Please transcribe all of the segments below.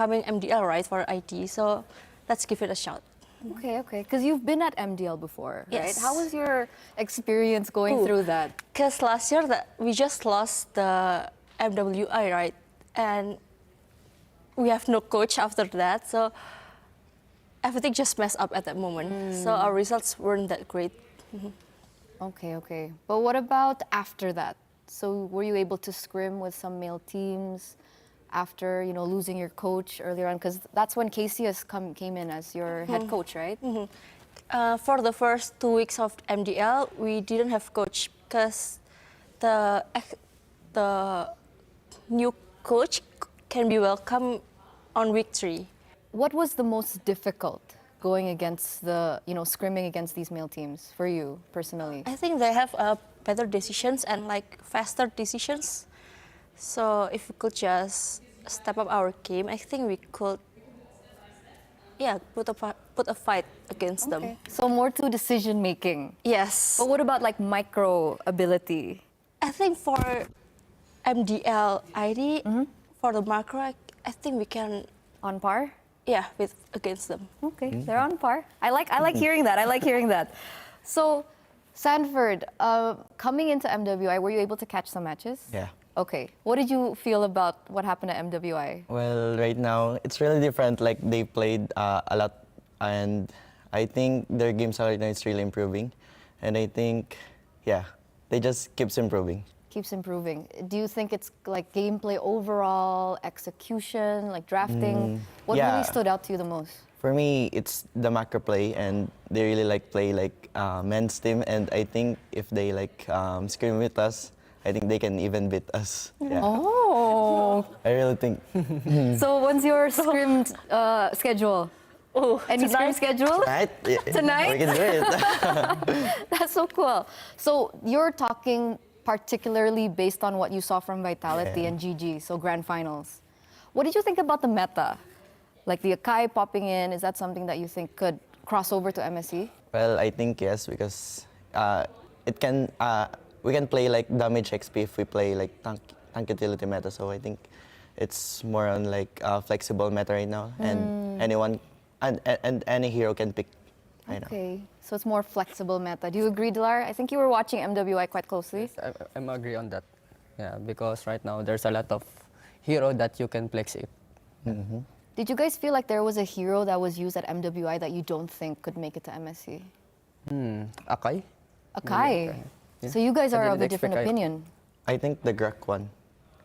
upcoming MDL, right, for IT. So let's give it a shot. Okay. Because you've been at MDL before, right? Yes. How was your experience going through that? Because last year we just lost the MWI, right? And we have no coach after that. So everything just messed up at that moment. So our results weren't that great. Okay. But what about after that? So were you able to scrim with some male teams after, losing your coach earlier on? Because that's when Cassius came in as your head coach, right? For the first 2 weeks of MDL, we didn't have coach because the new coach can be welcome on week 3. What was the most difficult going against scrimming against these male teams for you personally? I think they have better decisions and faster decisions. So if we could just step up our game, I think we could, put a fight against them. So more to decision making. Yes. But what about micro ability? I think for MDL ID, for the macro, I think we can. On par? Against them. Okay, they're on par. I like hearing that. So, Sanford, coming into MWI, were you able to catch some matches? Yeah. Okay. What did you feel about what happened at MWI? Well, right now, it's really different. Like, they played a lot, and I think their game style right now is really improving. And I think, they just keeps improving. Keeps improving. Do you think it's gameplay overall, execution, drafting? What really stood out to you the most? For me, it's the macro play, and they really play men's team. And I think if they scrim with us, I think they can even beat us. Yeah. Oh. I really think. So when's your scrim schedule? Any scrim schedule? Tonight? Tonight? We can do it. That's so cool. So you're talking particularly based on what you saw from Vitality and GG, so grand finals. What did you think about the meta? Like the Akai popping in, is that something that you think could cross over to MSC? Well, I think yes, because we can play damage XP if we play tank utility meta. So I think it's more on flexible meta right now, and anyone and any hero can pick. Okay, so it's more flexible meta. Do you agree, Dilar? I think you were watching MWI quite closely. Yes, I agree on that. Yeah, because right now there's a lot of hero that you can flex it. Did you guys feel like there was a hero that was used at MWI that you don't think could make it to MSC? Akai? Akai? Yeah. So you guys I are didn't of a different expect opinion. I think the Grok one.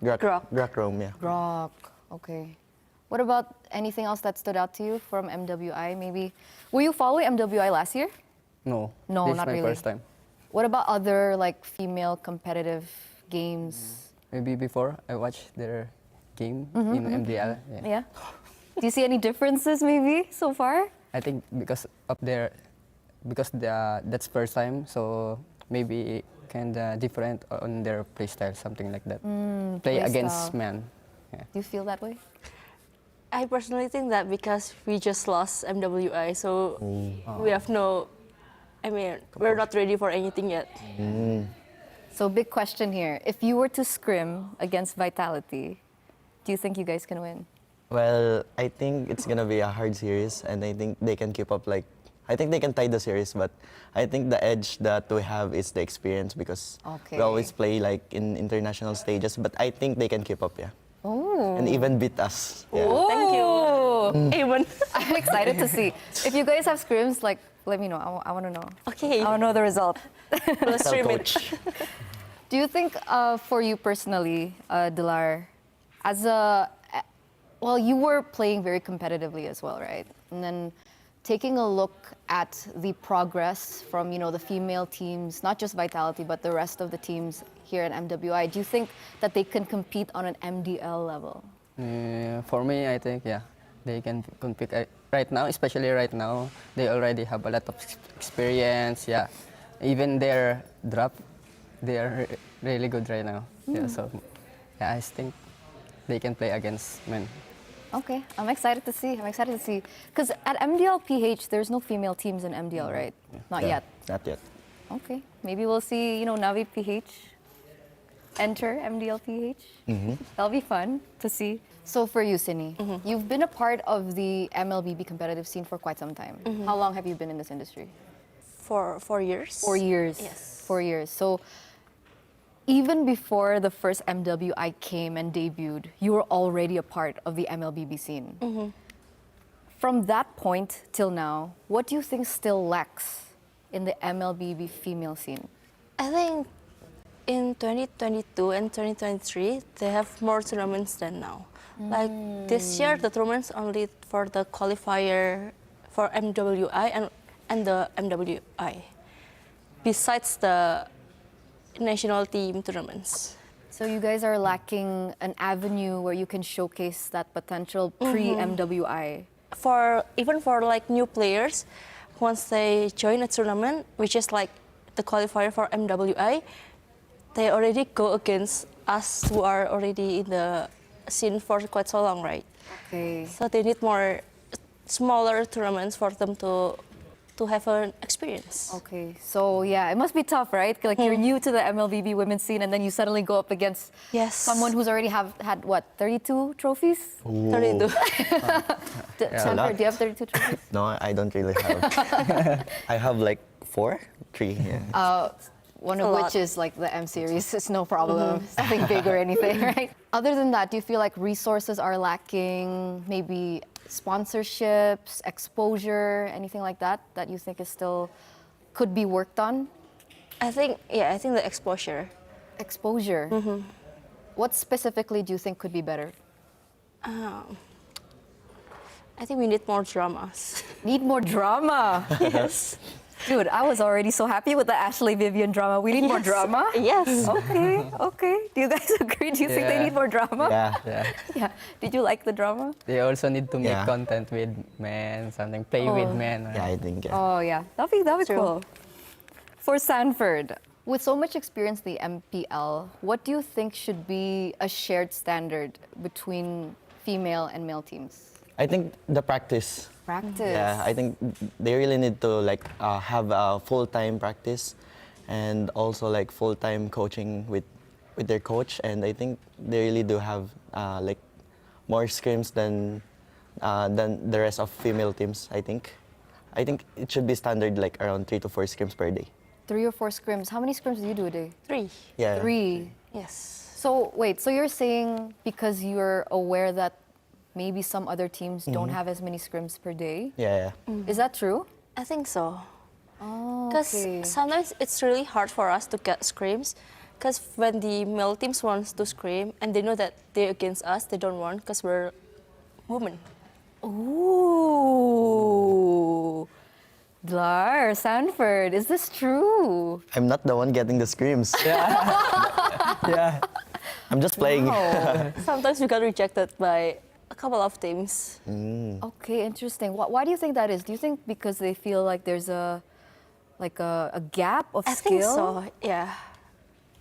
Grok Rome, yeah. Grok, okay. What about anything else that stood out to you from MWI maybe? Were you following MWI last year? No. No, this not is my really. first time. What about other female competitive games? Maybe before I watched their game in MDL. Yeah. Do you see any differences maybe so far? I think because that's first time, so maybe kinda different on their play style, something like that. Play against style. man. Yeah. Do you feel that way? I personally think that because we just lost MWI, so we have we're not ready for anything yet. So big question here. If you were to scrim against Vitality, do you think you guys can win? Well, I think it's gonna be a hard series, and I think they can keep up. I think they can tie the series, but I think the edge that we have is the experience because we always play in international stages. But I think they can keep up, Oh. and even beat us. Yeah. Oh. Thank you. Even. I'm excited to see. If you guys have scrims, let me know. I want to know. Okay. I want to know the result. We'll Tell stream it. coach. Do you think, for you personally, Dilar, you were playing very competitively as well, right? And then taking a look at the progress from, the female teams, not just Vitality, but the rest of the teams here at MWI, do you think that they can compete on an MDL level? For me, I think, they can compete right now, especially right now. They already have a lot of experience, Even their draft, they are really good right now. So I think they can play against men. Okay, I'm excited to see. Because at MDL PH, there's no female teams in MDL, right? Not yet. Not yet. Okay, maybe we'll see, Navi PH enter MDL PH. That'll be fun to see. So for you, Sini, you've been a part of the MLBB competitive scene for quite some time. How long have you been in this industry? For 4 years. 4 years. Yes. 4 years. So even before the first MWI came and debuted, you were already a part of the MLBB scene. From that point till now, what do you think still lacks in the MLBB female scene? I think in 2022 and 2023, they have more tournaments than now. Like this year, the tournaments only for the qualifier for MWI and the MWI, besides the national team tournaments. So you guys are lacking an avenue where you can showcase that potential pre-MWI. Even for like new players, once they join a tournament, which is like the qualifier for MWI, they already go against us who are already in the scene for quite so long, right? Okay. So they need more smaller tournaments for them to have an experience. Okay, so yeah, it must be tough, right? Like you're new to the MLBB women's scene, and then you suddenly go up against Yes. someone who's already had what, 32 trophies? 32. Sanford, do you have 32 trophies? No, I don't really have. I have like 3. Yeah. One a of lot. which is like the M series. It's no problem. It's nothing big or anything, right? Other than that, do you feel like resources are lacking? Maybe sponsorships, exposure, anything like that that you think is still could be worked on? I think the exposure. Exposure. What specifically do you think could be better? I think we need more dramas. Need more drama. Yes. Dude, I was already so happy with the Ashley Vivian drama. We need more Yes. drama? Yes. Okay. Do you guys agree? Do you think they Yeah. need more drama? Yeah. Yeah. Yeah. Did you like the drama? They also need to make Yeah. content with men, something play with men. Yeah, I think. Yeah. Oh, yeah. That'd be True. cool. For Sanford, with so much experience in the MPL, what do you think should be a shared standard between female and male teams? I think the practice. Practice. Yeah, I think they really need to like have a full-time practice, and also like full-time coaching with their coach. And I think they really do have like more scrims than the rest of female teams. I think it should be standard like around 3 to 4 scrims per day. 3 or 4 scrims. How many scrims do you do a day? 3. Yeah. 3. Yes. So wait, so you're saying because you're aware that maybe some other teams don't have as many scrims per day? Yeah. Is that true? I think so. Oh, Because okay. sometimes it's really hard for us to get scrims. Because when the male teams wants to scrim and they know that they're against us, they don't want because we're women. Ooh. Dlar, Sanford, is this true? I'm not the one getting the screams. Yeah. I'm just playing. Sometimes we got rejected by a couple of teams. Okay, interesting. Why do you think that is? Do you think because they feel like there's a gap of I skill? think so, yeah.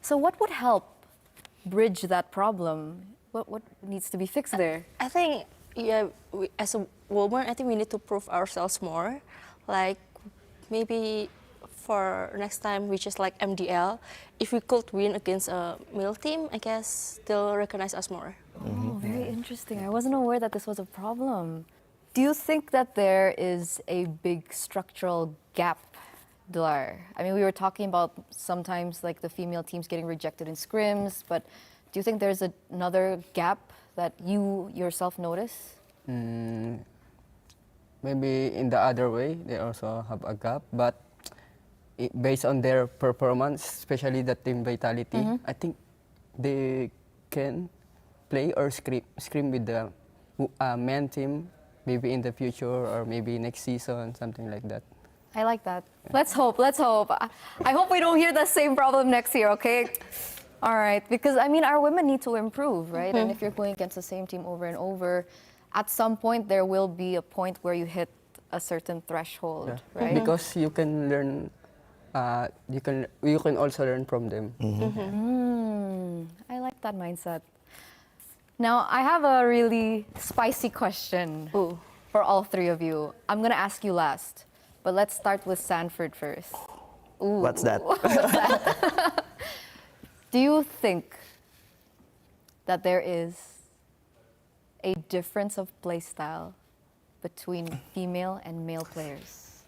So what would help bridge that problem? What needs to be fixed there? I think, as a woman, I think we need to prove ourselves more. Like, maybe for next time, which is like MDL, if we could win against a male team, I guess they'll recognize us more. Oh, very interesting. I wasn't aware that this was a problem. Do you think that there is a big structural gap, Dlar? I mean, we were talking about sometimes like the female teams getting rejected in scrims, but do you think there's another gap that you yourself notice? Maybe in the other way, they also have a gap, but based on their performance, especially the team vitality, I think they can play or scrim with the men team, maybe in the future or maybe next season, something like that. I like that. Let's hope. I hope we don't hear the same problem next year, okay? All right, because I mean, our women need to improve, right? And if you're going against the same team over and over, at some point there will be a point where you hit a certain threshold, right? Because you can learn, you can also learn from them. I like that mindset. Now, I have a really spicy question for all 3 of you. I'm gonna ask you last, but let's start with Sanford first. Ooh. What's that? Do you think that there is a difference of play style between female and male players?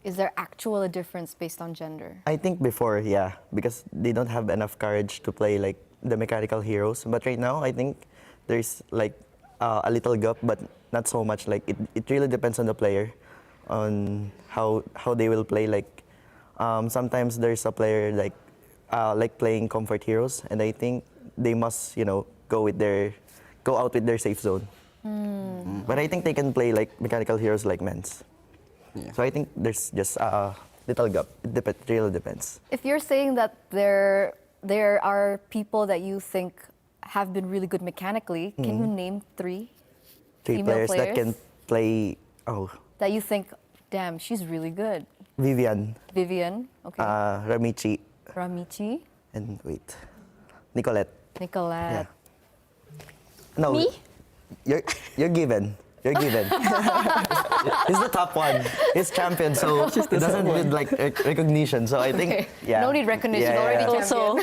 Is there actual a difference based on gender? I think before, yeah, because they don't have enough courage to play like the mechanical heroes. But right now, I think there's like a little gap, but not so much. Like it really depends on the player, on how they will play. Like sometimes there's a player like playing comfort heroes, and I think they must go out with their safe zone. But I think they can play like mechanical heroes like men's. Yeah. So I think there's just a little gap. It really depends. If you're saying that there are people that you think have been really good mechanically, can you name three female Three players that can play. Oh, that you think, damn, she's really good? Vivian, Vivian, okay. Ramichi, Ramichi, and wait, Nicolette. Nicolette. No, Me? You're given. You're given. He's the top one. He's champion, so he doesn't need like recognition. So I think, Okay. yeah. No need recognition, already champion. Also,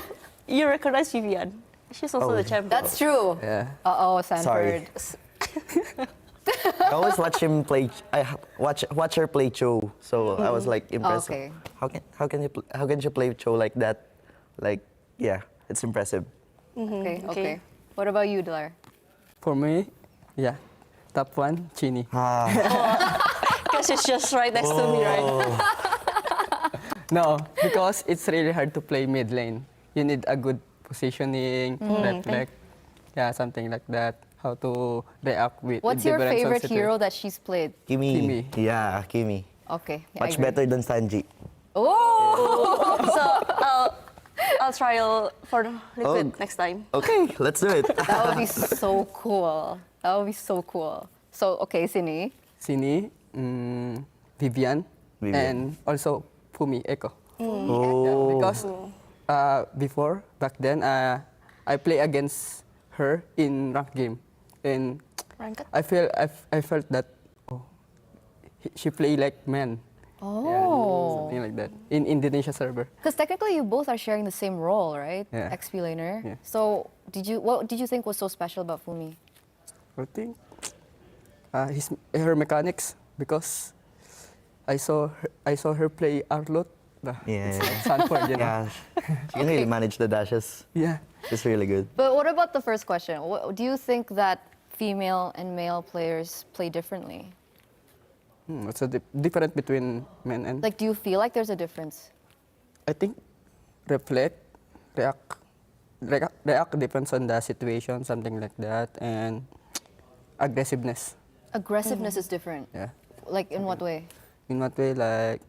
you recognize Vivian. She's also the champion. That's true. Yeah. Uh-oh, Sanford. Sorry. I always watch him play. Watch her play Cho. So I was like impressed. Okay. How can you play Cho like that? Like, yeah, it's impressive. Okay, okay. Okay. What about you, Dilar? For me, yeah, top one, Chini. Because it's just right next to me, right? No, because it's really hard to play mid lane. You need a good positioning, reflect, yeah, something like that. How to react with. What's with your different favorite situation. hero that she's played? Kimi. Kimi. Yeah, Kimi. Okay. yeah, I Much agree. better than Sanji. Oh! So I'll trial for liquid Oh. next time. Okay, let's do it. That would be so cool. That would be so cool. So, okay, Sini. Sini, Vivian, Vivian. and also Fumi Echo. Oh. Because before, back then, I play against her in ranked game. And Ranked? I felt that she play like man. Yeah, Oh. something like that. In Indonesia server. Because technically you both are sharing the same role, right? Yeah. XP laner. Yeah. So, what did you think was so special about Fumi? I think her mechanics, because I saw her play Arlot. Yeah. Sanford, you know. Yeah, she can really manage the dashes. Yeah. She's really good. But what about the first question? Do you think that female and male players play differently? What's the difference between men and? Like, do you feel like there's a difference? I think react depends on the situation, something like that, and aggressiveness. Aggressiveness is different. Yeah. Like, in what way? In what way? Like,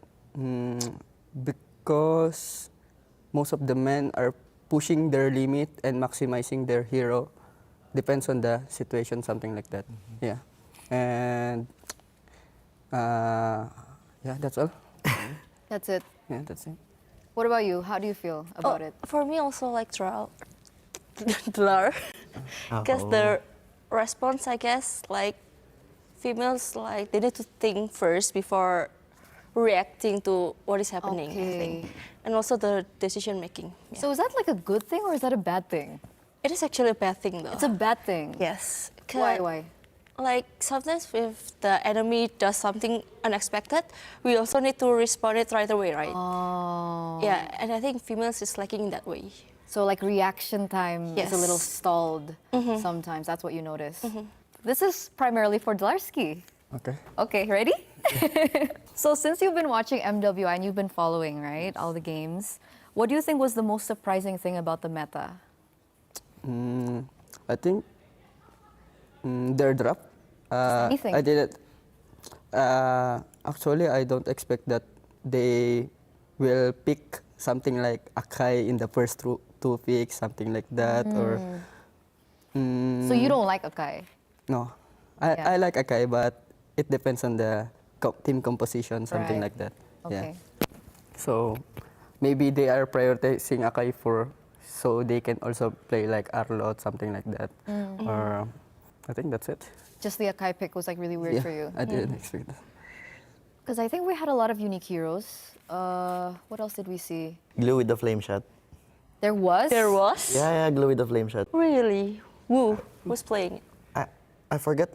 because most of the men are pushing their limit and maximizing their hero. Depends on the situation, something like that. Yeah. And yeah, that's all. That's it. Yeah, that's it. What about you? How do you feel about it? For me, also like trial, Dlar, because the response, I guess, like females, like they need to think first before reacting to what is happening. I think. Okay. And also the decision making. Yeah. So is that like a good thing or is that a bad thing? It is actually a bad thing, though. It's a bad thing. yes. Why? Like sometimes if the enemy does something unexpected, we also need to respond it right away, right? Oh. Yeah, and I think females is lacking in that way. So like reaction time is a little Yes. stalled sometimes. That's what you notice. This is primarily for Dlarsky. Okay. Okay, ready? So since you've been watching MWI and you've been following, right, all the games, what do you think was the most surprising thing about the meta? I think their draft. Anything. I didn't. Actually, I don't expect that they will pick something like Akai in the first two picks, something like that, or. So you don't like Akai? No, Yeah. I like Akai, but it depends on the team composition, something Right. like that. Okay. Yeah. So maybe they are prioritizing Akai so they can also play like Arlot, something like that. Or I think that's it. Just the Akai pick was like really weird Yeah, for you. I didn't expect that. Because I think we had a lot of unique heroes. What else did we see? Glue with the flame shot. There was? There was? Yeah, glue with the flame shot. Really? who's playing? I forget.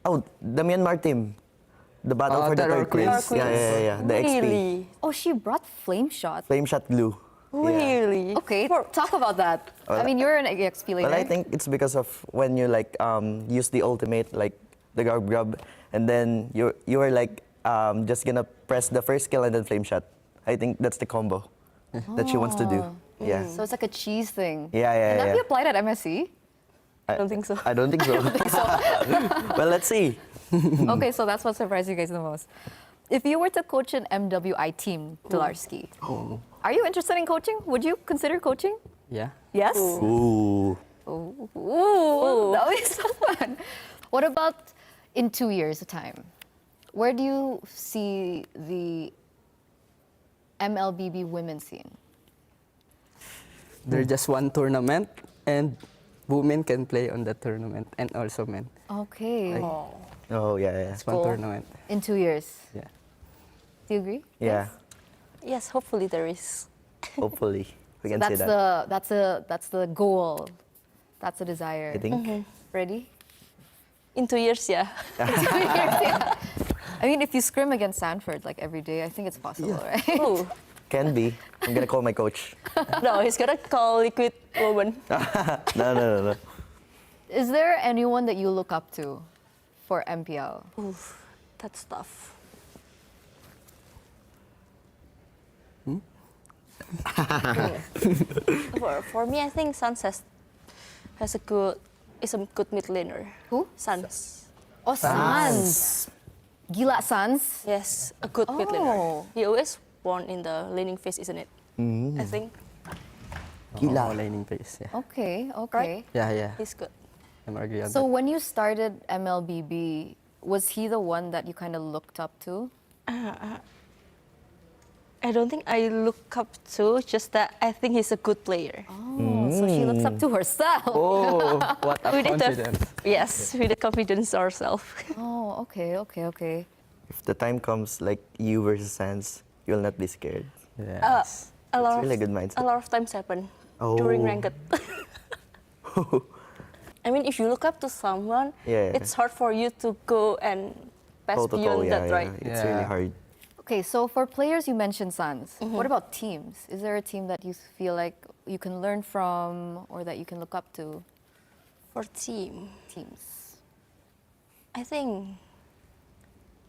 Oh, the Myanmar team. The battle Oh, for the the third Queens. place. Yeah. The XP. Really? Oh, she brought flame shot. Flame shot glue. Really? Okay, talk about that. I mean, you're an EXP later. Well, I think it's because of when you like use the ultimate, like the grub, and then you are like just gonna press the first skill and then flame shot. I think that's the combo that she wants to do. Yeah. So it's like a cheese thing. Yeah. Can that be applied at MSC? I don't think so. I don't think so. Well, let's see. Okay, so that's what surprised you guys the most. If you were to coach an MWI team, Dolarski, are you interested in coaching? Would you consider coaching? Yeah. Yes? Ooh. Ooh, that would be so fun. What about in 2 years' time? Where do you see the MLBB women's scene? There's just one tournament, and women can play on that tournament, and also men. Okay. Oh yeah. It's one Cool. tournament. In 2 years. Yeah. Do you agree? Yeah. Yes, hopefully there is. Hopefully we can That's say that. that's the goal. That's the desire. I think. Ready? In 2 years, yeah. 2 years, yeah. I mean, if you scrim against Sanford like every day, I think it's possible, right? Ooh. Can be. I'm gonna call my coach. No, he's gonna call Liquid Woman. No. Is there anyone that you look up to for MPL? Oof, that's tough. For me, I think Sans has a good mid laner. Who? Sans. Oh, Sans. Gila Sans. Yes, a good mid Oh. laner. He always won in the laning phase, isn't it? I think Gila. Laning pace. Yeah. Okay. Right? Yeah. he's good. I'm agree on So that. when you started MLBB, was he the one that you kind of looked up to? I don't think I look up to, just that I think he's a good player. Oh, so she looks up to herself. Oh, what a We need to- confidence. Yes, with the confidence ourselves. Oh, okay. If the time comes like you versus Sans, you'll not be scared. Yes. A lot really of, good mindset. A lot of times happen Oh. during ranked. I mean, if you look up to someone, Yeah. it's hard for you to go and pass Toe to toe, beyond that, right? It's really Yeah. hard. Okay, so for players, you mentioned Sans. What about teams? Is there a team that you feel like you can learn from or that you can look up to? For teams, I think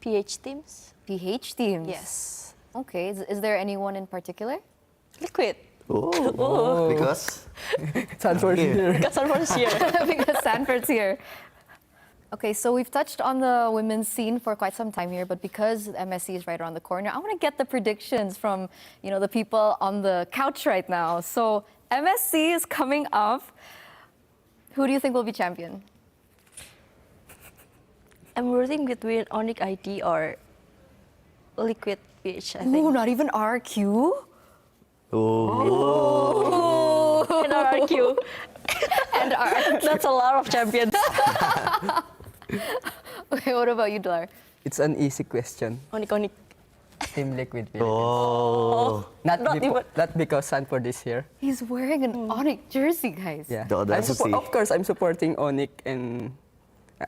PH teams. PH teams? Yes. Okay, is there anyone in particular? Liquid. Oh. Because Sanford here. Because someone's here. Because Sanford's here. Okay, so we've touched on the women's scene for quite some time here, but because MSC is right around the corner, I want to get the predictions from, the people on the couch right now. So MSC is coming up. Who do you think will be champion? I'm rooting between Onyx ID or Liquid PH, I think. Ooh, not even RQ? oh. And RRQ. And RQ. That's a lot of champions. Okay, what about you, Dolar? It's an easy question. Onyx. Team Liquid Philippines. Oh. Not even- because Sanford is here. He's wearing an Onyx jersey, guys. Yeah. The audacity. Of course, I'm supporting Onyx, and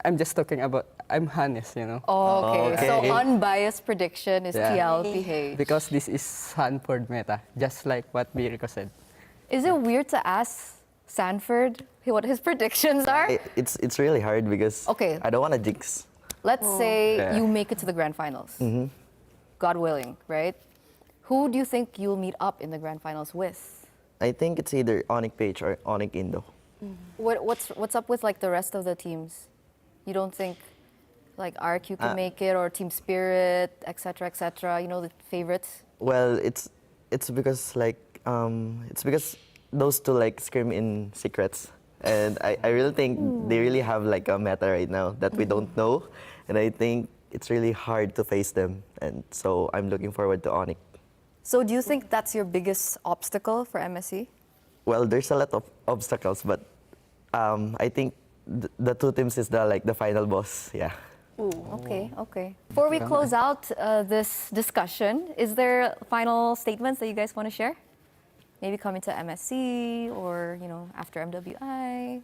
I'm just talking about I'm Hannes, Oh, okay. So Okay. unbiased prediction is Yeah. TLPH. Because this is Sanford meta, just like what Birico said. Is it weird to ask Sanford what his predictions are? It's really hard because Okay. I don't want to jinx. Let's say Yeah. you make it to the grand finals. God willing, right? Who do you think you'll meet up in the grand finals with? I think it's either Onyx Page or Onyx Indo. What's up with like the rest of the teams? You don't think like RQ can make it or Team Spirit, etc., etc. The favorites. Well, it's because it's because those two like scream in secrets, and I really think they really have like a meta right now that we don't know, and I think it's really hard to face them, and so I'm looking forward to Onyx. So do you think that's your biggest obstacle for MSC? Well, there's a lot of obstacles, but I think the two teams is the final boss. Yeah. Okay. Before we close out this discussion, is there final statements that you guys want to share? Maybe coming to MSC or, after MWI?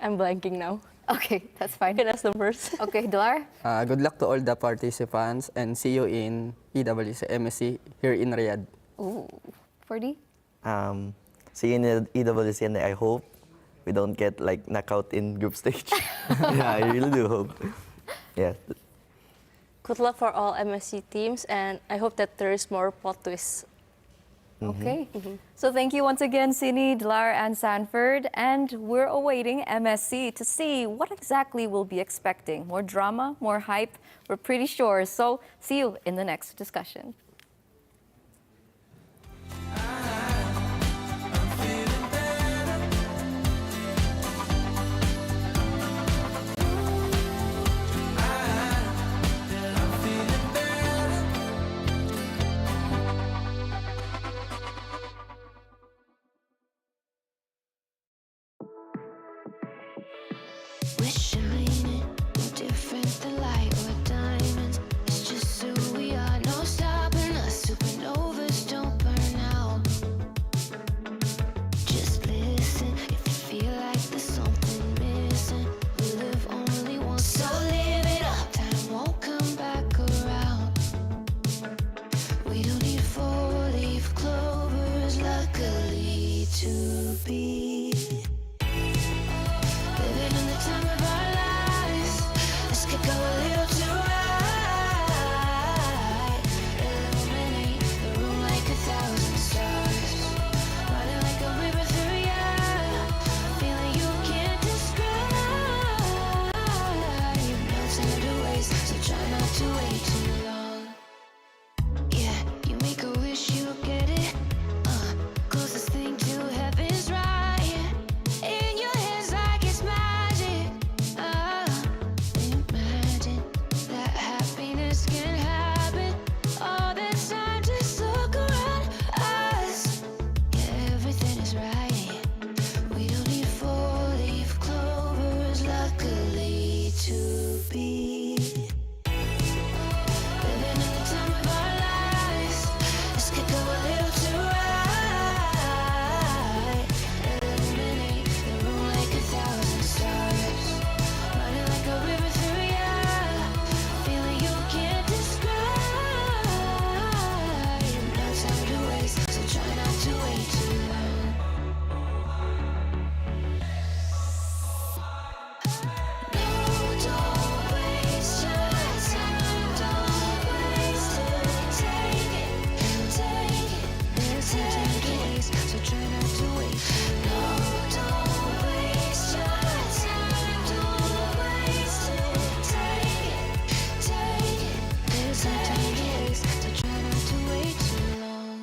I'm blanking now. Okay, that's fine. You can ask them first. Okay, Dilar? Good luck to all the participants and see you in EWC MSC here in Riyadh. Ooh, 4D? See you in the EWC, and I hope we don't get like knockout in group stage. Yeah, I really do hope. Yeah. Good luck for all MSC teams, and I hope that there is more plot twists. Okay. So thank you once again, Sini, Dilar, and Sanford. And we're awaiting MSC to see what exactly we'll be expecting. More drama, more hype, we're pretty sure. So see you in the next discussion. We're shining, no different than light or diamonds. It's just who we are, no stopping us. Supernovas don't burn out. Just listen if you feel like there's something missing. We live only once, so live it up. Time won't come back around. We don't need four-leaf clovers, luckily to be. Living in the time of our lives. This could go a little too right. Illuminate the room like 1,000 stars. Running like a river through ya. Feeling you can't describe. You've no time to waste, so try not to wait too long. Yeah, you make a wish, you'll get it. Closest thing to heaven's right. In your hands like it's magic. Imagine that happiness can happen. All this time, just look around us. Yeah, everything is right. We don't need four-leaf clovers, luckily to be. Living in the time of our lives. This could go a little too right. Illuminate the room like 1,000 stars. Running like a river through ya. Feeling you can't describe. You've no time to waste, so try not to wait too long. No, don't waste your time. Don't waste it. Take it, take it. There's no time to waste, so try not to wait. No, don't waste your time. Don't waste it. Take it, take it. There's no time to waste, so try not to wait too long.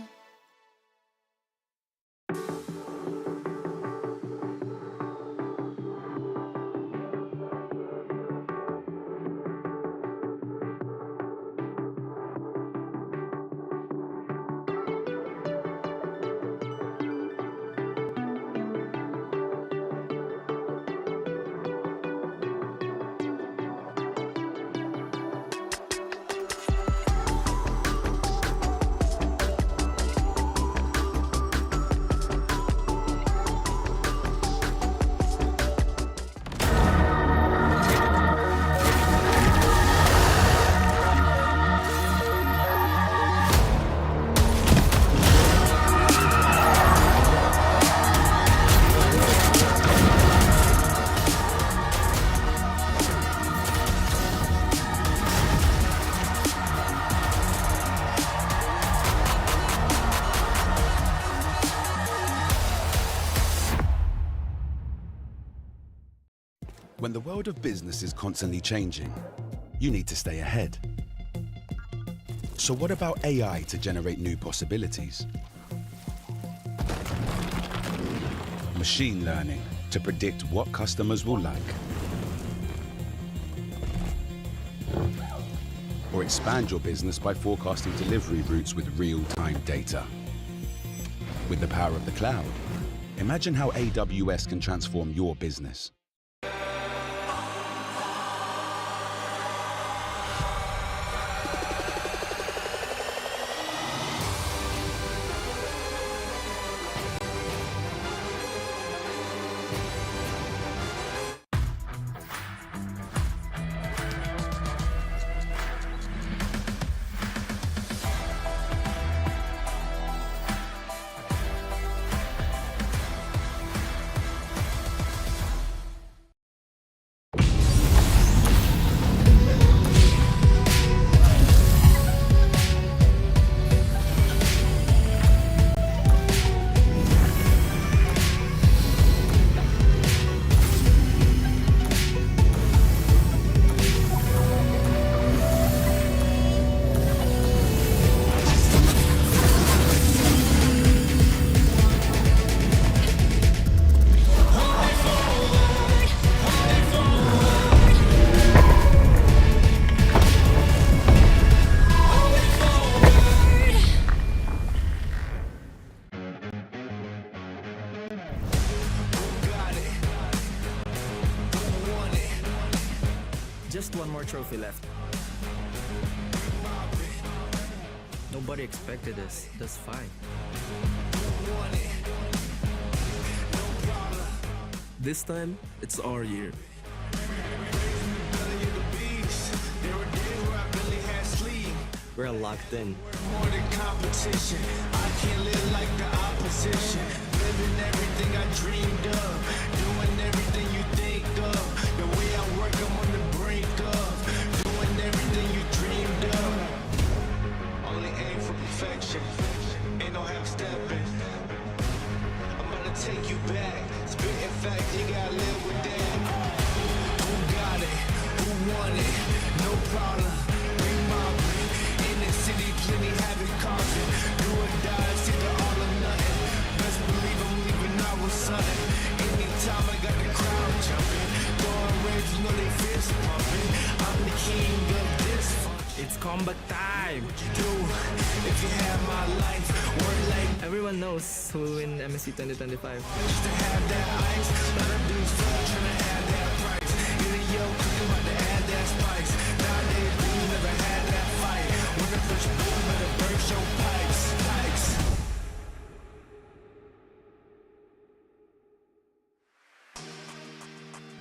When the world of business is constantly changing, you need to stay ahead. So what about AI to generate new possibilities? Machine learning to predict what customers will like. Or expand your business by forecasting delivery routes with real-time data. With the power of the cloud, imagine how AWS can transform your business. Just one more trophy left. Nobody expected this. That's fine. This time, it's our year. We're locked in. More than competition. I can't live like the opposition. Living everything I dreamed of. Doing everything you think of. The way I work, I'm on the brink of. Doing everything you dreamed of. Only aim for perfection. Ain't no half stepping. I'm gonna take you back. Spitting facts, you gotta live with that. Who got it? Who won it? No problem. We mobbing. In the city, plenty habit causing. Do or die, it's either all or nothing. Best believe I'm leaving out with something. Anytime I got the crowd jumping. Throwing rage, you know they fist pumping. I'm the king of this function. It's comeback time! What you do if you have my life? Work like Everyone knows who will win MSC 2025. used to have that ice. Lot of dudes fuck trying to have that price. Getting yo, cooking about to add that spice. Nowadays, dudes never had that fight. When the push boom, better burst your pipes. Pipes.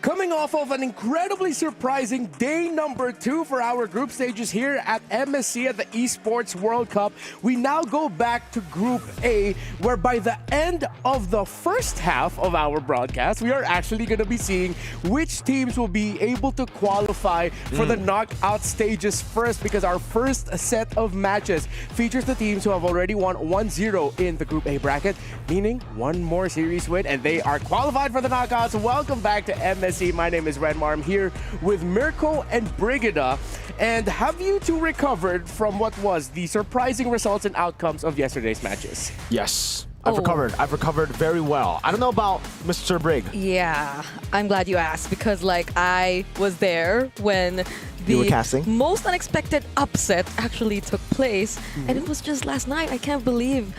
Coming off of an incredibly surprising day number 2 for our group stages here at MSC at the Esports World Cup, we now go back to Group A, where by the end of the first half of our broadcast, we are actually going to be seeing which teams will be able to qualify for the knockout stages first, because our first set of matches features the teams who have already won 1-0 in the Group A bracket, meaning one more series win, and they are qualified for the knockouts. Welcome back to MSC. My name is Redmar. I'm here with Mirko and Brigida. And have you two recovered from what was the surprising results and outcomes of yesterday's matches? Yes, I've recovered. I've recovered very well. I don't know about Mr. Brig. Yeah, I'm glad you asked, because like I was there when You were the casting? most unexpected upset actually took place, and it was just last night. I can't believe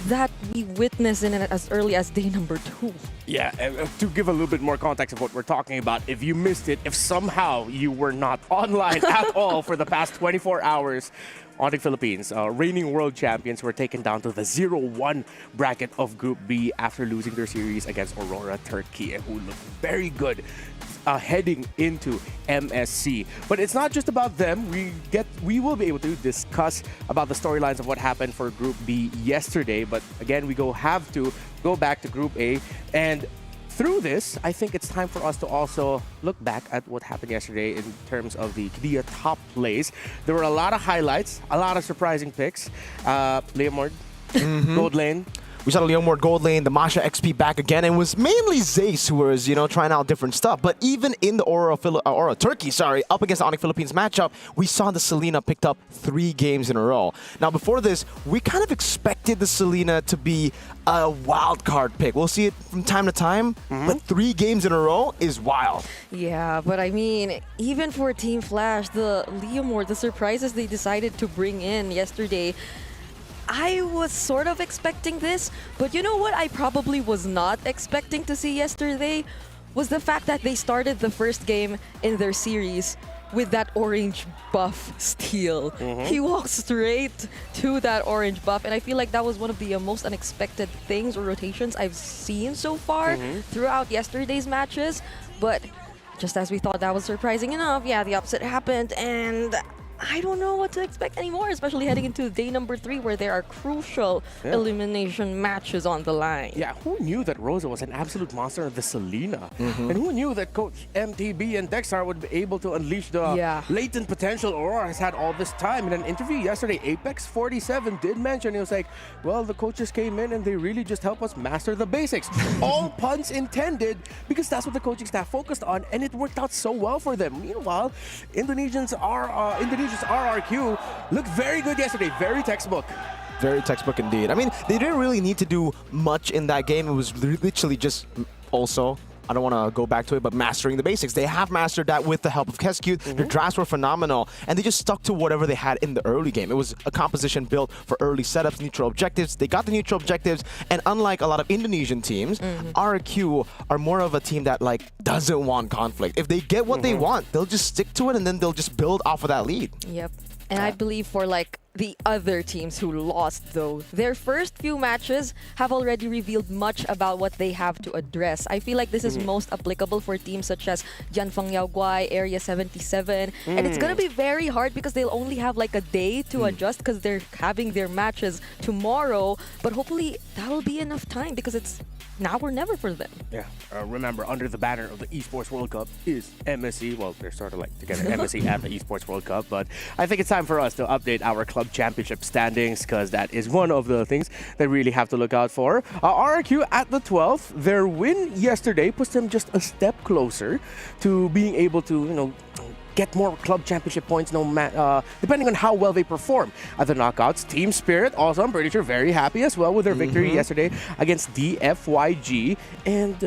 that we witnessed it as early as day number 2. Yeah, to give a little bit more context of what we're talking about, if you missed it, if somehow you were not online at all for the past 24 hours, Onyx Philippines, reigning world champions, were taken down to the 0-1 bracket of Group B after losing their series against Aurora, Turkey, who looked very good heading into MSC. But it's not just about them. We will be able to discuss about the storylines of what happened for Group B yesterday. But again, have to go back to Group A. And through this, I think it's time for us to also look back at what happened yesterday in terms of the top plays. There were a lot of highlights, a lot of surprising picks. Leomord, Gold Lane. We saw the Leomord Gold Lane, the Masha XP back again, and it was mainly Zace who was, trying out different stuff. But even in the Aurora Turkey, up against the Onyx Philippines matchup, we saw the Selena picked up 3 games in a row. Now, before this, we kind of expected the Selena to be a wild card pick. We'll see it from time to time, but 3 games in a row is wild. Yeah, but I mean, even for Team Flash, the Leomord, the surprises they decided to bring in yesterday, I was sort of expecting this, but you know what I probably was not expecting to see yesterday was the fact that they started the first game in their series with that orange buff steal. He walked straight to that orange buff, and I feel like that was one of the most unexpected things or rotations I've seen so far throughout yesterday's matches. But just as we thought that was surprising enough, yeah, the upset happened, and I don't know what to expect anymore, especially heading into day number 3 where there are crucial elimination matches on the line. Yeah, who knew that Rosa was an absolute monster of the Selena? And who knew that Coach MTB and Dexar would be able to unleash the latent potential Aurora has had all this time? In an interview yesterday, Apex 47 did mention, he was like, well, the coaches came in and they really just helped us master the basics. All puns intended, because that's what the coaching staff focused on, and it worked out so well for them. Meanwhile, Indonesia's RRQ looked very good yesterday, very textbook. Very textbook indeed. I mean, they didn't really need to do much in that game. It was literally just also I don't want to go back to it, but mastering the basics. They have mastered that with the help of Kescute. Their drafts were phenomenal, and they just stuck to whatever they had in the early game. It was a composition built for early setups, neutral objectives. They got the neutral objectives, and unlike a lot of Indonesian teams, RQ are more of a team that like doesn't want conflict. If they get what they want, they'll just stick to it, and then they'll just build off of that lead. Yep. And I believe for like the other teams who lost, though, their first few matches have already revealed much about what they have to address. I feel like this is most applicable for teams such as Janfeng Yaoguai, Area 77, and it's gonna be very hard because they'll only have like a day to adjust because they're having their matches tomorrow. But hopefully that will be enough time because it's now or never for them. Yeah. Remember, under the banner of the Esports World Cup is MSC. Well, they're sort of like together, MSC and the Esports World Cup. But I think it's time for us to update our club championship standings because that is one of the things that really have to look out for. RRQ at the 12th. Their win yesterday puts them just a step closer to being able to, you know, get more club championship points depending on how well they perform at the knockouts. Team Spirit also, I'm pretty sure, very happy as well with their victory yesterday against DFYG. And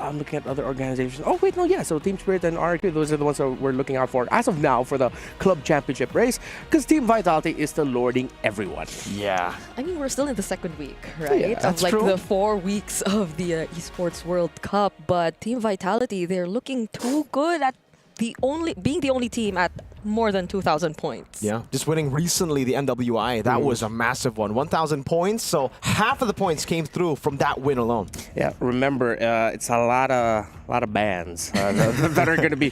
I'm looking at other organizations. Oh, wait, no, yeah. So Team Spirit and RQ, those are the ones that we're looking out for as of now for the club championship race because Team Vitality is still lording everyone. Yeah. I mean, we're still in the second week, right? Yeah, of like the 4 weeks of the Esports World Cup. But Team Vitality, they're looking too good at being the only team at more than 2,000 points. Yeah, just winning recently the MWI, that was a massive one. 1,000 points, so half of the points came through from that win alone. Yeah, remember, it's a lot of bands that are going to be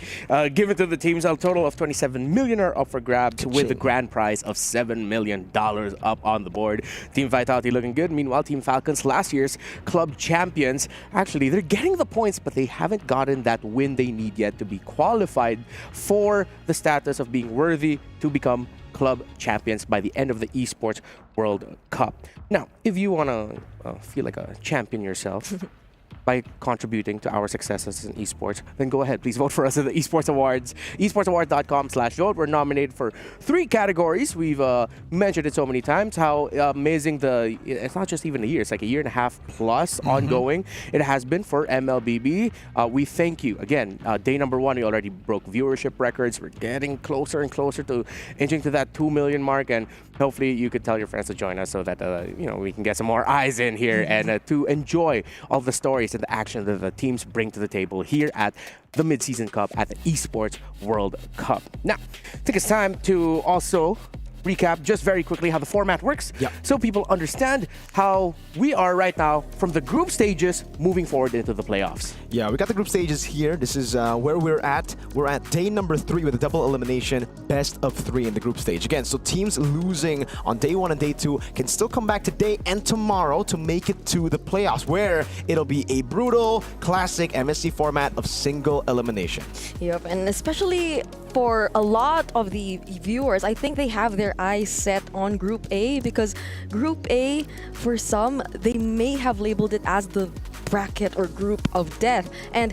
given to the teams. A total of 27 million are up for grabs with the grand prize of $7 million up on the board. Team Vitality looking good. Meanwhile, Team Falcons, last year's club champions, actually, they're getting the points, but they haven't gotten that win they need yet to be qualified for the status of being worthy to become club champions by the end of the Esports World Cup. Now, if you want to feel like a champion yourself by contributing to our successes in esports, then go ahead. Please vote for us in the Esports Awards. esportsaward.com/vote. We're nominated for 3 categories. We've mentioned it so many times how amazing it's not just even a year, it's like a year and a half plus ongoing. It has been for MLBB. We thank you. Again, day number 1, we already broke viewership records. We're getting closer and closer to inching to that 2 million mark, and hopefully you could tell your friends to join us so that we can get some more eyes in here and to enjoy all the stories and the action that the teams bring to the table here at the Mid-Season Cup at the Esports World Cup. Now, I think it's time to also recap just very quickly how the format works so people understand how we are right now from the group stages moving forward into the playoffs. Yeah, we got the group stages here. This is where we're at. We're at day number 3 with a double elimination, best of 3 in the group stage. Again, so teams losing on day 1 and day 2 can still come back today and tomorrow to make it to the playoffs, where it'll be a brutal, classic MSC format of single elimination. Yep, and especially for a lot of the viewers, I think they have their eyes set on Group A because Group A, for some, they may have labeled it as the bracket or group of death. And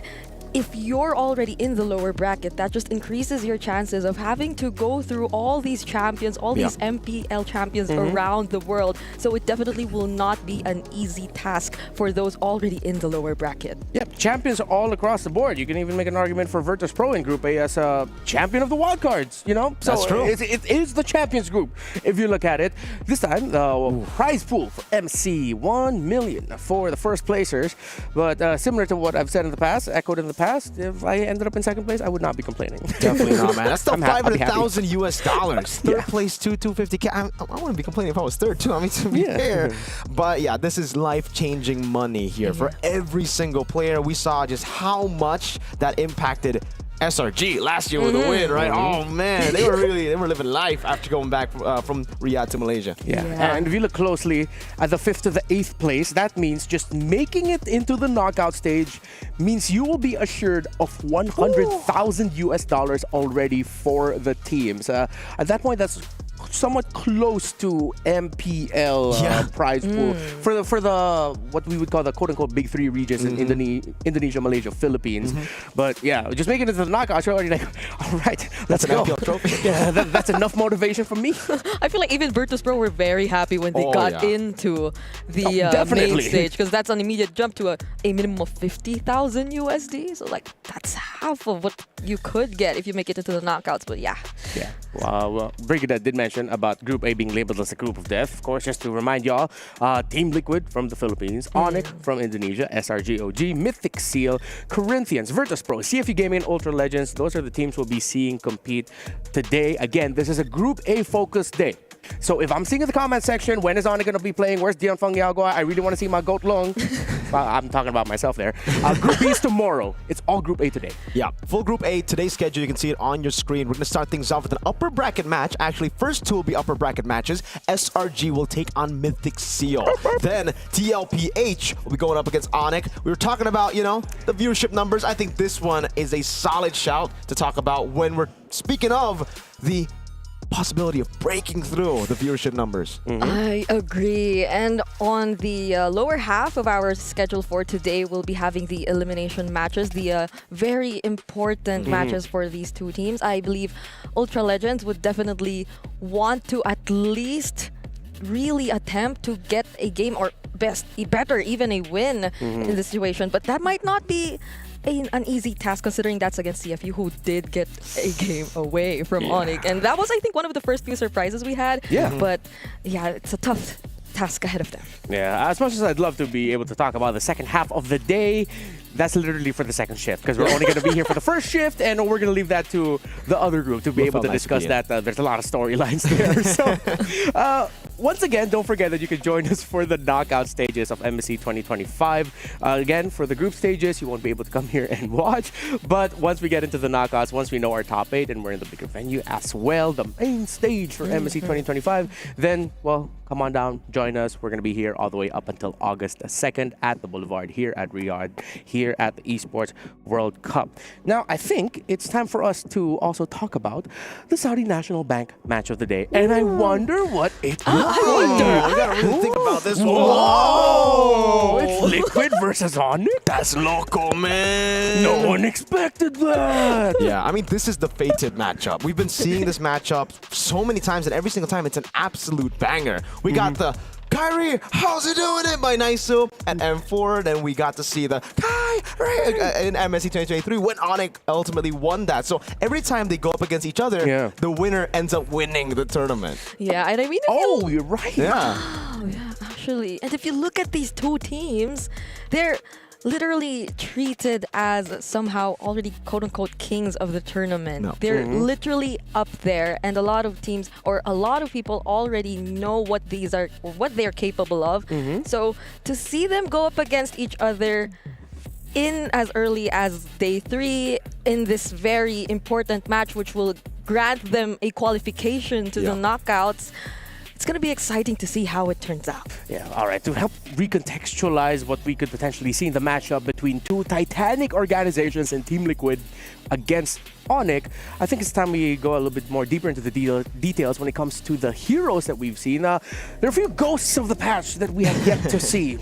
if you're already in the lower bracket, that just increases your chances of having to go through all these champions, all these MPL champions around the world. So it definitely will not be an easy task for those already in the lower bracket. Yep, champions all across the board. You can even make an argument for Virtus Pro in Group A as a champion of the wildcards, you know? So that's true. It is the champions group, if you look at it. This time, the prize pool for MC, 1 million for the first placers. But similar to what I've said in the past, echoed in the past, if I ended up in second place, I would not be complaining. Definitely not, man. That's still $500,000 happy. US. Third place, 250K. I wouldn't be complaining if I was third too. I mean, to be fair. But yeah, this is life-changing money here for every single player. We saw just how much that impacted SRG last year with a win, right? Oh man, they were living life after going back from Riyadh to Malaysia. Yeah. And if you look closely at the 5th to the 8th place, that means just making it into the knockout stage means you will be assured of $100,000 US already for the teams. At that point, that's somewhat close to MPL prize pool for the what we would call the quote-unquote big three regions in Indonesia, Malaysia, Philippines. But yeah, just making it to the knockout, you're already like, all right, let's go. MPL trophy. Yeah, that's enough motivation for me. I feel like even Virtus.pro were very happy when they got into the main definitely. stage, because that's an immediate jump to a minimum of 50,000 USD. So like that's half of what you could get if you make it into the knockouts. But yeah. Yeah. Well, Brigida did mention about Group A being labeled as a group of death. Of course, just to remind y'all, Team Liquid from the Philippines, Onyx from Indonesia, SRGOG, Mythic Seal, Corinthians, Virtus.pro, CFU Gaming, and Ultra Legends. Those are the teams we'll be seeing compete today. Again, this is a Group A focused day. So if I'm seeing in the comment section, when is Onyx going to be playing? Where's Dion Fang Yagua? I really want to see my goat long. Well, I'm talking about myself there. Group B is tomorrow. It's all Group A today. Yeah, full Group A, today's schedule, you can see it on your screen. We're going to start things off with an upper bracket match. Actually, first two will be upper bracket matches. SRG will take on Mythic Seal. Then TLPH will be going up against Onyx. We were talking about, you know, the viewership numbers. I think this one is a solid shout to talk about when we're speaking of the possibility of breaking through the viewership numbers. I agree. And on the lower half of our schedule for today, we'll be having the elimination matches, the very important matches for these two teams. I believe Ultra Legends would definitely want to at least really attempt to get a game, or better, even a win in this situation. But that might not be an easy task, considering that's against CFU, who did get a game away from Onyx. And that was, I think, one of the first few surprises we had. But yeah, it's a tough task ahead of them. Yeah, as much as I'd love to be able to talk about the second half of the day, that's literally for the second shift, because we're only going to be here for the first shift, and we're going to leave that to the other group to be able to discuss that. There's a lot of storylines there. So, once again, don't forget that you can join us for the knockout stages of MSC 2025. Again, for the group stages, you won't be able to come here and watch. But once we get into the knockouts, once we know our top 8 and we're in the bigger venue as well, the main stage for MSC 2025, then, well, come on down, join us. We're going to be here all the way up until August 2nd at the Boulevard here at Riyadh, here at the Esports World Cup. Now, I think it's time for us to also talk about the Saudi National Bank match of the day. And I wonder what it will be. I gotta really think about this one. Whoa! It's Liquid versus Onyx? That's loco, man. No one expected that. Yeah, I mean, this is the fated matchup. We've been seeing this matchup so many times, and every single time it's an absolute banger. We got the Kyrie, how's he doing it by Naisu at M4. Then we got to see the Kyrie in MSC 2023 when Onyx ultimately won that. So every time they go up against each other, the winner ends up winning the tournament. Yeah, and I mean, you're right. Yeah. Oh, yeah, actually. And if you look at these two teams, they're literally treated as somehow already quote-unquote kings of the tournament. No. They're literally up there, and a lot of teams, or a lot of people, already know what these are, or what they're capable of. So to see them go up against each other in as early as day 3 in this very important match, which will grant them a qualification to the knockouts, it's going to be exciting to see how it turns out. Yeah, all right. To help recontextualize what we could potentially see in the matchup between two titanic organizations in Team Liquid against Onyx, I think it's time we go a little bit more deeper into the details when it comes to the heroes that we've seen. There are a few ghosts of the past that we have yet to see.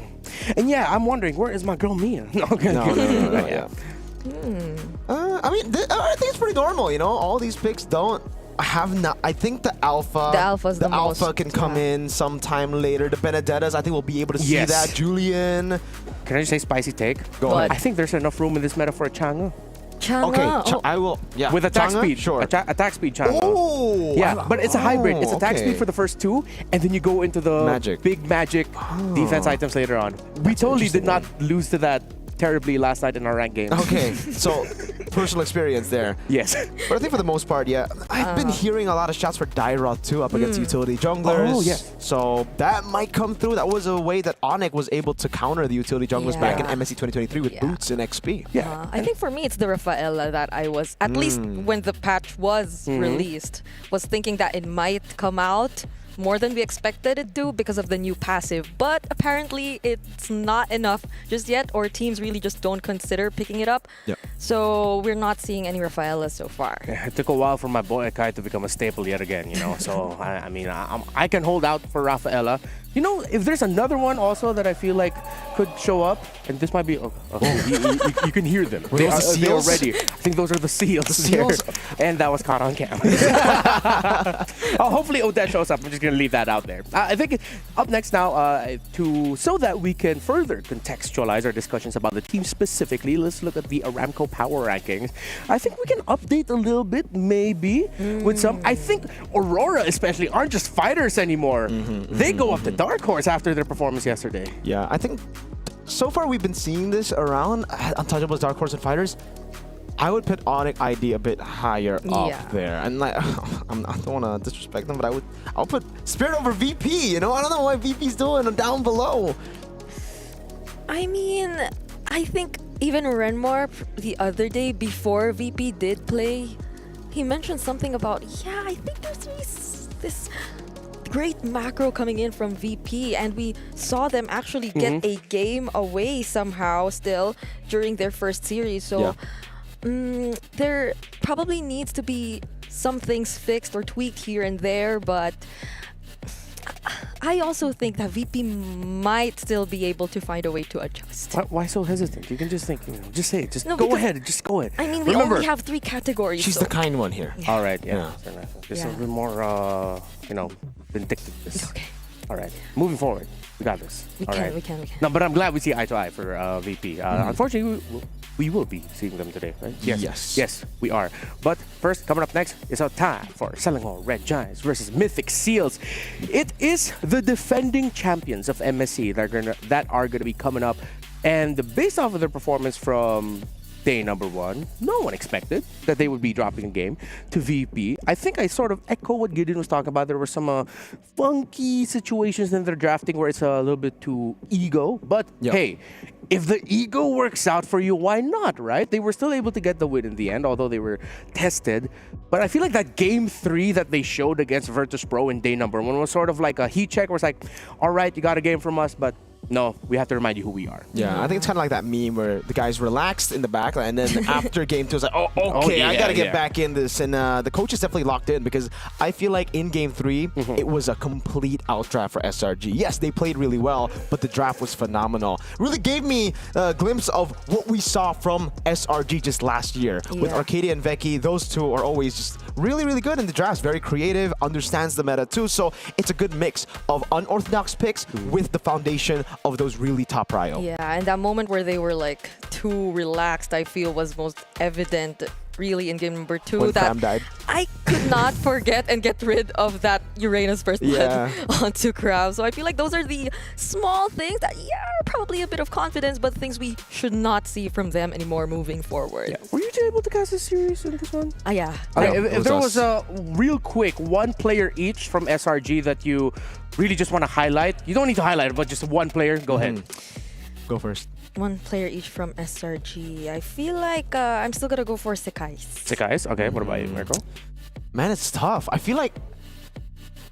And yeah, I'm wondering, where is my girl Mia? No, yeah. I mean, I think it's pretty normal, you know? All these picks don't have not. I think the alpha. The alpha's the most, alpha can come in sometime later. The Benedettas, I think we'll be able to see that. Julian. Can I just say spicy take? Go ahead. I think there's enough room in this meta for a Chang'e. Chang'e. I will. Yeah. With attack Chang'e? speed. Sure. Attack speed Chang'e. Oh. Yeah, but it's a hybrid. It's attack speed for the first 2, and then you go into the big magic defense items later on. We totally did not lose to that terribly last night in our ranked games. Okay, so personal experience there. Yes. But I think for the most part, yeah, I've been hearing a lot of shots for Daira too up against utility junglers. Oh, yeah. So that might come through. That was a way that Onyx was able to counter the utility junglers back in MSC 2023 with boots and XP. Yeah. I think for me, it's the Rafaela that I was, at least when the patch was released, was thinking that it might come out more than we expected it to because of the new passive. But apparently it's not enough just yet, or teams really just don't consider picking it up. Yep. So we're not seeing any Rafaela so far. Yeah, it took a while for my boy Akai to become a staple yet again, you know. So I mean, I can hold out for Rafaela. You know, if there's another one also that I feel like could show up, and this might be, you can hear them. Were those the They're seals? ready. I think those are the seals. The seals? there. And that was caught on camera. Hopefully Odette shows up. I'm just gonna leave that out there. I think up next now, so that we can further contextualize our discussions about the team specifically, let's look at the Aramco Power Rankings. I think we can update a little bit, maybe, with some. I think Aurora especially aren't just fighters anymore. They go up to Dark Horse after their performance yesterday. Yeah, I think so far we've been seeing this around Untouchables, Dark Horse, and Fighters. I would put Onyx ID a bit higher up there, and like I don't want to disrespect them, but I'll put Spirit over VP. You know, I don't know what VP's doing down below. I mean, I think even Renmar the other day before VP did play, he mentioned something about, yeah, I think there's this great macro coming in from VP, and we saw them actually get a game away somehow still during their first series. So there probably needs to be some things fixed or tweaked here and there, but I also think that VP might still be able to find a way to adjust. Why so hesitant? You can just think, just say it. Just No, go because- ahead. Just go ahead. I mean, we Remember, only have 3 categories. She's so. the kind one here. all right, yeah. Yeah. Just a Yeah. little more, vindictiveness. Okay. All right, moving forward. We got this. We All can, right. we can. No, but I'm glad we see eye to eye for VP. Unfortunately, we will be seeing them today, right? Yes. Yes, we are. But first, coming up next is our time for Selangor Red Giants versus Mythic Seals. It is the defending champions of MSC that are gonna be coming up, and based off of their performance from day number 1, no one expected that they would be dropping a game to VP. I think I sort of echo what Gideon was talking about. There were some funky situations in their drafting where it's a little bit too ego. But hey, if the ego works out for you, why not, right? They were still able to get the win in the end, although they were tested. But I feel like that game 3 that they showed against Virtus Pro in day number 1 was sort of like a heat check where it's like, all right, you got a game from us, but no, we have to remind you who we are. Yeah, I think it's kind of like that meme where the guy's relaxed in the back, and then after game 2, it's like, oh, okay, I got to get back in this. And the coach is definitely locked in, because I feel like in game 3, it was a complete outdraft for SRG. Yes, they played really well, but the draft was phenomenal. Really gave me a glimpse of what we saw from SRG just last year. With Arcadia and Veki, those two are always just really, really good in the drafts. Very creative, understands the meta too. So it's a good mix of unorthodox picks with the foundation of those really top prio. Yeah, and that moment where they were like too relaxed, I feel was most evident really in game number 2. When that Fram died. I could not forget and get rid of that Uranus First Blood onto Crab. So I feel like those are the small things that, are probably a bit of confidence, but things we should not see from them anymore moving forward. Were you able to cast a series in this one? Yeah. Okay, No, if there was a real quick one player each from SRG that you really just want to highlight, you don't need to highlight it, but just one player, go ahead. Go first. One player each from SRG. I feel like I'm still gonna go for Sekais. Sekais, okay, what about you, Mirko? Man, it's tough. I feel like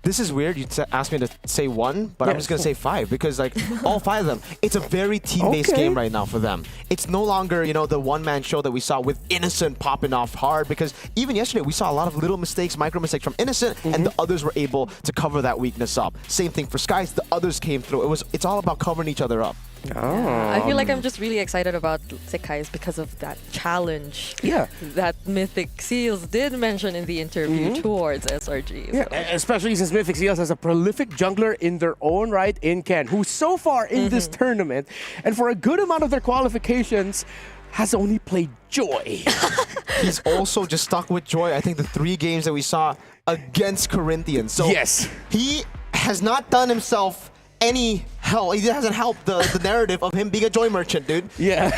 this is weird. You asked me to say one, but I'm just going to say 5 because, like, all 5 of them, it's a very team-based game right now for them. It's no longer, the one-man show that we saw with Innocent popping off hard, because even yesterday we saw a lot of little mistakes, micro mistakes from Innocent, and the others were able to cover that weakness up. Same thing for Skies. The others came through. It's all about covering each other up. I feel like I'm just really excited about Sekais because of that challenge that Mythic Seals did mention in the interview towards SRG. Yeah, So. especially since Mythic Seals has a prolific jungler in their own right in Ken, who so far in this tournament, and for a good amount of their qualifications, has only played Joy. He's also just stuck with Joy, I think, the 3 games that we saw against Corinthians. So he has not done himself any help. He hasn't helped the narrative of him being a Joy merchant, dude. Yeah.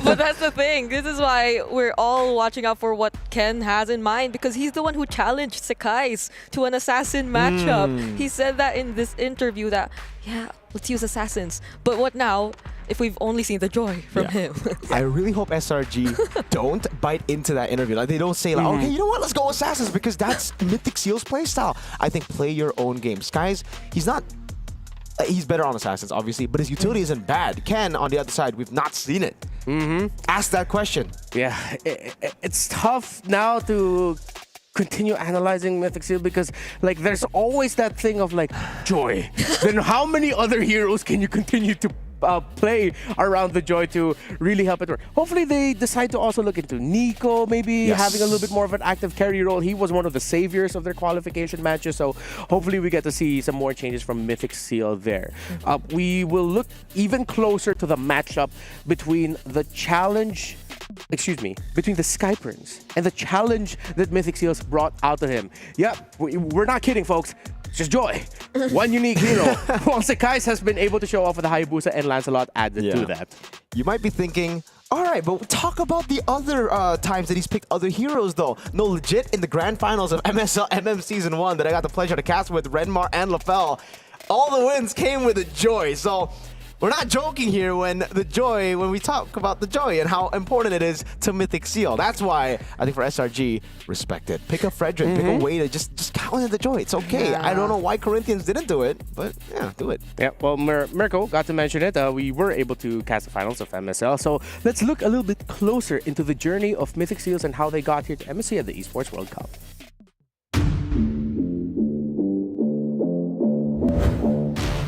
But that's the thing. This is why we're all watching out for what Ken has in mind, because he's the one who challenged Sekais to an assassin matchup. He said that in this interview that, let's use assassins. But what now? if we've only seen the joy from him. I really hope SRG don't bite into that interview. Like they don't say like, okay, you know what, let's go Assassins, because that's Mythic Seal's playstyle. I think play your own game. Skies, he's not. He's better on Assassins, obviously, but his utility isn't bad. Ken, on the other side, we've not seen it. Ask that question. Yeah, it's tough now to continue analyzing Mythic Seal because like there's always that thing of like joy. Then how many other heroes can you continue to play around the joy to really help it work? Hopefully they decide to also look into Nico, maybe having a little bit more of an active carry role. He was one of the saviors of their qualification matches, so hopefully we get to see some more changes from Mythic Seal there. We will look even closer to the matchup between the challenge, between the Skyperns and the challenge that Mythic Seals brought out to him. Yep, we're not kidding, folks. It's just joy. One unique hero. Well, Sekais has been able to show off with the Hayabusa and Lancelot added to that. You might be thinking, all right, but talk about the other times that he's picked other heroes, though. No, legit, in the grand finals of MSL MM Season 1 that I got the pleasure to cast with Renmar and LaFell, all the wins came with a joy. So we're not joking here when we talk about the joy and how important it is to Mythic Seal. That's why I think for SRG, respect it. Pick a Frederick, pick a way to just count in the joy. It's okay. I don't know why Corinthians didn't do it, but yeah, do it. Yeah, well, Mirko got to mention it. We were able to cast the finals of MSL. So let's look a little bit closer into the journey of Mythic Seals and how they got here to MSC at the Esports World Cup.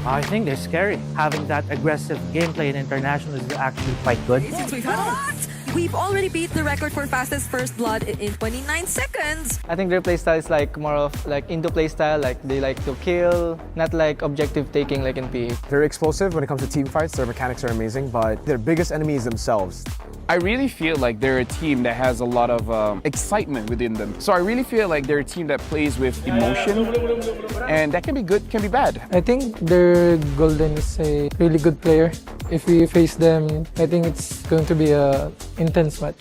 I think they're scary. Having that aggressive gameplay in international is actually quite good. Since we've had a lot, we've already beat the record for fastest first blood in 29 seconds. I think their playstyle is like more of like into playstyle, like they like to kill, not like objective taking like in PE. They're explosive when it comes to team fights. Their mechanics are amazing, but their biggest enemy is themselves. I really feel like they're a team that has a lot of excitement within them. So I really feel like they're a team that plays with emotion, and that can be good, can be bad. I think their Golden is a really good player. If we face them, I think it's going to be an intense match.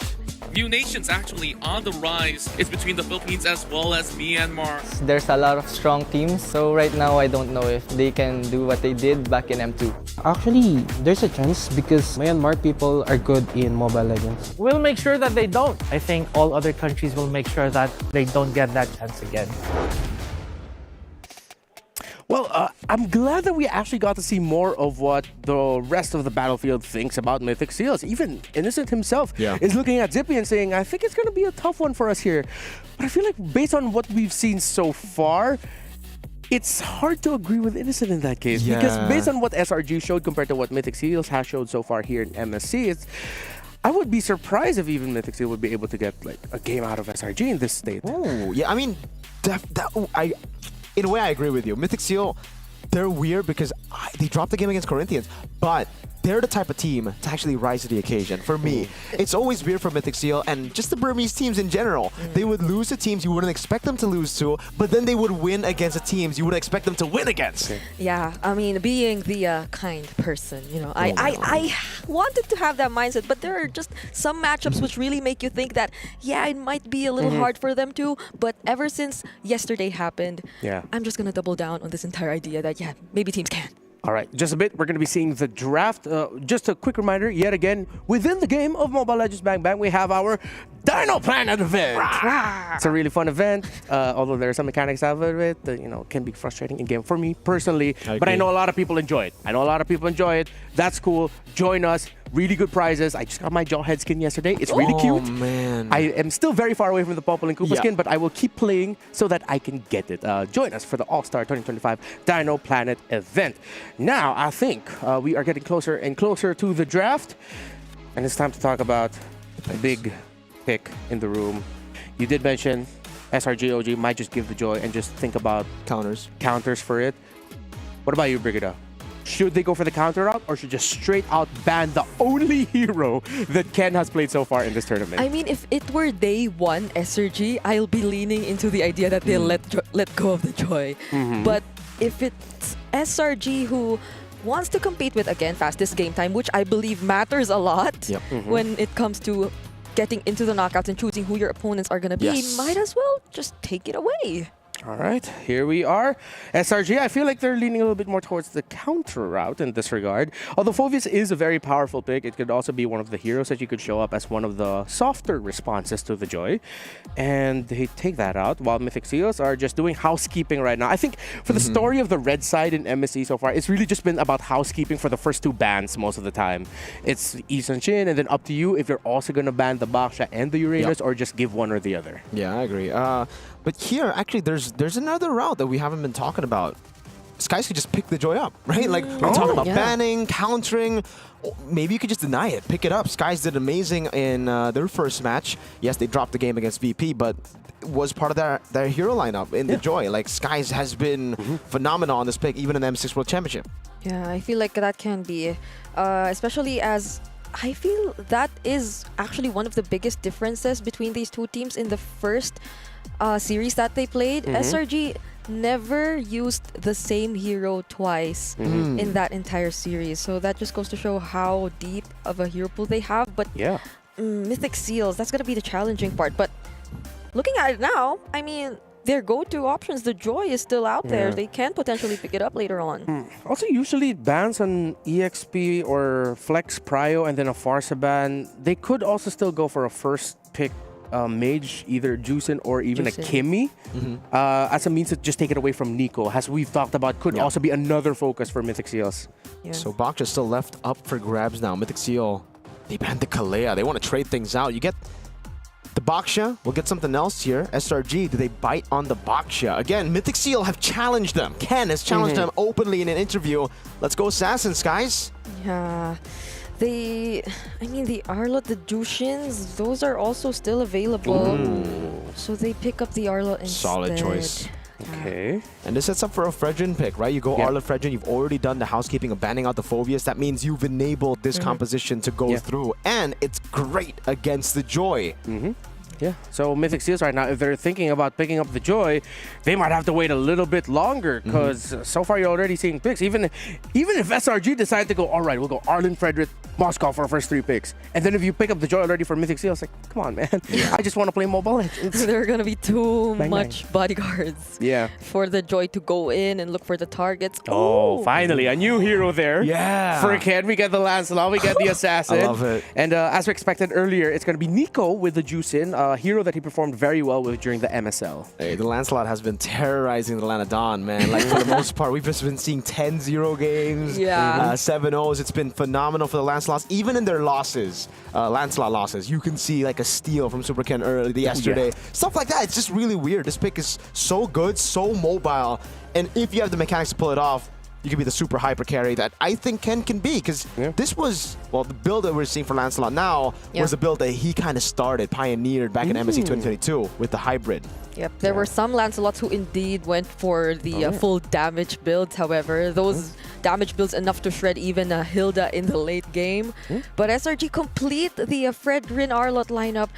New nations actually on the rise. It's between the Philippines as well as Myanmar. There's a lot of strong teams, so right now I don't know if they can do what they did back in M2. Actually, there's a chance because Myanmar people are good in Mobile Legends. We'll make sure that they don't. I think all other countries will make sure that they don't get that chance again. Well, I'm glad that we actually got to see more of what the rest of the battlefield thinks about Mythic Seals. Even Innocent himself is looking at Zippy and saying, I think it's going to be a tough one for us here. But I feel like based on what we've seen so far, it's hard to agree with Innocent in that case. Because based on what SRG showed compared to what Mythic Seals has showed so far here in MSC, I would be surprised if even Mythic Seal would be able to get like a game out of SRG in this state. Oh, yeah, I mean, in a way, I agree with you. Mythic Seal, they're weird because they dropped the game against Corinthians, but they're the type of team to actually rise to the occasion. For me, it's always weird for Mythic Seal and just the Burmese teams in general. They would lose to teams you wouldn't expect them to lose to, but then they would win against the teams you wouldn't expect them to win against. Yeah, I mean, being the kind person, you know, I wanted to have that mindset, but there are just some matchups which really make you think that, yeah, it might be a little hard for them too, but ever since yesterday happened, I'm just going to double down on this entire idea that, yeah, maybe teams can. All right, just a bit, we're going to be seeing the draft. Just a quick reminder, yet again, within the game of Mobile Legends Bang Bang, we have our Dino Planet event. It's a really fun event, although there are some mechanics out of it that, you know, can be frustrating in game for me personally. But I know a lot of people enjoy it. That's cool. Join us. Really good prizes. I just got my Jawhead skin yesterday. It's really cute. Oh, man. I am still very far away from the Popple and Koopa skin, but I will keep playing so that I can get it. Join us for the All-Star 2025 Dino Planet event. Now, I think we are getting closer and closer to the draft, and it's time to talk about a big pick in the room. You did mention SRG OG might just give the joy and just think about counters for it. What about you, Brigida? Should they go for the counter route or should just straight out ban the only hero that Ken has played so far in this tournament? I mean, if it were day one SRG, I'll be leaning into the idea that they'll let go of the joy. But if it's SRG who wants to compete with, again, fastest game time, which I believe matters a lot when it comes to getting into the knockouts and choosing who your opponents are going to be, might as well just take it away. All right, here we are. SRG, I feel like they're leaning a little bit more towards the counter route in this regard. Although Phoveus is a very powerful pick, it could also be one of the heroes that you could show up as one of the softer responses to the Joy. And they take that out, while Mythic Seals are just doing housekeeping right now. I think for the story of the red side in MSC so far, it's really just been about housekeeping for the first two bans most of the time. It's Isun Shin, and then up to you if you're also going to ban the Baksha and the Uranus, or just give one or the other. Yeah, I agree. But here, actually, there's another route that we haven't been talking about. Skies could just pick the Joy up, right? Like, we're talking about banning, countering. Maybe you could just deny it, pick it up. Skies did amazing in their first match. Yes, they dropped the game against VP, but was part of their hero lineup in the Joy. Like, Skies has been phenomenal on this pick, even in the M6 World Championship. Yeah, I feel like that can be, especially as I feel that is actually one of the biggest differences between these two teams in the first series that they played. SRG never used the same hero twice in that entire series. So that just goes to show how deep of a hero pool they have. But Mythic Seals, that's going to be the challenging part. But looking at it now, I mean, their go-to options, the Joy is still out there. They can potentially pick it up later on. Also, usually bans on EXP or Flex Prio and then a Farsa ban, they could also still go for a first pick mage, either Juicin or even a Kimmy, as a means to just take it away from Nico, as we've talked about, could also be another focus for Mythic Seals. So Baksha still left up for grabs now. Mythic Seal, they banned the Kalea. They want to trade things out. You get the Baksha, we'll get something else here. SRG, do they bite on the Baksha? Again, Mythic Seal have challenged them. Ken has challenged them openly in an interview. Let's go Assassins, guys. Yeah. I mean, the Arlot, the Jushins, those are also still available. So they pick up the Arlot instead. Solid choice. Okay. And this sets up for a Fredrin pick, right? You go Arlot Fredrin, you've already done the housekeeping of banning out the Phoveus. That means you've enabled this composition to go through. And it's great against the Joy. Yeah, so Mythic Seals right now, if they're thinking about picking up the Joy, they might have to wait a little bit longer, because so far you're already seeing picks. Even if SRG decide to go, all right, we'll go Arlen, Frederick, Moscow for our first 3 picks. And then if you pick up the Joy already for Mythic Seals, like, come on, man. I just want to play Mobile Legends. There are going to be too much bodyguards for the Joy to go in and look for the targets. Oh, finally, a new hero there. Yeah. For Ken, we get the Lancelot, we get the Assassin. I love it. And as we expected earlier, it's going to be Nico with the Juicin, a hero that he performed very well with during the MSL. Hey, the Lancelot has been terrorizing the Lanadon, man. Like, for the most part, we've just been seeing 10-0 games, 7-0s. It's been phenomenal for the Lancelots. Even in their losses, Lancelot losses, you can see like a steal from Super Ken early yesterday. Stuff like that. It's just really weird. This pick is so good, so mobile. And if you have the mechanics to pull it off, you can be the super hyper carry that I think Ken can be, because this was, well, the build that we're seeing for Lancelot now was the build that he kind of started, pioneered back in MSC 2022 with the hybrid. Yep, there were some Lancelots who indeed went for the full damage builds. However, those damage builds enough to shred even Hilda in the late game. But SRG complete the Fredrin Arlot lineup.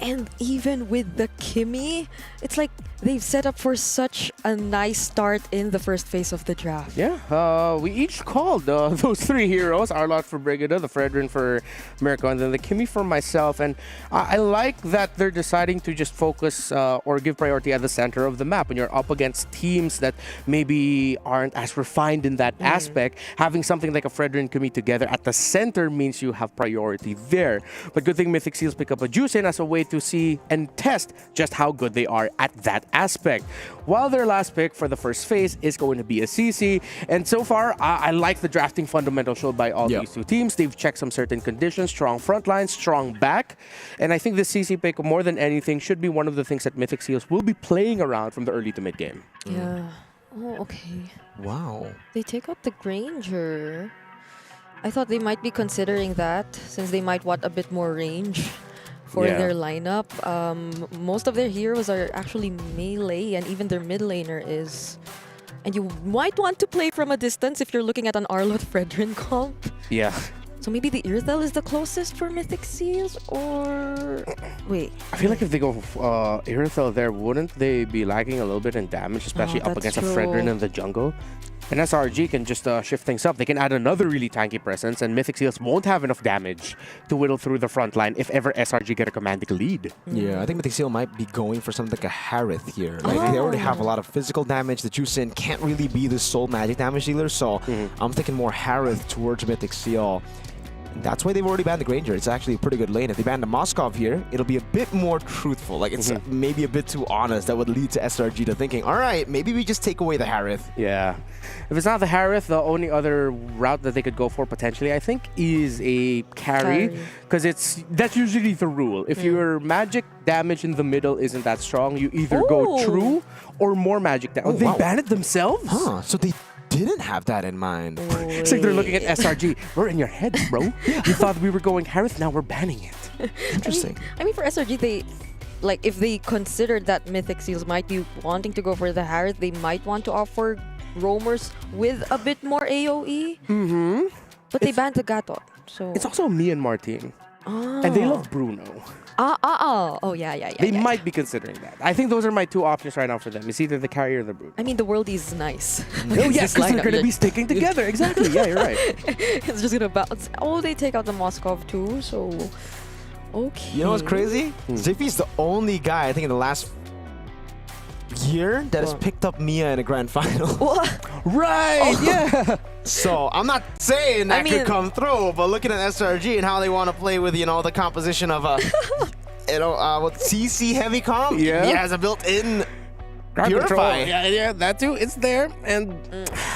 And even with the Kimmy, it's like they've set up for such a nice start in the first phase of the draft. Yeah, we each called those 3 heroes, Arlot for Brigida, the Fredrin for Mirko, and then the Kimmy for myself. And I like that they're deciding to just focus or give priority at the center of the map. When you're up against teams that maybe aren't as refined in that aspect, having something like a Fredrin Kimmy together at the center means you have priority there. But good thing Mythic Seals pick up a Juicin as a way to see and test just how good they are at that aspect. While their last pick for the first phase is going to be a CC. And so far, I like the drafting fundamentals showed by all these two teams. They've checked some certain conditions, strong front line, strong back. And I think the CC pick, more than anything, should be one of the things that Mythic Seals will be playing around from the early to mid game. Yeah. Oh, okay. Wow. They take up the Granger. I thought they might be considering that, since they might want a bit more range for their lineup. Most of their heroes are actually melee, and even their mid laner is. And you might want to play from a distance if you're looking at an Arlot Fredrin comp. Yeah. So maybe the Irthel is the closest for Mythic Seals, or wait. I feel like if they go Irithel there, wouldn't they be lagging a little bit in damage, especially up against a Fredrin in the jungle? And SRG can just shift things up. They can add another really tanky presence, and Mythic Seals won't have enough damage to whittle through the front line if ever SRG get a commanding lead. Yeah, I think Mythic Seal might be going for something like a Harith here. Like, they already have a lot of physical damage. The Juicin can't really be the sole magic damage dealer, so I'm thinking more Harith towards Mythic Seal. That's why they've already banned the Granger. It's actually a pretty good lane. If they ban the Moskov here, it'll be a bit more truthful. Like, it's maybe a bit too honest. That would lead to SRG to thinking, all right, maybe we just take away the Harith. Yeah. If it's not the Harith, the only other route that they could go for potentially, I think, is a carry. Because that's usually the rule. If your magic damage in the middle isn't that strong, you either go true or more magic damage. They banned it themselves? Huh, so they didn't have that in mind. It's like they're looking at SRG. We're in your head, bro. You thought we were going Harith, now we're banning it. Interesting. I mean, for SRG, they, like, if they considered that Mythic Seals might be wanting to go for the Harith, they might want to offer roamers with a bit more AoE. But they banned the Gatot, so... It's also a Myanmar team. And they love Bruno. Oh, yeah. They might be considering that. I think those are my two options right now for them. It's either the carry or the Bruno. I mean, the world is nice. Oh, yes, because they're going to be sticking together. Exactly. Yeah, you're right. It's just going to bounce. Oh, they take out the Moskov too, so... Okay. You know what's crazy? Zippy's the only guy, I think, in the last year that has picked up Mia in a grand final. Right, yeah. So I'm not saying that could come through, but looking at SRG and how they want to play with, the composition of a, with CC heavy comp, he has a built-in Purify. Yeah, that too. It's there, and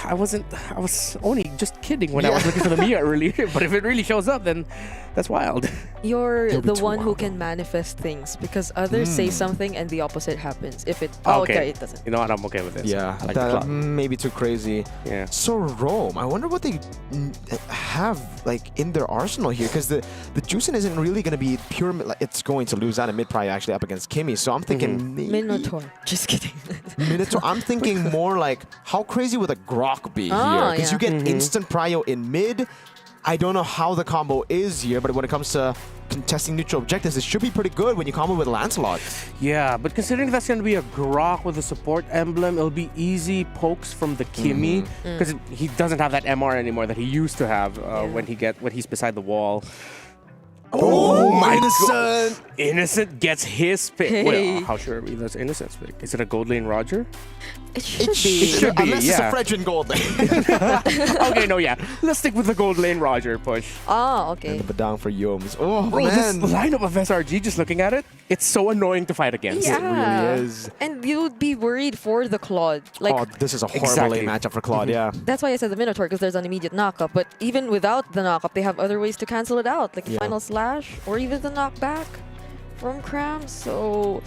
I was only just kidding when I was looking for the Mia earlier. But if it really shows up, then that's wild. You're the one who can manifest things because others say something and the opposite happens. If it it doesn't. You know what? I'm okay with this. Yeah, I like that may be too crazy. Yeah. So Rome, I wonder what they have like in their arsenal here, because the Juicin isn't really going to be pure. It's going to lose out in mid prio actually up against Kimmy. So I'm thinking maybe Minotaur. Just kidding. Minotaur. I'm thinking more like how crazy would a Grok be here? Because you get instant prio in mid. I don't know how the combo is here, but when it comes to contesting neutral objectives, it should be pretty good when you combo with Lancelot. Yeah, but considering that's going to be a Grok with a support emblem, it'll be easy pokes from the Kimmy, because he doesn't have that MR anymore that he used to have when he's beside the wall. Oh my God! Innocent gets his pick. Hey. Wait, how sure are we that's Innocent's pick? Is it a gold lane Roger? It should be. It should be, unless it's a Fredrin gold lane. Okay, no, yeah. Let's stick with the gold lane Roger push. Oh, okay. And the Badang for Yomes. Oh, Bro, man. this lineup of SRG, just looking at it, it's so annoying to fight against. Yeah. It really is. And you'd be worried for the Claude. Like, Oh, this is a horrible lane matchup for Claude, yeah. that's why I said the Minotaur, because there's an immediate knockup. But even without the knockup, they have other ways to cancel it out, like Final Slash or even the knockback from Cram. So,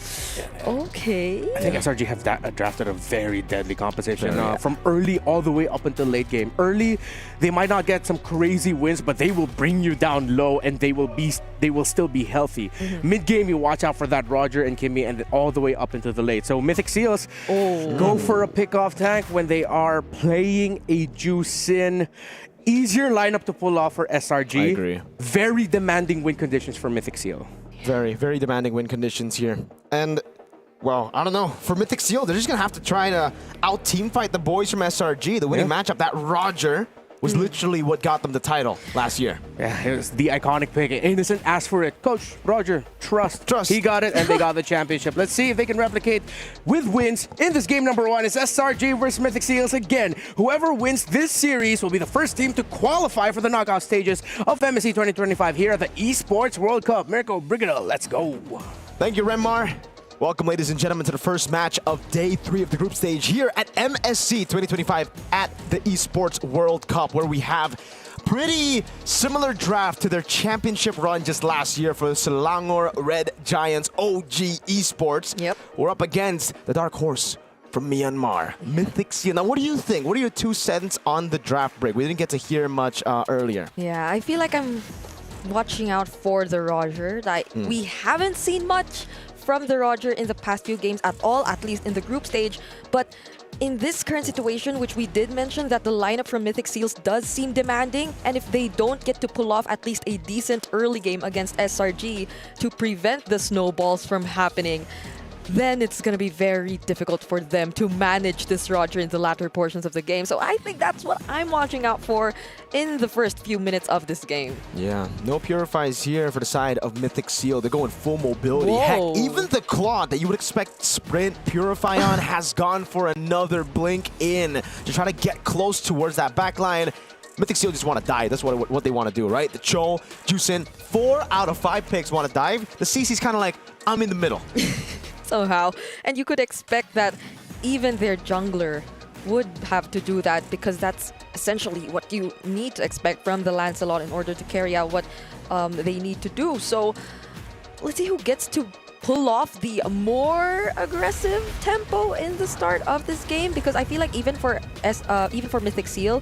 okay. I think SRG have drafted a very deadly composition from early all the way up until late game. Early, they might not get some crazy wins, but they will bring you down low and they will still be healthy. Mid game, you watch out for that Roger and Kimmy, and all the way up into the late. So Mythic Seals go for a pick-off tank when they are playing a Juicin. Easier lineup to pull off for SRG. I agree. Very demanding win conditions for Mythic Seal. Very, very demanding win conditions here. And, well, I don't know. For Mythic Seal, they're just going to have to try to out-team fight the boys from SRG. The winning matchup, that Roger, was literally what got them the title last year. Yeah, it was the iconic pick. Innocent asked for it. Coach, Roger, trust. He got it, and they got the championship. Let's see if they can replicate with wins in this game number 1. It's SRG versus Mythic Seals again. Whoever wins this series will be the first team to qualify for the knockout stages of MSC 2025 here at the Esports World Cup. Mirko Brigida, let's go. Thank you, Renmar. Welcome, ladies and gentlemen, to the first match of Day 3 of the group stage here at MSC 2025 at the Esports World Cup, where we have pretty similar draft to their championship run just last year for Selangor Red Giants OG Esports. Yep. We're up against the dark horse from Myanmar, Mythic Seal. Now, what do you think? What are your 2 cents on the draft break? We didn't get to hear much earlier. Yeah, I feel like I'm watching out for the Roger. We haven't seen much from the Roger in the past few games at all, at least in the group stage. But in this current situation, which we did mention that the lineup from Mythic Seals does seem demanding, and if they don't get to pull off at least a decent early game against SRG to prevent the snowballs from happening, then it's going to be very difficult for them to manage this Roger in the latter portions of the game. So I think that's what I'm watching out for in the first few minutes of this game. Yeah, no purifies here for the side of Mythic Seal. They're going full mobility. Whoa. Heck, even the Claude that you would expect Sprint Purify on has gone for another blink in to try to get close towards that back line. Mythic Seal just want to dive. That's what they want to do, right? The Cho, Juicin, 4 out of 5 picks want to dive. The CC's kind of like, I'm in the middle. Somehow. And you could expect that even their jungler would have to do that, because that's essentially what you need to expect from the Lancelot in order to carry out what they need to do. So let's see who gets to pull off the more aggressive tempo in the start of this game, because I feel like even for Mythic Seal,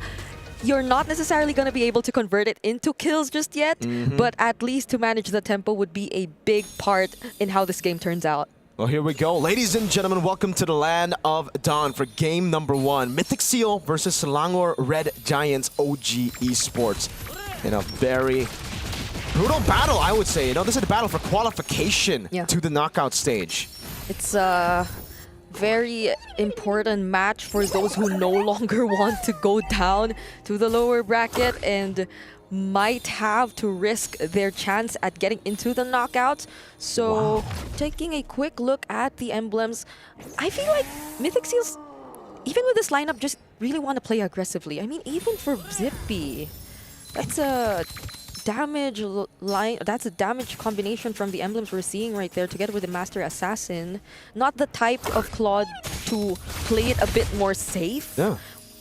you're not necessarily going to be able to convert it into kills just yet, but at least to manage the tempo would be a big part in how this game turns out. Well, here we go. Ladies and gentlemen, welcome to the Land of Dawn for game number 1. Mythic Seal versus Selangor Red Giants OG Esports. In a very brutal battle, I would say. You know, this is a battle for qualification to the knockout stage. It's a very important match for those who no longer want to go down to the lower bracket and might have to risk their chance at getting into the knockouts. So taking a quick look at the emblems, I feel like Mythic Seals, even with this lineup, just really want to play aggressively. I mean, even for Zippy, that's a damage line. That's a damage combination from the emblems we're seeing right there, together with the Master Assassin. Not the type of Claude to play it a bit more safe,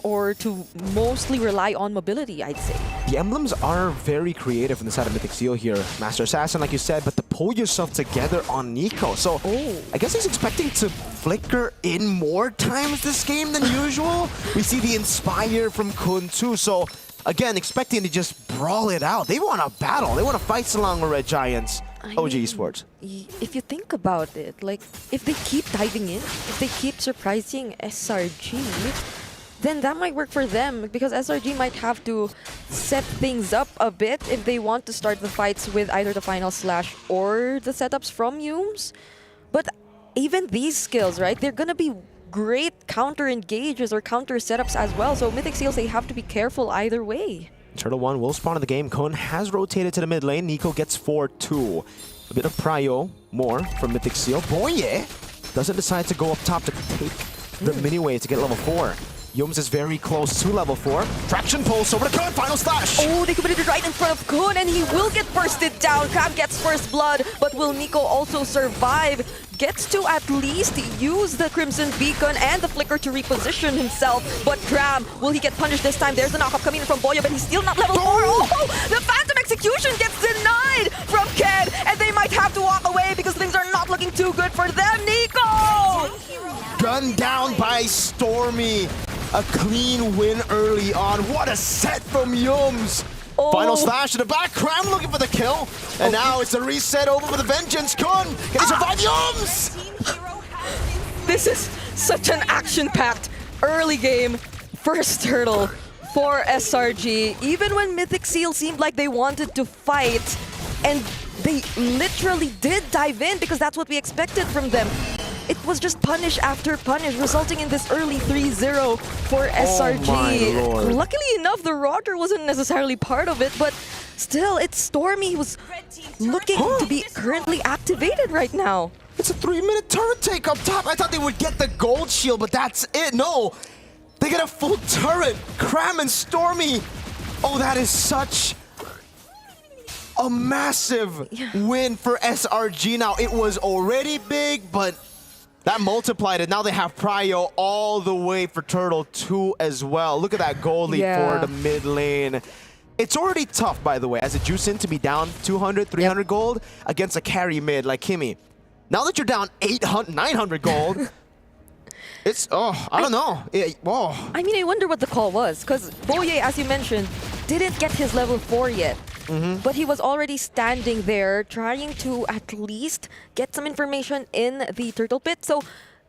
or to mostly rely on mobility, I'd say. The emblems are very creative on the side of Mythic Seal here. Master Assassin, like you said, but to pull yourself together on Nico. So I guess he's expecting to flicker in more times this game than usual. We see the Inspire from Kun too. So again, expecting to just brawl it out. They want to battle. They want to fight Selangor Red Giants. OG Esports. If you think about it, like, if they keep diving in, if they keep surprising SRG, then that might work for them, because SRG might have to set things up a bit if they want to start the fights with either the final slash or the setups from Yumes. But even these skills, right, they're gonna be great counter engages or counter setups as well. So Mythic Seals, they have to be careful either way. Turtle 1 will spawn in the game. Kun has rotated to the mid lane. Nico gets 4-2. A bit of prio more from Mythic Seal. Boye doesn't decide to go up top to take the mini wave to get level 4. Yums is very close to level 4. Traction pulse over to Kun. Final slash. Oh, they committed it right in front of Kun, and he will get bursted down. Crab gets first blood, but will Nico also survive? Gets to at least use the Crimson Beacon and the Flicker to reposition himself. But Crab, will he get punished this time? There's the knockup coming in from Boya, but he's still not level 4. Oh, the Phantom Execution gets denied from Ked, and they might have to walk away because things are not looking too good for them. Nico! Gunned down by Stormy. A clean win early on. What a set from Yums. Final slash to the back. Cram looking for the kill. And now it's a reset over for the Vengeance. Kun, can he survive Yums? This is such an action-packed early game. First turtle for SRG. Even when Mythic Seal seemed like they wanted to fight, and they literally did dive in because that's what we expected from them. It was just punish after punish, resulting in this early 3-0 for SRG. Oh my Lord. Luckily enough, the Roger wasn't necessarily part of it, but still, it's Stormy who's looking to be currently activated right now. It's a 3-minute turret take up top. I thought they would get the gold shield, but that's it. No, they get a full turret. Cram and Stormy. Oh, that is such a massive win for SRG. Now, it was already big, but that multiplied it. Now they have prio all the way for Turtle 2 as well. Look at that gold lead for the mid lane. It's already tough, by the way, as a Juicin to be down 200, 300 gold against a carry mid like Kimmy. Now that you're down 800, 900 gold, it's, I don't know. I mean, I wonder what the call was, because Boye, as you mentioned, didn't get his level 4 yet. But he was already standing there trying to at least get some information in the turtle pit. So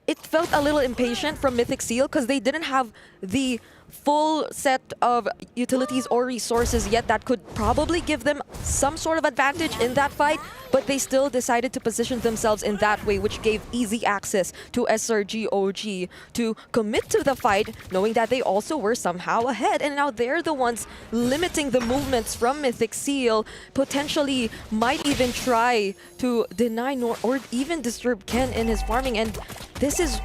it felt a little impatient from Mythic Seal because they didn't have the full set of utilities or resources yet that could probably give them some sort of advantage in that fight, but they still decided to position themselves in that way, which gave easy access to SRG OG to commit to the fight, knowing that they also were somehow ahead. And now they're the ones limiting the movements from Mythic Seal, potentially might even try to deny or even disturb Ken in his farming. And this is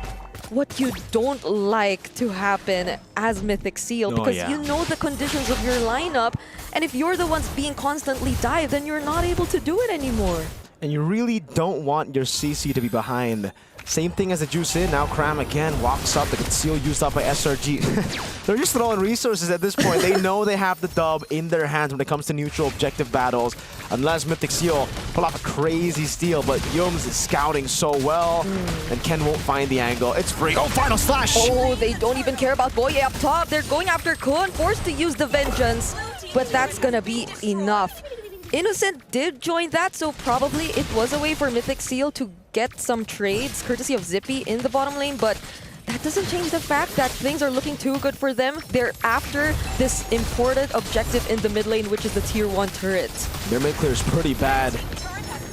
what you don't like to happen as Mythic Seal, because you know the conditions of your lineup, and if you're the ones being constantly dived, then you're not able to do it anymore. And you really don't want your CC to be behind. Same thing as the juice in. Now Cram again walks up. The conceal used up by SRG. They're just throwing resources at this point. They know they have the dub in their hands when it comes to neutral objective battles. Unless Mythic Seal pull off a crazy steal, but Yums is scouting so well, and Ken won't find the angle. It's free. Oh, final slash! Oh, they don't even care about Boye up top. They're going after Kun, forced to use the Vengeance, but that's gonna be enough. Innocent did join that, so probably it was a way for Mythic Seal to get some trades courtesy of Zippy in the bottom lane, but that doesn't change the fact that things are looking too good for them. They're after this important objective in the mid lane, which is the tier 1 turret. Their mid clear is pretty bad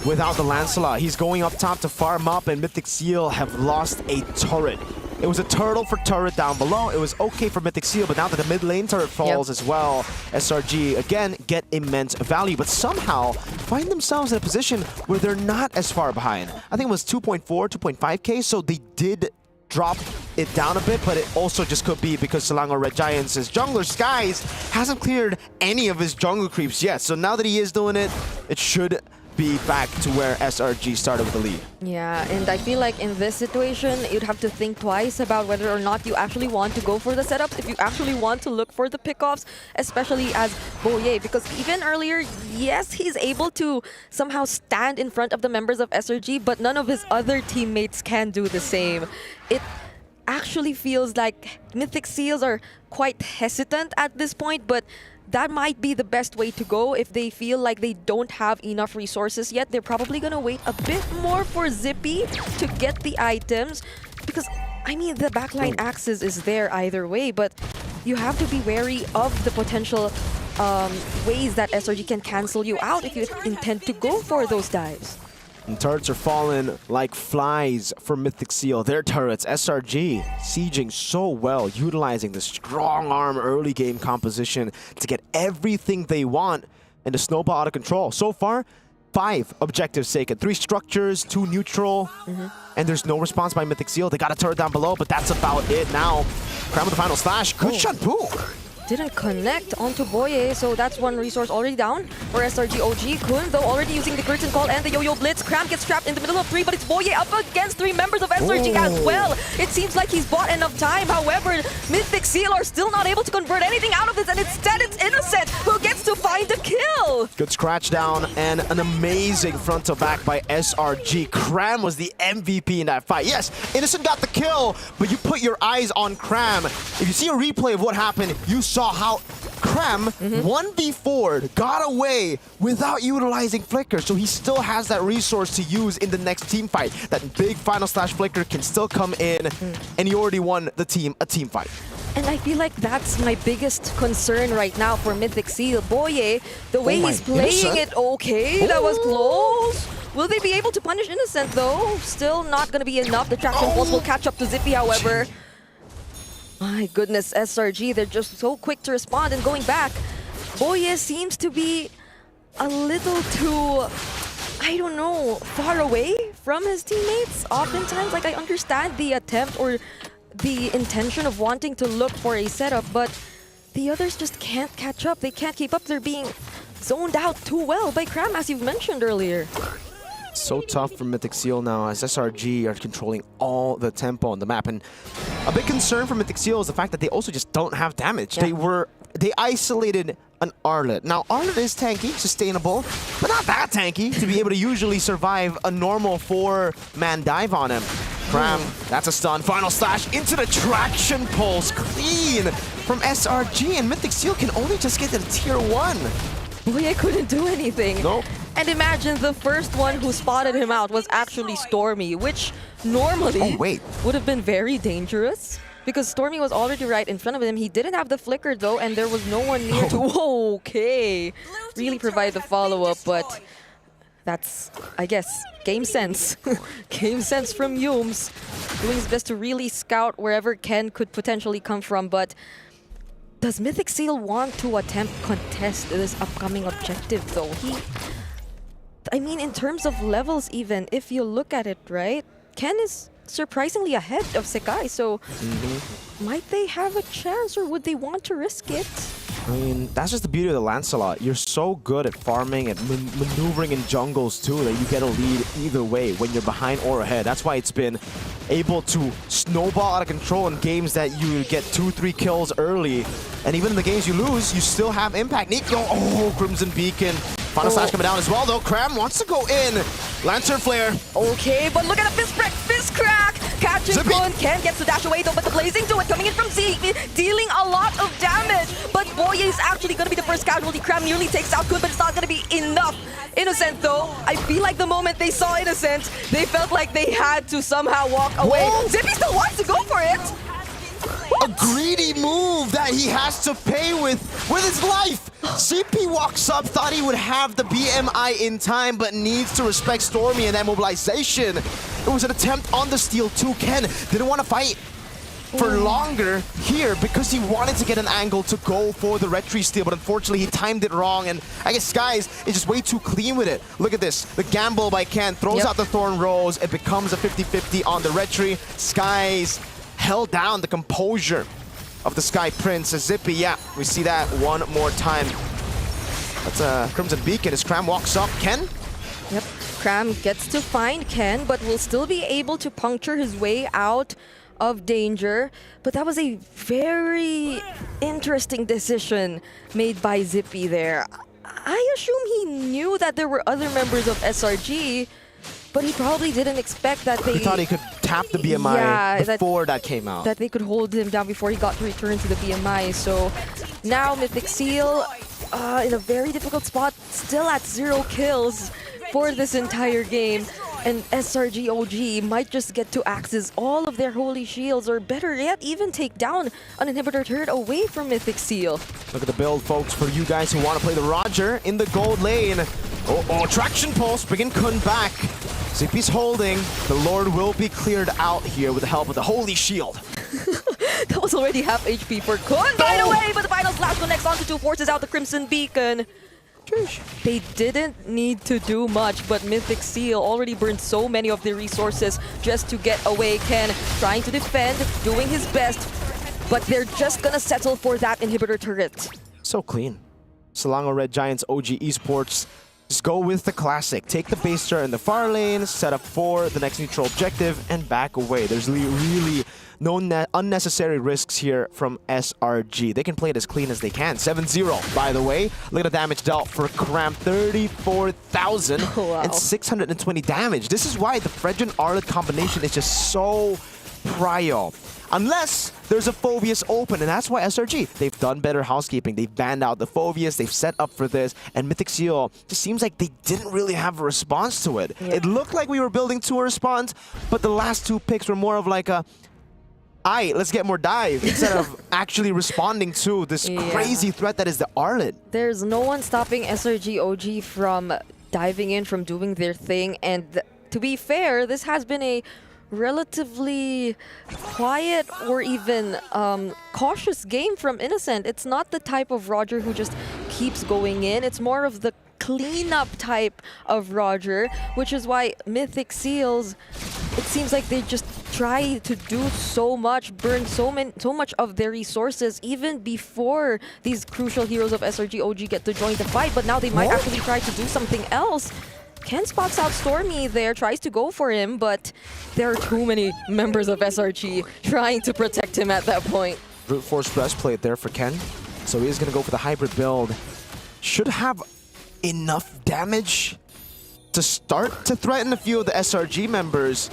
without the Lancelot. He's going up top to farm up, and Mythic Seal have lost a turret. It was a turtle for turret down below. It was okay for Mythic Seal, but now that the mid lane turret falls as well, SRG, again, get immense value, but somehow find themselves in a position where they're not as far behind. I think it was 2.4, 2.5k, so they did drop it down a bit, but it also just could be because Selangor Red Giants' jungler, Skies, hasn't cleared any of his jungle creeps yet. So now that he is doing it, it should be back to where SRG started with the lead. Yeah, and I feel like in this situation, you'd have to think twice about whether or not you actually want to go for the setups, if you actually want to look for the pickoffs, especially as Boye, because even earlier, yes, he's able to somehow stand in front of the members of SRG, but none of his other teammates can do the same. It actually feels like Mythic Seals are quite hesitant at this point, but that might be the best way to go. If they feel like they don't have enough resources yet, they're probably gonna wait a bit more for Zippy to get the items, because I mean the backline access is there either way, but you have to be wary of the potential ways that SRG can cancel you out if you intend to go for those dives. And turrets are falling like flies for Mythic Seal. Their turrets, SRG, sieging so well, utilizing the strong arm early game composition to get everything they want and to snowball out of control. So far, 5 objectives taken, 3 structures, 2 neutral, and there's no response by Mythic Seal. They got a turret down below, but that's about it now. Cram with the final slash. Good shot, Boo. Didn't connect onto Boye, so that's one resource already down for SRG OG. Kun, though, already using the Curtain Call and the Yo-Yo Blitz. Cram gets trapped in the middle of 3, but it's Boye up against 3 members of SRG as well. It seems like he's bought enough time. However, Mythic Seal are still not able to convert anything out of this, and instead it's Innocent who gets to find the kill. Good scratch down and an amazing frontal back by SRG. Cram was the MVP in that fight. Yes, Innocent got the kill, but you put your eyes on Cram. If you see a replay of what happened, you saw how Cram 1v4 got away without utilizing Flicker, so he still has that resource to use in the next team fight. That big final slash Flicker can still come in, and he already won the team a team fight. And I feel like that's my biggest concern right now for Mythic Seal. Boye, the way he's playing it, okay, that was close. Will they be able to punish Innocent though? Still not going to be enough. The traction pulse will catch up to Zippy, however. My goodness, SRG, they're just so quick to respond and going back. Boye seems to be a little too, I don't know, far away from his teammates. Oftentimes, like, I understand the attempt or the intention of wanting to look for a setup, but the others just can't catch up. They can't keep up. They're being zoned out too well by Cram, as you've mentioned earlier. So tough for Mythic Seal now, as SRG are controlling all the tempo on the map. And a big concern for Mythic Seal is the fact that they also just don't have damage. They isolated an Arlet. Now, Arlet is tanky, sustainable, but not that tanky to be able to usually survive a normal 4-man dive on him. Cram, that's a stun. Final slash into the traction pulse. Clean from SRG, and Mythic Seal can only just get to the tier 1. Boye couldn't do anything. Nope. And imagine the first one who spotted him out was actually Stormy, which normally would have been very dangerous. Because Stormy was already right in front of him. He didn't have the flicker though, and there was no one near to really provide the follow-up, but that's, I guess, game sense. Game sense from Yums, doing his best to really scout wherever Ken could potentially come from. But does Mythic Seal want to attempt contest this upcoming objective though? I mean, in terms of levels even, if you look at it, right, Ken is surprisingly ahead of Sekai, so might they have a chance, or would they want to risk it? I mean, that's just the beauty of the Lancelot. You're so good at farming and maneuvering in jungles too that you get a lead either way when you're behind or ahead. That's why it's been able to snowball out of control in games that you get 2-3 kills early. And even in the games you lose, you still have impact. Nico, Crimson Beacon. Final Slash coming down as well though. Cram wants to go in. Lantern Flare. Okay, but look at the fist crack. Catching Kun. Ken gets to dash away though, but the Blazing Duet coming in from Z, dealing a lot of damage. But Boye is actually going to be the first casualty. Cram nearly takes out Kun, but it's not going to be enough. Innocent though, I feel like the moment they saw Innocent, they felt like they had to somehow walk away. Zippy still wants to go for it. A greedy move that he has to pay with his life. CP walks up, thought he would have the BMI in time, but needs to respect Stormy and that mobilization. It was an attempt on the steal too. Ken didn't want to fight for longer here because he wanted to get an angle to go for the retry steal, but unfortunately he timed it wrong, and I guess Skies is just way too clean with it. Look at this, the gamble by Ken, throws out the Thorn Rose, it becomes a 50-50 on the retry. Skies held down the composure of the Sky Prince. Zippy, yeah, we see that one more time. That's a Crimson Beacon as Cram walks up. Ken? Yep, Cram gets to find Ken, but will still be able to puncture his way out of danger. But that was a very interesting decision made by Zippy there. I assume he knew that there were other members of SRG, but he probably didn't expect that they... He thought he could tap the BMI before that came out. That they could hold him down before he got to return to the BMI. So now Mythic Seal in a very difficult spot, still at 0 kills for this entire game. And SRG OG might just get to access all of their holy shields, or better yet, even take down an inhibitor turret away from Mythic Seal. Look at the build, folks, for you guys who want to play the Roger in the gold lane. Traction Pulse, bringing Kun back. Zippy's holding. The Lord will be cleared out here with the help of the Holy Shield. That was already half HP for Kun right away, but the final slash connects onto 2, forces out the Crimson Beacon. They didn't need to do much, but Mythic Seal already burned so many of their resources just to get away. Ken trying to defend, doing his best, but they're just gonna settle for that inhibitor turret. So clean. Selangor Red Giants OG Esports. Just go with the classic. Take the base turret in the far lane, set up for the next neutral objective, and back away. There's really no unnecessary risks here from SRG. They can play it as clean as they can. 7-0, by the way. Look at the damage dealt for Cram. 34,000 and 620 damage. This is why the Fredrin Arlet combination is just so prio. Unless there's a Phoveus open, and that's why SRG, they've done better housekeeping. They've banned out the Phoveus, they've set up for this, and Mythic Seal just seems like they didn't really have a response to it. It looked like we were building to a response, but the last 2 picks were more of like a, aight, let's get more dive, instead of actually responding to this crazy threat that is the Arlet. There's no one stopping SRG OG from diving in, from doing their thing, and to be fair, this has been a relatively quiet or even cautious game from Innocent. It's not the type of Roger who just keeps going in. It's more of the cleanup type of Roger, which is why Mythic Seals, it seems like they just try to do so much, burn so much of their resources even before these crucial heroes of SRG OG get to join the fight, but now they might actually try to do something else. Ken spots out Stormy there, tries to go for him, but there are too many members of SRG trying to protect him at that point. Brute Force Breastplate there for Ken. So he is going to go for the hybrid build. Should have enough damage to start to threaten a few of the SRG members.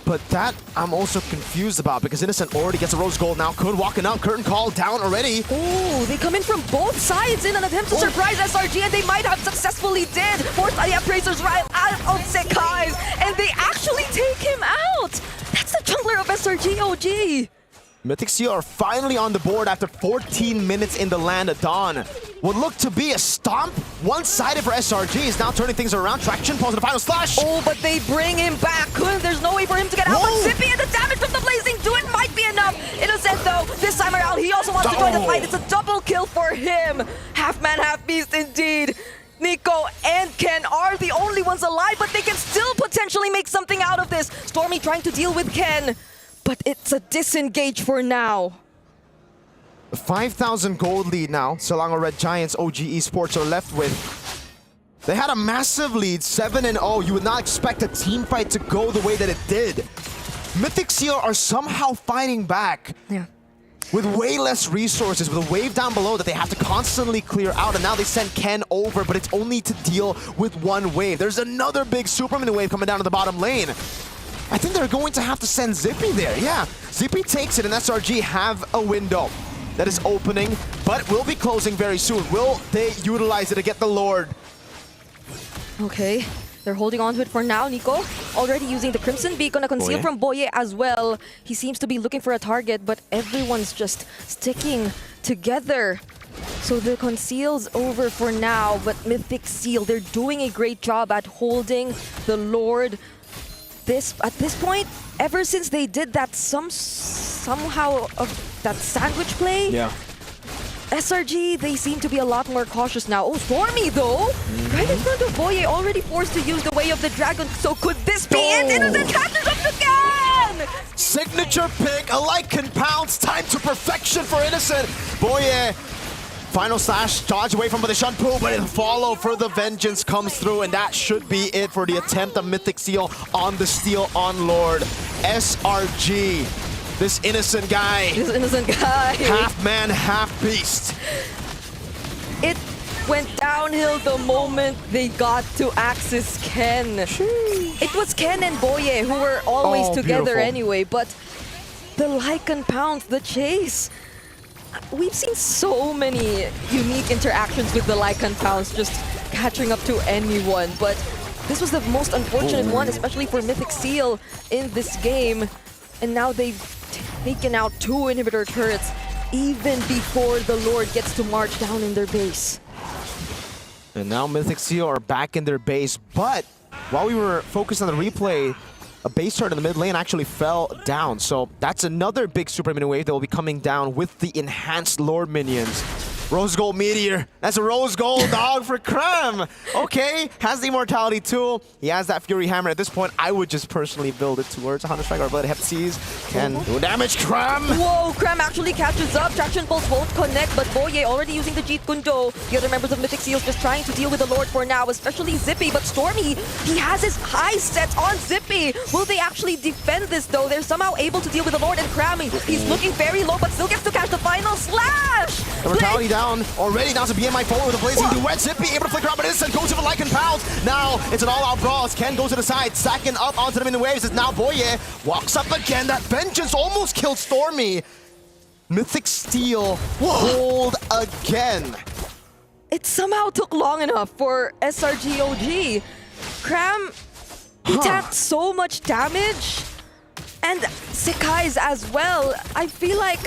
but that I'm also confused about because Innocent already gets a rose gold now. Kun walking up, curtain call down already. Oh, they come in from both sides in an attempt to surprise SRG, and they might have successfully did. Forced the appraisers right out of Sekai's, and they actually take him out. That's the jungler of SRG OG. Mythic Seal are finally on the board after 14 minutes in the land of Dawn. What looked to be a stomp, one-sided for SRG, is now turning things around. Traction pulls in the final slash. Oh, but they bring him back. There's no way for him to get out. But Zippy and the damage from the Blazing Duet might be enough. Innocent, though, this time around, he also wants to join the fight. It's a double kill for him. Half man, half beast indeed. Nico and Ken are the only ones alive, but they can still potentially make something out of this. Stormy trying to deal with Ken, but it's a disengage for now. 5,000 gold lead now. Selangor Red Giants OG Esports are left with. They had a massive lead, 7-0. You would not expect a team fight to go the way that it did. Mythic Seal are somehow fighting back. Yeah. With way less resources, with a wave down below that they have to constantly clear out, and now they send Ken over, but it's only to deal with one wave. There's another big Superman wave coming down to the bottom lane. I think they're going to have to send Zippy there. Yeah, Zippy takes it, and SRG have a window that is opening, but will be closing very soon. Will they utilize it to get the Lord? Okay, they're holding on to it for now. Nico already using the Crimson Beacon, a conceal from Boye as well. He seems to be looking for a target, but everyone's just sticking together. So the conceal's over for now, but Mythic Seal, they're doing a great job at holding the Lord. At this point, ever since they did that somehow of that sandwich play, SRG, they seem to be a lot more cautious now. Oh, Stormy though, right in front of Boye, already forced to use the Way of the Dragon. So could this be it? Innocent catches up again! Signature pick, a Lycan pounce, time to perfection for Innocent. Boye, final slash, dodge away from the Shun Pool, but a follow for the Vengeance comes through, and that should be it for the attempt of Mythic Seal on the steal on Lord. SRG, this innocent guy. Half man, half beast. It went downhill the moment they got to Axis Ken. It was Ken and Boye who were always together anyway, but the Lycan pounce, the chase. We've seen so many unique interactions with the Lycan pounce, just catching up to anyone, but this was the most unfortunate one, especially for Mythic Seal in this game. And now they've taken out 2 inhibitor turrets even before the Lord gets to march down in their base. And now Mythic Seal are back in their base, but while we were focused on the replay, a base turret in the mid lane actually fell down. So that's another big super mini wave that will be coming down with the enhanced Lord minions. Rose Gold Meteor. That's a Rose Gold dog for Krem. Okay, has the Immortality tool. He has that Fury Hammer. At this point, I would just personally build it towards a Hunter Strike or Blood Hep Seas. Can do damage, Krem. Whoa, Krem actually catches up. Traction Pulse won't connect, but Boye already using the Jeet Kundo. The other members of Mythic Seals just trying to deal with the Lord for now, especially Zippy. But Stormy, he has his high sets on Zippy. Will they actually defend this though? They're somehow able to deal with the Lord, and Krem, he's looking very low, but still gets to catch the final slash. Immortality down already. Now it's a BMI forward with a Blazing Duet. Zippy able to flicker out, but Innocent goes to the Lycan pounce. Now it's an all-out brawl as Ken goes to the side, stacking up onto them in the waves. As now Boye walks up again. That Vengeance almost killed Stormy. Mythic Steel hold again. It somehow took long enough for SRG OG. Kram, he tanked so much damage, and Sekai's as well. I feel like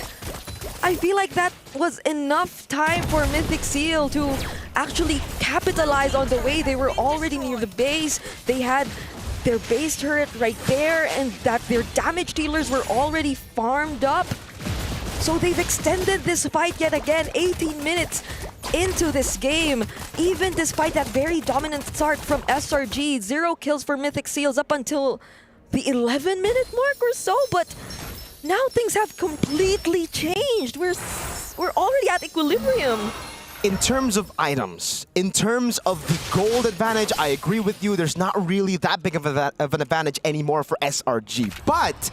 that was enough time for Mythic Seal to actually capitalize on the way they were already near the base. They had their base turret right there, and that their damage dealers were already farmed up. So they've extended this fight yet again, 18 minutes into this game. Even despite that very dominant start from SRG, 0 kills for Mythic Seals up until the 11-minute mark or so, but now things have completely changed. We're already at equilibrium. In terms of items, in terms of the gold advantage, I agree with you. There's not really that big of an advantage anymore for SRG. But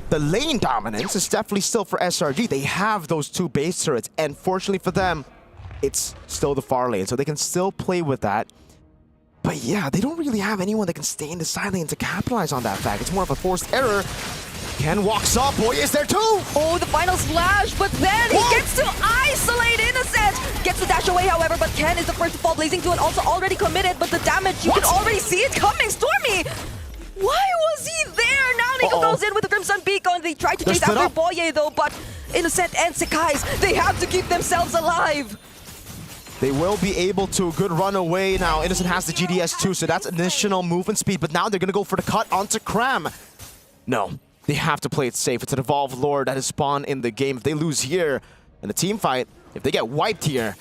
the lane dominance is definitely still for SRG. They have those 2 base turrets, and fortunately for them, it's still the far lane, so they can still play with that. But yeah, they don't really have anyone that can stay in the side lane to capitalize on that fact. It's more of a forced error. Ken walks up. Boy is there too. Oh, the final splash, but then he gets to isolate Innocent. Gets to dash away, however, but Ken is the first to fall. Blazing to it, also already committed, but the damage, you can already see it coming. Stormy! Why was he there? Now Nico goes in with the Crimson Beacon. They try to chase after Boye though, but Innocent and Sekai's, they have to keep themselves alive. They will be able to. Good run away now. Innocent has the GDS too, so that's additional movement speed, but now they're going to go for the cut onto Cram. No, they have to play it safe. It's an Evolved Lord that is spawned in the game. If they lose here in a team fight, if they get wiped here,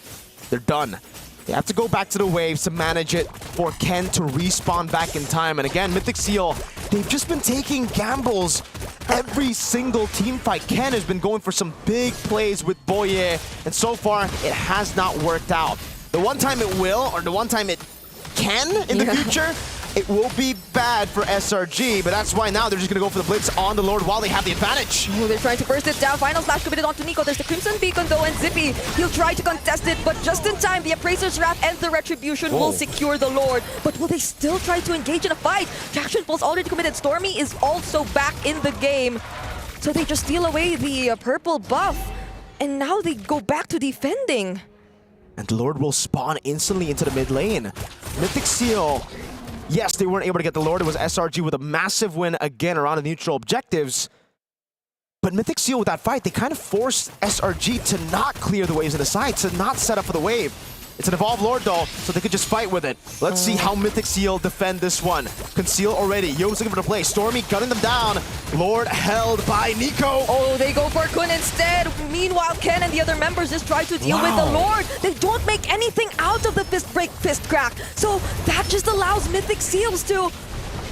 they're done. They have to go back to the waves to manage it for Ken to respawn back in time. And again, Mythic Seal, they've just been taking gambles every single team fight. Ken has been going for some big plays with Boye, and so far, it has not worked out. The one time it will, or the one time it can in the future, it will be bad for SRG, but that's why now they're just going to go for the Blitz on the Lord while they have the advantage. Oh, they're trying to burst it down. Final slash committed onto Nico. There's the Crimson Beacon though, and Zippy, he'll try to contest it, but just in time, the Appraiser's Wrath and the Retribution will secure the Lord. But will they still try to engage in a fight? Traction Pulse already committed. Stormy is also back in the game. So they just steal away the purple buff, and now they go back to defending. And the Lord will spawn instantly into the mid lane. Mythic Seal, yes, they weren't able to get the Lord. It was SRG with a massive win again around the neutral objectives. But Mythic Seal with that fight, they kind of forced SRG to not clear the waves in the side, to not set up for the wave. It's an Evolved Lord though, so they could just fight with it. Let's see how Mythic Seal defend this one. Conceal already. Yo's looking for the play. Stormy gunning them down. Lord held by Nico. Oh, they go for Kun instead. Meanwhile, Ken and the other members just try to deal with the Lord. They don't make anything out of the fist break, fist crack. So that just allows Mythic Seals to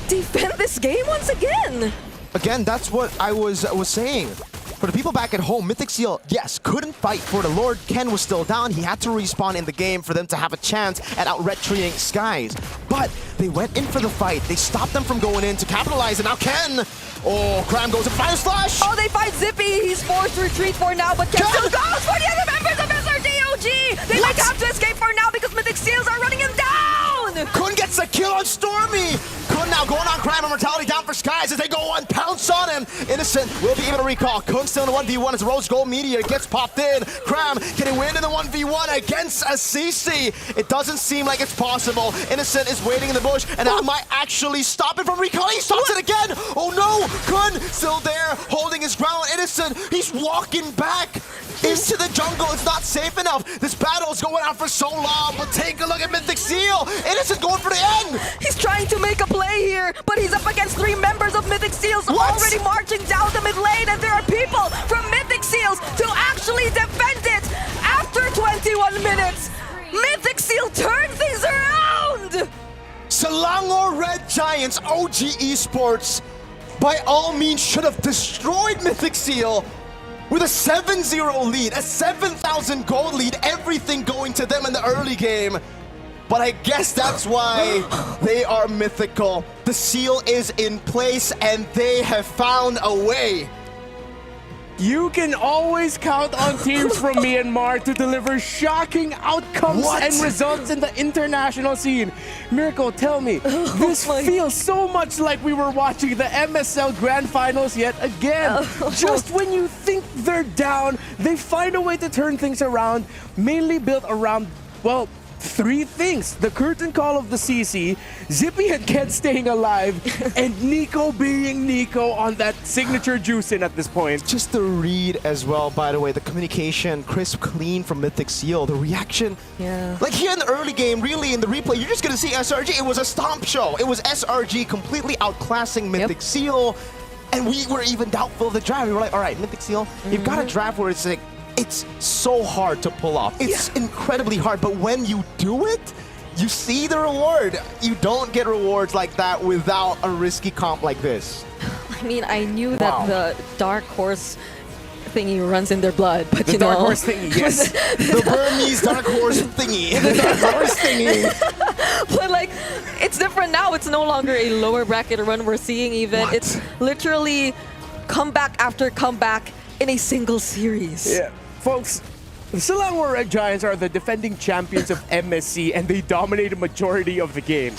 defend this game once again. Again, that's what I was saying. For the people back at home, Mythic Seal, yes, couldn't fight for the Lord. Ken was still down. He had to respawn in the game for them to have a chance at out-retreating Skies. But they went in for the fight. They stopped them from going in to capitalize, and now Ken... Oh, Cram goes to Final Slash! Oh, they fight Zippy. He's forced to retreat for now, but Ken still goes for the other members of SRDOG! They might have to escape for now because Mythic Seals are running him down! Kun gets a kill on Stormy! Kun now going on Crime and Mortality down for Skies as they go and pounce on him. Innocent will be able to recall. Kun still in the 1v1 as Rose Gold Meteor gets popped in. Cram can he win in the 1v1 against a CC? It doesn't seem like it's possible. Innocent is waiting in the bush, and that might actually stop it from recalling. He stops it again! Oh no! Kun still there, holding his ground. Innocent, he's walking back into the jungle. It's not safe enough. This battle is going on for so long, but take a look at Mythic Seal. Innocent going for the end. He's trying to make a play here, but he's up against 3 members of Mythic Seals already marching down the mid lane, and there are people from Mythic Seals to actually defend it after 21 minutes. Mythic Seal turned things around. Selangor Red Giants, OG Esports, by all means should have destroyed Mythic Seal with a 7-0 lead, a 7,000 gold lead, everything going to them in the early game. But I guess that's why they are mythical. The seal is in place and they have found a way. You can always count on teams from Myanmar to deliver shocking outcomes and results in the international scene. Miracle, tell me, this feels so much like we were watching the MSL Grand Finals yet again. Just when you think they're down, they find a way to turn things around, mainly built around, well, 3 things. The curtain call of the CC, Zippy and Ken staying alive, and Nico being Nico on that signature juice in at this point. Just the read as well, by the way, the communication, crisp, clean from Mythic Seal, the reaction. Yeah. Like here in the early game, really in the replay, you're just gonna see SRG. It was a stomp show. It was SRG completely outclassing Mythic Seal. And we were even doubtful of the draft. We were like, all right, Mythic Seal, you've got a draft where it's like, it's so hard to pull off. It's incredibly hard, but when you do it, you see the reward. You don't get rewards like that without a risky comp like this. I mean, I knew that the Dark Horse thingy runs in their blood, but the you Dark know. Horse thingy, yes. The Burmese Dark Horse thingy. The Dark Horse thingy. But like, it's different now. It's no longer a lower bracket run we're seeing even. It's literally comeback after comeback in a single series. Yeah, folks, The Selangor Red Giants are the defending champions of MSC, and they dominate a majority of the game.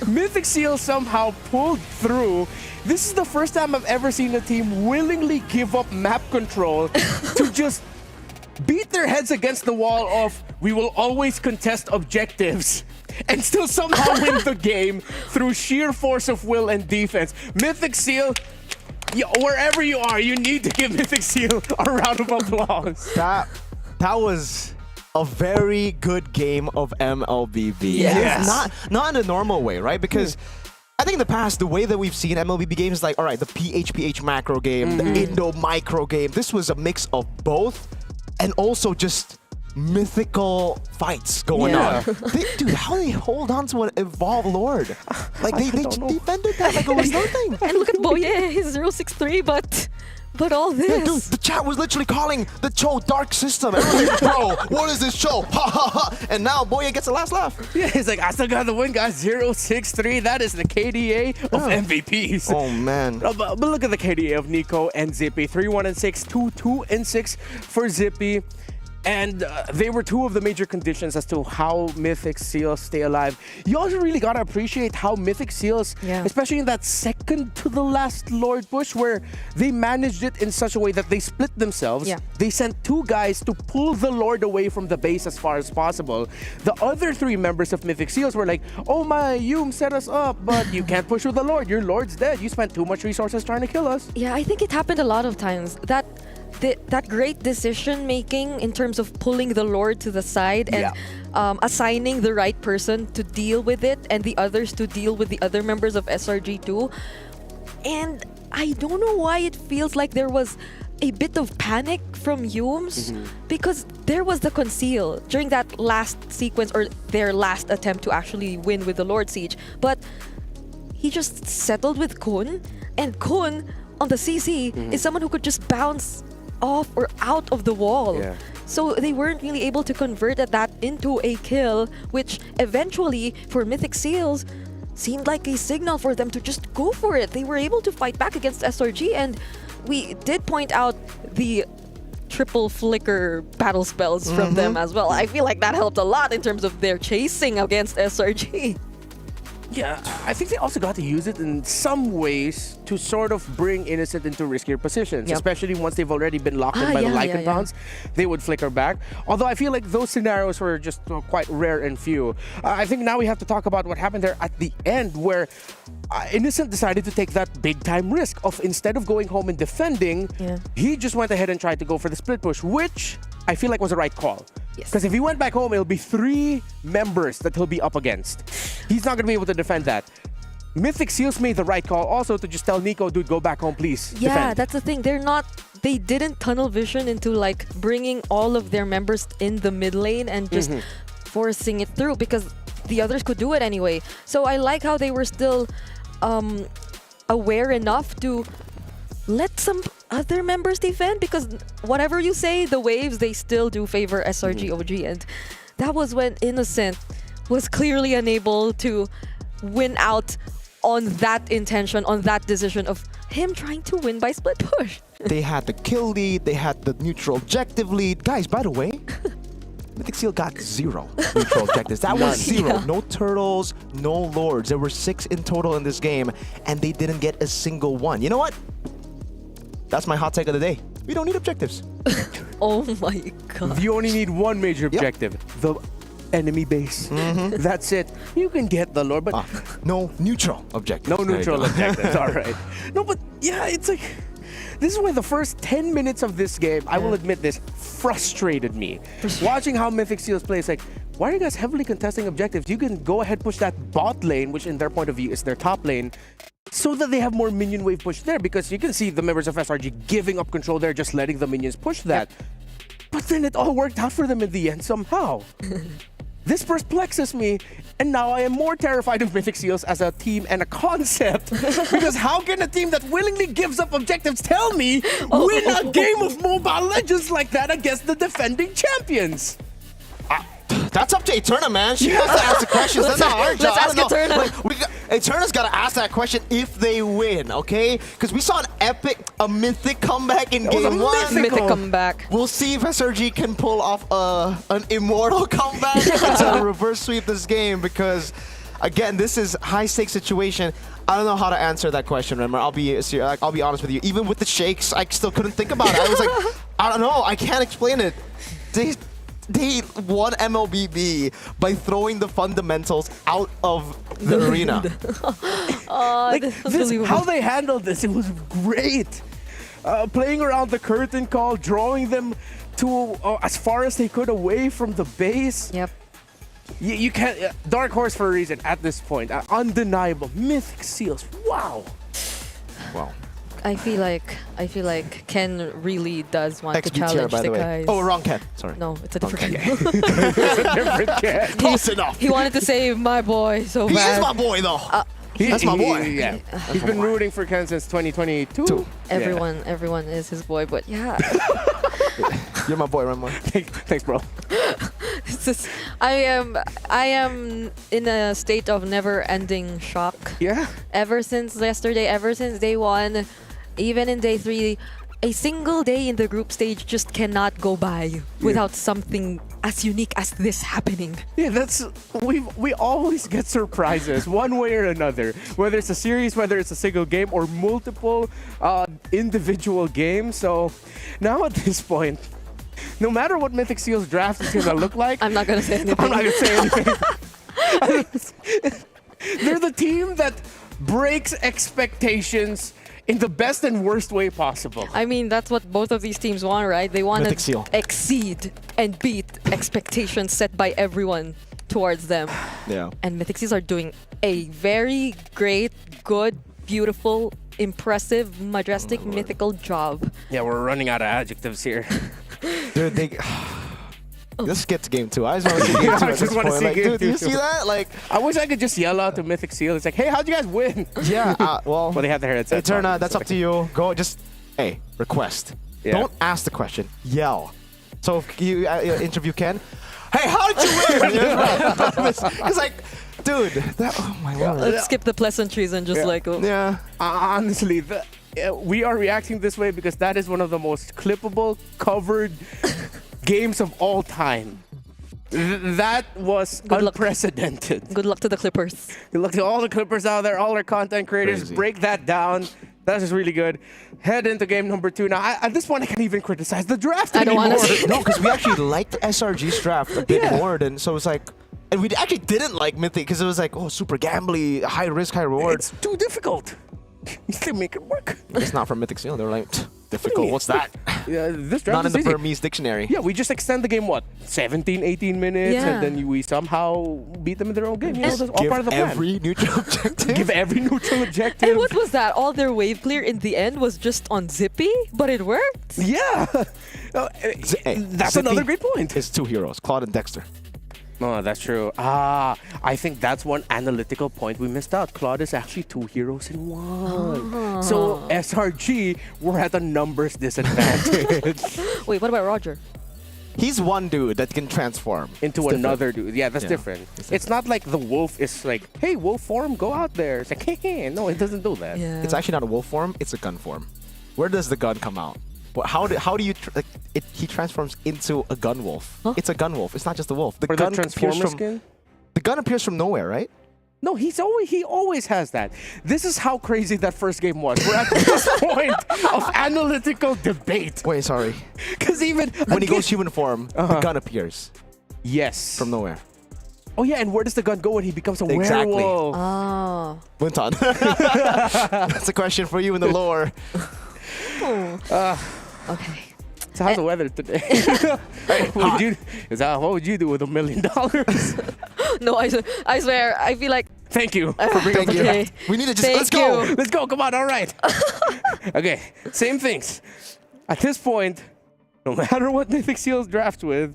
Mythic Seals somehow pulled through. This is the first time I've ever seen a team willingly give up map control to just beat their heads against the wall of, we will always contest objectives, and still somehow win the game through sheer force of will and defense. Mythic Seal, wherever you are, you need to give Mythic Seal a round of applause. That was a very good game of MLBB. Yes. Not in a normal way, right? Because I think in the past, the way that we've seen MLBB games is like, all right, the PHPH macro game, the Indo micro game. This was a mix of both, and also just mythical fights going on. Dude, how they hold on to an Evolve Lord? Like, they defended that like it was nothing. And look at Boye, he's 063, but all this. Yeah, dude, the chat was literally calling the Cho dark system. Everyone's like, bro, what is this Cho? Ha ha ha. And now Boye gets the last laugh. Yeah, he's like, I still got the win, guys. 063. That is the KDA of MVPs. Oh, man. But look at the KDA of Nico and Zippy. 3-1-6, 2-2-6 for Zippy. And they were two of the major conditions as to how Mythic Seals stay alive. You also really gotta appreciate how Mythic Seals, especially in that second to the last Lord push, where they managed it in such a way that they split themselves. They sent two guys to pull the Lord away from the base as far as possible. The other three members of Mythic Seals were like, oh my, Yum set us up, but you can't push with the Lord. Your Lord's dead. You spent too much resources trying to kill us. Yeah, I think it happened a lot of times. That great decision making in terms of pulling the Lord to the side and assigning the right person to deal with it and the others to deal with the other members of SRG2. And I don't know why it feels like there was a bit of panic from Yums because there was the conceal during that last sequence or their last attempt to actually win with the Lord Siege. But he just settled with Kun, and Kun on the CC is someone who could just bounce off or out of the wall. So they weren't really able to convert that into a kill, which eventually for Mythic Seals seemed like a signal for them to just go for it. They were able to fight back against SRG, and we did point out the triple flicker battle spells from them as well. I feel like that helped a lot in terms of their chasing against SRG. Yeah, I think they also got to use it in some ways to sort of bring Innocent into riskier positions, especially once they've already been locked in by the Lycan Pounds. They would flicker back. Although I feel like those scenarios were just quite rare and few. I think now we have to talk about what happened there at the end, where Innocent decided to take that big time risk of, instead of going home and defending, he just went ahead and tried to go for the split push, which I feel like was the right call. Because if he went back home, it'll be 3 members that he'll be up against. He's not going to be able to defend that. Mythic Seals made the right call also to just tell Nico, dude, go back home, please. Yeah, defend. that's the thing. They didn't tunnel vision into like bringing all of their members in the mid lane and just forcing it through, because the others could do it anyway. So I like how they were still aware enough to let some other members defend, because whatever you say, the waves, they still do favor SRG OG, and that was when Innocent was clearly unable to win out on that intention, on that decision of him trying to win by split push. They had the kill lead, they had the neutral objective lead. Guys, by the way, Mythic Seal got 0 neutral objectives. That was 0. No turtles, no lords. There were 6 in total in this game, and they didn't get a single one. You know what? That's my hot take of the day. We don't need objectives. Oh my god. You only need one major objective. The enemy base. That's it. You can get the Lord, but no neutral objectives. No neutral objectives. All right. No, but yeah, it's like, this is why the first 10 minutes of this game, I will admit this, frustrated me. Watching how Mythic Seals play, it's like, why are you guys heavily contesting objectives? You can go ahead, push that bot lane, which in their point of view is their top lane, so that they have more minion wave push there, because you can see the members of SRG giving up control there, just letting the minions push that. But then it all worked out for them in the end somehow. This perplexes me, and now I am more terrified of Mythic Seals as a team and a concept. Because how can a team that willingly gives up objectives tell me win a game of Mobile Legends like that against the defending champions? That's up to Eterna, man. She has to ask the questions. That's not our job. Let's ask Eterna. Eterna's got to ask that question if they win, okay? Because we saw a mythic comeback in game one. Mythic comeback. We'll see if SRG can pull off an immortal comeback to reverse sweep this game because, again, this is high-stakes situation. I don't know how to answer that question, Remmer. I'll be honest with you. Even with the shakes, I still couldn't think about it. I was like, I don't know. I can't explain it. They won MLBB by throwing the fundamentals out of the arena. How they handled this, it was great. Playing around the curtain call, drawing them to as far as they could away from the base. Yep. You can't. Dark Horse for a reason at this point. Undeniable. Mythic Seals. Wow. Wow. I feel like Ken really does want to XP tier, challenge by the way. guys. Oh, wrong Ken. Sorry. No, it's a different Ken. Ken. It's a different Ken. Close enough. He wanted to save my boy so He bad. is my boy, though. That's my boy. Yeah. He's been rooting for Ken since 2022. Everyone is his boy, but yeah. You're my boy, Remmer. Thanks, bro. It's just, I am in a state of never-ending shock. Yeah. Ever since yesterday, ever since day one, even in day 3, a single day in the group stage just cannot go by without something as unique as this happening. Yeah, we always get surprises one way or another. Whether it's a series, whether it's a single game, or multiple individual games. So now at this point, no matter what Mythic Seals draft is gonna look like, I'm not gonna say anything. I'm not gonna say anything. They're the team that breaks expectations in the best and worst way possible. I mean, that's what both of these teams want, right? They want Mythic to Seal. exceed and beat expectations set by everyone towards them. Yeah. And Mythic Seals are doing a very great, good, beautiful, impressive, majestic, mythical job. Yeah, we're running out of adjectives here. Dude, let's get to game 2. I just want to see game 2 at this point. Like, dude, do you see that? Like, I wish I could just yell out to Mythic Seal. It's like, hey, how'd you guys win? yeah, well, Well, they have their headsets. Eterna, on, that's so up to you. Go, just, hey, request. Yeah. Don't ask the question. Yell. So if you interview Ken, hey, how did you win? Because like, dude, oh my lord. Let's skip the pleasantries and just Yeah. Honestly, we are reacting this way because that is one of the most clippable, covered games of all time. That was unprecedented. Good luck to the Clippers. Good luck to all the Clippers out there, all our content creators. Crazy. Break that down. That is really good. Head into game number 2. Now, at this point, I can't even criticize the draft I don't anymore. want to. No, because we actually liked SRG's draft a bit more than, so it's like, and we actually didn't like Mythic because it was like, oh, super gambly, high risk, high reward. It's too difficult. You can make it work. It's not from Mythic Seal. They're like, difficult. What's that? Yeah, this draft Not in is the easy. Burmese dictionary. Yeah, we just extend the game, what, 17, 18 minutes, Yeah. and then we somehow beat them in their own game. You know, that's all Give part of the plan. every neutral objective. Give every neutral objective. And what was that? All their wave clear in the end was just on Zippy, but it worked. Yeah. That's Zippy another great point. It's 2 heroes, Claude and Dexter. No, that's true. I think that's one analytical point we missed out. Claude is actually 2 heroes in 1. So SRG, we're at a numbers disadvantage. Wait, what about Roger? He's one dude that can transform Into It's another dude. Yeah, that's Yeah. different. It's It's not like the wolf is like, hey, wolf form, go out there. It's like, hey, no, it doesn't do that. Yeah. It's actually not a wolf form, it's a gun form. Where does the gun come out? How do you he transforms into a gun wolf? Huh? It's a gun wolf. It's not just a wolf. The For gun the appears Transformer from skin? the gun appears from nowhere, right? No, he always has that. This is how crazy that first game was. We're at this point of analytical debate. Wait, sorry. Because even When he goes human form, the gun appears yes, from nowhere. Oh yeah, and where does the gun go when he becomes a Exactly. werewolf? Oh. Wunton. That's a question for you in the lore. Okay. So how's the weather today? what would you do with $1 million? No, I swear, I feel like. Thank you for bringing up the Okay. draft. We need to just Thank let's go. you. Let's go. Come on. All right. Okay. Same things. At this point, no matter what Mythic Seals draft with,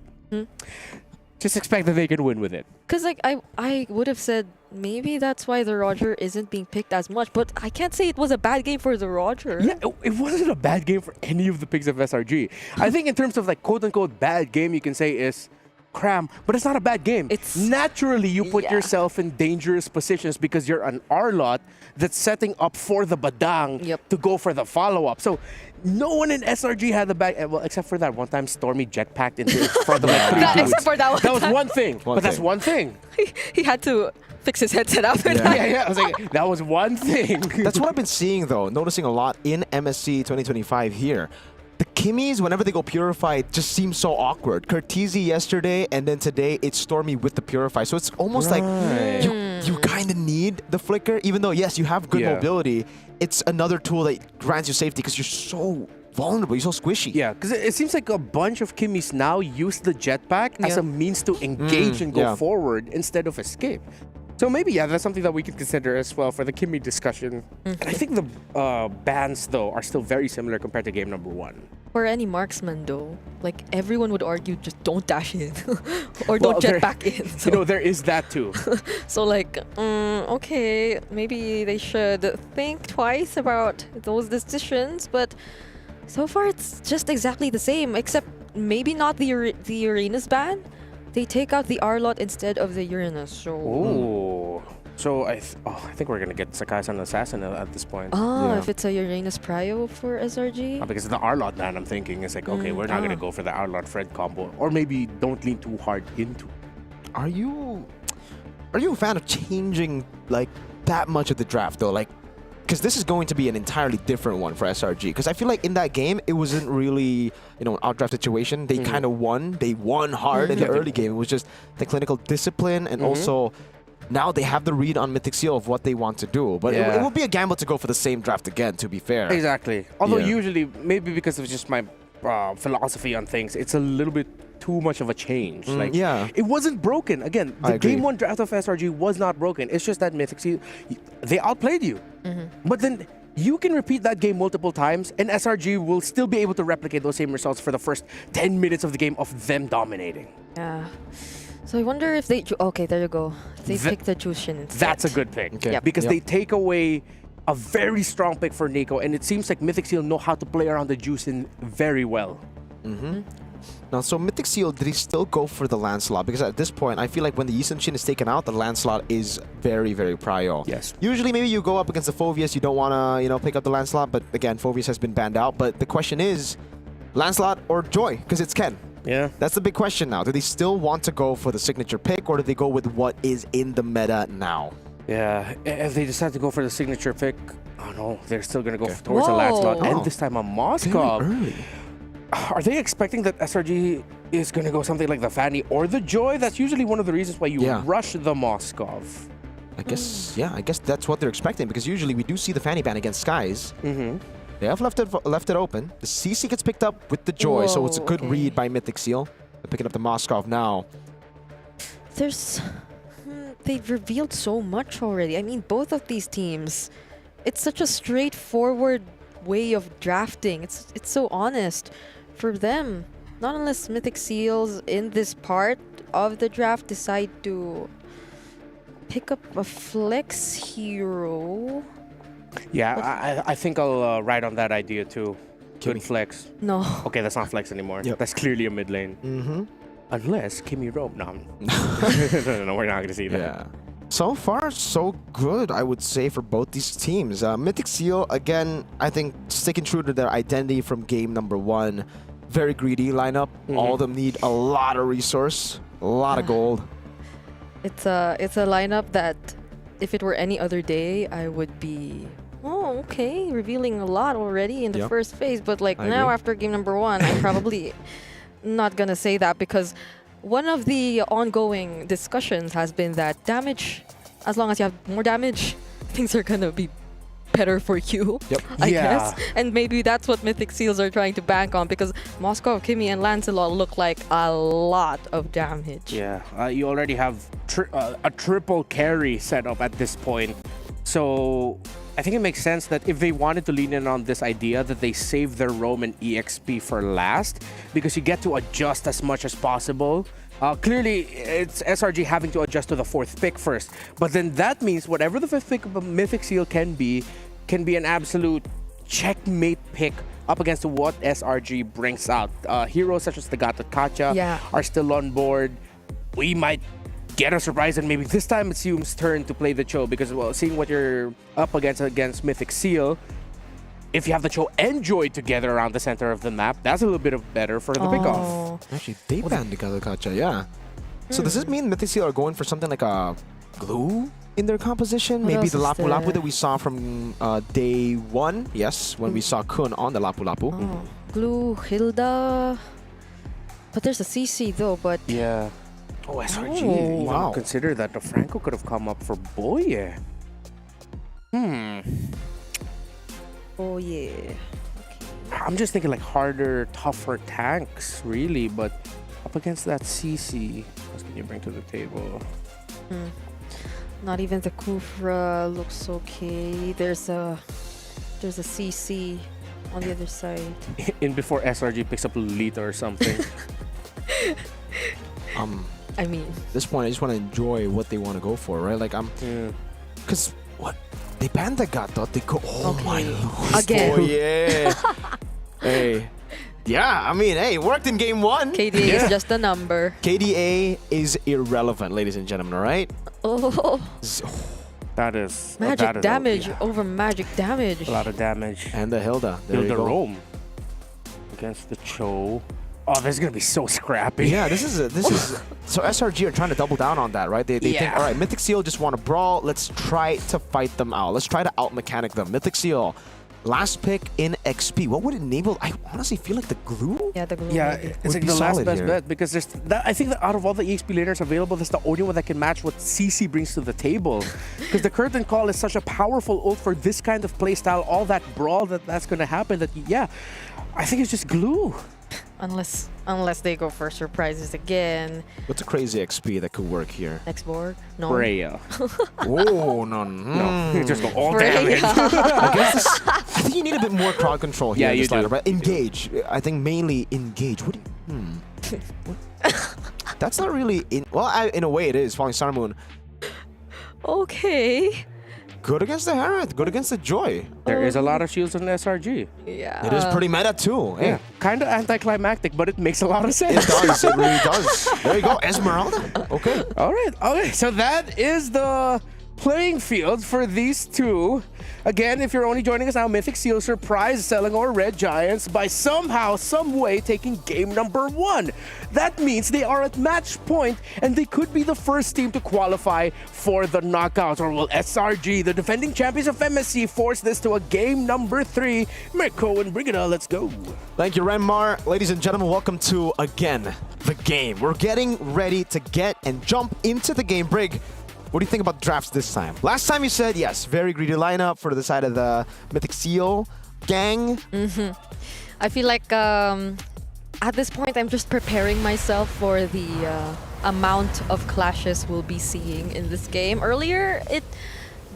just expect that they can win with it. Because like I would have said maybe that's why the Roger isn't being picked as much, but I can't say it was a bad game for the Roger. Yeah, it wasn't a bad game for any of the picks of SRG. I think in terms of like quote unquote bad game, you can say is cram, but it's not a bad game. It's naturally you put yourself in dangerous positions because you're an R-lot that's setting up for the badang to go for the follow-up. So no one in SRG had the bad, well, except for that one time Stormy jetpacked into its front of like 3 dudes. Except for that one That was time. one thing, but that's one thing. He had to fix his headset after that. Yeah, I was like, that was one thing. That's what I've been seeing, though, noticing a lot in MSC 2025 here. The Kimmies, whenever they go Purify, it just seems so awkward. Curtizi yesterday, and then today it's Stormy with the Purify. So it's almost like you kind of need the Flicker, even though, yes, you have good mobility. It's another tool that grants you safety because you're so vulnerable, you're so squishy. Yeah, because it seems like a bunch of Kimmies now use the jetpack as a means to engage and go forward instead of escape. So maybe, that's something that we can consider as well for the Kimmy discussion. And I think the bans, though, are still very similar compared to game number 1. For any marksman, though, like everyone would argue, just don't dash in or don't jet back in. So. You know, there is that too. So like, okay, maybe they should think twice about those decisions. But so far, it's just exactly the same, except maybe not the Uranus ban. They take out the R-lot instead of the Uranus. So. Ooh. So I think we're gonna get Sakai-san Assassin at this point. Oh, if it's a Uranus Prio for SRG? Because the R-lot ban, I'm thinking, is like, okay, we're not gonna go for the R-lot Fred combo. Or maybe don't lean too hard into it. Are you a fan of changing like that much of the draft, though? Like, because this is going to be an entirely different one for SRG. Because I feel like in that game, it wasn't really, an outdraft situation. They kind of won. They won hard in the early game. It was just the clinical discipline, and also now they have the read on Mythic Seal of what they want to do. But it will be a gamble to go for the same draft again, to be fair. Exactly. Although usually, maybe because of just my philosophy on things, it's a little bit too much of a change. It wasn't broken. Again, the game 1 draft of SRG was not broken. It's just that Mythic Seal, they outplayed you. But then you can repeat that game multiple times, and SRG will still be able to replicate those same results for the first 10 minutes of the game of them dominating. Yeah. So I wonder if they... Okay, there you go. They pick the Jushin instead. That's a good pick. Because they take away a very strong pick for Nico, and it seems like Mythic Seal know how to play around the Jushin very well. Now, so Mythic Seal, did he still go for the Lancelot? Because at this point, I feel like when the Yi Sun-shin is taken out, the Lancelot is very, very prio. Yes. Usually, maybe you go up against the Phoveus, you don't want to, pick up the Lancelot, but again, Phoveus has been banned out. But the question is, Lancelot or Joy? Because it's Ken. Yeah. That's the big question now. Do they still want to go for the signature pick, or do they go with what is in the meta now? Yeah, if they decide to go for the signature pick, oh no, they're still going to go towards the Lancelot, and this time a Moskov. Very early. Are they expecting that SRG is going to go something like the Fanny or the Joy? That's usually one of the reasons why you rush the Moskov. I guess, I guess that's what they're expecting, because usually we do see the Fanny ban against Skies. They have left it open. The CC gets picked up with the Joy, so it's a good read by Mythic Seal. They're picking up the Moskov now. They've revealed so much already. I mean, both of these teams, it's such a straightforward way of drafting. It's so honest for them. Not unless Mythic Seals in this part of the draft decide to pick up a flex hero. Yeah, I think I'll ride on that idea too. Good flex. No. Okay, that's not flex anymore. That's clearly a mid lane. Unless Kimmy Rope. No, no, we're not going to see that. Yeah. So far, so good, I would say, for both these teams. Mythic Seal, again, I think sticking true to their identity from game number 1. Very greedy lineup. All of them need a lot of resource, a lot of gold. It's a lineup that, if it were any other day, I would be, oh, okay, revealing a lot already in the first phase. But like now, after game number 1, I'm probably not gonna say that, because one of the ongoing discussions has been that damage, as long as you have more damage, things are gonna be better for you, I guess. And maybe that's what Mythic Seals are trying to bank on, because Moskov, Kimmy, and Lancelot look like a lot of damage. Yeah, you already have a triple carry set up at this point. So I think it makes sense that if they wanted to lean in on this idea, that they save their Roam and EXP for last, because you get to adjust as much as possible. Clearly, it's SRG having to adjust to the 4th pick first, but then that means whatever the 5th pick of a Mythic Seal can be an absolute checkmate pick up against what SRG brings out. Heroes such as the Gatot Kacha are still on board. We might get a surprise, and maybe this time it's Hume's turn to play the Cho, because, well, seeing what you're up against Mythic Seal, if you have the Cho and Joy together around the center of the map, that's a little bit better for the pickoff. Actually, they banned the Gatot Kacha, yeah. So does this mean Mythic Seal are going for something like a glue in their composition? What Maybe else the is Lapu Lapu there? that we saw from day 1, yes, when we saw Kun on the Lapu Lapu. Glue, Hilda. But there's a CC though, but... Yeah. Oh, SRG. Oh. Wow. Consider that the Franco could have come up for Boye. Oh, yeah. I'm just thinking like harder, tougher tanks, really, but up against that CC, what can you bring to the table? Not even the Kufra looks okay. There's a CC on the other side. In before SRG picks up Lolita or something. I mean, At this point, I just want to enjoy what they want to go for, right? Like, because what? They banned the Gatot, they go, oh my lord. Again. Oh, yeah. Hey. Yeah, I mean, hey, it worked in game 1. KDA is just a number. KDA is irrelevant, ladies and gentlemen, all right? Oh, That is magic damage over magic damage. A lot of damage. And the Hilda. There you Hilda go. Rome against the Cho. Oh, this is gonna be so scrappy. Yeah, this is so SRG are trying to double down on that, right? They think, all right, Mythic Seal just want to brawl. Let's try to fight them out. Let's try to out-mechanic them. Mythic Seal, last pick in XP. What would enable? I honestly feel like the glue. Yeah, the glue. Yeah, maybe. it's like the last best bet, because there's that, I think that out of all the EXP laners available, that's the only one that can match what CC brings to the table. Because the Curtain Call is such a powerful ult for this kind of playstyle, all that brawl that's going to happen. That I think it's just glue. Unless they go for surprises again. What's a crazy XP that could work here? Next board? No. Freya. Oh, no. No, just go all Freya. damage. I think you need a bit more crowd control here. Yeah, in you this do. lineup, right? Engage. I think mainly engage. What do you... That's not really... in a way it is, Falling Star Moon. Okay. Good against the Harith. Good against the Joy. There is a lot of shields on SRG. Yeah. It is pretty meta too. Yeah, kind of anticlimactic, but it makes a lot of sense. It does. It really does. There you go. Esmeralda. Okay. All right. Okay. So that is the playing field for these two. Again, if you're only joining us now, Mythic Seal surprise selling our Red Giants by somehow, some way taking game number 1. That means they are at match point and they could be the first team to qualify for the knockouts. Or will SRG, the defending champions of MSC, force this to a game number 3? Mirko and bring it on. Let's go. Thank you, Renmar. Ladies and gentlemen, welcome to, again, the game. We're getting ready to get and jump into the game. Brig, what do you think about the drafts this time? Last time you said, yes, very greedy lineup for the side of the Mythic Seal gang. I feel like at this point I'm just preparing myself for the amount of clashes we'll be seeing in this game. Earlier, it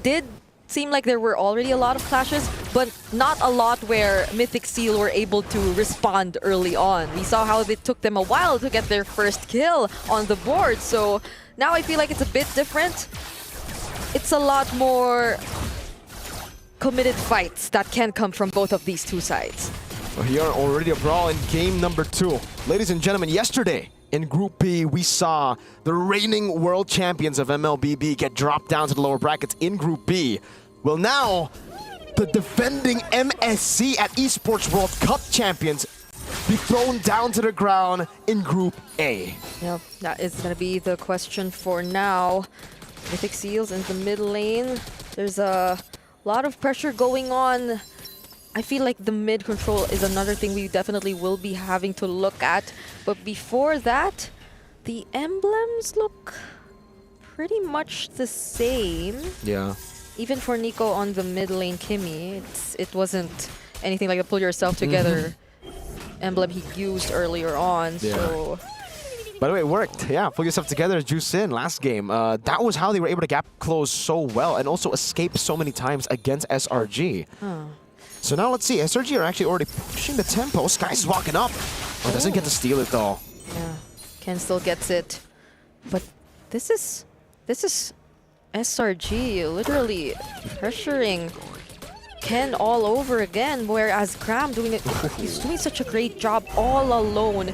did seem like there were already a lot of clashes, but not a lot where Mythic Seal were able to respond early on. We saw how it took them a while to get their first kill on the board, so now I feel like it's a bit different. It's a lot more committed fights that can come from both of these two sides. Well, here already a brawl in game number 2. Ladies and gentlemen, yesterday in Group B, we saw the reigning world champions of MLBB get dropped down to the lower brackets in Group B. Well, now the defending MSC at Esports World Cup champions be thrown down to the ground in Group A. Yep, that is going to be the question for now. Mythic Seals in the mid lane. There's a lot of pressure going on. I feel like the mid control is another thing we definitely will be having to look at. But before that, the emblems look pretty much the same. Yeah. Even for Nico on the mid lane Kimmy, it wasn't anything like a pull yourself together emblem he used earlier on. Yeah. So By the way, it worked. Yeah, pull yourself together, juice in last game. That was how they were able to gap close so well and also escape so many times against SRG. So now let's see. SRG are actually already pushing the tempo. Sky's walking up. Oh, doesn't get to steal it though. yeah, Ken still gets it. But this is SRG literally pressuring Ken all over again, whereas Cram he's doing such a great job all alone.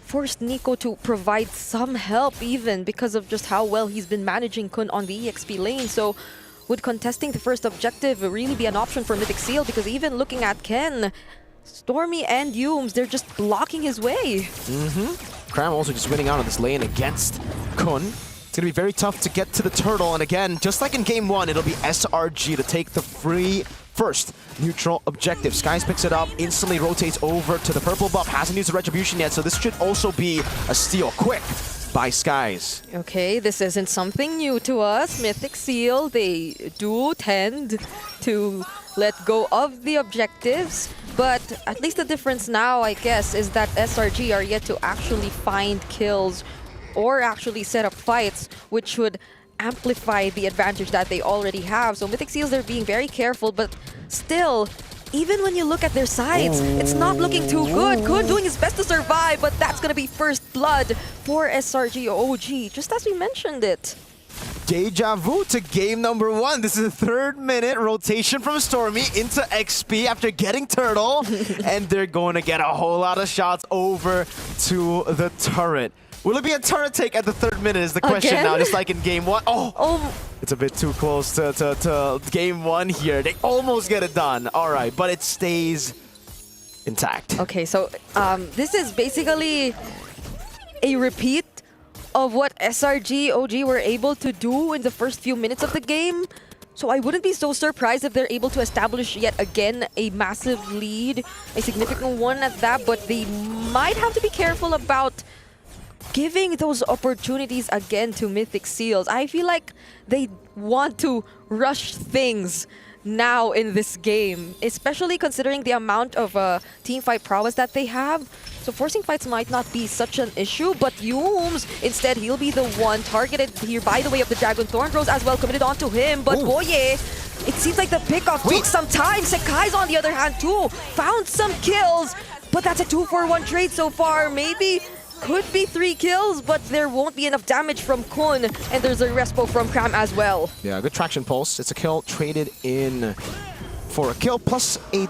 Forced Nico to provide some help even because of just how well he's been managing Kun on the EXP lane. So would contesting the first objective really be an option for Mythic Seal? Because even looking at Ken, Stormy and Yumes, they're just blocking his way. Cram also just winning out on this lane against Kun. It's going to be very tough to get to the turtle. And again, just like in game 1, it'll be SRG to take the free first neutral objective. Skies picks it up, instantly rotates over to the purple buff. Hasn't used the retribution yet, so this should also be a steal. Quick by Skies. Okay, this isn't something new to us. Mythic Seal, they do tend to let go of the objectives. But at least the difference now, I guess, is that SRG are yet to actually find kills or actually set up fights, which would amplify the advantage that they already have. So Mythic Seals, they're being very careful, but still, even when you look at their sides, it's not looking too good. Kun doing his best to survive, but that's gonna be first blood for SRG OG, just as we mentioned it. Deja vu to game number 1. This is the 3rd minute rotation from Stormy into XP after getting Turtle. And they're going to get a whole lot of shots over to the turret. Will it be a turret take at the 3rd minute is the question now, just like in game 1. Oh, it's a bit too close to game 1 here. They almost get it done. All right, but it stays intact. Okay, so this is basically a repeat of what SRG OG were able to do in the first few minutes of the game. So I wouldn't be so surprised if they're able to establish yet again a massive lead, a significant one at that, but they might have to be careful about giving those opportunities again to Mythic Seals. I feel like they want to rush things now in this game, especially considering the amount of team fight prowess that they have. So forcing fights might not be such an issue, but Yumes, instead, he'll be the one targeted here by the way of the Dragon Thorn Throws as well, committed onto him. But Boye, it seems like the pickoff took some time. Sekai's on the other hand too, found some kills, but that's a 2-for-1 trade so far. Maybe could be 3 kills, but there won't be enough damage from Kun, and there's a respo from Cram as well. Yeah, good traction pulse. It's a kill traded in for a kill plus a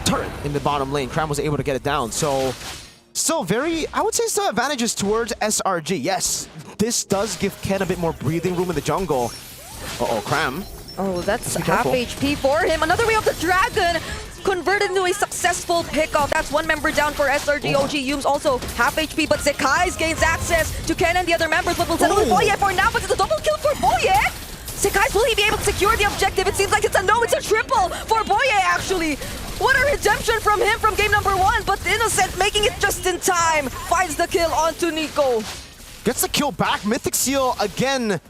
turret in the bottom lane. Cram was able to get it down, so still very, I would say still advantages towards SRG. Yes, this does give Ken a bit more breathing room in the jungle. Uh-oh, Cram. Oh, that's half HP for him. Another way of the Dragon converted into a successful pickoff. That's one member down for SRG. OG Yumes also half HP, but Sekai's gains access to Ken and the other members, but will settle with Boye for now, but it's a double kill for Boye. Sekai's will he be able to secure the objective? It seems like it's a no, it's a triple for Boye actually. What a redemption from him from game number 1, but Innocent making it just in time. Finds the kill onto Nico. Gets the kill back. Mythic Seal again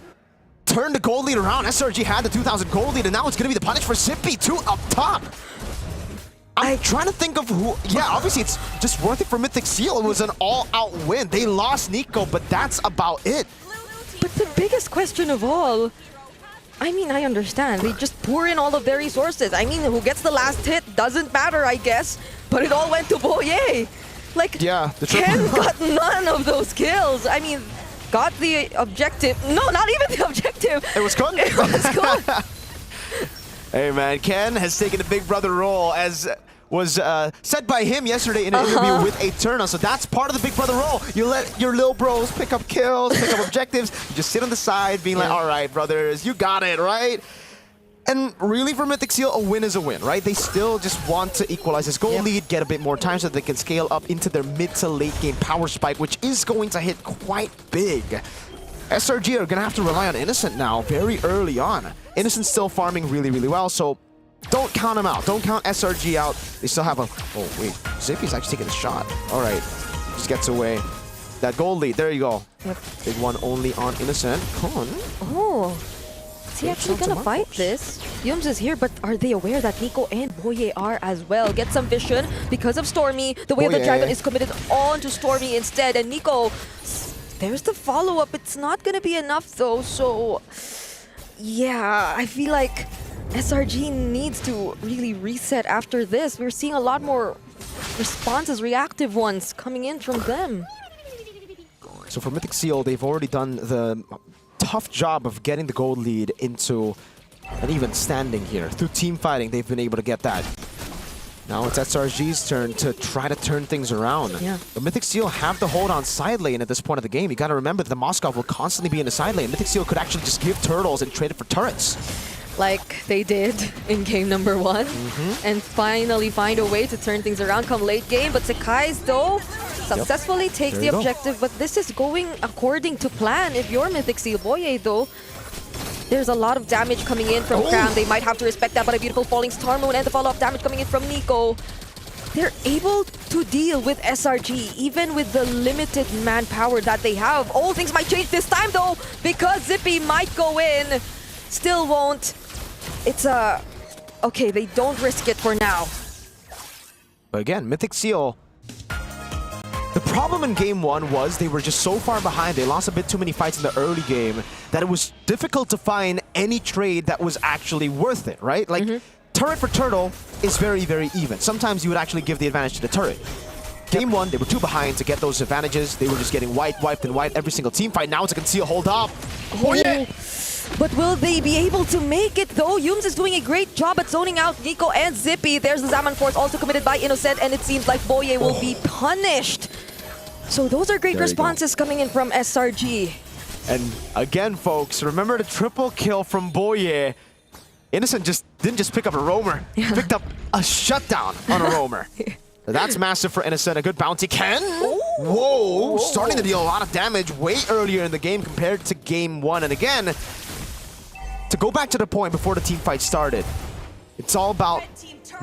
turned the gold lead around. SRG had the 2,000 gold lead, and now it's going to be the punish for Sippy, 2 up top. I'm trying to think of who... Yeah, obviously it's just worth it for Mythic Seal. It was an all-out win. They lost Nico, but that's about it. But the biggest question of all, I mean, I understand. They just pour in all of their resources. I mean, who gets the last hit doesn't matter, I guess. But it all went to Boye. Like, yeah, the Ken got none of those kills. I mean, got the objective. No, not even the objective. It was Kun. It was Kun. Hey, man, Ken has taken a big brother role, as was said by him yesterday in an interview with Eterna. So that's part of the big brother role. You let your little bros pick up kills, pick up objectives. You just sit on the side being like, all right, brothers, you got it, right? And really for Mythic Seal, a win is a win, right? They still just want to equalize this goal lead, get a bit more time so that they can scale up into their mid to late game power spike, which is going to hit quite big. SRG are going to have to rely on Innocent now very early on. Innocent's still farming really, really well, so don't count him out. Don't count SRG out. They still have a... Oh, wait. Zippy's actually taking a shot. All right. Just gets away. That gold lead. There you go. Yep. Big one only on Innocent. Kun. Oh. Is he actually gonna fight this? Yumes is here, but are they aware that Nico and Boye are as well? Get some vision because of Stormy. The way of the Dragon is committed on to Stormy instead. And Nico, there's the follow-up. It's not gonna be enough though, so... Yeah, I feel like SRG needs to really reset after this. We're seeing a lot more responses, reactive ones, coming in from them. So for Mythic Seal, they've already done the tough job of getting the gold lead into And even standing here, through team fighting, they've been able to get that. Now it's SRG's turn to try to turn things around. Yeah. But Mythic Seal have the hold on side lane at this point of the game. You gotta remember that the Moskov will constantly be in the side lane. Mythic Seal could actually just give turtles and trade it for turrets. Like they did in game number 1. And finally find a way to turn things around come late game. But Sekai's though successfully takes the objective. But this is going according to plan if you're Mythic Seal. Boye though, there's a lot of damage coming in from Cram. They might have to respect that, but a beautiful falling Star Moon and the follow-up damage coming in from Nico. They're able to deal with SRG, even with the limited manpower that they have. All things might change this time though, because Zippy might go in. Still won't. It's a... Okay, they don't risk it for now. But again, Mythic Seal, the problem in game 1 was they were just so far behind. They lost a bit too many fights in the early game that it was difficult to find any trade that was actually worth it, right? Like, turret for turtle is very, very even. Sometimes you would actually give the advantage to the turret. Game 1, they were too behind to get those advantages. They were just getting wiped and wiped every single team fight. Now it's a conceal hold up. Oh yeah! But will they be able to make it though? Yums is doing a great job at zoning out Nico and Zippy. There's the Zaman Force also committed by Innocent, and it seems like Boye will be punished. So those are great responses coming in from SRG. And again, folks, remember the triple kill from Boye. Innocent didn't just pick up a roamer, he picked up a shutdown on a roamer. That's massive for Innocent. A good bounty. Ken? Whoa! Starting to deal a lot of damage way earlier in the game compared to game 1. And again, to go back to the point before the team fight started, it's all about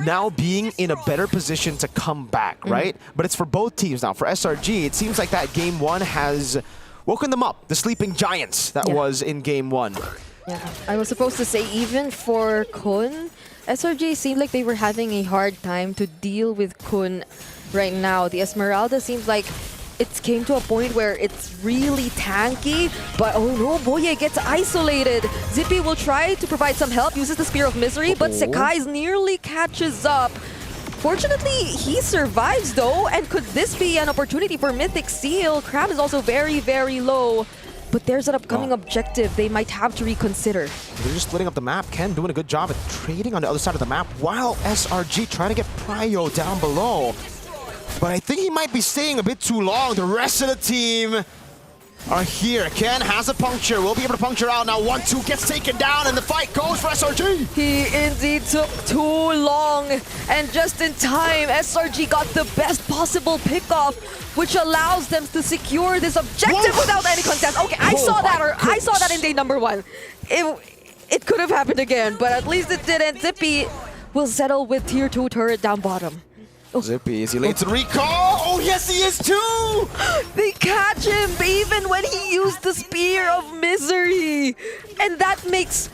now being in a better position to come back, right? But it's for both teams now. For SRG, it seems like that game 1 has woken them up, the sleeping giants that was in game 1. Yeah, I was supposed to say even for Kun, SRG seemed like they were having a hard time to deal with Kun right now. The Esmeralda seems like it came to a point where it's really tanky, but oh no, Boye gets isolated. Zippy will try to provide some help, uses the Spear of Misery, but Sekai's nearly catches up. Fortunately, he survives though, and could this be an opportunity for Mythic Seal? Crab is also very, very low. But there's an upcoming objective they might have to reconsider. They're just splitting up the map. Ken doing a good job at trading on the other side of the map while SRG trying to get Prio down below. But I think he might be staying a bit too long. The rest of the team are here. Ken has a puncture. Will be able to puncture out now. 1-2 gets taken down and the fight goes for SRG. He indeed took too long. And just in time, SRG got the best possible pickoff, which allows them to secure this objective without any contest. Okay, I saw that in day number 1. It could have happened again, but at least it didn't. Zippy will settle with tier 2 turret down bottom. Zippy, is he late to recall? Oh yes, he is too! They catch him even when he used the Spear of Misery. And that makes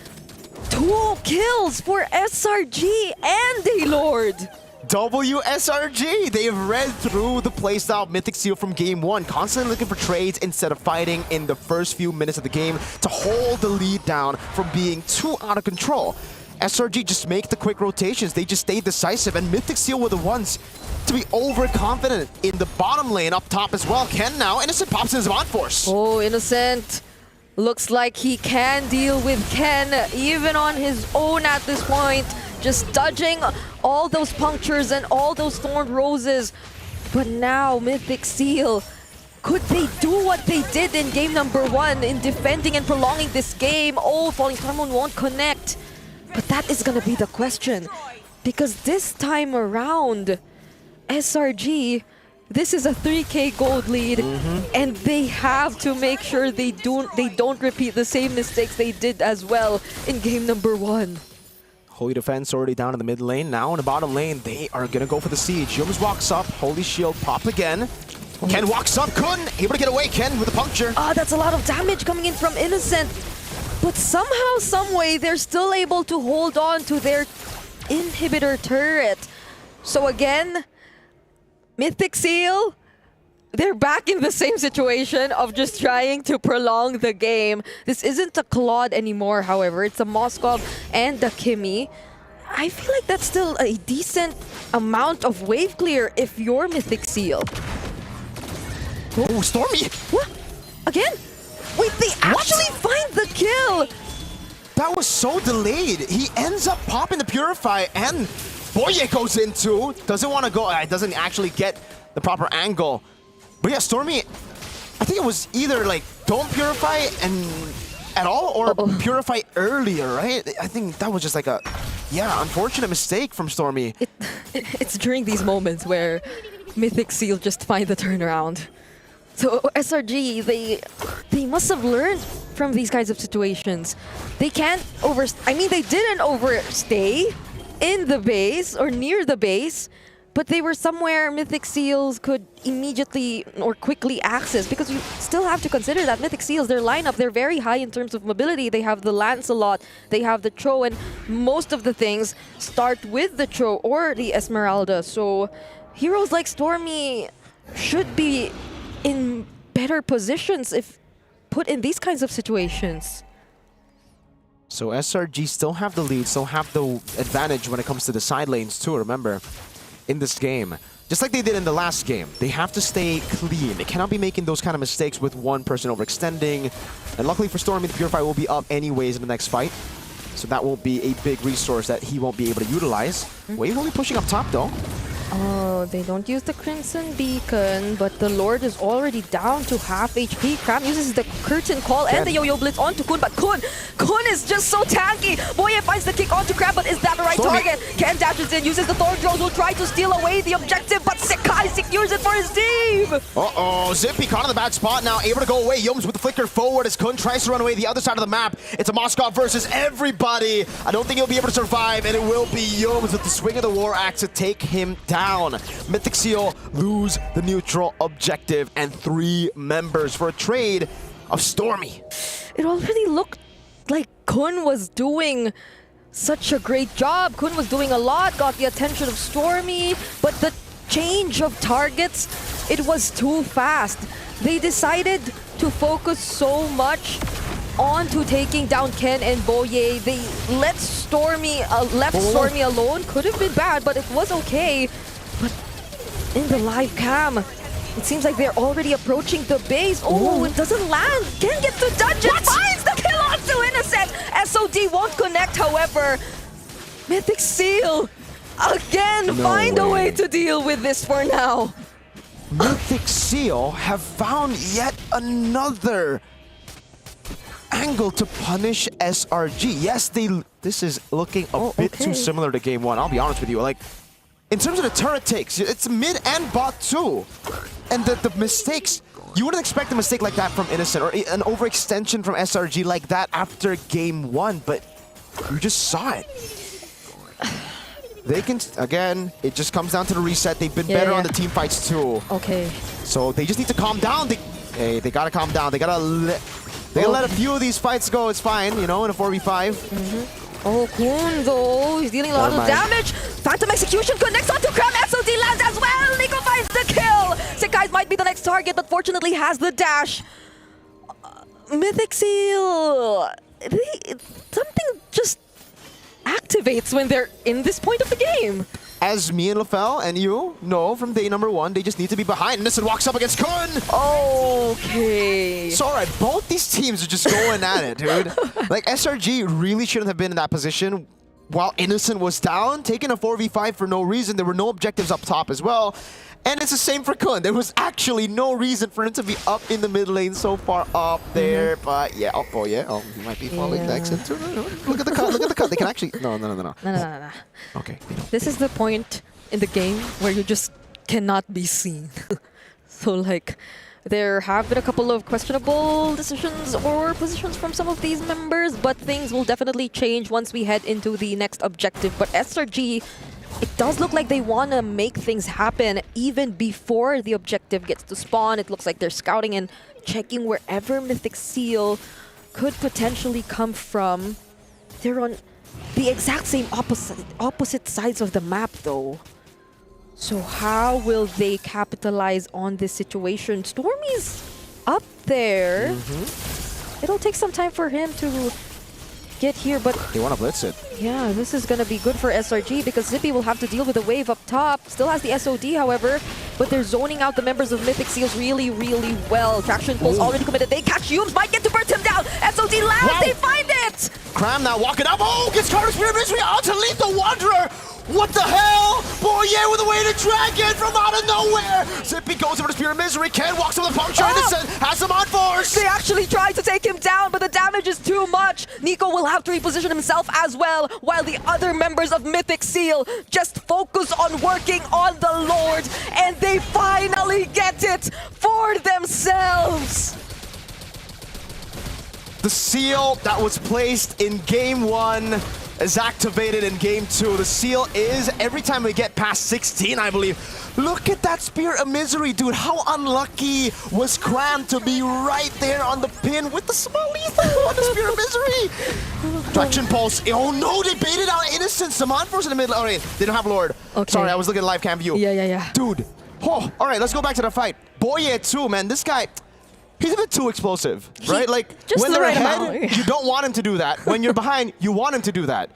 2 kills for SRG and Daylord. WSRG, they've read through the playstyle of Mythic Seal from game 1, constantly looking for trades instead of fighting in the first few minutes of the game to hold the lead down from being too out of control. SRG just make the quick rotations, they just stay decisive, and Mythic Seal were the ones to be overconfident in the bottom lane up top as well. Ken now, Innocent pops in his Zaman Force. Oh, Innocent looks like he can deal with Ken even on his own at this point. Just dodging all those punctures and all those thorned roses. But now Mythic Seal, could they do what they did in game number 1 in defending and prolonging this game? Oh, Falling Star Moon won't connect. But that is going to be the question. Because this time around, SRG, this is a 3k gold lead, and they have to make sure they don't repeat the same mistakes they did as well in game number 1. Holy Defense already down in the mid lane. Now in the bottom lane, they are going to go for the siege. Yums walks up, Holy Shield pop again. Ken walks up, Kun able to get away, Ken with a puncture. Ah, that's a lot of damage coming in from Innocent. But somehow, someway, they're still able to hold on to their inhibitor turret. So again, Mythic Seal, they're back in the same situation of just trying to prolong the game. This isn't a Claude anymore, however. It's a Moskov and a Kimi. I feel like that's still a decent amount of wave clear if you're Mythic Seal. Oh, Stormy! What? Again? Wait, they actually find the kill! that was so delayed. He ends up popping the Purify, and Boye goes in too. Doesn't want to go, doesn't actually get the proper angle. But yeah, Stormy, I think it was either like don't Purify and at all or Purify earlier, right? I think that was just like a, unfortunate mistake from Stormy. It's during these moments where Mythic Seal just find the turnaround. So SRG, they must have learned from these kinds of situations. They can't they didn't overstay in the base or near the base, but they were somewhere Mythic Seals could immediately or quickly access, because you still have to consider that Mythic Seals, their lineup, they're very high in terms of mobility. They have the Lancelot, they have the Cho, and most of the things start with the Cho or the Esmeralda. So heroes like Stormy should be in better positions if put in these kinds of situations. So SRG still have the lead, still have the advantage when it comes to the side lanes too, remember, in this game. Just like they did in the last game, they have to stay clean. They cannot be making those kind of mistakes with one person overextending. And luckily for Stormy, the Purify will be up anyways in the next fight. So that will be a big resource that he won't be able to utilize. Wave will be pushing up top though. Oh, they don't use the Crimson Beacon, but the Lord is already down to half HP. Cram uses the Curtain Call and the Yo-Yo Blitz onto Kun, but Kun is just so tanky. Boye finds the kick onto Cram, but is that the right target? Ken dashes in, uses the Thorn Drones, will try to steal away the objective, but Sekai secures it for his team! Uh-oh, Zippy caught in the bad spot now, able to go away. Yums with the flicker forward as Kun tries to run away the other side of the map. It's a Moskov versus everybody. I don't think he'll be able to survive, and it will be Yums with the swing of the War Axe to take him down. Mythic Seal lose the neutral objective and 3 members for a trade of Stormy. It already looked like Kun was doing such a great job. Kun was doing a lot, got the attention of Stormy, but the change of targets, it was too fast. They decided to focus so much onto taking down Ken and Boye. They let Stormy, left Stormy alone. Could have been bad, but it was okay. But in the live cam, it seems like they're already approaching the base. Oh, it doesn't land. Ken gets the dungeon, finds the kill onto Innocent. SOD won't connect, however. Mythic Seal, again, find a way to deal with this for now. Mythic Seal have found yet another angle to punish SRG. Yes, this is looking a bit too similar to game 1. I'll be honest with you. Like, in terms of the turret takes, it's mid and bot too. And the mistakes, you wouldn't expect a mistake like that from Innocent or an overextension from SRG like that after game 1, but you just saw it. They can, again, it just comes down to the reset. They've been better on the team fights too. Okay. So they just need to calm down. They gotta calm down. They gotta let a few of these fights go. It's fine, you know, in a 4v5. Oh, Kun though, he's dealing a lot of damage. Phantom Execution connects onto Cram. SOD lands as well. Nico finds the kill. Sekai might be the next target, but fortunately has the dash. Mythic Seal, something just activates when they're in this point of the game. As me and LaFell and you know from day number 1, they just need to be behind. Innocent walks up against Kun. Okay. It's alright, both these teams are just going at it, dude. Like, SRG really shouldn't have been in that position while Innocent was down, taking a 4v5 for no reason. There were no objectives up top as well. And it's the same for Kun. There was actually no reason for him to be up in the mid lane so far up there. But yeah, he might be falling next into. Look at the cut, look at the cut. They can actually, no. No. Okay. This is the point in the game where you just cannot be seen. So like, there have been a couple of questionable decisions or positions from some of these members, but things will definitely change once we head into the next objective. But SRG, it does look like they want to make things happen even before the objective gets to spawn. It looks like they're scouting and checking wherever Mythic Seal could potentially come from. They're on the exact same opposite sides of the map though. So how will they capitalize on this situation? Stormy's up there. It'll take some time for him to get here, but they want to blitz it. Yeah, this is going to be good for SRG because Zippy will have to deal with a wave up top. Still has the SOD, however, but they're zoning out the members of Mythic Seals really, really well. Traction pulls already committed. They catch Yums, might get to burn him down. SOD lands, they find it! it! Cram now walking up. Oh, gets Carter's Spear of Misery out to Lethal Wanderer. What the hell? Boye with a way to drag in from out of nowhere. Zippy goes over to Spear of Misery. Ken walks over the puncture. Innocent has him on force. They actually tried to take him down, but the damage is too much. Nico will have to reposition himself as well, while the other members of Mythic Seal just focus on working on the Lord, and they finally get it for themselves. The seal that was placed in Game 1 is activated in Game 2. The seal is, every time we get past 16, I believe. Look at that Spear of Misery, dude. How unlucky was Cram to be right there on the pin with the small lethal on the Spear of Misery? Traction Pulse. Oh no, they baited out Innocent. Saman Force in the middle. All right, they don't have Lord. Okay. Sorry, I was looking at live cam view. Yeah. Dude. Oh, all right, let's go back to the fight. Boye too, man. This guy, he's a bit too explosive, right? Like, just when the they're right ahead, amount. you don't want him to do that. When you're behind, you want him to do that.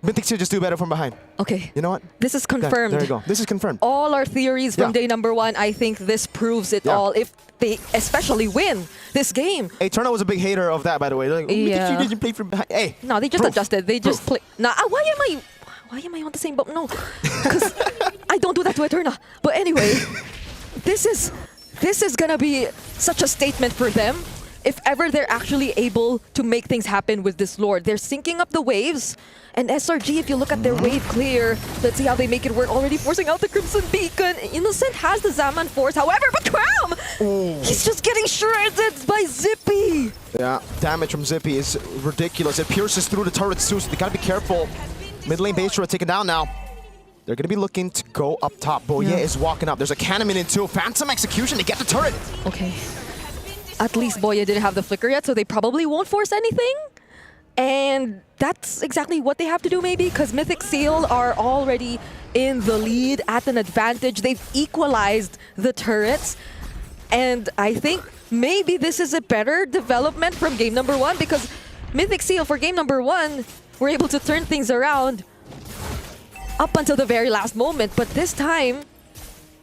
Mythic Seal just do better from behind. Okay. You know what? This is confirmed. There you go. This is confirmed. All our theories from Yeah. day number 1, I think this proves it all. If they especially win this game. Hey, Turner was a big hater of that, by the way. Like, oh, Mythic Seal didn't play from behind. Hey. No, they just proof. adjusted. They just play. Nah, why am I on the same boat? No, because I don't do that to Eterna. But anyway, this is gonna be such a statement for them. If ever they're actually able to make things happen with this Lord. They're syncing up the waves. And SRG, if you look at their wave clear, let's see how they make it work. Already forcing out the Crimson Beacon. Innocent has the Zaman Force, however, but Cram! He's just getting shredded by Zippy. Yeah, damage from Zippy is ridiculous. It pierces through the turrets too, so they gotta be careful. Mid lane base turret taken down now. They're gonna be looking to go up top. Boye is walking up. There's a Cannon in too. Phantom Execution to get the turret. Okay. At least Boye didn't have the flicker yet, so they probably won't force anything. And that's exactly what they have to do maybe, because Mythic Seal are already in the lead at an advantage. They've equalized the turrets. And I think maybe this is a better development from game number 1, because Mythic Seal for game number 1 were able to turn things around up until the very last moment. But this time,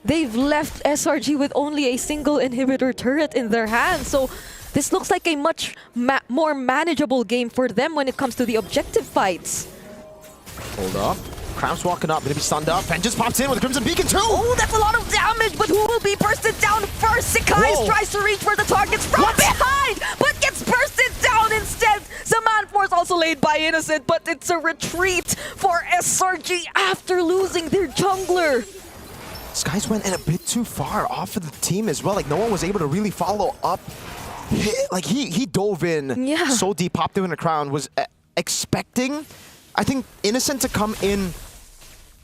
they've left SRG with only a single inhibitor turret in their hands. So this looks like a much more manageable game for them when it comes to the objective fights. Hold up. Cram's walking up, gonna be stunned up, and just pops in with a Crimson Beacon too! Oh, that's a lot of damage, but who will be bursted down first? Sakai tries to reach for the targets from behind, but gets bursted down instead! Zaman Force also laid by Innocent, but it's a retreat for SRG after losing their jungler. Skies went in a bit too far off of the team as well. Like, no one was able to really follow up. He dove in so deep, popped in the crown, was expecting, I think, Innocent to come in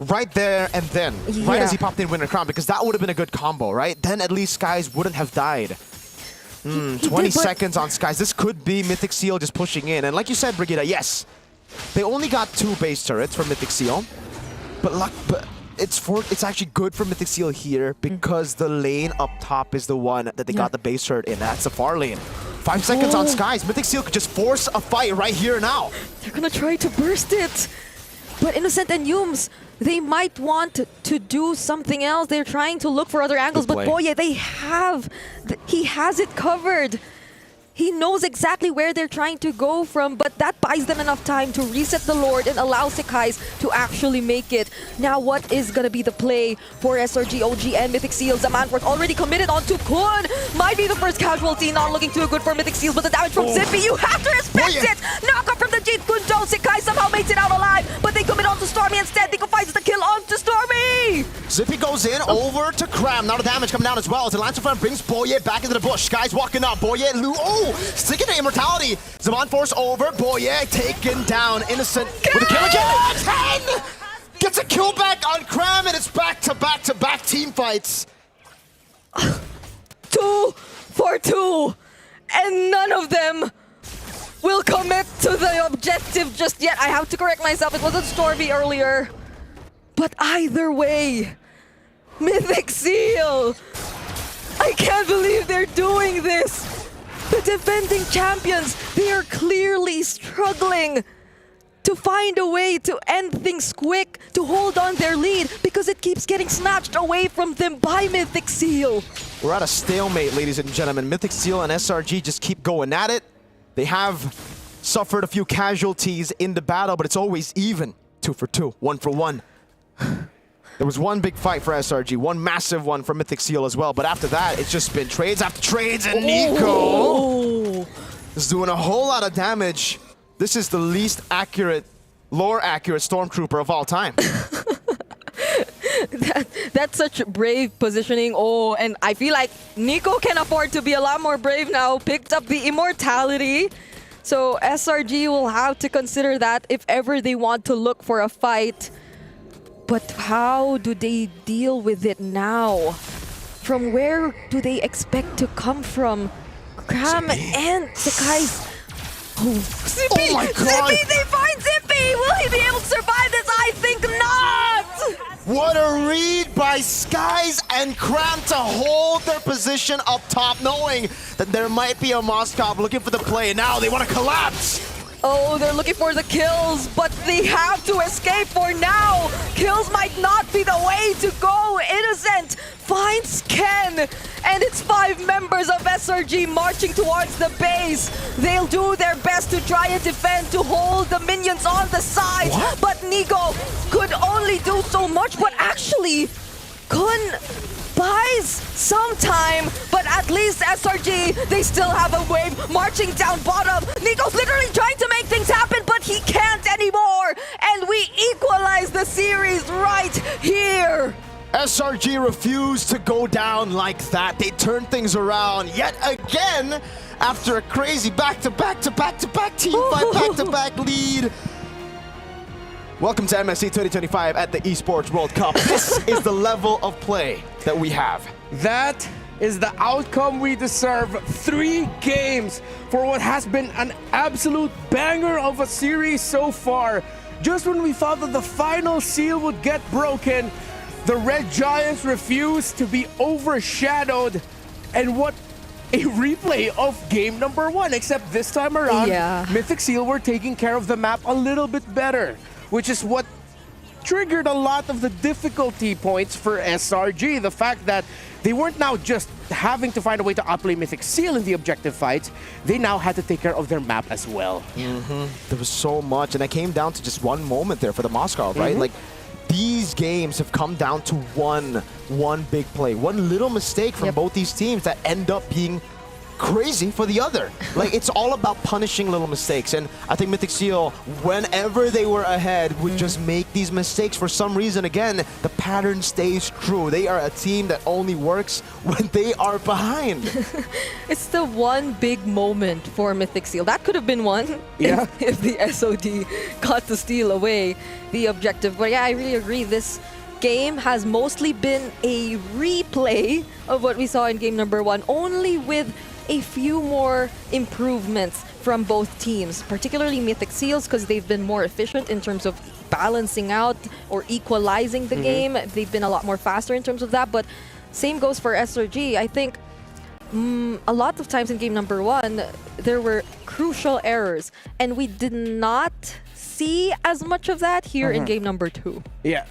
right there and then, right as he popped in Winter Crown, because that would have been a good combo, right? Then at least Skies wouldn't have died. 20 seconds on Skies. This could be Mythic Seal just pushing in. And like you said, Brigitte, yes, they only got 2 base turrets from Mythic Seal, but it's actually good for Mythic Seal here because the lane up top is the one that they got the base turret in. That's the far lane. 5 seconds on Skies. Mythic Seal could just force a fight right here now. They're gonna try to burst it. But Innocent and Yumes, they might want to do something else. They're trying to look for other angles, but Boye, he has it covered. He knows exactly where they're trying to go from, but that buys them enough time to reset the Lord and allow Sekais to actually make it. Now, what is going to be the play for SRG, OG, and Mythic Seals? Zamanforth already committed onto Kun. Might be the first casualty, not looking too good for Mythic Seals, but the damage from Zippy, you have to respect it! Knock up from the Jeet Kunjo. Sekai somehow makes it out alive, but they commit onto Stormy instead. Nico finds the kill onto Stormy! Zippy goes in, over to Cram. Now the damage coming down as well. The Lancer Front brings Boye back into the bush. Sky's walking up. Boye, sticking to Immortality. Zaman Force over. Boye taken down. Innocent with a kill again. 10! Gets a kill back on Cram, and it's back-to-back-to-back team fights. 2 for 2, and none of them will commit to the objective just yet. I have to correct myself. It wasn't Stormy earlier. But either way, Mythic Seal, I can't believe they're doing this. The defending champions, they are clearly struggling to find a way to end things quick, to hold on their lead, because it keeps getting snatched away from them by Mythic Seal. We're at a stalemate, ladies and gentlemen. Mythic Seal and SRG just keep going at it. They have suffered a few casualties in the battle, but it's always even. 2 for 2, 1 for 1. There was one big fight for SRG, one massive one for Mythic Seal as well, but after that, it's just been trades after trades, and Nico is doing a whole lot of damage. This is the least accurate, lore-accurate Stormtrooper of all time. That's such brave positioning. Oh, and I feel like Nico can afford to be a lot more brave now. Picked up the immortality. So SRG will have to consider that if ever they want to look for a fight. But how do they deal with it now? From where do they expect to come from? Cram and Sakai's... Oh, Zippy! Oh my God! Zippy, they find Zippy! Will he be able to survive this? I think not! What a read by Skies and Cram to hold their position up top, knowing that there might be a Moskov looking for the play. Now they want to collapse. Oh, they're looking for the kills, but they have to escape for now. Kills might not be the way to go. Innocent finds Ken, and it's 5 members of SRG marching towards the base. They'll do their best to try and defend, to hold the minions on the side. What? But Nico could only do so much, but actually, Kun buys some time, but at least SRG, they still have a wave marching down bottom. Nico's literally trying to make things happen, but he can't anymore. And we equalize the series right here. SRG refused to go down like that. They turned things around yet again after a crazy back-to-back-to-back-to-back team fight, back-to-back lead. Welcome to MSC 2025 at the Esports World Cup. This is the level of play that we have. That is the outcome we deserve. 3 games for what has been an absolute banger of a series so far. Just when we thought that the final seal would get broken, the Red Giants refused to be overshadowed. And what a replay of game number 1, except this time around, Mythic Seal were taking care of the map a little bit better, which is what triggered a lot of the difficulty points for SRG. The fact that they weren't now just having to find a way to outplay Mythic Seal in the objective fights, they now had to take care of their map as well. There was so much, and it came down to just one moment there for the Moskov, right? Like, these games have come down to one big play, one little mistake from both these teams that end up being crazy for the other. Like, it's all about punishing little mistakes, and I think Mythic Seal, whenever they were ahead, would just make these mistakes. For some reason, again, the pattern stays true. They are a team that only works when they are behind. It's the one big moment for Mythic Seal. That could have been one if the SOD got to steal away the objective. But yeah, I really agree. This game has mostly been a replay of what we saw in game number 1, only with a few more improvements from both teams, particularly Mythic Seals, because they've been more efficient in terms of balancing out or equalizing the game. They've been a lot more faster in terms of that, but same goes for SRG. I think a lot of times in game number 1, there were crucial errors, and we did not see as much of that here in game number 2. Yeah.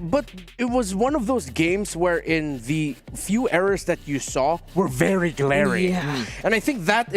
But it was one of those games wherein the few errors that you saw were very glaring. And I think that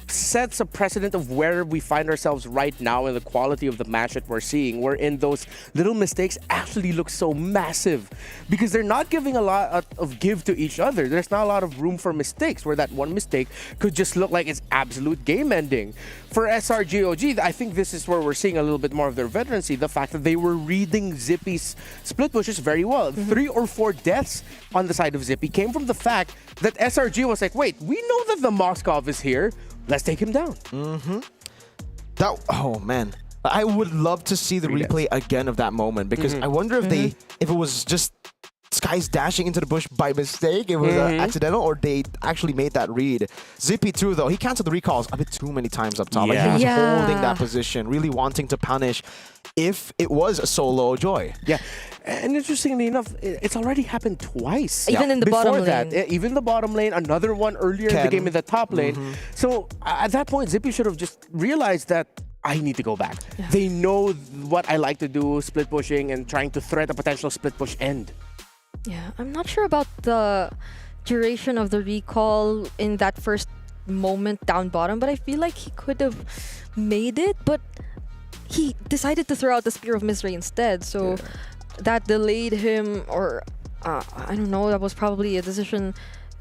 sets a precedent of where we find ourselves right now and the quality of the match that we're seeing, wherein those little mistakes actually look so massive because they're not giving a lot of give to each other. There's not a lot of room for mistakes, where that one mistake could just look like it's absolute game ending. For SRGOG, I think this is where we're seeing a little bit more of their veterancy, the fact that they were reading Zippy's split pushes very well. 3 or 4 deaths on the side of Zippy came from the fact that SRG was like, wait, we know that the Moskov is here. Let's take him down. Oh man, I would love to see the replay again of that moment, because I wonder if if it was just Skies dashing into the bush by mistake, it was accidental, or they actually made that read. Zippy too, though, he canceled the recalls a bit too many times up top. Like, he was holding that position, really wanting to punish if it was a solo Joy. Yeah, and interestingly enough, it's already happened twice. Even in the bottom lane. Even the bottom lane, another one earlier in the game in the top lane. So at that point, Zippy should have just realized that I need to go back. They know what I like to do, split pushing and trying to threat a potential split push end. Yeah, I'm not sure about the duration of the recall in that first moment down bottom, but I feel like he could have made it, but he decided to throw out the Spear of Misery instead, so that delayed him, or I don't know, that was probably a decision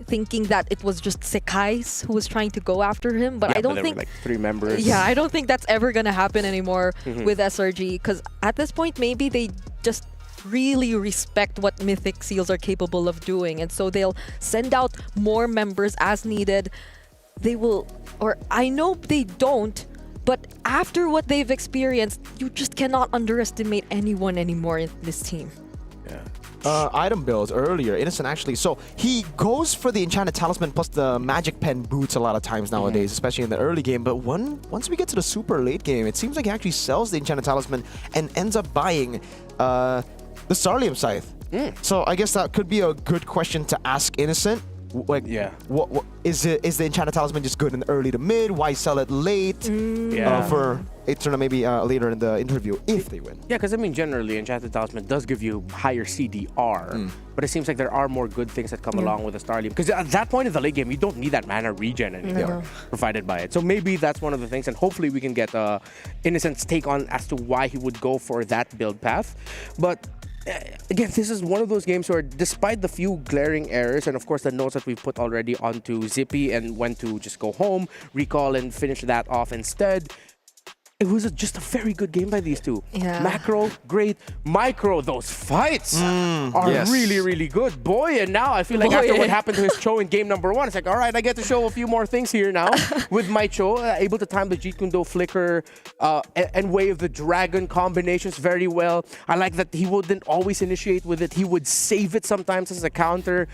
thinking that it was just Sekai's who was trying to go after him, but I don't there think were like 3 members. yeah, I don't think that's ever gonna happen anymore Mhm. with SRG, because at this point maybe they just really respect what Mythic Seals are capable of doing, and so they'll send out more members as needed. They will, or I know they don't, but after what they've experienced, you just cannot underestimate anyone anymore in this team. Item builds earlier, Innocent actually. So he goes for the Enchanted Talisman plus the Magic Pen boots a lot of times nowadays, especially in the early game. But once we get to the super late game, it seems like he actually sells the Enchanted Talisman and ends up buying the Starlium Scythe. So I guess that could be a good question to ask Innocent. Like, what is the Enchanted Talisman just good in the early to mid? Why sell it late? For Eternal maybe later in the interview if they win. Yeah, because I mean, generally, Enchanted Talisman does give you higher CDR, but it seems like there are more good things that come along with the Starlium. Because at that point in the late game, you don't need that mana regen anymore provided by it. So maybe that's one of the things, and hopefully we can get Innocent's take on as to why he would go for that build path. But again, this is one of those games where despite the few glaring errors and of course the notes that we've put already onto Zippy and when to just go home, recall and finish that off instead, it was just a very good game by these two. Macro, great. Micro, those fights are really, really good. Boy, and now I feel like after what happened to his Cho in game number 1, it's like, all right, I get to show a few more things here now with my Cho. Able to time the Jeet Kune Do flicker and Way of the Dragon combinations very well. I like that he wouldn't always initiate with it. He would save it sometimes as a counter.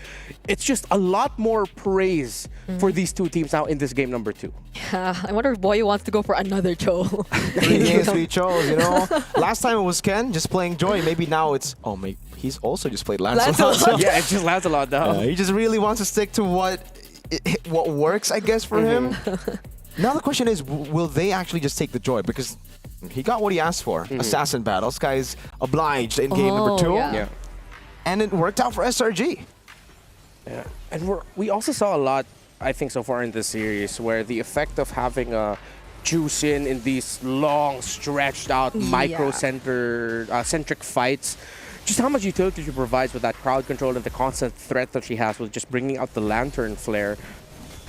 It's just a lot more praise for these two teams now in this game number 2. Yeah, I wonder if Boy wants to go for another Cho. 3 games, 3 Chos, you know. Last time it was Ken just playing Joy. Maybe now it's he's also just played Lancelot. So yeah, it's just Lancelot now. He just really wants to stick to what works, I guess, for him. Now the question is, will they actually just take the Joy? Because he got what he asked for. Assassin battles. Guy's obliged in game number 2. And it worked out for SRG. Yeah. And we also saw a lot, I think, so far in this series where the effect of having a juice in these long, stretched out, micro-centric fights. Just how much utility she provides with that crowd control and the constant threat that she has with just bringing out the Lantern Flare.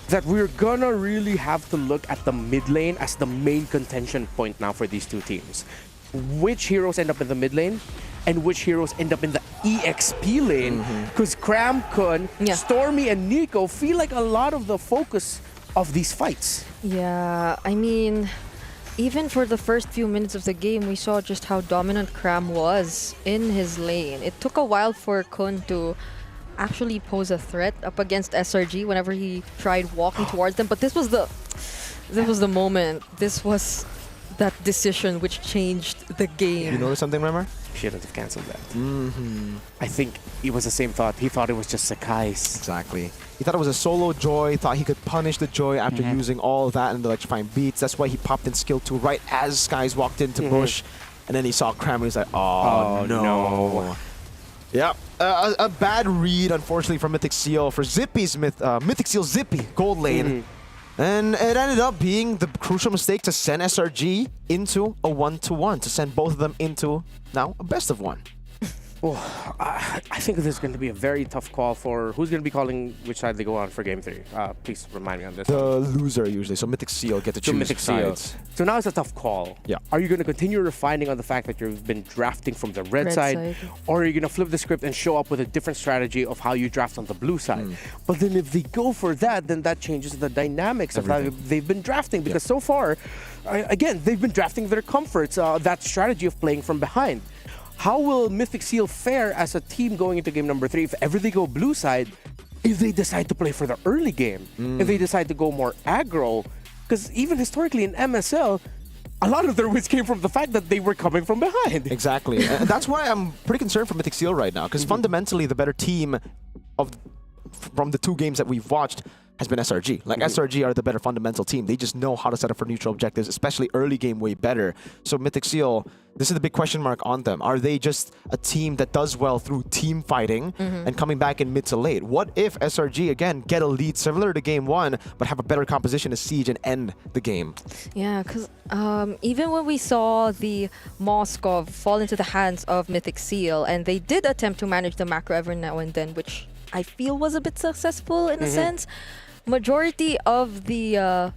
That we're gonna really have to look at the mid lane as the main contention point now for these two teams. Which heroes end up in the mid lane and which heroes end up in the EXP lane. Because Cram Kun, Stormy, and Nico feel like a lot of the focus of these fights. Yeah, I mean, even for the first few minutes of the game, we saw just how dominant Cram was in his lane. It took a while for Kun to actually pose a threat up against SRG whenever he tried walking towards them. But this was the moment. This was that decision which changed the game. You notice something, remember? Shouldn't have cancelled that. I think it was the same thought. He thought it was just Sekai's. Exactly. He thought it was a solo Joy, thought he could punish the Joy after using all of that and the electrifying beats. That's why he popped in skill 2 right as Skies walked into Bush. And then he saw Cram and he's like, oh no. Yeah, a bad read, unfortunately, for Mythic Seal for Zippy's Mythic Seal Zippy gold lane. And it ended up being the crucial mistake to send SRG into a 1-1, to send both of them into now a best of 1. Oh, I think this is going to be a very tough call for who's going to be calling which side they go on for game 3. Please remind me on this. The loser usually, so Mythic Seal get to choose Mythic sides. So now it's a tough call. Yeah. Are you going to continue refining on the fact that you've been drafting from the red side, or are you going to flip the script and show up with a different strategy of how you draft on the blue side? But then if they go for that, then that changes the dynamics of how they've been drafting, because so far, again, they've been drafting their comforts, that strategy of playing from behind. How will Mythic Seal fare as a team going into game number 3 if ever they go blue side, if they decide to play for the early game, if they decide to go more aggro? Because even historically in MSL, a lot of their wins came from the fact that they were coming from behind. Exactly. And that's why I'm pretty concerned for Mythic Seal right now, because fundamentally the better team of from the 2 games that we've watched has been SRG. Like SRG are the better fundamental team. They just know how to set up for neutral objectives, especially early game way better. So Mythic Seal, this is the big question mark on them. Are they just a team that does well through team fighting and coming back in mid to late? What if SRG, again, get a lead similar to game 1, but have a better composition to siege and end the game? Yeah, because even when we saw the Moskov fall into the hands of Mythic Seal, and they did attempt to manage the macro every now and then, which I feel was a bit successful in a sense, majority of the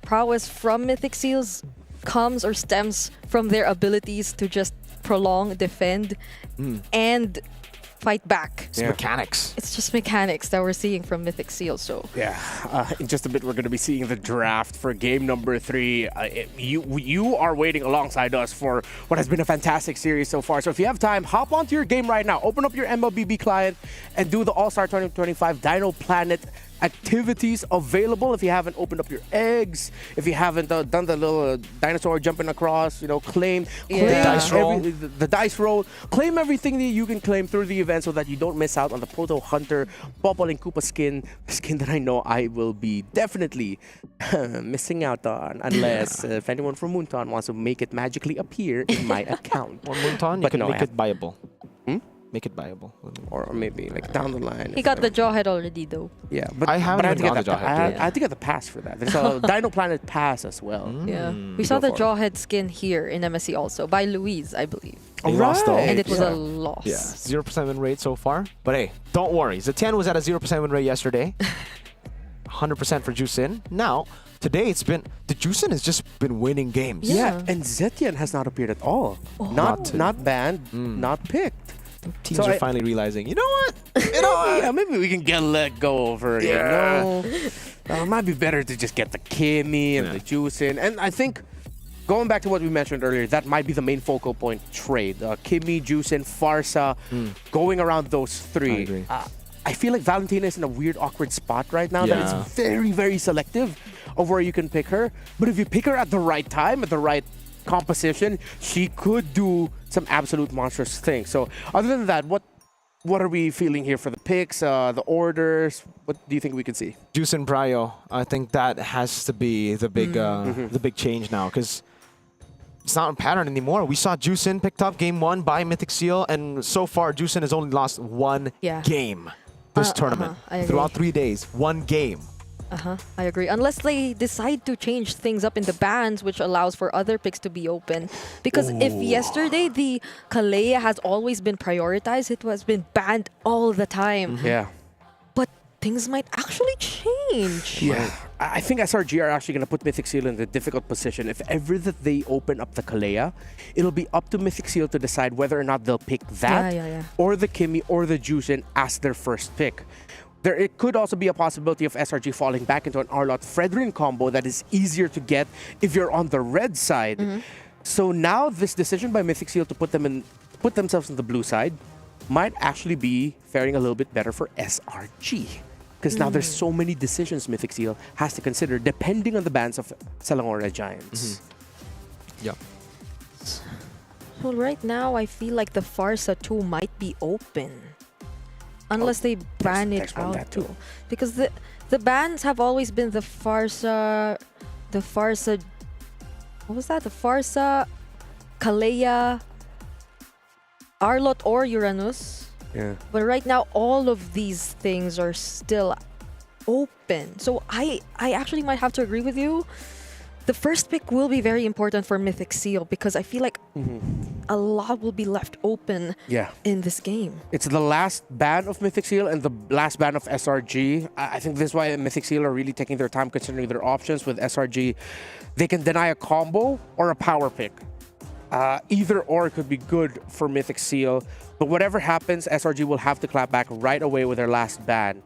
prowess from Mythic Seals comes or stems from their abilities to just prolong, defend, and fight back. It's mechanics. It's just mechanics that we're seeing from Mythic Seal. So yeah, in just a bit we're going to be seeing the draft for game number 3. You are waiting alongside us for what has been a fantastic series so far. So if you have time, hop onto your game right now. Open up your MLBB client and do the All-Star 2025 Dino Planet activities available. If you haven't opened up your eggs, if you haven't done the little dinosaur jumping across, claim the dice roll, claim everything that you can claim through the event so that you don't miss out on the Proto Hunter Popol and Koopa skin, the skin that I know I will be definitely missing out on unless if anyone from Moonton wants to make it magically appear in my account. Or Moonton, you can make it buyable. Make it buyable. Or maybe like down the line. he got the Jawhead already though. Yeah, but I haven't had to even get got the I Jawhead. had to get the pass for that. There's a Dino Planet pass as well. Yeah, we saw the Jawhead skin here in MSC also by Louise, I believe. They lost though. And it was a loss. Yeah, 0% win rate so far. But hey, don't worry. Zetian was at a 0% win rate yesterday. 100% for Juicin. Now, today it's been the Juicin has just been winning games. Yeah, and Zetian has not appeared at all. Not banned, not picked. Teams are finally realizing, you know what? Yeah, maybe we can let go of her. It might be better to just get the Kimmy and the Juicin. And I think, going back to what we mentioned earlier, that might be the main focal point trade. Kimmy, Juicin, Farsa, going around those 3. I agree. I feel like Valentina is in a weird, awkward spot right now. That it's very, very selective of where you can pick her. But if you pick her at the right time, at the right composition, she could do some absolute monstrous things. So other than that, what are we feeling here for the picks, the orders? What do you think we could see? Juicin Prio, I think that has to be the big the big change now, because it's not a pattern anymore. We saw Juicin picked up game 1 by Mythic Seal, and so far Juicin has only lost 1 game this tournament. Throughout 3 days, 1 game. I agree. Unless they decide to change things up in the bans, which allows for other picks to be open. Because if yesterday the Kalea has always been prioritized, it has been banned all the time. Yeah. But things might actually change. Yeah. I think SRG are actually going to put Mythic Seal in the difficult position. If ever that they open up the Kalea, it'll be up to Mythic Seal to decide whether or not they'll pick that or the Kimmy or the Juicin as their first pick. It could also be a possibility of SRG falling back into an Arlott Fredrin combo that is easier to get if you're on the red side. So now this decision by Mythic Seal to put themselves on the blue side might actually be faring a little bit better for SRG. Because now there's so many decisions Mythic Seal has to consider depending on the bans of Selangor Giants. Yeah. Well, right now I feel like the Farsa 2 might be open. Unless they ban it out too. Because the bans have always been the Farsa, what was that? The Farsa, Kalea, Arlott or Uranus. Yeah. But right now all of these things are still open. So I actually might have to agree with you. The first pick will be very important for Mythic Seal because I feel like a lot will be left open in this game. It's the last ban of Mythic Seal and the last ban of SRG. I think this is why Mythic Seal are really taking their time considering their options. With SRG, they can deny a combo or a power pick. Either or could be good for Mythic Seal. But whatever happens, SRG will have to clap back right away with their last ban.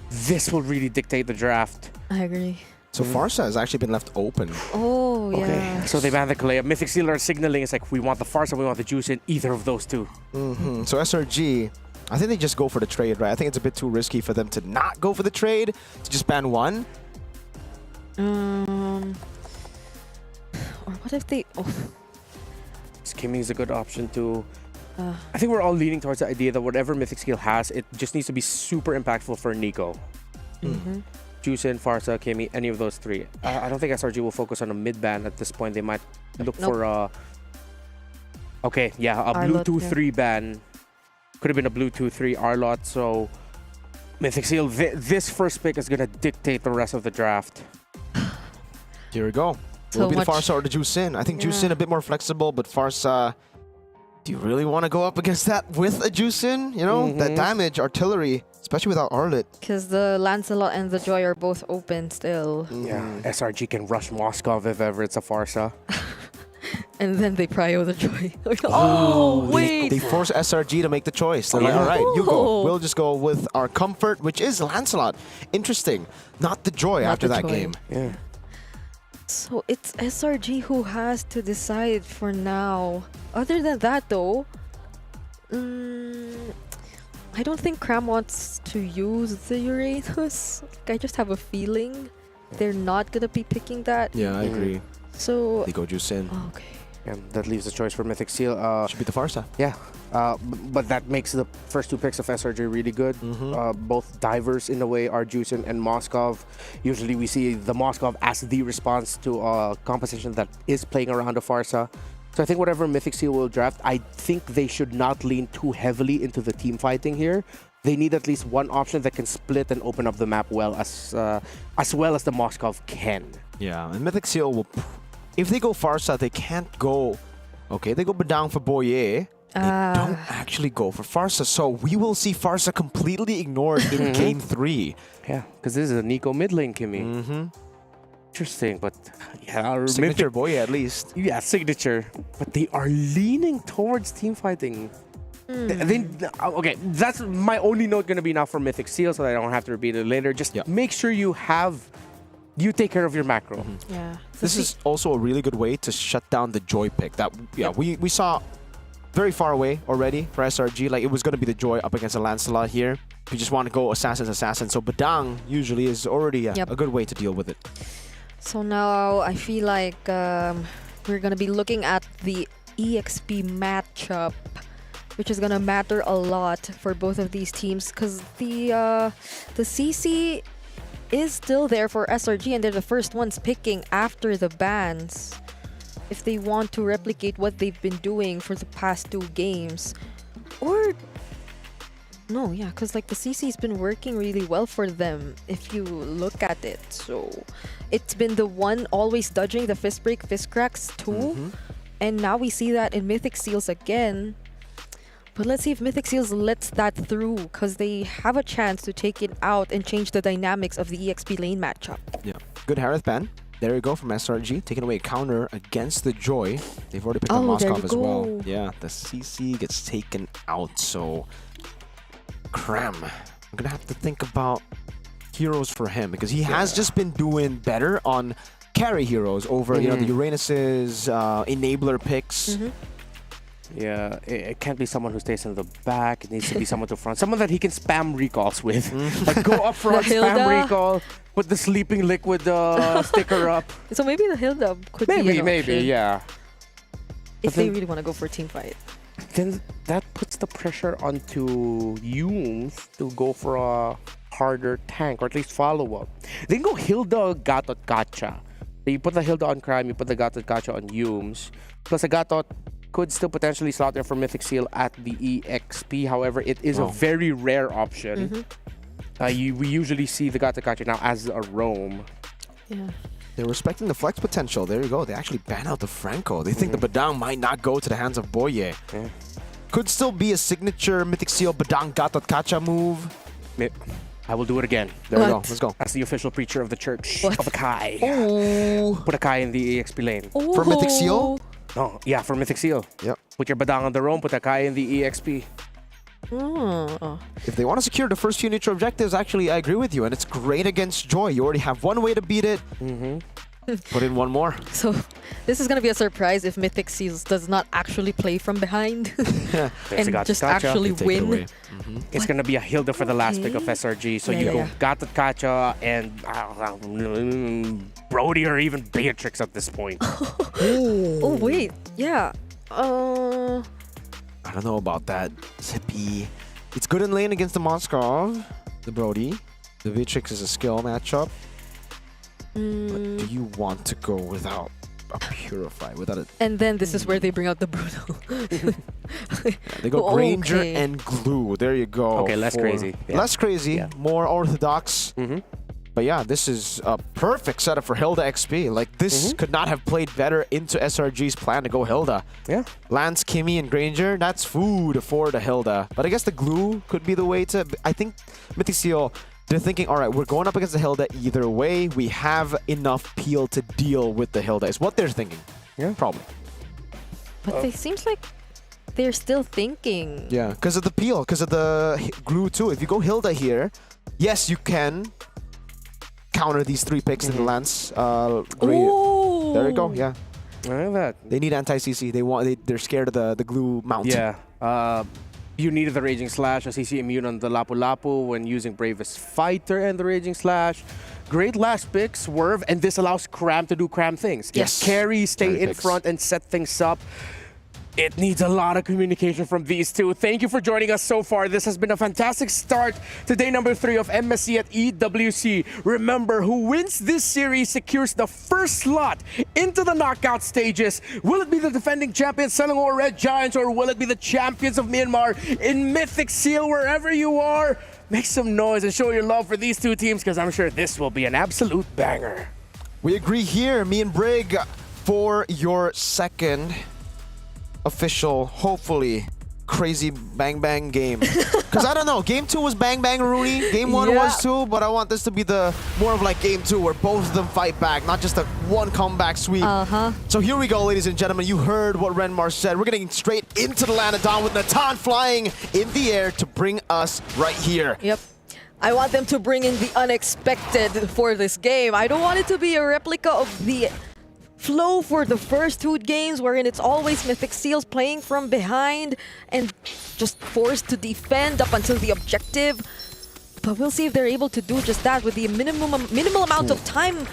This will really dictate the draft. I agree. So Farsa has actually been left open. Oh, yeah. Okay, so they banned the Kalea. Mythic Seal are signaling it's like, we want the Farsa, we want the Juicin, either of those two. So SRG, I think they just go for the trade, right? I think it's a bit too risky for them to not go for the trade, to just ban 1. Or what if they... Kimmy is a good option too. I think we're all leaning towards the idea that whatever Mythic Skill has, it just needs to be super impactful for Nico. Juicin, Farsa, Kimi, any of those three. I don't think SRG will focus on a mid ban at this point. They might look for a... Okay, yeah, a Arlot, Blue 2-3 yeah. ban. Could have been a Blue 2-3 Arlot, so... Mythic Seal, this first pick is going to dictate the rest of the draft. Here we go. So Will it be the much- Farsa or the Juicin? I think Yeah. Juicin a bit more flexible, but Farsa... Do you really want to go up against that with a Juicin? You know, that damage, artillery, especially without Arlet. Because the Lancelot and the Joy are both open still. Yeah, SRG can rush Moskov if ever it's a Farsa. And then they prio the Joy. Oh, wait! They force SRG to make the choice. They're like, Yeah. all right, you go. Oh. We'll just go with our comfort, which is Lancelot. Interesting. Not the Joy Not after the that Joy. game. Yeah. So it's SRG who has to decide for now. Other than that, though, I don't think Cram wants to use the Uranus. I just have a feeling they're not gonna be picking that. Yeah, I agree. So They go Juicin. okay. And that leaves the choice for Mythic Seal. Should be the Farsa. Yeah, but that makes the first two picks of SRG really good. Both divers, in a way, are Juicin and Moskov. Usually we see the Moskov as the response to a composition that is playing around a Farsa. So I think whatever Mythic Seal will draft, I think they should not lean too heavily into the team fighting here. They need at least one option that can split and open up the map well as the Moskov can. Yeah, and Mythic Seal will... If they go Farsa, they can't go... Okay, they go Badang for Boye. They don't actually go for Farsa. So we will see Farsa completely ignored in Game 3. Yeah, because this is a Nico mid lane, Kimi. Interesting, but yeah, Signature Boye at least. Yeah, signature. But they are leaning towards team fighting. Okay, that's my only note going to be now for Mythic Seal, so that I don't have to repeat it later. Just make sure you take care of your macro. Yeah. This is also a really good way to shut down the Joy pick. That we saw very far away already for SRG. Like, it was going to be the Joy up against a Lancelot here. We just want to go assassin. So Badang usually is already a good way to deal with it. So now I feel like we're gonna be looking at the EXP matchup, which is gonna matter a lot for both of these teams, because the CC is still there for SRG, and they're the first ones picking after the bans if they want to replicate what they've been doing for the past 2 games. Or no, yeah, because like the CC's been working really well for them if you look at it. So it's been the one always dodging the fist break, fist cracks too. And now we see that in Mythic Seals again. But let's see if Mythic Seals lets that through, because they have a chance to take it out and change the dynamics of the EXP lane matchup. Yeah, good Harith ban. There you go from SRG, taking away a counter against the Joy. They've already picked up there Moskov you as well. go. Yeah, the CC gets taken out, so... Cram. I'm gonna have to think about heroes for him, because he has just been doing better on carry heroes over, you know, the Uranus's enabler picks. Yeah, it can't be someone who stays in the back. It needs to be someone to front. Someone that he can spam recalls with. Like, go up front, The spam Hilda. recall, put the sleeping liquid sticker up. So maybe the Hilda could be an Maybe, option yeah. if But they then- really want to go for a team fight. Then that puts the pressure onto Yumes to go for a harder tank, or at least follow-up. They can go Hilda, Gatot, Gacha. So you put the Hilda on Crime, you put the Gatot, Gacha on Yumes. Plus a Gatot could still potentially slot in for Mythic Seal at the EXP. However, it is a very rare option. We usually see the Gatot, Gacha now as a roam. Yeah. They're respecting the flex potential. There you go. They actually ban out the Franco. They think the Badang might not go to the hands of Boye. Could still be a signature Mythic Seal Badang Gatot Kacha move. I will do it again. There we go. Let's go. As the official preacher of the Church of Akai. Oh. Put Akai in the EXP lane. For Mythic Seal? Oh, yeah, for Mythic Seal. Yep. Put your Badang on the roam, put Akai in the EXP. If they want to secure the first few neutral objectives, actually, I agree with you. And it's great against Joy. You already have one way to beat it. Put in one more. So this is going to be a surprise if Mythic Seals does not actually play from behind and just actually win. It's going to be a Hilda for the last pick of SRG. So you go Gatot Kacha and Brody or even Beatrix at this point. Oh, wait. Yeah. I don't know about that. Zippy. It's good in lane against the Moskov, the Brody. The Vitrix is a skill matchup. But do you want to go without a Purify? Without it? And then this is where they bring out the Bruno. They go Granger and Glue. There you go. Okay, less crazy. Yeah. Less crazy, more orthodox. But yeah, this is a perfect setup for Hilda XP. Like, this could not have played better into SRG's plan to go Hilda. Yeah. Lance, Kimmy, and Granger, that's food for the Hilda. But I guess the Glue could be the way to... I think Mythic Seal, they're thinking, all right, we're going up against the Hilda either way. We have enough peel to deal with the Hilda, is what they're thinking. Yeah, probably. But it seems like they're still thinking. Yeah, because of the peel, because of the Glue too. If you go Hilda here, yes, you can counter these 3 picks in the Lance. There you go, yeah. They need anti-CC. They're scared of the Glue mount. Yeah. You needed the Raging Slash, a CC immune on the Lapu Lapu when using Bravest Fighter and the Raging Slash. Great last pick, Swerve, and this allows Cram to do Cram things. Yes. Carry, stay in front, and set things up. It needs a lot of communication from these two. Thank you for joining us so far. This has been a fantastic start to day number 3 of MSC at EWC. Remember, who wins this series secures the first slot into the knockout stages. Will it be the defending champions Selangor Red Giants, or will it be the champions of Myanmar in Mythic Seal? Wherever you are, make some noise and show your love for these two teams, because I'm sure this will be an absolute banger. We agree here, me and Brig, for your second official, hopefully, crazy bang bang game. Because I don't know, game 2 was bang bang Rooney, game 1 was too, but I want this to be the more of like game 2 where both of them fight back, not just a one comeback sweep. So here we go, ladies and gentlemen. You heard what Renmar said. We're getting straight into the land of Dawn with Natan flying in the air to bring us right here. Yep. I want them to bring in the unexpected for this game. I don't want it to be a replica of the flow for the first 2 games, wherein it's always Mythic Seals playing from behind and just forced to defend up until the objective. But we'll see if they're able to do just that with the minimal amount of time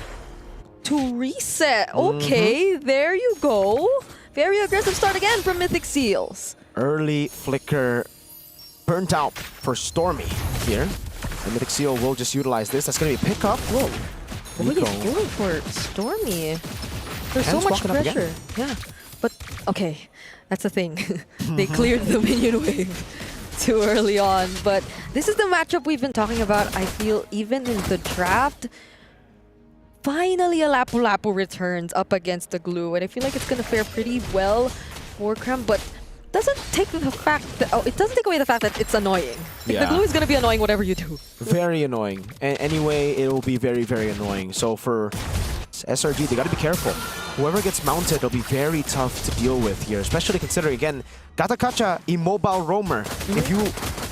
to reset. Okay, there you go. Very aggressive start again from Mythic Seals. Early flicker burnt out for Stormy here. And Mythic Seal will just utilize this. That's going to be a pickup. Whoa. What are you doing for Stormy? There's so much pressure. Yeah, but okay, that's the thing. They cleared the minion wave too early on, but this is the matchup we've been talking about. I feel even in the draft, finally a Lapu Lapu returns up against the Glue, and I feel like it's gonna fare pretty well for Cram, but doesn't take the fact that it doesn't take away the fact that it's annoying. Like, the Glue is gonna be annoying whatever you do. Very annoying. Anyway, it will be very, very annoying. So for SRG, they got to be careful. Whoever gets mounted will be very tough to deal with here, especially considering, again, Gatakacha, immobile roamer. If you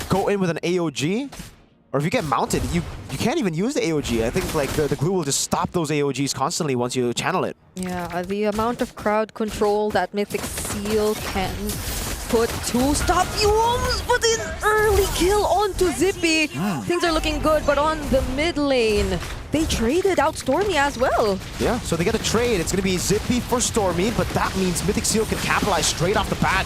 go in with an AOG, or if you get mounted, you can't even use the AOG. I think like the Glue will just stop those AOGs constantly once you channel it. Yeah, the amount of crowd control that Mythic Seal can put to stop. You almost put in early kill onto Zippy. Things are looking good, but on the mid lane, they traded out Stormy as well. Yeah, so they get a trade. It's going to be Zippy for Stormy, but that means Mythic Seal can capitalize straight off the bat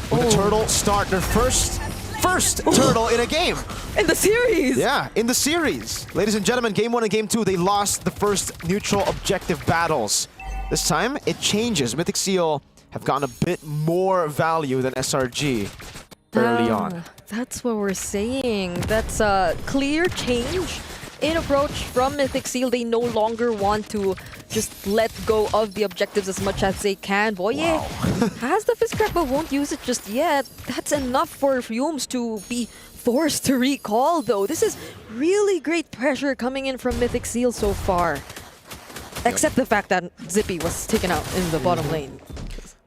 with a Turtle start their first Turtle in a game. In the series. Yeah, in the series. Ladies and gentlemen, game 1 and game 2, they lost the first neutral objective battles. This time, it changes. Mythic Seal have gotten a bit more value than SRG early on. That's what we're saying. That's a clear change in approach from Mythic Seal. They no longer want to just let go of the objectives as much as they can. Boye has the Fizz Crack but won't use it just yet. That's enough for Fumes to be forced to recall though. This is really great pressure coming in from Mythic Seal so far. Except the fact that Zippy was taken out in the bottom lane.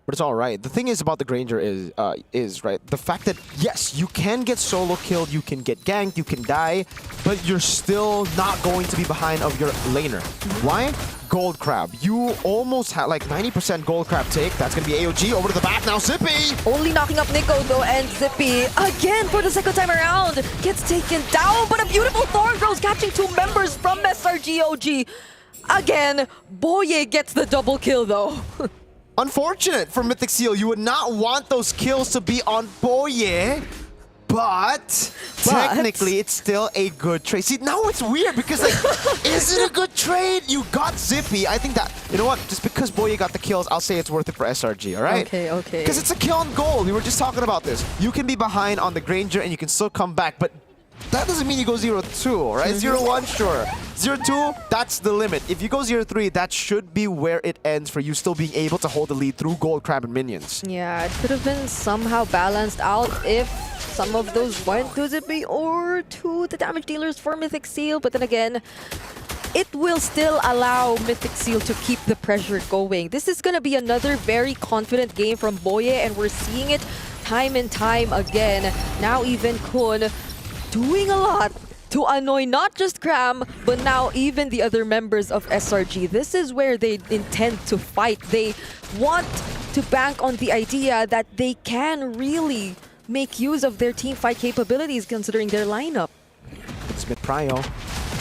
But it's all right. The thing is about the Granger is right, the fact that, yes, you can get solo killed, you can get ganked, you can die, but you're still not going to be behind of your laner. Why? Gold Crab. You almost had like 90% Gold Crab take. That's going to be AOG. Over to the back now, Zippy! Only knocking up Nico though, and Zippy, again for the second time around, gets taken down, but a beautiful Thorn Throws catching 2 members from SRG OG. Again, Boye gets the double kill though. unfortunate for Mythic Seal. You would not want those kills to be on Boye. But technically, it's still a good trade. See, now it's weird because, like, is it a good trade? You got Zippy. I think that, you know what? Just because Boye got the kills, I'll say it's worth it for SRG, all right? Okay, okay. Because it's a kill on goal. We were just talking about this. You can be behind on the Granger and you can still come back, but that doesn't mean you go 0-2, right? 0-1, sure. 0-2, that's the limit. If you go 0-3, that should be where it ends for you still being able to hold the lead through Gold, Crab, and Minions. Yeah, it could have been somehow balanced out if some of those went to Zippy or to the damage dealers for Mythic Seal. But then again, it will still allow Mythic Seal to keep the pressure going. This is going to be another very confident game from Boye, and we're seeing it time and time again. Now even Kun doing a lot to annoy not just Cram, but now even the other members of SRG. This is where they intend to fight. They want to bank on the idea that they can really make use of their team fight capabilities considering their lineup. It's mid prio.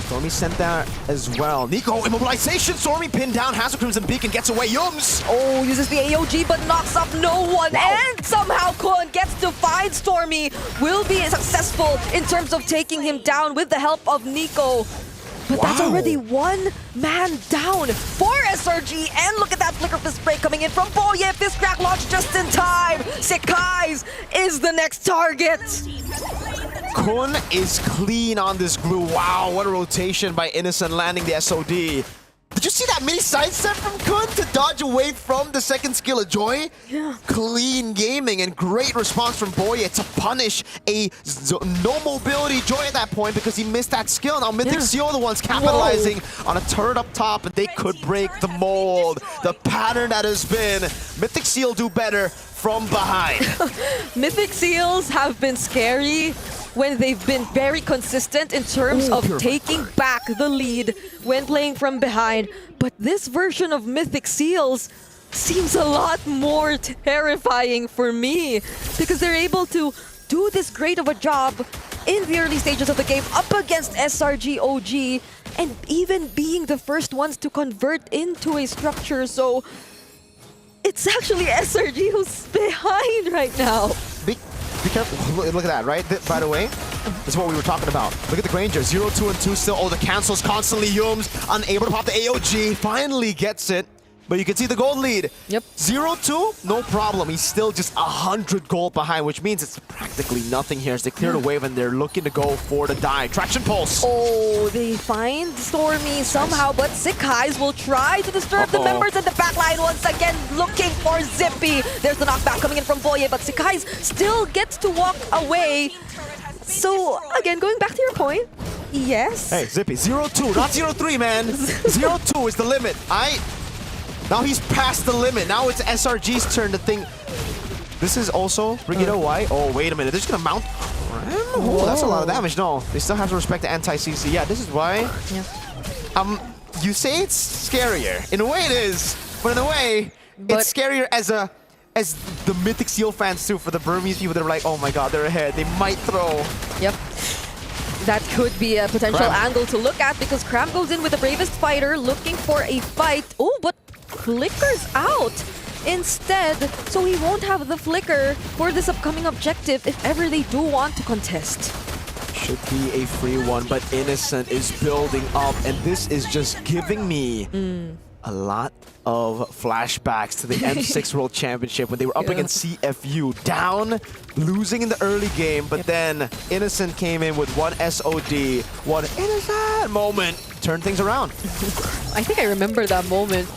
Stormy sent that as well. Nico, immobilization. Stormy pinned down, has a Crimson Beacon, gets away. Yums! Oh, uses the AOG but knocks up no one. Wow. And somehow Kun gets to find Stormy. Will be successful in terms of taking him down with the help of Nico. But that's already one man down for SRG. And look at that Flicker Fist spray coming in from Boye. Fist crack launch just in time. Sekai's is the next target. Kun is clean on this glue. Wow, what a rotation by Innocent landing the SOD. Did you see that mini sidestep from Kun to dodge away from the second skill of Joy? Yeah. Clean gaming and great response from Boye to punish a no mobility Joy at that point because he missed that skill. Now Mythic Seal the ones capitalizing on a turret up top, and they could break the mold. The pattern that has been Mythic Seal do better from behind. Mythic Seals have been scary when they've been very consistent in terms of taking back the lead when playing from behind. But this version of Mythic Seals seems a lot more terrifying for me because they're able to do this great of a job in the early stages of the game up against SRG OG and even being the first ones to convert into a structure. So it's actually SRG who's behind right now. Be careful. Look at that, right? By the way, this is what we were talking about. Look at the Granger. 0-2 and 2 still. Oh, the cancels constantly. Yums unable to pop the AOG. Finally gets it. But you can see the gold lead. Yep. 0-2, no problem. He's still just 100 gold behind, which means it's practically nothing here as they clear the wave and they're looking to go for the dive. Traction Pulse. Oh, they find Stormy somehow, but Sekai's will try to disturb the members in the backline once again, looking for Zippy. There's the knockback coming in from Boye, but Sekai's still gets to walk away. So, again, going back to your point, yes. Hey, Zippy, 0-2, not 0-3, man. 0-2 is the limit. Now he's past the limit. Now it's SRG's turn to think. This is also Brigido Y. Oh, wait a minute. They're just going to mount. Oh, that's a lot of damage. No, they still have to respect the anti-CC. Yeah, this is why. Yeah. You say it's scarier. In a way it is. But in a way, it's scarier as the Mythic Seal fans too, for the Burmese people that are like, oh my god, they're ahead. They might throw. Yep. That could be a potential angle to look at because Cram goes in with the bravest fighter looking for a fight. Oh, but Flicker's out instead, so he won't have the Flicker for this upcoming objective if ever they do want to contest. Should be a free one, but Innocent is building up, and this is just giving me a lot of flashbacks to the M6 World Championship when they were up against CFU, down, losing in the early game, but then Innocent came in with one SOD, one Innocent moment, turned things around. I think I remember that moment.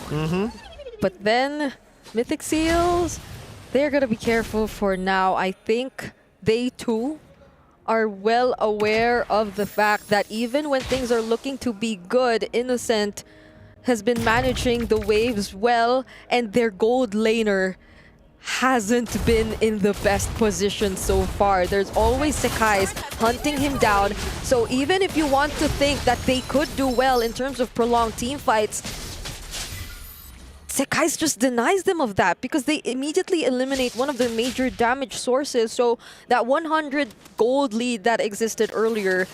But then Mythic Seals, they're gonna be careful for now. I think they too are well aware of the fact that even when things are looking to be good, Innocent has been managing the waves well, and their gold laner hasn't been in the best position so far. There's always Sekai's hunting him down. So even if you want to think that they could do well in terms of prolonged team fights, Sekai's just denies them of that because they immediately eliminate one of their major damage sources. So that 100 gold lead that existed earlier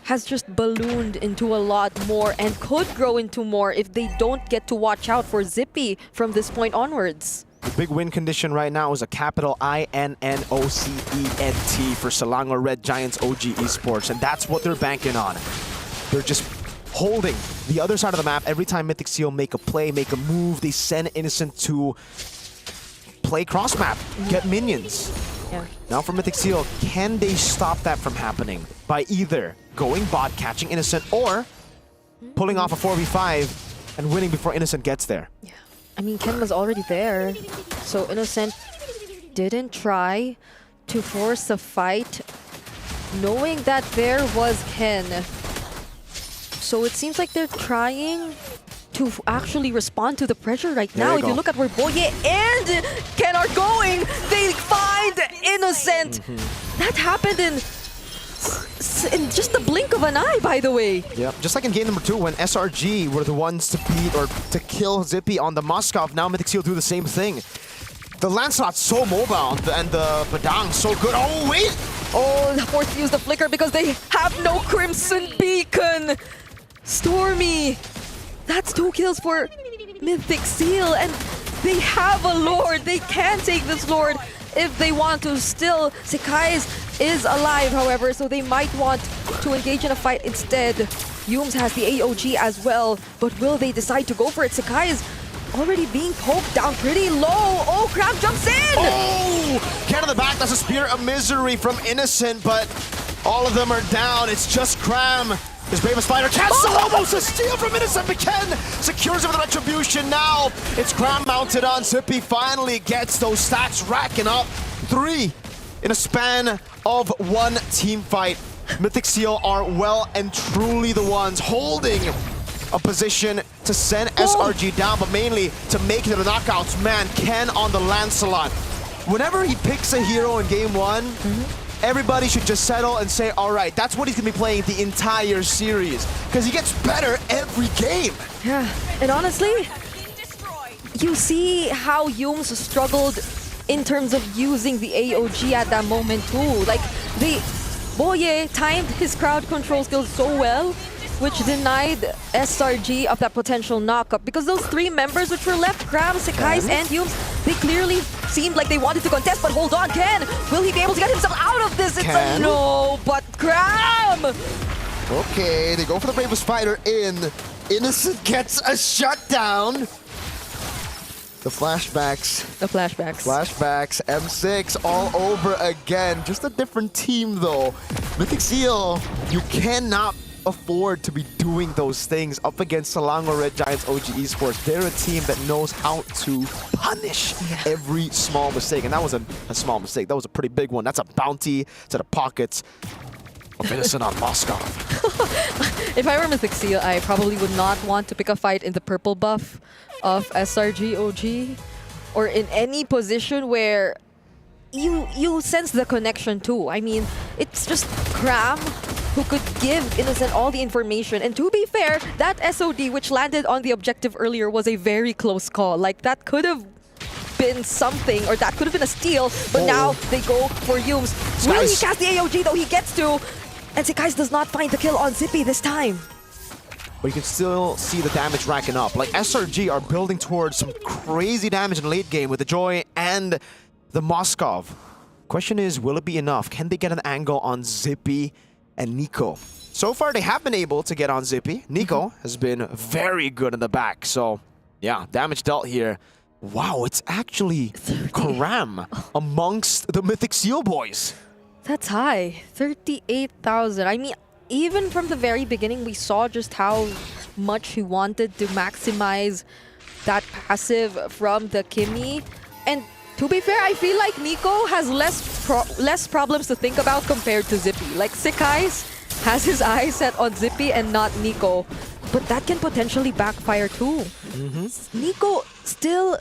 has just ballooned into a lot more and could grow into more if they don't get to watch out for Zippy from this point onwards. The big win condition right now is a capital INNOCENT for Selangor Red Giants OG Esports, and that's what they're banking on. They're just holding the other side of the map. Every time Mythic Seal make a play, make a move, they send Innocent to play cross map, get minions. Yeah. Now for Mythic Seal, can they stop that from happening by either going bot, catching Innocent, or pulling off a 4v5 and winning before Innocent gets there? Yeah. I mean, Ken was already there, so Innocent didn't try to force a fight, knowing that there was Ken. So it seems like they're trying to actually respond to the pressure right now. If you look at where Boye and Ken are going, they find Innocent. That happened in just the blink of an eye, by the way. Yep, just like in game number 2 when SRG were the ones to beat or to kill Zippy on the Moskov, now Mythic Seal do the same thing. The Lancelot's so mobile and the Badang so good. Oh, wait! Oh, forced to use the flicker because they have no Crimson Beacon. Stormy, that's 2 kills for Mythic Seal, and they have a Lord. They can take this Lord if they want to. Still, Sekai's is alive, however, so they might want to engage in a fight instead. Yums has the AOG as well, but will they decide to go for it? Sekai is already being poked down pretty low. Oh, Crab jumps in! Oh! Cat in the back, that's a Spirit of Misery from Innocent, but all of them are down. It's just Cram. His Brave Spider cancel almost a steal from Innocent, but Ken secures it with Retribution now. It's Cram mounted on Zippy, finally gets those stats racking up. 3 in a span of 1 team fight. Mythic Seal are well and truly the ones holding a position to send SRG down, but mainly to make it to the knockouts. Man, Ken on the Lancelot. Whenever he picks a hero in game 1, everybody should just settle and say, all right, that's what he's going to be playing the entire series, because he gets better every game. Yeah, and honestly, you see how Yums struggled in terms of using the AOG at that moment too. Like, Boye timed his crowd control skills so well, which denied SRG of that potential knockup, because those 3 members which were left, Cram, Sekais, and Yums, they clearly seemed like they wanted to contest, but hold on, Ken! Will he be able to get himself out of this? It's a no, but Cram! Okay, they go for the Bravest Fighter in. Innocent gets a shutdown. The flashbacks. Flashbacks, M6 all over again. Just a different team though. Mythic Seal, you cannot afford to be doing those things up against Selangor Red Giants OG Esports. They're a team that knows how to punish every small mistake. And that was a small mistake. That was a pretty big one. That's a bounty to the pockets of Innocent on Moskov. If I were Mythic Seal, I probably would not want to pick a fight in the purple buff of SRG OG, or in any position where you sense the connection too. I mean, it's just Cram who could give Innocent all the information. And to be fair, that SOD which landed on the objective earlier was a very close call. Like, that could have been something, or that could have been a steal, but now they go for Yums. Will he cast the AOG though? He gets to, and Sekais does not find the kill on Zippy this time. But you can still see the damage racking up. Like, SRG are building towards some crazy damage in the late game with the Joy and the Moskov. Question is, will it be enough? Can they get an angle on Zippy and Nico? So far, they have been able to get on Zippy. Nico has been very good in the back. So, yeah, damage dealt here. Wow, it's actually Karam amongst the Mythic Seal boys. That's high. 38,000. I mean, even from the very beginning, we saw just how much he wanted to maximize that passive from the Kimmy. And to be fair, I feel like Nico has less problems to think about compared to Zippy. Like, Sekais has his eyes set on Zippy and not Nico. But that can potentially backfire too. Nico still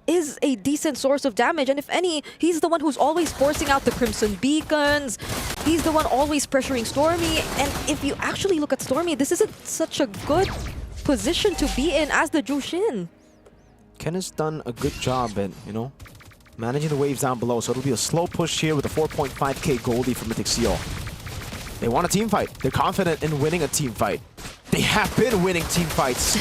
is a decent source of damage, and if any, he's the one who's always forcing out the Crimson Beacons. He's the one always pressuring Stormy, and if you actually look at Stormy, this isn't such a good position to be in as the Jushin. Ken has done a good job at, managing the waves down below, so it'll be a slow push here with a 4.5k Goldie from Mythic Seal. They want a team fight. They're confident in winning a team fight. They have been winning team fights.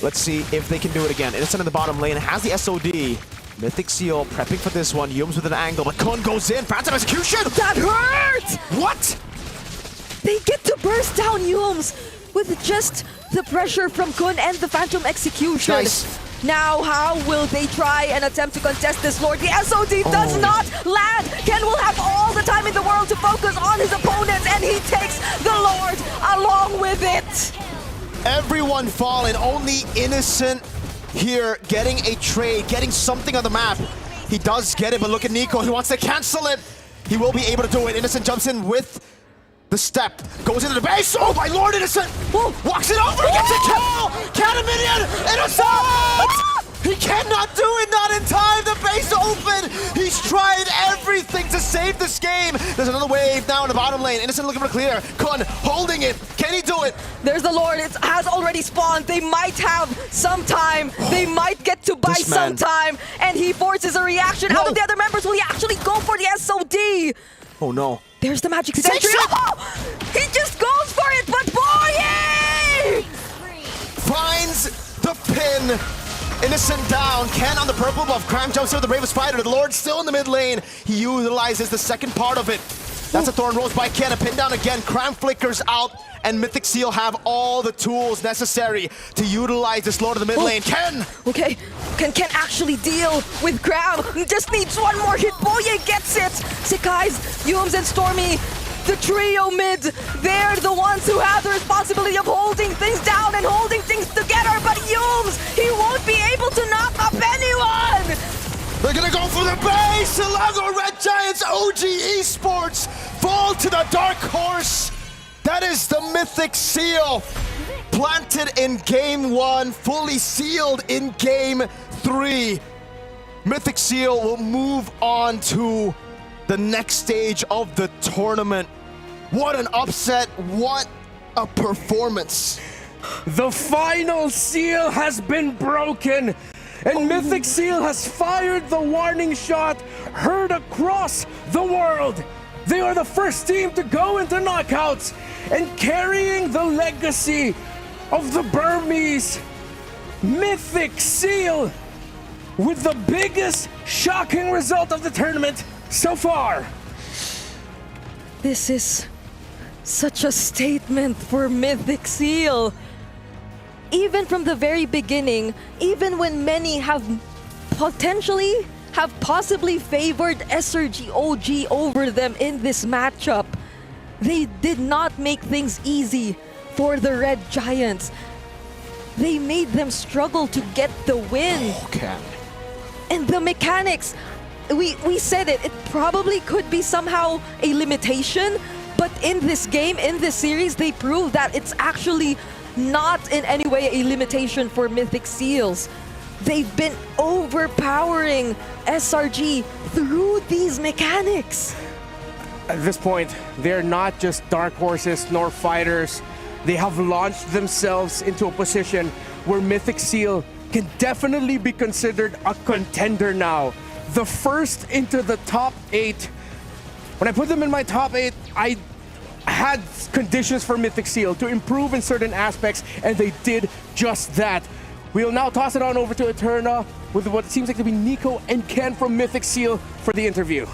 Let's see if they can do it again. Innocent in the bottom lane has the SOD. Mythic Seal prepping for this one. Yums with an angle, but Kun goes in. Phantom execution! That hurt! What? They get to burst down Yums with just the pressure from Kun and the Phantom execution. Nice. Now, how will they try and attempt to contest this Lord? The SOD does not land. Ken will have all the time in the world to focus on his opponents, and he takes the Lord along with it. Everyone falling, only Innocent here getting a trade, getting something on the map. He does get it, but look at Nico, he wants to cancel it. He will be able to do it. Innocent jumps in with the step, goes into the base. Oh, my Lord, Innocent! Walks it over, gets a kill! Cannon minion! Innocent! He cannot do it, not in time! The base open! He's tried everything to save this game! There's another wave now in the bottom lane. Innocent looking for clear. Kun holding it. Can he do it? There's the Lord. It has already spawned. They might have some time. They might get to buy some time. And he forces a reaction out of the other members. Will he actually go for the SOD? Oh, no. There's the magic sentry. Oh, he just goes for it, but boy! Finds the pin. Innocent down. Ken on the purple buff. Cram jumps in with the Brave Spider. The Lord still in the mid lane. He utilizes the second part of it. That's a Thorn Rose by Ken. A pin down again. Cram flickers out. And Mythic Seal have all the tools necessary to utilize this Lord of the mid lane. Ken! Okay, Ken can't actually deal with Cram. He just needs one more hit. Boye gets it. Sekai's, Yums, and Stormy, the trio mid, they're the ones who have the responsibility of holding things down and holding things together. But Yums, he won't be able to knock up anyone. They're gonna go for the base! Silago Red Giants OG Esports fall to the dark horse. That is the Mythic Seal. Planted in game 1, fully sealed in game 3. Mythic Seal will move on to the next stage of the tournament. What an upset, what a performance. The final seal has been broken, and Mythic Seal has fired the warning shot heard across the world. They are the first team to go into knockouts and carrying the legacy of the Burmese. Mythic Seal with the biggest shocking result of the tournament so far. This is such a statement for Mythic Seal. Even from the very beginning, even when many have possibly favored SRG OG over them in this matchup, they did not make things easy for the Red Giants. They made them struggle to get the win. Okay. And the mechanics, we said it probably could be somehow a limitation, but in this game, in this series, they proved that it's actually not in any way a limitation for Mythic Seals. They've been overpowering SRG through these mechanics. At this point, they're not just dark horses nor fighters. They have launched themselves into a position where Mythic Seal can definitely be considered a contender now. The first into the top 8. When I put them in my top 8, I had conditions for Mythic Seal to improve in certain aspects, and they did just that. We'll now toss it on over to Eterna with what seems like to be Nico and Ken from Mythic Seal for the interview.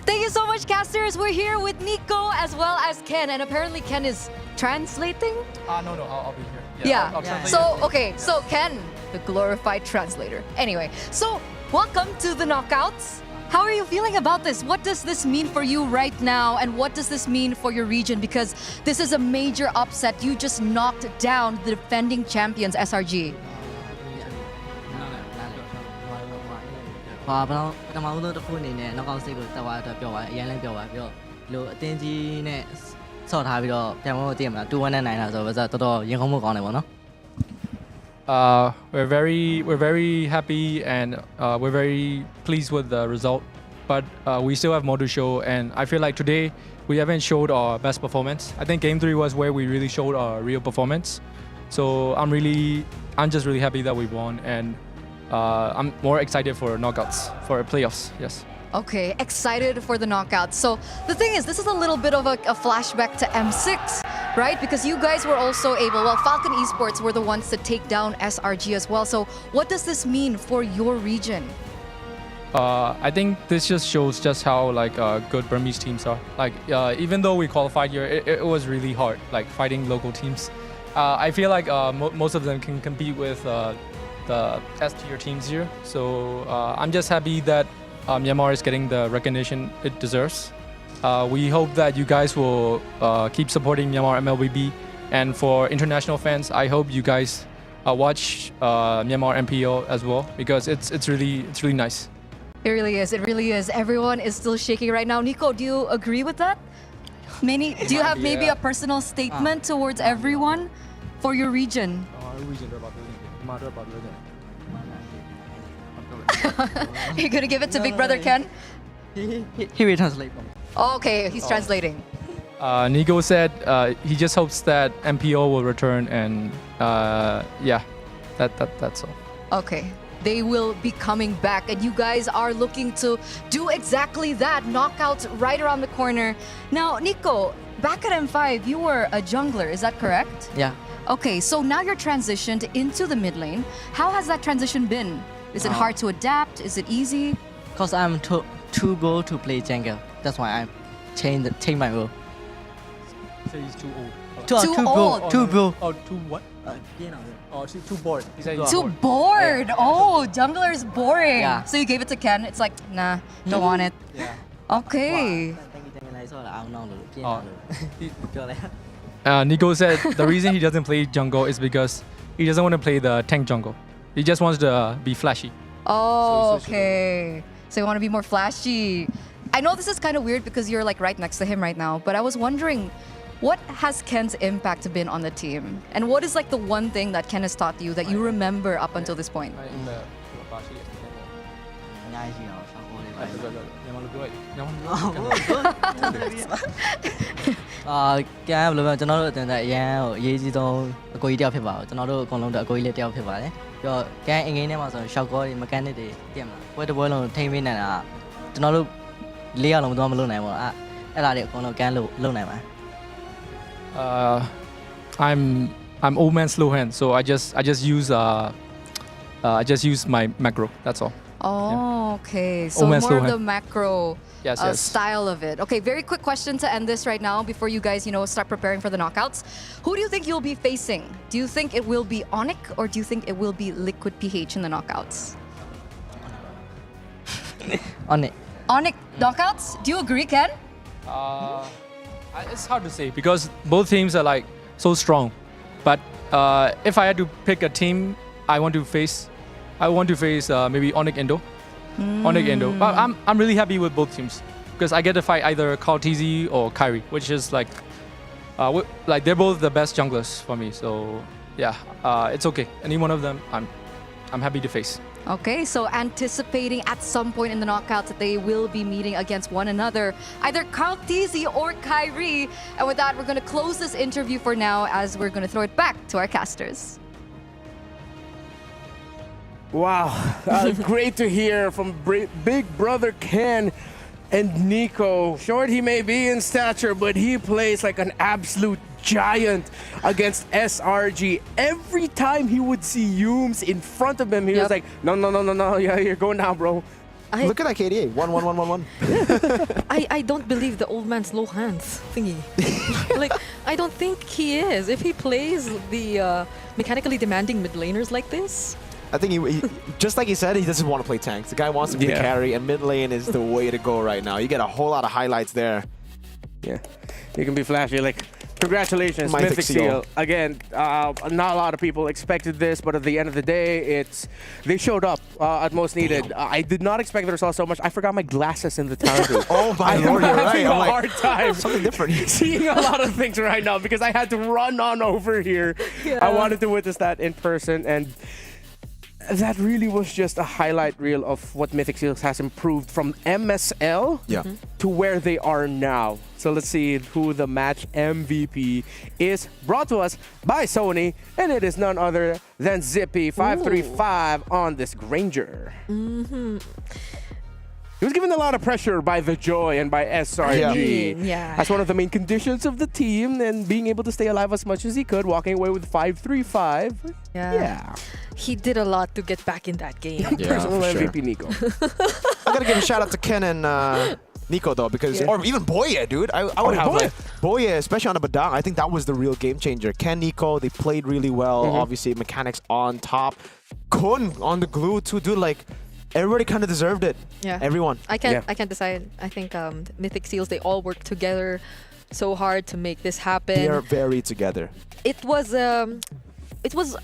Thank you so much, casters. We're here with Nico as well as Ken, and apparently Ken is translating? No, I'll be here. Yeah. I'll translate So, it. okay, so Ken, the glorified translator. Anyway, so welcome to the knockouts. How are you feeling about this? What does this mean for you right now, and what does this mean for your region? Because this is a major upset. You just knocked down the defending champions, SRG. ပထမဆုံးတစ်ခုအနေနဲ့နောက်ကောက်စိတ်ကိုတက်သွားတော့ပြောပါအရင်လည်းပြောပါပြီးတော့လို့အတင်းကြီးနဲ့ဆော့ထားပြီးတော့ပြန်မလို့တည်မလား2-1နဲ့နိုင်တာဆိုတော့တော်တော်ရင်ခုန်မှုကောင်းတယ်ပေါ့နော် We're very happy and we're very pleased with the result, but we still have more to show. And I feel like today we haven't showed our best performance. I think Game 3 was where we really showed our real performance. So I'm just really happy that we won, and I'm more excited for knockouts, for playoffs. Yes. Okay, excited for the knockouts. So the thing is, this is a little bit of a flashback to M6, right? Because you guys were also able, well, Falcon Esports were the ones to take down SRG as well. So what does this mean for your region? I think this just shows just how good Burmese teams are. Even though we qualified here, it was really hard, fighting local teams. I feel like most of them can compete with the S-tier teams here. So I'm just happy that Myanmar is getting the recognition it deserves. We hope that you guys will keep supporting Myanmar MLBB. And for international fans, I hope you guys watch Myanmar MPO as well, because it's really nice. It really is. It really is. Everyone is still shaking right now. Nico, do you agree with that? Do you have maybe a personal statement towards everyone for your region? You're gonna give it to Big Brother Ken? He will translate for me. Okay, he's translating. Nico said he just hopes that MPO will return, and that's all. Okay. They will be coming back, and you guys are looking to do exactly that. Knockouts right around the corner. Now, Nico, back at M5, you were a jungler, is that correct? Yeah. Okay, so now you're transitioned into the mid lane. How has that transition been? Is it hard to adapt? Is it easy? Because I'm too good to play jungle. That's why I change my role. So he's too old. Too old? Too bro. Oh, too what? Oh, too bored. He said he's Too bored. Yeah. Oh, jungler is boring. Yeah. So you gave it to Ken. It's like, nah, don't want it. Yeah. Okay. Nico said the reason he doesn't play jungle is because he doesn't want to play the tank jungle. He just wants to be flashy. Oh, okay. So you want to be more flashy. I know this is kind of weird because you're right next to him right now, but I was wondering, what has Ken's impact been on the team? And what is the one thing that Ken has taught you that you remember up until this point? I'm old man slow hand, so I just use my macro. That's all. Oh, okay. So Old man more slow of the hand. macro Yes. style of it. Okay, very quick question to end this right now before you guys, start preparing for the knockouts. Who do you think you'll be facing? Do you think it will be Onyx or do you think it will be Liquid PH in the knockouts? Onyx. Onyx knockouts? Do you agree, Ken? It's hard to say because both teams are so strong. But if I had to pick a team, I want to face maybe Onyx Indo. Onyx Indo. But I'm really happy with both teams because I get to fight either Kaltizi or Kyrie, which is they're both the best junglers for me. So yeah, it's okay. Any one of them, I'm happy to face. Okay, so anticipating at some point in the knockouts that they will be meeting against one another, either Kaltizi or Kyrie. And with that, we're going to close this interview for now as we're going to throw it back to our casters. Wow, great to hear from Big Brother Ken and Nico. Short he may be in stature, but he plays like an absolute giant against SRG. Every time he would see Yooms in front of him, he was like, no, yeah, you're going now, bro. Look at that KDA, 1-1-1-1-1. I don't believe the old man's low hands thingy. I don't think he is. If he plays the mechanically demanding mid laners like this, I think he just like he said, he doesn't want to play tanks. The guy wants to be the carry, and mid lane is the way to go right now. You get a whole lot of highlights there. Yeah, you can be flashy. Congratulations, Mythic Seal. Again, not a lot of people expected this, but at the end of the day, they showed up at most needed. I did not expect the result so much. I forgot my glasses in the town group. Oh my lord, you're right. I'm having a hard time something different. seeing a lot of things right now because I had to run on over here. I wanted to witness that in person, and that really was just a highlight reel of what Mythic Seals has improved from MSL to where they are now. So let's see who the match MVP is. Brought to us by Sony, and it is none other than Zippy 535 on this Granger. He was given a lot of pressure by the Joy and by SRG. Yeah. As one of the main conditions of the team, and being able to stay alive as much as he could, walking away with 5-3-5. Yeah. He did a lot to get back in that game. Personal for sure. MVP Nico. I gotta give a shout out to Ken and Nico though, because or even Boye, dude. I would have Boye. like Boye, especially on the Badang. I think that was the real game changer. Ken, Nico, they played really well. Obviously, mechanics on top. Kun on the glue too, dude. Like everybody kind of deserved it. Yeah. Everyone. I can't decide. I think Mythic Seals, they all work together so hard to make this happen. They are very together. It was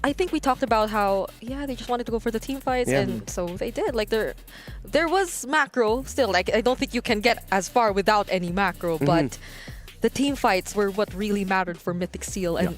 I think we talked about how they just wanted to go for the team fights, and so they did. Like there was macro still. Like I don't think you can get as far without any macro, but the team fights were what really mattered for Mythic Seal, and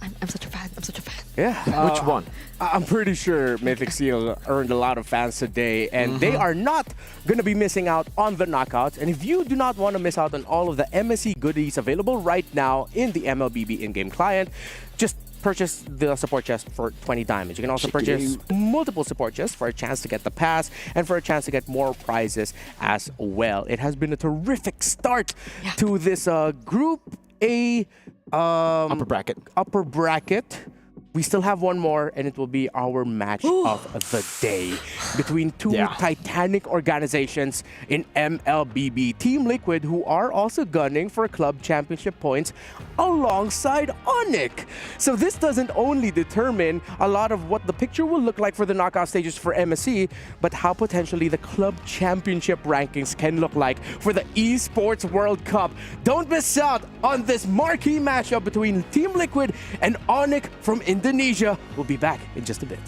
I'm such a fan. I'm such a fan. Yeah. Which one? I'm pretty sure Mythic Seal earned a lot of fans today, and they are not going to be missing out on the knockouts. And if you do not want to miss out on all of the MSC goodies available right now in the MLBB in-game client, just purchase the support chest for 20 diamonds. You can also purchase multiple support chests for a chance to get the pass and for a chance to get more prizes as well. It has been a terrific start to this Group A upper bracket. We still have one more, and it will be our match of the day between two titanic organizations in MLBB. Team Liquid, who are also gunning for club championship points alongside Onyx. So this doesn't only determine a lot of what the picture will look like for the knockout stages for MSC, but how potentially the club championship rankings can look like for the Esports World Cup. Don't miss out on this marquee matchup between Team Liquid and Onyx from Indonesia. We'll be back in just a bit.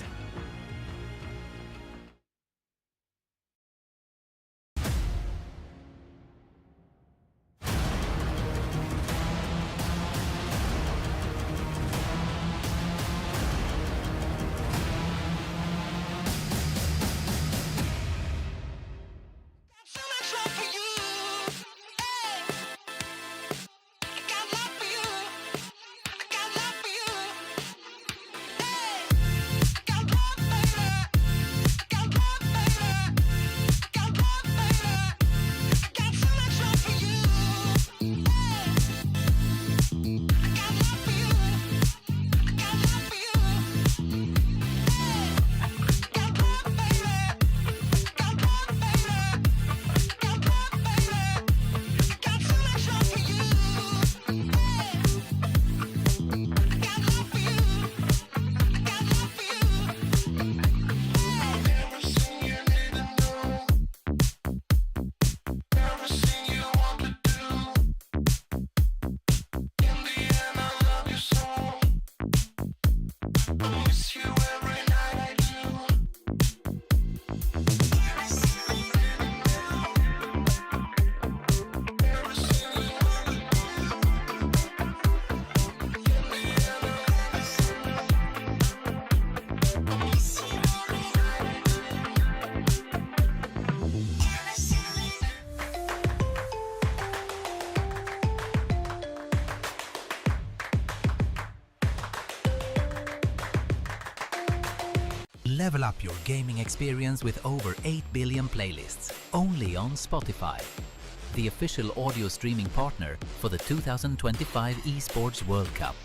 Level up your gaming experience with over 8 billion playlists, only on Spotify, the official audio streaming partner for the 2025 Esports World Cup.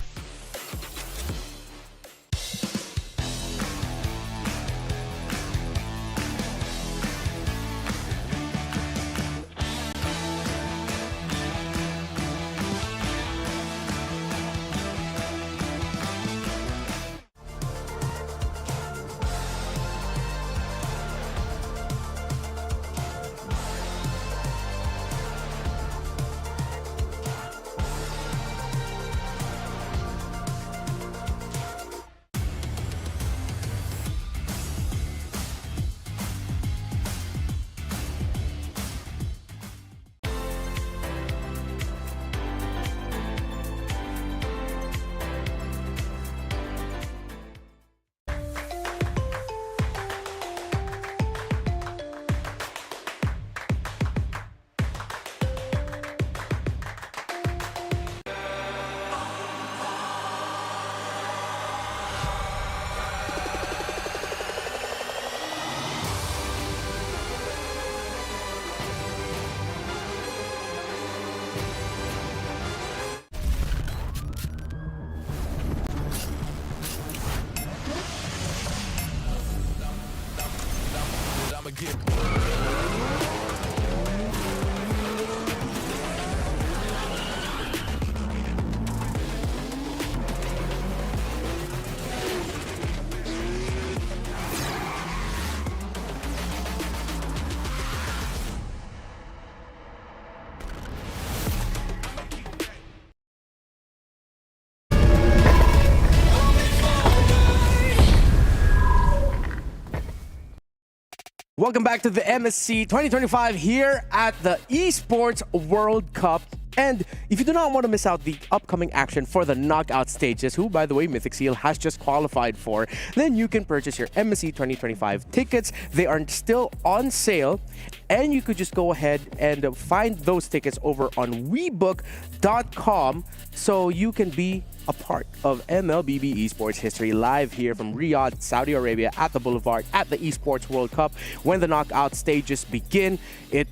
Welcome back to the MSC 2025 here at the Esports World Cup. And if you do not want to miss out the upcoming action for the knockout stages, who, by the way, Mythic Seal has just qualified for, then you can purchase your MSC 2025 tickets. They are still on sale, and you could just go ahead and find those tickets over on webook.com so you can be a part of MLBB Esports history live here from Riyadh, Saudi Arabia at the Boulevard at the Esports World Cup. When the knockout stages begin, it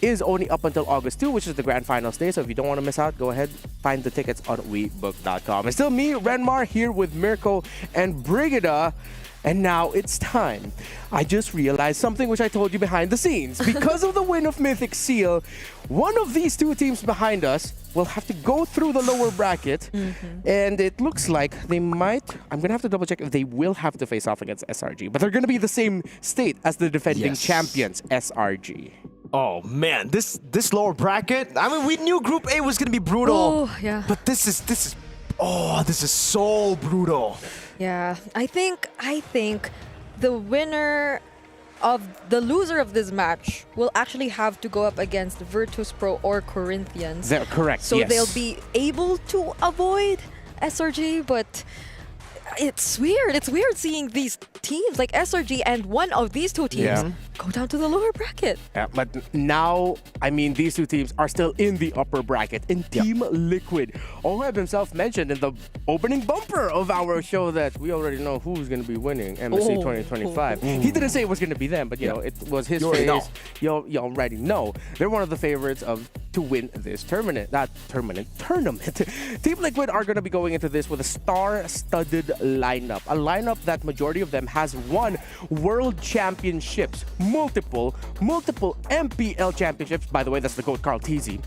is only up until August 2, which is the grand finals day. So if you don't want to miss out, go ahead, find the tickets on webook.com. It's still me, Renmar, here with Mirko and Brigida. And now it's time. I just realized something which I told you behind the scenes. Because of the win of Mythic Seal, one of these two teams behind us will have to go through the lower bracket. And it looks like they might, I'm going to have to double check if they will have to face off against SRG. But they're going to be the same state as the defending champions, SRG. Oh man, this lower bracket. I mean, we knew Group A was gonna be brutal. Oh, yeah. But this is so brutal. Yeah, I think the winner of the loser of this match will actually have to go up against Virtus Pro or Corinthians. They're correct. So yes. they'll be able to avoid SRG, but it's weird. It's weird seeing these teams like SRG and one of these two teams go down to the lower bracket. Yeah, but now, I mean, these two teams are still in the upper bracket. And Team Liquid, Oheb himself mentioned in the opening bumper of our show that we already know who's going to be winning MSC 2025. He didn't say it was going to be them, but you know, it was his face. You already know. They're one of the favorites to win this tournament. Team Liquid are going to be going into this with a star-studded lineup. A lineup that majority of them has won world championships, multiple MPL championships. By the way, that's the GOAT Carl Teasy.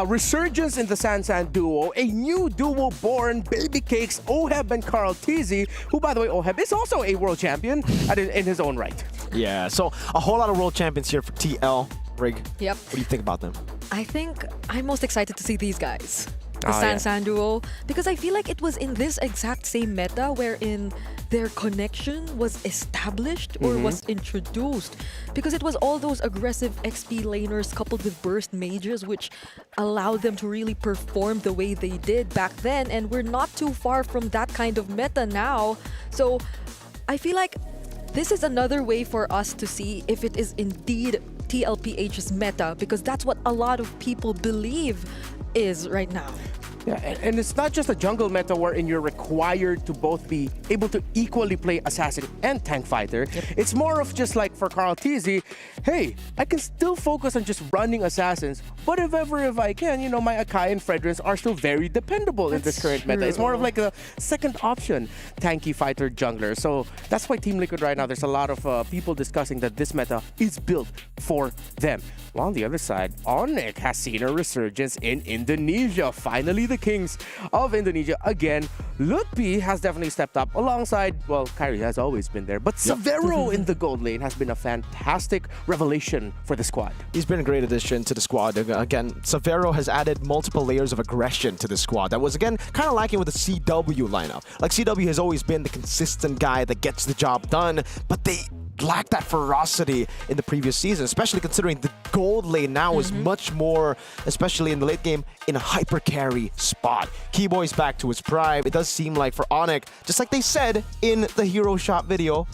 Resurgence in the Sansan duo, a new duo born, Baby Cakes, Oheb and Carl Teasy, who, by the way, Oheb is also a world champion in his own right. Yeah, so a whole lot of world champions here for TL. Rig, Yep. what do you think about them? I think I'm most excited to see these guys. The Sansan duo, because I feel like it was in this exact same meta wherein their connection was established or was introduced, because it was all those aggressive XP laners coupled with burst mages which allowed them to really perform the way they did back then, and we're not too far from that kind of meta now. So I feel like this is another way for us to see if it is indeed TLPH's meta, because that's what a lot of people believe is right now. Yeah, and it's not just a jungle meta wherein you're required to both be able to equally play assassin and tank fighter. It's more of just like for Carl Teasy, hey, I can still focus on just running assassins, but if I can, you know, my Akai and Fredrins are still very dependable in this current meta. It's more of like a second option tanky fighter jungler. So that's why Team Liquid right now, there's a lot of people discussing that this meta is built for them. While on the other side, Onyx has seen a resurgence in Indonesia. Finally, the kings of Indonesia again. Lutpi has definitely stepped up alongside, well, Kyrie has always been there, but Severo in the gold lane has been a fantastic revelation for the squad. He's been a great addition to the squad. Again, Severo has added multiple layers of aggression to the squad. That was, again, kind of lacking with the CW lineup. Like, CW has always been the consistent guy that gets the job done, but they lacked that ferocity in the previous season, especially considering the gold lane now is much more, especially in the late game, in a hyper carry spot. Keyboy's back to his prime. It does seem like for Onyx, just like they said in the Hero Shop video,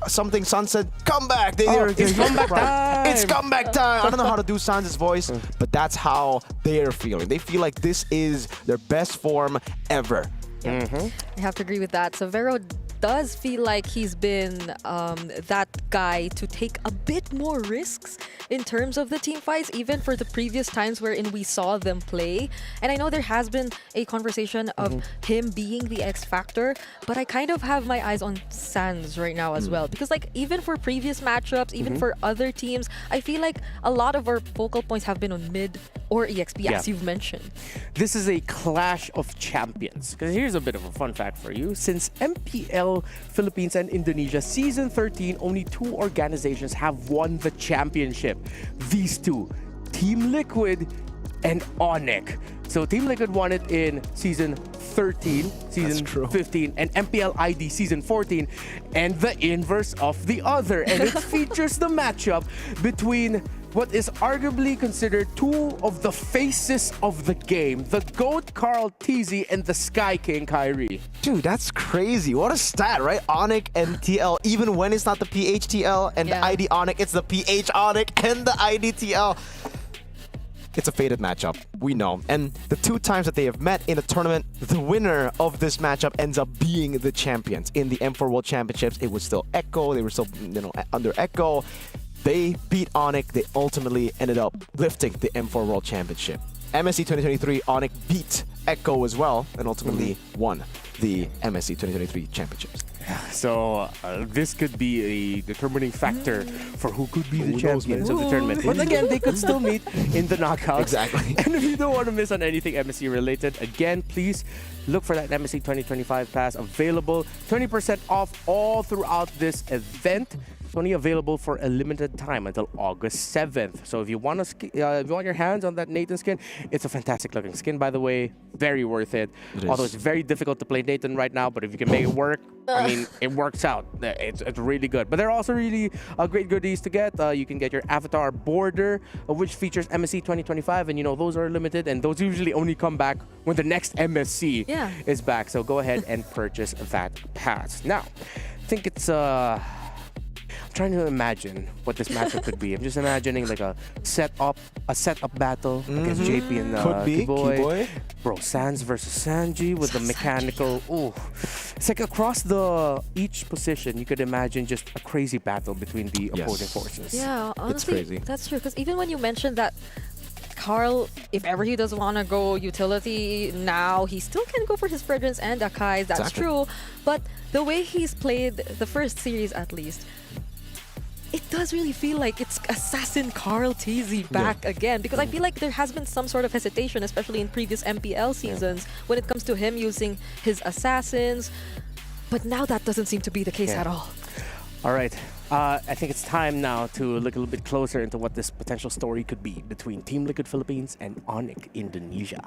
Sun said, come back. It's comeback time. It's comeback time. I don't know how to do Sans' voice, but that's how they're feeling. They feel like this is their best form ever. I have to agree with that. Severo does feel like he's been that guy to take a bit more risks in terms of the team fights, even for the previous times wherein we saw them play. And I know there has been a conversation of him being the X factor, but I kind of have my eyes on Sans right now as well, because like even for previous matchups, even for other teams, I feel like a lot of our focal points have been on mid or EXP, as you've mentioned. This is a clash of champions, because here's a bit of a fun fact for you. Since MPL Philippines and Indonesia Season 13, only 2 organizations have won the championship. These two, Team Liquid and Onyx. So Team Liquid won it in season 13, season 15, and MPL ID season 14, and the inverse of the other. And it features the matchup between what is arguably considered two of the faces of the game, the GOAT Carl TZ and the Sky King Kyrie. Dude, that's crazy. What a stat, right? Onyx and TL, even when it's not the PHTL and the ID Onyx, it's the PH Onyx and the ID TL. It's a faded matchup, we know. And the two times that they have met in a tournament, the winner of this matchup ends up being the champions. In the M4 World Championships, it was still Echo. They were still, under Echo. They beat Onyx. They ultimately ended up lifting the M4 World Championship. MSC 2023, Onyx beat Echo as well and ultimately won the MSC 2023 championships. So this could be a determining factor for who could be the champions of the tournament. But again, they could still meet in the knockouts. Exactly. And if you don't want to miss on anything MSC related, again, please look for that MSC 2025 pass available. 20% off all throughout this event. It's only available for a limited time until August 7th. So if you want if you want your hands on that Nathan skin, it's a fantastic looking skin, by the way. Very worth it. Although it's very difficult to play Nathan right now, but if you can make it work, I mean, it works out. It's really good. But there are also really great goodies to get. You can get your avatar border, which features MSC 2025, and those are limited, and those usually only come back when the next MSC is back. So go ahead and purchase that pass. Now, I think it's trying to imagine what this matchup could be. I'm just imagining like a setup battle against JP and Keyboy. Bro, Sans versus Sanji with the mechanical. Ooh, it's like across each position, you could imagine just a crazy battle between the opposing forces. Yeah, honestly, it's crazy. That's true. Because even when you mentioned that Carl, if ever he doesn't want to go utility now, he still can go for his Fragrance and Akai's. That's true. But the way he's played the first series, at least, it does really feel like it's Assassin Carl TZ back again, because I feel like there has been some sort of hesitation, especially in previous MPL seasons, when it comes to him using his assassins. But now that doesn't seem to be the case at all. All right. I think it's time now to look a little bit closer into what this potential story could be between Team Liquid Philippines and Onyx Indonesia.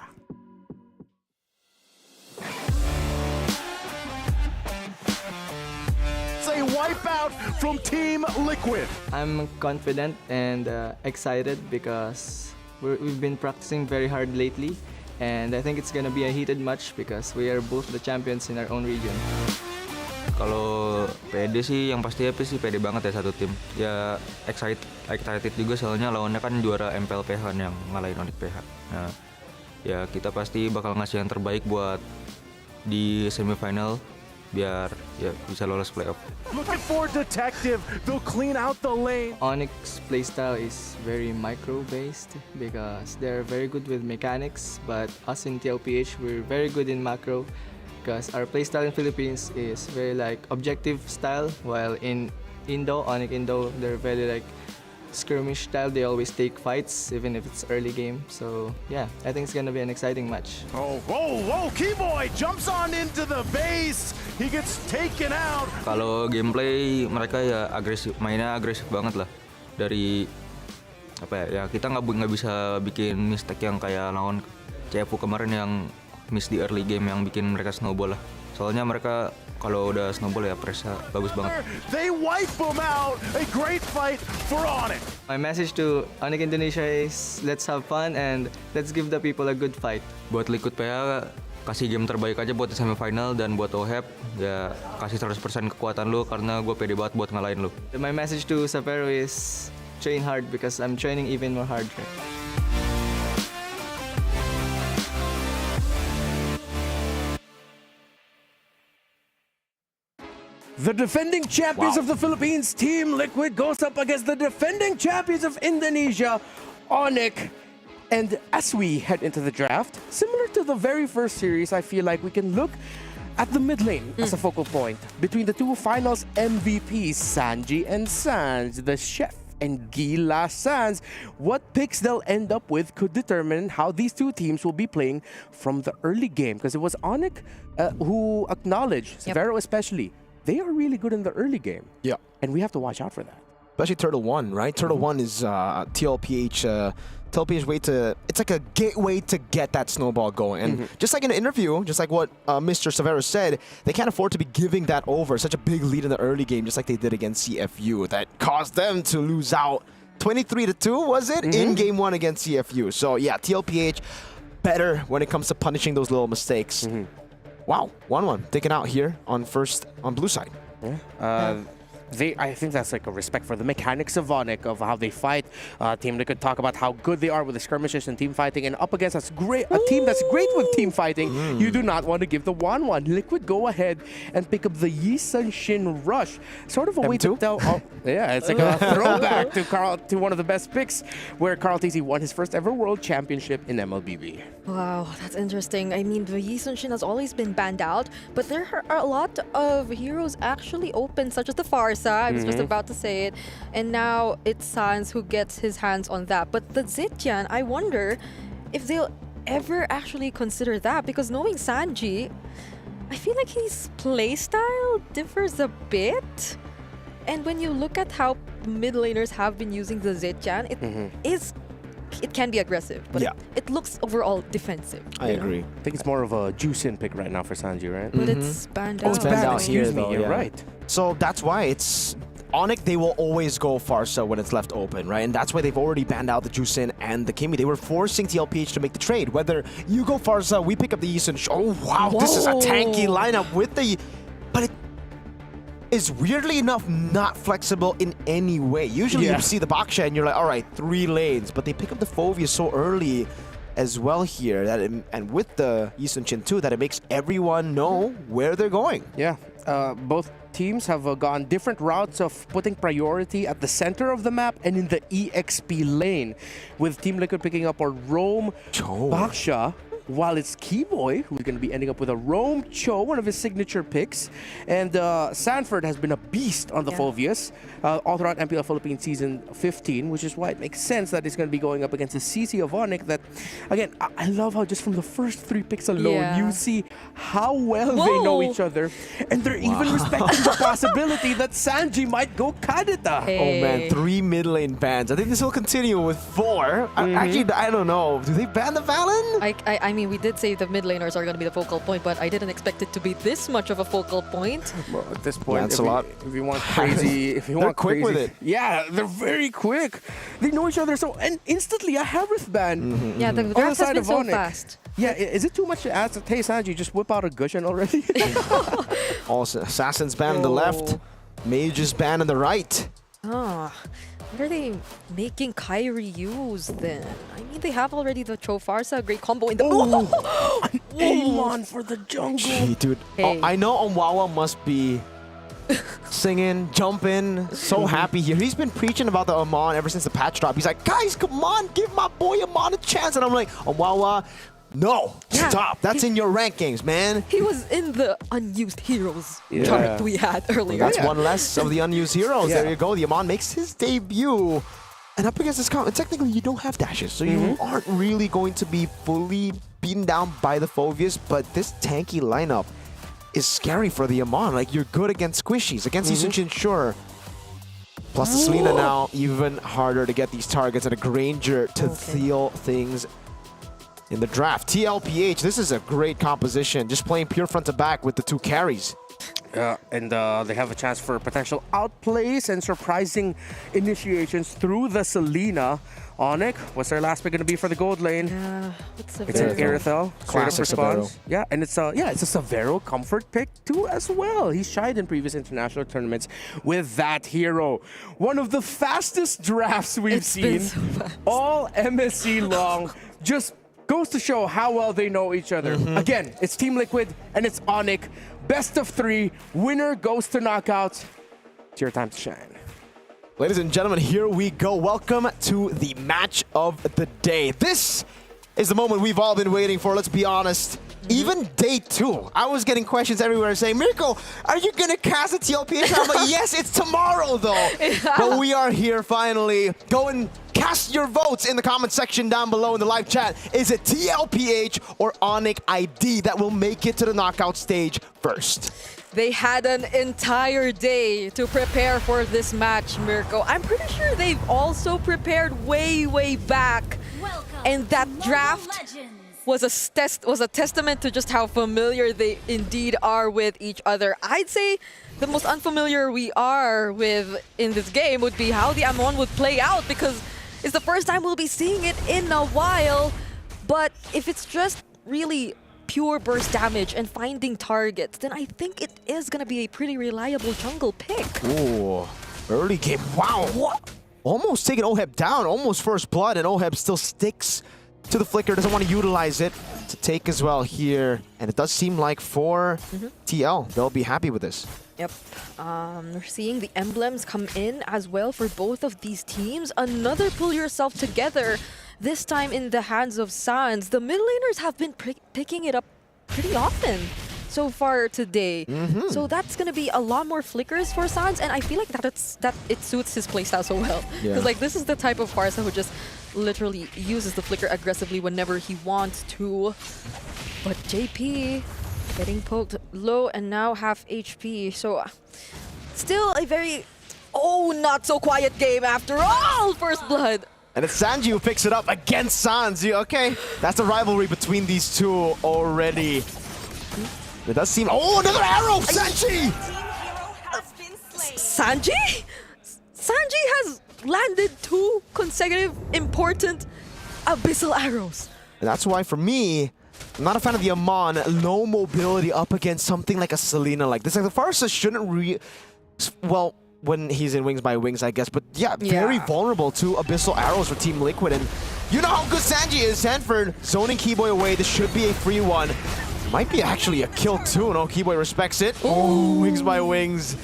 A wipeout from Team Liquid. I'm confident and excited because we've been practicing very hard lately, and I think it's gonna be a heated match because we are both the champions in our own region. Kalau pede sih yang pasti happy sih, pede banget ya satu tim. Ya excited juga soalnya lawannya kan juara MPL PH yang ngalahin Onyx PH. Nah, ya kita pasti bakal ngasih yang terbaik buat di semifinal biar ya bisa lolos playoff. Looking for Detective, they'll clean out the lane. Onyx playstyle is very micro based because they're very good with mechanics, but us in TLPH we're very good in macro because our playstyle in Philippines is very like objective style, while in Onyx Indo, they're very like skirmish style. They always take fights even if it's early game. So yeah, I think it's gonna be an exciting match. Oh, Keyboy jumps on into the base. He gets taken out. Kalau gameplay mereka ya mainnya agresif banget lah. Dari ya kita nggak bisa bikin mistake yang kayak lawan CFU kemarin yang miss di early game yang bikin mereka snowball lah. Soalnya mereka kalau udah snowball ya pressnya bagus banget. They wipe them out. A great fight for Onyx. My message to Onyx Indonesia is let's have fun and let's give the people a good fight. Buat Liquid PH kasih game terbaik aja buat semifinal, dan buat OHEP ya kasih 100% kekuatan lu karena gue pede banget buat ngalahin lu. My message to Sapero is train hard because I'm training even more hard. The defending champions of the Philippines, Team Liquid, goes up against the defending champions of Indonesia, Onyx. And as we head into the draft, similar to the very first series, I feel like we can look at the mid lane as a focal point between the two finals MVPs, Sanji and Sans, the chef and Gila Sans. What picks they'll end up with could determine how these two teams will be playing from the early game, because it was Onyx who acknowledged, Severo especially, they are really good in the early game. Yeah. And we have to watch out for that. Especially Turtle 1, right? Turtle 1 is TLPH TLPH way to, it's like a gateway to get that snowball going. And just like in an interview, just like what Mr. Savero said, they can't afford to be giving that over. Such a big lead in the early game, just like they did against CFU, that caused them to lose out 23-2, was it? In game 1 against CFU. So yeah, TLPH better when it comes to punishing those little mistakes. Wow, 1-1 taken out here on blue side. I think that's like a respect for the mechanics of Onyx, of how they fight. Team Liquid talk about how good they are with the skirmishes and team fighting, and up against a team that's great with team fighting, you do not want to give the 1-1. Liquid go ahead and pick up the Yisun Shin Rush. Sort of a way to tell. Yeah, it's like a throwback to one of the best picks, where Carl TC won his first ever world championship in MLBB. Wow, that's interesting. I mean, the Yisun Shin has always been banned out, but there are a lot of heroes actually open, such as the Farsa. I was just about to say it. And now it's Sans who gets his hands on that. But the Zetian, I wonder if they'll ever actually consider that, because knowing Sanji, I feel like his playstyle differs a bit. And when you look at how mid laners have been using the Zetian, it can be aggressive, but it looks overall defensive. I agree. I think it's more of a juice-in pick right now for Sanji, right? But it's banned out. It's banned out here, Excuse me, though, you're yeah. right. So that's why it's Onyx, they will always go Farsa when it's left open, right? And that's why they've already banned out the Juicin and the Kimi. They were forcing TLPH to make the trade. Whether you go Farsa, we pick up the Yisun. Oh, wow, this is a tanky lineup with the... But it is weirdly enough not flexible in any way. Usually you see the Baksha and you're like, all right, 3 lanes. But they pick up the Fovea so early as well here, that and with the Yisun Chin too, that it makes everyone know where they're going. Yeah, both teams have gone different routes of putting priority at the center of the map and in the EXP lane, with Team Liquid picking up a Roam Baksha, while it's Keyboy who's going to be ending up with a Roam Cho, one of his signature picks. And Sanford has been a beast on the Foveas all throughout MPL Philippines Season 15, which is why it makes sense that he's going to be going up against a CC of Onyx that, again, I love how just from the first 3 picks alone, you see how well they know each other. And they're even respecting the possibility that Sanji might go Kadita. Oh man, 3 mid lane bans. I think this will continue with 4. Actually, I don't know. Do they ban the Valen? I mean, we did say the mid laners are going to be the focal point, but I didn't expect it to be this much of a focal point. Well, at this point, that's a lot. If you want crazy, if you want quick crazy, with it. Yeah, they're very quick. They know each other so, and instantly a Harith ban. Yeah, the draft has been so fast. Yeah, is it too much to ask? Hey, Sanji, just whip out a Gushin already? Also, Assassin's ban on the left, Mage's ban on the right. Ah, what are they making Kyrie use then? I mean, they have already the Chofarsa, great combo in the... Amon for the jungle. Gee, dude. Hey. I know Onwawa must be singing, jumping, so happy here. He's been preaching about the Amon ever since the patch drop. He's like, guys, come on, give my boy Amon a chance. And I'm like, Onwawa, no, stop. That's in your rankings, man. He was in the unused heroes chart we had earlier. That's one less of the unused heroes. There you go. The Amon makes his debut. And up against this count, technically you don't have dashes, so you aren't really going to be fully beaten down by the Foveas, but this tanky lineup is scary for the Amon. Like, you're good against squishies. Against Yisun, sure. Plus the Selena now, even harder to get these targets, and a Granger to seal things in the draft. TLPH, this is a great composition. Just playing pure front to back with the 2 carries. And they have a chance for potential outplays and surprising initiations through the Selena. Onyx, what's their last pick going to be for the gold lane? It's an Irithel. Classic response. Yeah, and it's a Severo comfort pick too as well. He's shied in previous international tournaments with that hero. One of the fastest drafts we've seen all MSC long. Just goes to show how well they know each other. Again, it's Team Liquid and it's Onyx. Best of 3. Winner goes to knockouts. It's your time to shine. Ladies and gentlemen, here we go. Welcome to the match of the day. This is the moment we've all been waiting for, let's be honest. Even day 2, I was getting questions everywhere saying, Mirko, are you going to cast a TLPH? I'm like, yes, it's tomorrow though. But we are here finally. Go and cast your votes in the comment section down below in the live chat. Is it TLPH or Onyx ID that will make it to the knockout stage first? They had an entire day to prepare for this match, Mirko. I'm pretty sure they've also prepared way back And that draft was a testament to just how familiar they indeed are with each other. I'd say the most unfamiliar we are with in this game would be how the Amon would play out, because it's the first time we'll be seeing it in a while. But if it's just really pure burst damage and finding targets, then I think it is going to be a pretty reliable jungle pick. Ooh, early game. Wow. What? Almost taking OHEB down, almost first blood, and OHEB still sticks to the flicker, doesn't want to utilize it to take as well here. And it does seem like for TL, they'll be happy with this. Yep. We're seeing the emblems come in as well for both of these teams. Another pull yourself together, this time in the hands of Sans. The mid laners have been picking it up pretty often so far today. So that's going to be a lot more flickers for Sans, and I feel like that it suits his playstyle so well. Because like this is the type of Farsa who just literally uses the flicker aggressively whenever he wants to. But JP getting poked low and now half HP. So still a very, not so quiet game after all. First blood. And it's Sanji who picks it up against Sans. Okay, that's the rivalry between these two already. It does seem... Oh, another arrow! Sanji! Sanji? Sanji has landed 2 consecutive important abyssal arrows. And that's why, for me, I'm not a fan of the Amon. Low mobility up against something like a Selena like this. Like the Farsa shouldn't well, when he's in Wings by Wings, I guess. But yeah, very vulnerable to abyssal arrows for Team Liquid. And you know how good Sanji is. Sanford zoning Keyboy away. This should be a free one. Might be actually a kill too. No, Keyboy respects it. Oh, Wings by Wings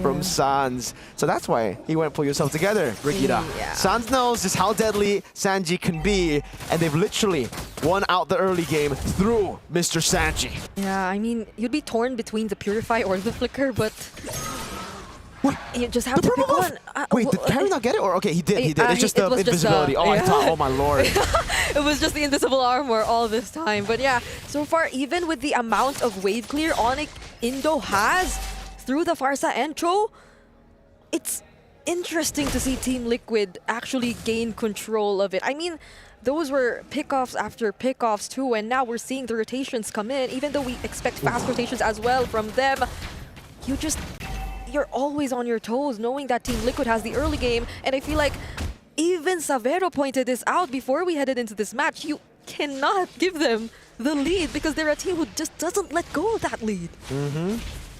from Sans. So that's why he went pull yourself together, Brigida. Sans knows just how deadly Sanji can be, and they've literally won out the early game through Mr. Sanji. Yeah, I mean, you'd be torn between the Purify or the Flicker, but you just have to pick one. Wait, did Carry not get it? Or okay, he did. It's just the invisibility. I thought, oh my lord. It was just the invisible armor all this time. But yeah, so far, even with the amount of wave clear Onyx Indo has through the Farsa intro, it's interesting to see Team Liquid actually gain control of it. I mean, those were pickoffs after pickoffs too, and now we're seeing the rotations come in. Even though we expect fast rotations as well from them, you're always on your toes knowing that Team Liquid has the early game. And I feel like even Savero pointed this out before we headed into this match. You cannot give them the lead because they're a team who just doesn't let go of that lead.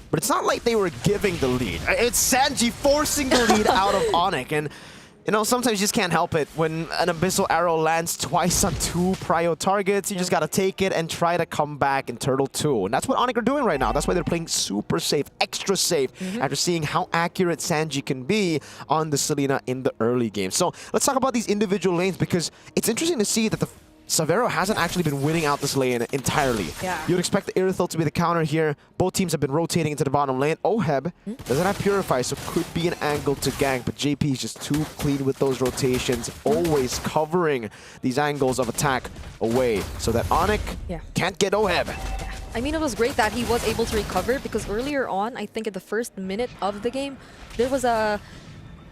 But it's not like they were giving the lead. It's Sanji forcing the lead out of Onyx. And you know, sometimes you just can't help it. When an Abyssal Arrow lands twice on 2 prio targets, you just gotta take it and try to come back in Turtle 2. And that's what Onyx are doing right now. That's why they're playing super safe, extra safe, after seeing how accurate Sanji can be on the Selena in the early game. So let's talk about these individual lanes, because it's interesting to see that the Savero hasn't actually been winning out this lane entirely. You'd expect the Irithil to be the counter here. Both teams have been rotating into the bottom lane. OHEB doesn't have Purify, so could be an angle to gank, but JP is just too clean with those rotations, always covering these angles of attack away so that Onyx can't get OHEB. I mean, it was great that he was able to recover, because earlier on, I think in the first minute of the game, there was an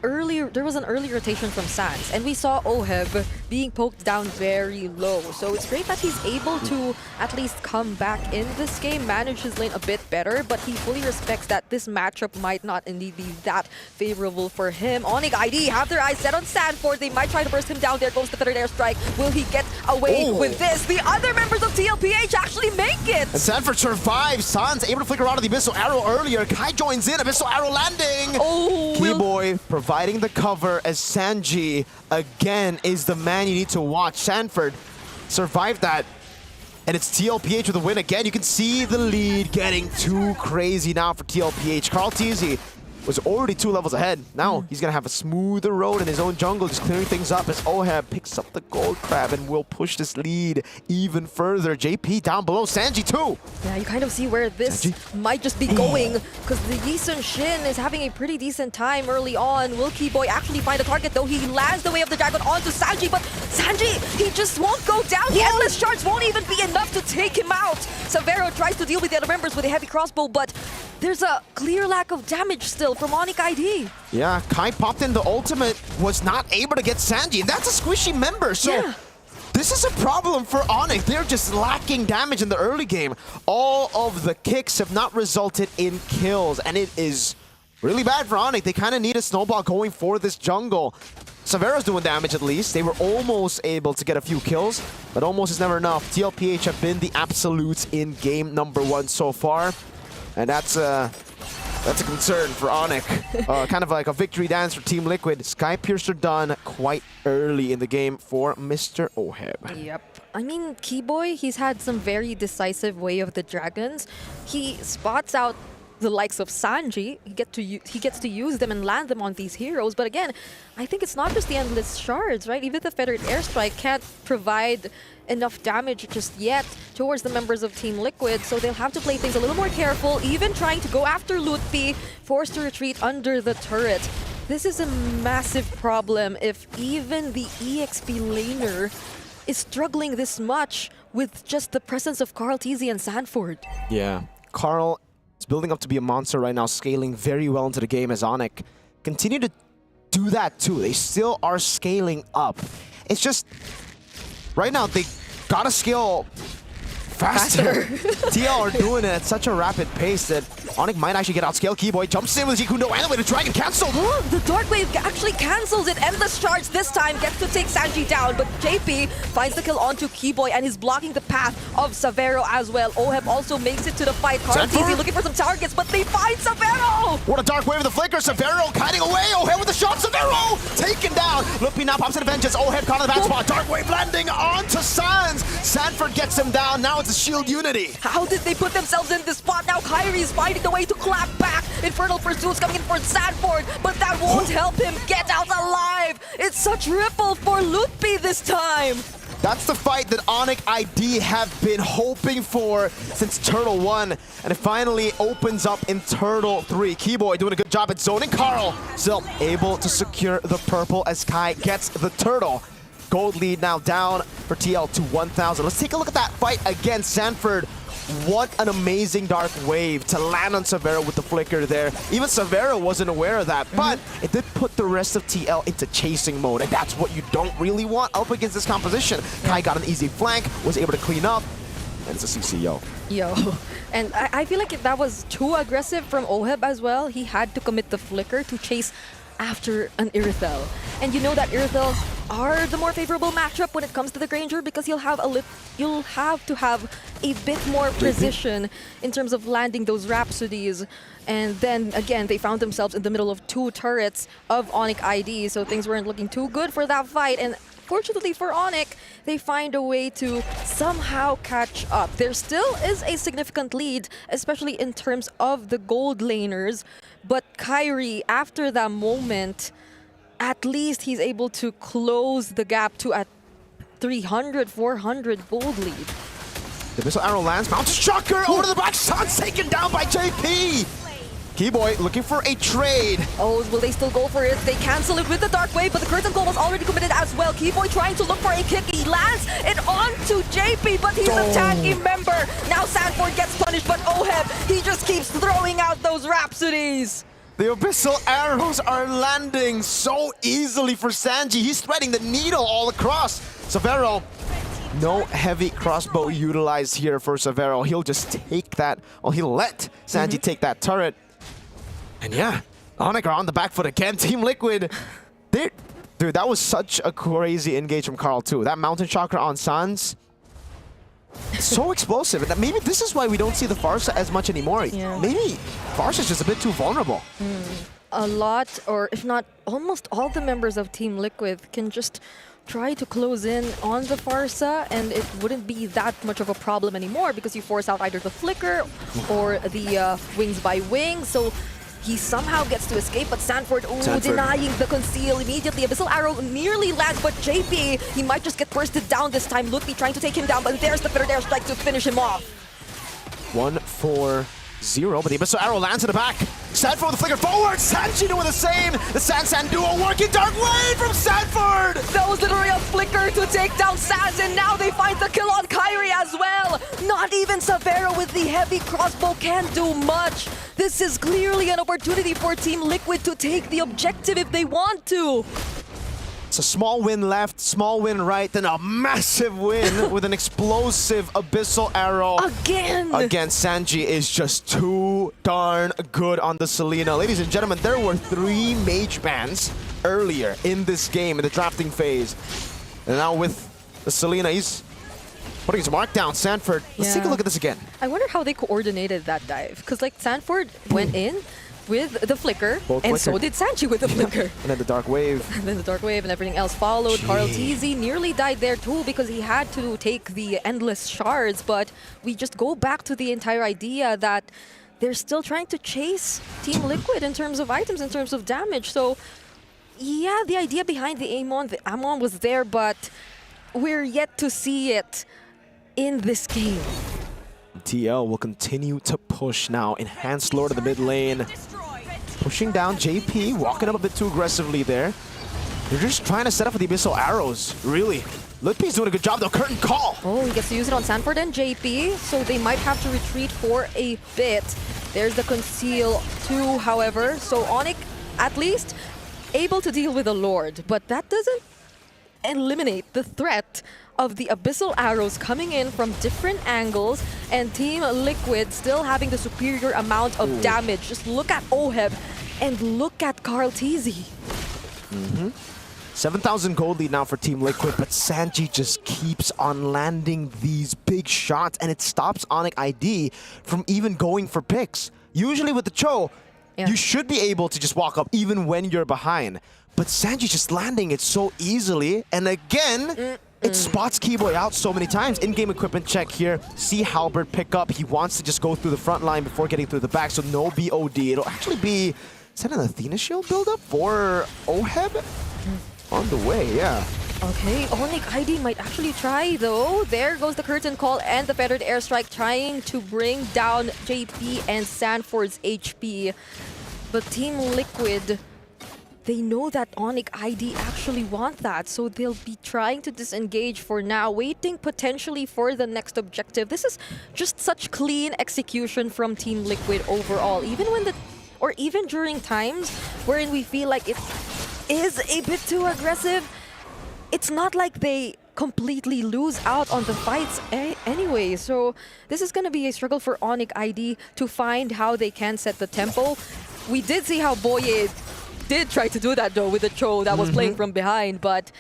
early rotation from Sans, and we saw OHEB being poked down very low. So it's great that he's able to at least come back in this game, manage his lane a bit better, but he fully respects that this matchup might not indeed be that favorable for him. Onyx ID have their eyes set on Sanford. They might try to burst him down. There goes the third airstrike. Will he get away with this? The other members of TLPH actually make it! And Sanford survives. Sans able to flicker out of the Abyssal Arrow earlier. Kai joins in. Abyssal Arrow landing! Keyboy providing the cover as Sanji again is the man you need to watch. Sanford survived that, and it's TLPH with a win again. You can see the lead getting too crazy now for TLPH. Carl Teasy was already 2 levels ahead. Now he's gonna have a smoother road in his own jungle, just clearing things up as OHEB picks up the gold crab and will push this lead even further. JP down below, Sanji too. Yeah, you kind of see where this might just be going, because the Yisun Shin is having a pretty decent time early on. Will Keyboy actually find a target, though? He lands the Way of the Dragon onto Sanji, but Sanji, he just won't go down. The Endless Shards won't even be enough to take him out. Savero tries to deal with the other members with a heavy crossbow, but there's a clear lack of damage still from Onyx ID. Yeah, Kai popped in the ultimate, was not able to get Sanji, and that's a squishy member, so this is a problem for Onyx. They're just lacking damage in the early game. All of the kicks have not resulted in kills, and it is really bad for Onyx. They kind of need a snowball going for this jungle. Savero's doing damage at least. They were almost able to get a few kills, but almost is never enough. TLPH have been the absolutes in game number 1 so far, and that's a concern for Onyx. Kind of like a victory dance for Team Liquid. Sky Piercer done quite early in the game for Mr. Oheb. Yep. I mean, Keyboy, he's had some very decisive way of the dragons. He spots out the likes of Sanji. He gets to use them and land them on these heroes. But again, I think it's not just the endless shards, right? Even the Feathered Airstrike can't provide enough damage just yet towards the members of Team Liquid, so they'll have to play things a little more careful, even trying to go after Lutfi, forced to retreat under the turret. This is a massive problem if even the EXP laner is struggling this much with just the presence of Carl TZ and Sanford. Yeah, Carl is building up to be a monster right now, scaling very well into the game as Onyx continue to do that too. They still are scaling up. It's just, right now, they gotta scale faster. TL are doing it at such a rapid pace that Onyx might actually get outscaled. Keyboy jumps in with Jikundo and the way the dragon cancelled. The Dark Wave actually cancels it. Endless Charge this time gets to take Sanji down, but JP finds the kill onto Keyboy and is blocking the path of Savero as well. Oheb also makes it to the fight. Carl looking for some targets, but they find Savero! What a Dark Wave with the flicker. Savero kiting away. Oheb with the shot. Savero taken down. Luppi now pops into vengeance. Oheb caught in the bad spot. Dark Wave landing onto Sans. Sanford gets him down. Now it's a shield unity. How did they put themselves in this spot? Now Kyrie is finding the way to clap back. Infernal Pursuits coming in for Sanford, but that won't help him get out alive. It's such ripple for Lutfi this time. That's the fight that Onyx ID have been hoping for since Turtle 1, and it finally opens up in Turtle 3. Keyboy doing a good job at zoning. Carl still able to secure the purple as Kai gets the turtle. Gold lead now down for TL to 1,000. Let's take a look at that fight against Sanford. What an amazing Dark Wave to land on Savero with the flicker there. Even Savero wasn't aware of that, but it did put the rest of TL into chasing mode, and that's what you don't really want up against this composition. Kai got an easy flank, was able to clean up, and it's a CCO. And I feel like that was too aggressive from Oheb as well. He had to commit the flicker to chase after an Irithel. And you know that Irithel are the more favorable matchup when it comes to the Granger, because you'll have to have a bit more precision in terms of landing those Rhapsodies. And then again, they found themselves in the middle of 2 turrets of Onyx ID, so things weren't looking too good for that fight. And fortunately for Onyx, they find a way to somehow catch up. There still is a significant lead, especially in terms of the gold laners. But Kyrie, after that moment, at least he's able to close the gap to a 300, 400 gold lead. The missile arrow lands, mounts shocker over to the back. Sun's taken down by JP. Keyboy looking for a trade. Oh, will they still go for it? They cancel it with the Dark Wave, but the Curtain Call was already committed as well. Keyboy trying to look for a kick. He lands it onto JP, but he's a tanky member. Now Sanford gets punished, but Oheb, he just keeps throwing out those Rhapsodies. The Abyssal Arrows are landing so easily for Sanji. He's threading the needle all across. Savero, no heavy crossbow utilized here for Savero. He'll just take that, or he'll let Sanji take that turret. And yeah, Onyx are on the back foot again. Team Liquid, dude, that was such a crazy engage from Carl too. That Mountain Chakra on Sans, so explosive. And maybe this is why we don't see the Farsa as much anymore. Maybe Farsa's just a bit too vulnerable. A lot, or if not almost all the members of Team Liquid can just try to close in on the Farsa, and it wouldn't be that much of a problem anymore because you force out either the flicker or the wings by wing. So he somehow gets to escape, but Sanford, denying the conceal immediately. Abyssal Arrow nearly lands, but JP, he might just get bursted down this time. Lutfi trying to take him down, but there's the Feathered Airstrike to finish him off. 1-4-0, but the Abyssal Arrow lands in the back. Sanford with the flicker forward. Sanji doing the same. The San duo working. Dark Wave from Sanford. That was literally a flicker to take down Sans, and now they find the kill on Kyrie as well. Not even Savero with the heavy crossbow can do much. This is clearly an opportunity for Team Liquid to take the objective if they want to. It's a small win left, small win right, then a massive win with an explosive Abyssal Arrow. Again! Again, Sanji is just too darn good on the Selena. Ladies and gentlemen, there were 3 mage bans earlier in this game, in the drafting phase. And now with the Selena, he's putting his mark down. Sanford, let's take a look at this again. I wonder how they coordinated that dive. Because like Sanford went in with the flicker, and so did Sanji with the flicker. And then the Dark Wave. And then the Dark Wave and everything else followed. Carl TZ nearly died there too because he had to take the endless shards. But we just go back to the entire idea that they're still trying to chase Team Liquid in terms of items, in terms of damage. So yeah, the idea behind the Amon was there, but we're yet to see it in this game. TL will continue to push now. Enhanced Lord of the mid lane. Pushing down JP, walking up a bit too aggressively there. They're just trying to set up for the Abyssal Arrows, really. Lutpi's doing a good job though, curtain call! Oh, he gets to use it on Sanford and JP, so they might have to retreat for a bit. There's the conceal too, however, so Onyx at least able to deal with the Lord, but that doesn't eliminate the threat of the Abyssal Arrows coming in from different angles and Team Liquid still having the superior amount of damage. Just look at Oheb and look at Carl TZ. 7,000 gold lead now for Team Liquid, but Sanji just keeps on landing these big shots and it stops Onyx ID from even going for picks. Usually with the Cho, you should be able to just walk up even when you're behind. But Sanji just landing it so easily, and again, it spots Keyboy out so many times. In-game equipment check here. See Halberd pick up. He wants to just go through the front line before getting through the back, so no BOD. It'll actually be, is that an Athena shield buildup for Oheb? On the way, yeah. Okay, Onyx ID might actually try though. There goes the curtain call and the feathered airstrike trying to bring down JP and Sanford's HP. But Team Liquid, they know that Onyx ID actually want that, so they'll be trying to disengage for now, waiting potentially for the next objective. This is just such clean execution from Team Liquid overall, even during times wherein we feel like it is a bit too aggressive. It's not like they completely lose out on the fights anyway, so this is going to be a struggle for Onyx ID to find how they can set the tempo. We did see how Boye did try to do that though with the Cho that was playing from behind, but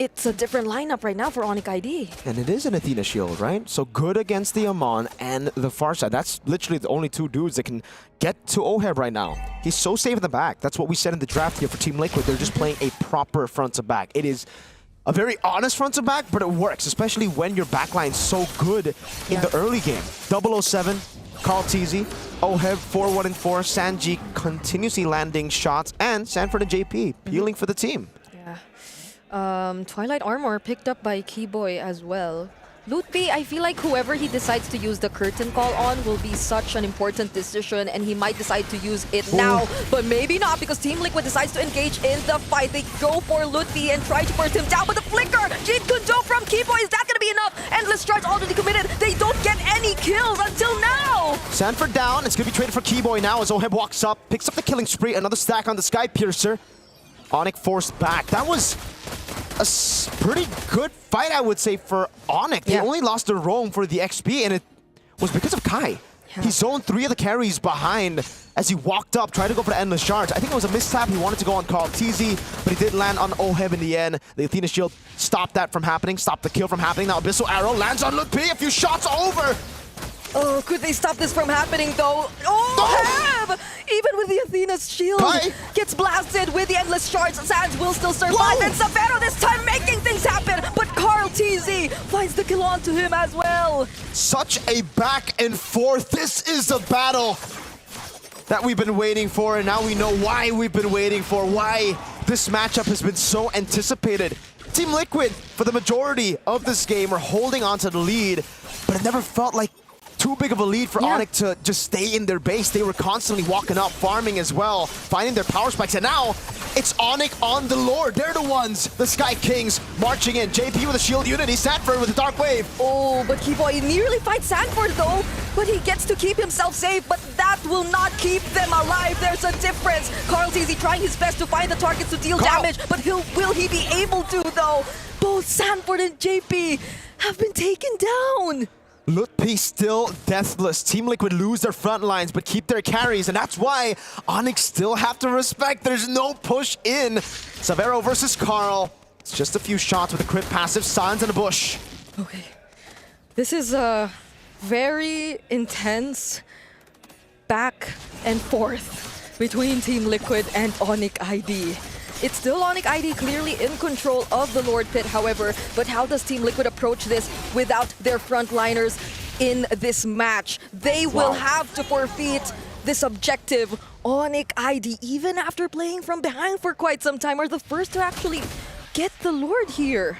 it's a different lineup right now for Onyx ID. And it is an Athena shield, right? So good against the Amon and the far side. That's literally the only 2 dudes that can get to Oheb right now. He's so safe in the back. That's what we said in the draft here for Team Liquid. They're just playing a proper front to back. It is a very honest front to back, but it works, especially when your backline's so good in the early game. 007, Carl TZ, Oheb 4-1 and 4, Sanji continuously landing shots, and Sanford and JP peeling for the team. Twilight Armor picked up by Keyboy as well. Lutpi, I feel like whoever he decides to use the curtain call on will be such an important decision, and he might decide to use it now, but maybe not because Team Liquid decides to engage in the fight. They go for Lutpi and try to burst him down with the flicker. Jade Kundo from Keyboy, is that going to be enough? Endless Charge already committed. They don't get any kills until now. Sanford down. It's going to be traded for Keyboy now as Oheb walks up, picks up the killing spree, another stack on the Sky Piercer. Onyx forced back. That was a pretty good fight, I would say, for Onyx. They only lost their roam for the XP, and it was because of Kai. He zoned 3 of the carries behind as he walked up, tried to go for the Endless Charge. I think it was a mishap. He wanted to go on Carl TZ, but he did land on Oheb in the end. The Athena shield stopped that from happening, stopped the kill from happening. Now Abyssal Arrow lands on Lutpi. A few shots over. Oh, could they stop this from happening though? Oh, even with the Athena's shield, gets blasted with the Endless Shards. Sands will still survive, and Savero this time making things happen, but Carl TZ finds the kill onto him as well. Such a back and forth. This is the battle that we've been waiting for, and now we know why we've been waiting for, why this matchup has been so anticipated. Team Liquid, for the majority of this game, are holding on to the lead, but it never felt like too big of a lead for Onyx to just stay in their base. They were constantly walking up, farming as well, finding their power spikes, and now it's Onyx on the Lord. They're the ones, the Sky Kings, marching in. JP with a shield unity, Sanford with a Dark Wave. Oh, but Keyboy nearly fights Sanford though. but he gets to keep himself safe, but that will not keep them alive. There's a difference. Carl TZ trying his best to find the targets to deal damage, but will he be able to, though? Both Sanford and JP have been taken down. Lutpi still deathless. Team Liquid lose their front lines, but keep their carries, and that's why Onyx still have to respect. There's no push in. Savero versus Carl. It's just a few shots with a crit passive. Sans in the bush. Okay. This is a very intense back and forth between Team Liquid and Onyx ID. It's still Onyx ID clearly in control of the Lord Pit, however, but how does Team Liquid approach this without their frontliners in this match? They will have to forfeit this objective. Onyx ID, even after playing from behind for quite some time, are the first to actually get the Lord here.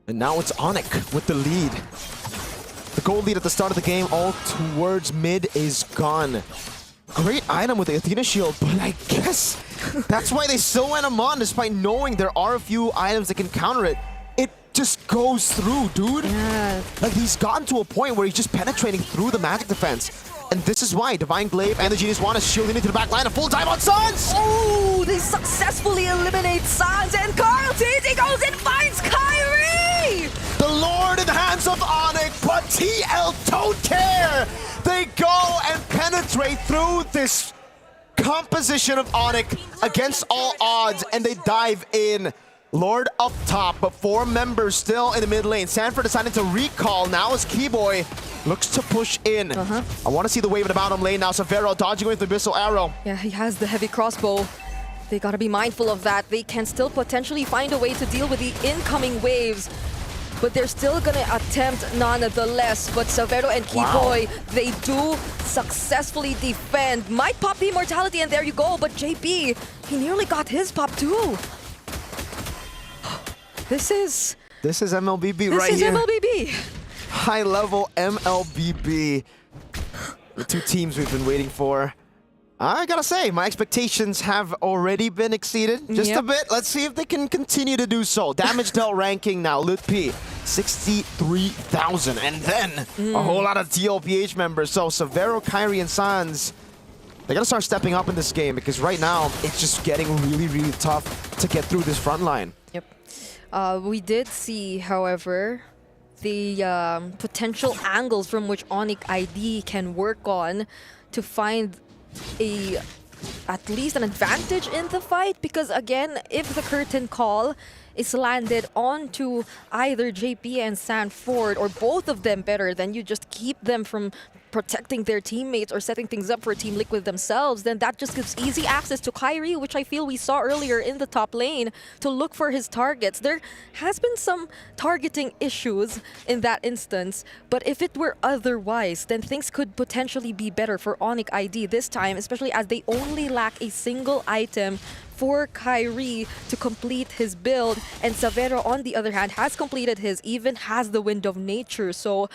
And now it's Onyx with the lead. The gold lead at the start of the game, all towards mid, is gone. Great item with the Athena shield, but I guess that's why they still went him on, despite knowing there are a few items that can counter it. It just goes through, dude. Yeah. Like, he's gotten to a point where he's just penetrating through the magic defense. And this is why Divine Glaive and the Genius Wand is shielding into the back line. A full dive on Sans! Oh, they successfully eliminate Sans, and Carl TZ goes and finds Kyrie! The Lord in the hands of Onyx, but TL don't care! They go and penetrate through this composition of Onyx against all odds, and they dive in. Lord up top, but 4 members still in the mid lane. Sanford decided to recall now as Keyboy looks to push in. I want to see the wave in the bottom lane now. Savero dodging with the Abyssal Arrow. Yeah, he has the heavy crossbow. They gotta be mindful of that. They can still potentially find a way to deal with the incoming waves, but they're still gonna attempt nonetheless. But Savero and Keyboy, they do successfully defend. Might pop the immortality, and there you go. But JP, he nearly got his pop too. This is MLBB right here. here. This is MLBB. High level MLBB. The two teams we've been waiting for. I gotta say, my expectations have already been exceeded just a bit. Let's see if they can continue to do so. Damage dealt ranking now, Lutpi, 63,000. And then a whole lot of TLPH members. So Savero, Kyrie, and Sans, they gotta start stepping up in this game, because right now it's just getting really, really tough to get through this front line. Yep. We did see, however, the potential angles from which Onyx ID can work on to find at least an advantage in the fight, because again, if the curtain call is landed onto either JP and Sanford, or both of them better, then you just keep them from protecting their teammates or setting things up for Team Liquid themselves, then that just gives easy access to Kyrie, which I feel we saw earlier in the top lane, to look for his targets. There has been some targeting issues in that instance, but if it were otherwise, then things could potentially be better for Onyx ID this time, especially as they only lack a single item for Kyrie to complete his build, and Savero, on the other hand, has completed his, even has the Wind of Nature. So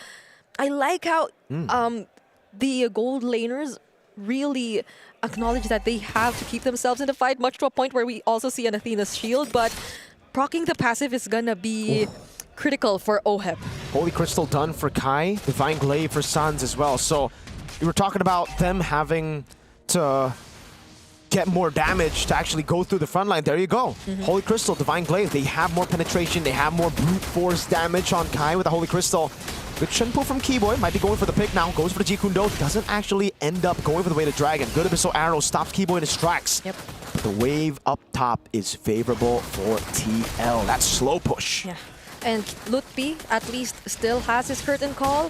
I like how the gold laners really acknowledge that they have to keep themselves in the fight, much to a point where we also see an Athena's shield, but proccing the passive is gonna be critical for OHEP. Holy Crystal done for Kai, Divine Glaive for Sans as well. So we were talking about them having to get more damage to actually go through the front line. There you go. Holy Crystal, Divine Glaive, they have more penetration, they have more brute force damage on Kai with the Holy Crystal. Good Shenpu from Keyboy, might be going for the pick now, goes for the Jikundo, doesn't actually end up going for the way to Dragon. Good Abyssal Arrow stops Keyboy in his tracks. Yep. But the wave up top is favorable for TL. That's slow push. Yeah. And Lutpi at least still has his curtain call,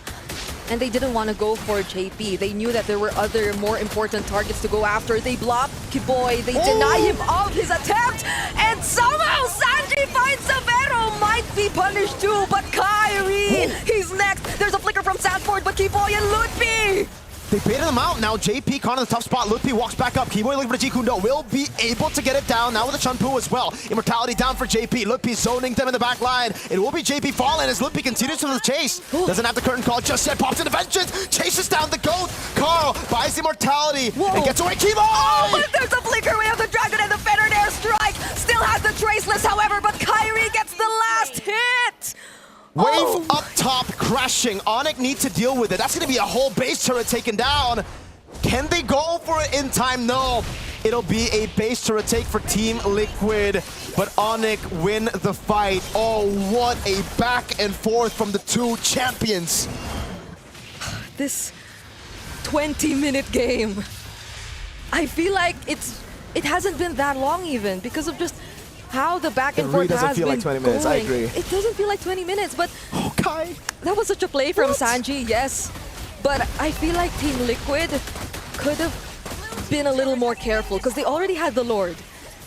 and they didn't want to go for JP. They knew that there were other more important targets to go after. They blocked Keyboy, they deny him of his attempt, and somehow Sanji finds Savero, might be punished too, but Kyrie, he's next. There's a flicker from Sanford, but Keyboy and Lutpi, they baited him out. Now JP caught in the tough spot. Lutpi walks back up. Keyboy looking for the Jikundo. Will be able to get it down now with the Chunpu as well. Immortality down for JP. Lutpi zoning them in the back line. It will be JP falling as Lutpi continues to the chase. Doesn't have the curtain call just yet. Pops into vengeance. Chases down the goat. Carl buys the immortality and gets away. Keyboy! Oh, but there's a flicker. We have the Dragon and the Fettered Airstrike. Still has the Traceless, however, but Kyrie gets the last hit. Wave up top crashing. Onyx need to deal with it. That's going to be a whole base turret taken down. Can they go for it in time? No. It'll be a base turret take for Team Liquid, but Onyx win the fight. Oh, what a back and forth from the two champions. This 20-minute game. I feel like it hasn't been that long even because of just how the back and forth has been like 20 minutes, going. I agree. It doesn't feel like 20 minutes, but okay. That was such a play from Sanji, yes. But I feel like Team Liquid could have been a little more careful because they already had the Lord.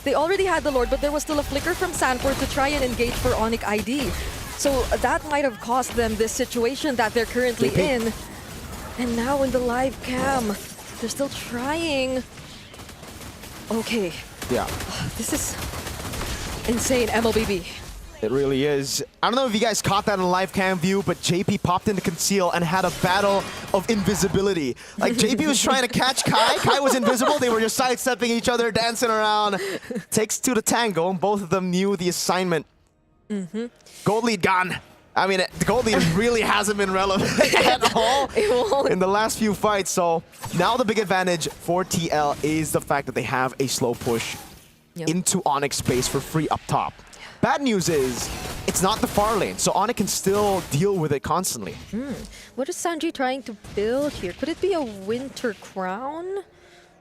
But there was still a flicker from Sanford to try and engage for Onyx ID. So that might have cost them this situation that they're currently in. And now in the live cam, they're still trying. Okay. Yeah. This is insane, MLBB. It really is. I don't know if you guys caught that in live cam view, but JP popped into conceal and had a battle of invisibility. Like JP was trying to catch Kai. Kai was invisible. They were just sidestepping each other, dancing around. Takes two to tango. Both of them knew the assignment. Gold lead gone. I mean, the gold lead really hasn't been relevant at all in the last few fights. So now the big advantage for TL is the fact that they have a slow push into Onyx space for free up top. Bad news is, it's not the far lane, so Onyx can still deal with it constantly. What is Sanji trying to build here? Could it be a winter crown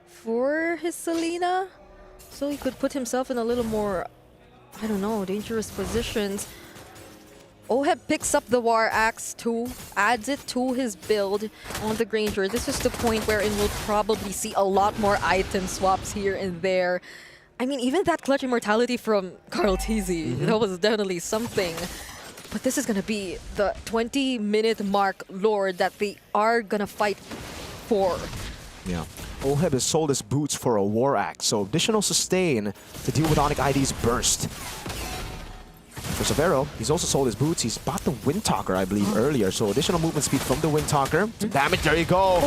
for his Selena? So he could put himself in a little more, I don't know, dangerous positions. Oheb picks up the War Axe too, adds it to his build on the Granger. This is the point wherein we'll probably see a lot more item swaps here and there. I mean, even that clutch immortality from Carl TZ, that was definitely something. But this is going to be the 20-minute mark Lord that they are going to fight for. Yeah. Oheb has sold his boots for a War Axe, so additional sustain to deal with Onyx ID's burst. For Severo, he's also sold his boots. He's bought the Windtalker, I believe, earlier. So additional movement speed from the Windtalker. Some damage, there you go.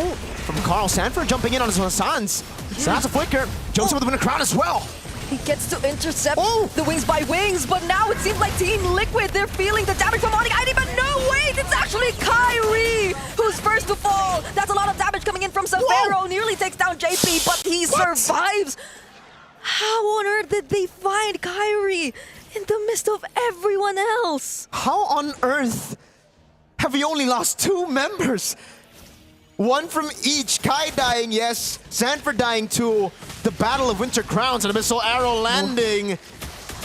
From Carl Sanford jumping in on his Sans. Sans a flicker. Jumps in with the Winter Crown as well. He gets to intercept the Wings by Wings, but now it seems like Team Liquid, they're feeling the damage from Onyx ID, but no, wait, it's actually Kyrie who's first to fall. That's a lot of damage coming in from Severo. Nearly takes down JP, but he survives. How on earth did they find Kyrie in the midst of everyone else? How on earth have we only lost 2 members? One from each. Kai dying, yes. Sanford dying too. The Battle of Winter Crowns and a missile arrow landing.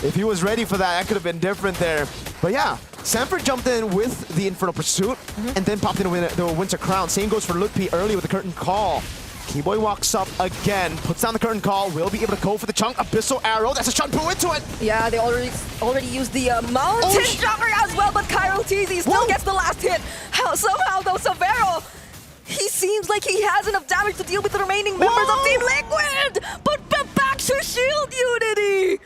If he was ready for that, that could have been different there. But yeah, Sanford jumped in with the Infernal Pursuit and then popped in with the Winter Crown. Same goes for Lutpi early with the Curtain Call. Keyboy walks up again, puts down the Curtain Call, will be able to go for the chunk. Abyssal Arrow, that's a shot poo into it! Yeah, they already used the Mountain Jumper as well, but Cairo TZ still gets the last hit. Somehow though, Severo, he seems like he has enough damage to deal with the remaining members of Team Liquid! But back to Shield Unity!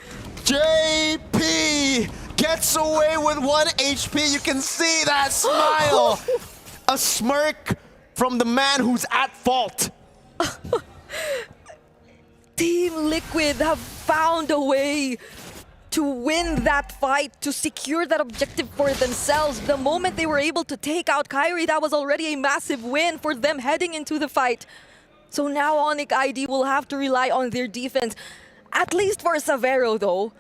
JP gets away with 1 HP, you can see that smile! A smirk from the man who's at fault. Team Liquid have found a way to win that fight, to secure that objective for themselves. The moment they were able to take out Kyrie, that was already a massive win for them heading into the fight. So now Onyx ID will have to rely on their defense. At least for Severo though.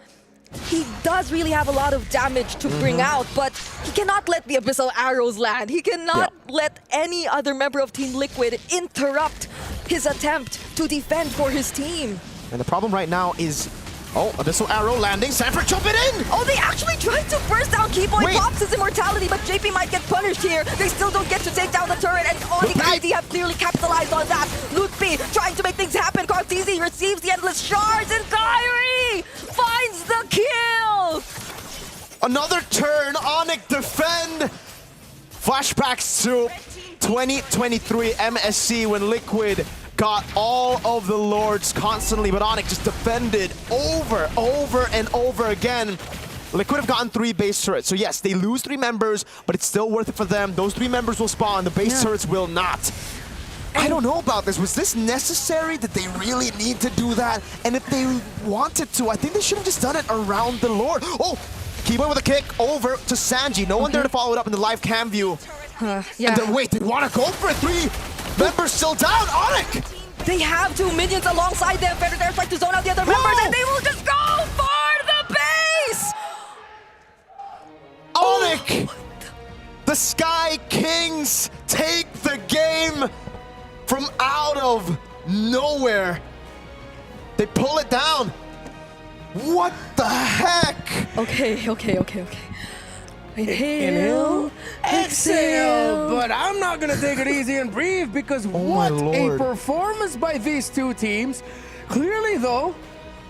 He does really have a lot of damage to bring out, but he cannot let the Abyssal Arrows land. He cannot let any other member of Team Liquid interrupt his attempt to defend for his team. And the problem right now is, Abyssal Arrow landing, Sanford jumping in! Oh, they actually tried to burst down Keyboy, pops his immortality, but JP might get punished here. They still don't get to take down the turret, and Onyx ID have clearly capitalized on that. Lutpi trying to make things happen. Cartesi receives the endless shards, and Kyrie finds the kill! Another turn, Onyx defend! Flashbacks to 2023 MSC when Liquid got all of the Lords constantly, but Onyx just defended over and over again. Liquid have gotten 3 base turrets, so yes, they lose 3 members, but it's still worth it for them. Those 3 members will spawn, the base turrets will not. I don't know about this. Was this necessary? Did they really need to do that? And if they wanted to, I think they should have just done it around the Lord. Oh, Keyboy with a kick over to Sanji. No one there to follow it up in the live cam view. Yeah. And then, wait, they want to go for it. 3 members still down. Onyx! They have 2 minions alongside them. Feathered Airstrike to zone out the other members, and they will just go for the base! Onyx! The Sky Kings take the game from out of nowhere. They pull it down. What the heck? Okay. Inhale, exhale. But I'm not gonna take it easy and breathe because what a performance by these two teams. Clearly though,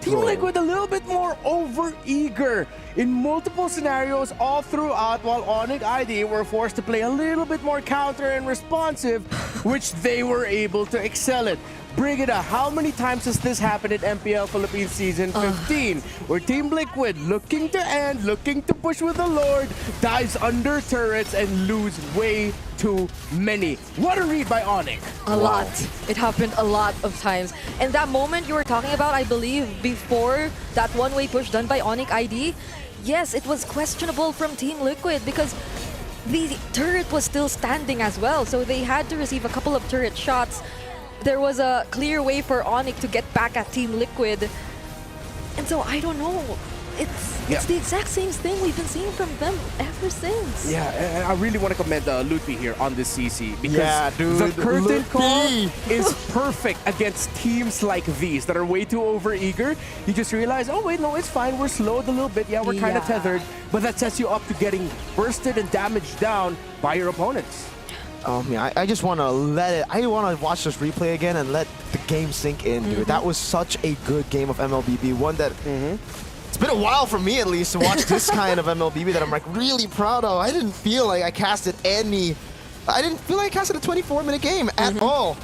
Team Liquid a little bit more over-eager in multiple scenarios all throughout, while Onyx ID were forced to play a little bit more counter and responsive, which they were able to excel at. Brigida, how many times has this happened in MPL Philippines Season 15? Where Team Liquid, looking to end, looking to push with the Lord, dives under turrets and lose way too many. What a read by Onyx. A lot. It happened a lot of times. And that moment you were talking about, I believe, before that one-way push done by Onyx ID, yes, it was questionable from Team Liquid because the turret was still standing as well. So they had to receive a couple of turret shots. There was a clear way for Onyx to get back at Team Liquid. And so I don't know. It's the exact same thing we've been seeing from them ever since. Yeah, and I really want to commend Ludwig here on this CC because the curtain call is perfect against teams like these that are way too over-eager. You just realize, oh wait, no, it's fine. We're slowed a little bit. Yeah, we're kind of tethered. But that sets you up to getting bursted and damaged down by your opponents. Yeah, I just want to I want to watch this replay again and let the game sink in, dude. That was such a good game of MLBB. One that it's been a while for me, at least, to watch this kind of MLBB that I'm like really proud of. I didn't feel like I casted I didn't feel like I casted a 24-minute game at all.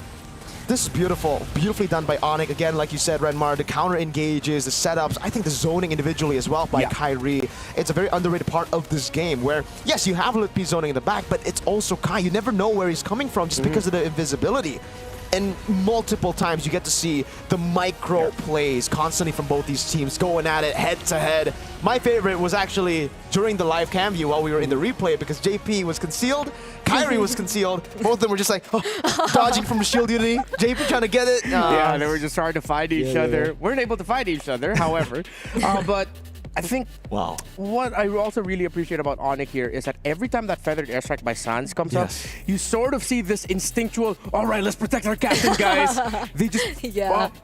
This is beautiful. Beautifully done by Onyx. Again, like you said, Renmar, the counter engages, the setups, I think the zoning individually as well by Kyrie. It's a very underrated part of this game where, yes, you have Litpi zoning in the back, but it's also Kai. You never know where he's coming from just because of the invisibility. And multiple times you get to see the micro plays constantly from both these teams going at it head to head. My favorite was actually during the live cam view while we were in the replay because JP was concealed, Kyrie was concealed. Both of them were just like dodging from the shield unity. JP trying to get it. Yeah, they were just trying to fight each other. Weren't able to fight each other, however. But I think what I also really appreciate about Onyx here is that every time that feathered airstrike by Sans comes up, you sort of see this instinctual, all right, let's protect our captain, guys. They just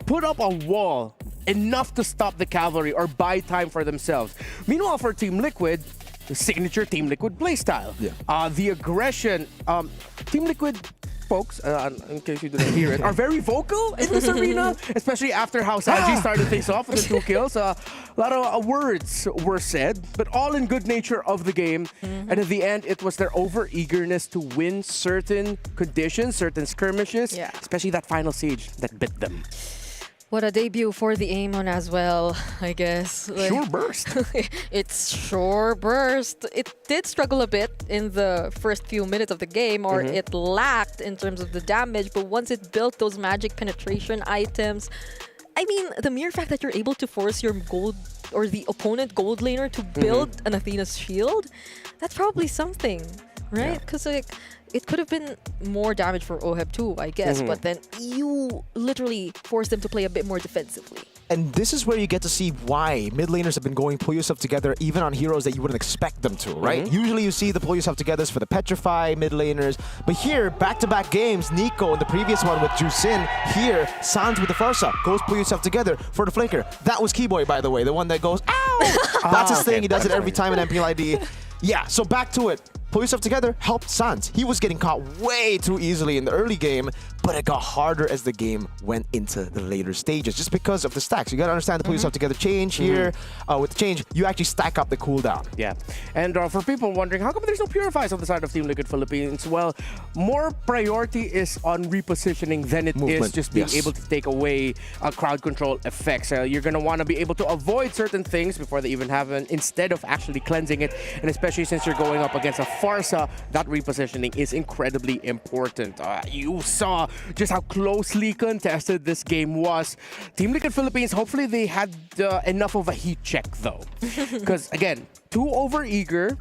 put up a wall enough to stop the cavalry or buy time for themselves. Meanwhile, for Team Liquid, the signature Team Liquid playstyle. The aggression, Team Liquid folks, in case you didn't hear it, are very vocal in this arena, especially after how Sanji started things off with the 2 kills. A lot of words were said, but all in good nature of the game. And at the end, it was their over-eagerness to win certain conditions, certain skirmishes, especially that final siege that bit them. What a debut for the Amon as well, I guess. Sure burst. It's sure burst. It did struggle a bit in the first few minutes of the game, or it lacked in terms of the damage, but once it built those magic penetration items, I mean, the mere fact that you're able to force your gold or the opponent gold laner to build an Athena's shield, that's probably something, right? Because it could have been more damage for Oheb too, I guess, but then you literally forced them to play a bit more defensively. And this is where you get to see why mid laners have been going pull yourself together even on heroes that you wouldn't expect them to, right? Usually you see the pull yourself togethers for the Petrify mid laners, but here, back-to-back games, Nico in the previous one with Jusin, here, Sans with the Farsa, goes pull yourself together for the flanker. That was Keyboy, by the way, the one that goes, ow! That's his thing, he does it every time in MPLID. Yeah, so back to it. Pull yourself together helped Sans. He was getting caught way too easily in the early game, but it got harder as the game went into the later stages just because of the stacks. You gotta understand the pull yourself together change here. With the change, you actually stack up the cooldown. Yeah, and for people wondering, how come there's no Purifies on the side of Team Liquid Philippines? Well, more priority is on repositioning than it is just being able to take away crowd control effects. You're gonna wanna be able to avoid certain things before they even happen instead of actually cleansing it, and especially since you're going up against a Farsa, that repositioning is incredibly important. You saw just how closely contested this game was. Team Liquid Philippines, hopefully they had enough of a heat check though. Because again, too over-eager,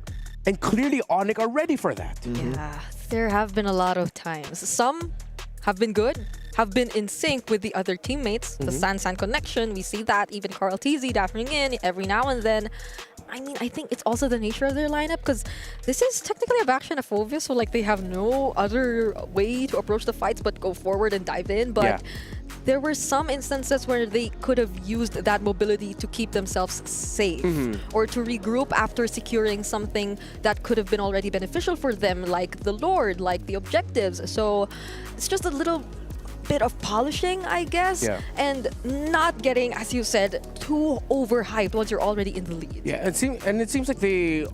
and clearly Onyx are ready for that. Yeah, there have been a lot of times. Some have been good, have been in sync with the other teammates. The San connection, we see that. Even Carl TZ dashing in every now and then. I mean, I think it's also the nature of their lineup because this is technically a back xenophobia, so like they have no other way to approach the fights but go forward and dive in. But there were some instances where they could have used that mobility to keep themselves safe or to regroup after securing something that could have been already beneficial for them, like the Lord, like the objectives. So it's just a little bit of polishing, I guess, and not getting, as you said, too overhyped once you're already in the lead. Yeah, it seems like they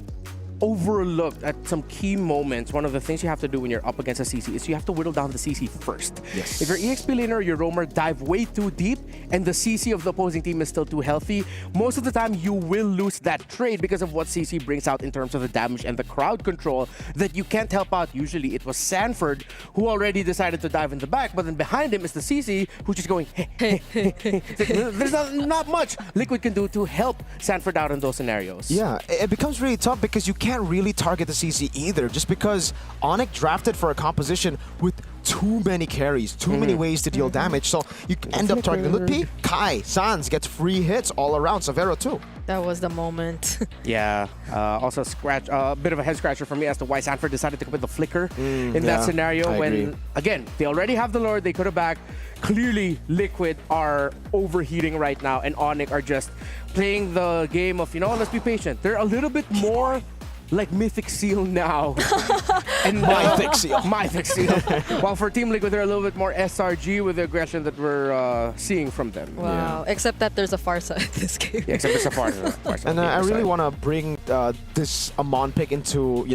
overlooked at some key moments. One of the things you have to do when you're up against a CC is you have to whittle down the CC first. Yes. If your EXP laner or your roamer dive way too deep and the CC of the opposing team is still too healthy, most of the time you will lose that trade because of what CC brings out in terms of the damage and the crowd control that you can't help out. Usually it was Sanford who already decided to dive in the back, but then behind him is the CC who's just going, hey. There's not much Liquid can do to help Sanford out in those scenarios. Yeah, it becomes really tough because you can't really target the CC either, just because Onyx drafted for a composition with too many carries, too many ways to deal damage, so you end up targeting Lutpi, Kai, Sans gets free hits all around, Severo too. That was the moment. Yeah, also a bit of a head scratcher for me as to why Sanford decided to go with the flicker in that scenario when, again, they already have the Lord, they could have backed. Clearly, Liquid are overheating right now, and Onyx are just playing the game of, let's be patient. They're a little bit more like Mythic Seal now. And Mythic Seal. Mythic Seal. While for Team Liquid, they're a little bit more SRG with the aggression that we're seeing from them. Wow, except that there's a Farsa in this game. Yeah, except there's a Farsa. And I really want to bring this Amon pick into,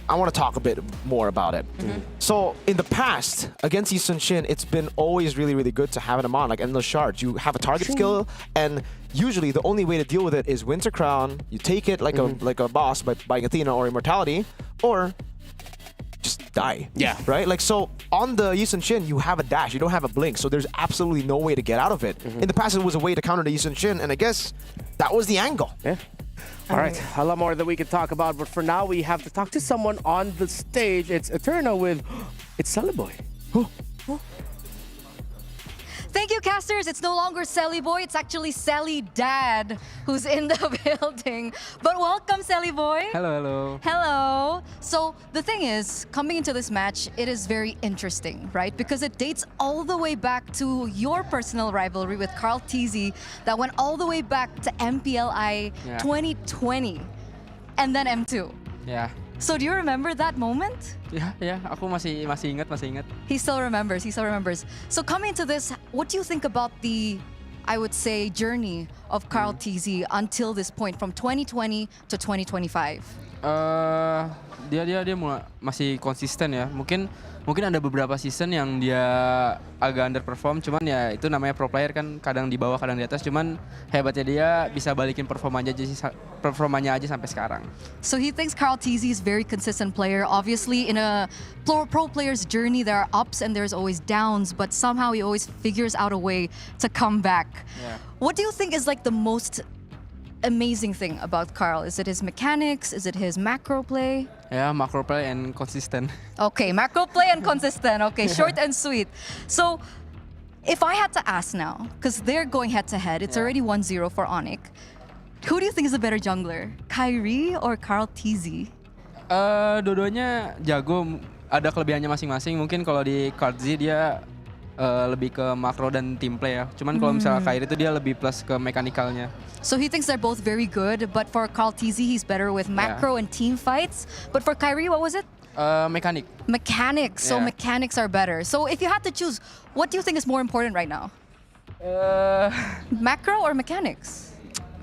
I want to talk a bit more about it. So in the past, against Yi Sun-shin, it's been always really, really good to have an Amon, like Endless Shards. You have a target skill, and usually the only way to deal with it is Winter Crown. You take it like a boss by buying Athena or Immortality, or just die. Yeah. Right? Like, so on the Yi Sun-shin, you have a dash, you don't have a blink, so there's absolutely no way to get out of it. In the past, it was a way to counter the Yi Sun-shin, and I guess that was the angle. Yeah. All right, a lot more that we could talk about, but for now, we have to talk to someone on the stage. It's Eterna with, it's Sally Boy. Thank you, casters. It's no longer Sally Boy. It's actually Sally Dad who's in the building. But welcome, Sally Boy. Hello, hello. Hello. So the thing is, coming into this match, it is very interesting, right? Because it dates all the way back to your personal rivalry with Carl TZ that went all the way back to MPLI 2020 and then M2. Yeah. So do you remember that moment? Yeah. Aku masih ingat. He still remembers. So coming into this, what do you think about the, I would say, journey of Carl TZ until this point from 2020 to 2025? Dia masih konsisten ya. Mungkin ada beberapa season yang dia agak underperform, cuman ya itu namanya pro player kan, kadang di bawah kadang di atas, cuman hebatnya dia bisa balikin performanya aja sampai sekarang. So he thinks Carl TZ is a very consistent player. Obviously in a pro player's journey there are ups and there's always downs, but somehow he always figures out a way to come back. Yeah. What do you think is like the most amazing thing about Carl? Is it his mechanics? Is it his macro play? Yeah, macro play and consistent. Okay, macro play and consistent. Okay, short and sweet. So, if I had to ask now, because they're going head to head, it's already 1-0 for Onyx. Who do you think is a better jungler? Kyrie or Carl TZ? Dua-duanya jago, ada kelebihannya masing-masing. Mungkin kalau di Carl TZ dia lebih ke makro dan team play ya. Cuman kalau misalnya Kyrie itu dia lebih plus ke mekanikalnya. So he thinks they're both very good, but for Carl TZ, he's better with macro and team fights. But for Kyrie, what was it? Mechanic. Mechanics. So mechanics are better. So if you had to choose, what do you think is more important right now? Macro or mechanics?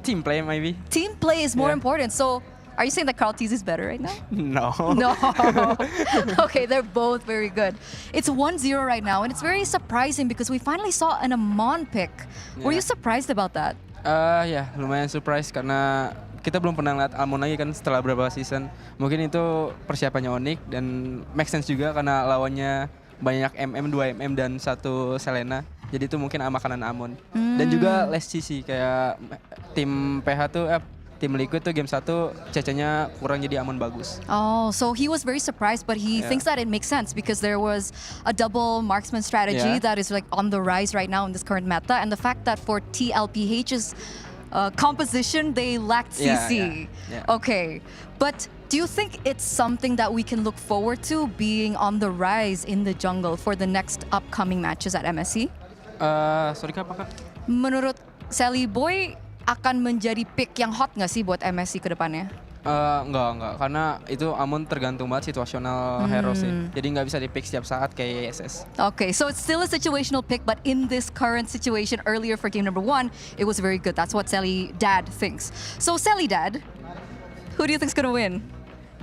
Team play maybe. Team play is more important. So are you saying that Carl TZ is better right now? No. No. Okay, they're both very good. It's 1-0 right now, and it's very surprising because we finally saw an Amon pick. Were you surprised about that? Ya, lumayan surprise karena kita belum pernah lihat Amon lagi kan setelah berapa season. Mungkin itu persiapannya Onyx dan make sense juga karena lawannya banyak 2 dan 1 Selena. Jadi itu mungkin makanan Amon. Dan juga less CC kayak tim PH tuh tim Liquid tuh game 1 CC-nya kurang jadi Amon bagus. Oh, so he was very surprised, but he thinks that it makes sense because there was a double marksman strategy that is like on the rise right now in this current meta, and the fact that for TLPH's composition they lacked CC. Okay, but do you think it's something that we can look forward to being on the rise in the jungle for the next upcoming matches at MSC? Sorry Kak, apa Kak? Menurut Sally Boy, akan menjadi pick yang hot nggak sih buat MSC ke depannya? Enggak, karena itu Amon tergantung banget situasional hero sih. Jadi nggak bisa di-pick setiap saat kayak ISS. Okay, so it's still a situational pick, but in this current situation earlier for game number 1, it was very good. That's what Sally Dad thinks. So Sally Dad, who do you think is going to win?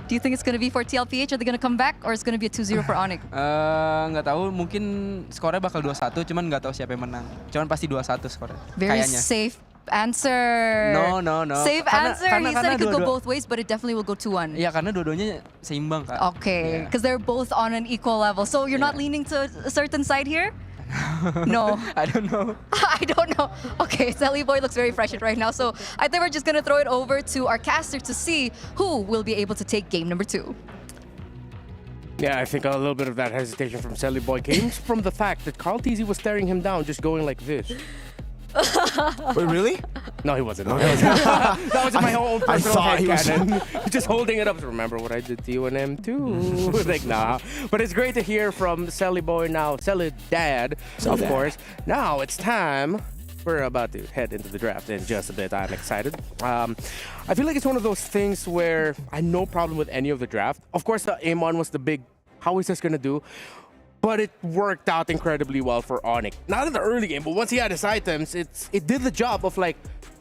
Do you think it's going to be for TLPH? Are they going to come back? Or it's going to be a 2-0 for Onyx? Nggak tahu, mungkin skornya bakal 2-1, cuman nggak tahu siapa yang menang. Cuman pasti 2-1 skornya. Very kayaknya. safe answer. No. Safe answer. He said it could go both ways, but it definitely will go 2-1. Iya, karena dua-duanya seimbang, Kak. Okay, because they're both on an equal level. So you're not leaning to a certain side here? No. I don't know. I don't know. Okay, Sally Boy looks very fresh right now. So I think we're just going to throw it over to our caster to see who will be able to take game number 2. Yeah, I think a little bit of that hesitation from Sally Boy came from the fact that Carl TZ was staring him down, just going like this. Wait, really? No, he wasn't. That was in my own personal headcanon. Just holding it up to remember what I did to you and him too. Like, nah. But it's great to hear from Sally Boy now, Sally Dad, of course. Now it's time. We're about to head into the draft in just a bit. I'm excited. I feel like it's one of those things where I had no problem with any of the draft. Of course, the Amon was the big, how is this going to do? But it worked out incredibly well for Onyx. Not in the early game, but once he had his items, it did the job of like,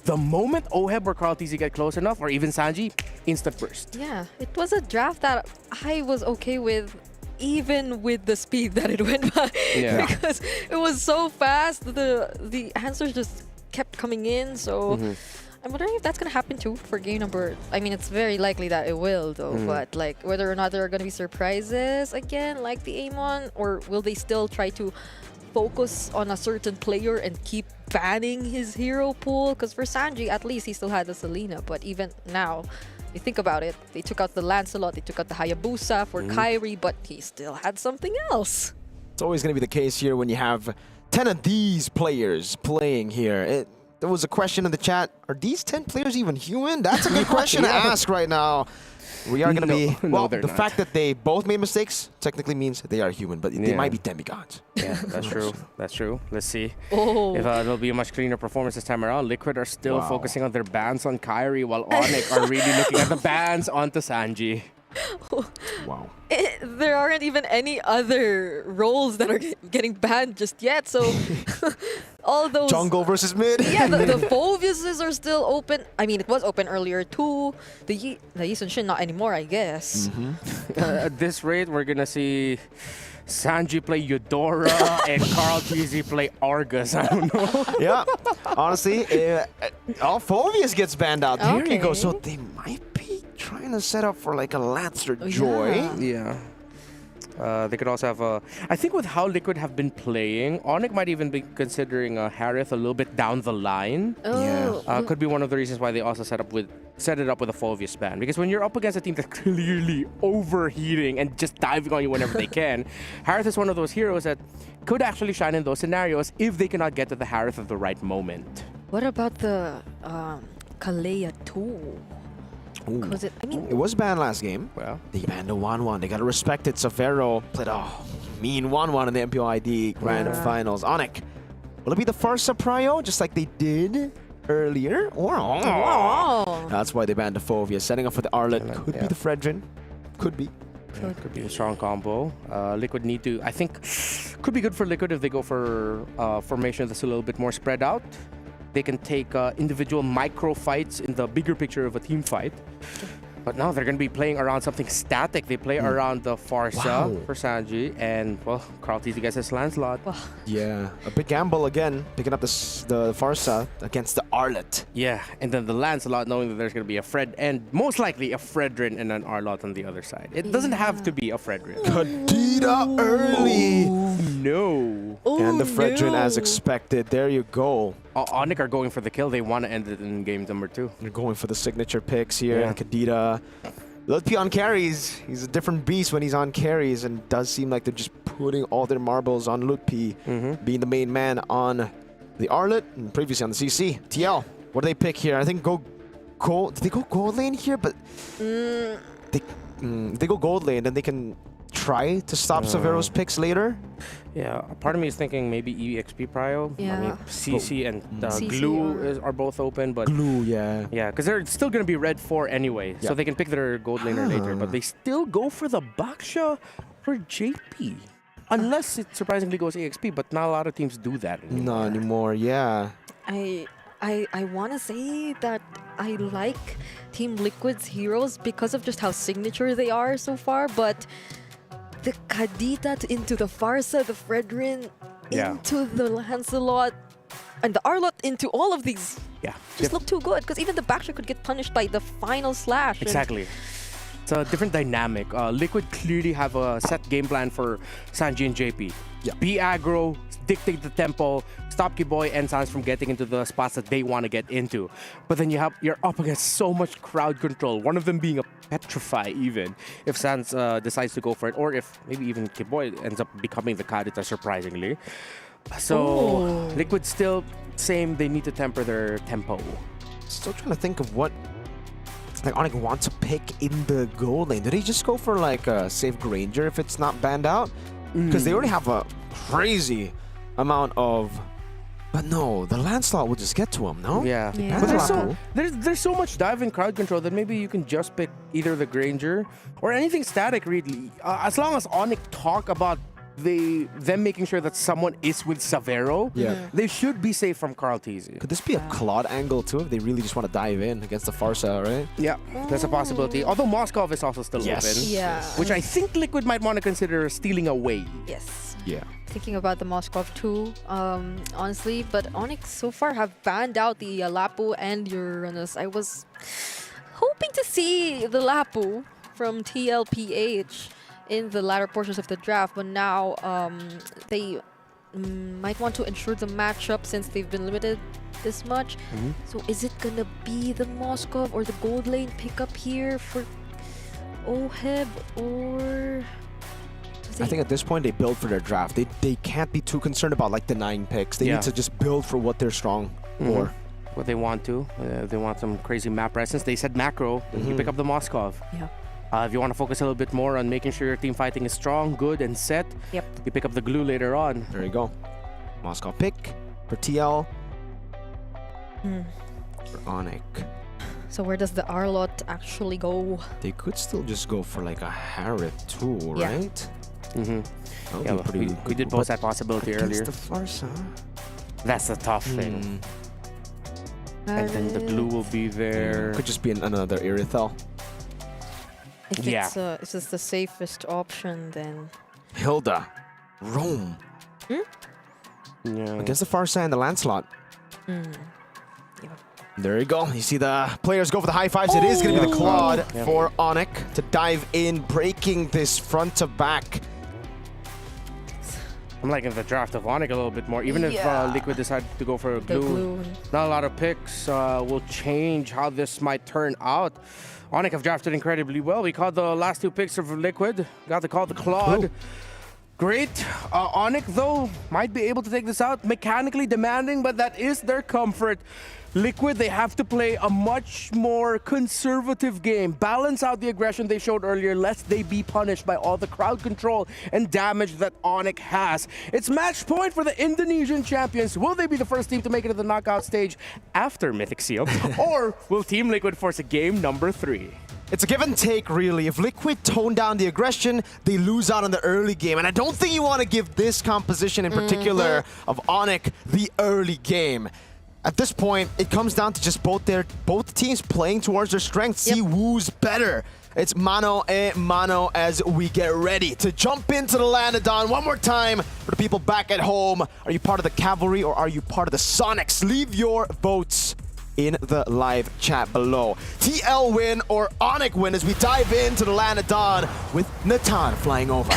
the moment Oheb or Carl TZ get close enough, or even Sanji, instant burst. Yeah, it was a draft that I was okay with, even with the speed that it went by. Yeah. Because it was so fast, the answers just kept coming in, so... I'm wondering if that's going to happen too for game number... I mean, it's very likely that it will, though. But like, whether or not there are going to be surprises again, like the Amon, or will they still try to focus on a certain player and keep banning his hero pool? Because for Sanji, at least he still had the Selena. But even now, you think about it, they took out the Lancelot, they took out the Hayabusa for Kyrie, but he still had something else. It's always going to be the case here when you have 10 of these players playing here. There was a question in the chat, are these 10 players even human? That's a good question to ask right now. We are going to be... Well, the fact that they both made mistakes technically means they are human, but they might be demigods. Yeah, that's true. That's true. Let's see if it'll be a much cleaner performance this time around. Liquid are still focusing on their bans on Kyrie, while Onyx are really looking at the bans onto Sanji. Wow. There aren't even any other roles that are getting banned just yet, so all those... Jungle versus mid. Yeah, the Phoviuses are still open. I mean, it was open earlier too. The Yi Sun Shin, not anymore, I guess. At this rate, we're going to see Sanji play Eudora and Carl TZ play Argus. I don't know. Yeah, honestly, Phovius gets banned out. There you go. So they might be trying to set up for like a Lancer Joy. Yeah. They could also have a... I think with how Liquid have been playing, Onyx might even be considering Harith a little bit down the line. Could be one of the reasons why they also set it up with a Phovius ban. Because when you're up against a team that's clearly overheating and just diving on you whenever they can, Harith is one of those heroes that could actually shine in those scenarios if they cannot get to the Harith at the right moment. What about the Kalea 2? It was banned last game. Well, they banned the 1-1. They gotta respect it. Savero played a mean 1-1 in the MPOID Grand Finals. Onyx, will it be the first Prio, just like they did earlier? Or that's why they banned the Phovia. Setting up for the Arlet. Could be the Fredrin. Could be. Could be a strong combo. Liquid need to... I think could be good for Liquid if they go for formation that's a little bit more spread out. They can take individual micro fights in the bigger picture of a team fight. But now they're going to be playing around something static. They play around the Farsa for Sanji, and well, Carl TZ gets his Lancelot. Yeah, a big gamble again, picking up the Farsa against the Arlet. Yeah, and then the Lancelot, knowing that there's going to be a Fred, and most likely a Fredrin and an Arlot on the other side. It doesn't have to be a Fredrin. Kadita early. Oh, no. And the Fredrin as expected. There you go. Onyx are going for the kill. They want to end it in game number 2. They're going for the signature picks here. Yeah. Kadita. Lutpi on carries. He's a different beast when he's on carries, and does seem like they're just putting all their marbles on Lutpi, being the main man on the Arlet and previously on the CC. TL, what do they pick here? I think go gold. Did they go gold lane here? But they go gold lane, then they can try to stop Severo's picks later. Yeah, part of me is thinking maybe EXP Prio. I mean, CC and CC Glue are both open, but Glue, yeah. Yeah, because they're still going to be red 4 anyway, so they can pick their gold laner later, but they still go for the Baksha for JP. Unless it surprisingly goes EXP, but not a lot of teams do that anymore. Not anymore, yeah. I want to say that I like Team Liquid's heroes because of just how signature they are so far, but the Kadita into the Farsa, the Fredrin, into the Lancelot, and the Arlot into all of these just look too good, because even the Baksha could get punished by the final slash. Exactly. It's a different dynamic. Liquid clearly have a set game plan for Sanji and JP. Be aggro, dictate the tempo, stop Kiboy and Sans from getting into the spots that they want to get into. But then you're up against so much crowd control, one of them being a Petrify even, if Sans decides to go for it, or if maybe even Kiboy ends up becoming the Kadita surprisingly. So Liquid still, same, they need to temper their tempo. Still trying to think of what like Onyx wants to pick in the gold lane. Do they just go for like a safe Granger if it's not banned out? Because they already have a crazy amount of... But no, the Lancelot will just get to him, no? Yeah. But there's so much dive in crowd control that maybe you can just pick either the Granger or anything static, really. As long as Onyx talk about them making sure that someone is with Severo, they should be safe from Carl TZ. Could this be a Claude angle too, if they really just want to dive in against the Farsa, right? Yeah, that's a possibility. Although Moskov is also still open. Yeah. Which I think Liquid might want to consider stealing away. Yes. Yeah. Thinking about the Moskov too, honestly, but Onyx so far have banned out the Lapu and Uranus. I was hoping to see the Lapu from TLPH in the latter portions of the draft, but now they might want to ensure the matchup since they've been limited this much. So is it gonna be the Moskov or the gold lane pickup here for Oheb, or... I think at this point they build for their draft. They can't be too concerned about like denying picks. They need to just build for what they're strong for. What they want to. They want some crazy map presence. They said macro, you pick up the Moskov. Yeah. If you want to focus a little bit more on making sure your team fighting is strong, good, and set, you pick up the glue later on. There you go. Moskov pick for TL. For Onyx. So where does the Arlot actually go? They could still just go for like a Harith too, right? Yeah, we did pose that possibility earlier. The Farsa. That's the tough thing. And then the glue will be there. Could just be another Irithel. If it's just the safest option, then... Hilda. Rome. Yeah. Against the Farsa and the Lancelot. There you go. You see the players go for the high fives. It is going to be the Claude for Onyx to dive in, breaking this front to back. I'm liking the draft of Onyx a little bit more. Even if Liquid decide to go for a glue, not a lot of picks will change how this might turn out. Onyx have drafted incredibly well. We called the last 2 picks of Liquid. Got to call the Claude. Great. Onyx, though, might be able to take this out. Mechanically demanding, but that is their comfort. Liquid, they have to play a much more conservative game. Balance out the aggression they showed earlier, lest they be punished by all the crowd control and damage that Onyx has. It's match point for the Indonesian champions. Will they be the first team to make it to the knockout stage after Mythic Seal? Or will Team Liquid force a game number 3? It's a give and take, really. If Liquid tone down the aggression, they lose out on the early game. And I don't think you want to give this composition in particular of Onyx the early game. At this point, it comes down to just both teams playing towards their strengths. See who's better. It's mano a mano as we get ready to jump into the Lanadon one more time for the people back at home. Are you part of the Cavalry or are you part of the Sonics? Leave your votes in the live chat below. TL win or Onyx win as we dive into the Lanadon with Natan flying over.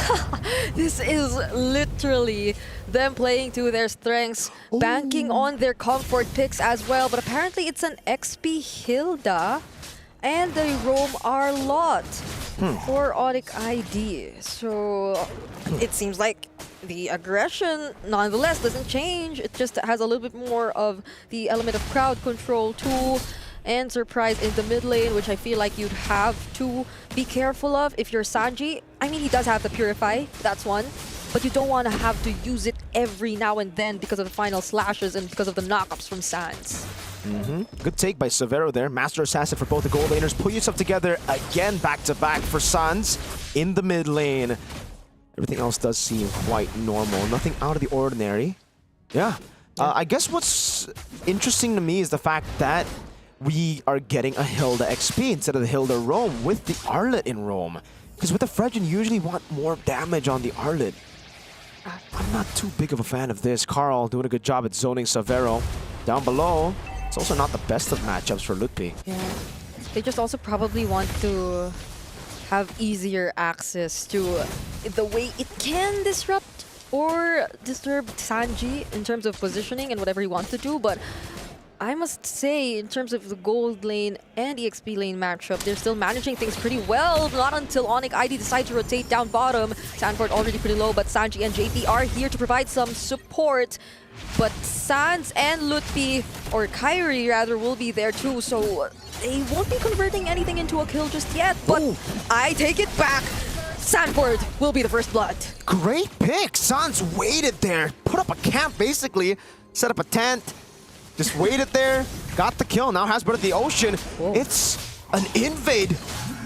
This is literally them playing to their strengths, banking on their comfort picks as well, but apparently it's an XP Hilda and they roam our lot for Onyx ID. So it seems like the aggression nonetheless doesn't change. It just has a little bit more of the element of crowd control too, and surprise in the mid lane, which I feel like you'd have to be careful of if you're Sanji. I mean, he does have the Purify, that's one, but you don't want to have to use it every now and then because of the final slashes and because of the knockups from Sans. Good take by Severo there. Master Assassin for both the gold laners. Pull yourself together again back-to-back for Sans in the mid lane. Everything else does seem quite normal. Nothing out of the ordinary. Yeah. I guess what's interesting to me is the fact that we are getting a Hilda XP instead of the Hilda Roam with the Arlet in Roam. Because with the Fredgen, you usually want more damage on the Arlet. I'm not too big of a fan of this. Carl doing a good job at zoning Severo. Down below, it's also not the best of matchups for Lutpi. Yeah. They just also probably want to have easier access to the way it can disrupt or disturb Sanji in terms of positioning and whatever he wants to do, but I must say, in terms of the gold lane and EXP lane matchup, they're still managing things pretty well. Not until Onyx ID decide to rotate down bottom. Sanford already pretty low, but Sanji and JP are here to provide some support. But Sans and Lutpi, or Kyrie rather, will be there too, so they won't be converting anything into a kill just yet. But I take it back. Sanford will be the first blood. Great pick. Sans waited there, put up a camp basically, set up a tent, just waited there, got the kill, now has Bird of the Ocean. It's an invade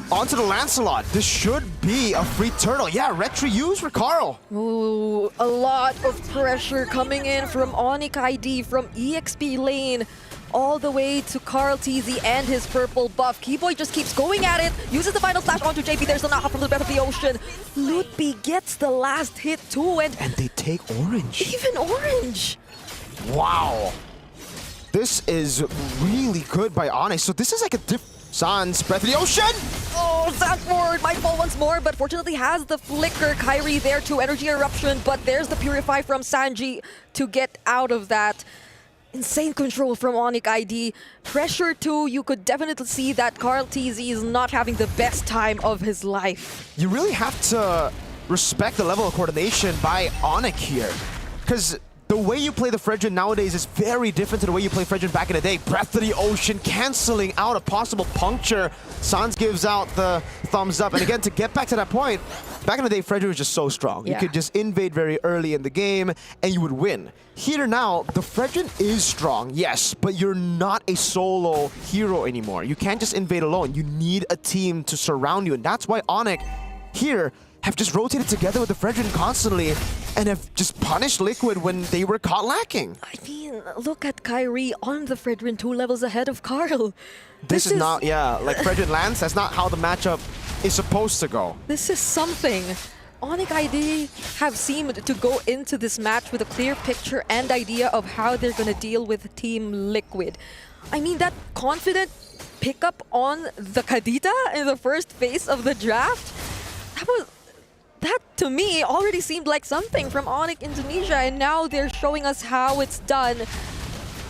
onto the Lancelot. This should be a free turtle. Yeah, retry use for Carl. Ooh, a lot of pressure coming in from Onyx ID, from EXP lane, all the way to Carl TZ and his purple buff. Keyboy just keeps going at it, uses the final slash onto JP. There's the knock from the Breath of the Ocean. Lutpi gets the last hit too, and they take orange. Even orange. Wow. This is really good by Onyx. So this is like a Sans, Breath of the Ocean! Oh, Sanford might fall once more, but fortunately has the Flicker. Kyrie there too, Energy Eruption, but there's the Purify from Sanji to get out of that. Insane control from Onyx ID. Pressure too, you could definitely see that Carl TZ is not having the best time of his life. You really have to respect the level of coordination by Onyx here. Because the way you play the Fredgen nowadays is very different to the way you play Fredgen back in the day. Breath of the Ocean canceling out a possible puncture. Sans gives out the thumbs up. And again, to get back to that point, back in the day, Fredgen was just so strong. You could just invade very early in the game and you would win. Here now, the Fredgen is strong, yes, but you're not a solo hero anymore. You can't just invade alone. You need a team to surround you. And that's why Onyx here have just rotated together with the Fredgen constantly and have just punished Liquid when they were caught lacking. I mean, look at Kyrie on the Fredgen 2 levels ahead of Carl. This is not, like Fredgen Lance, that's not how the matchup is supposed to go. This is something. Onyx ID have seemed to go into this match with a clear picture and idea of how they're going to deal with Team Liquid. I mean, that confident pickup on the Kadita in the first phase of the draft, that to me already seemed like something from Onyx Indonesia, and now they're showing us how it's done.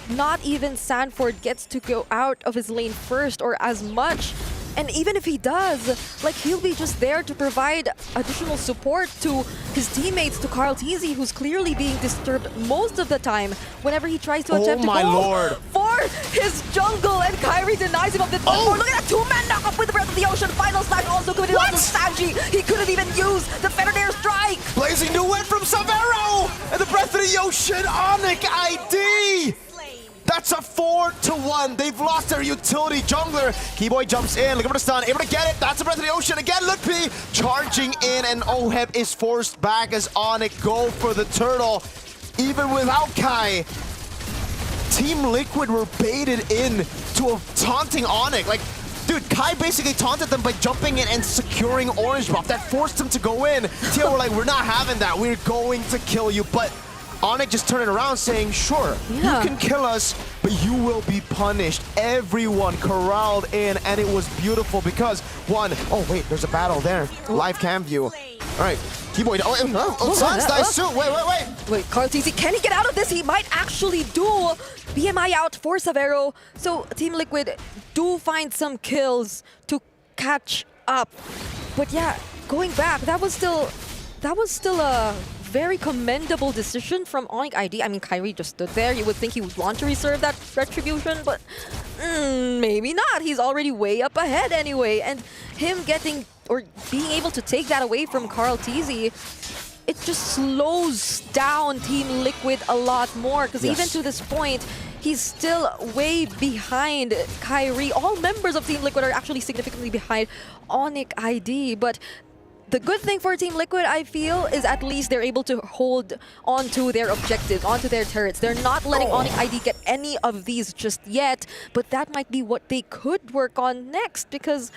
Not even Sanford gets to go out of his lane first or as much. And even if he does, like, he'll be just there to provide additional support to his teammates, to Carl TZ, who's clearly being disturbed most of the time whenever he tries to attempt to go for his jungle, and Kyrie denies him of the Look at that two-man knock-up with the Breath of the Ocean. Final slash also committed onto Sanji. He couldn't even use the Fenrir Strike. Blazing duet from Severo! And the Breath of the Ocean, Onyx ID! That's a 4-1. They've lost their utility jungler. Keyboy jumps in, looking for the stun, able to get it. That's a Breath of the Ocean again. Lutpi charging in, and Oheb is forced back as Onyx go for the turtle. Even without Kai, Team Liquid were baited in to a taunting Onyx. Like, dude, Kai basically taunted them by jumping in and securing orange buff. That forced them to go in. TL were like, we're not having that. We're going to kill you. But Onyx just turned it around saying, sure, you can kill us, but you will be punished. Everyone corralled in, and it was beautiful because oh wait, there's a battle there. Live cam view. All right, Keyboy, Sun's nice too. Wait, Carl TZ, can he get out of this? He might actually do BMI out for Savero. So Team Liquid do find some kills to catch up. But yeah, going back, that was still a very commendable decision from Onyx ID. I mean, Kyrie just stood there. You would think he would want to reserve that retribution, but maybe not. He's already way up ahead anyway. And him getting or being able to take that away from Carl TZ, it just slows down Team Liquid a lot more. Because even to this point, he's still way behind Kyrie. All members of Team Liquid are actually significantly behind Onyx ID, but the good thing for Team Liquid, I feel, is at least they're able to hold onto their objectives, onto their turrets. They're not letting Onyx ID get any of these just yet, but that might be what they could work on next, because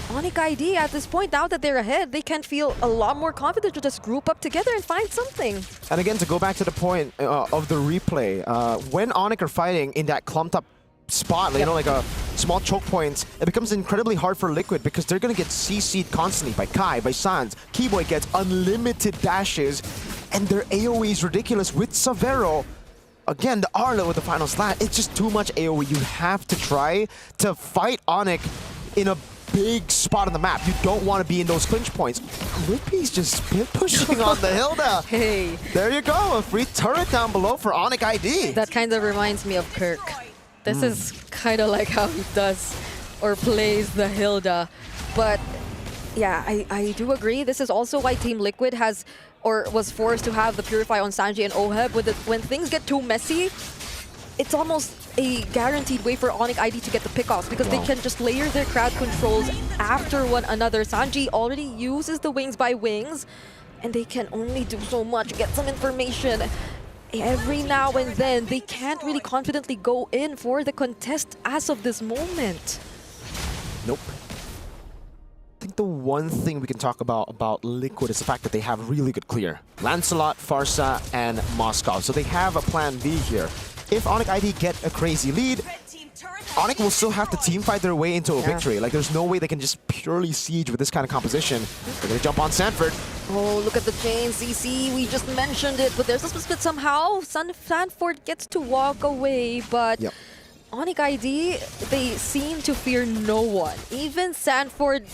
Onyx ID at this point, now that they're ahead, they can feel a lot more confident to just group up together and find something. And again, to go back to the point of the replay, when Onyx are fighting in that clumped up spot, you know, like a small choke points, it becomes incredibly hard for Liquid because they're gonna get CC'd constantly by Kai, by Sans. Keyboy gets unlimited dashes, and their AoE is ridiculous with Savero. Again, the Arlo with the final slat, it's just too much AoE. You have to try to fight Onyx in a big spot on the map. You don't want to be in those clinch points. Lippy's just split pushing on the Hilda. Hey. There you go, a free turret down below for Onyx ID. That kind of reminds me of Kirk. This is kind of like how he does or plays the Hilda. But yeah, I do agree. This is also why Team Liquid has or was forced to have the Purify on Sanji and Oheb. When things get too messy, it's almost a guaranteed way for Onyx ID to get the pickoffs because they can just layer their crowd controls after one another. Sanji already uses the wings by wings, and they can only do so much, get some information. Every now and then, they can't really confidently go in for the contest as of this moment. Nope. I think the one thing we can talk about Liquid is the fact that they have really good clear. Lancelot, Farsa, and Moscow. So they have a plan B here. If Onyx ID get a crazy lead, Onyx will still have to team fight their way into a victory. Like, there's no way they can just purely siege with this kind of composition. They're gonna jump on Sanford. Oh, look at the chain, CC. We just mentioned it, but there's a split somehow. Sanford gets to walk away, but Onyx ID, they seem to fear no one. Even Sanford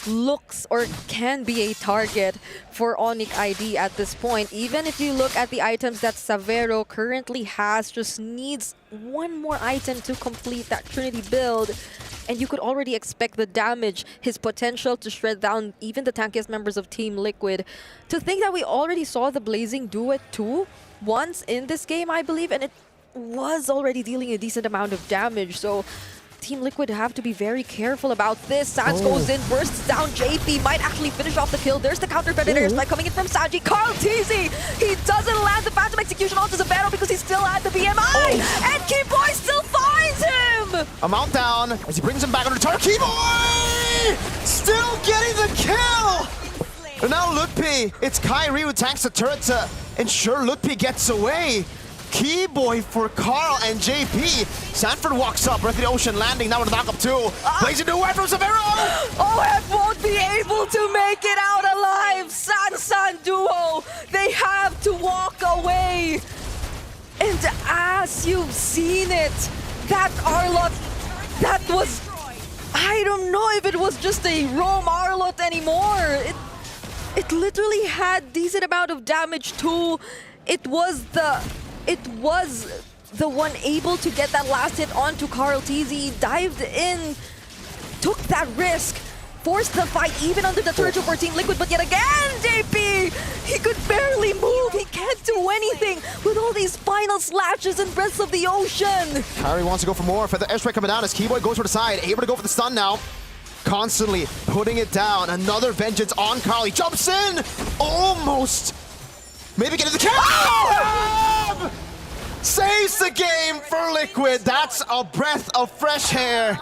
looks or can be a target for Onyx ID at this point. Even if you look at the items that Savero currently has, just needs one more item to complete that Trinity build, and you could already expect the damage, his potential to shred down even the tankiest members of Team Liquid. To think that we already saw the Blazing do it too once in this game, I believe, and it was already dealing a decent amount of damage, so Team Liquid have to be very careful about this. Sans goes in, bursts down JP, might actually finish off the kill. There's the counter predator strike coming in from Sanji. Carl TZ, he doesn't land the Phantom Execution onto Zavero because he's still at the BMI, and Keyboy still finds him! A mount down as he brings him back under target. Keyboy still getting the kill! And now Lutpi, it's Kyrie who tanks the turret to ensure Lutpi gets away. Keyboy for Carl and JP. Sanford walks up, Breath of the Ocean landing, now with a knockup too. Blazing away from Savero! Oheb won't be able to make it out alive! San duo, they have to walk away! And as you've seen it, that Arlot, that was... I don't know if it was just a roam Arlot anymore. It literally had decent amount of damage too. It was the one able to get that last hit onto Carl TZ, dived in, took that risk, forced the fight even under the turret for Team Liquid, but yet again, JP, he could barely move, he can't do anything with all these final slashes and Breaths of the Ocean. Kyrie wants to go for more, Feather Airstrike coming down as Keyboy goes for the side, able to go for the stun now. Constantly putting it down, another vengeance on Carl, he jumps in, almost. Maybe getting the kill! Saves wins the game for Liquid. That's a breath of fresh air.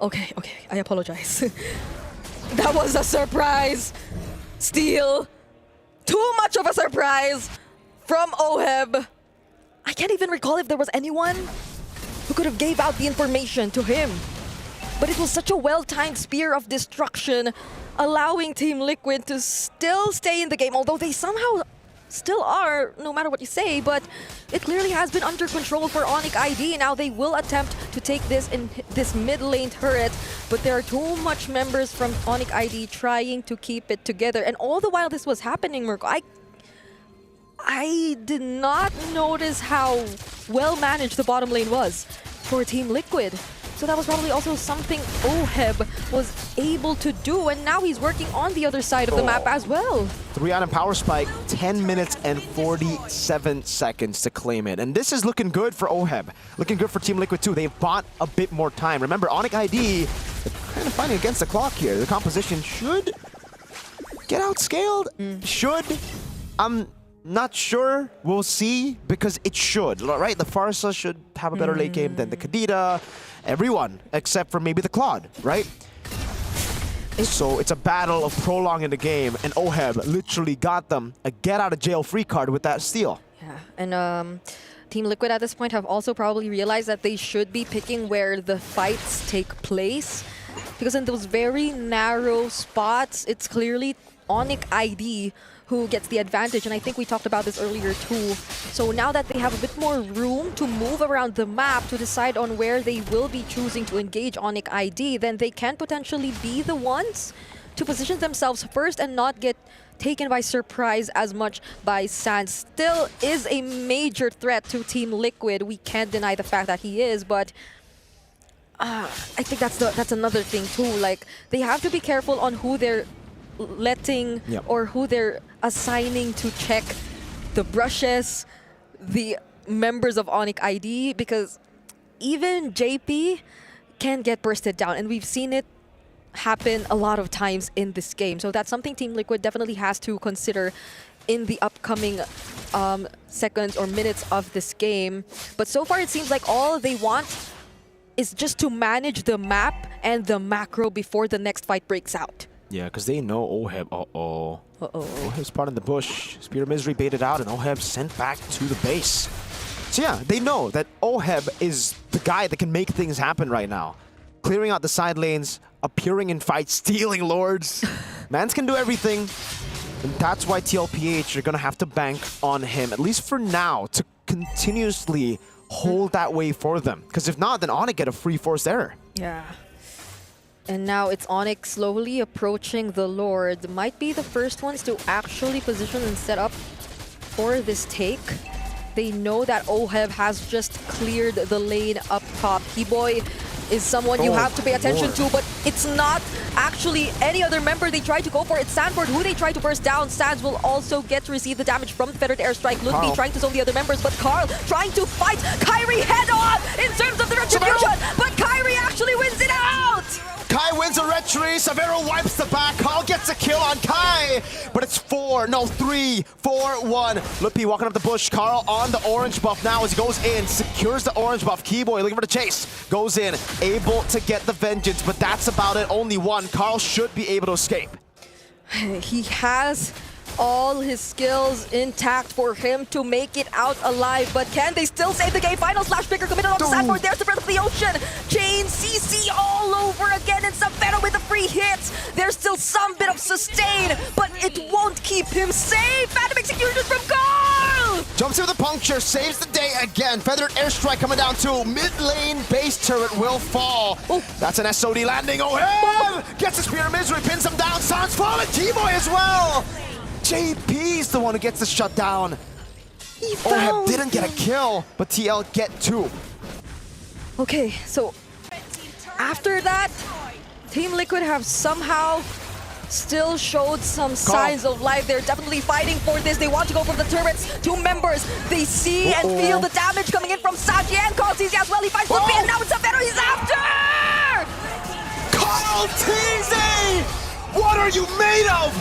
Okay, I apologize. That was a surprise steal. Too much of a surprise from OHEB. I can't even recall if there was anyone who could have gave out the information to him. But it was such a well-timed spear of destruction, allowing Team Liquid to still stay in the game, although they somehow still are, no matter what you say, but it clearly has been under control for Onyx ID. Now they will attempt to take this in this mid lane turret, but there are too much members from Onyx ID trying to keep it together. And all the while this was happening, Mirko, I did not notice how well managed the bottom lane was for Team Liquid. So that was probably also something OHEB was able to do, and now he's working on the other side of the map as well. 3-item power spike, 10 minutes and 47 seconds to claim it. And this is looking good for OHEB. Looking good for Team Liquid too. They've bought a bit more time. Remember, Onyx ID, they're kind of fighting against the clock here. The composition should get outscaled. Should. I'm not sure. We'll see, because it should, right? The Farsa should have a better late game than the Kadita. Everyone, except for maybe the Claude, right? So it's a battle of prolonging the game, and OHEB literally got them a get-out-of-jail-free card with that steal. Yeah, and Team Liquid at this point have also probably realized that they should be picking where the fights take place, because in those very narrow spots, it's clearly Onyx ID who gets the advantage, and I think we talked about this earlier too. So now that they have a bit more room to move around the map to decide on where they will be choosing to engage Onyx ID, then they can potentially be the ones to position themselves first and not get taken by surprise as much by Sans. Still is a major threat to Team Liquid. We can't deny the fact that he is, but I think that's another thing too. Like, they have to be careful on who they're letting or who they're assigning to check the brushes, the members of Onyx ID, because even JP can get bursted down, and we've seen it happen a lot of times in this game. So that's something Team Liquid definitely has to consider in the upcoming seconds or minutes of this game. But so far it seems like all they want is just to manage the map and the macro before the next fight breaks out. Yeah, because they know OHEB. OHEB spotted in the bush. Spear of Misery baited out, and OHEB sent back to the base. So yeah, they know that OHEB is the guy that can make things happen right now. Clearing out the side lanes, appearing in fights, stealing lords. Mans can do everything. And that's why TLPH are going to have to bank on him, at least for now, to continuously hold that way for them. Because if not, then Onyx get a free forced error. Yeah. And now it's Onyx slowly approaching the Lord. Might be the first ones to actually position and set up for this take. They know that OHEB has just cleared the lane up top. Keyboy is someone you have to pay attention to, but it's not actually any other member they try to go for. It's Sanford who they try to burst down. Sands will also get to receive the damage from the Fettered Airstrike. Ludwig trying to zone the other members, but Carl trying to fight Kyrie head on in terms of the retribution, but Kyrie actually wins it out! Kai wins a retry, Savero wipes the back, Carl gets a kill on Kai, but it's 3, 4, 1. Lupi walking up the bush, Carl on the orange buff now as he goes in, secures the orange buff. Keyboy looking for the chase, goes in, able to get the vengeance, but that's about it, only one. Carl should be able to escape. He has all his skills intact for him to make it out alive, but can they still save the game? Final slash picker committed on the Sanford. There's the Breath of the Ocean. Chain CC all over again, and Savero with a free hit. There's still some bit of sustain, but it won't keep him safe. Phantom execution from Carl! Jumps in with a puncture, saves the day again. Feathered Airstrike coming down too. Mid lane base turret will fall. That's an SOD landing. Gets a Spear of Misery, pins him down. Sans falling. T-Boy as well. JP's the one who gets the shutdown. OHEB didn't get a kill, but TL get 2. Okay, so after that, Team Liquid have somehow still showed some signs of life. They're definitely fighting for this. They want to go for the turrets. 2 members. They see and feel the damage coming in from Saji, and Carl sees as well. He finds Lupi, and now it's Savero. He's after! Carl TZ! What are you made of?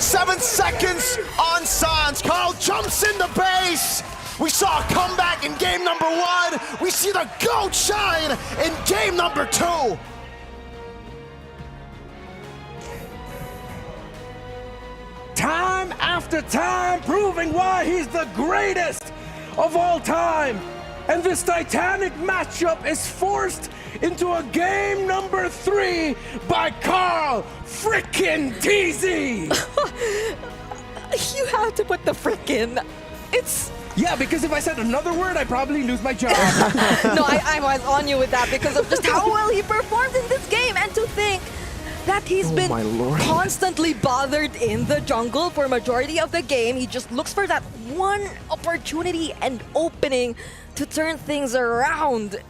7 seconds on Sans. Carl jumps in the base. We saw a comeback in game number 1. We see the GOAT shine in game number 2. Time after time, proving why he's the greatest of all time. And this titanic matchup is forced into a game number 3 by Carl frickin' TZ. You have to put the frickin'. It's... Yeah, because if I said another word, I'd probably lose my job. No, I was on you with that because of just how well he performed in this game. And to think that he's been constantly bothered in the jungle for majority of the game. He just looks for that one opportunity and opening to turn things around.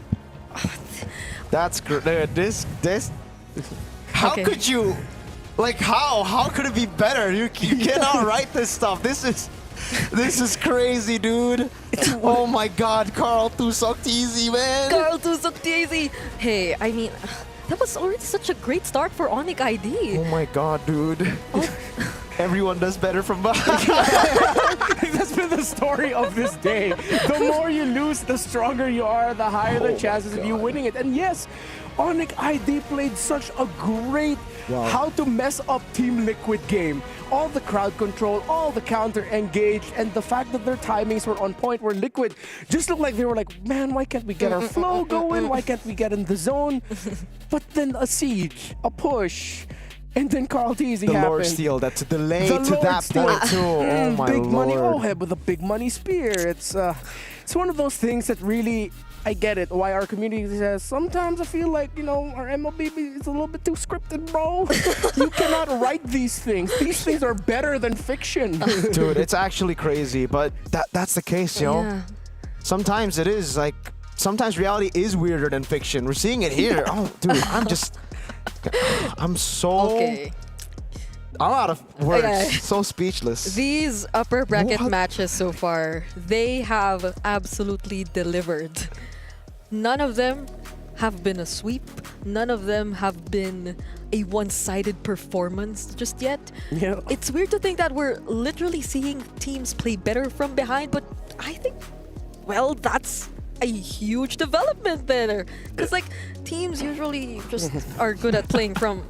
That's great. This. How could you? Like how could it be better? You cannot write this stuff. This is crazy, dude. Oh my God, Carl Tusok TZ, man. Carl Tusok TZ. Hey, I mean, that was already such a great start for Onyx ID. Oh my God, dude. Everyone does better from behind. That's been the story of this day. The more you lose, the stronger you are, the higher the chances of you winning it. And yes, Onyx ID played such a great how to mess up Team Liquid game. All the crowd control, all the counter engage, and the fact that their timings were on point, where Liquid just looked like they were like, man, why can't we get our flow going? Why can't we get in the zone? But then a siege, a push, and then Carl TZ happened. The Lord Steel, that's a delay to that point too. Oh my big money Lord. Oheb with a big money spear. It's one of those things that really, I get it, why our community says, sometimes I feel like, you know, our MLBB is a little bit too scripted, bro. You cannot write these things. These things are better than fiction. Dude, it's actually crazy, but that's the case, yo. Yeah. Sometimes it is, like, sometimes reality is weirder than fiction. We're seeing it here. Oh, dude, I'm so... Okay. I'm out of words. Okay. So speechless. These upper bracket matches so far, they have absolutely delivered. None of them have been a sweep. None of them have been a one-sided performance just yet. Yeah. It's weird to think that we're literally seeing teams play better from behind, but I think, well, that's a huge development there. Because, like, teams usually just are good at playing from,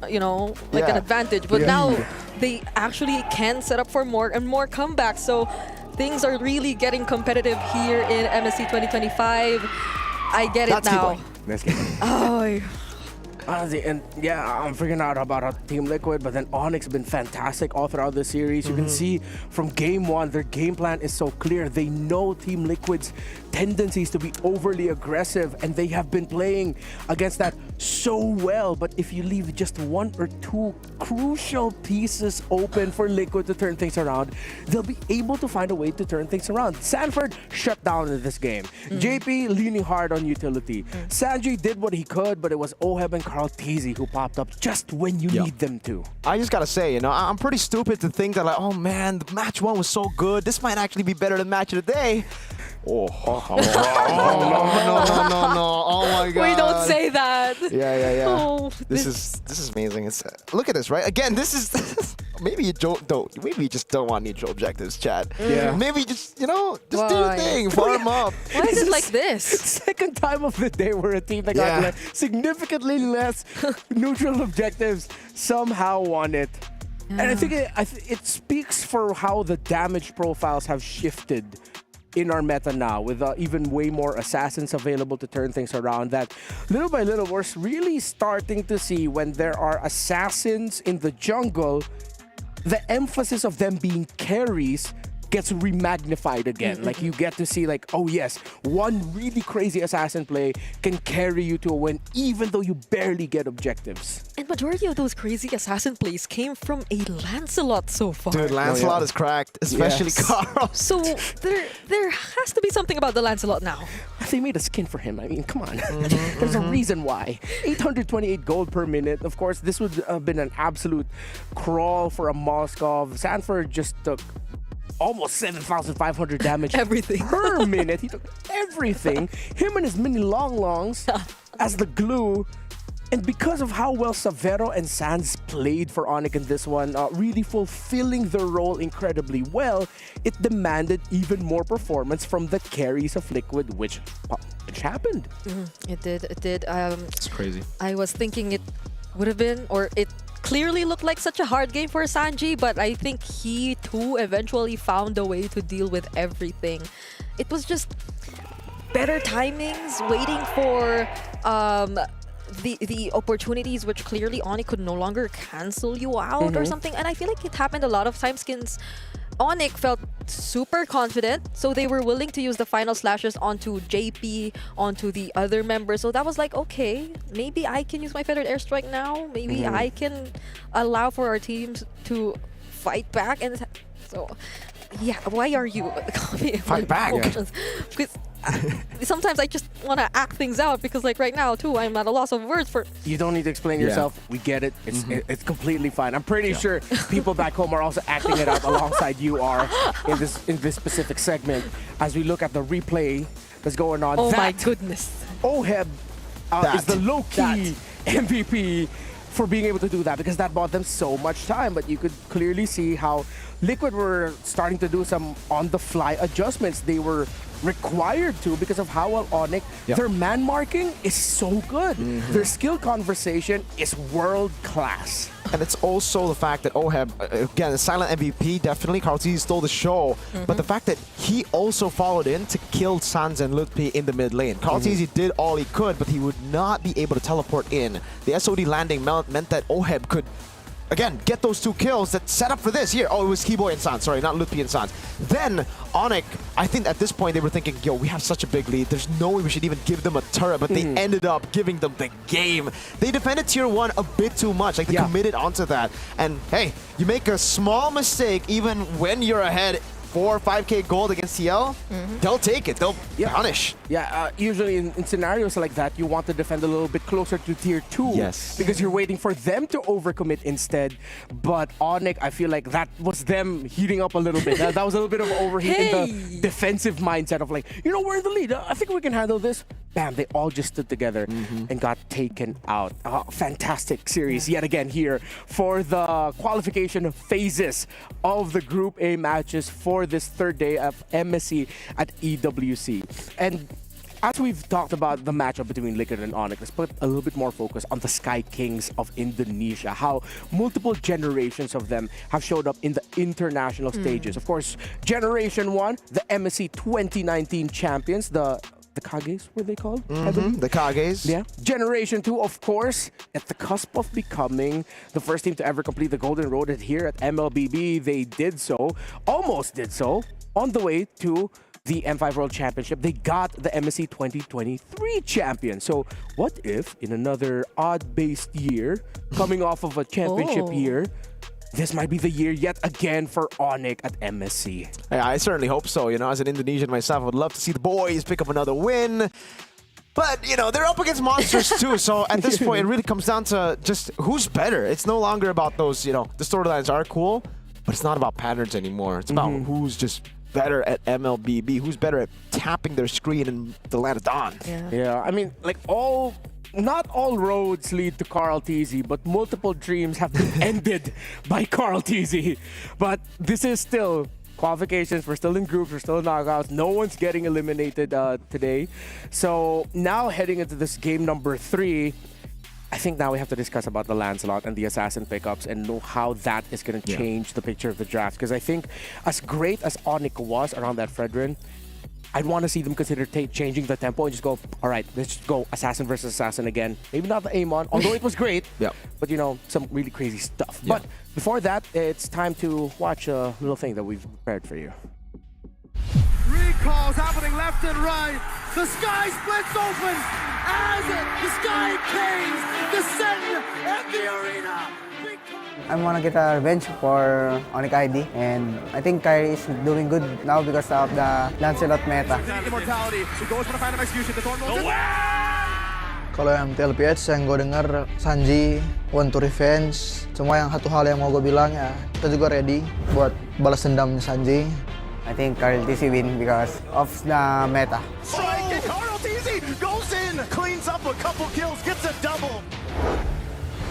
you know, like an advantage. But now they actually can set up for more and more comebacks. So things are really getting competitive here in MSC 2025. I get it now. Let's get it. Oh, Honestly, and yeah, I'm figuring out about our Team Liquid, but then Onyx has been fantastic all throughout the series. You can see from game 1, their game plan is so clear. They know Team Liquid's tendencies to be overly aggressive, and they have been playing against that so well. But if you leave just 1 or 2 crucial pieces open for Liquid to turn things around, they'll be able to find a way to turn things around. Sanford shut down in this game. JP leaning hard on utility. Sanji did what he could, but it was Oheb and Carl TZ who popped up just when you need them to. I just gotta say, you know, I'm pretty stupid to think that, like, oh man, the match 1 was so good. This might actually be better than match of the day. Oh, no. Oh my God. we don't say that. Yeah. Oh, this is amazing. It's look at this, right? Again, this is maybe you don't. Maybe you just don't want neutral objectives, Chad. Yeah. Maybe just do your thing, farm up. Why is it like this? Second time of the day where a team that got significantly less neutral objectives somehow won it. And I think it speaks for how the damage profiles have shifted in our meta now, with even way more assassins available to turn things around, that little by little we're really starting to see when there are assassins in the jungle, the emphasis of them being carries gets remagnified again. Like, you get to see, like, oh yes, one really crazy assassin play can carry you to a win even though you barely get objectives. And majority of those crazy assassin plays came from a Lancelot so far. Dude, Lancelot is cracked, especially Carl. So there has to be something about the Lancelot now. They made a skin for him. I mean, come on. There's a reason why. 828 gold per minute. Of course, this would have been an absolute crawl for a Moskov. Sanford just took almost 7,500 damage per minute. He took everything. Him and his mini longs as the glue. And because of how well Savero and Sans played for Onyx in this one, really fulfilling their role incredibly well, it demanded even more performance from the carries of Liquid, which happened. It did. It's crazy. I was thinking it would have been, or it clearly looked like such a hard game for Sanji, but I think he too eventually found a way to deal with everything. It was just better timings, waiting for the opportunities which clearly Onyx could no longer cancel you out or something. And I feel like it happened a lot of times. Onyx felt super confident, so they were willing to use the final slashes onto JP, onto the other members. So that was like, okay, maybe I can use my feathered airstrike now. Maybe I can allow for our teams to fight back. And so, yeah, why are you Fight back? Because sometimes I just want to act things out, because like right now too, I'm at a loss of words for... You don't need to explain yourself. We get it. It's completely fine. I'm pretty sure people back home are also acting it out alongside you are in this specific segment. As we look at the replay that's going on. Oh my goodness. Oheb is the low-key MVP for being able to do that, because that bought them so much time. But you could clearly see how Liquid were starting to do some on-the-fly adjustments. They were required to, because of how well Onyx, their man marking is so good. Their skill conversation is world class. And it's also the fact that Oheb, again, the silent MVP, definitely, Carlty stole the show. But the fact that he also followed in to kill Sans and Lutpi in the mid lane. Carlty did all he could, but he would not be able to teleport in. The SOD landing meant that Oheb could, again, get those 2 kills that set up for this. Here, oh, it was Keyboy and Sans, sorry, not Lutpi and Sans. Then, Onyx, I think at this point they were thinking, yo, we have such a big lead. There's no way we should even give them a turret, but they ended up giving them the game. They defended tier 1 a bit too much, like they committed onto that. And hey, you make a small mistake even when you're ahead 4 or 5k gold against TL, they'll take it. They'll punish. Usually in scenarios like that, you want to defend a little bit closer to tier 2. Yes. Because you're waiting for them to overcommit instead. But Onyx, I feel like that was them heating up a little bit. That was a little bit of overheat in the defensive mindset of like, you know, we're in the lead. I think we can handle this. Bam, they all just stood together and got taken out. Fantastic series yet again here for the qualification phases of the Group A matches for this 3rd day of MSC at EWC. And as we've talked about the matchup between Liquid and Onyx, let's put a little bit more focus on the Sky Kings of Indonesia, how multiple generations of them have showed up in the international stages. Of course, Generation 1, the MSC 2019 champions, the Kages, were they called? The Kages. Yeah. Generation 2, of course, at the cusp of becoming the first team to ever complete the Golden Road here at MLBB. They did so, almost did so, on the way to the M5 World Championship. They got the MSC 2023 champion. So what if in another odd-based year, coming off of a championship year, this might be the year yet again for Onyx at MSC. Yeah, I certainly hope so. You know, as an Indonesian myself, I would love to see the boys pick up another win. But, you know, they're up against monsters too. So at this point, it really comes down to just who's better. It's no longer about those, you know, the storylines are cool, but it's not about patterns anymore. It's about who's just better at MLBB, who's better at tapping their screen in the land of dawn. Yeah, I mean, like not all roads lead to Carl TZ, but multiple dreams have been ended by Carl TZ. But this is still qualifications. We're still in groups. We're still in knockouts. No one's getting eliminated today. So now heading into this game number 3, I think now we have to discuss about the Lancelot and the Assassin pickups and know how that is going to change the picture of the draft. Because I think as great as Onyx was around that Fredrin, I'd want to see them consider changing the tempo and just go, all right, let's just go Assassin versus Assassin again. Maybe not the Amon, although it was great, but you know, some really crazy stuff. But before that, it's time to watch a little thing that we've prepared for you. Recalls happening left and right. The sky splits open as the Sky Kings descend at the arena. I want to get a revenge for Onyx ID, and I think Kyrie is doing good now because of the Lancelot meta. Immortality, he goes for the final execution. The Thorn rolls Kalau yang TLPH yang gue dengar Sanji, want to revenge, semua yang satu hal yang mau gue bilang ya kita juga ready buat balas dendamnya Sanji. I think Carl TC win because of the meta. Strike, Carl almost easy. Goes in, cleans up a couple kills, gets a double.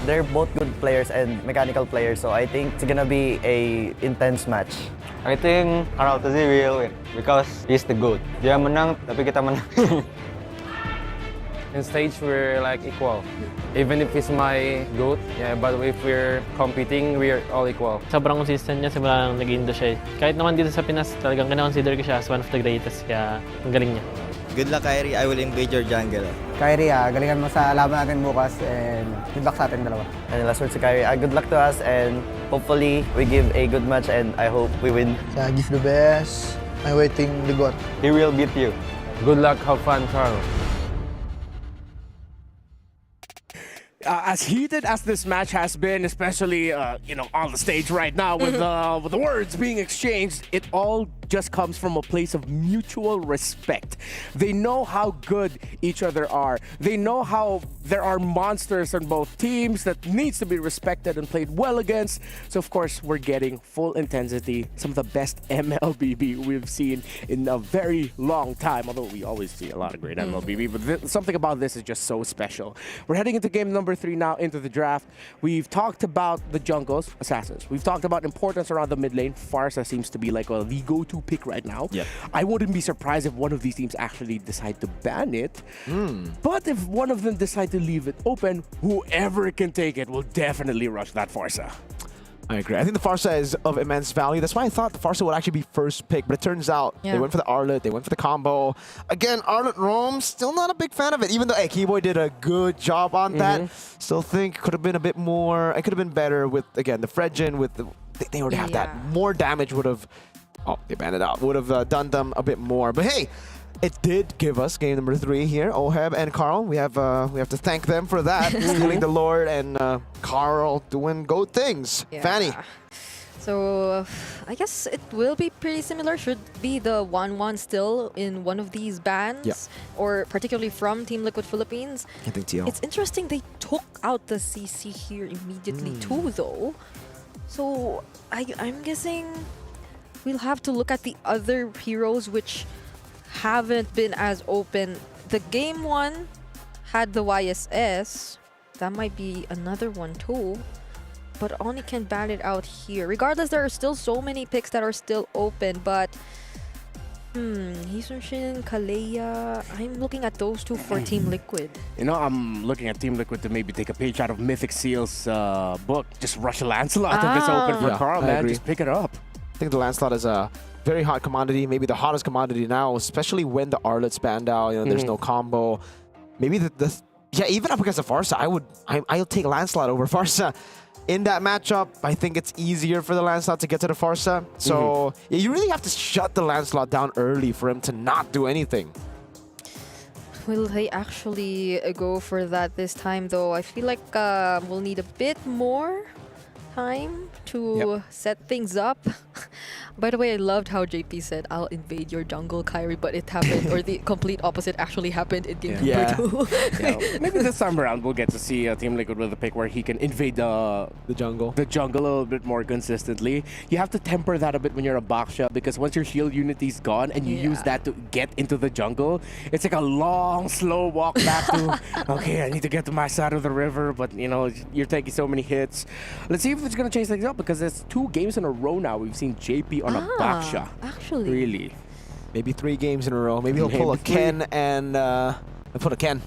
They're both good players and mechanical players, so I think it's gonna be a intense match. I think RLTZ will win because he's the GOAT. Dia menang, tapi kita menang. In stage, we're like equal. Even if he's my GOAT, yeah, but if we're competing, we're all equal. Sobrang consistent niya simula nang naging Indo siya. Kahit naman dito sa Pinas, talagang kina-consider ko siya as one of the greatest, kaya ang galing niya. Good luck, Kyrie. I will invade your jungle. Kyrie, galingan mo sa laban natin bukas and good luck sa ating dalawa. And last word to Kyrie, good luck to us and hopefully we give a good match and I hope we win. So I give the best. I'm waiting the God. He will beat you. Good luck, have fun, Carl. As heated as this match has been, especially on the stage right now with the words being exchanged, it all just comes from a place of mutual respect. They know how good each other are. They know how there are monsters on both teams that needs to be respected and played well against. So of course, we're getting full intensity, some of the best MLBB we've seen in a very long time, although we always see a lot of great MLBB, but something about this is just so special. We're heading into game number 3 now, into the draft. We've talked about the jungles, Assassins. We've talked about importance around the mid lane. Pharsa seems to be like the go-to pick right now. Yeah. I wouldn't be surprised if one of these teams actually decide to ban it. But if one of them decide to leave it open, whoever can take it will definitely rush that Pharsa. I agree. I think the Pharsa is of immense value. That's why I thought the Pharsa would actually be first pick, but it turns out they went for the Arlet, they went for the combo. Again, Arlet roam, still not a big fan of it, even though Keyboy did a good job on that. Still think could have been a bit more, it could have been better with, again, the Fredgen, with the, they already have that. More damage would have, they banned it out, would have done them a bit more. But hey, it did give us game number 3 here. Oheb and Carl, we have to thank them for that. Stealing the Lord and Carl doing good things. Fanny. So I guess it will be pretty similar. Should be the 1-1 still in one of these bans, or particularly from Team Liquid Philippines. I think TL. It's interesting they took out the CC here immediately too, though. So I'm guessing we'll have to look at the other heroes which haven't been as open. The game 1 had the YSS. That might be another one too. But Oni can ban it out here. Regardless, there are still so many picks that are still open. But Hisunshin, Kalea, I'm looking at those two for Team Liquid. I'm looking at Team Liquid to maybe take a page out of Mythic Seal's book. Just rush a Lancelot if it's open for Carl, man. Just pick it up. I think the Lancelot is a very hot commodity, maybe the hottest commodity now, especially when the Arlet's banned out. There's no combo. Maybe even up against the Pharsa, I'll take Lancelot over Pharsa. In that matchup, I think it's easier for the Lancelot to get to the Pharsa. So you really have to shut the Lancelot down early for him to not do anything. Will they actually go for that this time, though? I feel like we'll need a bit more time to set things up. By the way, I loved how JP said, "I'll invade your jungle, Kyrie," but it happened, or the complete opposite actually happened in game number 2. Maybe this time around we'll get to see Team Liquid with a pick where he can invade the jungle a little bit more consistently. You have to temper that a bit when you're a Baksha, because once your shield unity's gone and you use that to get into the jungle, it's like a long, slow walk back to, okay, I need to get to my side of the river, but you're taking so many hits. Let's see if it's going to change things up, because there's 2 games in a row now we've seen JP on a Baksha. Actually. Really? Maybe 3 games in a row. Maybe he'll pull a Ken and... pull a Ken.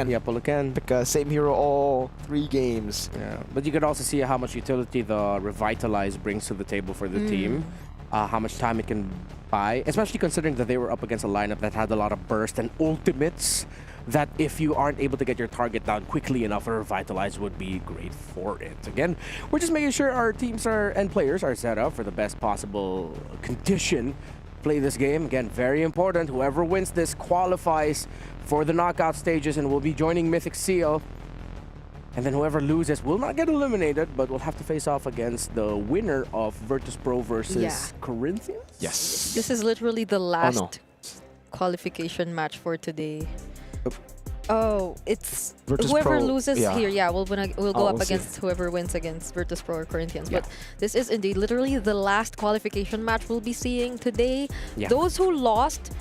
Yeah, pull a Ken. Pick same hero all 3 games. Yeah, but you could also see how much utility the Revitalize brings to the table for the team. How much time it can buy, especially considering that they were up against a lineup that had a lot of burst and ultimates, that if you aren't able to get your target down quickly enough, a Revitalize would be great for it. Again, we're just making sure our teams and players are set up for the best possible condition. Play this game. Again, very important. Whoever wins this qualifies for the knockout stages and will be joining Mythic Seal. And then whoever loses will not get eliminated, but will have to face off against the winner of Virtus Pro versus Corinthians? Yes. This is literally the last qualification match for today. Oh, it's Virtus whoever Pro, loses here. Yeah, we'll go up we'll against see. whoever wins against Virtus Pro or Corinthians. But this is indeed literally the last qualification match we'll be seeing today. Those who lost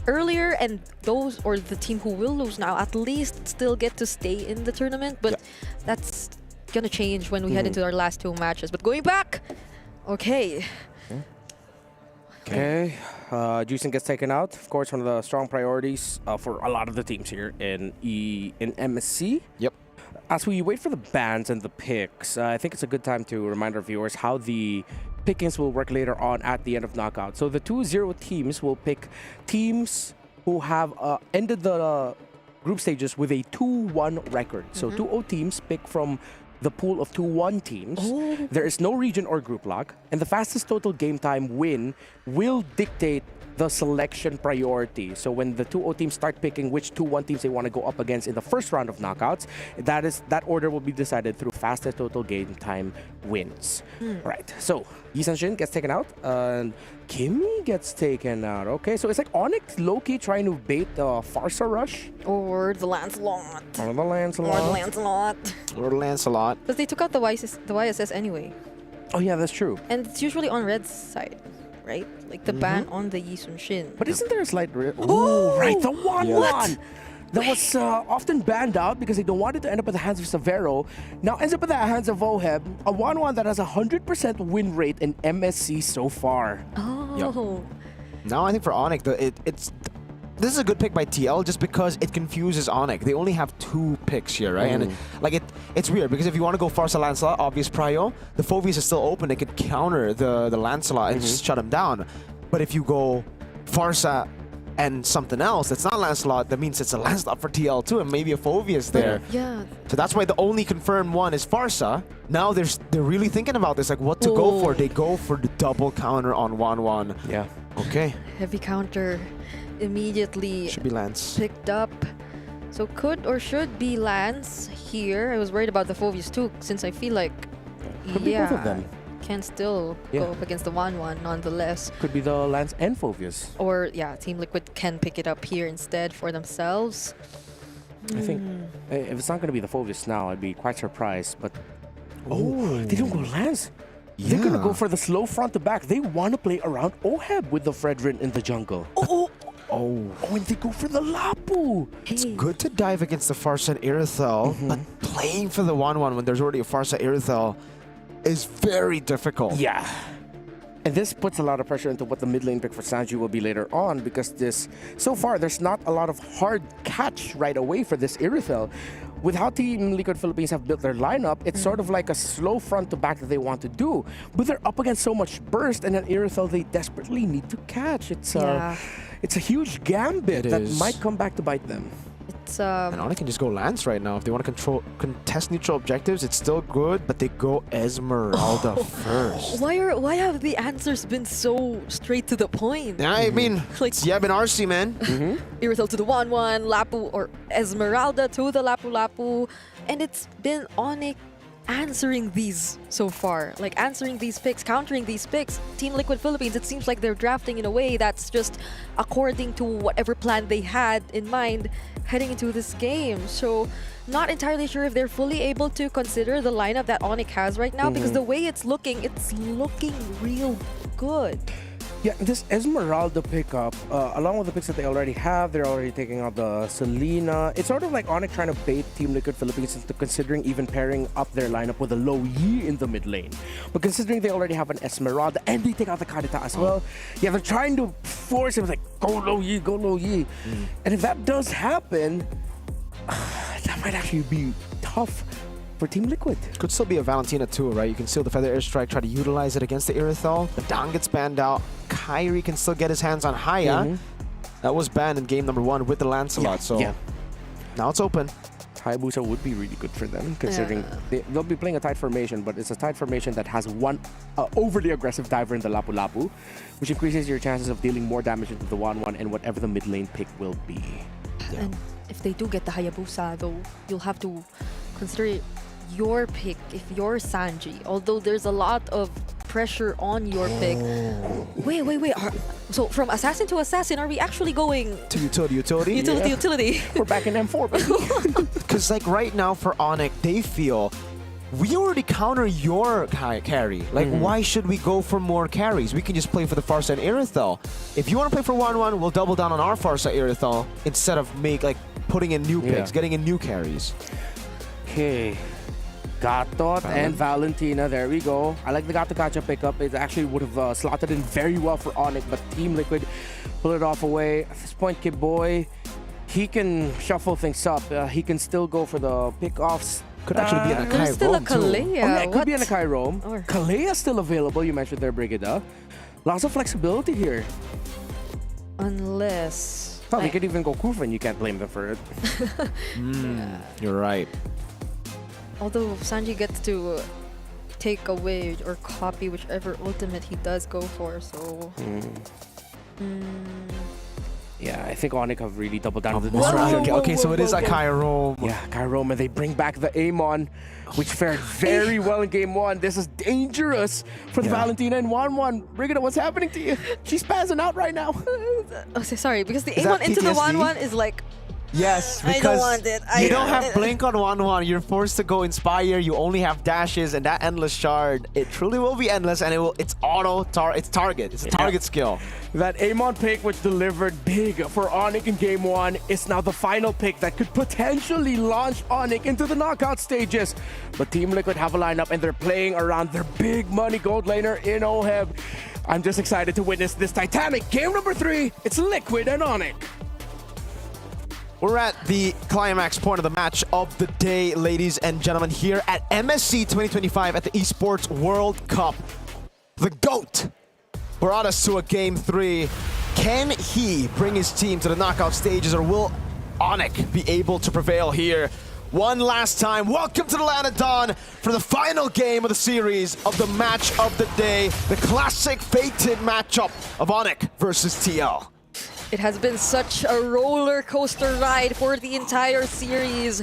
earlier, and those or the team who will lose now at least still get to stay in the tournament. But that's gonna change when we head into our last 2 matches. But going back, okay. Okay, Juicing gets taken out. Of course, one of the strong priorities for a lot of the teams here in MSC. Yep. As we wait for the bans and the picks, I think it's a good time to remind our viewers how the pickings will work later on at the end of knockout. So the 2-0 teams will pick teams who have ended the group stages with a 2-1 record. So 2-0 teams pick from the pool of 2-1 teams. There is no region or group lock, and the fastest total game time win will dictate the selection priority. So when the 2-0 teams start picking which 2-1 teams they want to go up against in the first round of knockouts, that order will be decided through fastest total game time wins. Right. So Yi San-shin gets taken out, and Kimmy gets taken out. Okay, so it's like Onyx low-key trying to bait the Farsa rush. Or the Lancelot. Or the Lancelot. Or the Lancelot. Or Lancelot. Because they took out the YSS anyway. Oh yeah, that's true. And it's usually on Red's side, right? Like the ban on the Yi Sun-shin. But isn't there a slight... Oh, right, the 1-1! That was often banned out because they don't want it to end up in the hands of Severo. Now ends up in the hands of Oheb, a 1-1 that has a 100% win rate in MSC so far. Oh. Now I think for Onyx, this is a good pick by TL just because it confuses Onyx. They only have 2 picks here, right? And it's weird because if you want to go Farsa Lancelot, obvious prio, the Phoveus is still open. They could counter the Lancelot and just shut him down. But if you go Farsa and something else that's not Lancelot, that means it's a Lancelot for TL too, and maybe a Phoveus there. Yeah. So that's why the only confirmed one is Farsa. Now they're really thinking about this, like what to go for. They go for the double counter on 1-1. Yeah. Okay. Heavy counter immediately should be Lance picked up. So could or should be Lance here. I was worried about the Phoveus too, since I feel like Could be both of them. Can still go up against the 1-1 nonetheless. Could be the Lance and Phoveus. Or Team Liquid can pick it up here instead for themselves. I think if it's not going to be the Phoveus now, I'd be quite surprised. But they don't go Lance. They're going to go for the slow front to back. They want to play around Oheb with the Fredrin in the jungle. And they go for the Lapu. It's good to dive against the Farsa and Irithel, but playing for the 1-1 when there's already a Farsa Irithel is very difficult. Yeah. And this puts a lot of pressure into what the mid lane pick for Sanji will be later on, because so far there's not a lot of hard catch right away for this Irithel. With how Team Liquid Philippines have built their lineup, it's sort of like a slow front to back that they want to do. But they're up against so much burst, and an Irithel they desperately need to catch. It's a huge gambit that might come back to bite them. And Onyx can just go Lance right now. If they want to contest neutral objectives, it's still good, but they go Esmeralda first. Why have the answers been so straight to the point? I mean, like Yeb and RC, man. Irithel to the 1-1, Lapu or Esmeralda to the Lapu-Lapu. And it's been Onyx answering these so far. Like answering these picks, countering these picks. Team Liquid Philippines, it seems like they're drafting in a way that's just according to whatever plan they had in mind heading into this game. So not entirely sure if they're fully able to consider the lineup that Onyx has right now, because the way it's looking real good. Yeah, this Esmeralda pickup, along with the picks that they already have, they're already taking out the Selena. It's sort of like Onyx trying to bait Team Liquid Philippines into considering even pairing up their lineup with a low Yi in the mid lane. But considering they already have an Esmeralda and they take out the Karita as well, yeah, they're trying to force him like, go low Yi, go low Yi. And if that does happen, that might actually be tough for Team Liquid. Could still be a Valentina too, right? You can steal the Feather Airstrike, try to utilize it against the Irithel. The Dang gets banned out. Kyrie can still get his hands on Haya. That was banned in game number 1 with the Lancelot, so now it's open. Hayabusa would be really good for them, considering they'll be playing a tight formation, but it's a tight formation that has one overly aggressive diver in the Lapu-Lapu, which increases your chances of dealing more damage into the 1-1 and whatever the mid lane pick will be. And if they do get the Hayabusa, though, you'll have to consider your pick if you're Sanji, although there's a lot of pressure on your pick. Wait. So from assassin to assassin, are we actually going to utility? Utility. We're back in M4, because like right now for Onyx, they feel we already counter your carry. Like, why should we go for more carries? We can just play for the far side Irithel. If you want to play for 1-1, we'll double down on our far side Irithel instead of putting in new picks, getting in new carries. Okay. Gatot and Valentina, there we go. I like the Gato Gacha pickup. It actually would have slotted in very well for Onyx, but Team Liquid pull it off away. At this point, Kid Boy, he can shuffle things up. He can still go for the pickoffs. Could actually be an Akai There's still a Roam, too. Kalea. Oh, yeah, it could be an What? Akai Roam. Or- Kalea still available. You mentioned there, Brigida. Lots of flexibility here. Unless... Well, they could even go Kufa and you can't blame them for it. You're right. Although Sanji gets to take away or copy whichever ultimate he does go for, so... Yeah, I think Onyx have really doubled down on the Whoa, disruption. okay, so it is Akai Roam. Yeah, Akai Roam, and they bring back the Amon, which fared very well in game 1. This is dangerous for the Valentina in 1-1. Brigida, what's happening to you? She's passing out right now. Oh, sorry, because the Is Amon that into the PTSD? 1-1 is like... Yes, I don't because want it. you don't have Blink on 1-1. You're forced to go Inspire. You only have dashes, and that Endless Shard, it truly will be endless, and it's it's target. It's a target skill. That Amon pick, which delivered big for Onyx in game 1, is now the final pick that could potentially launch Onyx into the knockout stages. But Team Liquid have a lineup, and they're playing around their big money gold laner in Oheb. I'm just excited to witness this Titanic. Game number 3, it's Liquid and Onyx. We're at the climax point of the match of the day, ladies and gentlemen, here at MSC 2025 at the Esports World Cup. The GOAT brought us to a game 3. Can he bring his team to the knockout stages, or will Onyx be able to prevail here? One last time, welcome to the Land of Dawn for the final game of the series of the match of the day, the classic fated matchup of Onyx versus TL. It has been such a roller coaster ride for the entire series.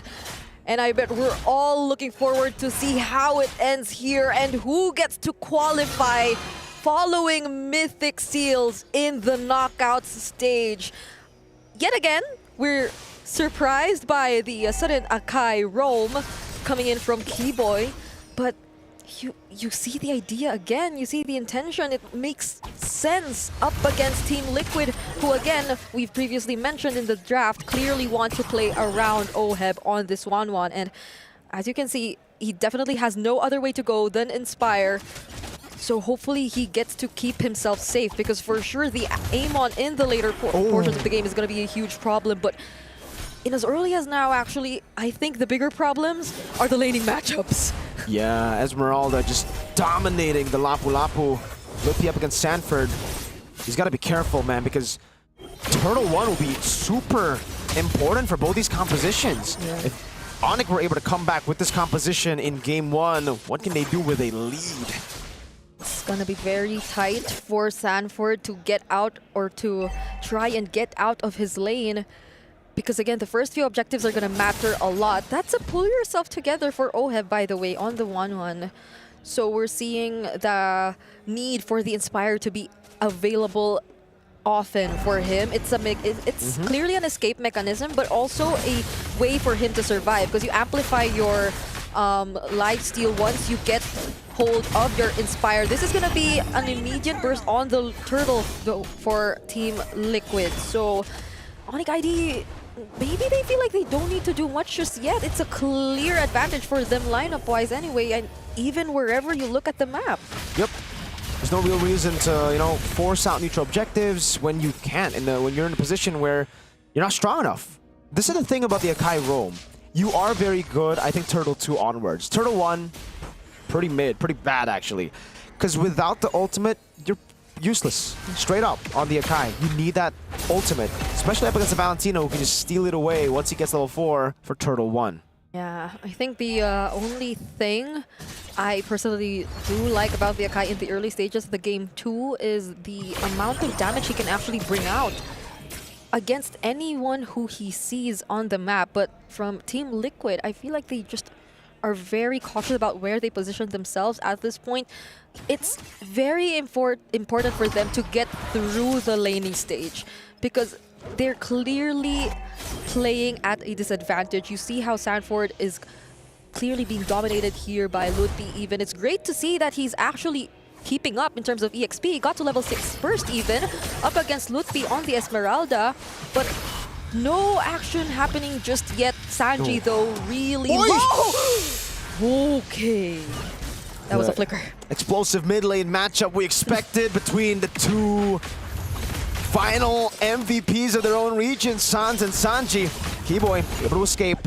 And I bet we're all looking forward to see how it ends here and who gets to qualify following Mythic Seals in the knockouts stage. Yet again, we're surprised by the sudden Akai Roam coming in from Keyboy, but you see the idea again, you see the intention, it makes sense up against Team Liquid, who again, we've previously mentioned in the draft, clearly want to play around Oheb on this 1-1. And as you can see, he definitely has no other way to go than Inspire. So hopefully he gets to keep himself safe, because for sure the Amon in the later portions of the game is going to be a huge problem. But in as early as now, actually, I think the bigger problems are the laning matchups. Yeah, Esmeralda just dominating the Lapu Lapu. Lippy up against Sanford. He's got to be careful, man, because Turtle 1 will be super important for both these compositions. Yeah. If Onyx were able to come back with this composition in game 1, what can they do with a lead? It's gonna be very tight for Sanford to get out, or to try and get out of his lane. Because again, the first few objectives are going to matter a lot. That's a pull yourself together for Oheb, by the way, on the 1-1. So we're seeing the need for the Inspire to be available often for him. It's clearly an escape mechanism, but also a way for him to survive, because you amplify your lifesteal once you get hold of your Inspire. This is going to be an immediate burst on the Turtle though, for Team Liquid. So Onyx ID, maybe they feel like they don't need to do much just yet. It's a clear advantage for them lineup-wise anyway, and even wherever you look at the map. Yep. There's no real reason to, you know, force out neutral objectives when you can't, when you're in a position where you're not strong enough. This is the thing about the Akai Roam. You are very good, I think, Turtle 2 onwards. Turtle 1, pretty mid, pretty bad, actually. Because without the ultimate, you're useless, straight up, on the Akai. You need that ultimate, especially up against the Valentino, who can just steal it away once he gets level 4 for Turtle 1. Yeah, I think the only thing I personally do like about the Akai in the early stages of the game 2 is the amount of damage he can actually bring out against anyone who he sees on the map. But from Team Liquid, I feel like they just are very cautious about where they position themselves at this point. It's very important for them to get through the laning stage, because they're clearly playing at a disadvantage. You see how Sanford is clearly being dominated here by Ludpi even. It's great to see that he's actually keeping up in terms of EXP. He got to level 6 first even, up against Ludpi on the Esmeralda, but no action happening just yet. Sanji, though, really... Whoa! Okay. That was a flicker. Explosive mid lane matchup we expected between the two final MVPs of their own region, Sans and Sanji. Keyboy able to escape.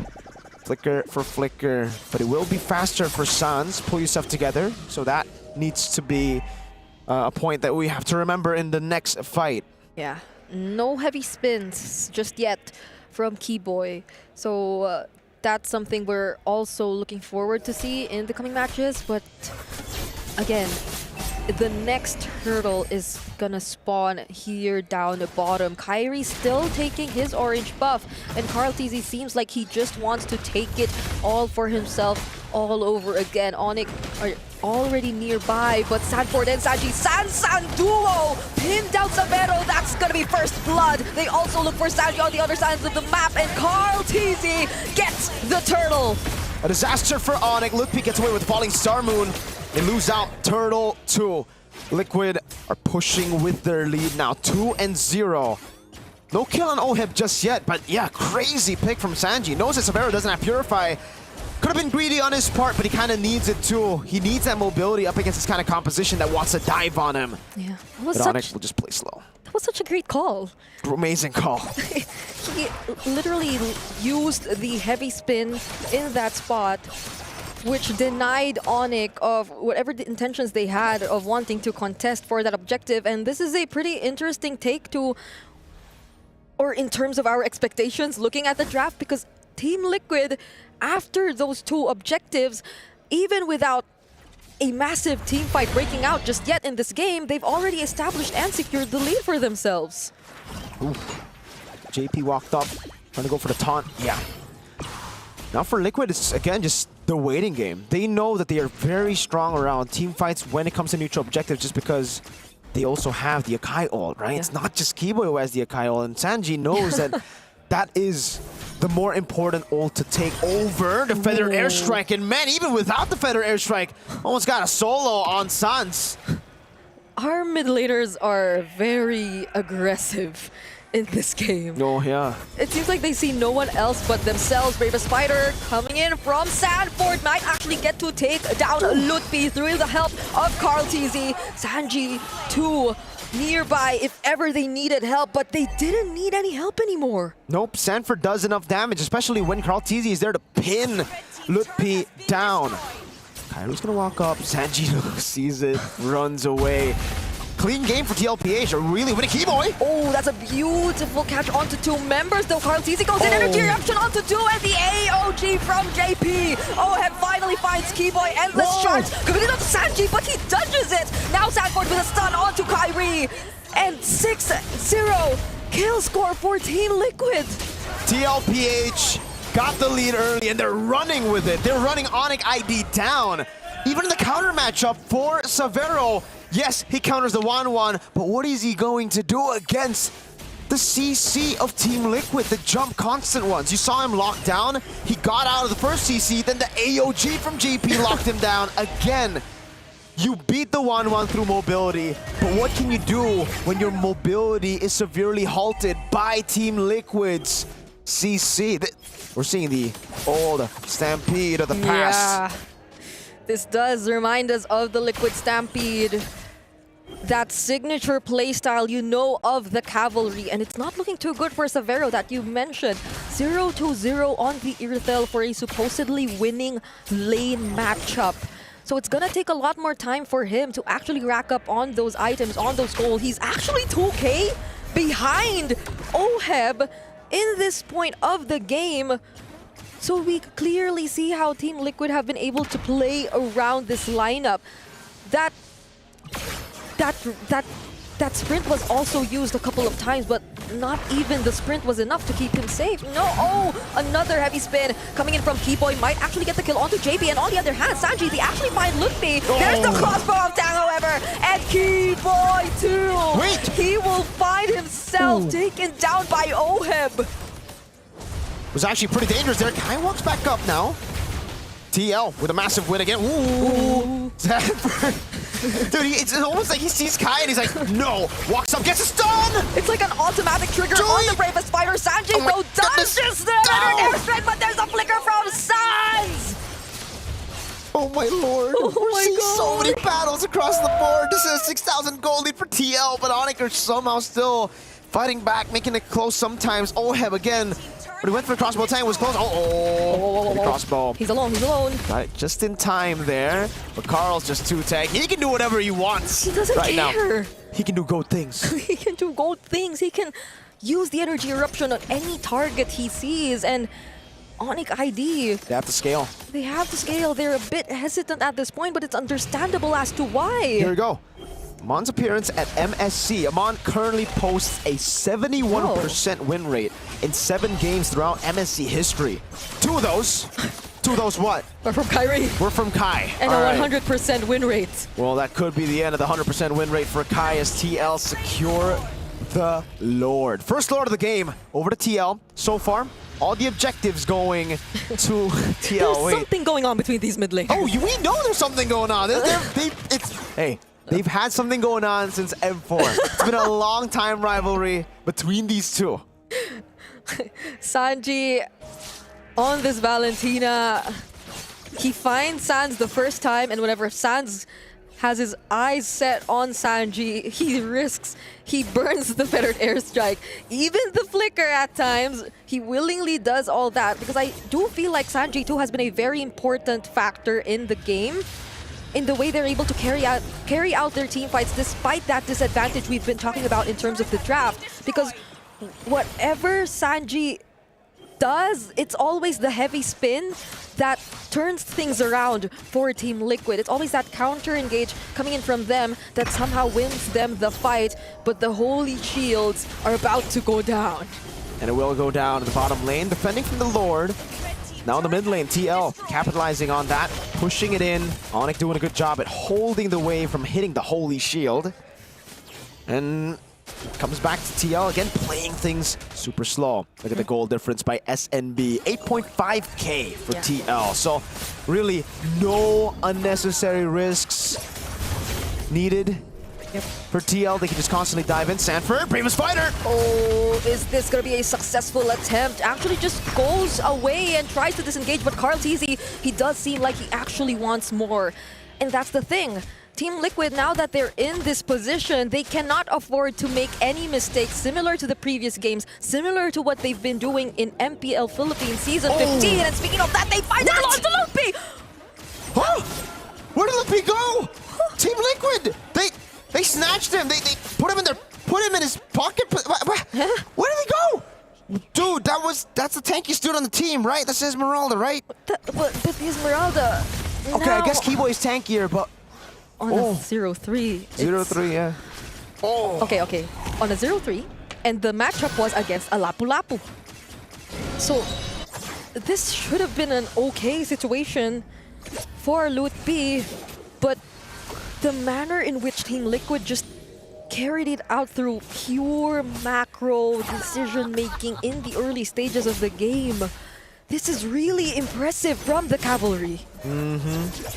Flicker for flicker, but it will be faster for Sans. Pull yourself together. So that needs to be a point that we have to remember in the next fight. Yeah, no heavy spins just yet from Keyboy. So that's something we're also looking forward to see in the coming matches. But again, the next hurdle is gonna spawn here down the bottom. Kyrie still taking his orange buff, and Carl TZ seems like he just wants to take it all for himself all over again. Onyx are already nearby, but Sanford and Sanji, San duo pinned down Savero. That's gonna be first blood. They also look for Sanji on the other side of the map, and Carl TZ gets the turtle. A disaster for Onyx. Ludpi gets away with Falling Star Moon. They lose out Turtle 2. Liquid are pushing with their lead now, 2-0. No kill on Oheb just yet, but yeah, crazy pick from Sanji. Knows that Savero doesn't have Purify. Could have been greedy on his part, but he kind of needs it too. He needs that mobility up against this kind of composition that wants to dive on him. Yeah, but Onyx will just play slow. That was such a great call. Amazing call. He literally used the heavy spin in that spot, which denied Onyx of whatever the intentions they had of wanting to contest for that objective. And this is a pretty interesting take to, or in terms of our expectations looking at the draft, because Team Liquid, after those two objectives, even without a massive team fight breaking out just yet in this game, they've already established and secured the lead for themselves. Oof. JP walked up, trying to go for the taunt. Yeah. Now for Liquid, it's again just the waiting game. They know that they are very strong around team fights when it comes to neutral objectives, just because they also have the Akai ult, right? Yeah. It's not just Keyboy who has the Akai ult, and Sanji knows that that is the more important ult to take over the Feather Airstrike. And man, even without the Feather Airstrike, almost got a solo on Sans. Our mid laners are very aggressive in this game. Oh, yeah. It seems like they see no one else but themselves. Bravest Spider coming in from Sanford might actually get to take down Ludpi through the help of Carl TZ. Sanji, too, nearby if ever they needed help, but they didn't need any help anymore. Nope, Sanford does enough damage, especially when Carl TZ is there to pin Ludpi down. Kyrie's gonna walk up, Sanji sees it, runs away. Clean game for TLPH, are really winning. Keyboy! Oh, that's a beautiful catch onto two members, though. Carl TZ goes in energy reaction onto two, and the AOG from JP. Oheb finally finds Keyboy. Endless shots coming in on Sanji, but he dodges it. Now Sanford with a stun onto Kyrie. And 6-0 kill score for Team Liquid. TLPH got the lead early, and they're running with it. They're running Onyx ID down. Even in the counter matchup for Savero, yes, he counters the 1-1, but what is he going to do against the CC of Team Liquid, the jump constant ones? You saw him locked down. He got out of the first CC, then the AOG from JP locked him down again. You beat the 1-1 through mobility, but what can you do when your mobility is severely halted by Team Liquid's CC? We're seeing the old Stampede of the past. Yeah. This does remind us of the Liquid Stampede. That signature playstyle, you know, of the Cavalry, and it's not looking too good for Savero that you mentioned. 0-0 on the Irithel for a supposedly winning lane matchup. So it's gonna take a lot more time for him to actually rack up on those items, on those goals. He's actually 2K behind Oheb in this point of the game. So we clearly see how Team Liquid have been able to play around this lineup. That sprint was also used a couple of times, but not even the sprint was enough to keep him safe. No, another heavy spin coming in from Keyboy might actually get the kill onto JP, and on the other hand, Sanji, they actually find Ludpi. There's the crossbow of Tang, however, and Keyboy too. Wait! He will find himself taken down by Oheb. Was actually pretty dangerous there. Kai walks back up now. TL with a massive win again. Ooh. Zanford. Dude, it's almost like he sees Kai and he's like, no. Walks up, gets a stun. It's like an automatic trigger on the bravest fighter. Sanji though does just another airstrike, but there's a flicker from Sans. Oh my lord. Oh We're my seeing God. so many battles across the board. This is a 6,000 gold lead for TL, but Onyx are somehow still fighting back, making it close sometimes. Oheb again. But he went for the crossbow tank, was close. The crossbow. He's alone, he's alone. Got it just in time there. But Carl's just 2-tag. He can do whatever he wants. He doesn't right care. Now. He can do gold things. He can do gold things. He can use the energy eruption on any target he sees. And Onyx ID, They have to scale. they have to scale. They're a bit hesitant at this point, but it's understandable as to why. Here we go. Amon's appearance at MSC. Amon currently posts a 71% win rate in 7 games throughout MSC history. Two of those what? We're from Kyrie. We're from Kai. And All a right. 100% win rate. Well, that could be the end of the 100% win rate for Kai as TL secure the Lord. First Lord of the game over to TL. So far, all the objectives going to TL. There's something going on between these mid laners. Oh, we know there's something going on. They've had something going on since M4. It's been a long time rivalry between these two. Sanji on this Valentina, he finds Sans the first time, and whenever Sans has his eyes set on Sanji, he burns the fettered airstrike. Even the flicker at times, he willingly does all that because I do feel like Sanji too has been a very important factor in the game, in the way they're able to carry out their team fights despite that disadvantage we've been talking about in terms of the draft. Because whatever Sanji does, it's always the heavy spin that turns things around for Team Liquid. It's always that counter engage coming in from them that somehow wins them the fight, but the holy shields are about to go down. And it will go down to the bottom lane, defending from the Lord. Now in the mid lane, TL capitalizing on that, pushing it in. Onyx doing a good job at holding the way from hitting the holy shield. And comes back to TL again, playing things super slow. Look at the goal difference by SNB, 8.5k for TL. So really no unnecessary risks needed for TL. They can just constantly dive in. Sanford, Bravest Fighter! Oh, is this going to be a successful attempt? Actually just goes away and tries to disengage, but Carl Teasy, he does seem like he actually wants more. And that's the thing. Team Liquid, now that they're in this position, they cannot afford to make any mistakes similar to the previous games, similar to what they've been doing in MPL Philippines Season 15. And speaking of that, they find it along to Lumpy! Huh? Where did Lumpy go? Team Liquid! They snatched him. They put him in his pocket. Where did he go? Dude, that's the tankiest dude on the team, right? That's Esmeralda, right? But the Esmeralda. Okay, now, I guess Keyboy's tankier, but on a 0-3. 0-3, yeah. Oh. Okay. On a 0-3, and the matchup was against a Lapu-Lapu. So this should have been an okay situation for Lutpi, but the manner in which Team Liquid just carried it out through pure macro decision-making in the early stages of the game. This is really impressive from the Cavalry.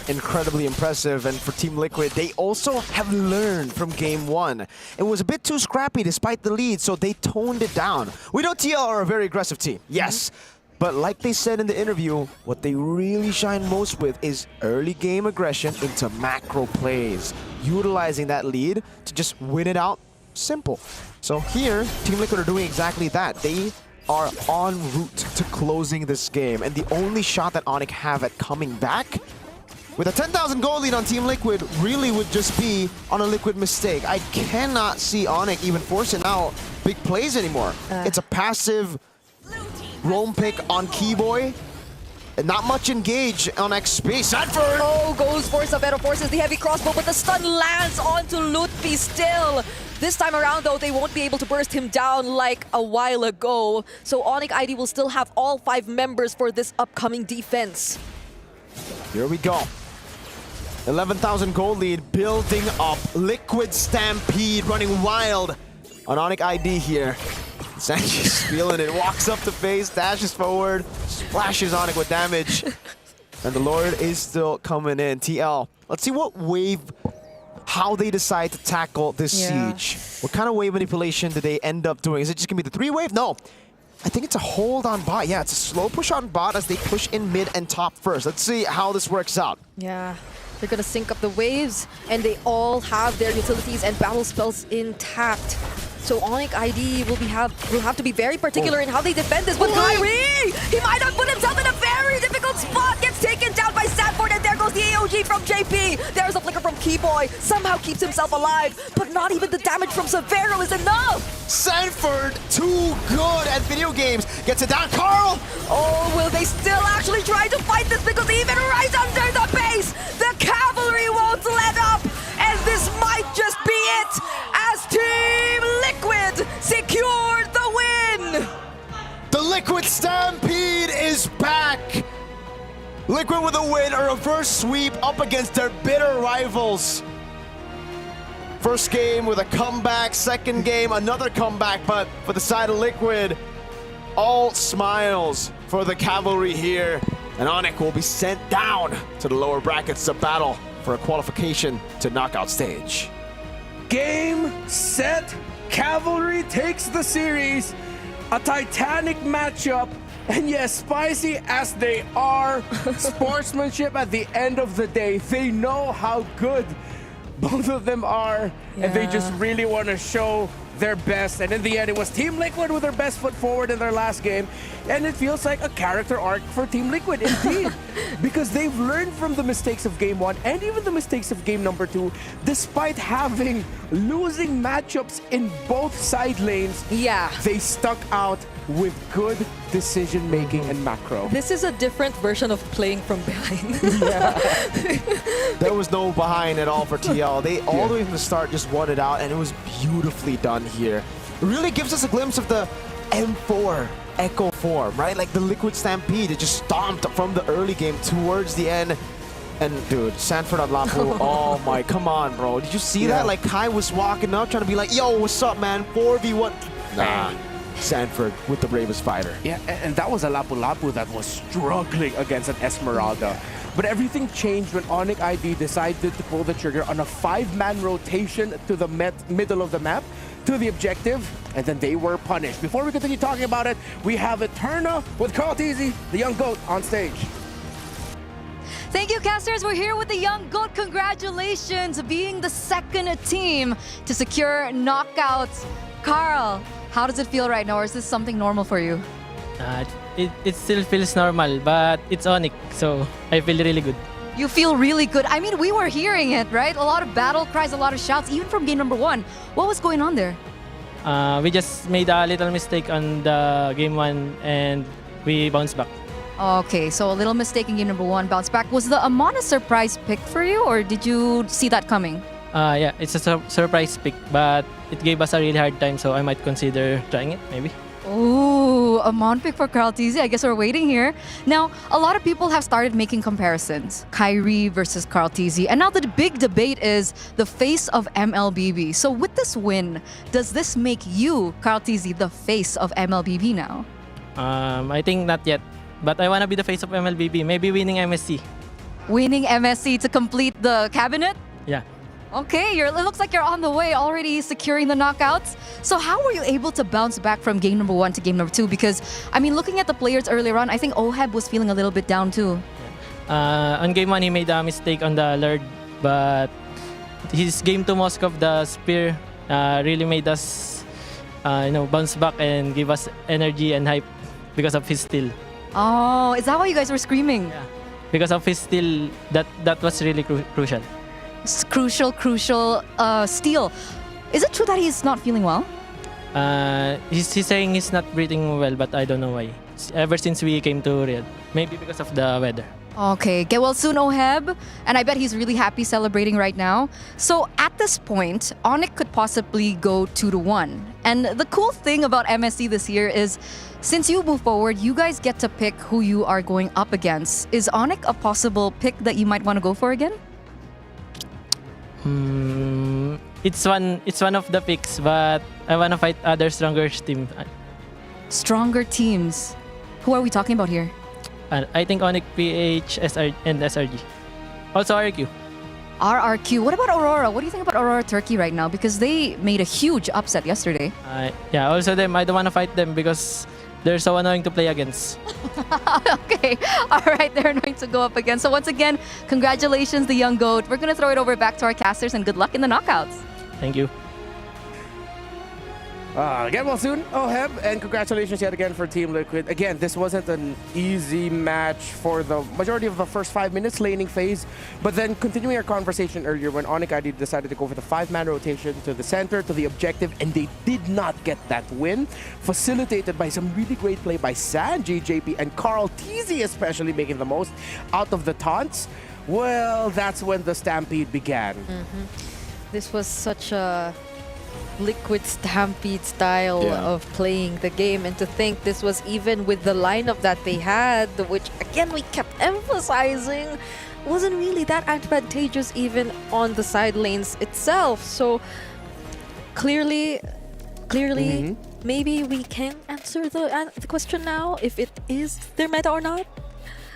Incredibly impressive, and for Team Liquid, they also have learned from Game 1. It was a bit too scrappy despite the lead, so they toned it down. We know TL are a very aggressive team, yes. But like they said in the interview, what they really shine most with is early game aggression into macro plays, utilizing that lead to just win it out simple. So here, Team Liquid are doing exactly that. They are en route to closing this game, and the only shot that Onyx have at coming back with a 10,000 gold lead on Team Liquid really would just be on a Liquid mistake. I cannot see Onyx even forcing out big plays anymore. It's a passive roam pick on Keyboy. And not much engage on XP. Sanford! Oh, goes for Savero, forces the heavy crossbow, but the stun lands onto Lutpi still. This time around, though, they won't be able to burst him down like a while ago. So Onyx ID will still have all 5 members for this upcoming defense. Here we go. 11,000 gold lead building up. Liquid Stampede running wild on Onyx ID here. Sanji's feeling it, walks up the face, dashes forward, splashes Onyx with damage. And the Lord is still coming in. TL, let's see what wave, how they decide to tackle this siege. What kind of wave manipulation do they end up doing? Is it just going to be the 3-wave? No. I think it's a hold on bot. Yeah, it's a slow push on bot as they push in mid and top first. Let's see how this works out. Yeah, they're gonna sync up the waves, and they all have their utilities and battle spells intact. So Onyx ID will have to be very particular in how they defend this. But Kyrie, he might have put himself in a very difficult spot. Gets taken down by Sanford, and there goes the AOG from JP. There's a flicker from Keyboy. Somehow keeps himself alive, but not even the damage from Severo is enough. Sanford, too good at video games. Gets it down, Carl. Oh, will they still actually try to fight this? Because even right under the base, the cavalry won't let up. And this might just be it as Team Liquid secured the win. The Liquid Stampede is back. Liquid with a win, a reverse sweep up against their bitter rivals. First game with a comeback, second game, another comeback, but for the side of Liquid, all smiles for the Cavalry here. And Onyx will be sent down to the lower brackets to battle for a qualification to knockout stage. Game, set, Cavalry takes the series. A titanic matchup. And yes, spicy as they are, sportsmanship at the end of the day. They know how good both of them are, and they just really want to show their best. And in the end, it was Team Liquid with their best foot forward in their last game. And it feels like a character arc for Team Liquid, indeed. Because they've learned from the mistakes of Game 1 and even the mistakes of Game number 2, despite having losing matchups in both side lanes. Yeah. They stuck out with good decision-making and macro. This is a different version of playing from behind. There was no behind at all for TL. They all the way from the start just won it out, and it was beautifully done here. It really gives us a glimpse of the M4 Echo form, right? Like the Liquid Stampede, it just stomped from the early game towards the end. And dude, Sanford on Lapu, oh my, come on, bro. Did you see that? Like Kai was walking up trying to be like, yo, what's up, man? 4v1. Nah. Sanford with the bravest fighter. Yeah, and that was a Lapu Lapu that was struggling against an Esmeralda. But everything changed when Onyx ID decided to pull the trigger on a 5-man rotation to the middle of the map, to the objective, and then they were punished. Before we continue talking about it, we have Eterna with Carl Teasy, the young GOAT, on stage. Thank you, casters. We're here with the young GOAT. Congratulations being the second team to secure knockouts. Carl, how does it feel right now, or is this something normal for you? It still feels normal, but it's Onyx, so I feel really good. You feel really good. I mean, we were hearing it, right? A lot of battle cries, a lot of shouts, even from game number 1. What was going on there? We just made a little mistake on the game 1, and we bounced back. Okay, so a little mistake in game number 1, bounce back. Was the Amon a surprise pick for you, or did you see that coming? Yeah, it's a surprise pick, but it gave us a really hard time, so I might consider trying it, maybe. Ooh, a Mon pick for Carl Teasy. I guess we're waiting here. Now, a lot of people have started making comparisons. Kyrie versus Carl Teasy. And now the big debate is the face of MLBB. So with this win, does this make you, Carl Teasy, the face of MLBB now? I think not yet, but I want to be the face of MLBB. Maybe winning MSC. Winning MSC to complete the cabinet? Yeah. Okay, it looks like you're on the way, already securing the knockouts. So how were you able to bounce back from game number 1 to game number 2? Because, I mean, looking at the players earlier on, I think Oheb was feeling a little bit down too. On game 1, he made a mistake on the Lord, but his game 2 Moskov, the spear, really made us bounce back and give us energy and hype because of his steal. Oh, is that why you guys were screaming? Yeah. Because of his steal, that was really crucial. Crucial steal. Is it true that he's not feeling well? He's saying he's not breathing well, but I don't know why. Ever since we came to Riyadh. Maybe because of the weather. Okay, get well soon, Oheb. And I bet he's really happy celebrating right now. So at this point, Onyx could possibly go 2-1. And the cool thing about MSC this year is, since you move forward, you guys get to pick who you are going up against. Is Onyx a possible pick that you might want to go for again? It's one of the picks, but I want to fight other stronger team. Stronger teams. Who are we talking about here? I think Onyx PH, and SRG. Also RQ. RRQ. What about Aurora? What do you think about Aurora Turkey right now? Because they made a huge upset yesterday. Yeah, also them. I don't want to fight them because they're so annoying to play against. Okay. All right. They're going to go up again. So once again, congratulations, the young goat. We're going to throw it over back to our casters and good luck in the knockouts. Thank you. Get well soon, Oheb, and congratulations yet again for Team Liquid. Again, this wasn't an easy match for the majority of the first 5 minutes laning phase, but then continuing our conversation earlier when Onyx ID decided to go for the 5-man rotation to the center, to the objective, and they did not get that win, facilitated by some really great play by Sanji, JP, and Carl TZ especially making the most out of the taunts. Well, that's when the stampede began. This was such a Liquid Stampede style of playing the game, and to think this was even with the lineup that they had, which again we kept emphasizing wasn't really that advantageous even on the side lanes itself. So clearly maybe we can answer the question now if it is their meta or not.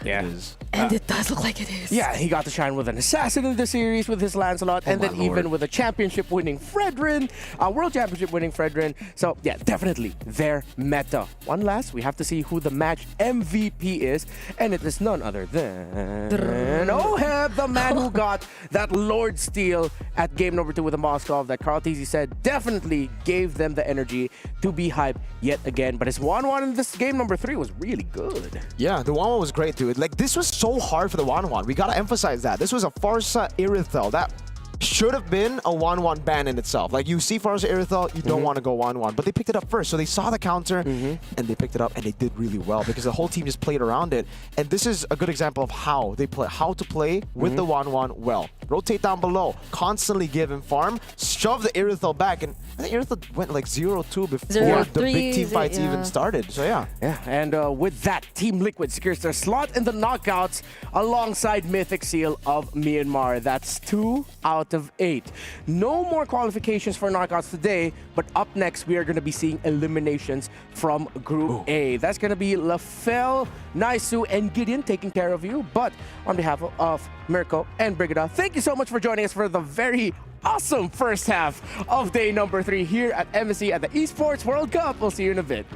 Yeah. And it does look like it is. Yeah, he got to shine with an assassin in the series with his Lancelot, and then even with a championship-winning Fredrin, World Championship-winning Fredrin. So yeah, definitely their meta. One last, we have to see who the match MVP is, and it is none other than Oheb, the man who got that Lord Steal at game number 2 with the Moskov that Carl TZ said definitely gave them the energy to be hyped yet again. But his 1-1 in this game number 3 was really good. Yeah, the 1-1 was great, dude. Like, this was so hard for the 1-1. We gotta emphasize that. This was a Farsa Irithel. That should have been a 1-1 ban in itself. Like, you see Farsa Irithel, you don't want to go 1-1. But they picked it up first. So they saw the counter, and they picked it up, and they did really well because the whole team just played around it. And this is a good example of how they play, how to play with the 1-1 well. Rotate down below, constantly give him farm, shove the Irithel back, and I think Irithel went like 0-2 before the big team fights even started. So yeah. Yeah, and with that, Team Liquid secures their slot in the knockouts alongside Mythic Seal of Myanmar. That's 2 out of 8. No more qualifications for knockouts today, but up next we are going to be seeing eliminations from Group A. That's going to be Lafel, Naisu, and Gideon taking care of you. But on behalf of Mirko and Brigida, thank you so much for joining us for the very awesome first half of day number 3 here at MSC at the Esports World Cup. We'll see you in a bit.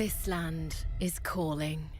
This land is calling.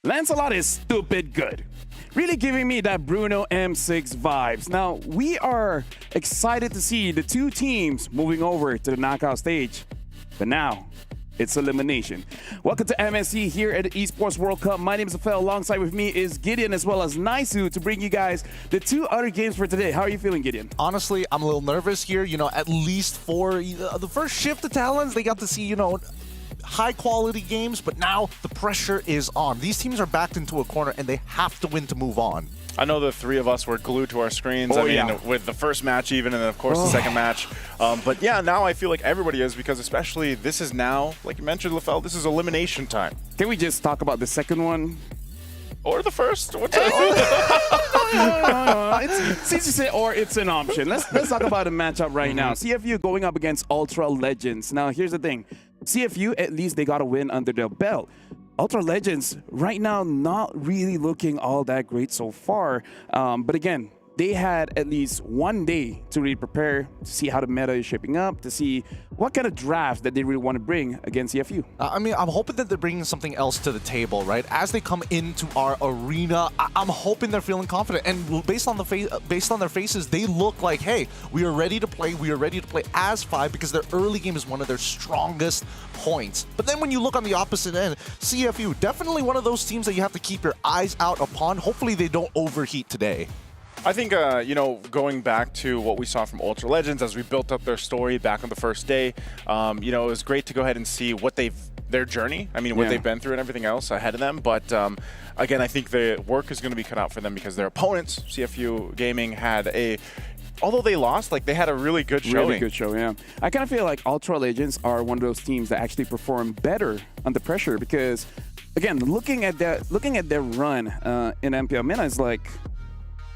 Lancelot is stupid good. Really giving me that Bruno M6 vibes. Now, we are excited to see the two teams moving over to the knockout stage. But now, it's elimination. Welcome to MSC here at the Esports World Cup. My name is Afel. Alongside with me is Gideon as well as Naisu to bring you guys the two other games for today. How are you feeling, Gideon? Honestly, I'm a little nervous here. You know, at least for the first shift of Talons, they got to see, you know, high-quality games, but now the pressure is on. These teams are backed into a corner, and they have to win to move on. I know the three of us were glued to our screens. With the first match even, and then of course the second match. But yeah, now I feel like everybody is, because especially this is now, like you mentioned, Lafel, this is elimination time. Can we just talk about the second one? Or the first? What's Since you say or, it's an option. Let's talk about the matchup right now. CFU going up against Ultra Legends. Now, here's the thing. CFU, at least they got a win under their belt. Ultra Legends, right now, not really looking all that great so far. But again, they had at least one day to really prepare, to see how the meta is shaping up, to see what kind of draft that they really want to bring against CFU. I mean, I'm hoping that they're bringing something else to the table, right? As they come into our arena, I'm hoping they're feeling confident. And based on their faces, they look like, hey, we are ready to play. We are ready to play as 5 because their early game is one of their strongest points. But then when you look on the opposite end, CFU, definitely one of those teams that you have to keep your eyes out upon. Hopefully they don't overheat today. I think, you know, going back to what we saw from Ultra Legends as we built up their story back on the first day, you know, it was great to go ahead and see what their journey, I mean, what they've been through and everything else ahead of them. But again, I think the work is going to be cut out for them because their opponents, CFU Gaming, had although they lost, like, they had a really good showing. Really good show, yeah. I kind of feel like Ultra Legends are one of those teams that actually perform better under pressure because, again, looking at their run in MPL MENA is like,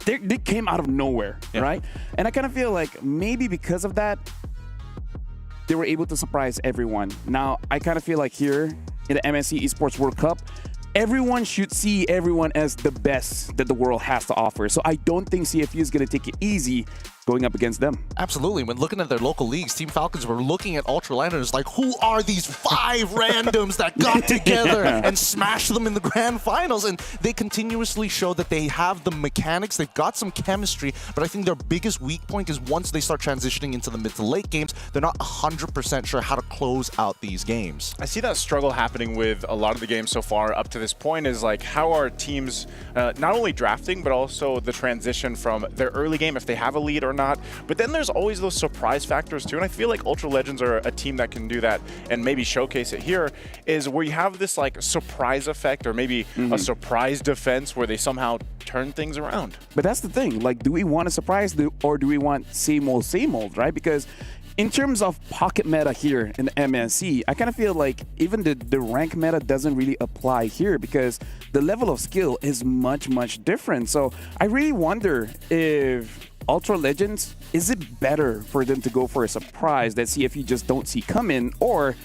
they came out of nowhere, right? And I kind of feel like maybe because of that, they were able to surprise everyone. Now, I kind of feel like here in the MSC Esports World Cup, everyone should see everyone as the best that the world has to offer. So I don't think CFU is going to take it easy going up against them. Absolutely. When looking at their local leagues, Team Falcons were looking at Ultra Landers like, who are these 5 randoms that got together and smashed them in the grand finals? And they continuously show that they have the mechanics, they've got some chemistry, but I think their biggest weak point is once they start transitioning into the mid to late games, they're not 100% sure how to close out these games. I see that struggle happening with a lot of the games so far up to this point is like how are teams not only drafting, but also the transition from their early game, if they have a lead or not. But then there's always those surprise factors too. And I feel like Ultra Legends are a team that can do that and maybe showcase it here, is where you have this like surprise effect or maybe a surprise defense where they somehow turn things around. But that's the thing, like, do we want a surprise or do we want same old, right? Because in terms of pocket meta here in the MSC, I kind of feel like even the rank meta doesn't really apply here because the level of skill is much different. So I really wonder if Ultra Legends, is it better for them to go for a surprise that CFU just don't see coming, or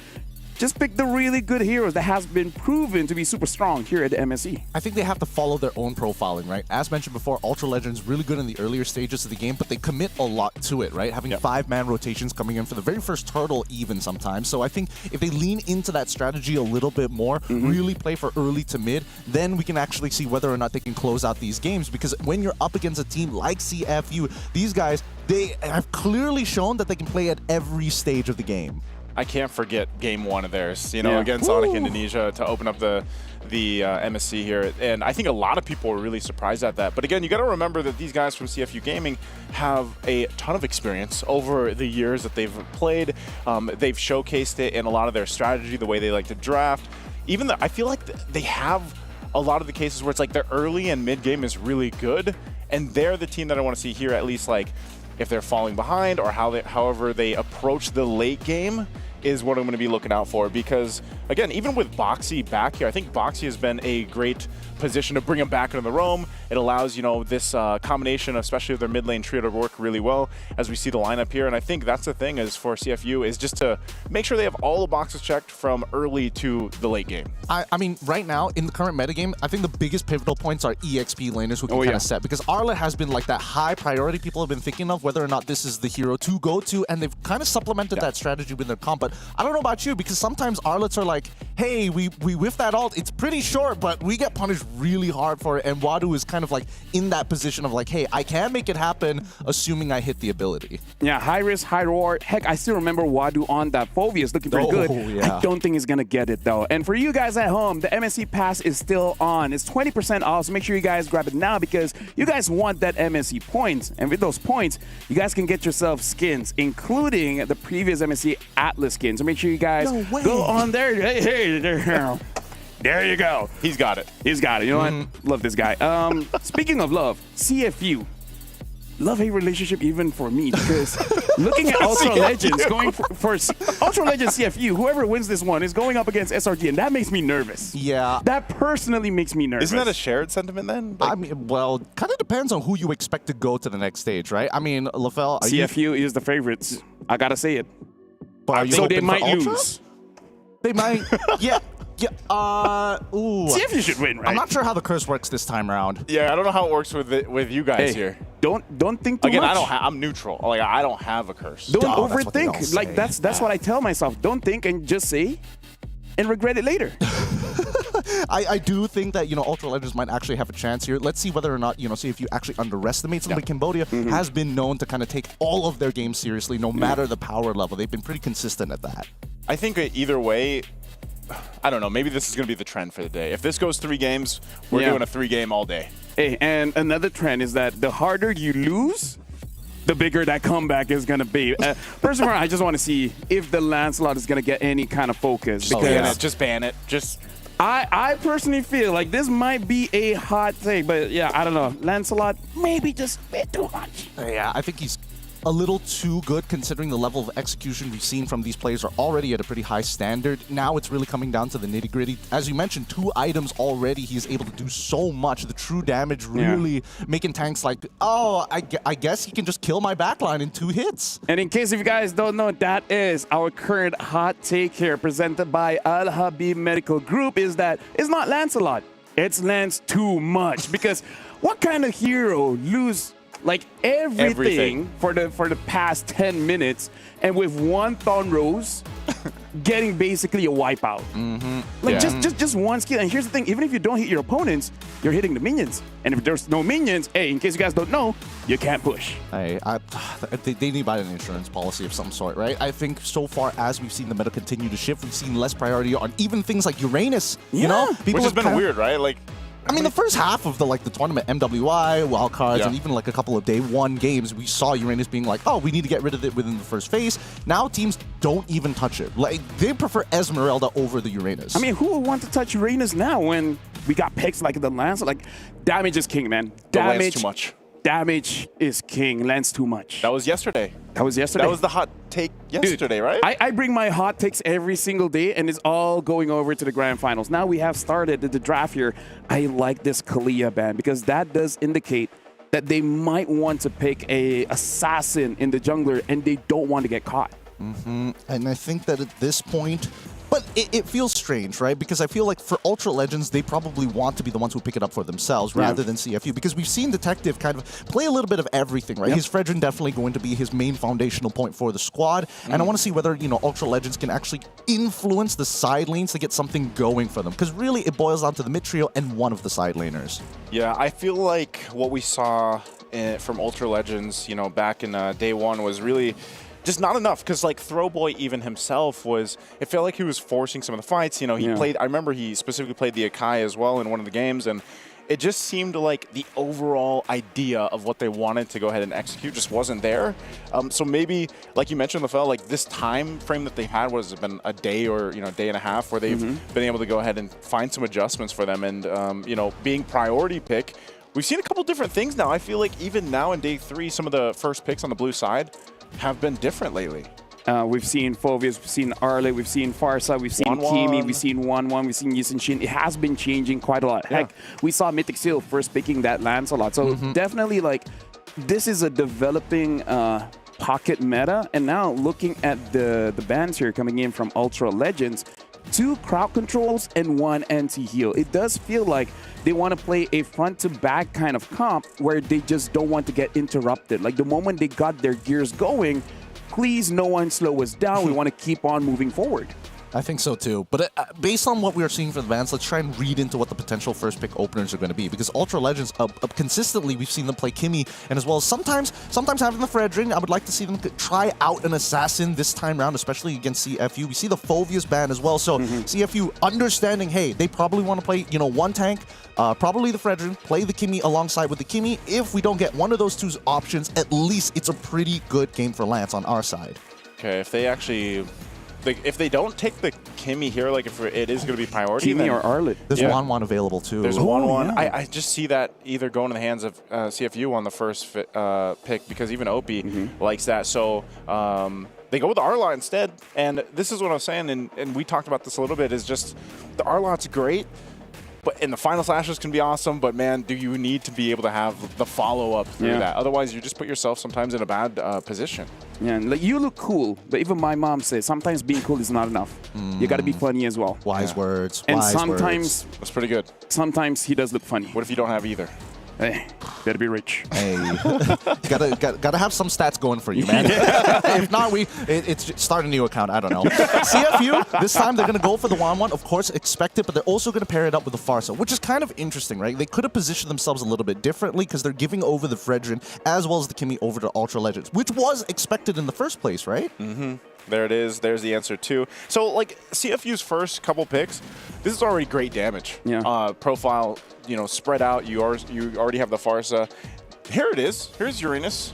just pick the really good heroes that has been proven to be super strong here at the MSC? I think they have to follow their own profiling, right? As mentioned before, Ultra Legends really good in the earlier stages of the game, but they commit a lot to it, right? Having 5-man rotations coming in for the very first turtle even sometimes. So I think if they lean into that strategy a little bit more, really play for early to mid, then we can actually see whether or not they can close out these games. Because when you're up against a team like CFU, these guys, they have clearly shown that they can play at every stage of the game. I can't forget game 1 of theirs, you know, against Sonic Indonesia to open up the MSC here. And I think a lot of people were really surprised at that. But again, you got to remember that these guys from CFU Gaming have a ton of experience over the years that they've played. They've showcased it in a lot of their strategy, the way they like to draft. Even I feel like they have a lot of the cases where it's like their early and mid game is really good. And they're the team that I want to see here, at least like if they're falling behind or however they approach the late game is what I'm going to be looking out for. Because again, even with Boxy back here, I think Boxy has been a great position to bring him back into the roam. It allows, you know, this combination, especially of their mid lane trio, to work really well as we see the lineup here. And I think that's the thing is for CFU is just to make sure they have all the boxes checked from early to the late game. I mean, right now in the current metagame, I think the biggest pivotal points are EXP laners who can kind of set, because Arla has been like that high priority people have been thinking of whether or not this is the hero to go to, and they've kind of supplemented that strategy with their comp. But I don't know about you, because sometimes Arlets are like, hey, we whiff that ult, it's pretty short, but we get punished really hard for it, and Wadu is kind of like in that position of like, hey, I can make it happen, assuming I hit the ability. Yeah, high risk, high reward. Heck, I still remember Wadu on that Phoveus looking pretty good. Yeah. I don't think he's gonna get it though. And for you guys at home, the MSC pass is still on. It's 20% off, so make sure you guys grab it now because you guys want that MSC points. And with those points, you guys can get yourself skins, including the previous MSC Atlas skins. So make sure you guys go on there. Hey, there you go. He's got it. He's got it. You know what? Love this guy. Speaking of love, CFU. Love-hate relationship even for me, because looking at Ultra Legends, going for Ultra Legends CFU, whoever wins this one is going up against SRG, and that makes me nervous. Yeah. That personally makes me nervous. Isn't that a shared sentiment then? I mean, well, kind of depends on who you expect to go to the next stage, right? I mean, LaFell, CFU is the favorites. I gotta say it. But so they might lose. They might, yeah. Ooh. CFU should win, right? I'm not sure how the curse works this time around. Yeah, I don't know how it works with you guys here. Don't think too Again, much. I'm neutral. Like I don't have a curse. Don't overthink. Like that's what I tell myself. Don't think and just say, and regret it later. I do think that, you know, Ultra Legends might actually have a chance here. Let's see whether or not, you know, see if you actually underestimate something. Cambodia has been known to kind of take all of their games seriously, no matter the power level. They've been pretty consistent at that. I think either way, I don't know, maybe this is going to be the trend for the day. If this goes 3 games, we're doing a 3-game all day. Hey, and another trend is that the harder you lose, the bigger that comeback is going to be. Personally, I just want to see if the Lancelot is going to get any kind of focus. Because just ban it. Just I personally feel like this might be a hot take, but yeah, I don't know. Lancelot, maybe just a bit too much. Yeah, I think he's a little too good considering the level of execution we've seen from these players are already at a pretty high standard. Now it's really coming down to the nitty-gritty. As you mentioned, 2 items already, he's able to do so much. The true damage really making tanks like, oh, I guess he can just kill my backline in 2 hits. And in case if you guys don't know, that is our current hot take here presented by Al Habib Medical Group, is that it's not Lancelot, it's Lance too much. Because what kind of hero like everything. for the past 10 minutes, and with one Thorn Rose getting basically a wipeout. Like just one skill. And here's the thing, even if you don't hit your opponents, you're hitting the minions. And if there's no minions, hey, in case you guys don't know, you can't push. They need to buy an insurance policy of some sort, right? I think so far as we've seen the meta continue to shift, we've seen less priority on even things like Uranus. You know, which has been weird, right? Like, I mean, the first half of the tournament, MWI, wildcards, and even like a couple of day one games, we saw Uranus being like, oh, we need to get rid of it within the first phase. Now teams don't even touch it. Like, they prefer Esmeralda over the Uranus. I mean, who would want to touch Uranus now when we got picks like the Lance? Like, damage is king, man. Lance too much. Damage is king. Lance too much. That was yesterday. That was yesterday. That was the hot take yesterday, right? I bring my hot takes every single day, and it's all going over to the grand finals. Now we have started the draft here. I like this Kalia ban because that does indicate that they might want to pick a assassin in the jungler, and they don't want to get caught. And I think that at this point, but it feels strange, right? Because I feel like for Ultra Legends, they probably want to be the ones who pick it up for themselves rather than CFU. Because we've seen Detective kind of play a little bit of everything, right? His Fredrin definitely going to be his main foundational point for the squad. And I want to see whether, Ultra Legends can actually influence the side lanes to get something going for them. Because really, it boils down to the mid trio and one of the side laners. Yeah, I feel like what we saw from Ultra Legends, back in day one was really just not enough, because like Throwboy even himself it felt like he was forcing some of the fights. He played, I remember he specifically played the Akai as well in one of the games, and it just seemed like the overall idea of what they wanted to go ahead and execute just wasn't there. So maybe, like you mentioned, LaFell, like this time frame that they had was been a day or day and a half where they've been able to go ahead and find some adjustments for them, and being priority pick. We've seen a couple different things now. I feel like even now in day 3, some of the first picks on the blue side have been different lately. We've seen Phoveus, we've seen Arlet, we've seen Farsa, we've seen Kimi, we've seen 1-1, we've seen Yisun Shin. It has been changing quite a lot. Heck, we saw Mythic Seal first picking that Lance a lot. So definitely, like, this is a developing pocket meta. And now looking at the bans here coming in from Ultra Legends, 2 crowd controls and 1 anti-heal. It does feel like they want to play a front-to-back kind of comp where they just don't want to get interrupted. Like, the moment they got their gears going, please no one slow us down. We want to keep on moving forward. I think so too. But based on what we are seeing for the bans, let's try and read into what the potential first pick openers are going to be. Because Ultra Legends, consistently, we've seen them play Kimi, and as well as sometimes having the Fredrin. I would like to see them try out an assassin this time round, especially against CFU. We see the Phoveus ban as well. So CFU understanding, hey, they probably want to play, one tank, probably the Fredrin, play the Kimi alongside with the Kimi. If we don't get one of those 2 options, at least it's a pretty good game for Lance on our side. Okay, if they actually... if they don't take the Kimi here, like if it is going to be priority, Kimi or Arlet. There's 1-1 available too. There's 1-1. I just see that either going in the hands of CFU on the first pick, because even OP likes that. So they go with the Arlot instead. And this is what I was saying, and we talked about this a little bit, is just the Arlot's great. And the final slashes can be awesome, but man, do you need to be able to have the follow-up through that? Otherwise, you just put yourself sometimes in a bad position. Yeah, like, you look cool, but even my mom says sometimes being cool is not enough. You got to be funny as well. Wise words. And wise sometimes words. That's pretty good. Sometimes he does look funny. What if you don't have either? Hey, better be rich. Hey, gotta have some stats going for you, man. If not, it's start a new account. I don't know. CFU this time they're gonna go for the 1-1. Of course, expect it, but they're also gonna pair it up with the Farsa, which is kind of interesting, right? They could have positioned themselves a little bit differently because they're giving over the Fredrin as well as the Kimi over to Ultra Legends, which was expected in the first place, right? There it is. There's the answer too. So, like, CFU's first couple picks, this is already great damage. Profile, spread out. You already have the Farsa. Here it is. Here's Uranus.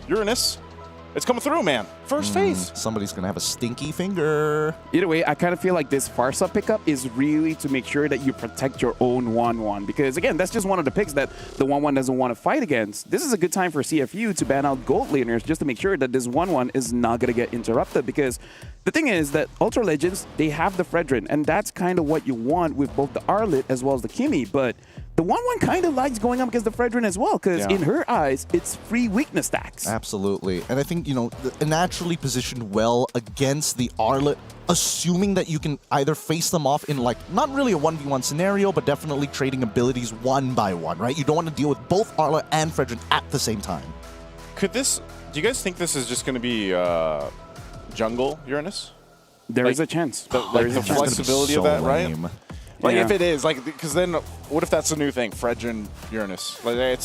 It's coming through, man. First phase. Somebody's going to have a stinky finger. Either way, I kind of feel like this Farsa pickup is really to make sure that you protect your own 1-1. Because, again, that's just one of the picks that the 1-1 doesn't want to fight against. This is a good time for CFU to ban out gold laners just to make sure that this 1-1 is not going to get interrupted. Because the thing is that Ultra Legends, they have the Fredrin. And that's kind of what you want with both the Arlet as well as the Kimi. But the 1-1 kind of likes going up against the Fredrin as well, because in her eyes, it's free weakness stacks. Absolutely. And I think, naturally positioned well against the Arlet, assuming that you can either face them off in, like, not really a 1v1 scenario, but definitely trading abilities 1 by 1, right? You don't want to deal with both Arlet and Fredrin at the same time. Could this? Do you guys think this is just going to be jungle Uranus? There is a chance. There is the flexibility of that, right? Like Yeah. if it is, like, because then what if that's a new thing, Fredrin Uranus? Like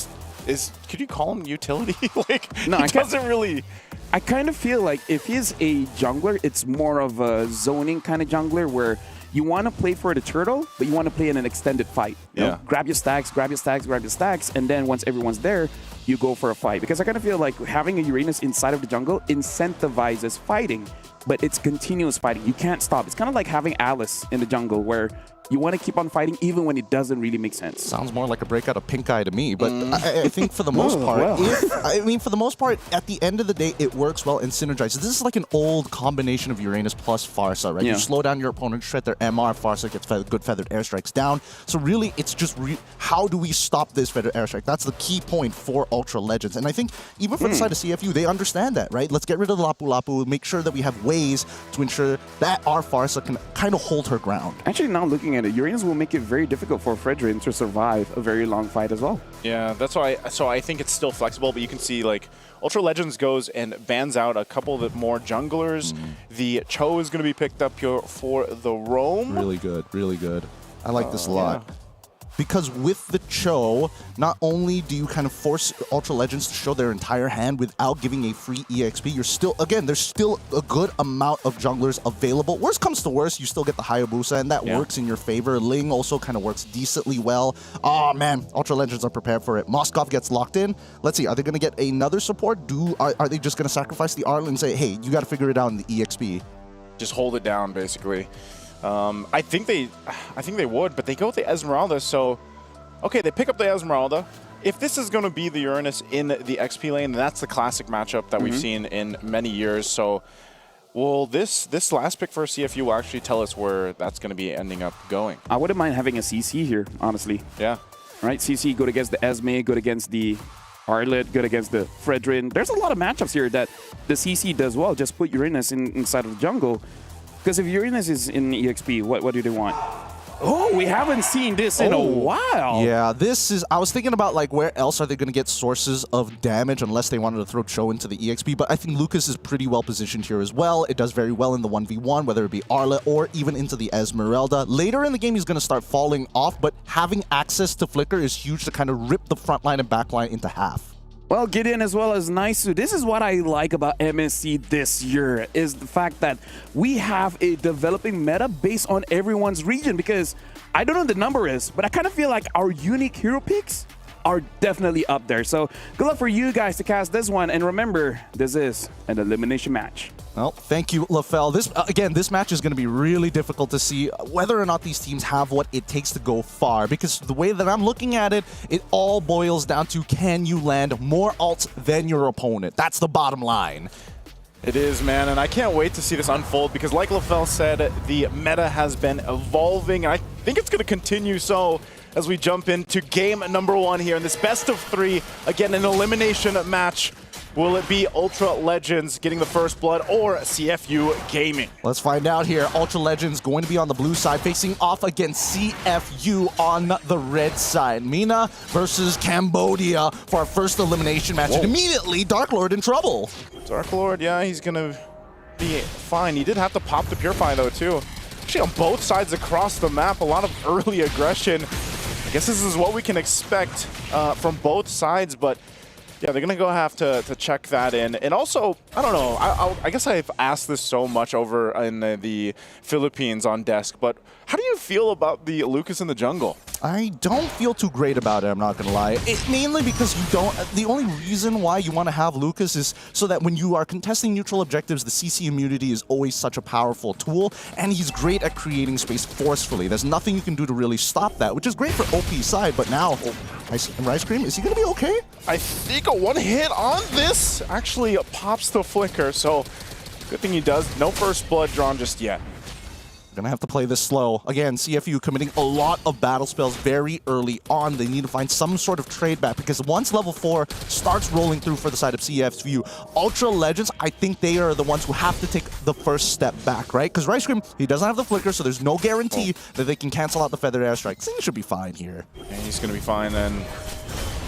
could you call him utility? Like No, he doesn't really. I kind of feel like if he's a jungler, it's more of a zoning kind of jungler where you want to play for the turtle, but you want to play in an extended fight. You know, grab your stacks, grab your stacks, grab your stacks, and then once everyone's there, you go for a fight. Because I kind of feel like having a Uranus inside of the jungle incentivizes fighting, but it's continuous fighting. You can't stop. It's kind of like having Alice in the jungle where you want to keep on fighting even when it doesn't really make sense. Sounds more like a breakout of Pink Eye to me, but I think for the most part, for the most part, at the end of the day, it works well and synergizes. This is like an old combination of Uranus plus Farsa, right? Yeah. You slow down your opponent, shred their MR, Farsa gets good feathered airstrikes down. So really, it's just how do we stop this feathered airstrike? That's the key point for Ultra Legends. And I think even for the side of CFU, they understand that, right? Let's get rid of the Lapu Lapu, make sure that we have ways to ensure that our Farsa can kind of hold her ground. Actually, now looking at it, Uranus will make it very difficult for Fredrin to survive a very long fight as well. Yeah, that's why. So I think it's still flexible, but you can see like Ultra Legends goes and bans out a couple of more junglers. The Cho is going to be picked up here for the roam. Really good, really good. I like this a lot. Because with the Cho, not only do you kind of force Ultra Legends to show their entire hand without giving a free EXP, you're still, again, there's still a good amount of junglers available. Worst comes to worst, you still get the Hayabusa, and that works in your favor. Ling also kind of works decently well. Oh man, Ultra Legends are prepared for it. Moskov gets locked in. Let's see, are they going to get another support? Are they just going to sacrifice the Arlen and say, hey, you got to figure it out in the EXP? Just hold it down, basically. I think they would, but they go with the Esmeralda, so okay, they pick up the Esmeralda. If this is going to be the Uranus in the XP lane, then that's the classic matchup that we've seen in many years. So, well, this last pick for CFU will actually tell us where that's going to be ending up going. I wouldn't mind having a CC here, honestly. Yeah. Right, CC good against the Esme, good against the Arlet, good against the Fredrin. There's a lot of matchups here that the CC does well. Just put Uranus inside of the jungle. Because if Uranus is in EXP, what do they want? Oh, we haven't seen this in a while. Yeah, this is... I was thinking about, like, where else are they going to get sources of damage unless they wanted to throw Cho into the EXP, but I think Lucas is pretty well positioned here as well. It does very well in the 1v1, whether it be Arla or even into the Esmeralda. Later in the game, he's going to start falling off, but having access to Flicker is huge to kind of rip the front line and back line into half. Well, Gideon as well as Naisu. This is what I like about MSC this year, is the fact that we have a developing meta based on everyone's region, because I don't know what the number is, but I kind of feel like our unique hero picks are definitely up there. So good luck for you guys to cast this one. And remember, this is an elimination match. Well, thank you, LaFell. This match is going to be really difficult to see whether or not these teams have what it takes to go far, because the way that I'm looking at it, it all boils down to, can you land more ults than your opponent? That's the bottom line. It is, man, and I can't wait to see this unfold, because like LaFell said, the meta has been evolving, and I think it's going to continue so as we jump into game number 1 here in this best of 3. Again, an elimination match. Will it be Ultra Legends getting the first blood or CFU Gaming? Let's find out here. Ultra Legends going to be on the blue side, facing off against CFU on the red side. Mina versus Cambodia for our first elimination match. And immediately, Dark Lord in trouble. Dark Lord, yeah, he's going to be fine. He did have to pop the Purify, though, too. Actually, on both sides across the map, a lot of early aggression. I guess this is what we can expect from both sides, but yeah, they're going to have to check that in. And also, I don't know, I guess I've asked this so much over in the Philippines on desk, but how do you feel about the Lucas in the jungle? I don't feel too great about it, I'm not going to lie. Mainly because you don't... The only reason why you want to have Lucas is so that when you are contesting neutral objectives, the CC immunity is always such a powerful tool, and he's great at creating space forcefully. There's nothing you can do to really stop that, which is great for OP's side, but now... Rice Cream, is he going to be okay? I think a one hit on this actually pops the Flicker, so good thing he does. No first blood drawn just yet. Gonna have to play this slow. Again, CFU committing a lot of battle spells very early on. They need to find some sort of trade back, because once level 4 starts rolling through for the side of CFU, Ultra Legends, I think they are the ones who have to take the first step back, right? Because Rice Cream, he doesn't have the Flicker, so there's no guarantee that they can cancel out the Feather Airstrike. I think he should be fine here. And he's gonna be fine then.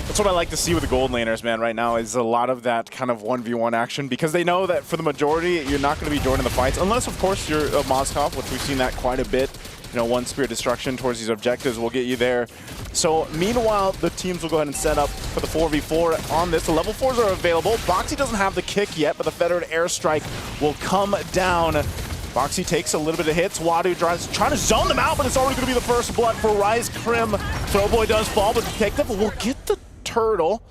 That's what I like to see with the gold laners, man, right now, is a lot of that kind of 1v1 action, because they know that for the majority, you're not going to be joining the fights, unless, of course, you're a Moskov, which we've seen that quite a bit. You know, one Spear Destruction towards these objectives will get you there. So, meanwhile, the teams will go ahead and set up for the 4v4 on this. The level 4s are available. Boxy doesn't have the kick yet, but the Feathered Airstrike will come down. Boxy takes a little bit of hits. Wadu trying to zone them out, but it's already going to be the first blood for Rise Crim. Throwboy does fall, but Detective will get the turtle.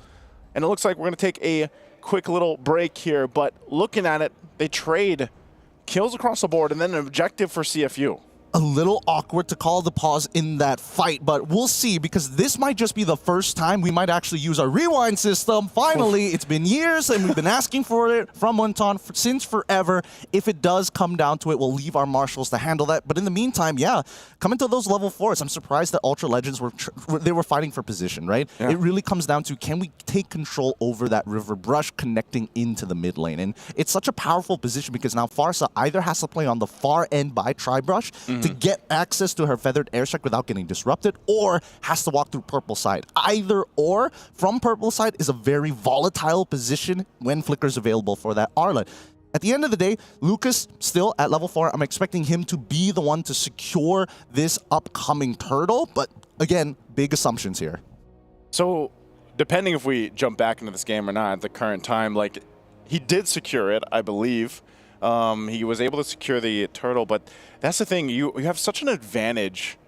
And it looks like we're going to take a quick little break here, but looking at it, they trade kills across the board and then an objective for CFU. A little awkward to call the pause in that fight, but we'll see, because this might just be the first time we might actually use our rewind system. Finally, it's been years and we've been asking for it from Munton since forever. If it does come down to it, we'll leave our marshals to handle that. But in the meantime, yeah, coming to those level 4s, I'm surprised that Ultra Legends were fighting for position, right? Yeah. It really comes down to, can we take control over that river brush connecting into the mid lane? And it's such a powerful position because now Farsa either has to play on the far end by Tri-Brush to get access to her Feathered Airstrike without getting disrupted, or has to walk through Purple side. Either or from Purple side is a very volatile position when Flicker's available for that Arla. At the end of the day, Lucas still at level 4. I'm expecting him to be the one to secure this upcoming turtle, but again, big assumptions here. So, depending if we jump back into this game or not at the current time, like, he did secure it, I believe. He was able to secure the turtle, but that's the thing. You have such an advantage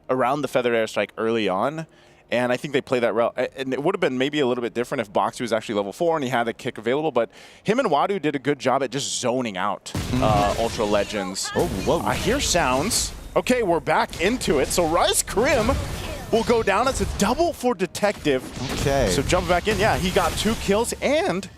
around the Feathered Airstrike early on, and I think they play that route. And it would have been maybe a little bit different if Boxy was actually level 4 and he had the kick available, but him and Wadu did a good job at just zoning out Ultra Legends. Oh, whoa. I hear sounds. Okay, we're back into it. So Rise Crim will go down. It's a double for Detective. Okay. So jumping back in, yeah, he got 2 kills and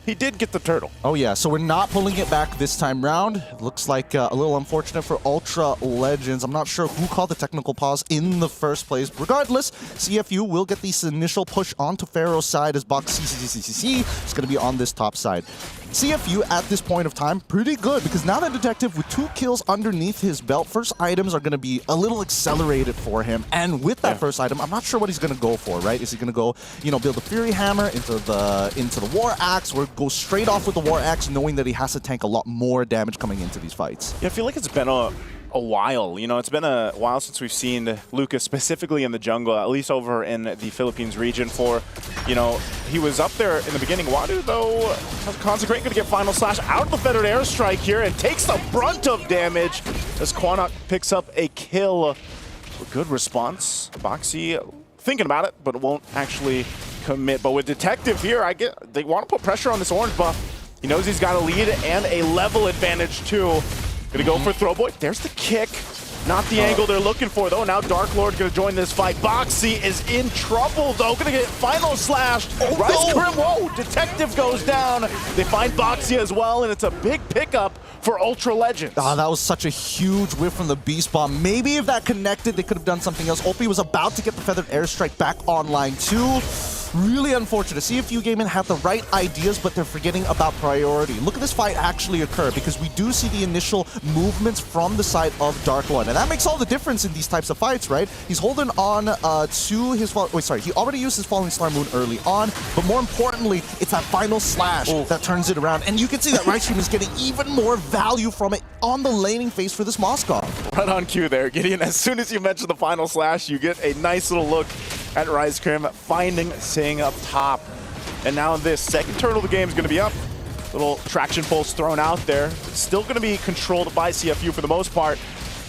he did get the turtle. Oh yeah, so we're not pulling it back this time round. Looks like a little unfortunate for Ultra Legends. I'm not sure who called the technical pause in the first place. Regardless, CFU will get this initial push onto Pharaoh's side as Box CCCCC is going to be on this top side. CFU at this point of time, pretty good, because now that Detective with 2 kills underneath his belt, first items are going to be a little accelerated for him. And with that first item, I'm not sure what he's going to go for, right? Is he going to go, you know, build the Fury Hammer into the War Axe, or go straight off with the War Axe, knowing that he has to tank a lot more damage coming into these fights? Yeah, I feel like it's been a while. You know, it's been a while since we've seen Lucas specifically in the jungle, at least over in the Philippines region. For, you know, he was up there in the beginning. Wadu, though, has Consecrate, going to get Final Slash out of the Feathered Airstrike here and takes the brunt of damage as Quanok picks up a kill. A good response. Boxy thinking about it, but won't actually commit. But with Detective here, they want to put pressure on this orange buff. He knows he's got a lead and a level advantage too. Gonna go for Throwboy. There's the kick. Not the angle they're looking for, though. Now Dark Lord gonna join this fight. Boxy is in trouble, though. Gonna get Final Slash. Rise Crim, whoa! Detective goes down. They find Boxy as well, and it's a big pickup for Ultra Legends. Ah, that was such a huge whiff from the Beast Bomb. Maybe if that connected, they could have done something else. Opie was about to get the Feathered Airstrike back online, too. Really unfortunate. CFU Gaming had the right ideas, but they're forgetting about priority. Look at this fight actually occur, because we do see the initial movements from the side of Dark Lord, and that makes all the difference in these types of fights, right? He's holding on to his he already used his Falling Star Moon early on, but more importantly, it's that Final Slash that turns it around, and you can see that Rise Crim is getting even more value from it on the laning phase for this Moskov. Right on cue there, Gideon. As soon as you mention the Final Slash, you get a nice little look at Rise Crim finding Sing up top. And now this second turtle of the game is going to be up. Little traction pulse thrown out there. Still going to be controlled by CFU for the most part.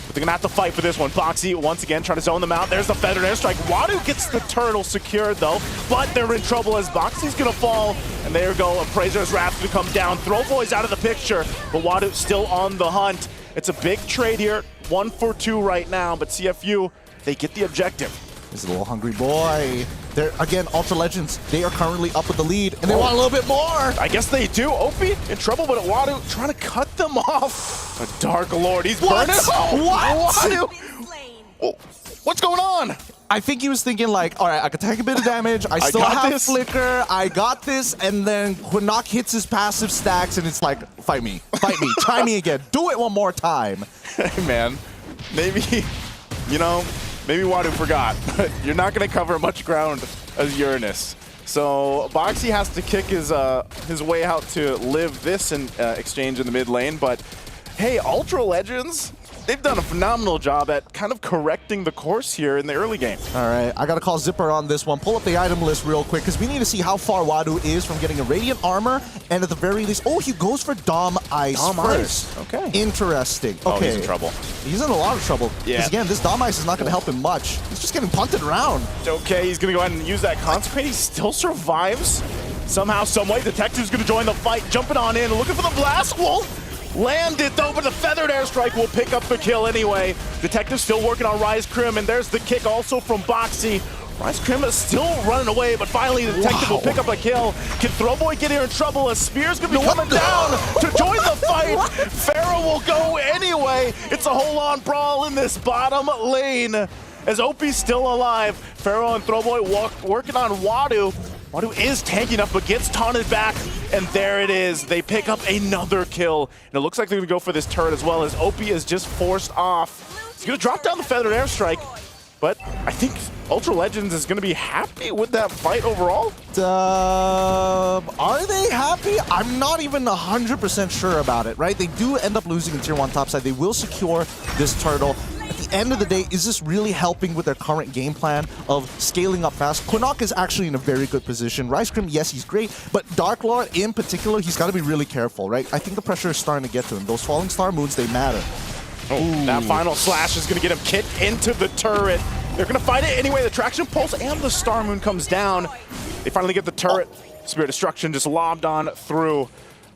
But they're going to have to fight for this one. Boxy once again trying to zone them out. There's the Feathered Airstrike. Wadu gets the turtle secured though, but they're in trouble as Boxy's going to fall. And there you go. Appraiser's Wrath to come down. Throwboy's out of the picture, but Wadu still on the hunt. It's a big trade here. 1 for 2 right now, but CFU, they get the objective. He's a little hungry boy. They're, again, Ultra Legends, they are currently up with the lead, and they want a little bit more. I guess they do. Opie in trouble, but Wadu trying to cut them off. A Dark Lord, he's burning. What? Wadu. What's going on? I think he was thinking like, all right, I could take a bit of damage. I still have Flicker. I got this. And then Quinnock hits his passive stacks, and it's like, fight me. Fight me. Try me again. Do it one more time. Hey, man. Maybe, you know, maybe Wadu forgot, but you're not going to cover much ground as Uranus. So Boxy has to kick his way out to live this exchange in the mid lane, but hey, Ultra Legends, they've done a phenomenal job at kind of correcting the course here in the early game. All right, I got to call Zipper on this one. Pull up the item list real quick because we need to see how far Wadu is from getting a Radiant Armor, and at the very least, oh, he goes for Dom Ice first. Okay. Interesting. Okay. Oh, he's in trouble. He's in a lot of trouble. Yeah. Because again, this Dom Ice is not going to help him much. He's just getting punted around. Okay, he's going to go ahead and use that Consecrate. He still survives. Somehow, someway, Detective's going to join the fight, jumping on in, looking for the Blast Wolf. Landed though, but the Feathered Airstrike will pick up the kill anyway. Detective still working on Rise Crim, and there's the kick also from Boxy. Rise Crim is still running away, but finally the Detective will pick up a kill. Can Throwboy get here in trouble as Spear's gonna be coming down to join the fight? Pharaoh will go anyway. It's a whole-on brawl in this bottom lane as Opie's still alive. Pharaoh and Throwboy working on Wadu. Wadu is tanking up, but gets taunted back, and there it is. They pick up another kill, and it looks like they're gonna go for this turret as well, as Opie is just forced off. He's gonna drop down the Feathered Airstrike, but I think Ultra Legends is gonna be happy with that fight overall. Are they happy? I'm not even 100% sure about it, right? They do end up losing in Tier 1 topside. They will secure this turtle. At the end of the day, is this really helping with their current game plan of scaling up fast? Quinnock is actually in a very good position. Rice Crim, yes, he's great, but Dark Lord in particular, he's got to be really careful, right? I think the pressure is starting to get to him. Those Falling Star moons, they matter. Oh, that final slash is going to get him kicked into the turret. They're going to fight it anyway. The Traction Pulse and the Star Moon comes down. They finally get the turret. Spirit Destruction just lobbed on through.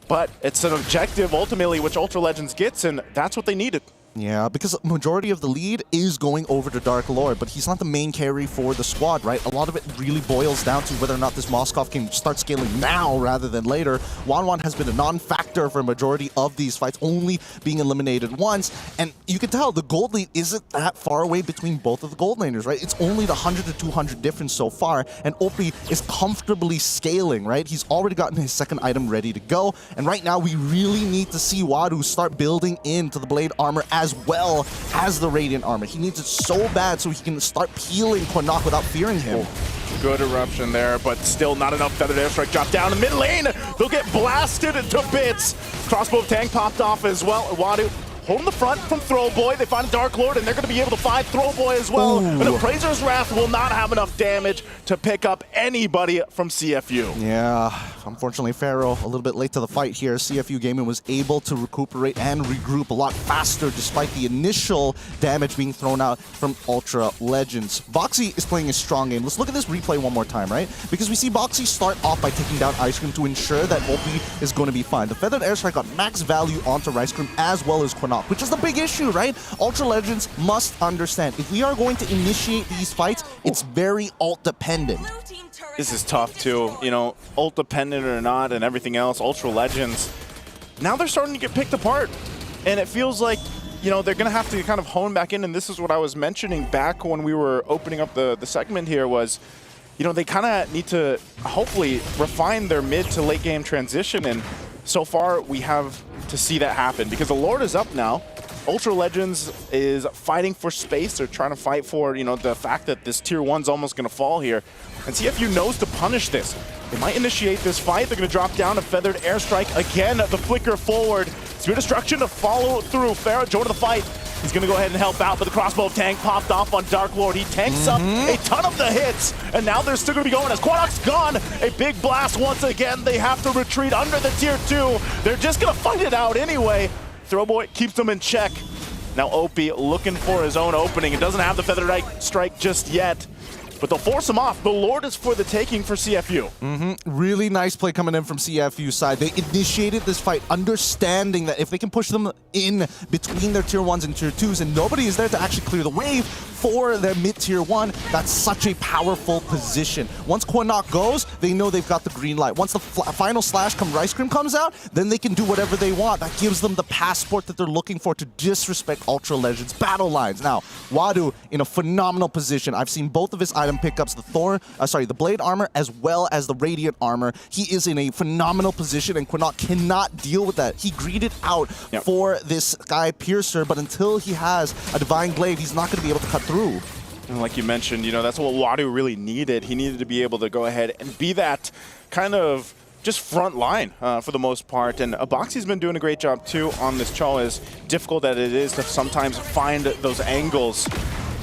But it's an objective, ultimately, which Ultra Legends gets, and that's what they needed. Yeah, because majority of the lead is going over to Dark Lord, but he's not the main carry for the squad, right? A lot of it really boils down to whether or not this Moskov can start scaling now rather than later. Wanwan has been a non-factor for a majority of these fights, only being eliminated once, and you can tell the gold lead isn't that far away between both of the gold laners, right? It's only the 100 to 200 difference so far, and Opie is comfortably scaling, right? He's already gotten his second item ready to go, and right now we really need to see Wadu start building into the Blade Armor as well as the Radiant Armor. He needs it so bad so he can start peeling Quinnock without fearing him. Good eruption there, but still not enough. Feathered Airstrike dropped down in mid lane. They'll get blasted to bits. Crossbow tank popped off as well. Wadu holding the front from Throwboy. They find Dark Lord, and they're going to be able to find Throwboy as well. Ooh. But Appraiser's Wrath will not have enough damage to pick up anybody from CFU. Yeah, unfortunately, Pharaoh a little bit late to the fight here. CFU Gaming was able to recuperate and regroup a lot faster despite the initial damage being thrown out from Ultra Legends. Boxy is playing a strong game. Let's look at this replay one more time, right? Because we see Boxy start off by taking down Ice Cream to ensure that Opie is going to be fine. The Feathered Airstrike got max value onto Rice Cream as well as Quinnock, which is the big issue, right? Ultra Legends must understand, if we are going to initiate these fights, it's very ult dependent. This is tough too, you know, ult dependent or not and everything else. Ultra Legends, now they're starting to get picked apart. And it feels like, you know, they're going to have to kind of hone back in. And this is what I was mentioning back when we were opening up the segment here was, you know, they kind of need to hopefully refine their mid to late game transition. And so far we have to see that happen because the Lord is up now. Ultra Legends is fighting for space. They're trying to fight for, you know, the fact that this Tier 1's almost going to fall here. And CFU knows to punish this. They might initiate this fight. They're going to drop down a Feathered Airstrike. Again, the flicker forward. Spirit Destruction to follow through. Pharaoh joining the fight. He's going to go ahead and help out, but the crossbow tank popped off on Dark Lord. He tanks up a ton of the hits, and now they're still going to be going as Quinnock's gone. A big blast once again. They have to retreat under the Tier 2. They're just going to fight it out anyway. Throwboy keeps them in check. Now Opie looking for his own opening. It doesn't have the Feathered Strike just yet, but they'll force him off. The Lord is for the taking for CFU. Really nice play coming in from CFU side. They initiated this fight understanding that if they can push them in between their Tier 1s and Tier 2s and nobody is there to actually clear the wave for their mid-Tier 1, that's such a powerful position. Once Quinnock goes, they know they've got the green light. Once the final slash Rice Cream comes out, then they can do whatever they want. That gives them the passport that they're looking for to disrespect Ultra Legends battle lines. Now, Wadu in a phenomenal position. I've seen both of his item pickups, the Blade Armor as well as the Radiant Armor. He is in a phenomenal position and Quinnock cannot deal with that. He greeted out for this guy Piercer, but until he has a Divine Glaive, he's not going to be able to cut through. And like you mentioned, you know, that's what Wadu really needed. He needed to be able to go ahead and be that kind of just front line for the most part. And Aboxy's been doing a great job too on this Cho, as difficult that it is to sometimes find those angles.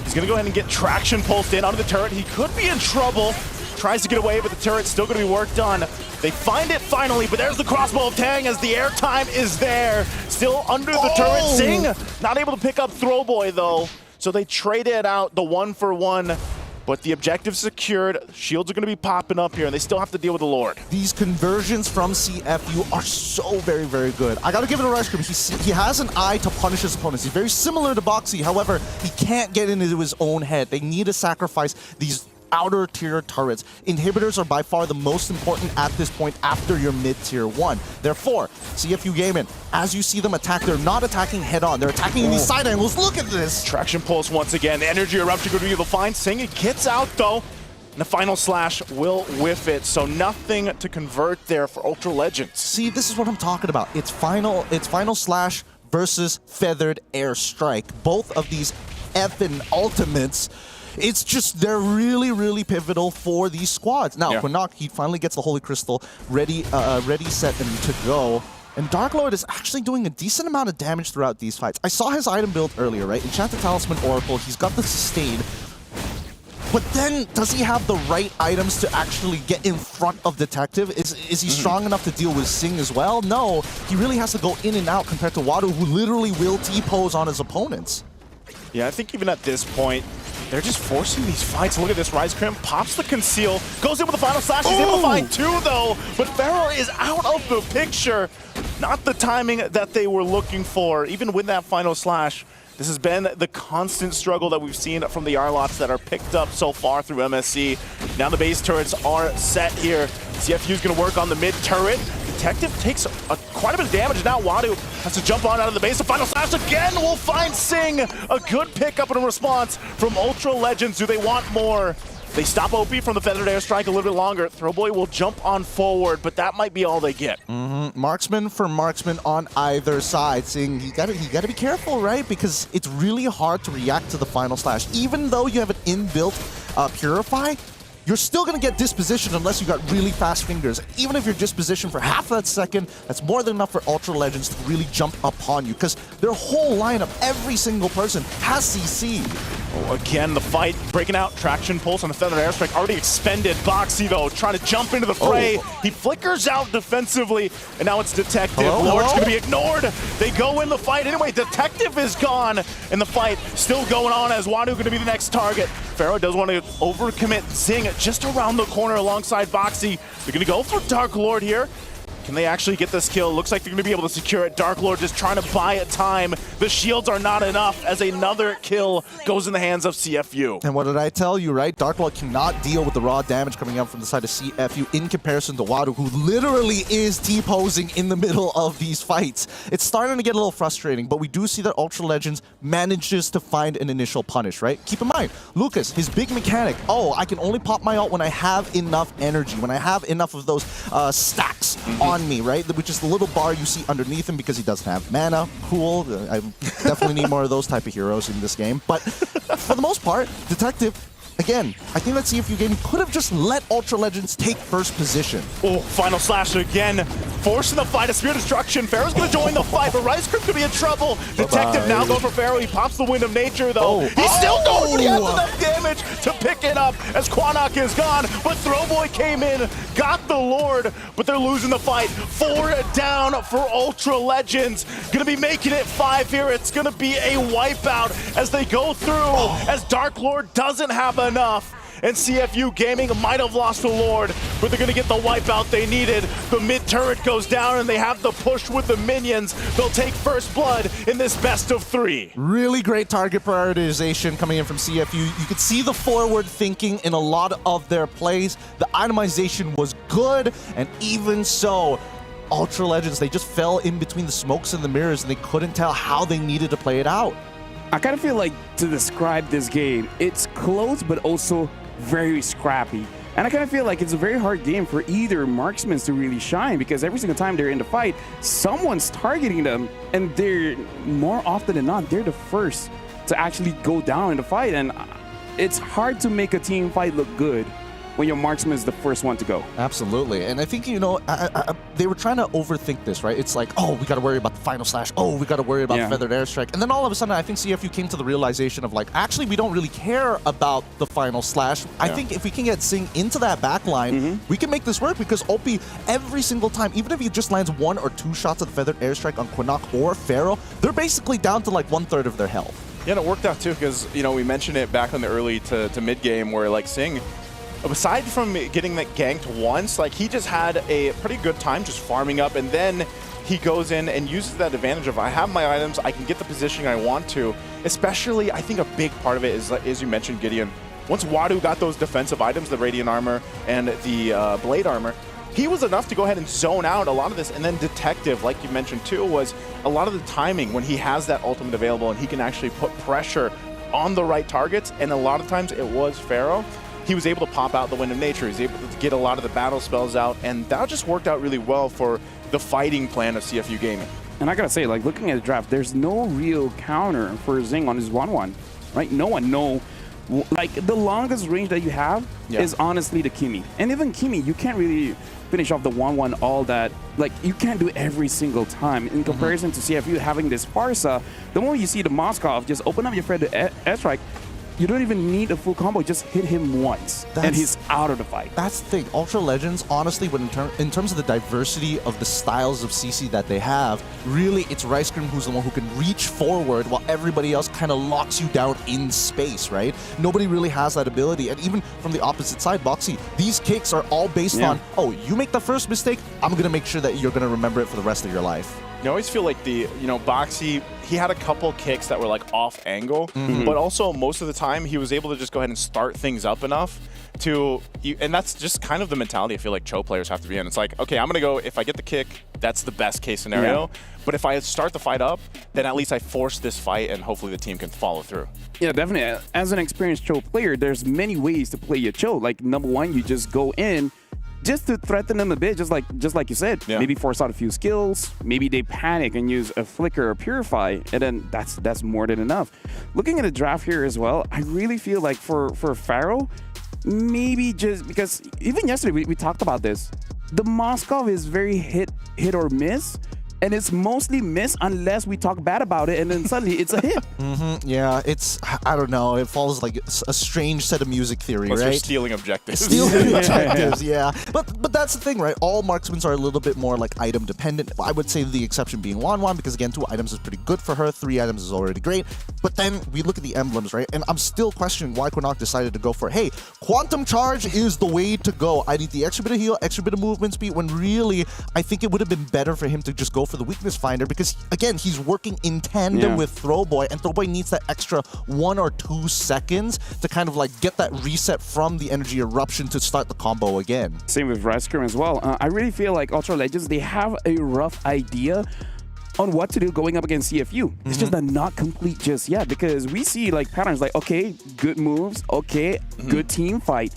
He's going to go ahead and get traction pulsed in onto the turret. He could be in trouble. Tries to get away, but the turret's still going to be work done. They find it finally, but there's the crossbow of Tang as the airtime is there. Still under the turret. Sing not able to pick up Throwboy though. So they traded out the 1-for-1, but the objective's secured. Shields are going to be popping up here, and they still have to deal with the Lord. These conversions from CFU are so very, very good. I got to give it a Rice Cream. He has an eye to punish his opponents. He's very similar to Boxy. However, he can't get into his own head. They need to sacrifice these outer tier turrets. Inhibitors are by far the most important at this point after your mid-tier 1. Therefore, CFU Gaming, as you see them attack, they're not attacking head-on. They're attacking in these side angles. Look at this! Traction pulse once again. The energy eruption going to be able to find Sing. It gets out though. And the final slash will whiff it. So nothing to convert there for Ultra Legends. See, this is what I'm talking about. It's final slash versus feathered airstrike. Both of these effing ultimates. It's just, they're really, really pivotal for these squads. Now, Quinnock, he finally gets the Holy Crystal ready, set, and to go. And Dark Lord is actually doing a decent amount of damage throughout these fights. I saw his item build earlier, right? Enchanted Talisman Oracle, he's got the Sustain. But then, does he have the right items to actually get in front of Detective? Is he strong enough to deal with Sing as well? No, he really has to go in and out compared to Wadu, who literally will T-pose on his opponents. Yeah, I think even at this point, they're just forcing these fights. Look at this. Rise Crim pops the conceal, goes in with the final slash. He's able to find 2 though, but Pharaoh is out of the picture. Not the timing that they were looking for. Even with that final slash, this has been the constant struggle that we've seen from the Arlots that are picked up so far through MSC. Now the base turrets are set here. CFU's going to work on the mid turret. Detective takes quite a bit of damage. Now Wadu has to jump on out of the base. The final slash again will find Sing. A good pickup and a response from Ultra Legends. Do they want more? They stop OP from the feathered airstrike a little bit longer. Throwboy will jump on forward, but that might be all they get. Marksman for marksman on either side. Seeing you gotta be careful, right? Because it's really hard to react to the final slash. Even though you have an inbuilt Purify, you're still going to get disposition unless you got really fast fingers. Even if you're dispositioned for half that second, that's more than enough for Ultra Legends to really jump upon you, because their whole lineup, every single person, has CC. Oh, again, the fight breaking out. Traction pulse on the feathered airstrike already expended. Boxy, though, trying to jump into the fray. He flickers out defensively, and now it's Detective. Lord's going to be ignored. They go in the fight anyway. Detective is gone, and the fight still going on as Wadu going to be the next target. Pharaoh does want to overcommit. Zing just around the corner alongside Boxy. They're going to go for Dark Lord here. Can they actually get this kill? Looks like they're going to be able to secure it. Dark Lord just trying to buy it time. The shields are not enough as another kill goes in the hands of CFU. And what did I tell you, right? Dark Lord cannot deal with the raw damage coming out from the side of CFU in comparison to Wadu, who literally is T-posing in the middle of these fights. It's starting to get a little frustrating, but we do see that Ultra Legends manages to find an initial punish, right? Keep in mind, Lucas, his big mechanic, I can only pop my ult when I have enough energy, when I have enough of those stacks on me, right? Which is the little bar you see underneath him because he doesn't have mana. Cool. I definitely need more of those type of heroes in this game. But for the most part, Detective, again, I think that CFU game could have just let Ultra Legends take first position. Oh, final slash again. Forcing the fight, a Spear Destruction. Pharaoh's going to join the fight, but Rice Crimp could be in trouble. Detective now going for Pharaoh. He pops the Wind of Nature, though. He's still going, but he has enough damage to pick it up as Quinnock is gone. But Throwboy came in, got the Lord, but they're losing the fight. 4 down for Ultra Legends. Going to be making it 5 here. It's going to be a wipeout as they go through, as Dark Lord doesn't have enough. And CFU Gaming might have lost the Lord, but they're going to get the wipeout they needed. The mid turret goes down, and they have the push with the minions. They'll take first blood in this best of 3. Really great target prioritization coming in from CFU. You could see the forward thinking in a lot of their plays. The itemization was good, and even so, Ultra Legends, they just fell in between the smokes and the mirrors, and they couldn't tell how they needed to play it out. I kind of feel like, to describe this game, it's close but also very scrappy. And I kind of feel like it's a very hard game for either marksmen to really shine, because every single time they're in the fight, someone's targeting them, and they're, more often than not, they're the first to actually go down in the fight. And it's hard to make a team fight look good when your marksman is the first one to go. Absolutely. And I think, you know, they were trying to overthink this, right? It's like, oh, we got to worry about the final slash. Oh, we got to worry about the feathered airstrike. And then all of a sudden, I think CFU came to the realization of like, actually, we don't really care about the final slash. I think if we can get Zing into that back line, we can make this work because OP, every single time, even if he just lands 1 or 2 shots of the feathered airstrike on Quinnock or Pharaoh, they're basically down to like 1/3 of their health. Yeah, and it worked out too because, you know, we mentioned it back in the early to mid game where like Zing, aside from getting that ganked once, like he just had a pretty good time just farming up, and then he goes in and uses that advantage of I have my items, I can get the positioning I want to. Especially, I think a big part of it is, as you mentioned, Gideon, once Wadu got those defensive items, the Radiant Armor and the Blade Armor, he was enough to go ahead and zone out a lot of this. And then Detective, like you mentioned too, was a lot of the timing when he has that ultimate available and he can actually put pressure on the right targets. And a lot of times it was Pharaoh. He was able to pop out the Wind of Nature. He was able to get a lot of the battle spells out. And that just worked out really well for the fighting plan of CFU Gaming. And I gotta say, like looking at the draft, there's no real counter for Zing on his 1-1, right? No one know. Like the longest range that you have is honestly the Kimi. And even Kimi, you can't really finish off the 1-1 all that. Like you can't do it every single time. In comparison to CFU having this Farsa, the moment you see the Moskov, just open up your feathered airstrike, you don't even need a full combo, just hit him once, and he's out of the fight. That's the thing. Ultra Legends, honestly, when in terms of the diversity of the styles of CC that they have, really it's Rice Cream who's the one who can reach forward while everybody else kind of locks you down in space, right? Nobody really has that ability. And even from the opposite side, Boxy, these kicks are all based on, oh, you make the first mistake, I'm going to make sure that you're going to remember it for the rest of your life. I always feel like Boxy, he had a couple kicks that were like off angle, but also most of the time he was able to just go ahead and start things up enough to, and that's just kind of the mentality I feel like Cho players have to be in. It's like, okay, I'm going to go, if I get the kick, that's the best case scenario. But if I start the fight up, then at least I force this fight and hopefully the team can follow through. Yeah, definitely. As an experienced Cho player, there's many ways to play your Cho. Like number one, you just go in just to threaten them a bit, just like you said. Maybe force out a few skills. Maybe they panic and use a Flicker or Purify, and then that's more than enough. Looking at the draft here as well, I really feel like for Pharaoh, maybe just because even yesterday we talked about this, the Moskov is very hit or miss. And it's mostly miss unless we talk bad about it, and then suddenly it's a hit. Yeah, it's, I don't know, it follows like a strange set of music theory, Plus right? you're stealing objectives. Stealing objectives, yeah. But that's the thing, right? All marksmen are a little bit more like item dependent. I would say the exception being Wanwan, because again, 2 items is pretty good for her, 3 items is already great. But then we look at the emblems, right? And I'm still questioning why Quinnock decided to go for, hey, Quantum Charge is the way to go. I need the extra bit of heal, extra bit of movement speed, when really, I think it would have been better for him to just go for the weakness finder, because again, he's working in tandem with Throwboy, and Throwboy needs that extra 1 or 2 seconds to kind of like get that reset from the energy eruption to start the combo again. Same with Rescrim as well. I really feel like Ultra Legends, they have a rough idea on what to do going up against CFU. It's just that not complete just yet, because we see like patterns like, okay, good moves, okay, good team fight.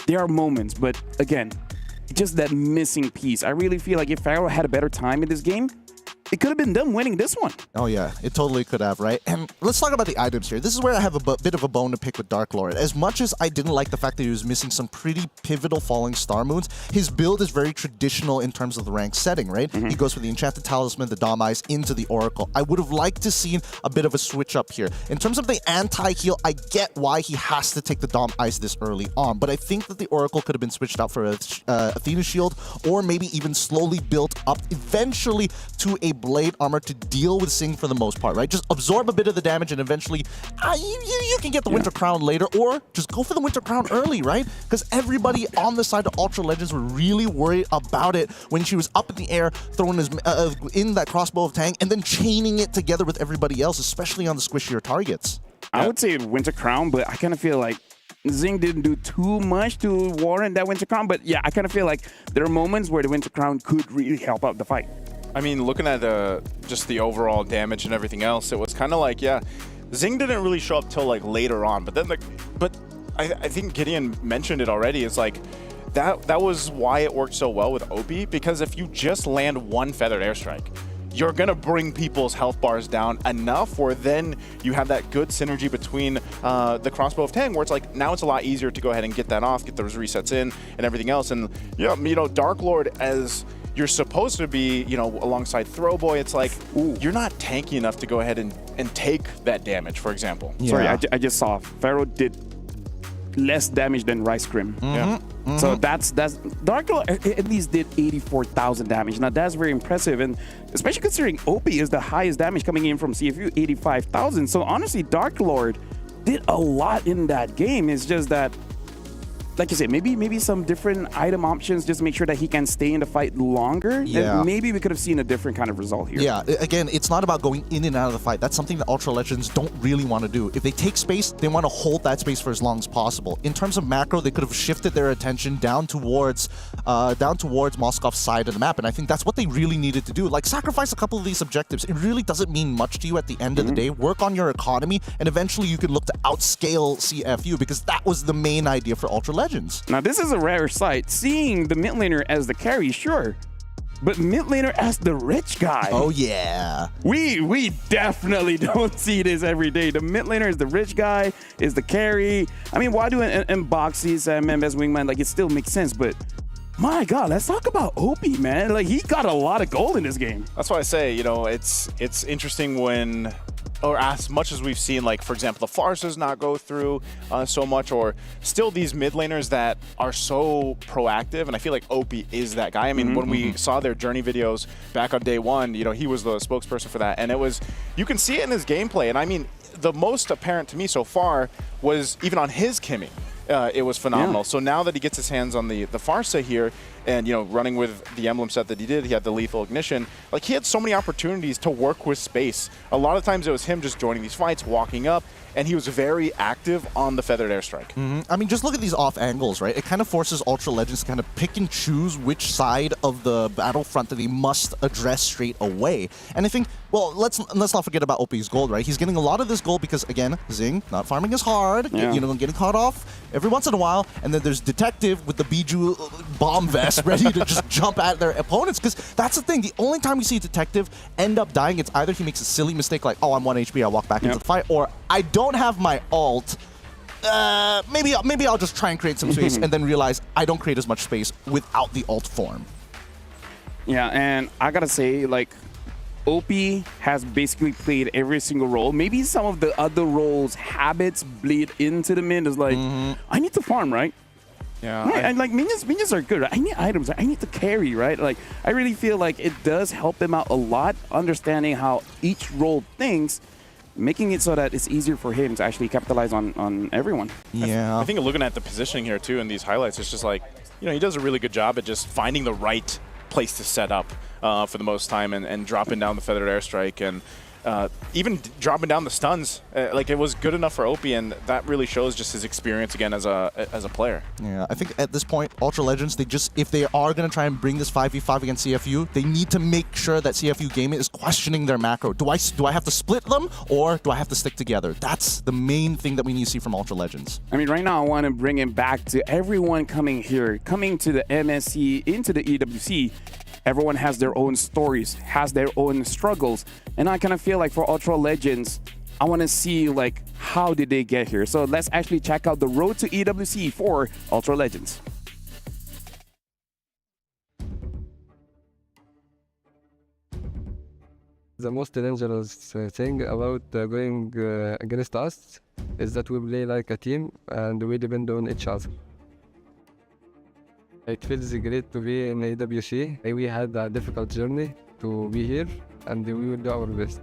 There are moments, but again, just that missing piece. I really feel like if Pharaoh had a better time in this game, it could have been them winning this one. Oh yeah, it totally could have, right? And let's talk about the items here. This is where I have a bit of a bone to pick with Dark Lord. As much as I didn't like the fact that he was missing some pretty pivotal falling star moons, his build is very traditional in terms of the rank setting, right? He goes for the Enchanted Talisman, the Dom Eyes, into the Oracle. I would have liked to see a bit of a switch up here. In terms of the anti-heal, I get why he has to take the Dom Eyes this early on, but I think that the Oracle could have been switched out for a Athena Shield, or maybe even slowly built up eventually to a Blade Armor to deal with Zing for the most part, right? Just absorb a bit of the damage and eventually you can get the Winter Crown later, or just go for the Winter Crown early, right? Because everybody on the side of Ultra Legends were really worried about it when she was up in the air, throwing his, in that crossbow of Tang, and then chaining it together with everybody else, especially on the squishier targets. I would say Winter Crown, but I kind of feel like Zing didn't do too much to warrant that Winter Crown. But yeah, I kind of feel like there are moments where the Winter Crown could really help out the fight. I mean, looking at just the overall damage and everything else, it was kind of like, yeah, Zing didn't really show up till like later on. But then, I think Gideon mentioned it already. It's like that was why it worked so well with OP, because if you just land 1 feathered airstrike, you're going to bring people's health bars down enough where then you have that good synergy between the crossbow of Tang, where it's like now it's a lot easier to go ahead and get that off, get those resets in and everything else. And, Dark Lord, as you're supposed to be, alongside Throwboy, it's like, you're not tanky enough to go ahead and take that damage, for example. Yeah. Sorry, I just saw Pharaoh did less damage than Rice Cream. So that's Dark Lord at least did 84,000 damage. Now that's very impressive, and especially considering OP is the highest damage coming in from CFU, 85,000. So honestly, Dark Lord did a lot in that game. It's just that, like you said, maybe some different item options just to make sure that he can stay in the fight longer. Yeah. And maybe we could have seen a different kind of result here. Yeah, again, it's not about going in and out of the fight. That's something that Ultra Legends don't really want to do. If they take space, they want to hold that space for as long as possible. In terms of macro, they could have shifted their attention down towards Moscow's side of the map, and I think that's what they really needed to do. Like, sacrifice a couple of these objectives. It really doesn't mean much to you at the end of the day. Work on your economy, and eventually you can look to outscale CFU, because that was the main idea for Ultra Legends. Now, this is a rare sight. Seeing the mid laner as the carry, sure. But mid laner as the rich guy. Oh, yeah. We definitely don't see this every day. The mid laner is the rich guy, is the carry. I mean, why do an Boxies and as wingman? Like, it still makes sense, but my God, let's talk about OP, man. Like, he got a lot of gold in this game. That's why I say, it's interesting when, or as much as we've seen, like, for example, the Farces not go through so much, or still these mid laners that are so proactive, and I feel like OP is that guy. I mean, when we saw their journey videos back on day one, he was the spokesperson for that, and you can see it in his gameplay, and I mean, the most apparent to me so far was even on his Kimmy. It was phenomenal. So now that he gets his hands on the Farsa here, and running with the emblem set that he did, he had the lethal ignition. Like, he had so many opportunities to work with space. A lot of times it was him just joining these fights, walking up, and he was very active on the feathered airstrike. I mean, just look at these off angles, right? It kind of forces Ultra Legends to kind of pick and choose which side of the battlefront that he must address straight away. And I think, well, let's not forget about OP's gold, right? He's getting a lot of this gold because, again, Zing not farming as hard, getting caught off every once in a while, and then there's Detective with the Biju bomb vest ready to just jump at their opponents, because that's the thing. The only time we see Detective end up dying, it's either he makes a silly mistake like, oh, I'm 1 HP, I walk back into the fight, or I don't have my ult, maybe I'll just try and create some space and then realize I don't create as much space without the ult form. Yeah, and I gotta say, like, OP has basically played every single role. Maybe some of the other roles, habits bleed into the mid. Is like, I need to farm, right? Yeah. Right, and like minions are good, right? I need items, I need to carry, right? Like, I really feel like it does help him out a lot, understanding how each role thinks, making it so that it's easier for him to actually capitalize on everyone. Yeah. I think looking at the positioning here too in these highlights, it's just like, he does a really good job at just finding the right place to set up for the most time, and dropping down the feathered airstrike, and even dropping down the stuns. Like, it was good enough for OP, and that really shows just his experience again as a player. Yeah, I think at this point, Ultra Legends, if they are going to try and bring this 5v5 against CFU, they need to make sure that CFU Gaming is questioning their macro. Do I have to split them, or do I have to stick together? That's the main thing that we need to see from Ultra Legends. I mean, right now I want to bring it back to everyone coming here, coming to the MSC, into the EWC. Everyone has their own stories, has their own struggles. And I kind of feel like for Ultra Legends, I want to see, like, how did they get here? So let's actually check out the road to EWC for Ultra Legends. The most dangerous thing about going against us is that we play like a team and we depend on each other. It feels great to be in EWC. We had a difficult journey to be here, and we will do our best.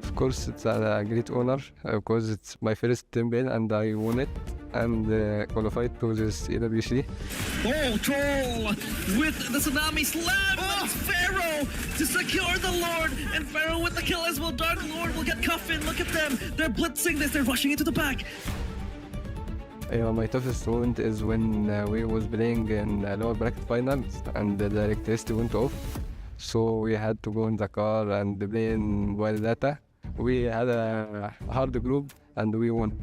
Of course, it's a great honor because it's my first team win and I won it and qualified to this EWC. Oh, Troll with the Tsunami Slam! It's Pharaoh to secure the Lord, and Pharaoh with the kill as well. Dark Lord will get Coffin. Look at them. They're blitzing this. They're rushing into the back. My toughest moment is when we was playing in lower bracket finals and the electricity went off. So we had to go in the car and play in wild data. We had a hard group and we won.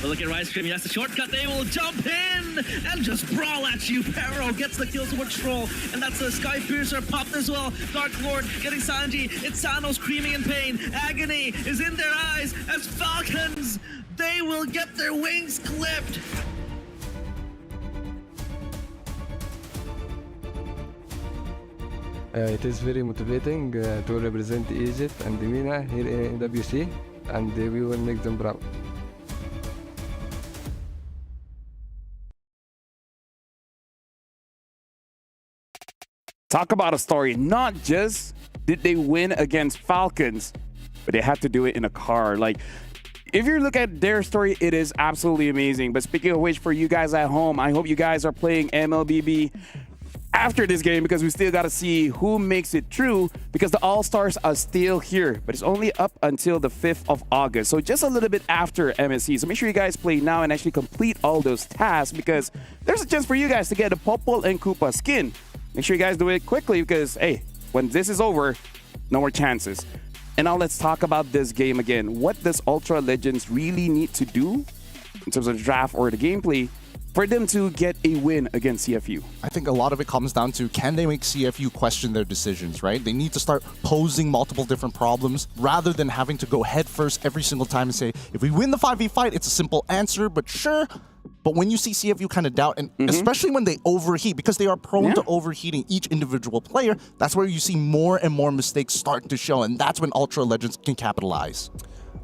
But look at Rice Cream, he has the shortcut, they will jump in and just brawl at you. Pharaoh gets the kills over Troll, and that's a Sky Piercer popped as well. Dark Lord getting Sanji, it's Sano screaming in pain. Agony is in their eyes as Falcons, they will get their wings clipped. It is very motivating to represent Egypt and MENA here in EWC, and we will make them proud. Talk about a story. Not just did they win against Falcons, but they had to do it in a car. Like, if you look at their story, it is absolutely amazing. But speaking of which, for you guys at home, I hope you guys are playing MLBB after this game, because we still got to see who makes it through, because the All-Stars are still here, but it's only up until the 5th of August. So just a little bit after MSC. So make sure you guys play now and actually complete all those tasks, because there's a chance for you guys to get a Popol and Koopa skin. Make sure you guys do it quickly, because, hey, when this is over, no more chances. And now let's talk about this game again. What does Ultra Legends really need to do in terms of the draft or the gameplay for them to get a win against CFU? I think a lot of it comes down to, can they make CFU question their decisions, right? They need to start posing multiple different problems rather than having to go head first every single time and say, if we win the 5v fight, it's a simple answer, but sure. But when you see CFU kind of doubt, and especially when they overheat, because they are prone to overheating each individual player, that's where you see more and more mistakes start to show, and that's when Ultra Legends can capitalize.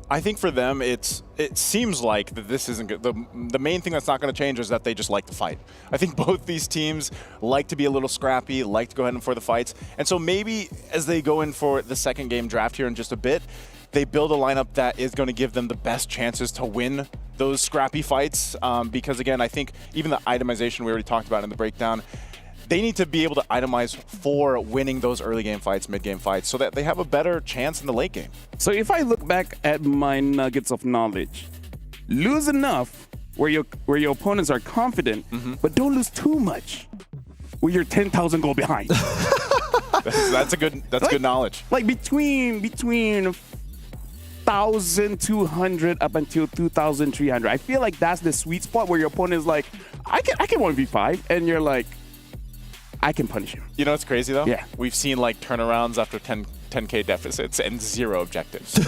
I think for them, it seems like that this isn't good. The main thing that's not going to change is that they just like to fight. I think both these teams like to be a little scrappy, like to go ahead and for the fights. And so maybe as they go in for the second game draft here in just a bit, they build a lineup that is going to give them the best chances to win those scrappy fights. Because again, I think even the itemization we already talked about in the breakdown, they need to be able to itemize for winning those early game fights, mid game fights, so that they have a better chance in the late game. So if I look back at my nuggets of knowledge, lose enough where your opponents are confident, but don't lose too much where you're 10,000 goal behind. That's good knowledge. Like between 1,200 up until 2,300. I feel like that's the sweet spot where your opponent is like, I can 1v5, and you're like, I can punish you. You know what's crazy though? Yeah. We've seen like turnarounds after 10K deficits and 0 objectives. Kills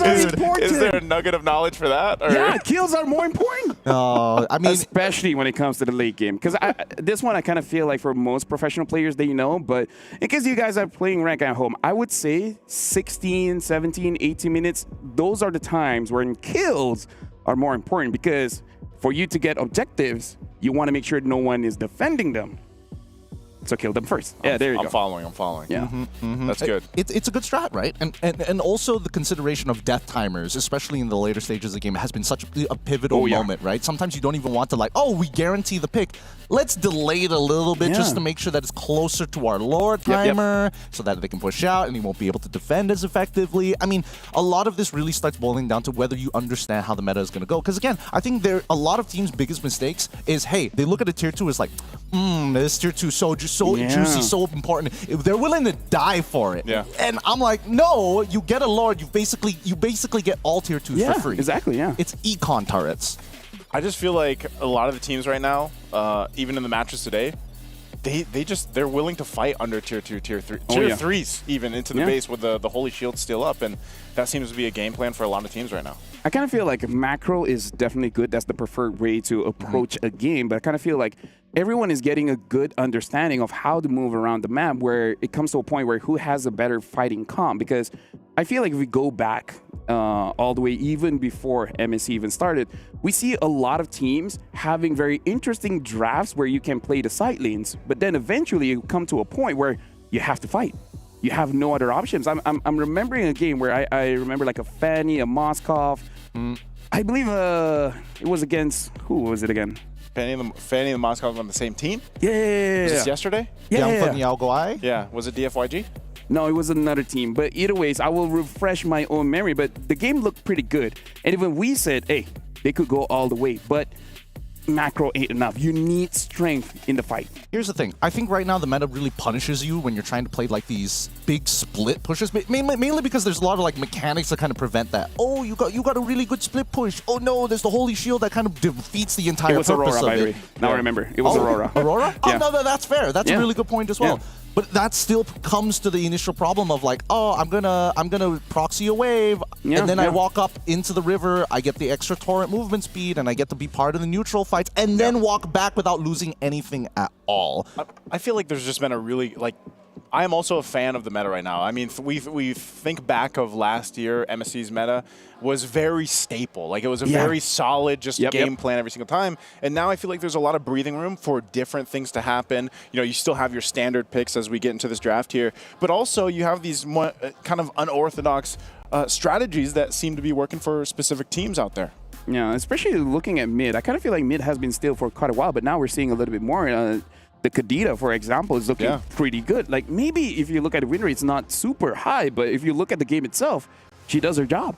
are important. Is there a nugget of knowledge for that? Or? Yeah, kills are more important. I mean, especially when it comes to the late game. Because this one I kind of feel like for most professional players, they know. But in case you guys are playing rank at home, I would say 16, 17, 18 minutes, those are the times when kills are more important, because for you to get objectives, you want to make sure no one is defending them. So kill them first. Yeah, there you go. I'm following. Yeah. That's good. It's a good strat, right? And also the consideration of death timers, especially in the later stages of the game, has been such a pivotal moment, right? Sometimes you don't even want to like, oh, we guarantee the pick. Let's delay it a little bit just to make sure that it's closer to our Lord timer so that they can push out and he won't be able to defend as effectively. I mean, a lot of this really starts boiling down to whether you understand how the meta is going to go. Because again, I think a lot of teams' biggest mistakes is, hey, they look at a tier 2 as like, this tier 2 so juicy, so important. They're willing to die for it. Yeah. And I'm like, no, you get a Lord, you basically get all tier 2s for free. Exactly, yeah. It's econ turrets. I just feel like a lot of the teams right now, even in the matches today, they're willing to fight under tier 2, tier 3, tier 3s even into the base with the Holy Shield still up, and that seems to be a game plan for a lot of teams right now. I kind of feel like macro is definitely good. That's the preferred way to approach a game, but I kind of feel like everyone is getting a good understanding of how to move around the map, where it comes to a point where who has a better fighting comp. Because I feel like if we go back all the way even before MSC even started, we see a lot of teams having very interesting drafts where you can play the side lanes, but then eventually you come to a point where you have to fight. You have no other options. I'm remembering a game where I remember like a Fanny, a Moskov. I believe it was against, who was it again? Fanny and the Moskov on the same team? Yeah. Was this yesterday? Yeah. Was it DFYG? No, it was another team. But either ways, I will refresh my own memory. But the game looked pretty good. And even we said, hey, they could go all the way. But macro ain't enough. You need strength in the fight. Here's the thing. I think right now the meta really punishes you when you're trying to play like these big split pushes, mainly because there's a lot of like mechanics that kind of prevent that. Oh, you got a really good split push. Oh no, there's the holy shield that kind of defeats the entire purpose Aurora, of by the it. way. Now I remember. It was Aurora. Aurora? Yeah. Oh no, that's fair. That's a really good point as well. Yeah. But that still comes to the initial problem of like, oh, I'm gonna proxy a wave, and then I walk up into the river, I get the extra torrent movement speed, and I get to be part of the neutral fights, and then walk back without losing anything at all. I feel like there's just been a really, like, I am also a fan of the meta right now. I mean, we think back of last year, MSC's meta was very staple. Like, it was a very solid just game plan every single time. And now I feel like there's a lot of breathing room for different things to happen. You know, you still have your standard picks as we get into this draft here, but also you have these more, kind of unorthodox strategies that seem to be working for specific teams out there. Yeah, especially looking at mid. I kind of feel like mid has been still for quite a while, but now we're seeing a little bit more. The Kadita, for example, is looking pretty good. Like, maybe if you look at the win rate, it's not super high, but if you look at the game itself, she does her job.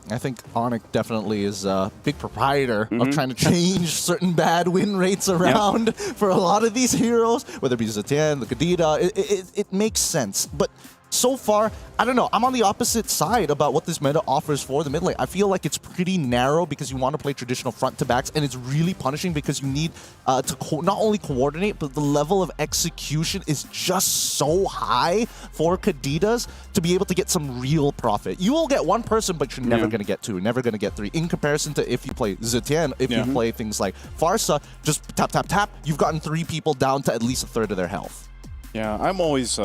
I think Onyx definitely is a big proprietor of trying to change certain bad win rates around for a lot of these heroes, whether it be Zetian, the Kadita. It makes sense. But so far, I don't know. I'm on the opposite side about what this meta offers for the mid lane. I feel like it's pretty narrow because you want to play traditional front-to-backs, and it's really punishing because you need to not only coordinate, but the level of execution is just so high for Kaditas to be able to get some real profit. You will get one person, but you're never going to get two, never going to get three. In comparison to if you play Zetian, if you play things like Farsa, just tap, tap, tap, you've gotten three people down to at least a third of their health. Yeah, I'm always...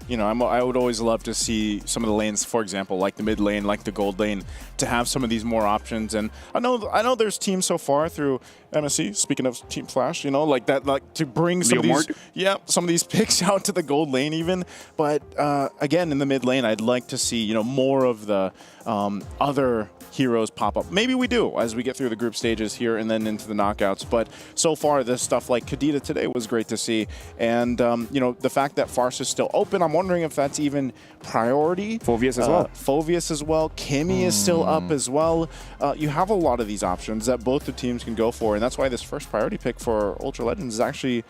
you know, I would always love to see some of the lanes, for example, like the mid lane, like the gold lane, to have some of these more options. And I know there's teams so far through MSC, speaking of Team Flash, you know, like that, like to bring some of these picks out to the gold lane even. But again, in the mid lane, I'd like to see, you know, more of the other heroes pop up. Maybe we do as we get through the group stages here and then into the knockouts. But so far, this stuff like Kadita today was great to see. And, you know, the fact that Farce is still open, I'm wondering if that's even priority. Phoveus as well. Phoveus as well. Kimmy is still up as well. You have a lot of these options that both the teams can go for. And that's why this first priority pick for Ultra Legends is actually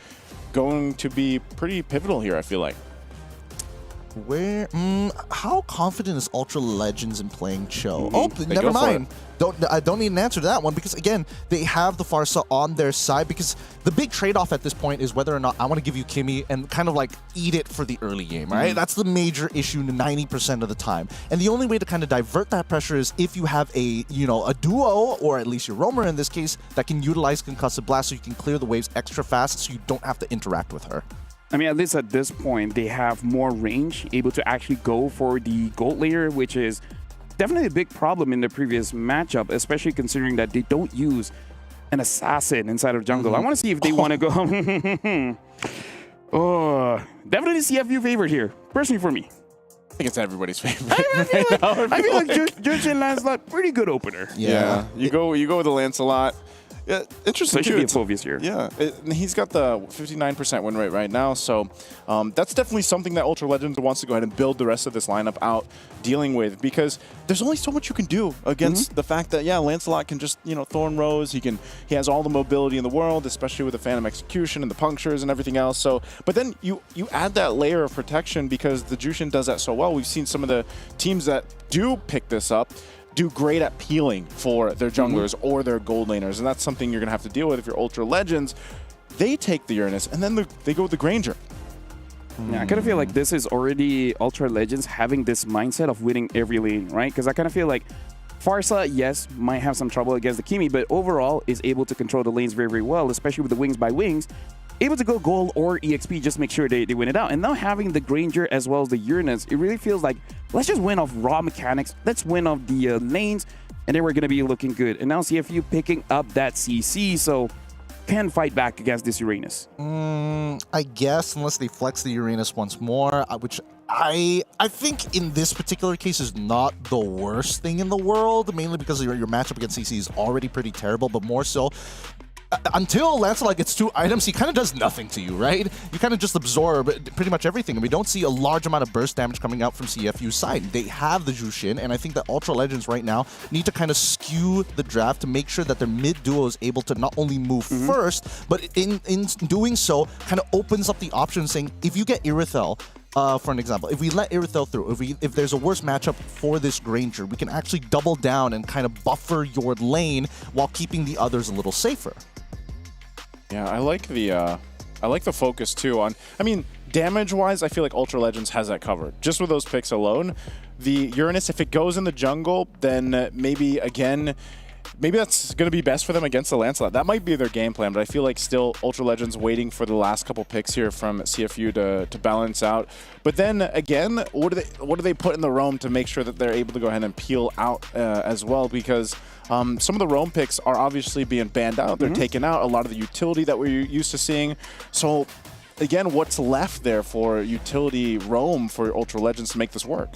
going to be pretty pivotal here, I feel like. Where? How confident is Ultra Legends in playing Cho? Mm-hmm. Oh, They never go for mind. I don't need an answer to that one because, again, they have the Farsa on their side because the big trade-off at this point is whether or not I want to give you Kimmy and kind of like eat it for the early game, right? Mm-hmm. That's the major issue 90% of the time. And the only way to kind of divert that pressure is if you have a duo, or at least your roamer in this case, that can utilize Concussive Blast so you can clear the waves extra fast so you don't have to interact with her. I mean, at least at this point, they have more range, able to actually go for the gold layer, which is definitely a big problem in the previous matchup, especially considering that they don't use an assassin inside of jungle. I want to see if they want to go... Oh, definitely CFU favorite here, personally for me. I think it's everybody's favorite. I feel like Jujin Lancelot, pretty good opener. Yeah. You go with the Lancelot. Yeah, interesting. Especially Phoveus here. Yeah, he's got the 59% win rate right now, so that's definitely something that Ultra Legends wants to go ahead and build the rest of this lineup out dealing with, because there's only so much you can do against the fact that Lancelot can just Thorn Rose. He has all the mobility in the world, especially with the Phantom Execution and the punctures and everything else. So, but then you add that layer of protection because the Jushin does that so well. We've seen some of the teams that do pick this up do great at peeling for their junglers or their gold laners, and that's something you're going to have to deal with if you're Ultra Legends. They take the Uranus, and then they go with the Granger. Yeah, I kind of feel like this is already Ultra Legends having this mindset of winning every lane, right? Because I kind of feel like Farsa, yes, might have some trouble against the Kimi, but overall is able to control the lanes very, very well, especially with the wings by wings. Able to go gold or EXP, just make sure they win it out. And now having the Granger as well as the Uranus, it really feels like, let's just win off raw mechanics. Let's win off the lanes, and then we're going to be looking good. And now CFU picking up that CC, so can fight back against this Uranus. I guess, unless they flex the Uranus once more, which I think in this particular case is not the worst thing in the world, mainly because your matchup against CC is already pretty terrible, but more so until Lancelot gets 2 items, he kind of does nothing to you, right? You kind of just absorb pretty much everything, and we don't see a large amount of burst damage coming out from CFU's side. They have the Jushin, and I think that Ultra Legends right now need to kind of skew the draft to make sure that their mid duo is able to not only move first, but in doing so, kind of opens up the option saying, if you get Irithel, for an example, if we let Irithel through, if there's a worse matchup for this Granger, we can actually double down and kind of buffer your lane while keeping the others a little safer. Yeah, I like the focus too on. I mean, damage-wise, I feel like Ultra Legends has that covered. Just with those picks alone, the Uranus, if it goes in the jungle, then maybe that's going to be best for them against the Lancelot. That might be their game plan, but I feel like still Ultra Legends waiting for the last couple picks here from CFU to balance out. But then again, what do they put in the roam to make sure that they're able to go ahead and peel out as well? Because some of the roam picks are obviously being banned out. They're taking out a lot of the utility that we're used to seeing. So again, what's left there for utility roam for Ultra Legends to make this work?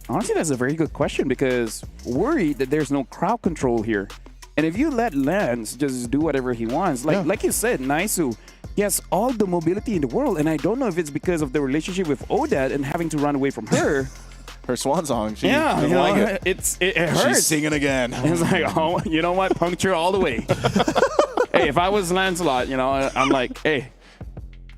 Honestly, that's a very good question because worried that there's no crowd control here. And if you let Lance just do whatever he wants, like you said, Naisu, he has all the mobility in the world. And I don't know if it's because of the relationship with Odette and having to run away from her. Her swan song. She doesn't like it. It hurts. She's singing again. It's like, oh, you know what? Puncture all the way. Hey, if I was Lancelot, I'm like, hey,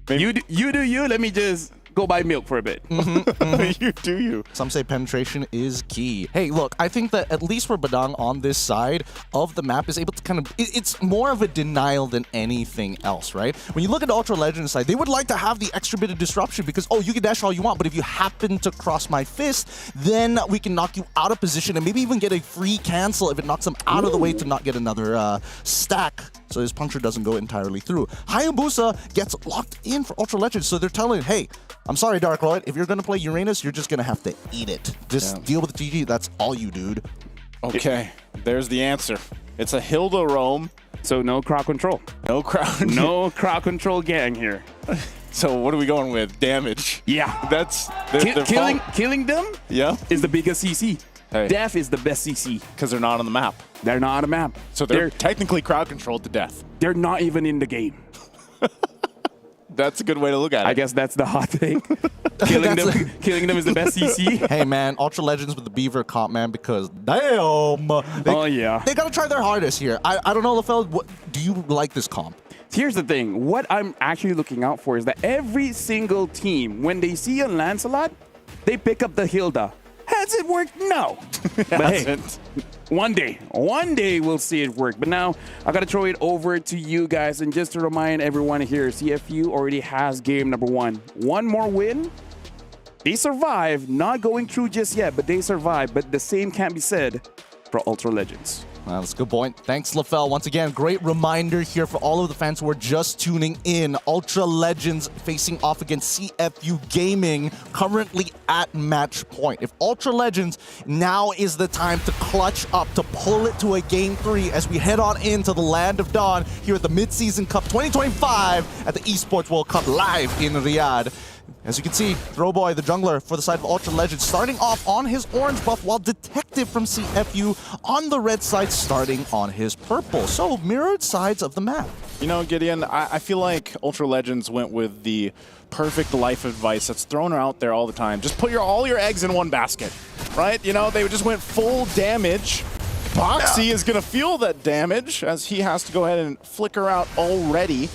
you do you. Let me just go buy milk for a bit. You do you. Some say penetration is key. Hey, look, I think that at least for Badang on this side of the map is able to kind of, it's more of a denial than anything else, right? When you look at the Ultra Legends side, they would like to have the extra bit of disruption because, oh, you can dash all you want, but if you happen to cross my fist, then we can knock you out of position and maybe even get a free cancel if it knocks them out of the way to not get another stack. So his puncture doesn't go entirely through. Hayabusa gets locked in for Ultra Legends, so they're telling, hey, I'm sorry, Dark Lord, if you're going to play Uranus, you're just going to have to eat it. Just deal with GG, that's all you, dude. Okay, there's the answer. It's a Hilda roam. So no crowd control. No crowd. No crowd control gang here. So what are we going with? Damage. Yeah. That's... Killing them is the biggest CC. Hey. Death is the best CC. Because they're not on the map. They're not on the map. So they're technically crowd controlled to death. They're not even in the game. That's a good way to look at it. I guess that's the hot take. Killing them is the best CC. Hey, man, Ultra Legends with the Beaver comp, man, because damn. They got to try their hardest here. I don't know, LaFell, do you like this comp? Here's the thing. What I'm actually looking out for is that every single team, when they see a Lancelot, they pick up the Hilda. Has it worked? No. But hey, one day we'll see it work. But now I got to throw it over to you guys. And just to remind everyone here, CFU already has game number 1. One more win. They survive, not going through just yet, but they survive. But the same can't be said for Ultra Legends. Well, that's a good point. Thanks, LaFell. Once again, great reminder here for all of the fans who are just tuning in. Ultra Legends facing off against CFU Gaming, currently at match point. If Ultra Legends, now is the time to clutch up, to pull it to a Game 3 as we head on into the Land of Dawn here at the Mid-Season Cup 2025 at the Esports World Cup live in Riyadh. As you can see, Throwboy, the jungler for the side of Ultra Legends, starting off on his orange buff, while Detective from CFU on the red side starting on his purple. So, mirrored sides of the map. You know, Gideon, I feel like Ultra Legends went with the perfect life advice that's thrown out there all the time. Just put all your eggs in one basket, right? You know, they just went full damage. Boxy is going to feel that damage as he has to go ahead and flicker out already.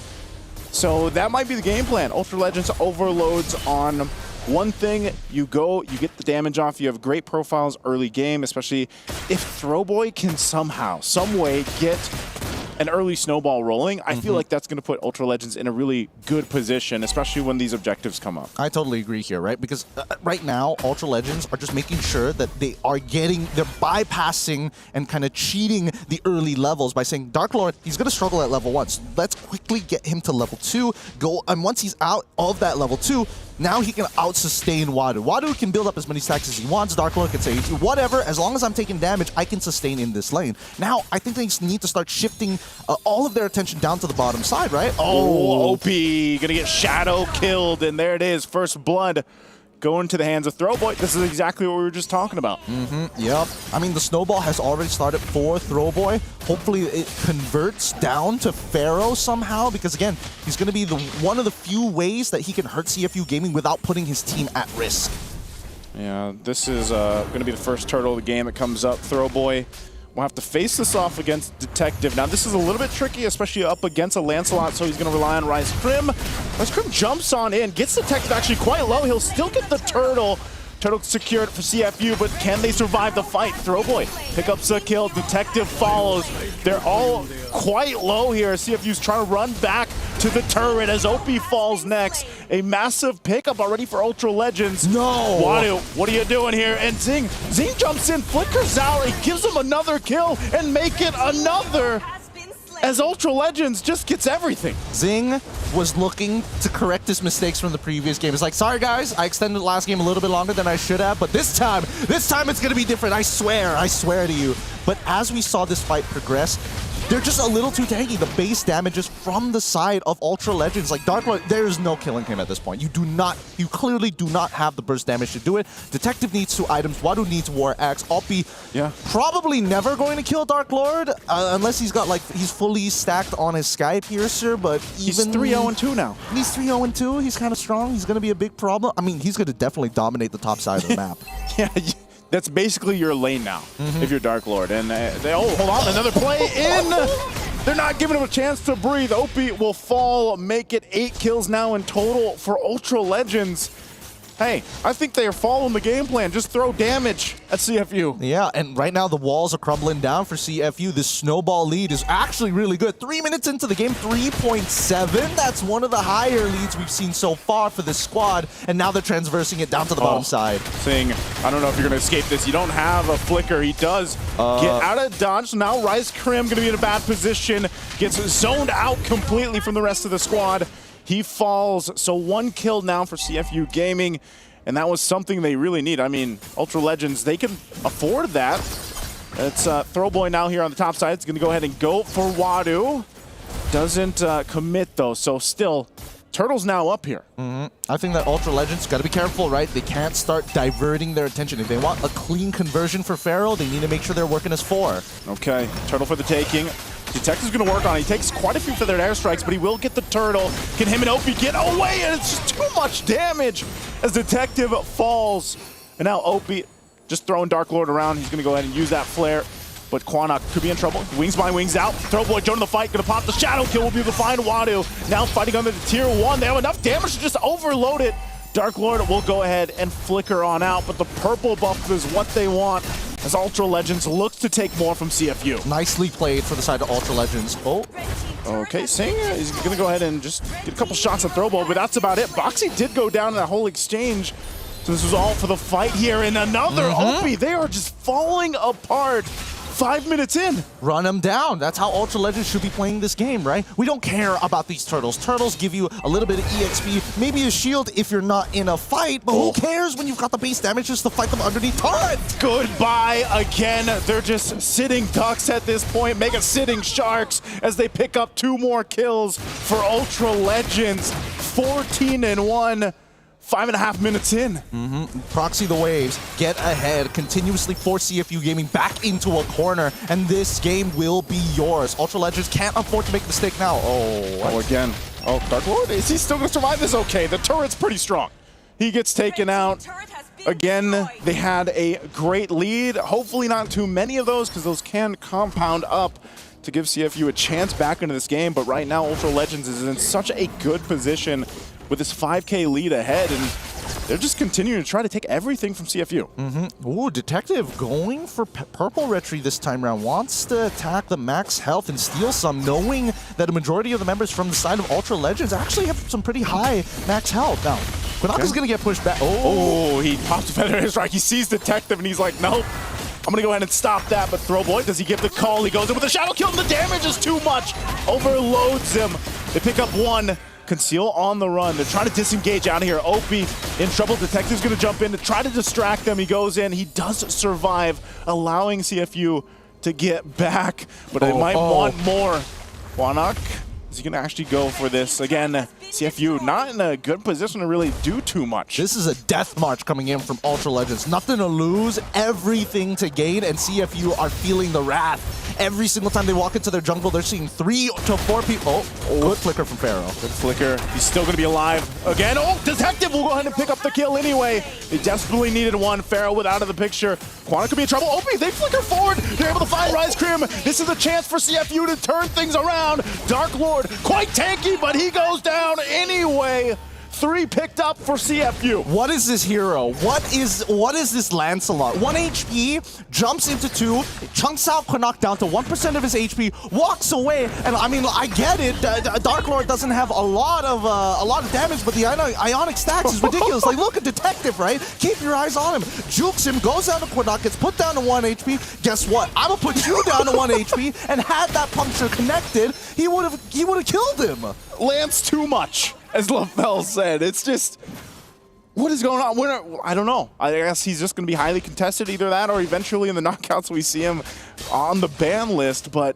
So that might be the game plan. Ultra Legends overloads on one thing. You get the damage off. You have great profiles early game, especially if Throwboy can somehow, some way get an early snowball rolling. I feel like that's going to put Ultra Legends in a really good position, especially when these objectives come up. I totally agree here, right? Because right now, Ultra Legends are just making sure that they're bypassing and kind of cheating the early levels by saying, Dark Lord, he's going to struggle at level 1. So let's quickly get him to level 2. And once he's out of that level 2, now he can out-sustain Wadu. Wadu can build up as many stacks as he wants. Dark Lord can say, whatever, as long as I'm taking damage, I can sustain in this lane. Now, I think they need to start shifting all of their attention down to the bottom side, right? Oh, OP, gonna get Shadow killed, and there it is, first blood. go into the hands of Throwboy. This is exactly what we were just talking about. Yep. I mean, the snowball has already started for Throwboy. Hopefully it converts down to Pharaoh somehow, because again, he's going to be one of the few ways that he can hurt CFU Gaming without putting his team at risk. Yeah, this is going to be the first turtle of the game that comes up. Throwboy will have to face this off against Detective. Now, this is a little bit tricky, especially up against a Lancelot, so he's going to rely on Rise Crim. Rise Crim jumps on in, gets Detective actually quite low. He'll still get the turtle. Turtle secured for CFU, but can they survive the fight? Throwboy picks up a kill. Detective follows. They're all quite low here. CFU's trying to run back to the turret as OP falls next. A massive pickup already for Ultra Legends. No! Wadu, what are you doing here? And Zing jumps in, flickers out, he gives him another kill, and make it another. As Ultra Legends just gets everything. Zing was looking to correct his mistakes from the previous game. It's like, sorry guys, I extended the last game a little bit longer than I should have, but this time it's going to be different. I swear to you. But as we saw this fight progress, they're just a little too tanky. The base damages from the side of Ultra Legends, like Dark Lord, there is no killing him at this point. You clearly do not have the burst damage to do it. Detective needs 2 items. Wadu needs War Axe. Alpi, probably never going to kill Dark Lord unless he's got he's fully stacked on his Sky Piercer. But he's 3-0-2 now. He's 3-0-2. He's kind of strong. He's going to be a big problem. I mean, he's going to definitely dominate the top side of the map. Yeah. That's basically your lane now, if you're Dark Lord. And hold on, another play in. They're not giving him a chance to breathe. OP will fall, make it 8 kills now in total for Ultra Legends. Hey, I think they are following the game plan. Just throw damage at CFU. Yeah, and right now the walls are crumbling down for CFU. This snowball lead is actually really good. 3 minutes into the game, 3.7. That's one of the higher leads we've seen so far for this squad. And now they're transversing it down to the bottom side. Sing, I don't know if you're going to escape this. You don't have a flicker. He does get out of dodge. So now Rise Crim going to be in a bad position. Gets zoned out completely from the rest of the squad. He falls, so 1 kill now for CFU Gaming, and that was something they really need. I mean, Ultra Legends, they can afford that. It's Throwboy now here on the top side. It's going to go ahead and go for Wadu. Doesn't commit, though, so still, Turtle's now up here. I think that Ultra Legends got to be careful, right? They can't start diverting their attention. If they want a clean conversion for Pharaoh, they need to make sure they're working as 4. Okay, Turtle for the taking. Detective's going to work on it. He takes quite a few feathered airstrikes, but he will get the turtle. Can him and Opie get away? And it's just too much damage as Detective falls. And now Opie just throwing Dark Lord around. He's going to go ahead and use that flare. But Quanok could be in trouble. Wings by wings out. Throwboy joining the fight. Going to pop the shadow kill. Will be able to find Wadu. Now fighting under the tier 1. They have enough damage to just overload it. Dark Lord will go ahead and flicker on out. But the purple buff is what they want, as Ultra Legends looks to take more from CFU. Nicely played for the side of Ultra Legends. Oh. Okay, Sing is going to go ahead and just get a couple shots at Throwball, but that's about it. Boxy did go down in that whole exchange. So this was all for the fight here. And another Opie. They are just falling apart. 5 minutes in. Run them down. That's how Ultra Legends should be playing this game, right? We don't care about these turtles. Turtles give you a little bit of EXP, maybe a shield if you're not in a fight, but who cares when you've got the base damage just to fight them underneath turret? Goodbye again. They're just sitting ducks at this point, mega sitting sharks as they pick up 2 more kills for Ultra Legends. 14-1. 5.5 minutes in. Proxy the waves, get ahead, continuously force CFU Gaming back into a corner, and this game will be yours. Ultra Legends can't afford to make a mistake now. Oh, again. Oh, Dark Lord, is he still going to survive this? Okay, the turret's pretty strong. He gets taken out. Again, they had a great lead. Hopefully not too many of those, because those can compound up to give CFU a chance back into this game. But right now, Ultra Legends is in such a good position with this 5K lead ahead, and they're just continuing to try to take everything from CFU. Ooh, Detective going for Purple Retry this time around. Wants to attack the max health and steal some, knowing that a majority of the members from the side of Ultra Legends actually have some pretty high max health. Now, Quanaka's going to get pushed back. Oh, he pops a feather in his strike. He sees Detective, and he's like, nope. I'm going to go ahead and stop that, but Throwboy, does he give the call? He goes in with a shadow kill, and the damage is too much. Overloads him. They pick up 1. Conceal on the run. They're trying to disengage out of here. Opie in trouble. Detective's going to jump in to try to distract them. He goes in. He does survive, allowing CFU to get back, but they might want more. Quanok Is he going to actually go for this? Again, CFU not in a good position to really do too much. This is a death march coming in from Ultra Legends. Nothing to lose, everything to gain, and CFU are feeling the wrath. Every single time they walk into their jungle, they're seeing 3 to 4 people. Oh, good flicker from Pharaoh. Good flicker. He's still going to be alive again. Oh, Detective will go ahead and pick up the kill anyway. They desperately needed one. Pharaoh with out of the picture. Quana could be in trouble. Opie, they flicker forward. They're able to find Rise Cream. This is a chance for CFU to turn things around. Dark Lord, quite tanky, but he goes down anyway. 3 picked up for CFU. What is this hero? What is this Lancelot? 1 HP, jumps into 2, chunks out Canuck down to 1% of his HP, walks away, and I mean, I get it. Dark Lord doesn't have a lot of damage, but the Ionic stacks is ridiculous. Like, look at Detective, right? Keep your eyes on him. Jukes him, goes down to Canuck, gets put down to 1 HP. Guess what? I'm gonna put you down to 1 HP, and had that puncture connected, he would have killed him. Lance too much, as LaFell said. It's just, what is going on? I don't know. I guess he's just going to be highly contested, either that or eventually in the knockouts we see him on the ban list, but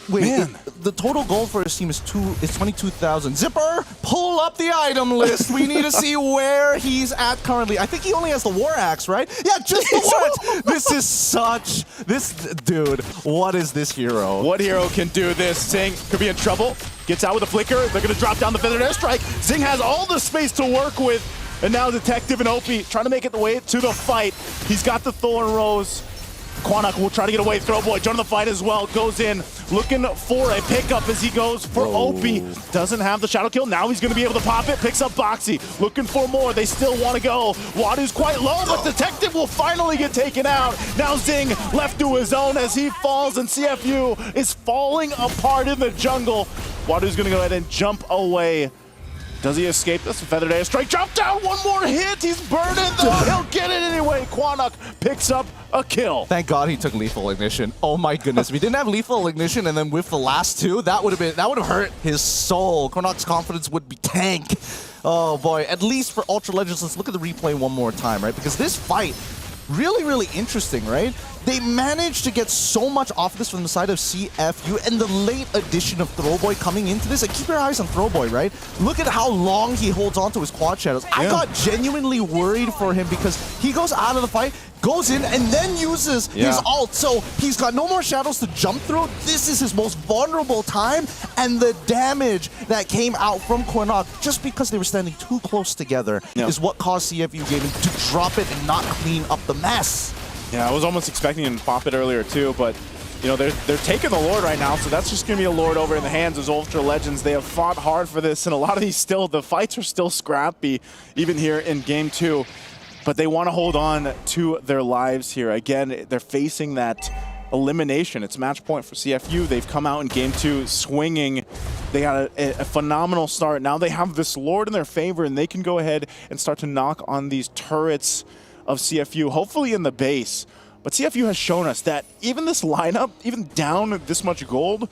wait, man. The total goal for his team is 22,000. Zipper, pull up the item list. We need to see where he's at currently. I think he only has the War Axe, right? Yeah, just the War Axe. This dude, what is this hero? What hero can do this? Zing could be in trouble. Gets out with a flicker. They're going to drop down the Feathered Airstrike. Zing has all the space to work with. And now Detective and Opie trying to make it the way to the fight. He's got the Thorn Rose. Quanok will try to get away. Throwboy joining the fight as well. Goes in, looking for a pickup as he goes for Opie. Doesn't have the shadow kill. Now he's going to be able to pop it. Picks up Boxy. Looking for more. They still want to go. Wadu's quite low, but Detective will finally get taken out. Now Zing left to his own as he falls, and CFU is falling apart in the jungle. Wadu's going to go ahead and jump away. Does he escape this? Feathered Airstrike, drop down, one more hit. He's burning though. He'll get it anyway. Quanok picks up a kill. Thank God he took Lethal Ignition. Oh my goodness. If he didn't have Lethal Ignition and then with the last 2, that would have hurt his soul. Quanok's confidence would be tank. Oh boy. At least for Ultra Legends, let's look at the replay one more time, right? Because this fight, really interesting, right? They managed to get so much off this from the side of CFU, and the late addition of Throwboy coming into this. Like, keep your eyes on Throwboy, right? Look at how long he holds on to his quad shadows. I got genuinely worried for him because he goes out of the fight, goes in, and then uses his ult. So he's got no more shadows to jump through. This is his most vulnerable time, and the damage that came out from Quanok, just because they were standing too close together, is what caused CFU Gaming to drop it and not clean up the mess. Yeah, I was almost expecting him to pop it earlier too, but you know, they're taking the Lord right now, so that's just going to be a Lord over in the hands of Ultra Legends. They have fought hard for this, and a lot of these the fights are still scrappy, even here in Game 2. But they want to hold on to their lives here. Again, they're facing that elimination. It's match point for CFU. They've come out in Game 2 swinging. They got a phenomenal start. Now they have this Lord in their favor, and they can go ahead and start to knock on these turrets of CFU, hopefully in the base. But CFU has shown us that even this lineup, even down this much gold,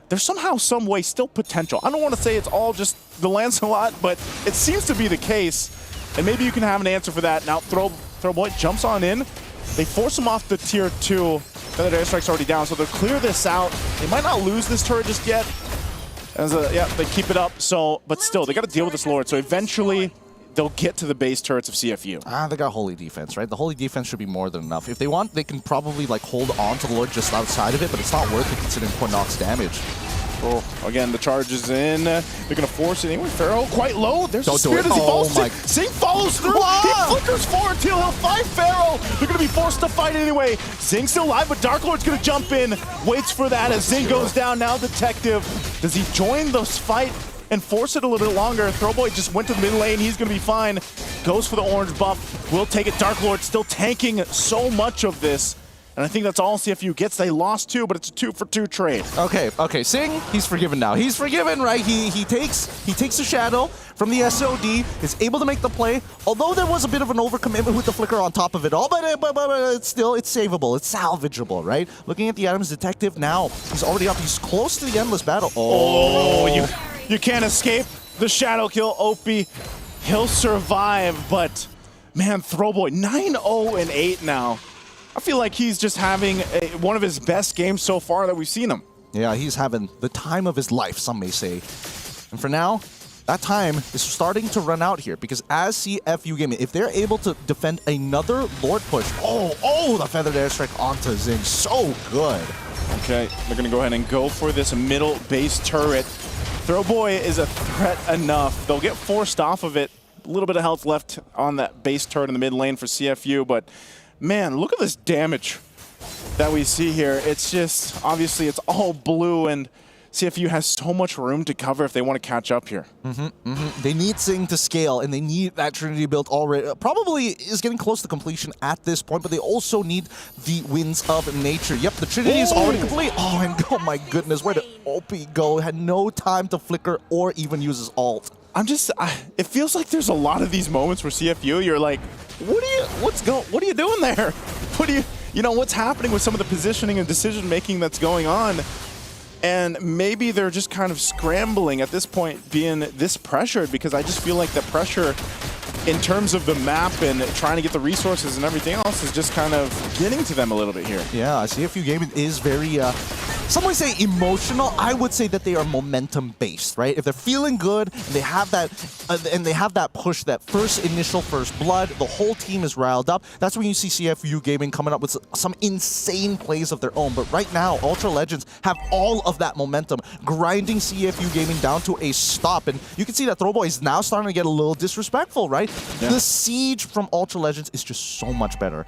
there's somehow, some way still potential. I don't want to say it's all just the Lancelot, but it seems to be the case. And maybe you can have an answer for that. Now Throwboy jumps on in. They force him off the tier 2. Feathered Airstrike's already down, so they'll clear this out. They might not lose this turret just yet. They keep it up. So, but still, they got to deal with this Lord. So eventually, they'll get to the base turrets of CFU. They got Holy Defense, right? The Holy Defense should be more than enough. If they want, they can probably like hold on to the Lord just outside of it, but it's not worth it considering Quanok's damage. Oh, again, the charge is in. They're going to force it anyway. Pharaoh quite low. There's a spear. Does he fall? Zing follows through. He flickers forward till he'll fight Pharaoh. They're going to be forced to fight anyway. Zing's still alive, but Dark Lord's going to jump in. Waits for that as Zing goes down. Now Detective. Does he join this fight and force it a little bit longer? Throwboy just went to the mid lane. He's going to be fine. Goes for the orange buff. Will take it. Dark Lord still tanking so much of this. And I think that's all CFU gets. They lost 2, but it's a 2-for-2 trade. Okay. Zing, he's forgiven now. He's forgiven, right? He takes the shadow from the SOD, is able to make the play. Although there was a bit of an overcommitment with the flicker on top of it all, but it's savable. It's salvageable, right? Looking at the items, Detective now, he's already up. He's close to the endless battle. You can't escape the shadow kill. Opie, he'll survive, but man, Throwboy 9-0-8 now. I feel like he's just having one of his best games so far that we've seen him. Yeah, he's having the time of his life, some may say. And for now, that time is starting to run out here because as CFU Gaming, if they're able to defend another Lord push, the feathered airstrike onto Zing, so good. Okay, they're going to go ahead and go for this middle base turret. Throwboy is a threat enough. They'll get forced off of it. A little bit of health left on that base turret in the mid lane for CFU, but man, look at this damage that we see here. It's just, obviously, it's all blue, and CFU has so much room to cover if they want to catch up here. They need Sing to scale, and they need that Trinity build already. Probably is getting close to completion at this point, but they also need the Winds of Nature. Yep, the Trinity is already complete. Oh, and oh my goodness, where did Opie go? Had no time to flicker or even use his ult. It feels like there's a lot of these moments where CFU, you're like, what are you doing there? What's happening with some of the positioning and decision making that's going on? And maybe they're just kind of scrambling at this point, being this pressured, because I just feel like the pressure in terms of the map and trying to get the resources and everything else is just kind of getting to them a little bit here. Yeah, CFU Gaming is very, some would say emotional. I would say that they are momentum based, right? If they're feeling good and they have that push, that initial first blood, the whole team is riled up. That's when you see CFU Gaming coming up with some insane plays of their own. But right now, Ultra Legends have all of that momentum, grinding CFU Gaming down to a stop. And you can see that Throwboy is now starting to get a little disrespectful, right? Yeah. The siege from Ultra Legends is just so much better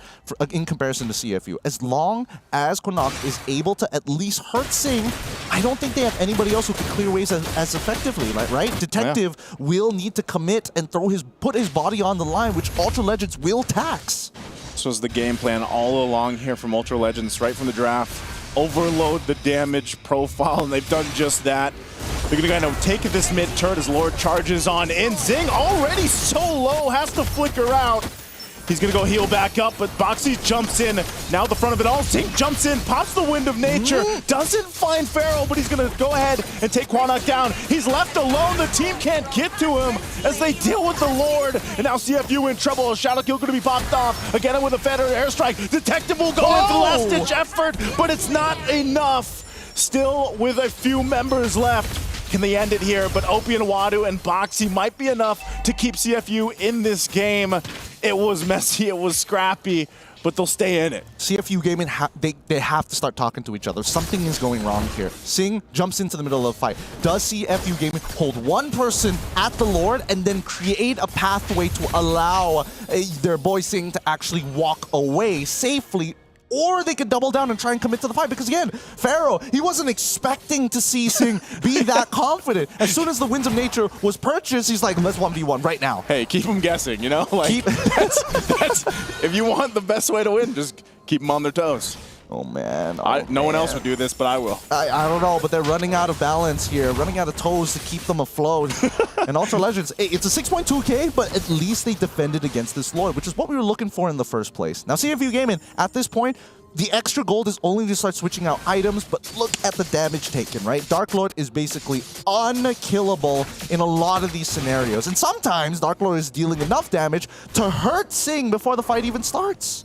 in comparison to CFU. As long as Connacht is able to at least hurt Sing, I don't think they have anybody else who can clear waves as effectively, right? Detective will need to commit and put his body on the line, which Ultra Legends will tax. This was the game plan all along here from Ultra Legends, right from the draft. Overload the damage profile, and they've done just that. They're going to kind of take this mid turret as Lord charges on in. Zing already so low, has to flicker out. He's going to go heal back up, but Boxy jumps in. Now the front of it all. Zing jumps in, pops the Wind of Nature. Doesn't find Pharaoh, but he's going to go ahead and take Quanok down. He's left alone. The team can't get to him as they deal with the Lord. And now CFU in trouble. A shadow kill going to be popped off. Again with a feather airstrike. Detective will go in for the last-ditch effort, but it's not enough. Still with a few members left. Can they end it here? But Opie and Wadu and Boxy might be enough to keep CFU in this game. It was messy, it was scrappy, but they'll stay in it. CFU Gaming, they have to start talking to each other. Something is going wrong here. Sing jumps into the middle of the fight. Does CFU Gaming hold one person at the Lord and then create a pathway to allow their boy Sing to actually walk away safely? Or they could double down and try and commit to the fight. Because again, Pharaoh, he wasn't expecting to see Sing be that confident. As soon as the Winds of Nature was purchased, he's like, let's 1v1 right now. Hey, keep him guessing, you know? Like, that's if you want the best way to win, just keep them on their toes. Oh, man. No one else would do this, but I will. I don't know, but they're running out of balance here, running out of toes to keep them afloat. And Ultra Legends, it's a 6.2k, but at least they defended against this Lord, which is what we were looking for in the first place. Now, CFU Gaming, at this point, the extra gold is only to start switching out items, but look at the damage taken, right? Dark Lord is basically unkillable in a lot of these scenarios. And sometimes Dark Lord is dealing enough damage to hurt Sing before the fight even starts.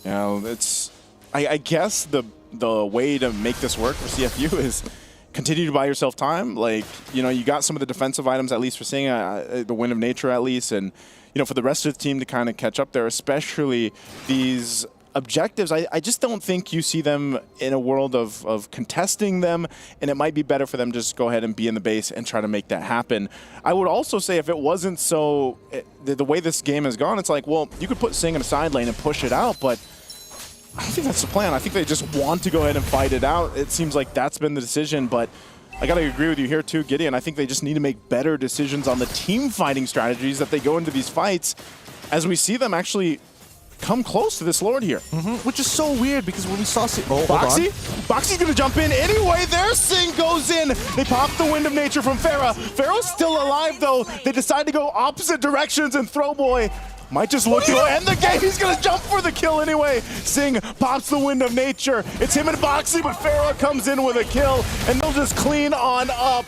Yeah, it's... I guess the way to make this work for CFU is continue to buy yourself time. Like, you know, you got some of the defensive items at least for seeing the Wind of Nature at least, and you know, for the rest of the team to kind of catch up there, especially these objectives. I just don't think you see them in a world of contesting them, and it might be better for them to just go ahead and be in the base and try to make that happen. I would also say if it wasn't so, the way this game has gone, it's like, well, you could put Sing in a side lane and push it out, but I don't think that's the plan. I think they just want to go ahead and fight it out. It seems like that's been the decision, but I got to agree with you here too, Gideon. I think they just need to make better decisions on the team fighting strategies that they go into these fights as we see them actually come close to this Lord here. Which is so weird because when we saw Boxy's going to jump in anyway. Their Sing goes in. They pop the Wind of Nature from Pharah. Pharaoh's still alive though. They decide to go opposite directions, and Throwboy might just look to end the game. He's going to jump for the kill anyway. Sing pops the Wind of Nature. It's him and Boxy, but Pharah comes in with a kill, and they'll just clean on up.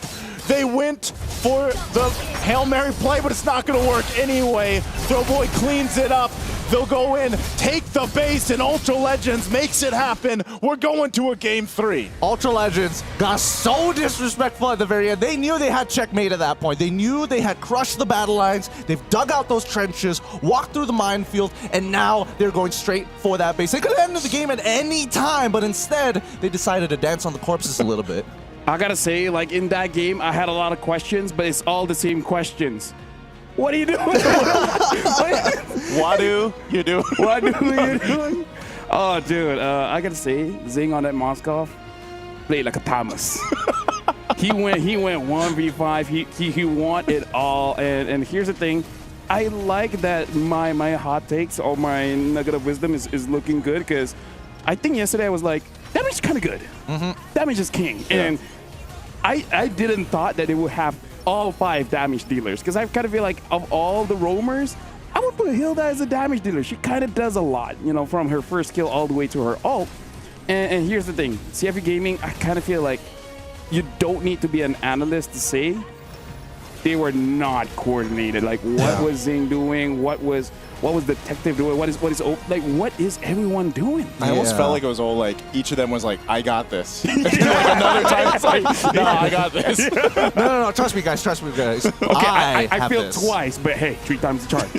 They went for the Hail Mary play, but it's not going to work anyway. Throwboy cleans it up. They'll go in, take the base, and Ultra Legends makes it happen. We're going to a Game 3. Ultra Legends got so disrespectful at the very end. They knew they had checkmate at that point. They knew they had crushed the battle lines. They've dug out those trenches, walked through the minefield, and now they're going straight for that base. They could have ended the game at any time, but instead, they decided to dance on the corpses a little bit. I gotta say, like in that game, I had a lot of questions, but it's all the same questions. What are you doing? What do you do? What do you doing? Oh, dude, I gotta say, Zing on that Moskov played like a Thomas. he went 1v5. He won it all. And here's the thing, I like that my hot takes or my nugget of wisdom is looking good, because I think yesterday I was like, damage is kind of good. Damage is king. Yeah. And I didn't thought that they would have all 5 damage dealers, because I kind of feel like of all the roamers, I would put Hilda as a damage dealer. She kind of does a lot, you know, from her first kill all the way to her ult. And here's the thing, CFU Gaming, I kind of feel like you don't need to be an analyst to say they were not coordinated. Like, what was Zing doing? What was Detective doing? What is everyone doing? I almost felt like it was all like, each of them was like, I got this. And like another time it's like, no, I got this. No, trust me guys. Okay, I failed twice, but hey, 3 times the charge.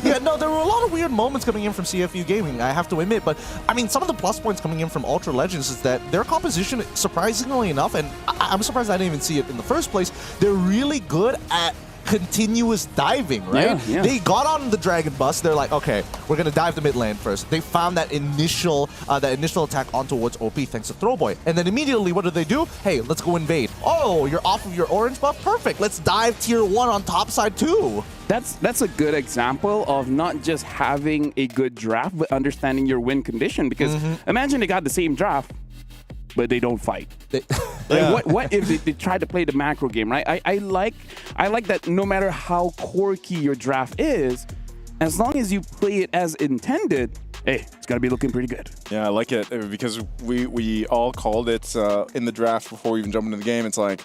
Yeah, no, there were a lot of weird moments coming in from CFU Gaming, I have to admit, but I mean, some of the plus points coming in from Ultra Legends is that their composition, surprisingly enough, and I'm surprised I didn't even see it in the first place, they're really good at continuous diving, right? Yeah. They got on the Dragon Bus. They're like, okay, we're gonna dive the mid lane first. They found that initial attack on towards OP thanks to Throwboy, and then immediately, what do? Hey, let's go invade. Oh, you're off of your orange buff. Perfect. Let's dive tier 1 on top side too. That's a good example of not just having a good draft, but understanding your win condition. Because imagine they got the same draft, but they don't fight. Like, what if they try to play the macro game, right? I like that no matter how quirky your draft is, as long as you play it as intended, hey, it's gonna be looking pretty good. Yeah, I like it because we all called it in the draft before we even jumped into the game. It's like,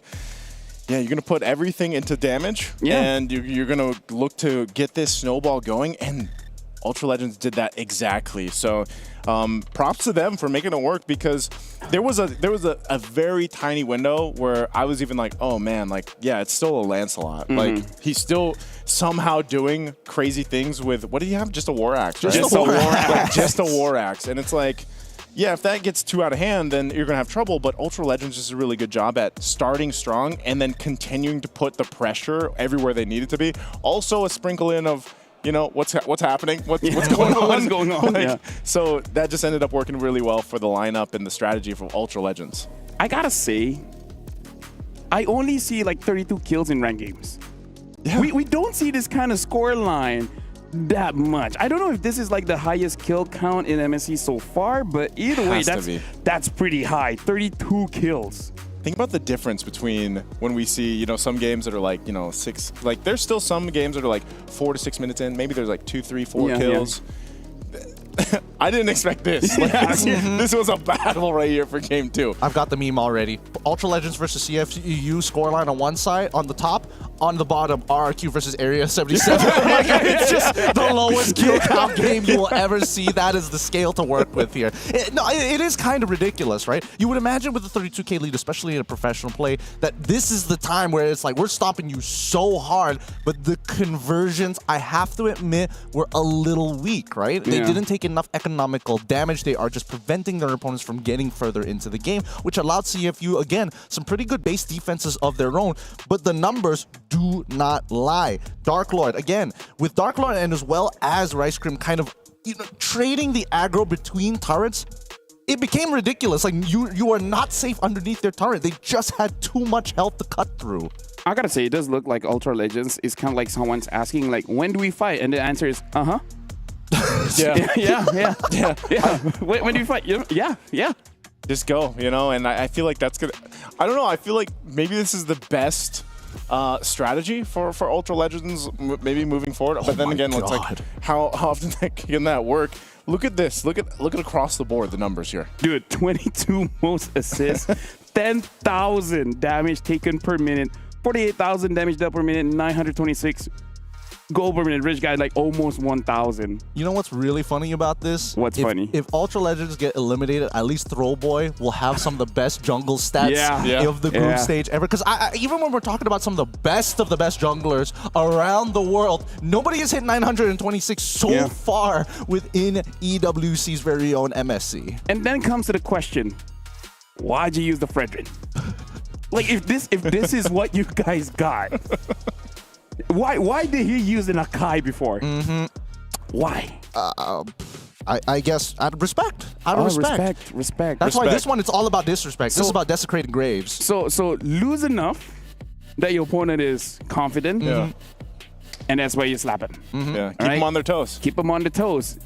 yeah, you're going to put everything into damage, and you're going to look to get this snowball going, and Ultra Legends did that exactly. So props to them for making it work, because there was a very tiny window where I was even like, oh man, like, yeah, it's still a Lancelot. Like, he's still somehow doing crazy things with, what do you have? Just a War Axe, right? Just a War Axe. Like, just a War Axe. And it's like, yeah, if that gets too out of hand, then you're going to have trouble. But Ultra Legends does a really good job at starting strong and then continuing to put the pressure everywhere they need it to be. Also a sprinkle in of, you know, what's happening? What's going on? What's going on? Like, so that just ended up working really well for the lineup and the strategy for Ultra Legends. I gotta say, I only see like 32 kills in ranked games. Yeah. We don't see this kind of score line that much. I don't know if this is like the highest kill count in MSC so far, but either way, that's pretty high. 32 kills. Think about the difference between when we see, you know, some games that are like, you know, 6, like there's still some games that are like 4 to 6 minutes in. Maybe there's like 2, 3, 4 kills. I didn't expect this. Like, this was a battle right here for game 2. I've got the meme already. Ultra Legends versus CFU scoreline on one side, on the top, on the bottom, RRQ versus Area 77. Like, it's just the lowest kill count game you will ever see. That is the scale to work with here. It is kind of ridiculous, right? You would imagine with the 32K lead, especially in a professional play, that this is the time where it's like, we're stopping you so hard, but the conversions, I have to admit, were a little weak, right? They didn't take enough economical damage. They are just preventing their opponents from getting further into the game, which allowed CFU, again, some pretty good base defenses of their own, but the numbers do not lie. Dark Lord, again, with Dark Lord and as well as Rice Cream kind of, you know, trading the aggro between turrets, it became ridiculous. Like, you are not safe underneath their turret. They just had too much health to cut through. I gotta say, it does look like Ultra Legends is kind of like someone's asking, like, when do we fight? And the answer is, yeah. When do you fight? Yeah. Just go, you know, and I feel like that's gonna, I don't know, I feel like maybe this is the best strategy for Ultra Legends maybe moving forward. But then again, it's like, how often can that work? Look at this. Look at across the board the numbers here. Dude, 22 most assists, 10,000 damage taken per minute, 48,000 damage dealt per minute, 926 Goldberg and Rich Guy like almost 1,000. You know what's really funny about this? What's funny? If Ultra Legends get eliminated, at least Throwboy will have some of the best jungle stats of the group stage ever. Because even when we're talking about some of the best junglers around the world, nobody has hit 926 so far within EWC's very own MSC. And then comes to the question, why'd you use the Fredrin? Like if this is what you guys got, why did he use an Akai before? Why? I guess out of respect. Respect. That's why this one, it's all about disrespect. This is about desecrating graves. So lose enough that your opponent is confident. And that's why you slap him. Yeah, keep them on their toes. Keep them on their toes.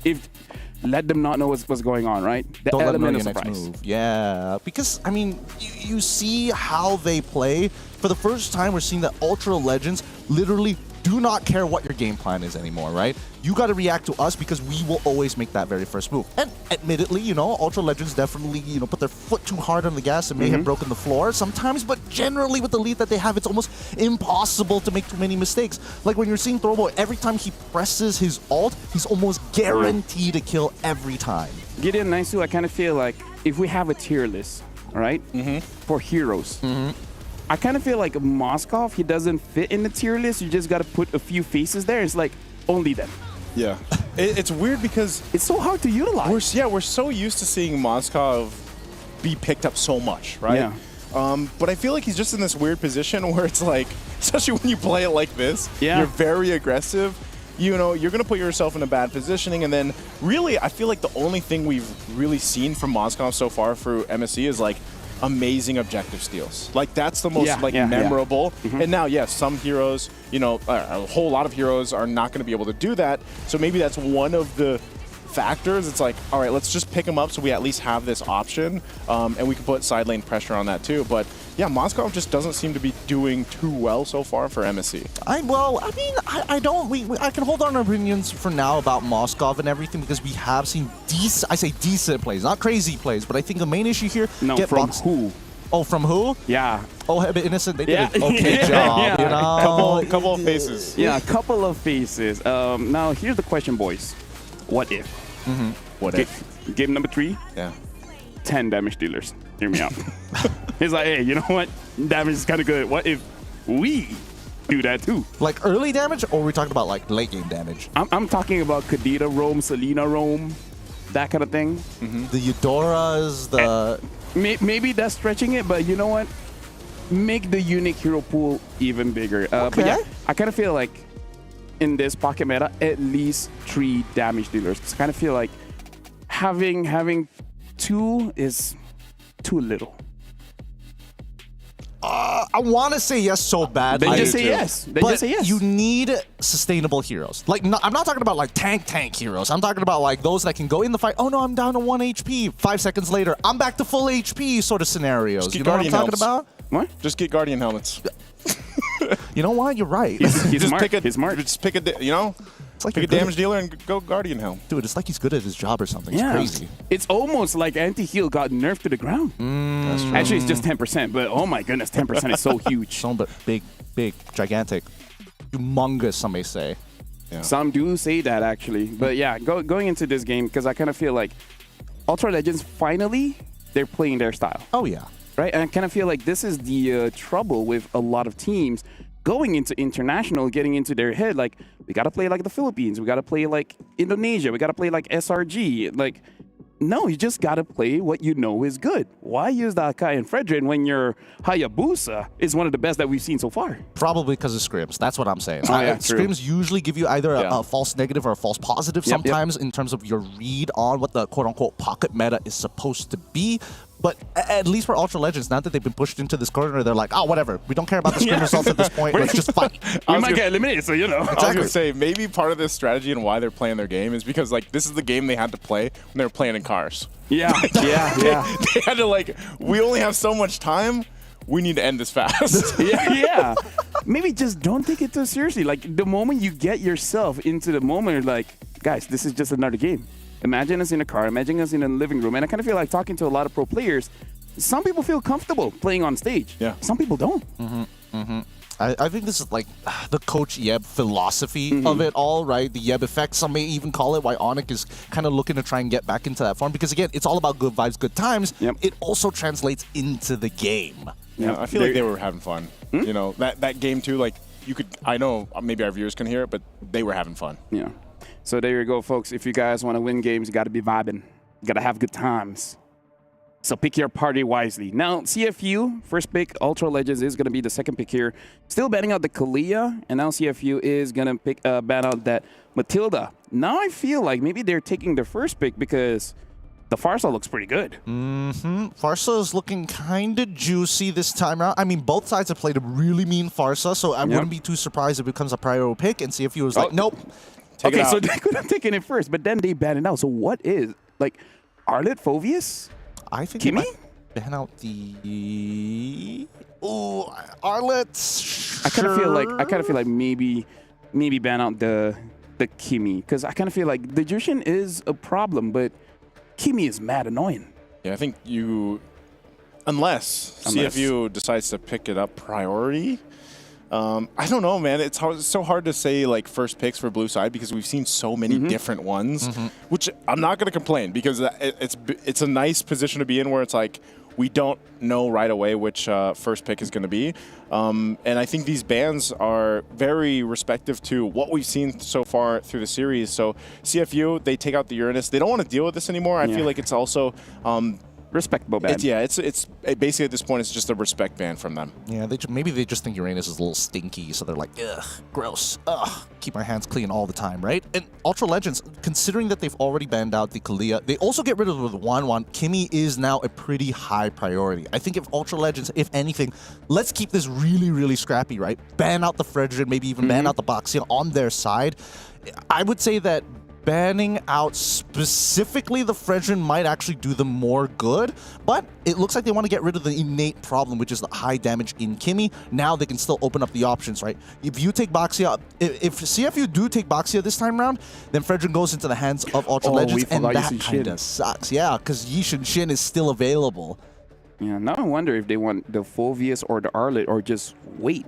Let them not know what's going on, right? Don't let them know your next move. Yeah, because, I mean, you see how they play. For the first time, we're seeing that Ultra Legends literally do not care what your game plan is anymore, right? You got to react to us because we will always make that very first move. And admittedly, you know, Ultra Legends definitely, you know, put their foot too hard on the gas and may have broken the floor sometimes, but generally with the lead that they have, it's almost impossible to make too many mistakes. Like when you're seeing Throwboy, every time he presses his ult, he's almost guaranteed to kill every time. Gideon Naisu, I kind of feel like if we have a tier list, all right, for heroes, I kind of feel like Moskov, he doesn't fit in the tier list. You just got to put a few faces there. It's like only them. Yeah. It's weird because it's so hard to utilize. We're so used to seeing Moskov be picked up so much, right? Yeah. But I feel like he's just in this weird position where it's like, especially when you play it like this, Yeah. you're very aggressive. You know, you're going to put yourself in a bad positioning. And then really, I feel like the only thing we've really seen from Moskov so far through MSC is like amazing objective steals. Like that's the most memorable. And now, yes, some heroes, you know, a whole lot of heroes are not going to be able to do that. So maybe that's one of the factors. It's like, all right, let's just pick them up so we at least have this option, and we can put side lane pressure on that too. But yeah, Moskov just doesn't seem to be doing too well so far for MSC. I can hold on our opinions for now about Moskov and everything because we have seen decent plays, not crazy plays, but I think the main issue here. Who? Oh, from who? Yeah. Oh, Heavy Innocent, they did an okay job, you know? Couple of faces. Yeah, a couple of faces. Now, here's the question, boys. What if? What if? Game number 3? Yeah. 10 damage dealers. Hear me out. He's like, hey, you know what? Damage is kind of good. What if we do that too? Like early damage, or are we talking about like late game damage? I'm talking about Kadita roam, Selena roam, that kind of thing. The Eudoras, the... Maybe that's stretching it, but you know what? Make the unique hero pool even bigger. But yeah, I kind of feel like in this pocket meta, at least 3 damage dealers. I kind of feel like having 2 is too little. I want to say yes so bad. They just say yes. They just say yes. You need sustainable heroes. Like, I'm not talking about like tank heroes. I'm talking about like those that can go in the fight. Oh no, I'm down to 1 HP. 5 seconds later, I'm back to full HP sort of scenarios. You know what I'm talking about? What? Just get Guardian helmets. You know what? You're right. He's just smart. He's smart. Just pick a, you know, it's like pick a damage dealer and go Guardian helm. Dude, it's like he's good at his job or something. Yeah. It's crazy. It's almost like anti-heal got nerfed to the ground. That's true. Actually, it's just 10%, but oh my goodness, 10% is so huge. So big, gigantic, humongous, some may say. Yeah. Some do say that, actually. But yeah, going into this game, because I kind of feel like Ultra Legends, finally, they're playing their style. Oh, yeah. Right? And I kind of feel like this is the trouble with a lot of teams going into international, getting into their head, like, we got to play like the Philippines. We got to play like Indonesia. We got to play like SRG. Like, no, you just got to play what you know is good. Why use the Akai and Fredrin when your Hayabusa is one of the best that we've seen so far? Probably because of scrims. That's what I'm saying. Oh, yeah, true. Scrims usually give you either a false negative or a false positive sometimes in terms of your read on what the quote-unquote pocket meta is supposed to be. But at least for Ultra Legends, now that they've been pushed into this corner, they're like, oh, whatever. We don't care about the scrim results at this point. Let's just fight. We might get eliminated, so you know. I was going to say, maybe part of this strategy and why they're playing their game is because, like, this is the game they had to play when they were playing in cars. Yeah, yeah. They had to, like, we only have so much time. We need to end this fast. yeah. Maybe just don't take it too seriously. Like, the moment you get yourself into the moment, you're like, guys, this is just another game. Imagine us in a car, imagine us in a living room. And I kind of feel like talking to a lot of pro players, some people feel comfortable playing on stage. Yeah. Some people don't. I think this is like the Coach Yeb philosophy of it all, right? The Yeb effect, some may even call it, why Onyx is kind of looking to try and get back into that form. Because again, it's all about good vibes, good times. It also translates into the game. Yeah, I feel like they were having fun. You know, that game too, like you could, I know maybe our viewers can hear it, but they were having fun. Yeah. So there you go, folks. If you guys want to win games, you got to be vibing. You got to have good times. So pick your party wisely. Now, CFU, first pick, Ultra Legends is going to be the second pick here. Still banning out the Kalia, and now CFU is going to ban out that Matilda. Now I feel like maybe they're taking the first pick because the Farsa looks pretty good. Farsa is looking kind of juicy this time around. I mean, both sides have played a really mean Farsa, so I wouldn't be too surprised if it becomes a prior pick, and CFU was like, nope. Okay, so they could have taken it first, but then they banned it out. So what is, like, Arlet, Phoveus? I think Kimmy? Ban out the Arlet. I kind of feel like maybe ban out the Kimmy, because I kind of feel like the Jushin is a problem, but Kimmy is mad annoying. Yeah, I think unless CFU decides to pick it up priority. I don't know, man. It's so hard to say like first picks for blue side because we've seen so many different ones, which I'm not going to complain because it's a nice position to be in where it's like we don't know right away which first pick is going to be. And I think these bans are very respective to what we've seen so far through the series. So CFU, they take out the Uranus. They don't want to deal with this anymore. I feel like it's also respectable ban. It's basically at this point it's just a respect ban from them. Yeah, maybe they just think Uranus is a little stinky, so they're like, ugh, gross, ugh, keep my hands clean all the time, right? And Ultra Legends, considering that they've already banned out the Kalia, they also get rid of the Wanwan. Kimmy is now a pretty high priority. I think if Ultra Legends, if anything, let's keep this really, really scrappy, right? Ban out the Fredrin, maybe even ban out the Boxia on their side. I would say that banning out specifically the Fredrin might actually do them more good, but it looks like they want to get rid of the innate problem, which is the high damage in Kimmy. Now they can still open up the options, right? If you take Boxia, if CFU do take Boxia this time around, then Fredrin goes into the hands of Ultra Legends, and that kind of sucks. Yeah, because Yishin Shin is still available. Yeah, now I wonder if they want the Phoveus or the Arlet or just wait.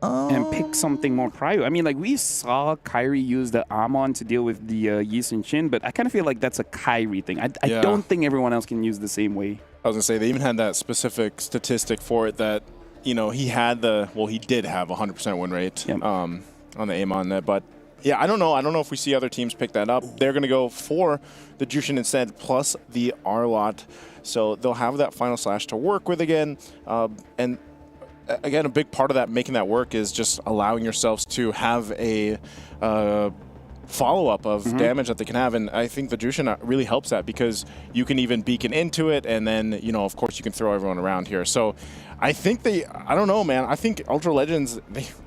And pick something more prior. I mean, like, we saw Kyrie use the Amon to deal with the Yishin Shin, but I kind of feel like that's a Kyrie thing. I don't think everyone else can use the same way. I was going to say, they even had that specific statistic for it that, you know, he did have a 100% win rate on the Amon net. But, yeah, I don't know. I don't know if we see other teams pick that up. They're going to go for the Jushin instead, plus the Arlot. So they'll have that final slash to work with again. And again, a big part of that, making that work, is just allowing yourselves to have a follow-up of damage that they can have. And I think the Jushin really helps that because you can even beacon into it, and then, you know, of course, you can throw everyone around here. So I think I don't know, man. I think Ultra Legends,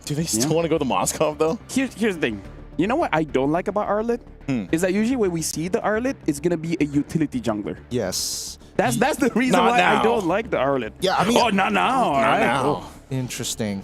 do they still want to go to Moscow, though? Here's the thing. You know what I don't like about Arlet? Is that usually when we see the Arlet, it's going to be a utility jungler. Yes. That's the reason why I don't like the Arlet. Yeah, I mean, not now. Not now. Interesting.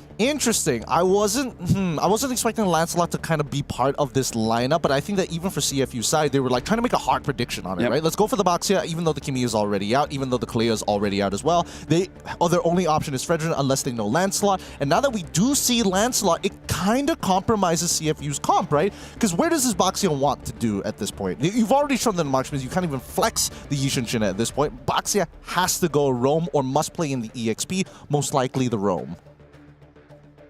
I wasn't expecting Lancelot to kind of be part of this lineup, but I think that even for CFU side, they were like trying to make a hard prediction on it, right? Let's go for the Boxia, even though the Kimmy is already out, even though the Kalia is already out as well. Their only option is Fredrin unless they know Lancelot. And now that we do see Lancelot, it kind of compromises CFU's comp, right? Because where does this Boxia want to do at this point? You've already shown the marksman, you can't even flex the Yishin Shin at this point. Boxia has to go Roam or must play in the EXP, most likely the Roam.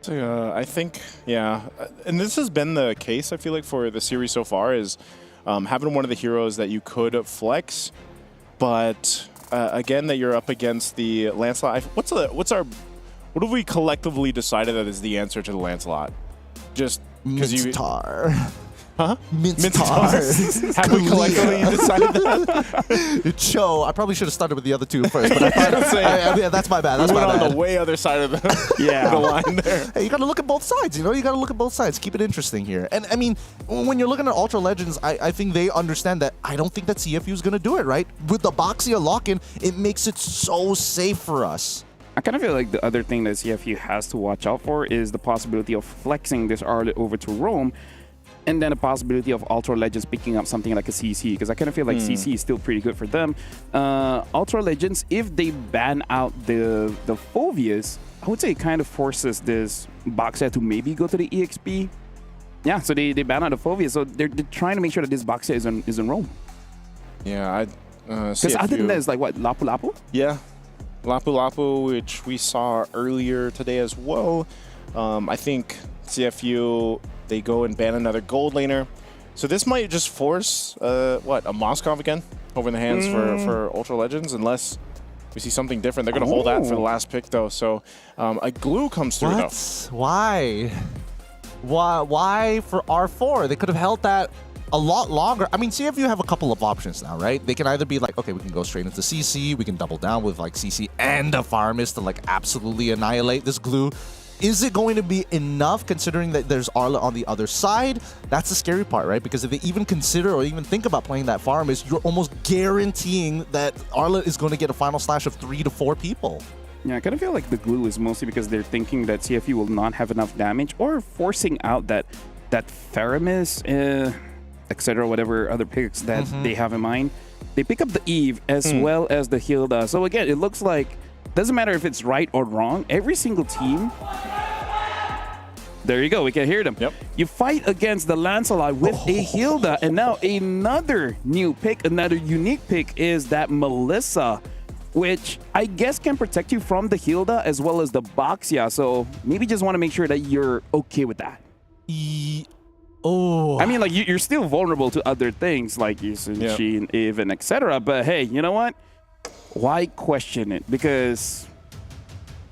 So, I think, and this has been the case, I feel like, for the series so far, is having one of the heroes that you could flex, but again, that you're up against the Lancelot. What have we collectively decided that is the answer to the Lancelot? Just because you... Huh? Mincetar. Have we collectively decided that? Cho. I probably should have started with the other two first, but I thought, that's my bad. That's my bad. On the way other side of the line there. Hey, you got to look at both sides, you know? You got to look at both sides. Keep it interesting here. And, I mean, when you're looking at Ultra Legends, I think they understand that I don't think that CFU is going to do it, right? With the Boxia lock-in, it makes it so safe for us. I kind of feel like the other thing that CFU has to watch out for is the possibility of flexing this Arlet over to Roam, and then a possibility of Ultra Legends picking up something like a CC, because I kind of feel like CC is still pretty good for them. Ultra Legends, if they ban out the Phoveus, would say it kind of forces this Boxia to maybe go to the EXP. Yeah, so they ban out the Fovea, so they're trying to make sure that this Boxia is in Rome. Yeah, because other than that, it's like what, Lapu Lapu? Yeah, Lapu Lapu, which we saw earlier today as well. I think CFU, they go and ban another gold laner. So this might just force, a Moskov again over in the hands for Ultra Legends, unless we see something different. They're going to hold that for the last pick, though. So a glue comes through, though. Why? Why for R4? They could have held that a lot longer. I mean, CFU have a couple of options now, right? They can either be like, okay, we can go straight into CC, we can double down with like CC and a Farmist to like absolutely annihilate this glue. Is it going to be enough considering that there's Arla on the other side? That's the scary part, right? Because if they even consider or even think about playing that Farmist, you're almost guaranteeing that Arla is going to get a final slash of 3 to 4 people. Yeah, I kind of feel like the glue is mostly because they're thinking that CFU will not have enough damage or forcing out that Faramis, etc., whatever other picks that they have in mind. They pick up the Eve as well as the Hilda. So again, it looks like, doesn't matter if it's right or wrong, every single team. There you go, we can hear them. Yep. You fight against the Lancelot with a Hilda, and now another new pick, another unique pick is that Melissa, which I guess can protect you from the Hilda as well as the Boxia. So maybe just want to make sure that you're okay with that. I mean, like, you're still vulnerable to other things like Yusun, and Eve, and etc. But hey, you know what? Why question it? Because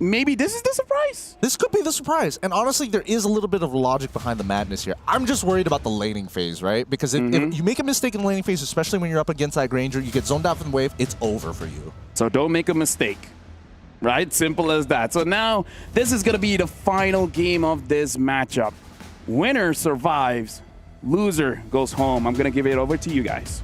maybe this is the surprise. This could be the surprise. And honestly, there is a little bit of logic behind the madness here. I'm just worried about the laning phase, right? Because if you make a mistake in the laning phase, especially when you're up against that Granger, you get zoned out from the wave, it's over for you. So don't make a mistake, right? Simple as that. So now this is going to be the final game of this matchup. Winner survives, loser goes home. I'm going to give it over to you guys.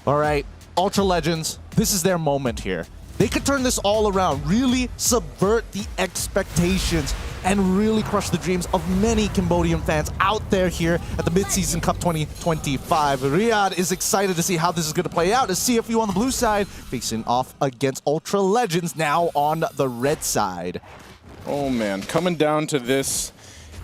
All right, Ultra Legends, this is their moment here. They could turn this all around, really subvert the expectations, and really crush the dreams of many Cambodian fans out there here at the Mid-Season Cup 2025. Riyadh is excited to see how this is going to play out as CFU on the blue side facing off against Ultra Legends now on the red side. Oh man, coming down to this.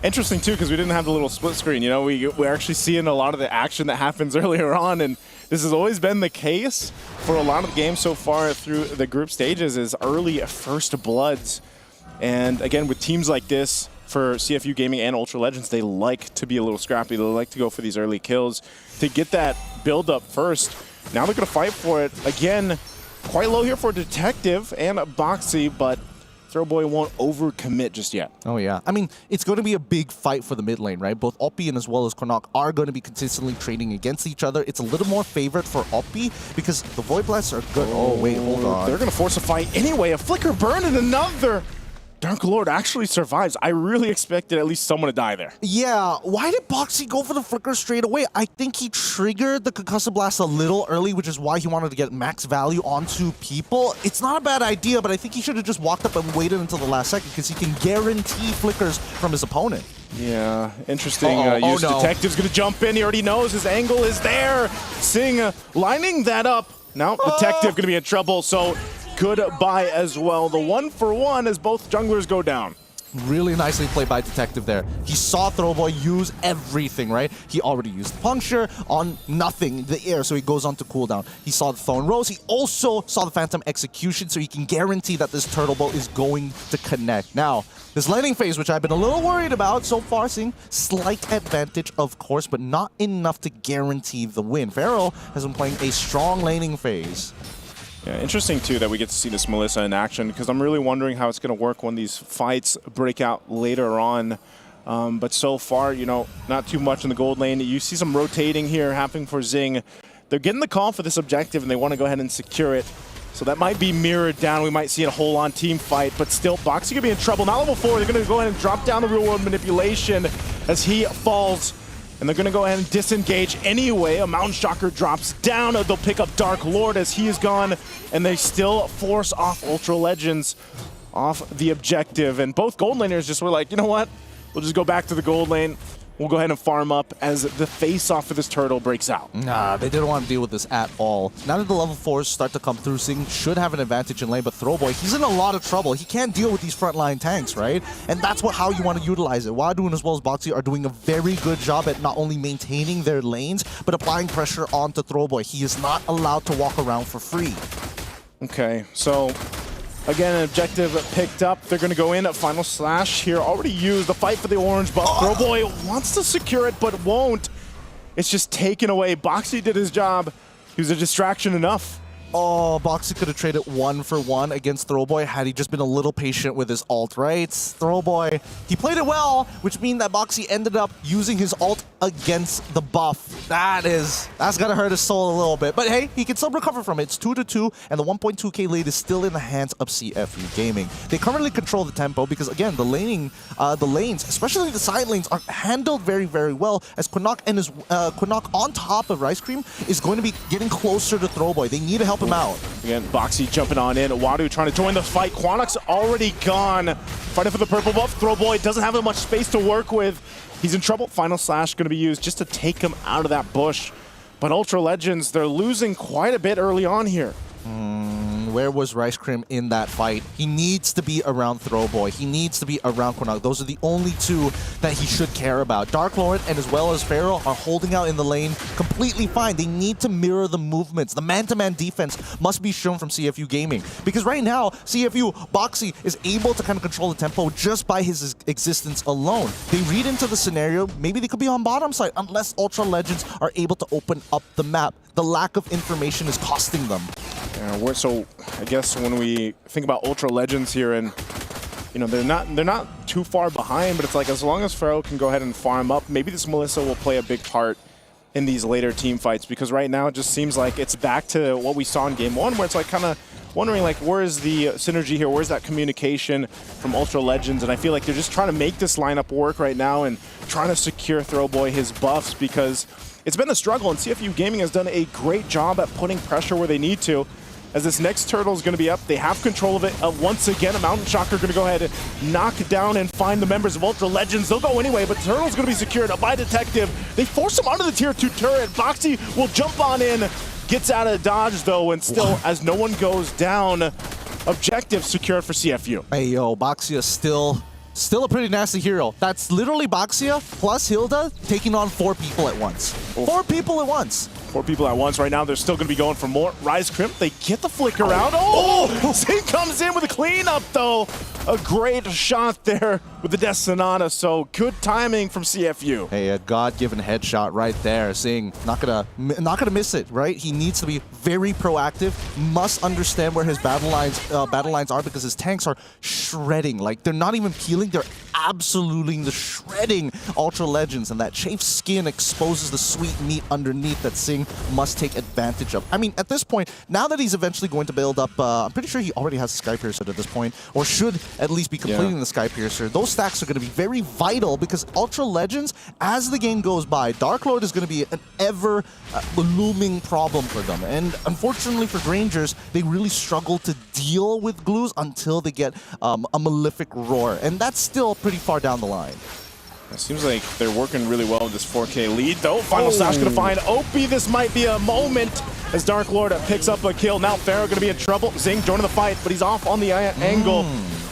Interesting too, because we didn't have the little split screen. You know, we're actually seeing a lot of the action that happens earlier on, and this has always been the case for a lot of the games so far through the group stages is early first bloods. And again, with teams like this, for CFU Gaming and Ultra Legends, they like to be a little scrappy. They like to go for these early kills to get that build up first. Now they're going to fight for it. Again, quite low here for Detective and Boxy, but Throwboy won't overcommit just yet. Oh yeah, I mean, it's going to be a big fight for the mid lane, right? Both Oppi and as well as Kornok are going to be consistently trading against each other. It's a little more favored for Oppi because the Void Blasts are good. Oh wait, hold on. They're going to force a fight anyway. A Flicker Burn and another. Dark Lord actually survives. I really expected at least someone to die there. Yeah, why did Boxy go for the Flicker straight away? I think he triggered the Concussive Blast a little early, which is why he wanted to get max value onto people. It's not a bad idea, but I think he should have just walked up and waited until the last second because he can guarantee flickers from his opponent. Yeah, interesting. Detective's going to jump in. He already knows his angle is there. Sing lining that up. Now Detective going to be in trouble, so goodbye as well. The 1-for-1 as both junglers go down. Really nicely played by Detective there. He saw Throwboy use everything, right? He already used Puncture on nothing, the air, so he goes on to cooldown. He saw the Thorn Rose. He also saw the Phantom Execution, so he can guarantee that this Turtle Bow is going to connect. Now, this laning phase, which I've been a little worried about so far, seeing slight advantage, of course, but not enough to guarantee the win. Pharaoh has been playing a strong laning phase. Yeah, interesting too that we get to see this Melissa in action because I'm really wondering how it's going to work when these fights break out later on. But so far, you know, not too much in the gold lane. You see some rotating here happening for Zing. They're getting the call for this objective and they want to go ahead and secure it. So that might be mirrored down. We might see a whole-on team fight, but still, Boxy going to be in trouble. Now level 4, they're going to go ahead and drop down the real-world manipulation as he falls. And they're going to go ahead and disengage anyway. A Mountain Shocker drops down. They'll pick up Dark Lord as he is gone. And they still force off Ultra Legends off the objective. And both gold laners just were like, you know what? We'll just go back to the gold lane. will go ahead and farm up as the face-off for this turtle breaks out. Nah, they didn't want to deal with this at all. Now that the level 4s start to come through, Sing should have an advantage in lane, but Throwboy, he's in a lot of trouble. He can't deal with these frontline tanks, right? And that's how you want to utilize it. Wadu as well as Boxy are doing a very good job at not only maintaining their lanes, but applying pressure onto Throwboy. He is not allowed to walk around for free. Okay, so again, an objective picked up. They're going to go in at Final Slash here. Already used the fight for the orange buff. Throwboy wants to secure it, but won't. It's just taken away. Boxy did his job. He was a distraction enough. Oh, Boxy could have traded 1-for-1 against Throwboy had he just been a little patient with his ult, right? Throwboy, he played it well, which means that Boxy ended up using his ult against the buff. That's gonna hurt his soul a little bit. But hey, he can still recover from it. It's 2-2, and the 1.2k lead is still in the hands of CFU Gaming. They currently control the tempo because, again, the lanes, especially the side lanes, are handled very, very well, as Quinnock and his Quinnock on top of Rice Cream is going to be getting closer to Throwboy. They need to help him out. Again, Boxy jumping on in. Wadu trying to join the fight. Quinnock's already gone. Fighting for the purple buff. Throwboy doesn't have much space to work with. He's in trouble. Final Slash going to be used just to take him out of that bush. But Ultra Legends, they're losing quite a bit early on here. Where was Rice Cream in that fight? He needs to be around Throwboy. He needs to be around Quinnock. Those are the only two that he should care about. Dark Lord and as well as Pharaoh are holding out in the lane completely fine. They need to mirror the movements. The man-to-man defense must be shown from CFU Gaming. Because right now, CFU Boxy is able to kind of control the tempo just by his existence alone. They read into the scenario. Maybe they could be on bottom side unless Ultra Legends are able to open up the map. The lack of information is costing them. So I guess when we think about Ultra Legends here, and you know they're not too far behind, but it's like as long as Pharaoh can go ahead and farm up, maybe this Melissa will play a big part in these later team fights, because right now it just seems like it's back to what we saw in Game 1, where it's like kind of wondering like where is the synergy here, where's that communication from Ultra Legends, and I feel like they're just trying to make this lineup work right now and trying to secure Throwboy his buffs, because it's been a struggle, and CFU Gaming has done a great job at putting pressure where they need to. As this next turtle is going to be up, they have control of it. Once again, a Mountain Shocker going to go ahead and knock down and find the members of Ultra Legends. They'll go anyway, but the turtle's going to be secured by Detective. They force him onto the tier 2 turret. Boxy will jump on in, gets out of dodge though, and still, as no one goes down, objective secured for CFU. Hey yo, Boxy is still a pretty nasty hero. That's literally Boxia plus Hilda taking on 4 people at once. Oof. 4 people at once. 4 people at once. Right now, they're still going to be going for more. Rise Crimp, they get the flicker out. Oh! Zing comes in with a cleanup, though. A great shot there with the Death Sonata, so good timing from CFU. Hey, a God-given headshot right there. Zing, not gonna miss it, right? He needs to be very proactive, must understand where his battle lines are, because his tanks are shredding. Like, they're not even peeling, they're absolutely shredding Ultra Legends, and that chafed skin exposes the sweet meat underneath that Zing must take advantage of. I mean, at this point, now that he's eventually going to build up, I'm pretty sure he already has a Sky Piercer at this point, or should at least be completing the Sky Piercer. Those stacks are going to be very vital, because Ultra Legends, as the game goes by, Dark Lord is going to be an ever looming problem for them. And unfortunately for Grangers, they really struggle to deal with glues until they get a Malefic Roar. And that's still pretty far down the line. It seems like they're working really well with this 4K lead, though. Final Slash going to find Opie. This might be a moment as Dark Lord picks up a kill. Now Pharaoh going to be in trouble. Zing joining the fight, but he's off on the angle.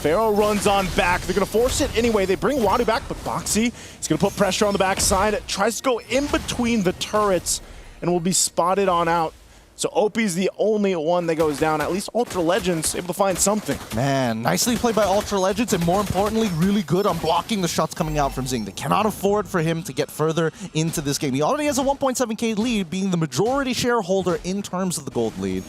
Pharaoh runs on back. They're going to force it anyway. They bring Wadu back, but Boxy is going to put pressure on the backside. Tries to go in between the turrets and will be spotted on out. So Opie's the only one that goes down. At least Ultra Legends able to find something. Man, nicely played by Ultra Legends, and more importantly, really good on blocking the shots coming out from Zing. They cannot afford for him to get further into this game. He already has a 1.7k lead, being the majority shareholder in terms of the gold lead.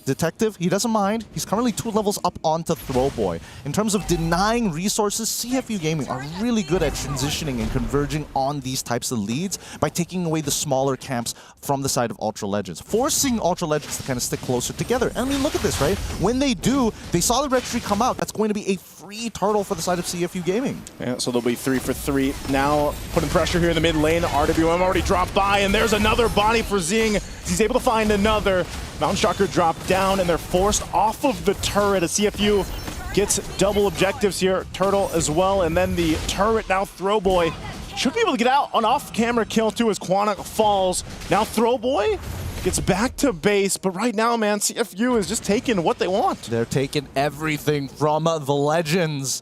Detective, he doesn't mind. He's currently 2 levels up onto Throwboy. In terms of denying resources, CFU Gaming are really good at transitioning and converging on these types of leads by taking away the smaller camps from the side of Ultra Legends, forcing Ultra Legends to kind of stick closer together. I mean, look at this, right? When they do, they saw the red tree come out. That's going to be a free turtle for the side of CFU Gaming. Yeah, so they'll be 3 for 3. Now putting pressure here in the mid lane. RWM already dropped by, and there's another body for Zing. He's able to find another. Mountain Shocker dropped down, and they're forced off of the turret as CFU gets double objectives here. Turtle as well, and then the turret now Throwboy should be able to get out. An off-camera kill too as Quanok falls. Now Throwboy gets back to base, but right now, man, CFU is just taking what they want. They're taking everything from the Legends.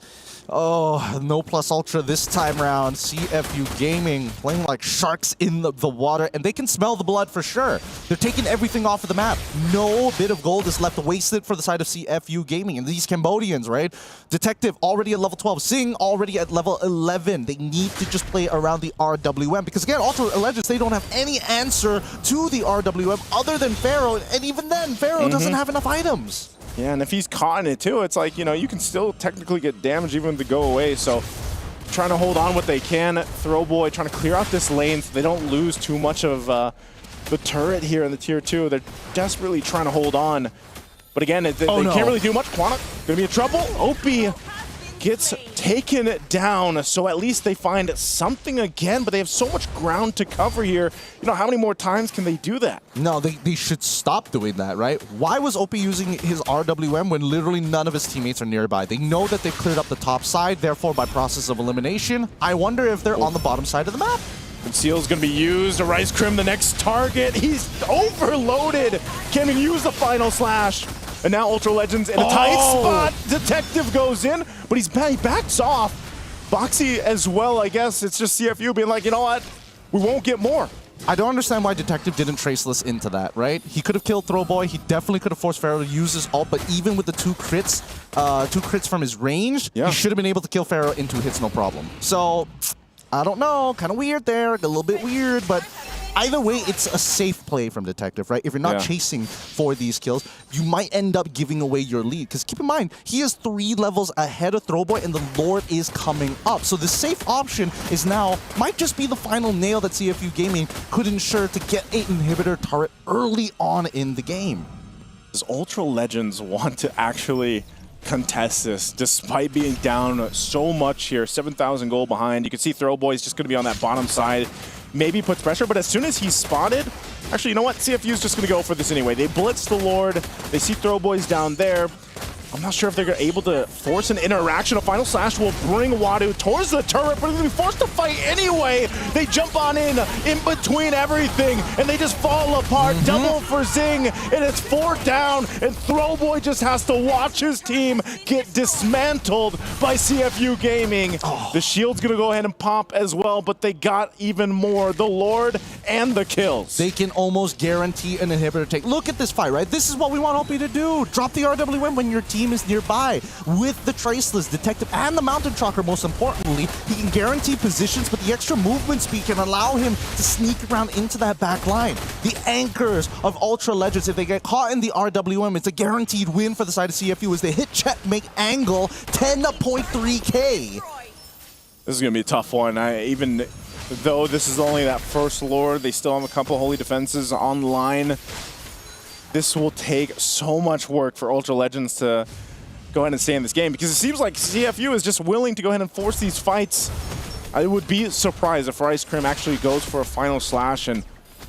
Oh, no plus ultra this time round. CFU Gaming playing like sharks in the water, and they can smell the blood for sure. They're taking everything off of the map. No bit of gold is left wasted for the side of CFU Gaming. And these Cambodians, right? Detective already at level 12. Sing already at level 11. They need to just play around the RWM. Because again, Ultra Legends, they don't have any answer to the RWM other than Pharaoh. And even then, Pharaoh doesn't have enough items. Yeah, and if he's caught in it too, it's like, you know, you can still technically get damage even if they go away. So trying to hold on what they can. Throwboy trying to clear out this lane so they don't lose too much of the turret here in the tier 2. They're desperately trying to hold on. But again, they can't really do much. Quanok gonna be in trouble. Opie gets taken down, so at least they find something again, but they have so much ground to cover here. You know, how many more times can they do that? No, they should stop doing that, right? Why was OP using his RWM when literally none of his teammates are nearby? They know that they've cleared up the top side, therefore by process of elimination, I wonder if they're on the bottom side of the map. Conceal's gonna be used. Rice Crim, the next target. He's overloaded. Can't even use the final slash. And now Ultra Legends in a tight spot. Detective goes in, but he backs off. Boxy as well, I guess. It's just CFU being like, you know what? We won't get more. I don't understand why Detective didn't traceless into that, right? He could have killed Throwboy. He definitely could have forced Pharaoh to use his ult, but even with the two crits from his range, he should have been able to kill Pharaoh in 2 hits, no problem. So, I don't know. Kind of weird there. A little bit weird, but either way, it's a safe play from Detective, right? If you're not chasing for these kills, you might end up giving away your lead. Because keep in mind, he is 3 levels ahead of Throwboy, and the Lord is coming up. So the safe option is now, might just be the final nail that CFU Gaming could ensure to get an inhibitor turret early on in the game. Does Ultra Legends want to actually contest this despite being down so much here? 7,000 gold behind. You can see Throwboy's just going to be on that bottom side. Maybe puts pressure, but as soon as he's spotted, actually, you know what? CFU's just going to go for this anyway. They blitz the Lord. They see Throwboys down there. I'm not sure if they're able to force an interaction. A final slash will bring Wadu towards the turret, but they're going to be forced to fight anyway. They jump on in between everything, and they just fall apart. Double for Zing, and it's 4 down, and Throwboy just has to watch his team get dismantled by CFU Gaming. The shield's going to go ahead and pop as well, but they got even more. The Lord and the kills. They can almost guarantee an inhibitor take. Look at this fight, right? This is what we want OP to do. Drop the RWM when your team is nearby. With the Traceless, Detective, and the Mountain Chalker, most importantly, he can guarantee positions, but the extra movement speed can allow him to sneak around into that back line. The anchors of Ultra Legends, if they get caught in the RWM, it's a guaranteed win for the side of CFU as they hit checkmate angle 10.3k. This is going to be a tough one. Even though this is only that first Lord, they still have a couple Holy Defenses online. This will take so much work for Ultra Legends to go ahead and stay in this game, because it seems like CFU is just willing to go ahead and force these fights. I would be surprised if Rice Crim actually goes for a final slash and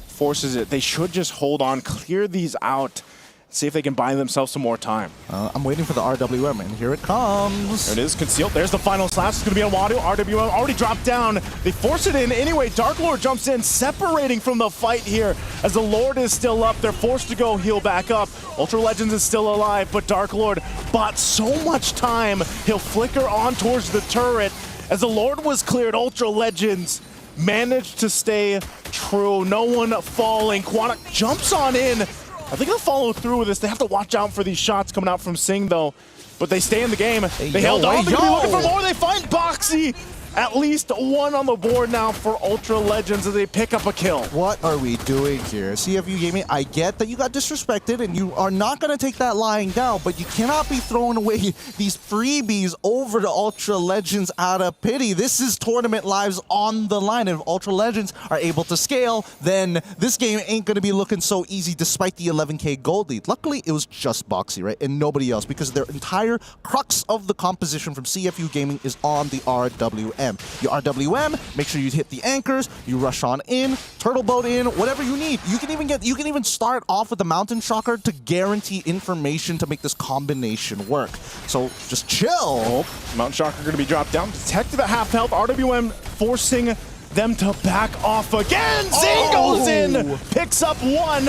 forces it. They should just hold on, clear these out, see if they can buy themselves some more time. I'm waiting for the RWM, and here it comes. There it is, concealed. There's the final slash. It's going to be on Wadu. RWM already dropped down. They force it in anyway. Dark Lord jumps in, separating from the fight here. As the Lord is still up, they're forced to go heal back up. Ultra Legends is still alive, but Dark Lord bought so much time. He'll flicker on towards the turret. As the Lord was cleared, Ultra Legends managed to stay true. No one falling. Quanok jumps on in. I think they'll follow through with this. They have to watch out for these shots coming out from Sing, though. But they stay in the game. They held on. They're looking for more. They find Boxy. At least 1 on the board now for Ultra Legends as they pick up a kill. What are we doing here? CFU Gaming, I get that you got disrespected and you are not going to take that lying down, but you cannot be throwing away these freebies over to Ultra Legends out of pity. This is tournament lives on the line. If Ultra Legends are able to scale, then this game ain't going to be looking so easy despite the 11k gold lead. Luckily, it was just Boxy, right? And nobody else, because their entire crux of the composition from CFU Gaming is on the RWM. You RWM, make sure you hit the anchors, you rush on in, turtle boat in, whatever you need. You can even start off with the Mountain Shocker to guarantee information to make this combination work. So just chill. Mountain Shocker going to be dropped down. Detective at half health. RWM forcing them to back off again. Zing goes in, picks up one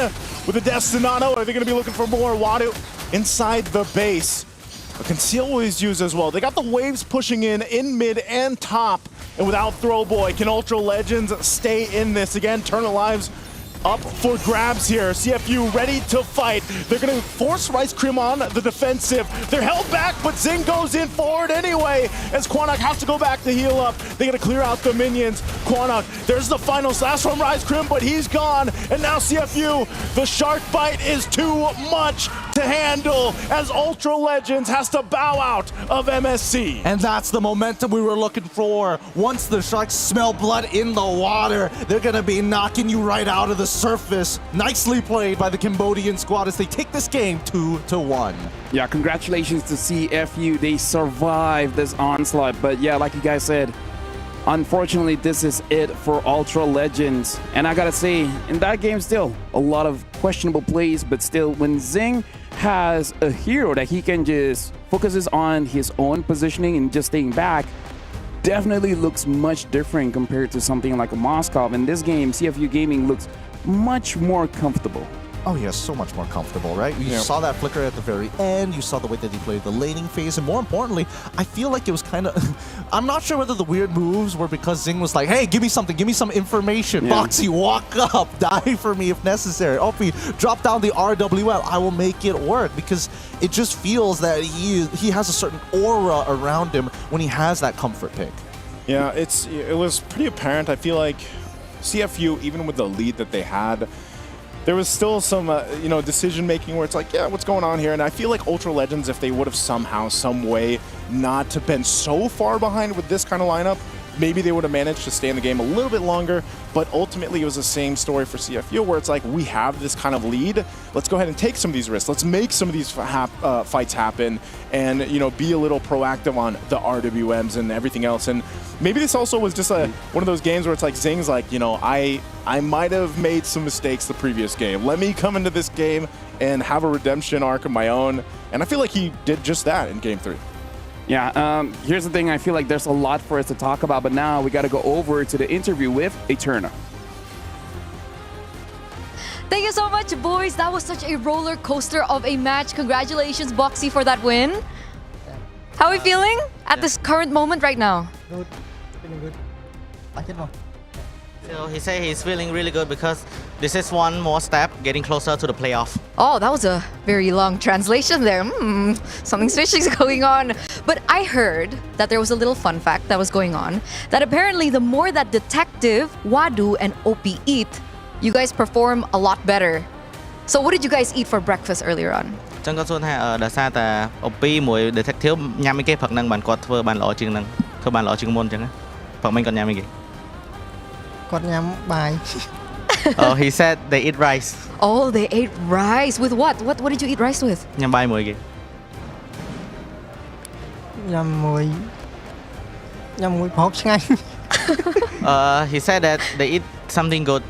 with a Destinado. Are they going to be looking for more? Wadu inside the base. A conceal was used as well. They got the waves pushing in mid and top. And without Throwboy, can Ultra Legends stay in this? Again, Turn Lives up for grabs here. CFU ready to fight. They're going to force Rice Cream on the defensive. They're held back, but Zing goes in forward anyway as Quanok has to go back to heal up. They got to clear out the minions. Quanok, there's the final slash from Rice Cream, but he's gone. And now CFU, the shark bite is too much to handle as Ultra Legends has to bow out of MSC. And that's the momentum we were looking for. Once the sharks smell blood in the water, they're going to be knocking you right out of the surface. Nicely played by the Cambodian squad as they take this game 2-1. Yeah, congratulations to CFU. They survived this onslaught. But yeah, like you guys said, unfortunately, this is it for Ultra Legends. And I gotta say, in that game still, a lot of questionable plays, but still, when Zing has a hero that he can just focuses on his own positioning and just staying back, definitely looks much different compared to something like a Moskov. In this game, CFU Gaming looks much more comfortable. Oh yeah, so much more comfortable, right? You saw that flicker at the very end. You saw the way that he played the laning phase. And more importantly, I feel like it was kind of... I'm not sure whether the weird moves were because Zing was like, hey, give me something. Give me some information. Boxy, walk up. Die for me if necessary. Opie, drop down the RWL. I will make it work. Because it just feels that he has a certain aura around him when he has that comfort pick. Yeah, it was pretty apparent. I feel like CFU, even with the lead that they had, there was still some, decision making where it's like, yeah, what's going on here? And I feel like Ultra Legends, if they would have somehow, some way, not to been so far behind with this kind of lineup, maybe they would have managed to stay in the game a little bit longer. But ultimately, it was the same story for CFU, where it's like, we have this kind of lead. Let's go ahead and take some of these risks. Let's make some of these fights happen, and be a little proactive on the RWMs and everything else. And maybe this also was just one of those games where it's like Zing's like, I might have made some mistakes the previous game. Let me come into this game and have a redemption arc of my own. And I feel like he did just that in Game 3. Yeah, here's the thing. I feel like there's a lot for us to talk about, but now we got to go over to the interview with Eterna. Thank you so much, boys. That was such a roller coaster of a match. Congratulations, Boxy, for that win. How are we feeling at this current moment right now? Good, feeling good. Like it more. So he said he's feeling really good because this is one more step getting closer to the playoff. Oh, that was a very long translation there. Something fishy is going on. But I heard that there was a little fun fact that was going on, that apparently the more that Detective, Wadu, and OP eat, you guys perform a lot better. So what did you guys eat for breakfast earlier on? ចឹងគាត់សួរថាដោយសារតែ OP មួយ Detective ញ៉ាំអីគេព្រឹកហ្នឹងបានគាត់ធ្វើបានល្អជាងហ្នឹងធ្វើបានល្អជាងមុនអញ្ចឹងព្រឹកមិញគាត់ញ៉ាំអីគេ គាត់ញ៉ាំបាយ Oh, he said they eat rice. Oh, they ate rice. With what? What did you eat rice with? ញ៉ាំបាយមួយគេ ញ៉ាំមួយប្រហុកឆ្ងាញ់ He said that they eat something good.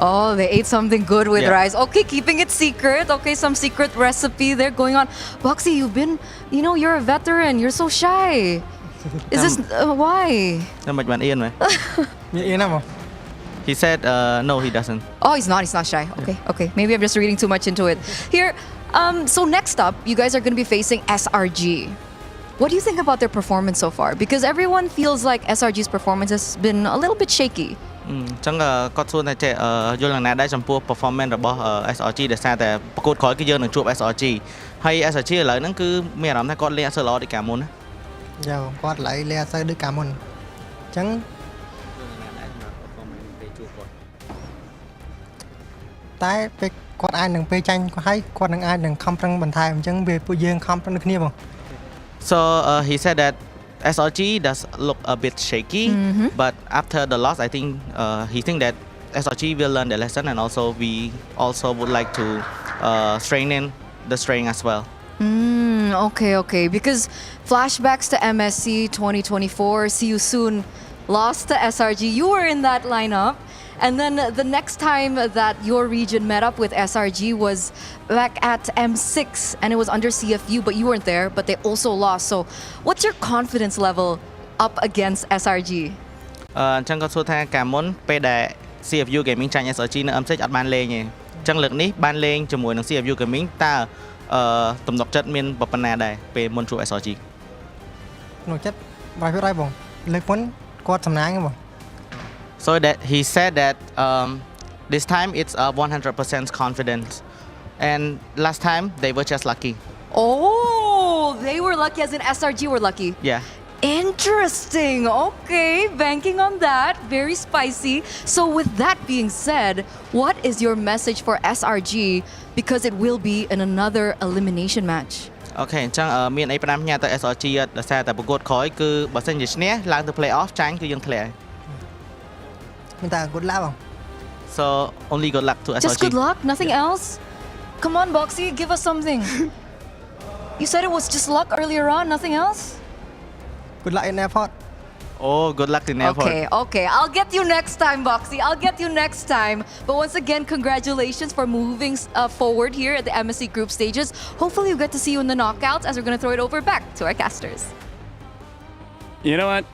Oh, they ate something good with Yeah. rice. Okay, keeping it secret. Okay, some secret recipe there going on. Boxy, you're a veteran. You're so shy. Is this why? តែមិនបានអៀនមែន មានអៀនណាបង He said no, he doesn't. Oh, he's not shy. Okay. Maybe I'm just reading too much into it. Here, so next up, you guys are going to be facing SRG. What do you think about their performance so far? Because everyone feels like SRG's performance has been a little bit shaky. អញ្ចឹងគាត់សួរថាយល់យ៉ាងណាដែរចំពោះ performance របស់ SRG ដែលសារតែប្រកួតក្រោយគឺយើងនឹងជួប SRG ហើយ SRG ឥឡូវហ្នឹងគឺមានអារម្មណ៍ថាគាត់លេងអត់សូវល្អដូចកាលមុនណា យ៉ាគាត់ឥឡូវលេងអត់សូវដូចកាលមុនអញ្ចឹងតែពេលគាត់អាចនឹងពេលចាញ់គាត់ហើយគាត់នឹងអាចនឹងខំប្រឹងបន្ថែមអញ្ចឹងវាពួកយើងខំប្រឹងដូចគ្នាបង So he said that SRG does look a bit shaky, but after the loss, I think he think that SRG will learn the lesson, and also we also would like to strengthen the strength as well. Okay. Because flashbacks to MSC 2024, see you soon, lost to SRG. You were in that lineup. And then the next time that your region met up with SRG was back at M6, and it was under CFU, but you weren't there, but they also lost. So what's your confidence level up against SRG? អញ្ចឹងគាត់សួរថាកាលមុនពេលដែល CFU Gaming ចាញ់ SRG នៅ M6 អត់បានលេងទេអញ្ចឹងលើកនេះបានលេងជាមួយនឹង CFU Gaming តើទំនុកចិត្តមានប៉ុណ្ណាដែរពេលមុនជួប SRG ទំនុកចិត្ត100%បងលើកមុនគាត់សំណាងបង So that he said that this time it's 100% confidence and last time they were just lucky. Oh, they were lucky as in SRG were lucky. Yeah. Interesting. Okay, banking on that. Very spicy. So with that being said, what is your message for SRG because it will be in another elimination match? អូខេអញ្ចឹងមានអីផ្ដាំផ្ញើទៅ SRG ដោយសារតែប្រកួតក្រោយគឺបើសិនជាឈ្នះឡើងទៅ play off ចាញ់គឺយើងធ្លាក់ មានតែ good luck បង So only good luck to SRG. Just good luck, nothing else. Come on, Boxy, give us something. You said it was just luck earlier on, nothing else? good luck in airport Oh, good luck in airport. Okay. I'll get you next time, Boxy. I'll get you next time. But once again, congratulations for moving forward here at the MSC group stages. Hopefully we'll get to see you in the knockouts as we're going to throw it over back to our casters. You know what?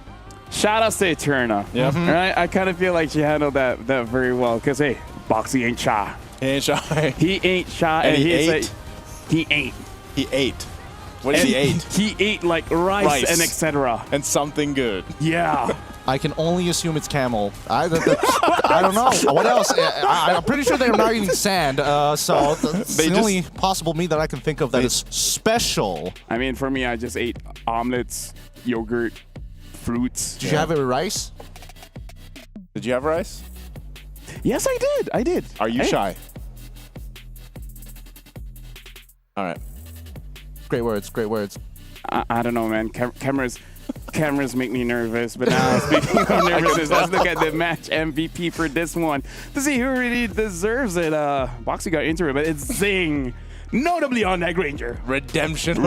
Shout out to Eterna. Yep. Right? I kind of feel like she handled that very well. Because, hey, Boxy ain't shy. He ain't shy. He ain't shy. And he ate. Like, he ain't. He ate. What did he eat? He ate like rice and etc. And something good. Yeah. I can only assume it's camel. I don't know. What else? I'm pretty sure they're not eating sand. So that's the only possible meat that I can think of that is special. I mean, for me, I just ate omelets, yogurt, fruits. Did you have it with rice? Did you have rice? Yes, I did. I did. Are you shy? All right. Great words. I don't know, man. Cameras make me nervous. But now, speaking of nervousness, let's look at the match MVP for this one to see who really deserves it. Boxy got into it, but it's Zing. Notably on that Granger. Redemption.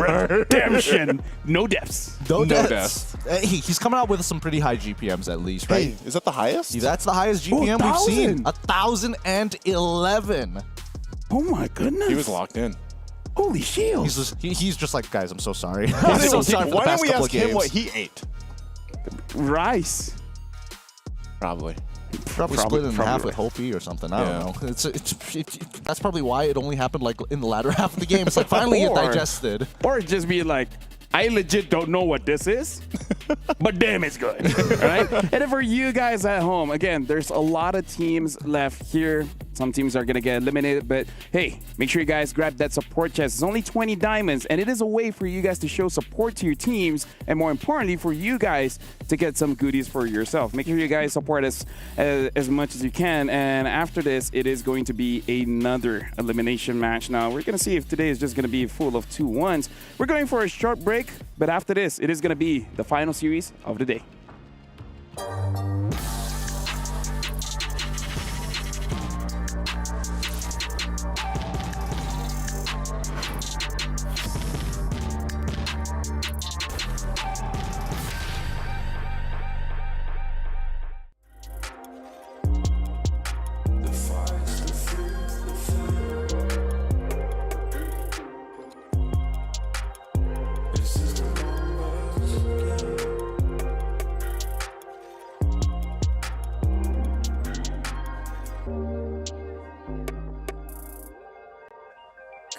No deaths. No deaths. Hey, he's coming out with some pretty high GPMs at least, right? Hey, is that the highest? That's the highest GPM we've seen. 1,011. Oh my goodness. He was locked in. Holy shield. He's just like, guys, I'm so sorry. I'm so sorry for the Why past don't we couple ask of games. him what he ate? Rice. Probably split it in half right. with Hopi or something. I don't know. That's probably why it only happened like in the latter half of the game. It's like finally it digested. Or just be like, I legit don't know what this is, but damn, it's good. Right? And then for you guys at home, again, there's a lot of teams left here. Some teams are going to get eliminated, but hey, make sure you guys grab that support chest. It's only 20 diamonds, and it is a way for you guys to show support to your teams, and more importantly, for you guys to get some goodies for yourself. Make sure you guys support us as much as you can, and after this, it is going to be another elimination match. Now, we're going to see if today is just going to be full of 2-1s. We're going for a short break, but after this, it is going to be the final series of the day.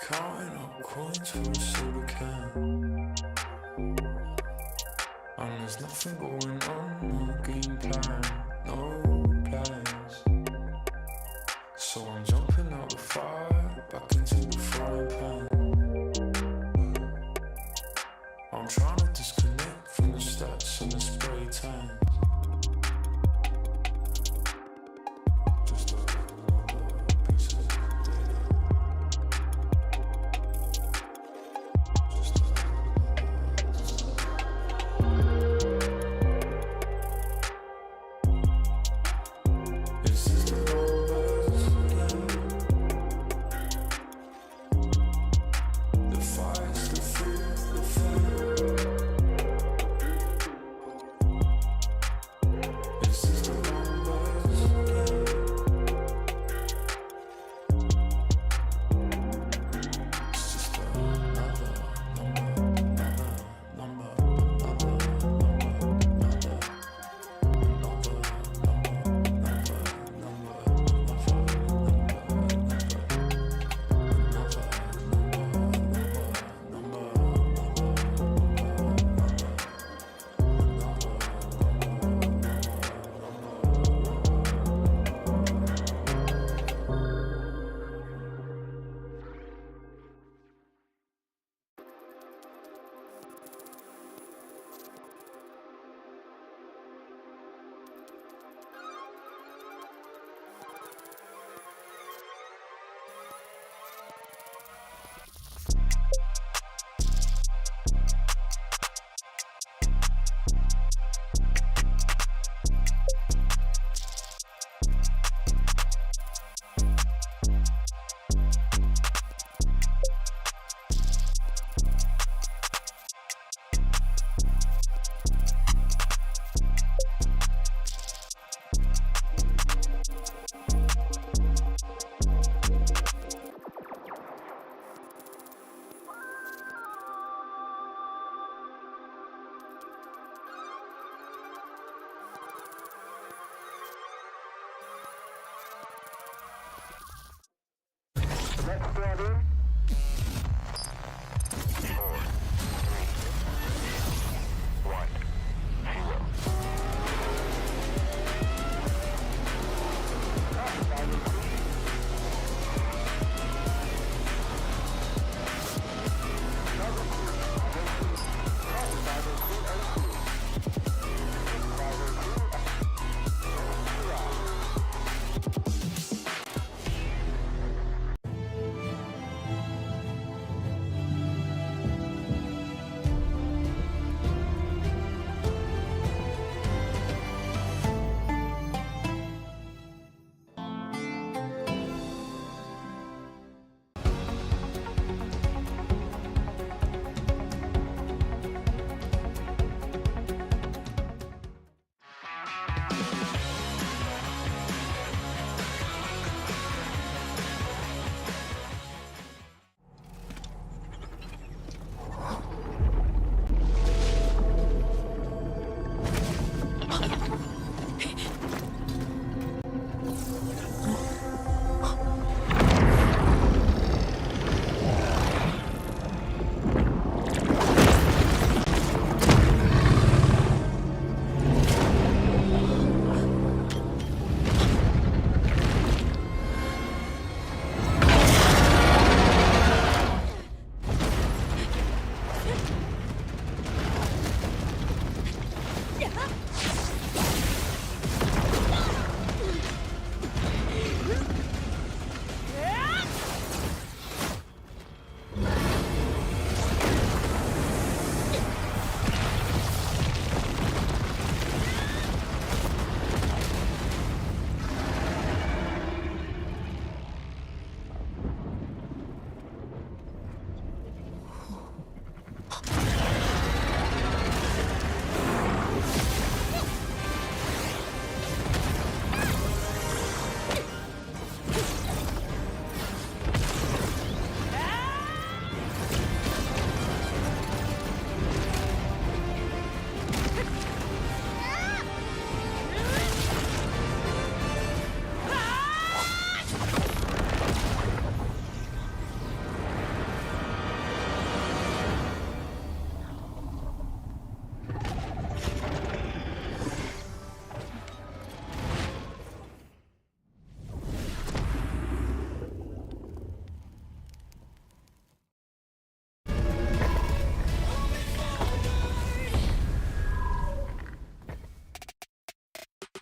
Counting up coins for a soda can. And there's nothing going on, no game plan, no plans. So I'm jumping out the fire, back into the frying pan. I'm trying to disconnect from the stats and the spray tan.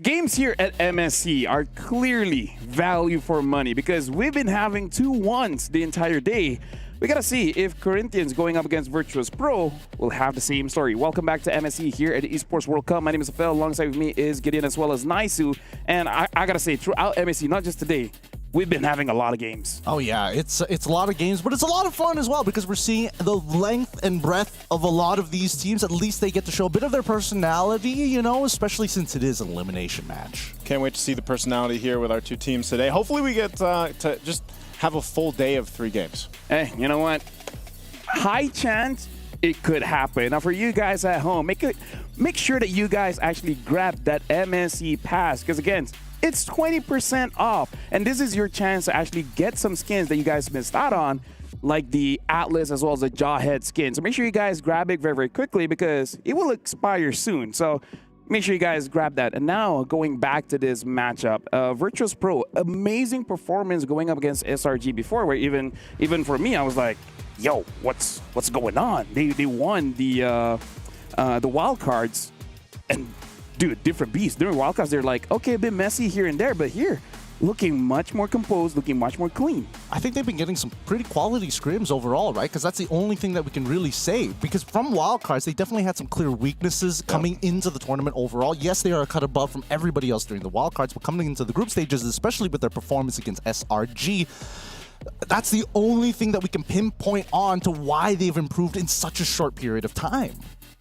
Games here at MSC are clearly value for money because we've been having 2-1s the entire day. We gotta see if Corinthians going up against Virtus Pro will have the same story. Welcome back to MSC here at the Esports World Cup. My name is Phil. Alongside with me is Gideon as well as Naisu. And I gotta say, throughout MSC, not just today, we've been having a lot of games. Oh yeah, it's a lot of games, but it's a lot of fun as well because we're seeing the length and breadth of a lot of these teams. At least they get to show a bit of their personality, you know, especially since it is an elimination match. Can't wait to see the personality here with our two teams today. Hopefully we get to just have a full day of 3 games. Hey, you know what? High chance it could happen. Now for you guys at home, make sure that you guys actually grab that MSC pass because again, it's 20% off. And this is your chance to actually get some skins that you guys missed out on, like the Atlas as well as the Jawhead skin. So make sure you guys grab it very, very quickly because it will expire soon. So make sure you guys grab that. And now going back to this matchup, Virtus Pro, amazing performance going up against SRG before, where even for me, I was like, yo, what's going on? They won the wild cards and dude, different beast. During wildcards, they're like, okay, a bit messy here and there, but here, looking much more composed, looking much more clean. I think they've been getting some pretty quality scrims overall, right? Because that's the only thing that we can really say. Because from wildcards, they definitely had some clear weaknesses coming into the tournament overall. Yes, they are a cut above from everybody else during the wildcards, but coming into the group stages, especially with their performance against SRG, that's the only thing that we can pinpoint on to why they've improved in such a short period of time.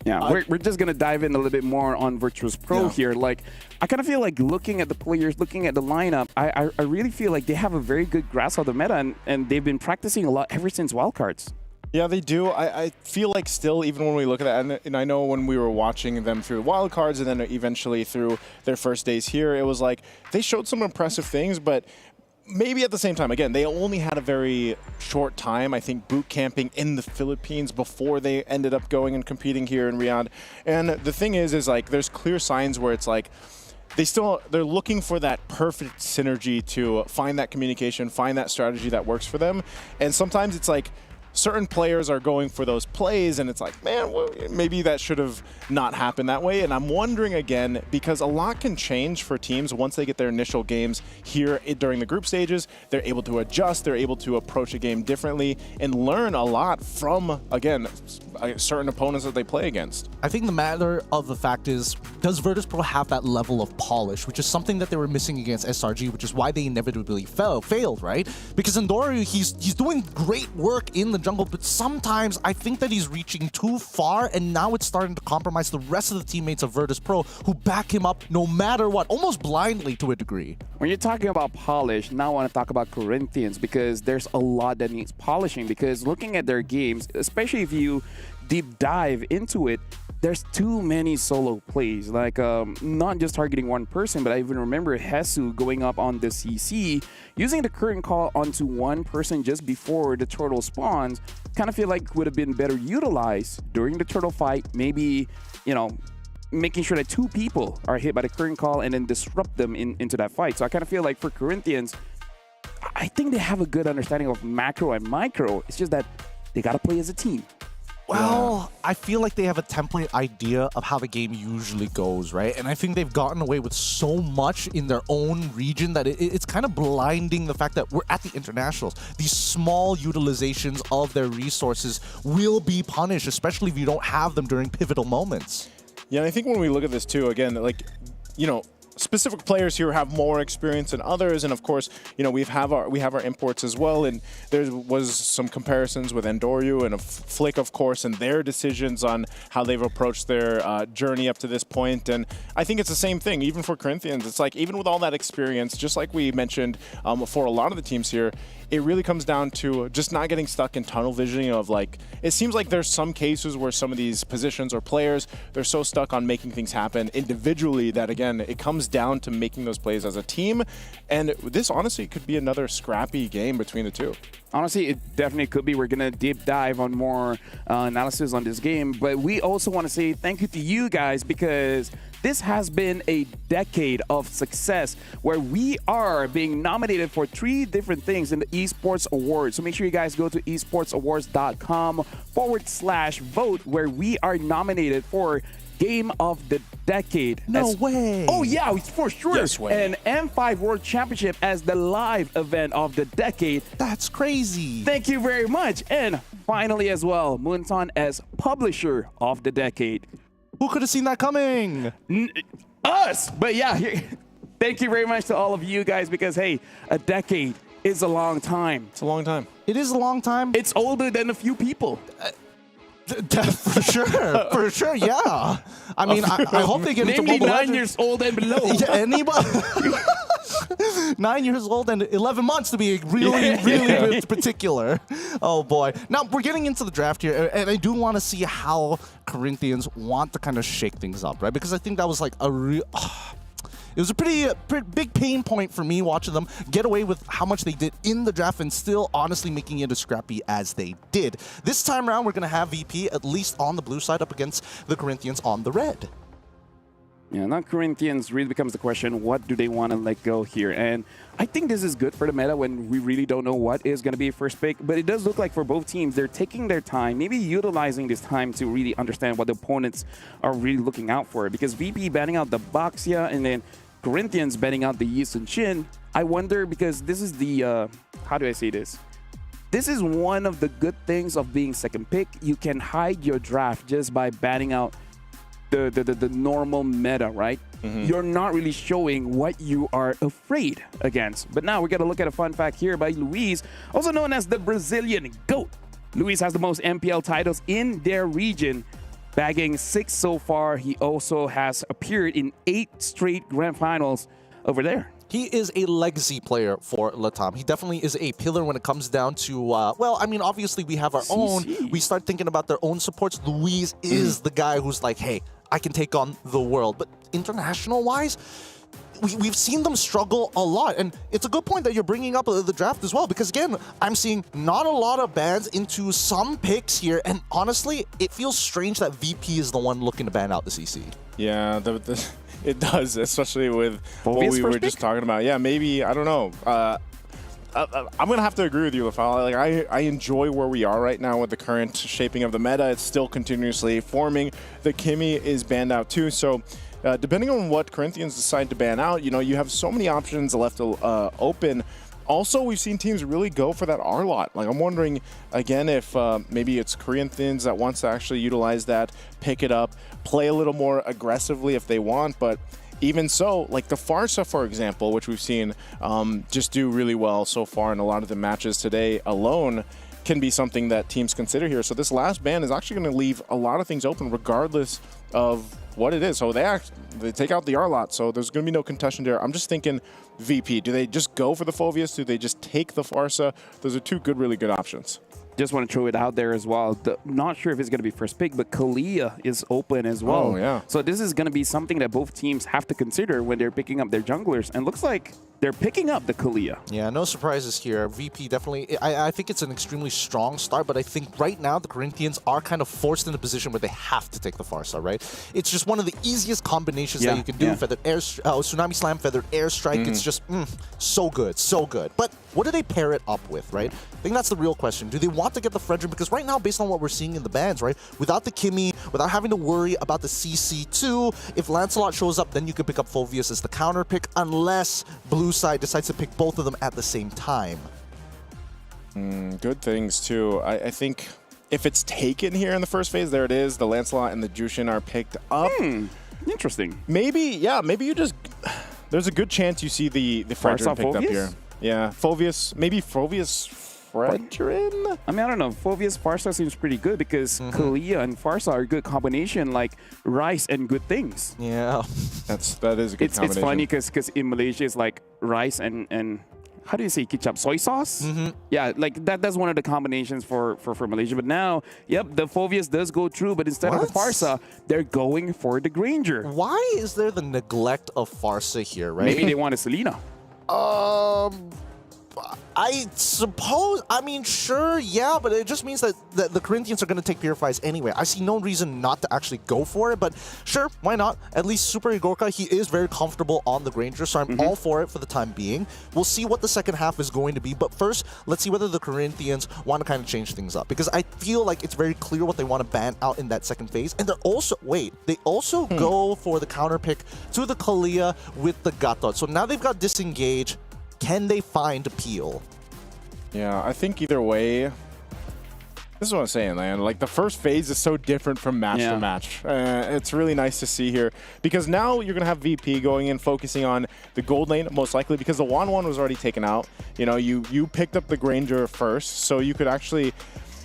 Yeah, we're just going to dive in a little bit more on Virtus Pro here. Like, I kind of feel like looking at the players, looking at the lineup, I really feel like they have a very good grasp of the meta, and they've been practicing a lot ever since wildcards. Yeah, they do. I feel like still, even when we look at that, and I know when we were watching them through wildcards and then eventually through their first days here, it was like they showed some impressive things, but maybe at the same time, again, they only had a very short time, I think, boot camping in the Philippines before they ended up going and competing here in Riyadh. And the thing is like, there's clear signs where it's like, they're looking for that perfect synergy to find that communication, find that strategy that works for them. And sometimes it's like, certain players are going for those plays and it's like, man, well, maybe that should have not happened that way. And I'm wondering again, because a lot can change for teams once they get their initial games here during the group stages. They're able to adjust, they're able to approach a game differently and learn a lot from, again, certain opponents that they play against. I think the matter of the fact is, does Virtus Pro have that level of polish, which is something that they were missing against SRG, which is why they inevitably failed, right? Because Endorio, he's doing great work in the jungle, but sometimes I think that he's reaching too far, and now it's starting to compromise the rest of the teammates of Virtus Pro who back him up no matter what, almost blindly to a degree. When you're talking about polish, now I want to talk about Corinthians, because there's a lot that needs polishing, because looking at their games, especially if you deep dive into it, there's too many solo plays, like not just targeting one person, but I even remember Hesu going up on the CC, using the current call onto one person just before the turtle spawns. Kind of feel like would have been better utilized during the turtle fight, maybe, you know, making sure that two people are hit by the current call and then disrupt them into that fight. So I kind of feel like for Corinthians, I think they have a good understanding of macro and micro. It's just that they got to play as a team. Well, I feel like they have a template idea of how the game usually goes, right? And I think they've gotten away with so much in their own region that it's kind of blinding the fact that we're at the internationals. These small utilizations of their resources will be punished, especially if you don't have them during pivotal moments. Yeah, and I think when we look at this too, again, like, you know, specific players here have more experience than others, and of course, you know, we have our imports as well, and there was some comparisons with Endorio and Flick, of course, and their decisions on how they've approached their journey up to this point. And I think it's the same thing, even for Corinthians. It's like, even with all that experience, just like we mentioned for a lot of the teams here, it really comes down to just not getting stuck in tunnel visioning of, like, it seems like there's some cases where some of these positions or players, they're so stuck on making things happen individually that, again, it comes down to making those plays as a team. And this honestly could be another scrappy game between the two. Honestly, it definitely could be. We're going to deep dive on more analysis on this game. But we also want to say thank you to you guys, because this has been a decade of success where we are being nominated for 3 different things in the Esports Awards. So make sure you guys go to esportsawards.com/vote, where we are nominated for Game of the Decade. No way. Oh, yeah, for sure. Yes way. And M5 World Championship as the live event of the decade. That's crazy. Thank you very much. And finally as well, Moonton as Publisher of the Decade. Who could have seen that coming? Us! But yeah, thank you very much to all of you guys, because, hey, a decade is a long time. It's a long time. It is a long time. It's older than a few people. For sure, yeah. I mean, I hope they get into Namely Mobile 9 years old and below. Yeah, anybody? 9 years old and 11 months to be really particular. Oh boy. Now we're getting into the draft here, and I do want to see how Corinthians want to kind of shake things up, right? Because I think that was like a real... It was a pretty big pain point for me watching them get away with how much they did in the draft and still honestly making it as scrappy as they did. This time around, we're going to have VP at least on the blue side up against the Corinthians on the red. Yeah, now Corinthians really becomes the question, what do they want to let go here? And I think this is good for the meta when we really don't know what is going to be first pick. But it does look like for both teams, they're taking their time, maybe utilizing this time to really understand what the opponents are really looking out for. Because VP banning out the Baxia and then Corinthians banning out the Yi Sun Shin. I wonder, because this is the, how do I say this? This is one of the good things of being second pick. You can hide your draft just by banning out the normal meta, right? You're not really showing what you are afraid against. But now we got to look at a fun fact here by Luis, also known as the Brazilian GOAT. Luis has the most MPL titles in their region, bagging 6 so far. He also has appeared in 8 straight grand finals over there. He is a legacy player for Latam. He definitely is a pillar when it comes down to, well, I mean, obviously we have our own. We start thinking about their own supports. Luis is the guy who's like, hey, I can take on the world. But international-wise, we've seen them struggle a lot. And it's a good point that you're bringing up the draft as well, because again, I'm seeing not a lot of bans into some picks here. And honestly, it feels strange that VP is the one looking to ban out the CC. Yeah, it does, especially with what we were just talking about. Yeah, maybe, I don't know. I'm going to have to agree with you, Lafal. Like, I enjoy where we are right now with the current shaping of the meta. It's still continuously forming. The Kimmy is banned out too. So depending on what Corinthians decide to ban out, you know, you have so many options left open. Also, we've seen teams really go for that R-Lot. Like, I'm wondering, again, if maybe it's Corinthians that wants to actually utilize that, pick it up, play a little more aggressively if they want. But even so, like the Farsa, for example, which we've seen just do really well so far in a lot of the matches today alone, can be something that teams consider here. So this last ban is actually going to leave a lot of things open regardless of what it is. So they take out the R-Lot, so there's going to be no contention there. I'm just thinking VP. Do they just go for the Phoveus? Do they just take the Farsa? Those are two really good options. Just want to throw it out there as well. Not sure if it's going to be first pick, but Kalia is open as well. Oh, yeah. So this is going to be something that both teams have to consider when they're picking up their junglers. And looks like they're picking up the Kalia. Yeah, no surprises here. VP definitely, I think it's an extremely strong start, but I think right now the Corinthians are kind of forced in a position where they have to take the Farsa, right? It's just one of the easiest combinations that you can do. Feathered air, Tsunami Slam, Feathered Airstrike. It's just so good, so good. But what do they pair it up with, right? I think that's the real question. Do they want to get the Frederick? Because right now, based on what we're seeing in the bans, right, without the Kimmy, without having to worry about the CC2, if Lancelot shows up, then you can pick up Phoveus as the counter pick, unless Blue side decides to pick both of them at the same time. Good things too. I think if it's taken here in the first phase, there it is. The Lancelot and the Jushin are picked up. Interesting. Maybe, yeah, maybe you just... There's a good chance you see the Fredrin picked up here. Yeah, Phoveus, maybe Phoveus Fredrin? I mean, I don't know. Phoveus Farsa seems pretty good because Kalia and Farsa are a good combination, like rice and good things. Yeah. that is a good combination. It's funny because in Malaysia it's like rice and how do you say ketchup? Soy sauce? Yeah, like that's one of the combinations for Malaysia. But now, yep, the Phoveus does go through, but instead of the Farsa, they're going for the Granger. Why is there the neglect of Farsa here, right? Maybe they want a Selena. I suppose, I mean, sure, yeah, but it just means that the Corinthians are going to take Purifies anyway. I see no reason not to actually go for it, but sure, why not? At least Super Igorka, he is very comfortable on the Granger, so I'm all for it for the time being. We'll see what the second half is going to be, but first, let's see whether the Corinthians want to kind of change things up, because I feel like it's very clear what they want to ban out in that second phase, and they're also, they also go for the counter pick to the Kalia with the Gatot. So now they've got Disengage. Can they find Appeal? Yeah, I think either way, this is what I'm saying, man. Like, the first phase is so different from match to match. It's really nice to see here because now you're going to have VP going in, focusing on the gold lane, most likely, because the 1-1 was already taken out. You know, you picked up the Granger first, so you could actually,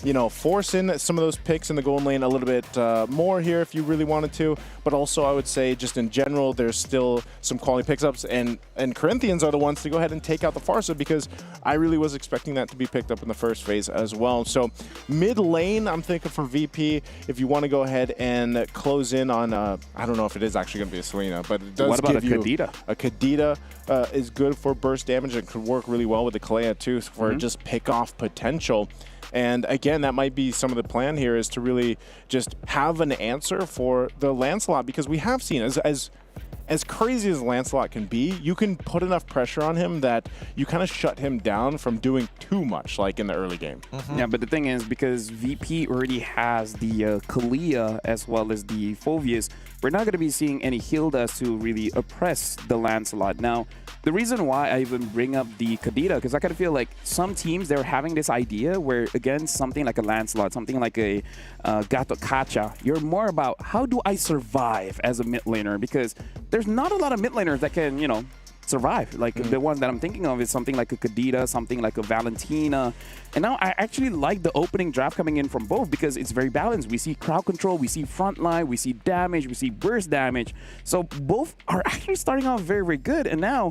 you know, force in some of those picks in the gold lane a little bit more here if you really wanted to. But also, I would say, just in general, there's still some quality picks-ups, and Corinthians are the ones to go ahead and take out the Farsa because I really was expecting that to be picked up in the first phase as well. So mid lane, I'm thinking for VP, if you want to go ahead and close in on, I don't know if it is actually going to be a Selena, but it does give you Kadita? A Kadita is good for burst damage and could work really well with the Kalea too for just pick-off potential. And again, that might be some of the plan here, is to really just have an answer for the Lancelot, because we have seen as crazy as Lancelot can be, you can put enough pressure on him that you kind of shut him down from doing too much, like in the early game. Yeah, but the thing is, because VP already has the Kalia as well as the Phoveus, we're not going to be seeing any Hildas to really oppress the Lancelot. Now, the reason why I even bring up the Kadita, because I kind of feel like some teams, they're having this idea where, again, something like a Lancelot, something like a Gato Kacha, you're more about how do I survive as a mid laner, because there's not a lot of mid laners that can, you know, survive. Like the ones that I'm thinking of is something like a Kadita, something like a Valentina. And now I actually like the opening draft coming in from both because it's very balanced. We see crowd control, we see frontline, we see damage, we see burst damage. So both are actually starting off very, very good. And now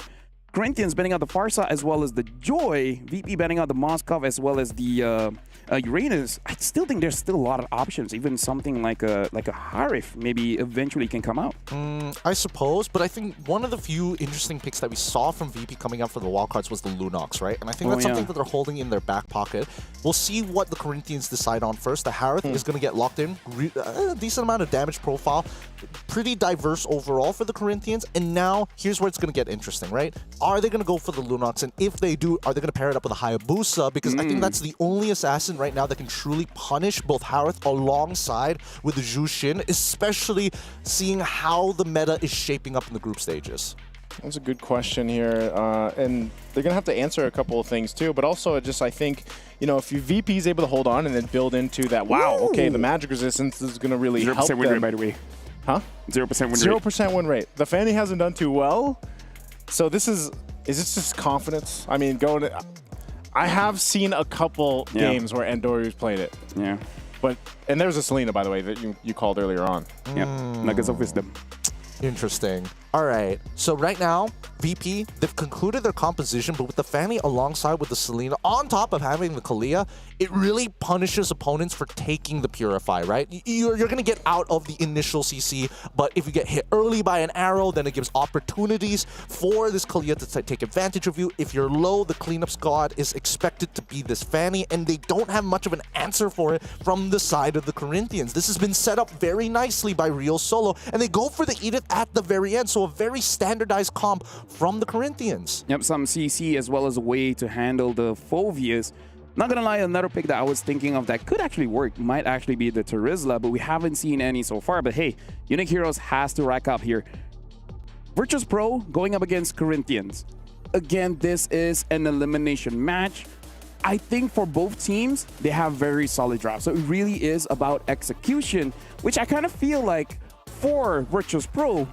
Corinthians banning out the Farsa as well as the Joy. VP banning out the Moskov as well as the Uranus. I still think there's still a lot of options. Even something like a Harif maybe eventually can come out. I suppose, but I think one of the few interesting picks that we saw from VP coming out for the wildcards was the Lunox, right? And I think that's something that they're holding in their back pocket. We'll see what the Corinthians decide on first. The Harith is going to get locked in. A decent amount of damage profile. Pretty diverse overall for the Corinthians. And now, here's where it's going to get interesting, right? Are they going to go for the Lunox? And if they do, are they going to pair it up with a Hayabusa? Because I think that's the only assassin right now that can truly punish both Harith alongside with the Zhu Xin, especially seeing how the meta is shaping up in the group stages. That's a good question here, and they're going to have to answer a couple of things too, but also I think, you know, if your VP is able to hold on and then build into that, wow, okay, the magic resistance is going to really help them. 0% win rate, by the way. Huh? 0% win rate. 0% win rate. The Fanny hasn't done too well, so is this just confidence? I mean, I have seen a couple games where Endoryu's played it. Yeah. And there's a Selena, by the way, that you called earlier on. Yeah, Nuggets of Wisdom. Interesting. All right. So right now, VP, they've concluded their composition, but with the Fanny alongside with the Selena, on top of having the Kalia, it really punishes opponents for taking the Purify, right? You're going to get out of the initial CC, but if you get hit early by an arrow, then it gives opportunities for this Kalia to take advantage of you. If you're low, the cleanup squad is expected to be this Fanny, and they don't have much of an answer for it from the side of the Corinthians. This has been set up very nicely by Real Solo, and they go for the Edith at the very end, so a very standardized comp from the Corinthians. Yep, some CC as well as a way to handle the Phovias. Not gonna lie, another pick that I was thinking of that could actually work might actually be the Terizla, but we haven't seen any so far. But hey, Unique Heroes has to rack up here. Virtus Pro going up against Corinthians. Again, this is an elimination match. I think for both teams, they have very solid drafts. So it really is about execution, which I kind of feel like for Virtus Pro,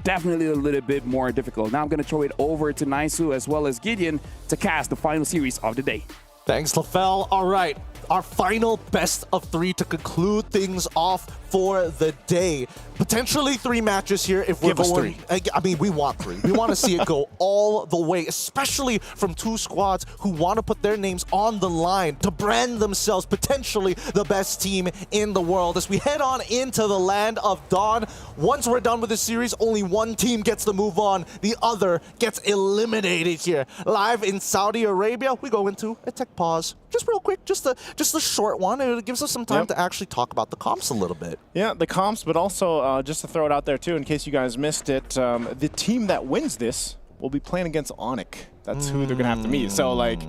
definitely a little bit more difficult. Now I'm going to throw it over to Naisu as well as Gideon to cast the final series of the day. Thanks, LaFell. All right, our final best of 3 to conclude things off for the day. Potentially 3 matches here if we're going. I mean, we want 3. We want to see it go all the way, especially from 2 squads who want to put their names on the line to brand themselves potentially the best team in the world. As we head on into the land of Dawn, once we're done with this series, only one team gets to move on. The other gets eliminated here. Live in Saudi Arabia, we go into a tech pause. Just real quick, just a short one. It gives us some time to actually talk about the comps a little bit. Yeah, the comps, but also just to throw it out there too, in case you guys missed it, the team that wins this will be playing against Onyx. That's who they're gonna have to meet. So like,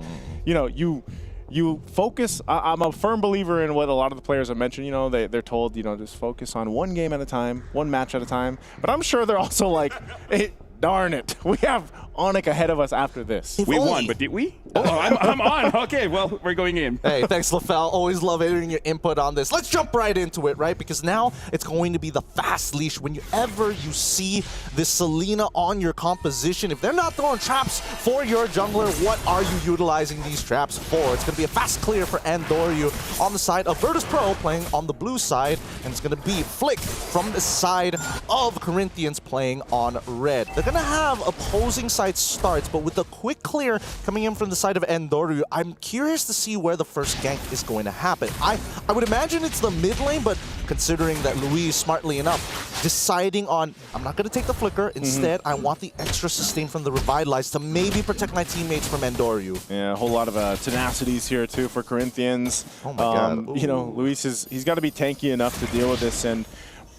you know, you focus. I'm a firm believer in what a lot of the players have mentioned. You know, they're told, you know, just focus on one game at a time, one match at a time. But I'm sure they're also like, hey, darn it, we have Onyx ahead of us after this. We won, but did we? Oh, I'm on. Okay, well, we're going in. Hey, thanks, LaFell. Always love hearing your input on this. Let's jump right into it, right? Because now it's going to be the fast leash. Whenever you see this Selena on your composition, if they're not throwing traps for your jungler, what are you utilizing these traps for? It's going to be a fast clear for Andoryu on the side of Virtus Pro playing on the blue side, and it's going to be Flick from the side of Corinthians playing on red. They're going to have opposing side starts, but with a quick clear coming in from the side of Andoryu, I'm curious to see where the first gank is going to happen. I would imagine it's the mid lane, but considering that Luis, smartly enough, deciding on, I'm not going to take the flicker, instead I want the extra sustain from the Revitalize to maybe protect my teammates from Andoryu. Yeah, a whole lot of tenacities here too for Corinthians. Oh my god. You know, Luis he's got to be tanky enough to deal with this, and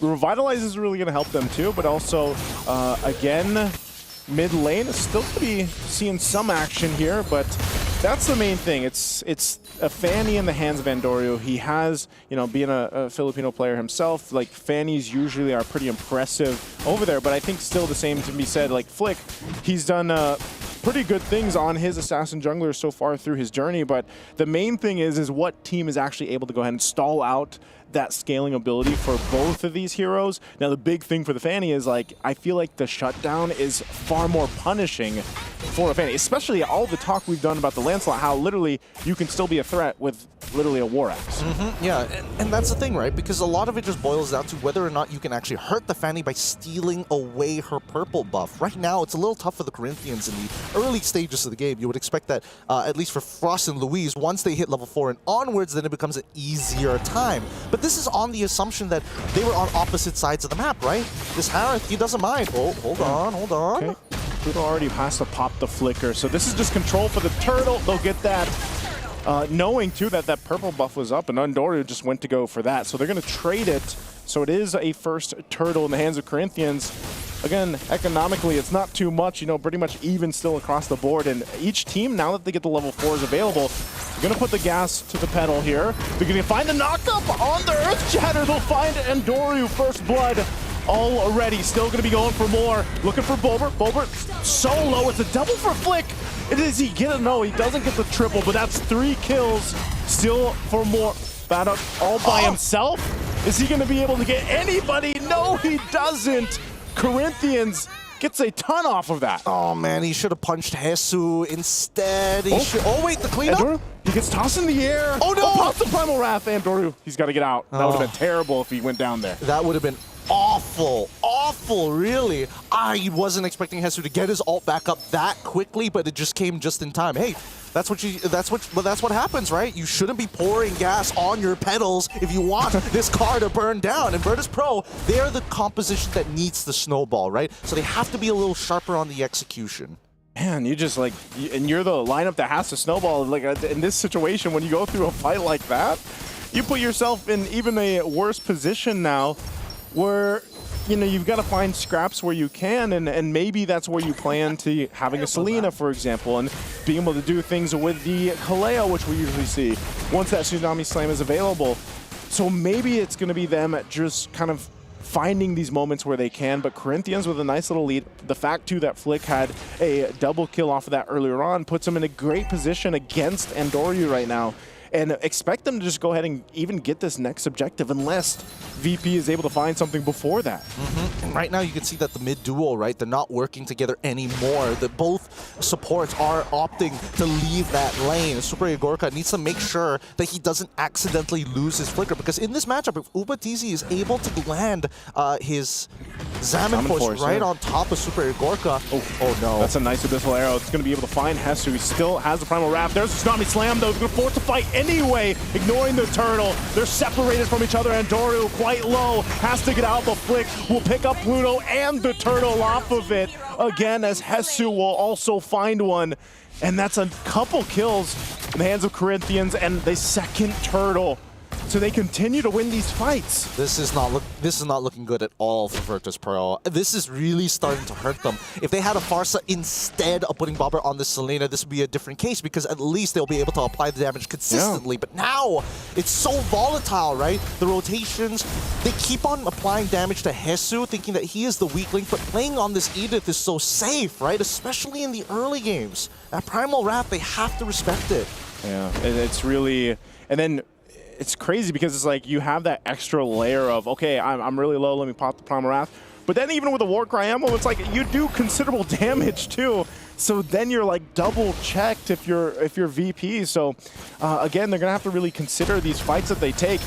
Revitalize is really going to help them too, but also, again, mid lane is still going to be seeing some action here, but that's the main thing. It's a Fanny in the hands of Andoryu. He has, you know, being a Filipino player himself, like Fannies usually are pretty impressive over there, but I think still the same to be said, like Flick, he's done pretty good things on his assassin jungler so far through his journey, but the main thing is what team is actually able to go ahead and stall out that scaling ability for both of these heroes. Now the big thing for the Fanny is, like, I feel like the shutdown is far more punishing for a Fanny, especially all the talk we've done about the Lancelot, how literally you can still be a threat with literally a War Axe. Yeah, and that's the thing, right? Because a lot of it just boils down to whether or not you can actually hurt the Fanny by stealing away her purple buff. Right now, it's a little tough for the Corinthians in the early stages of the game. You would expect that, at least for Frost and Louise, once they hit level 4 and onwards, then it becomes an easier time. But this is on the assumption that they were on opposite sides of the map, right? This Harith, he doesn't mind. Oh, hold on. Okay. Pluto already has to pop the flicker, so this is just control for the turtle. They'll get that. Knowing too that that purple buff was up and Undoru just went to go for that. So they're going to trade it. So it is a first turtle in the hands of Corinthians. Again, economically, it's not too much, you know, pretty much even still across the board. And each team, now that they get the level 4s available, they're going to put the gas to the pedal here. They're going to find the knockup on the Earth Shatter. They'll find Undoru, first blood already. Still going to be going for more. Looking for Bulber. Bulber so low. It's a double for Flick. Does he get it? No, he doesn't get the triple, but that's 3 kills. Still for more. Bad all by himself. Is he going to be able to get anybody? No, he doesn't. Corinthians gets a ton off of that. Oh man, he should have punched Hesu instead. Oh wait, the cleanup? Andoru, he gets tossed in the air. Oh no! Pops the Primal Wrath. Andoru, he's got to get out. That would have been terrible if he went down there. That would have been awful, really. I wasn't expecting Hesu to get his ult back up that quickly, but it just came just in time. Hey, that's what happens, right? You shouldn't be pouring gas on your pedals if you want this car to burn down. And Virtus Pro, they are the composition that needs the snowball, right? So they have to be a little sharper on the execution. Man, you just and you're the lineup that has to snowball. Like in this situation, when you go through a fight like that, you put yourself in even a worse position now, where you know you've got to find scraps where you can, and maybe that's where you plan to having a Selena, for example, and being able to do things with the Kaleo, which we usually see once that Tsunami Slam is available. So maybe it's going to be them just kind of finding these moments where they can, but Corinthians with a nice little lead. The fact too that Flick had a double kill off of that earlier on puts him in a great position against Andoru right now. And expect them to just go ahead and even get this next objective unless VP is able to find something before that. And right now you can see that the mid duo, right, they're not working together anymore. That both supports are opting to leave that lane. Super Igorka needs to make sure that he doesn't accidentally lose his flicker, because in this matchup, if Ubatizi is able to land his Salmon Force right on top of Super Igorka, oh no. That's a nice Abyssal Arrow. It's going to be able to find Hesu. He still has the Primal Wrath. There's a Tsunami Slam, though. He's going to force the fight anyway, ignoring the turtle. They're separated from each other. Andoru quite low, has to get out. The Flick will pick up Pluto and the turtle off of it again, as Hesu will also find one. And that's a couple kills in the hands of Corinthians and the second turtle. So they continue to win these fights. This is not looking good at all for Virtus Pro. This is really starting to hurt them. If they had a Farsa instead of putting Bobber on the Selena, this would be a different case, because at least they'll be able to apply the damage consistently. But now, it's so volatile, right? The rotations, they keep on applying damage to Hesu, thinking that he is the weak link, but playing on this Edith is so safe, right? Especially in the early games. That Primal Wrath, they have to respect it. Yeah, it's really... And then it's crazy because it's like you have that extra layer of, okay, I'm really low, let me pop the Primal Wrath. But then even with the Warcry ammo, it's like you do considerable damage too. So then you're like double checked if you're VP. So again, they're gonna have to really consider these fights that they take.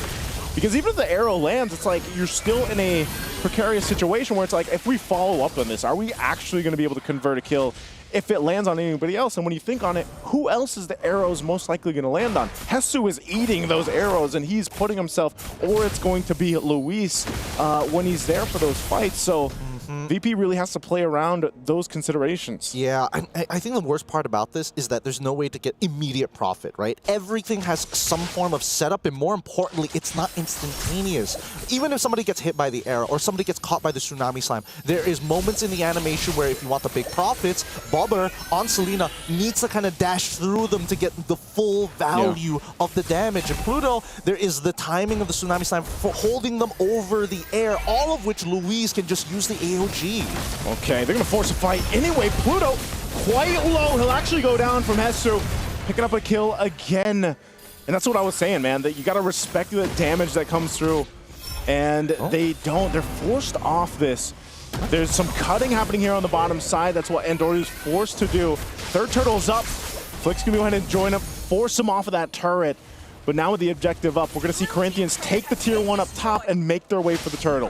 Because even if the arrow lands, it's like you're still in a precarious situation where it's like, if we follow up on this, are we actually gonna be able to convert a kill if it lands on anybody else? And when you think on it, who else is the arrows most likely going to land on? Hesu is eating those arrows and he's putting himself, or it's going to be Luis when he's there for those fights. So VP really has to play around those considerations. Yeah, I think the worst part about this is that there's no way to get immediate profit, right? Everything has some form of setup, and more importantly, it's not instantaneous. Even if somebody gets hit by the arrow or somebody gets caught by the Tsunami Slam, there is moments in the animation where if you want the big profits, Bobber on Selena needs to kind of dash through them to get the full value of the damage. And Pluto, there is the timing of the Tsunami Slam for holding them over the air, all of which Louise can just use the AOG. Okay, they're going to force a fight anyway. Pluto quite low. He'll actually go down from Hesu, picking up a kill again. And that's what I was saying, man, that you got to respect the damage that comes through. And they don't. They're forced off this. There's some cutting happening here on the bottom side. That's what Andoriu's forced to do. Third turtle's up. Flick's gonna go ahead and join up, force him off of that turret. But now with the objective up, we're gonna see Corinthians take the tier 1 up top and make their way for the turtle.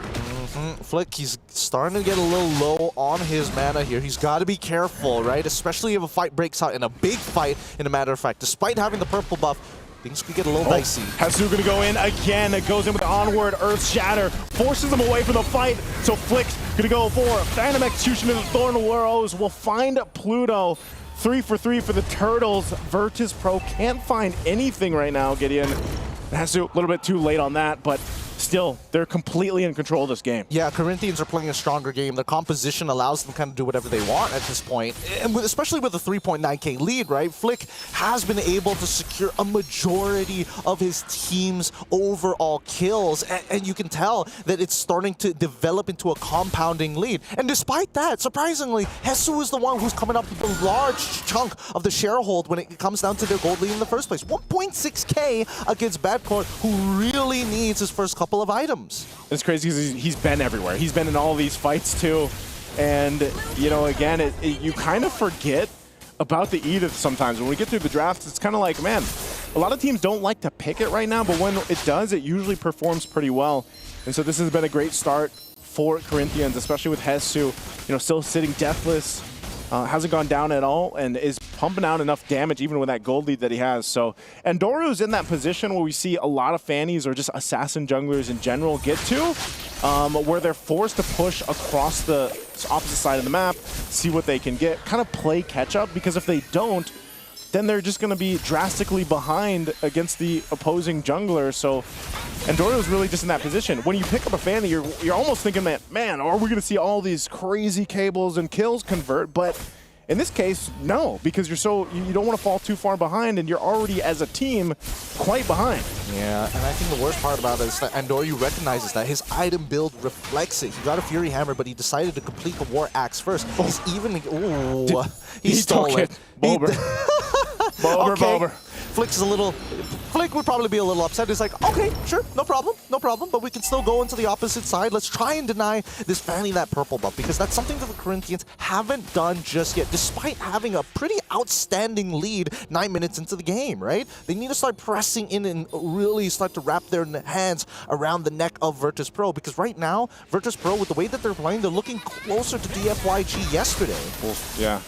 Flick, he's starting to get a little low on his mana here. He's got to be careful, right? Especially if a fight breaks out in a big fight, in a matter of fact. Despite having the purple buff, things could get a little dicey. Hasu gonna go in again. It goes in with the onward Earth Shatter, forces him away from the fight. So Flick's gonna go for Phantom Execution in the Thorn Rose. Will find Pluto. 3 for 3 for the Turtles. Virtus Pro can't find anything right now, Gideon. Hasu a little bit too late on that, but still, they're completely in control of this game. Yeah, Corinthians are playing a stronger game. Their composition allows them to kind of do whatever they want at this point. And especially with a 3.9k lead, right? Flick has been able to secure a majority of his team's overall kills. And you can tell that it's starting to develop into a compounding lead. And despite that, surprisingly, Hesu is the one who's coming up with a large chunk of the sharehold when it comes down to their gold lead in the first place. 1.6k against Badcourt, who really needs his first couple of items. It's crazy because he's been everywhere. He's been in all these fights too. And, you know, again, you kind of forget about the Edith sometimes. When we get through the drafts, it's kind of like, man, a lot of teams don't like to pick it right now, but when it does, it usually performs pretty well. And so this has been a great start for Corinthians, especially with Hesu, you know, still sitting deathless. Hasn't gone down at all and is pumping out enough damage even with that gold lead that he has. So Andoru's in that position where we see a lot of Fannies or just assassin junglers in general get to, where they're forced to push across the opposite side of the map, see what they can get, kind of play catch up, because if they don't, then they're just going to be drastically behind against the opposing jungler. So Andoru's really just in that position. When you pick up a Fanny, you're almost thinking that, man, are we going to see all these crazy cables and kills convert? But in this case, no, because you don't want to fall too far behind, and you're already, as a team, quite behind. Yeah, and I think the worst part about it is that Andoru recognizes that his item build reflects it. He got a Fury Hammer, but he decided to complete the War Axe first. He's even... Ooh, he stole it. Bulber. Bulber. Flick's a little... Flick would probably be a little upset. He's like, okay, sure, no problem, but we can still go into the opposite side. Let's try and deny this Fanny that purple buff, because that's something that the Corinthians haven't done just yet, despite having a pretty outstanding lead 9 minutes into the game, right? They need to start pressing in and really start to wrap their hands around the neck of Virtus Pro, because right now, Virtus Pro, with the way that they're playing, they're looking closer to DFYG yesterday. Yeah.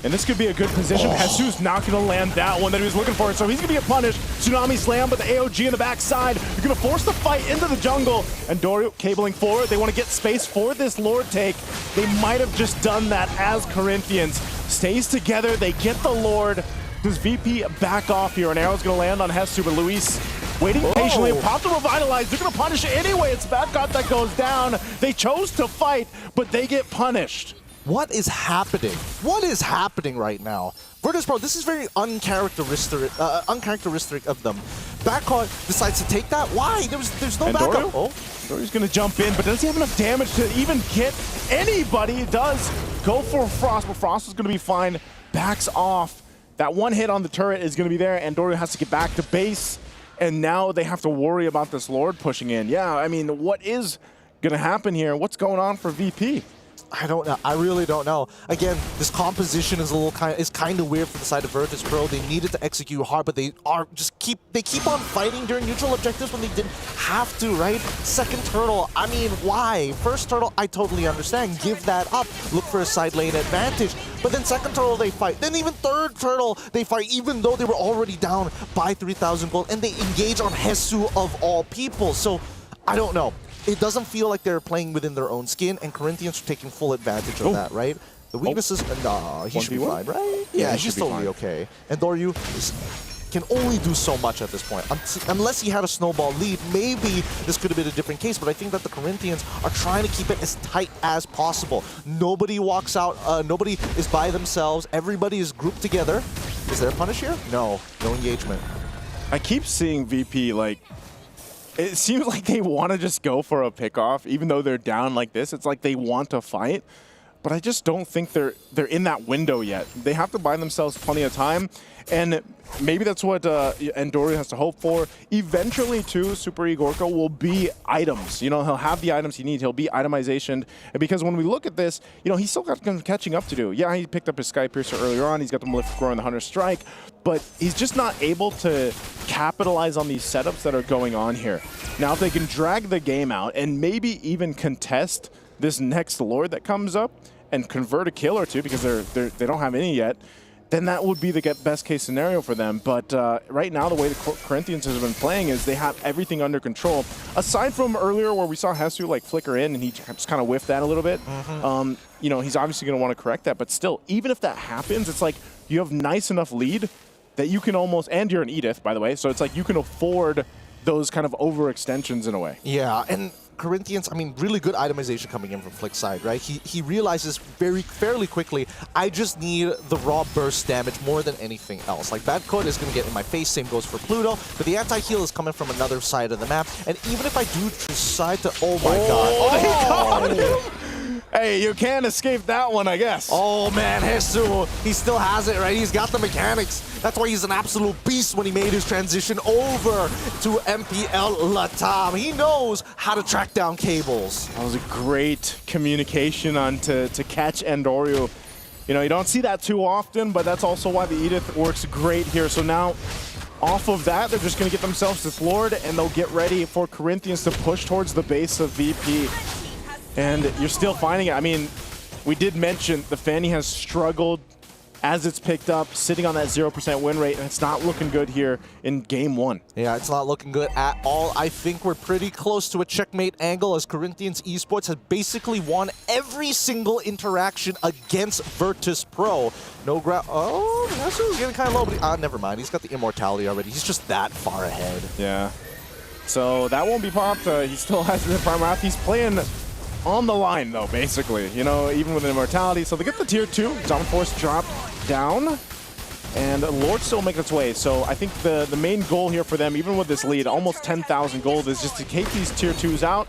And this could be a good position. Hesu's not going to land that one that he was looking for, so he's going to get punished. Tsunami Slam, but the AOG in the backside. You're going to force the fight into the jungle. Andoru cabling forward. They want to get space for this Lord take. They might have just done that as Corinthians. Stays together. They get the Lord. Does VP back off here? An arrow's going to land on Hesu, but Luis waiting patiently. Pop the Revitalize. They're going to punish it anyway. It's Badcott that goes down. They chose to fight, but they get punished. What is happening? What is happening right now? Virtus Pro, this is very uncharacteristic of them. Backcourt decides to take that. Why? There's no backup. Dory's going to jump in, but does he have enough damage to even get anybody? He does go for Frost, but Frost is going to be fine. Backs off. That one hit on the turret is going to be there, and Dory has to get back to base, and now they have to worry about this Lord pushing in. Yeah, I mean, what is going to happen here? What's going on for VP? I don't know. I really don't know. Again, this composition is kind of weird for the side of Virtus Pro. They needed to execute hard, but they keep on fighting during neutral objectives when they didn't have to, right? Second turtle, I mean, why? First turtle, I totally understand. Give that up. Look for a side lane advantage. But then second turtle, they fight. Then even third turtle, they fight, even though they were already down by 3,000 gold, and they engage on Hesu of all people. So, I don't know. It doesn't feel like they're playing within their own skin, and Corinthians are taking full advantage of that, right? The weaknesses, he should be fine, right? Yeah, he's totally okay. And Doryu can only do so much at this point. Unless he had a snowball lead, maybe this could have been a different case, but I think that the Corinthians are trying to keep it as tight as possible. Nobody walks out, nobody is by themselves, everybody is grouped together. Is there a punish here? No engagement. I keep seeing VP, like, it seems like they want to just go for a pickoff, even though they're down like this. It's like they want to fight. but I just don't think they're in that window yet. They have to buy themselves plenty of time, and maybe that's what Endorio has to hope for. Eventually, too, Super Igorka will be items. You know, he'll have the items he needs. He'll be itemization. And because when we look at this, you know, he's still got catching up to do. Yeah, he picked up his Sky Piercer earlier on. He's got the Malefic Roar and the Hunter Strike, but he's just not able to capitalize on these setups that are going on here. Now, if they can drag the game out and maybe even contest this next Lord that comes up and convert a kill or two, because they don't have any yet, then that would be the best case scenario for them. But right now, the way the Corinthians have been playing is they have everything under control. Aside from earlier where we saw Hesu like flicker in and he just kind of whiffed that a little bit, you know, he's obviously going to want to correct that. But still, even if that happens, it's like you have nice enough lead that you can almost, and you're an Edith, by the way, so it's like you can afford those kind of overextensions in a way. Yeah, and Corinthians, I mean, really good itemization coming in from Flick's side, right? He realizes fairly quickly, I just need the raw burst damage more than anything else. Like, Bad Code is going to get in my face, same goes for Pluto, but the anti-heal is coming from another side of the map, and even if I do decide to, oh my god. They got him! Hey, you can't escape that one, I guess. Oh man, Hesu, he still has it, right? He's got the mechanics. That's why he's an absolute beast when he made his transition over to MPL Latam. He knows how to track down cables. That was a great communication on to catch Endorio. You know, you don't see that too often, but that's also why the Edith works great here. So now, off of that, they're just going to get themselves this Lord, and they'll get ready for Corinthians to push towards the base of VP. And you're still finding it. I mean, we did mention the Fanny has struggled as it's picked up, sitting on that 0% win rate, and it's not looking good here in game one. Yeah, it's not looking good at all. I think we're pretty close to a checkmate angle as Corinthians Esports has basically won every single interaction against Virtus Pro. No ground. Oh, that's getting kind of low, but never mind. He's got the immortality already. He's just that far ahead. Yeah. So that won't be popped. He still has the prime wrath. He's playing on the line, though, basically, you know, even with an immortality. So they get the tier 2. Zone Force dropped down, and Lord still making its way. So I think the main goal here for them, even with this lead, almost 10,000 gold, is just to take these tier 2s out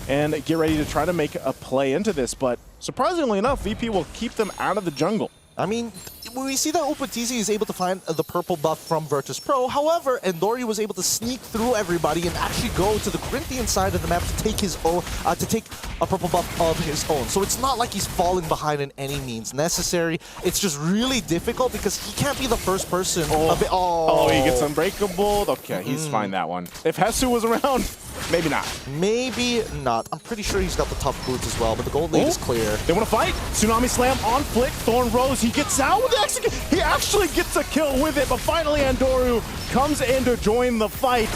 and get ready to try to make a play into this. But surprisingly enough, VP will keep them out of the jungle. I mean, we see that Opatizi is able to find the purple buff from Virtus Pro. However, Endori was able to sneak through everybody and actually go to the Corinthian side of the map to take his own, to take a purple buff of his own. So it's not like he's falling behind in any means necessary. It's just really difficult because he can't be the first person. Oh, he gets unbreakable. Okay, he's fine that one. If Hesu was around, maybe not. Maybe not. I'm pretty sure he's got the tough boots as well, but the gold lead is clear. They want to fight. Tsunami Slam on Flick. Thorn Rose, he gets out with the execute. He actually gets a kill with it, but finally Endoru comes in to join the fight.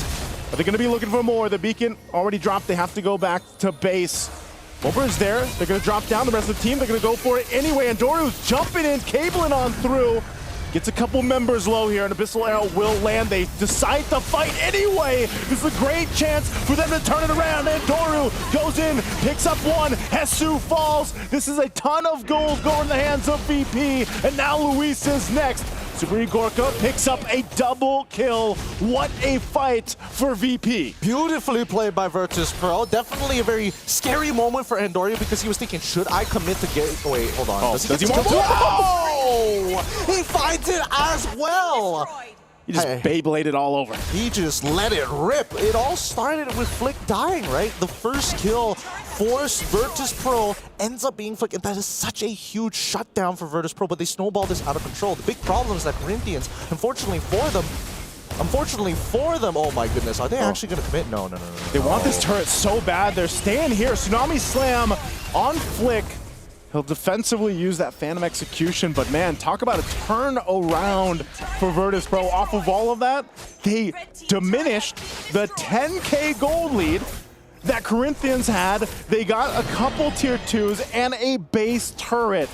Are they going to be looking for more? The beacon already dropped. They have to go back to base. Mober is there. They're going to drop down. The rest of the team, they're going to go for it anyway. Endoru's jumping in, cabling on through. Gets a couple members low here, and Abyssal Arrow will land. They decide to fight anyway. This is a great chance for them to turn it around. And Doru goes in, picks up one. Hesu falls. This is a ton of gold going in the hands of VP. And now Luis is next. Super Igorka picks up a double kill. What a fight for VP. Beautifully played by Virtus Pro. Definitely a very scary moment for Endoria because he was thinking, should I commit to get... Oh, wait, hold on. Does he want to? Oh! He finds it as well! He just Beybladed all over. He just let it rip. It all started with Flick dying, right? The first kill forced Virtus Pro, ends up being Flick, and that is such a huge shutdown for Virtus Pro, but they snowballed this out of control. The big problem is that Corinthians, unfortunately for them, oh my goodness, are they actually going to commit? No. They want this turret so bad. They're staying here. Tsunami Slam on Flick. He'll defensively use that Phantom Execution, but man, talk about a turn around for Virtus Pro. Off of all of that, they diminished the 10K gold lead that Corinthians had. They got a couple tier 2s and a base turret.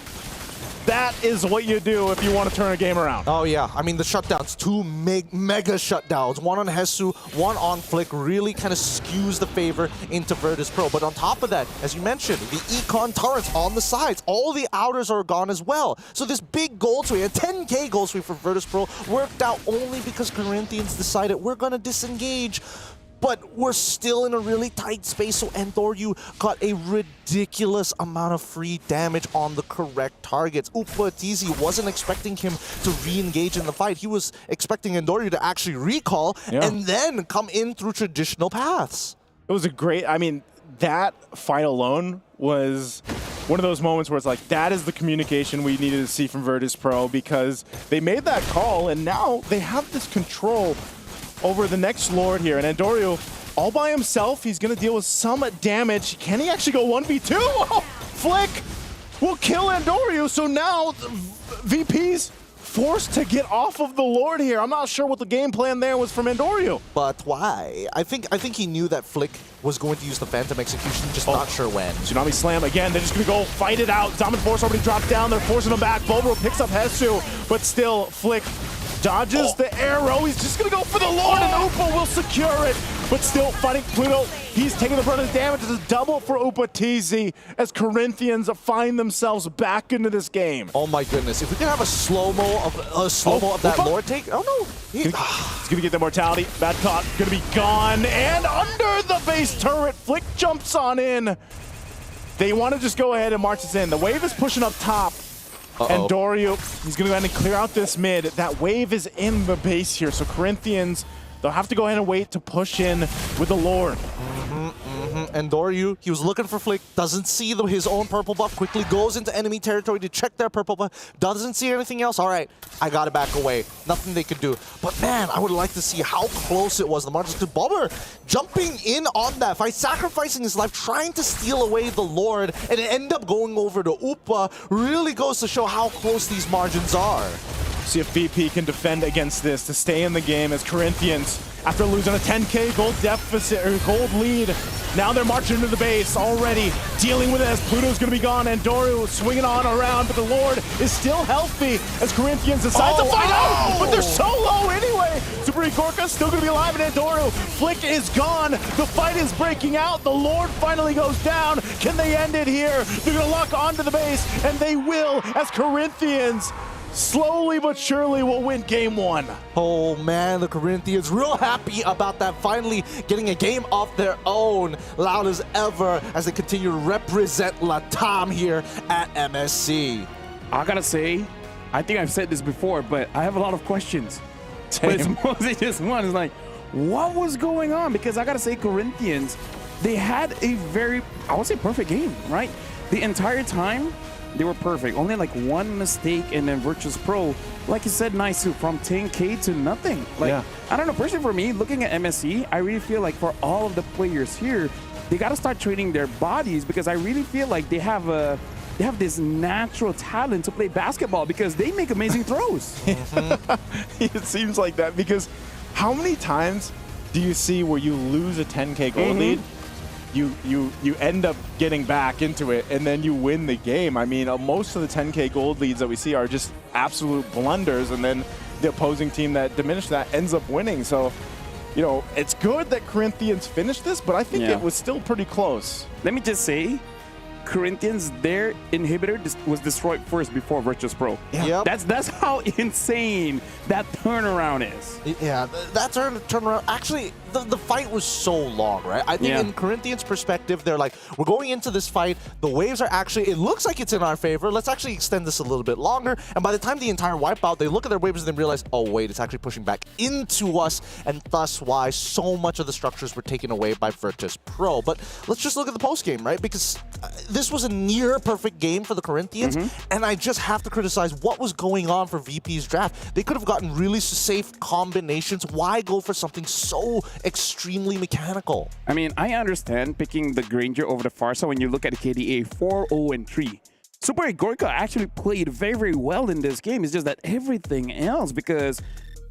That is what you do if you want to turn a game around. Oh yeah, I mean the shutdowns, two mega shutdowns. One on Hesu, one on Flick, really kind of skews the favor into Virtus Pro. But on top of that, as you mentioned, the Econ turrets on the sides, all the outers are gone as well. So this big gold sweep, a 10K gold sweep for Virtus Pro, worked out only because Corinthians decided we're going to disengage. but we're still in a really tight space, so Endoryu got a ridiculous amount of free damage on the correct targets. Upatizi wasn't expecting him to re-engage in the fight. He was expecting Endoryu to actually recall and then come in through traditional paths. It was a great, I mean, that fight alone was one of those moments where it's like, that is the communication we needed to see from Virtus Pro, because they made that call and now they have this control over the next Lord here. And Endoryu, all by himself, he's going to deal with some damage. Can he actually go 1v2? Oh, Flick will kill Endoryu. So now VP's forced to get off of the Lord here. I'm not sure what the game plan there was from Endoryu. But why? I think he knew that Flick was going to use the Phantom Execution, just not sure when. Tsunami Slam again. They're just going to go fight it out. Dominant Force already dropped down. They're forcing him back. Bulbro picks up Hesu, but still Flick dodges the arrow. He's just going to go for the Lord, and Upa will secure it. But still fighting Pluto. He's taking the brunt of the damage. It's a double for Upatizi as Corinthians find themselves back into this game. Oh my goodness. If we can have a slow-mo of that Lord take. Oh no. He's going to get the mortality. Bad caught. Going to be gone. And under the base turret, Flick jumps on in. They want to just go ahead and march this in. The wave is pushing up top. And Endoryu, he's going to go ahead and clear out this mid. That wave is in the base here. So Corinthians, they'll have to go ahead and wait to push in with the Lord. Endoryu, he was looking for Flick, doesn't see his own purple buff, quickly goes into enemy territory to check their purple buff, doesn't see anything else. All right, I got to back away. Nothing they could do. But man, I would like to see how close it was. The margins to Bobber jumping in on that fight, sacrificing his life, trying to steal away the Lord, and it ended up going over to Upa. Really goes to show how close these margins are. See if VP can defend against this to stay in the game as Corinthians, after losing a 10K gold deficit or gold lead, now they're marching into the base already, dealing with it as Pluto's going to be gone. Endoryu swinging on around, but the Lord is still healthy as Corinthians decide to fight out, but they're so low anyway. Super Gorka still going to be alive, and Endoryu, Flick is gone. The fight is breaking out. The Lord finally goes down. Can they end it here? They're going to lock onto the base, and they will, as Corinthians slowly but surely will win game one. Oh man, the Corinthians real happy about that, finally getting a game of their own, loud as ever as they continue to represent Latam here at MSC. I gotta say, I think I've said this before, but I have a lot of questions. But it's mostly just one. It's like, what was going on? Because I gotta say, Corinthians, they had a very, I would say, perfect game, right? The entire time, they were perfect. Only like one mistake, and then Virtus Pro, like you said, Naisu, from 10K to nothing. Like, I don't know, personally for me, looking at MSC, I really feel like for all of the players here, they got to start training their bodies, because I really feel like they have this natural talent to play basketball, because they make amazing throws. It seems like that, because how many times do you see where you lose a 10K gold lead? You end up getting back into it, and then you win the game. I mean, most of the 10K gold leads that we see are just absolute blunders, and then the opposing team that diminished that ends up winning. So, you know, it's good that Corinthians finished this, but I think it was still pretty close. Let me just say, Corinthians, their inhibitor was destroyed first before Virtus Pro. Yeah. That's how insane that turnaround is. Yeah, that turnaround, actually, the fight was so long, right? I think in Corinthians' perspective, they're like, we're going into this fight, the waves are actually, it looks like it's in our favor, let's actually extend this a little bit longer, and by the time the entire wipeout, they look at their waves and then realize, oh wait, it's actually pushing back into us, and thus why so much of the structures were taken away by Virtus Pro. But let's just look at the post-game, right? Because this was a near perfect game for the Corinthians, and I just have to criticize what was going on for VP's draft. They could have gotten really safe combinations. Why go for something so extremely mechanical? I mean, I understand picking the Granger over the Farsa when you look at the KDA 4-0-3. Super Gorka actually played very, very well in this game. It's just that everything else, because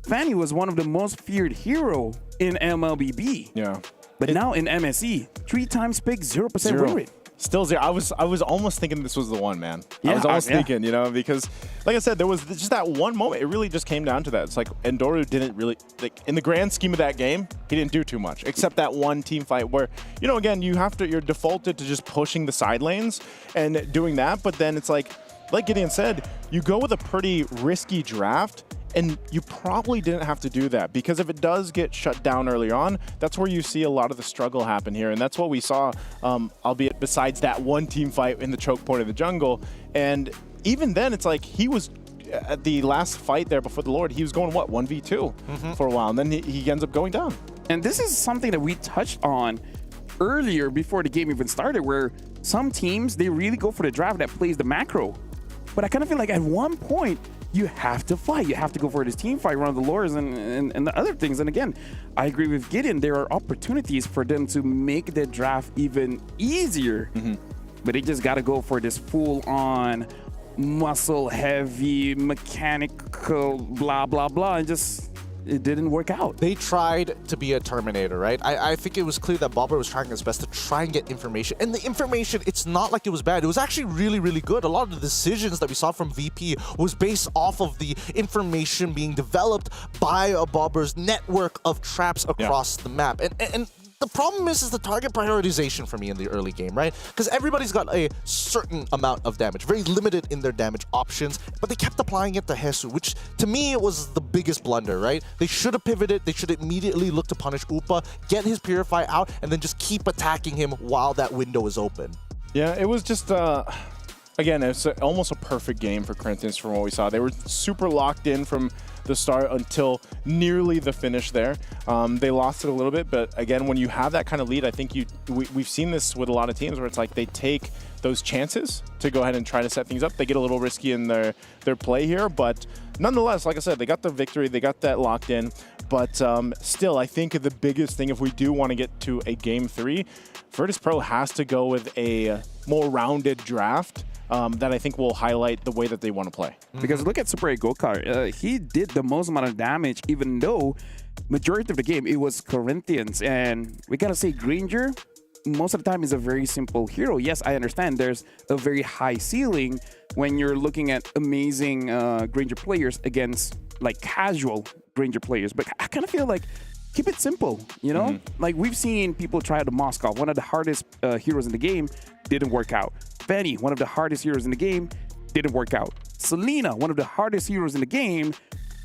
Fanny was one of the most feared hero in MLBB. Yeah. But now in MSC, 3 times pick, 0% win rate. Still zero. I was almost thinking this was the one, man. I was almost thinking, you know, because like I said, there was just that one moment. It really just came down to that. It's like Endoryu didn't really, like, in the grand scheme of that game, he didn't do too much, except that one team fight where, you know, again, you're defaulted to just pushing the side lanes and doing that. But then it's like, like Gideon said, you go with a pretty risky draft, and you probably didn't have to do that, because if it does get shut down early on, that's where you see a lot of the struggle happen here. And that's what we saw, albeit besides that one team fight in the choke point of the jungle. And even then, it's like he was at the last fight there before the Lord, he was going, what, 1v2 for a while, and then he ends up going down. And this is something that we touched on earlier before the game even started, where some teams, they really go for the draft that plays the macro. But I kind of feel like at one point, you have to fight. You have to go for this team fight around the lures and the other things. And again, I agree with Gideon. There are opportunities for them to make the draft even easier. But they just got to go for this full-on, muscle-heavy, mechanical, blah, blah, blah, and just... it didn't work out. They tried to be a Terminator, right? I think it was clear that Bobber was trying his best to try and get information. And the information, it's not like it was bad. It was actually really, really good. A lot of the decisions that we saw from VP was based off of the information being developed by Bobber's network of traps across the map. And the problem is the target prioritization for me in the early game, right? Because everybody's got a certain amount of damage, very limited in their damage options, but they kept applying it to Hesu, which to me was the biggest blunder, right? They should have pivoted, they should immediately look to punish Upa, get his Purify out, and then just keep attacking him while that window is open. Yeah, it was just, again, it's almost a perfect game for Corinthians from what we saw. They were super locked in from the start until nearly the finish there. They lost it a little bit, but again, when you have that kind of lead, I think we've seen this with a lot of teams where it's like they take those chances to go ahead and try to set things up. They get a little risky in their play here, but nonetheless, like I said, they got the victory, they got that locked in, but still, I think the biggest thing, if we do want to get to a Game 3, Virtus Pro has to go with a more rounded draft that I think will highlight the way that they want to play. Because look at Super 8 Gokar. He did the most amount of damage, even though majority of the game it was Corinthians. And we gotta say, Granger, most of the time, is a very simple hero. Yes, I understand there's a very high ceiling when you're looking at amazing Granger players against like casual Granger players. But I kind of feel like keep it simple, you know? Like we've seen people try out the Moskov, one of the hardest heroes in the game, didn't work out. Fenny, one of the hardest heroes in the game, didn't work out. Selena, one of the hardest heroes in the game,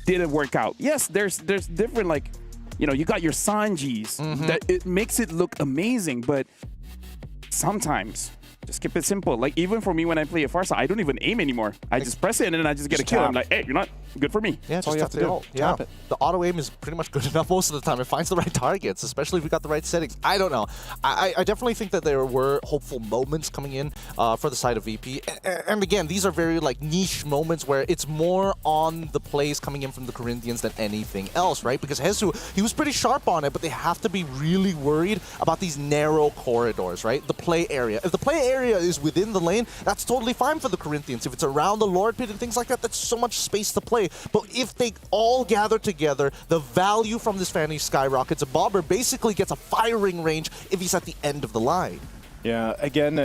didn't work out. Yes, there's different, like, you know, you got your Sanjis that it makes it look amazing, but sometimes just keep it simple. Like even for me when I play a Farsa, I don't even aim anymore. I just press it and then I just get a kill. I'm like, hey, you're not good for me. Yeah, that's all you have to do. Yeah, the auto aim is pretty much good enough most of the time. It finds the right targets, especially if we got the right settings. I don't know. I definitely think that there were hopeful moments coming in for the side of VP. And again, these are very like niche moments where it's more on the plays coming in from the Corinthians than anything else, right? Because Hesu, he was pretty sharp on it, but they have to be really worried about these narrow corridors, right? The play area. If the play area is within the lane, that's totally fine for the Corinthians. If it's around the Lord Pit and things like that, that's so much space to play. But if they all gather together, the value from this Fanny skyrockets. A Bobber basically gets a firing range if he's at the end of the line. Yeah, again,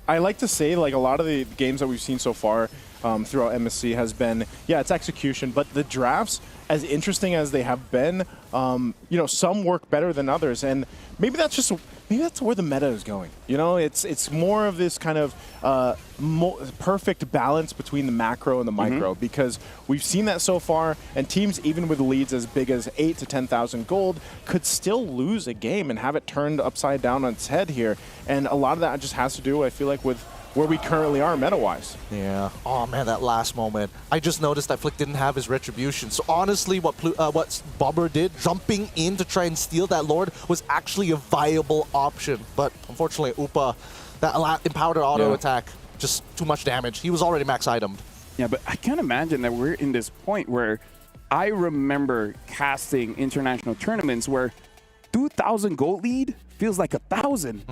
I like to say, like, a lot of the games that we've seen so far throughout MSC has been, yeah, it's execution, but the drafts, as interesting as they have been, you know, some work better than others, and maybe that's where the meta is going. You know, it's more of this kind of perfect balance between the macro and the micro, because we've seen that so far, and teams even with leads as big as 8 to 10,000 gold could still lose a game and have it turned upside down on its head here, and a lot of that just has to do, I feel like, with where we currently are meta-wise. Yeah. Oh man, that last moment. I just noticed that Flick didn't have his retribution. So honestly, what Bobber did, jumping in to try and steal that Lord, was actually a viable option. But unfortunately, Upa, that empowered auto attack, just too much damage. He was already max itemed. Yeah, but I can't imagine that we're in this point where I remember casting international tournaments where 2,000 gold lead feels like 1,000.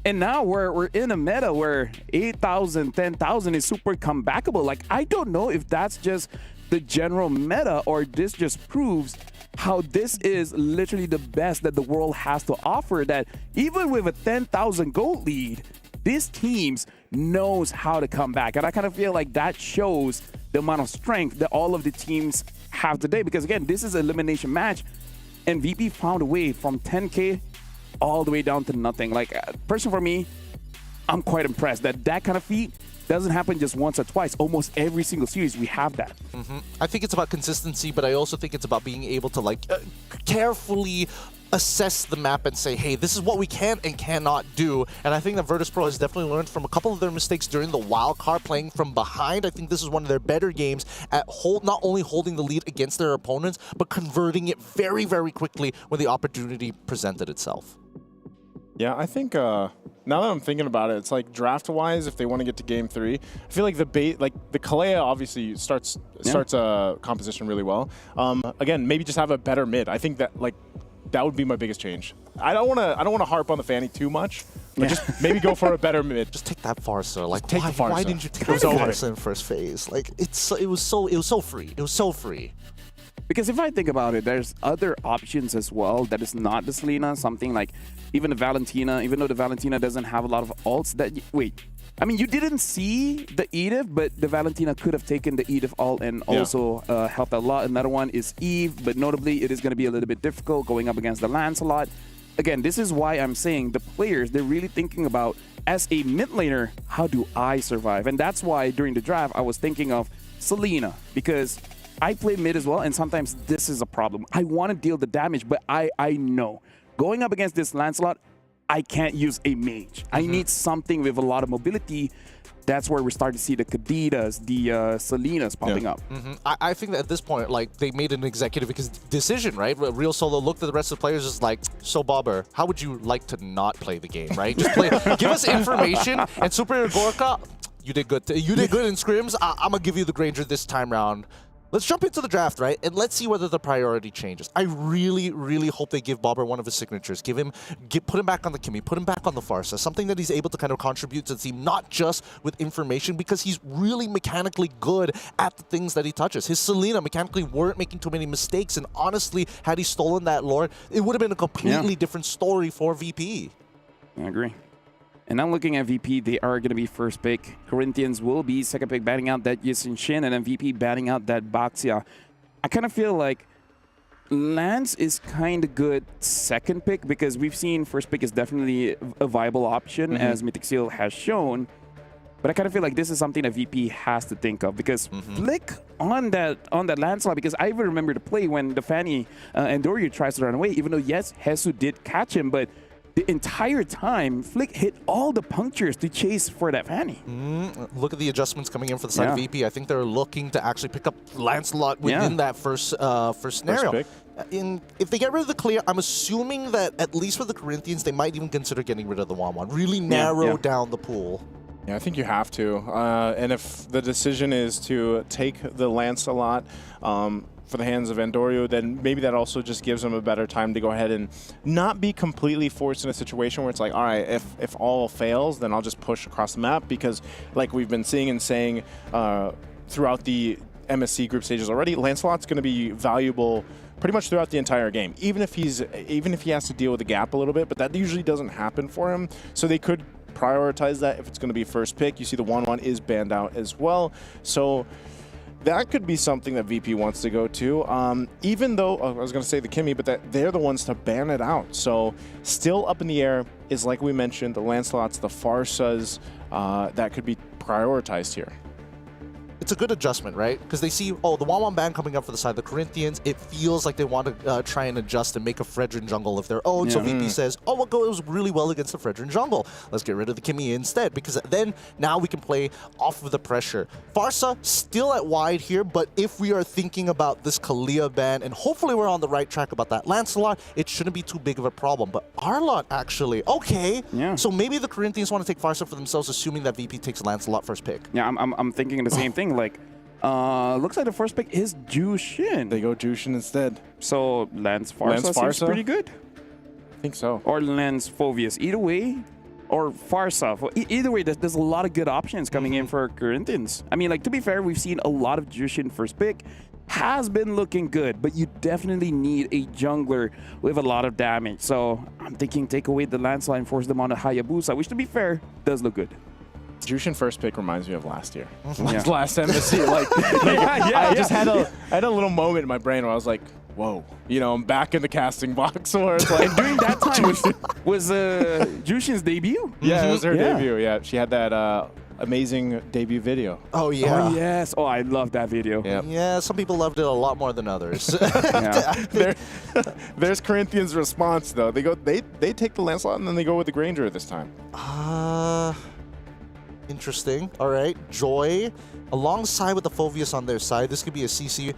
And now we're in a meta where 8,000, 10,000 is super comebackable. Like, I don't know if that's just the general meta or this just proves how this is literally the best that the world has to offer, that even with a 10,000 gold lead, these teams knows how to come back. And I kind of feel like that shows the amount of strength that all of the teams have today. Because again, this is an elimination match, and VP found a way from 10K all the way down to nothing. Like, personally for me, I'm quite impressed that kind of feat doesn't happen just once or twice. Almost every single series we have that. I think it's about consistency, but I also think it's about being able to like carefully assess the map and say, hey, this is what we can and cannot do. And I think that Virtus.pro has definitely learned from a couple of their mistakes during the wild card, playing from behind. I think this is one of their better games at not only holding the lead against their opponents, but converting it very, very quickly when the opportunity presented itself. Yeah, I think now that I'm thinking about it, it's like draft-wise, if they want to get to Game 3, I feel like the Kalea obviously starts composition really well. Again, maybe just have a better mid. I think that that would be my biggest change. I don't want to harp on the Fanny too much, but just maybe go for a better mid. Just take that Farsa. Like, take the Farsa. Why didn't you take the Farsa in first phase? Like, it was so free. It was so free. Because if I think about it, there's other options as well that is not the Selena. Something like even the Valentina, even though the Valentina doesn't have a lot of ults. I mean, you didn't see the Edith, but the Valentina could have taken the Edith ult and also helped a lot. Another one is Eve, but notably it is going to be a little bit difficult going up against the Lancelot. Again, this is why I'm saying the players, they're really thinking about, as a mid laner, how do I survive? And that's why during the draft, I was thinking of Selena, because I play mid as well, and sometimes this is a problem. I want to deal the damage, but I know going up against this Lancelot, I can't use a mage. I need something with a lot of mobility. That's where we start to see the Kadidas, the Selenas popping up. I think that at this point, like, they made an executive decision, right? Real Solo looked at the rest of the players as like, so Bobber, how would you like to not play the game, right? Just play, give us information, and Superior Gorka, you did good. You did good in scrims. I'm gonna give you the Granger this time round. Let's jump into the draft, right? And let's see whether the priority changes. I really, really hope they give Bobber one of his signatures. Put him back on the Kimmy, put him back on the Farsa, something that he's able to kind of contribute to the team, not just with information, because he's really mechanically good at the things that he touches. His Selena mechanically weren't making too many mistakes, and honestly, had he stolen that Lord, it would have been a completely different story for VP. I agree. And I'm looking at VP, they are going to be first pick. Corinthians will be second pick, batting out that Yisin Shin, and then VP batting out that Baxia. I kind of feel like Lance is kind of good second pick, because we've seen first pick is definitely a viable option, as Mythic Seal has shown. But I kind of feel like this is something that VP has to think of, because Flick on that Lancelot, because I even remember the play when the Fanny Endorio tries to run away, even though, yes, Hesu did catch him, but the entire time, Flick hit all the punctures to chase for that Fanny. Look at the adjustments coming in for the side of VP. I think they're looking to actually pick up Lancelot within that first scenario. If they get rid of the clear, I'm assuming that at least for the Corinthians, they might even consider getting rid of the 1-1. Really narrow down the pool. Yeah, I think you have to. And if the decision is to take the Lancelot for the hands of Endorio, then maybe that also just gives them a better time to go ahead and not be completely forced in a situation where it's like, all right, if all fails, then I'll just push across the map, because like we've been seeing and saying throughout the MSC group stages already, Lancelot's going to be valuable pretty much throughout the entire game, even if he has to deal with the gap a little bit, but that usually doesn't happen for him. So they could prioritize that if it's going to be first pick. You see the 1-1 is banned out as well. So that could be something that VP wants to go to, even though, I was going to say the Kimmy, but that they're the ones to ban it out. So still up in the air is, like we mentioned, the Lancelots, the Farsas, that could be prioritized here. It's a good adjustment, right? Because they see, oh, the 1-1 ban coming up for the side of the Corinthians. It feels like they want to try and adjust and make a Fredrin jungle of their own. So VP says, oh, well, it was really well against the Fredrin jungle. Let's get rid of the Kimmy instead, because then now we can play off of the pressure. Farsa still at wide here, but if we are thinking about this Kalia ban, and hopefully we're on the right track about that Lancelot, it shouldn't be too big of a problem. But Arlot actually, okay. So maybe the Corinthians want to take Farsa for themselves, assuming that VP takes Lancelot first pick. Yeah, I'm thinking the same thing. Like, looks like the first pick is Jushin. They go Jushin instead. So Lance Farsa seems pretty good. I think so. Or Lance Phovius. Either way, or Farsa. Either way, there's a lot of good options coming in for Corinthians. I mean, like, to be fair, we've seen a lot of Jushin first pick. Has been looking good, but you definitely need a jungler with a lot of damage. So I'm thinking take away the Lancelot and force them on a Hayabusa, which, to be fair, does look good. Jushin first pick reminds me of last year. Last MSC. I just had a little moment in my brain where I was like, whoa, you know, I'm back in the casting box. Where it's like, and during that time was Jushin's debut? Yeah, it was her debut. Yeah, she had that amazing debut video. Oh, yeah. Oh, yes. Oh, I love that video. Yeah, some people loved it a lot more than others. There's Corinthians' response, though. They take the Lancelot and then they go with the Granger this time. Interesting. All right. Joy, alongside with the Phoveus on their side. This could be a CC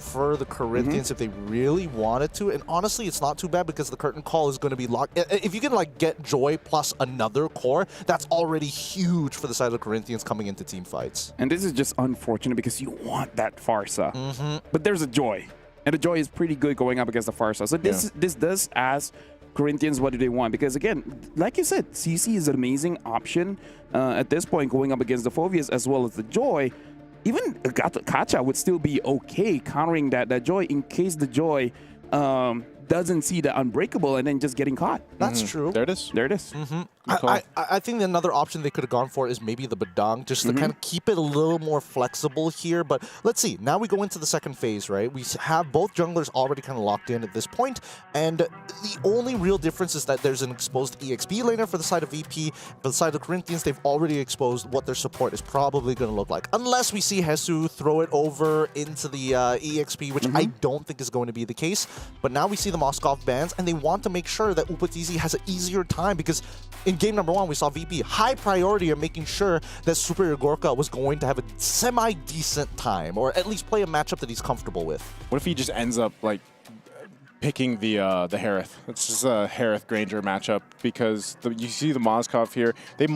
for the Corinthians if they really wanted to. And honestly, it's not too bad because the curtain call is going to be locked. If you can like get Joy plus another core, that's already huge for the side of the Corinthians coming into team fights. And this is just unfortunate because you want that Farsa. But there's a Joy. And the Joy is pretty good going up against the Farsa. So this does ask Corinthians what do they want. Because again, like you said, CC is an amazing option at this point going up against the Phoveus as well as the Joy. Even Kacha would still be okay countering that Joy in case the Joy doesn't see the Unbreakable and then just getting caught. That's true. There it is. There it is. I think another option they could have gone for is maybe the Badang, just to kind of keep it a little more flexible here. But let's see. Now we go into the second phase, right? We have both junglers already kind of locked in at this point, and the only real difference is that there's an exposed EXP laner for the side of VP. For the side of Corinthians, they've already exposed what their support is probably going to look like. Unless we see Hesu throw it over into the EXP, which I don't think is going to be the case. But now we see the Moskov bans, and they want to make sure that Upatizi has an easier time because in game number 1, we saw VP high priority of making sure that Superior Gorka was going to have a semi-decent time, or at least play a matchup that he's comfortable with. What if he just ends up like picking the Harith? It's just a Harith Granger matchup because you see the Moskov here. They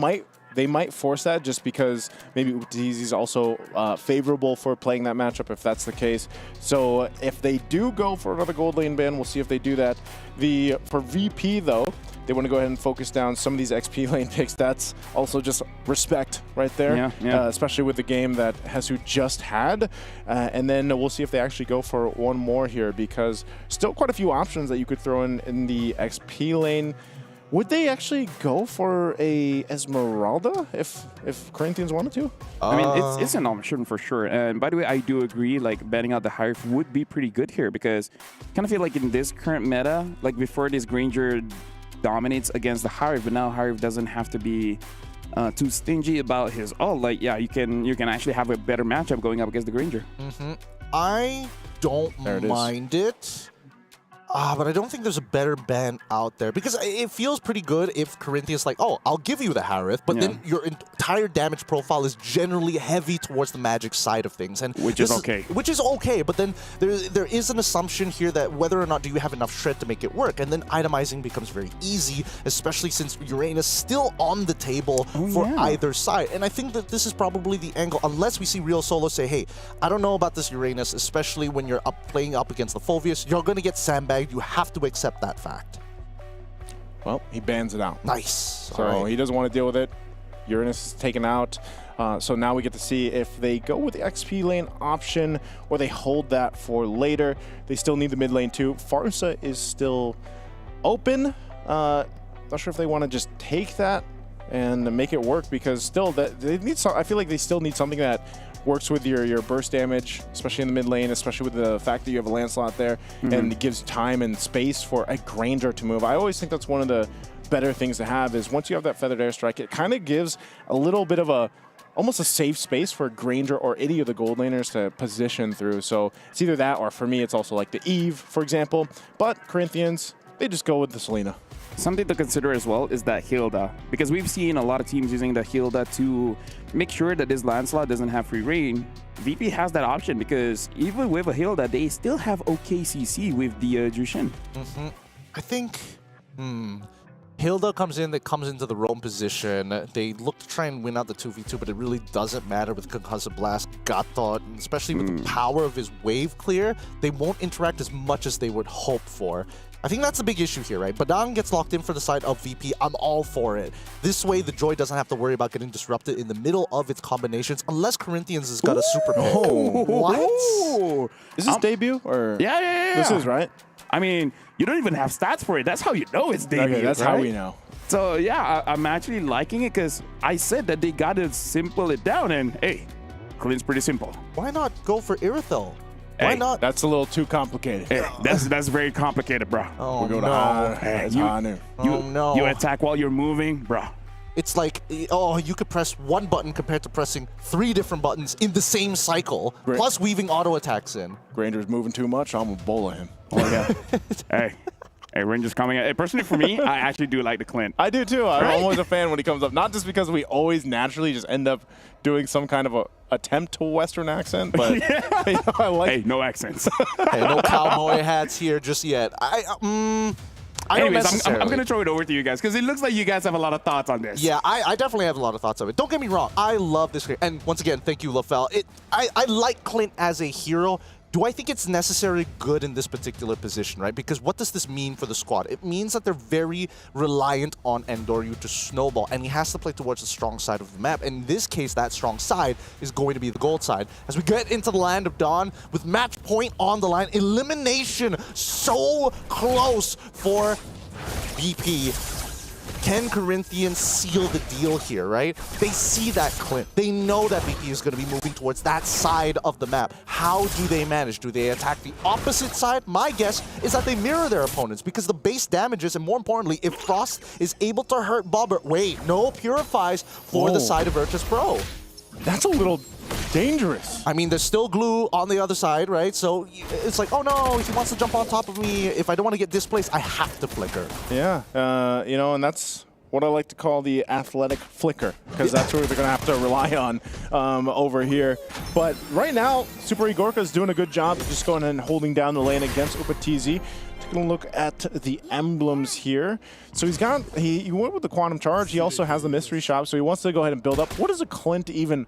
might force that just because maybe Upatizi's also favorable for playing that matchup if that's the case. So if they do go for another gold lane ban, we'll see if they do that. For VP though, they want to go ahead and focus down some of these XP lane picks. That's also just respect right there, especially with the game that Hesu just had. And then we'll see if they actually go for one more here because still quite a few options that you could throw in the XP lane. Would they actually go for a Esmeralda if Corinthians wanted to? I mean, it's an option for sure. And by the way, I do agree, like, banning out the Hive would be pretty good here because I kind of feel like in this current meta, like before this Granger dominates against the Hive, but now Hive doesn't have to be too stingy about his ult. Like, yeah, you can actually have a better matchup going up against the Granger. I don't mind it. But I don't think there's a better ban out there because it feels pretty good if Corinthians like, oh, I'll give you the Harith, but then your entire damage profile is generally heavy towards the magic side of things, and which is okay. Which is okay, but then there is an assumption here that whether or not do you have enough shred to make it work, and then itemizing becomes very easy, especially since Uranus still on the table for either side. And I think that this is probably the angle, unless we see Real Solo say, hey, I don't know about this Uranus, especially when you're playing up against the Phoveus, you're going to get sandbagged. You have to accept that fact. Well, he bans it out. Nice. So he doesn't want to deal with it. Uranus is taken out. So now we get to see if they go with the XP lane option or they hold that for later. They still need the mid lane too. Farsa is still open. Not sure if they want to just take that and make it work because still they need some. I feel like they still need something that works with your burst damage, especially in the mid lane, especially with the fact that you have a Lancelot there, and it gives time and space for a Granger to move. I always think that's one of the better things to have is once you have that Feathered Airstrike, it kind of gives a little bit of almost a safe space for Granger or any of the gold laners to position through. So it's either that or for me, it's also like the Eve, for example. But Corinthians, they just go with the Selena. Something to consider as well is that Hilda, because we've seen a lot of teams using the Hilda to make sure that this Lancelot doesn't have free reign. VP has that option because even with a Hilda, they still have OKCC with the Jushin. I think Hilda comes into the roam position. They look to try and win out the 2v2, but it really doesn't matter with Concussive Blast, Gatot, especially with the power of his wave clear. They won't interact as much as they would hope for. I think that's the big issue here, right? Badang gets locked in for the side of VP. I'm all for it. This way, the Joy doesn't have to worry about getting disrupted in the middle of its combinations, unless Corinthians has got a super pick. What? Is this debut? Or Yeah. This is, right? I mean, you don't even have stats for it. That's how you know it's debut. Okay, that's how we know. So, yeah, I'm actually liking it because I said that they got to simple it down, and hey, Clean's pretty simple. Why not go for Irithel? Why not? That's a little too complicated. Hey, that's very complicated, bro. Oh, we go to Hanu. You attack while you're moving, bro. It's like, oh, you could press one button compared to pressing 3 different buttons in the same cycle, plus weaving auto attacks in. Grander's moving too much, I'm gonna bola him. Oh, yeah. Hey, Ranger's coming at. Personally, for me, I actually do like the Clint. I do too. I'm always a fan when he comes up. Not just because we always naturally just end up doing some kind of a attempt to a Western accent, but you know, I like. Hey, no accents. Hey, no cowboy hats here just yet. I don't Anyways, necessarily. I'm going to throw it over to you guys because it looks like you guys have a lot of thoughts on this. Yeah, I definitely have a lot of thoughts of it. Don't get me wrong. I love this game. And once again, thank you, LaFell. I like Clint as a hero. Do I think it's necessarily good in this particular position, right? Because what does this mean for the squad? It means that they're very reliant on Endoryu to snowball, and he has to play towards the strong side of the map. In this case, that strong side is going to be the gold side. As we get into the Land of Dawn, with match point on the line, elimination so close for VP. Can Corinthians seal the deal here, right? They see that Clint. They know that VP is going to be moving towards that side of the map. How do they manage? Do they attack the opposite side? My guess is that they mirror their opponents because the base damages, and more importantly, if Frost is able to hurt Bobber, wait, no purifies for the side of Virtus Pro. That's a little dangerous. I mean, there's still glue on the other side, right? So it's like, oh no, he wants to jump on top of me. If I don't want to get displaced, I have to flicker. Yeah, you know, and that's what I like to call the athletic flicker, because that's what they're going to have to rely on over here. But right now, Super Igorka is doing a good job of just going and holding down the lane against UpaTZ. Taking a look at the emblems here. So he went with the Quantum Charge. He also has the Mystery Shop, so he wants to go ahead and build up. What does a Clint even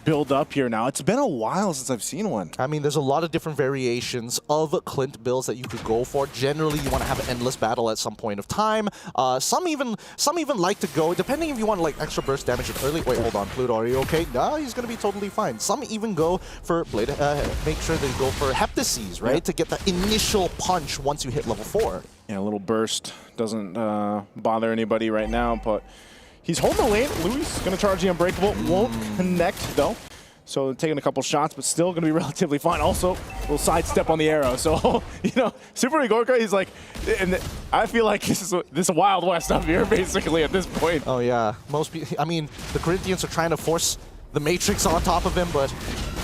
build up here now? It's been a while since I've seen one. I mean, there's a lot of different variations of Clint builds that you could go for. Generally, you want to have an endless battle at some point of time. Some even like to go, depending if you want like extra burst damage early. Wait, hold on, Pluto, are you okay? No, he's going to be totally fine. Some even go for Blade, make sure they go for Heptases, right? To get that initial punch once you hit level 4. Yeah, a little burst doesn't bother anybody right now, but he's holding the lane. Louis going to charge the Unbreakable. Won't connect, though. So taking a couple shots, but still going to be relatively fine. Also, a little sidestep on the arrow. So, you know, Super Igorka, he's like, and I feel like this is a Wild West up here, basically, at this point. Oh, yeah. Most people, I mean, the Corinthians are trying to force the Matrix on top of him, but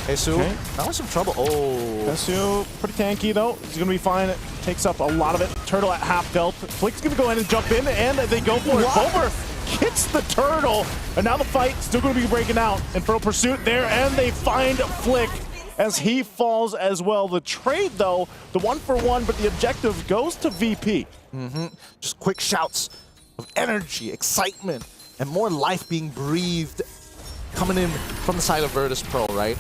Hesu, now in some trouble. Oh. Hesu, pretty tanky, though. He's going to be fine. It takes up a lot of it. Turtle at half health. Flick's going to go ahead and jump in, and they go for it. Bober hits the turtle, and now the fight still going to be breaking out. Infernal Pursuit there, and they find Flick as he falls as well. The trade, though, the 1-for-1, but the objective goes to VP. Just quick shouts of energy, excitement, and more life being breathed coming in from the side of Virtus Pro, right?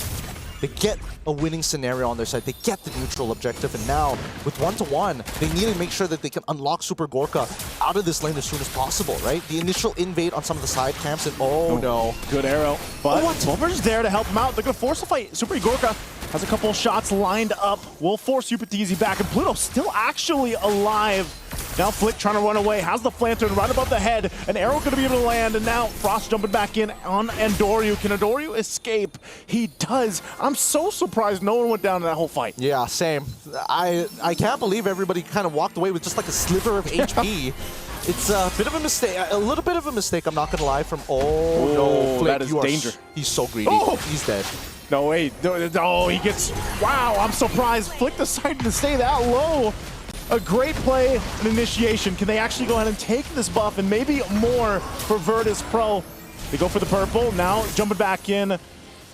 They get a winning scenario on their side. They get the neutral objective, and now with 1-to-1, they need to make sure that they can unlock Super Gorka out of this lane as soon as possible, right? The initial invade on some of the side camps, and no. Good arrow, but Bober's there to help him out. They're going to force a fight. Super Gorka has a couple shots lined up. Will force UpaTZ back, and Pluto still actually alive. Now Flick trying to run away, has the Flantern right above the head. An arrow going to be able to land, and now Frost jumping back in on Endoryu. Can Endoryu escape? He does. I'm so surprised no one went down in that whole fight. Yeah, same. I can't believe everybody kind of walked away with just like a sliver of HP. It's a bit of a mistake, a little bit of a mistake, I'm not going to lie, from, no, Flick, that is danger. He's so greedy. He's dead. No, wait. Oh, he gets, wow, I'm surprised. Flick decided to stay that low. A great play, an initiation. Can they actually go ahead and take this buff and maybe more for Virtus Pro? They go for the purple, now jumping back in.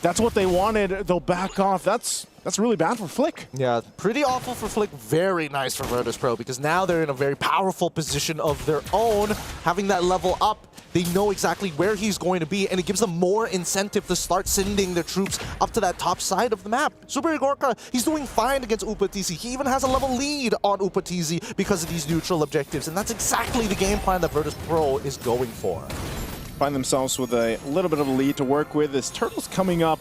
That's what they wanted. They'll back off. That's really bad for Flick. Yeah, pretty awful for Flick. Very nice for Virtus Pro, because now they're in a very powerful position of their own. Having that level up, they know exactly where he's going to be, and it gives them more incentive to start sending their troops up to that top side of the map. Super Igorka, he's doing fine against UpaTZ. He even has a level lead on UpaTZ because of these neutral objectives, and that's exactly the game plan that Virtus Pro is going for. Find themselves with a little bit of a lead to work with. This Turtle's coming up,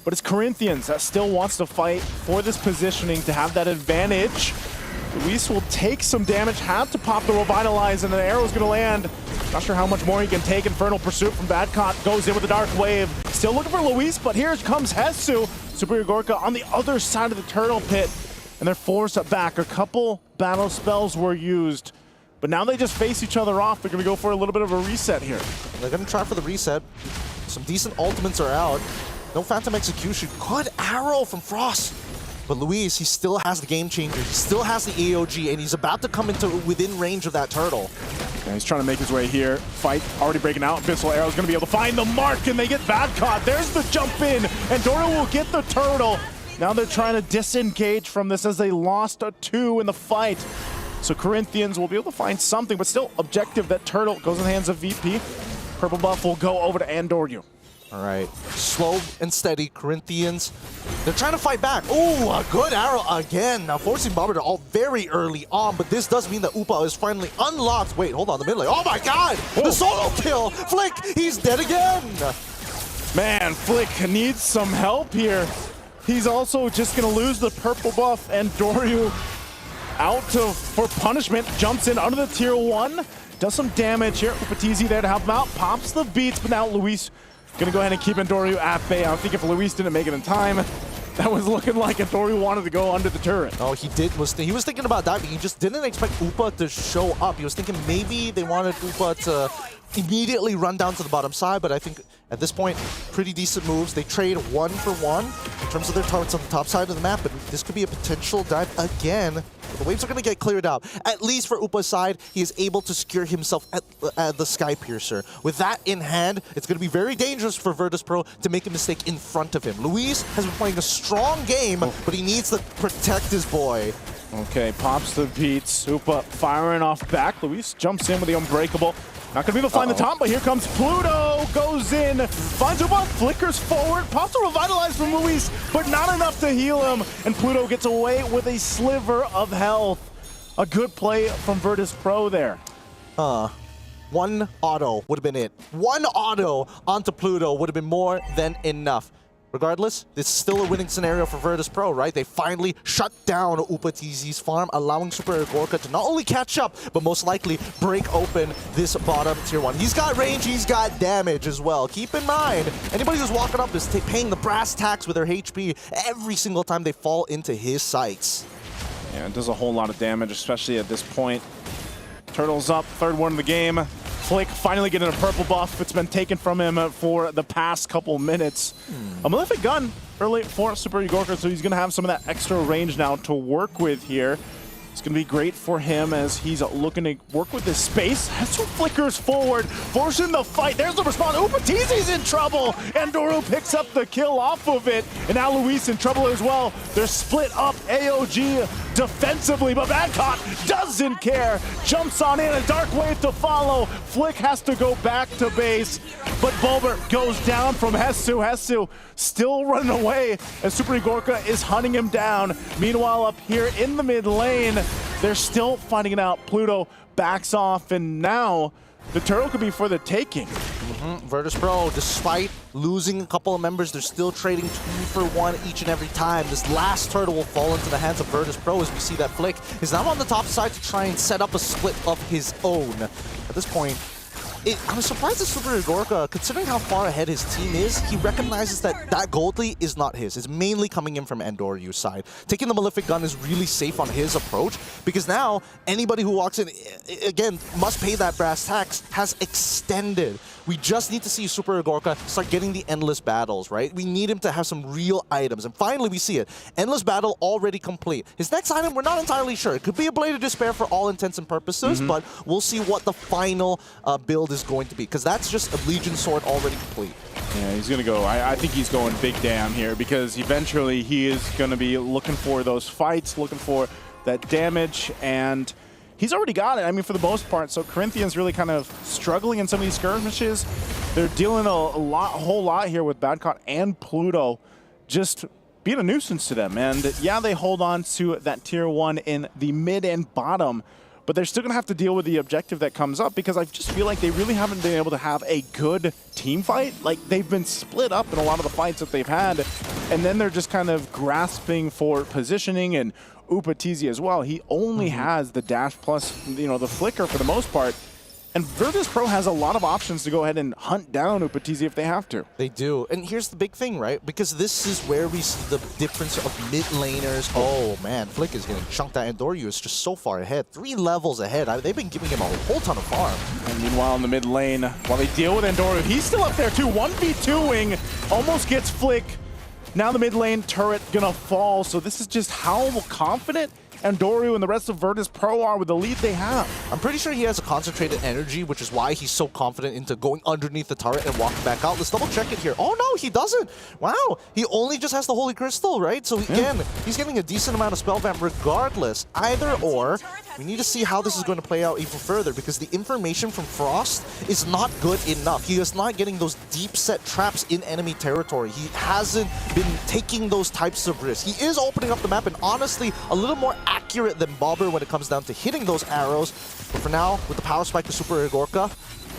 but it's Corinthians that still wants to fight for this positioning to have that advantage. Luis will take some damage, have to pop the Revitalize, and an arrow's going to land. Not sure how much more he can take. Infernal Pursuit from Badcott goes in with the Dark Wave. Still looking for Luis, but here comes Hesu. Super Igorka on the other side of the Turtle Pit, and they're forced back. A couple battle spells were used, But now they just face each other off. They're going to go for a little bit of a reset here. They're going to try for the reset. Some decent ultimates are out. No Phantom Execution. Good arrow from Frost. But Luis, he still has the game changer. He still has the AOG, and he's about to come into within range of that turtle. Yeah, he's trying to make his way here. Fight already breaking out. Abyssal Arrow's going to be able to find the mark, and they get bad caught. There's the jump in, and Doro will get the turtle. Now they're trying to disengage from this as they lost a 2 in the fight. So Corinthians will be able to find something, but still objective. That turtle goes in the hands of VP. Purple buff will go over to Andoryu. All right, slow and steady, Corinthians. They're trying to fight back. Ooh, a good arrow again. Now forcing Bomber to ult very early on, but this does mean that Upa is finally unlocked. Wait, hold on, the mid lane. Oh my God, the solo kill. Flick, he's dead again. Man, Flick needs some help here. He's also just gonna lose the purple buff, and Doryu for punishment, jumps in under the tier 1, does some damage here. Upatizi there to help him out, pops the beats, but now Luis gonna go ahead and keep Andoryu at bay. I think if Luis didn't make it in time, that was looking like Andoryu wanted to go under the turret. Oh, he did. He was thinking about that, but he just didn't expect Upa to show up. He was thinking maybe they wanted Upa to immediately run down to the bottom side, but I think at this point, pretty decent moves. They trade 1 for 1 in terms of their turrets on the top side of the map, but this could be a potential dive again. The waves are going to get cleared out. At least for Upa's side, he is able to secure himself at the Sky Piercer. With that in hand, it's going to be very dangerous for Virtus.pro to make a mistake in front of him. Luis has been playing a strong game, but he needs to protect his boy. Okay, pops the beats. Upa firing off back. Luis jumps in with the Unbreakable. Not going to be able to find the top, but here comes Pluto. Goes in, finds Upa, flickers forward. Pops a Revitalize from Luis, but not enough to heal him. And Pluto gets away with a sliver of health. A good play from Virtus.pro there. One auto would have been it. One auto onto Pluto would have been more than enough. Regardless, this is still a winning scenario for Virtus.pro, right? They finally shut down Upatizi's farm, allowing Super Gorka to not only catch up, but most likely break open this bottom tier 1. He's got range, he's got damage as well. Keep in mind, anybody who's walking up is paying the brass tacks with their HP every single time they fall into his sights. Yeah, it does a whole lot of damage, especially at this point. Turtles up, third one of the game. Flick finally getting a purple buff. It's been taken from him for the past couple minutes. A Malefic Gun early for Super Gorka, so he's going to have some of that extra range now to work with here. It's going to be great for him as he's looking to work with this space. Hetsu flickers forward, forcing the fight. There's the response. Upatizi's in trouble, and Doro picks up the kill off of it. And now Luis in trouble as well. They're split up AOG defensively, but Badcott doesn't care. Jumps on in, a dark wave to follow. Flick has to go back to base, but Bulbert goes down from Hetsu. Hetsu still running away as Super Gorka is hunting him down. Meanwhile, up here in the mid lane, they're still finding it out. Pluto backs off, and now the turtle could be for the taking. Virtus.pro, despite losing a couple of members, they're still trading 2 for 1 each and every time. This last turtle will fall into the hands of Virtus.pro as we see that Flick is now on the top side to try and set up a split of his own. At this point, I'm surprised that Super Gorka, considering how far ahead his team is, he recognizes that that gold lead is not his. It's mainly coming in from Andoryu's side. Taking the Malefic Gun is really safe on his approach, because now anybody who walks in, again, must pay that brass tax, has extended. We just need to see Super Gorka start getting the Endless Battles, right? We need him to have some real items. And finally, we see it. Endless Battle already complete. His next item, we're not entirely sure. It could be a Blade of Despair for all intents and purposes, but we'll see what the final build is going to be, because that's just a Legion Sword already complete. Yeah, he's going to go. I think he's going big damn here, because eventually he is going to be looking for those fights, looking for that damage, and he's already got it, I mean, for the most part. So Corinthians really kind of struggling in some of these skirmishes. They're dealing a whole lot here with Badcott and Pluto just being a nuisance to them. And yeah, they hold on to that tier 1 in the mid and bottom, but they're still going to have to deal with the objective that comes up, because I just feel like they really haven't been able to have a good team fight. Like, they've been split up in a lot of the fights that they've had, and then they're just kind of grasping for positioning. And Upatizi as well, he only has the dash plus, you know, the flicker for the most part. And Virtus Pro has a lot of options to go ahead and hunt down Upatizi if they have to. They do. And here's the big thing, right? Because this is where we see the difference of mid laners. Oh, man. Flick is getting chunked out, and Doryu is just so far ahead. 3 levels ahead. They've been giving him a whole ton of farm. And meanwhile, in the mid lane, while they deal with Endoro, he's still up there too. 1v2ing, almost gets Flick. Now the mid lane turret gonna fall. So this is just how confident Endoro and the rest of Virtus Pro are with the lead they have. I'm pretty sure he has a concentrated energy, which is why he's so confident into going underneath the turret and walking back out. Let's double check it here. Oh no, he doesn't. Wow, he only just has the Holy Crystal, right? So again, he's getting a decent amount of spell vamp regardless. Either or, we need to see how this is going to play out even further, because the information from Frost is not good enough. He is not getting those deep set traps in enemy territory. He hasn't been taking those types of risks. He is opening up the map, and honestly, a little more accurate than Bobber when it comes down to hitting those arrows. But for now, with the power spike to Super Igorka,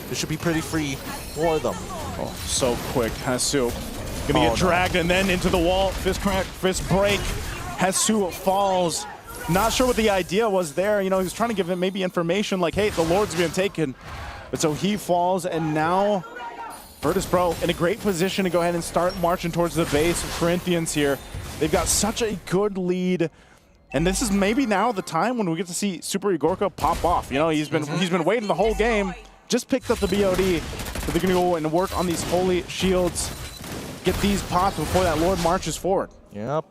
this should be pretty free for them. Oh, so quick. Hesu gonna get dragged and then into the wall. Fist crack, fist break. Hesu falls. Not sure what the idea was there. You know, he was trying to give him maybe information like, hey, the Lord's being taken. But so he falls, and now Virtus Pro in a great position to go ahead and start marching towards the base of Corinthians here. They've got such a good lead. And this is maybe now the time when we get to see Super Igorka pop off. You know, he's been waiting the whole game, just picked up the BOD. So they're gonna go and work on these holy shields, get these pops before that Lord marches forward. Yep.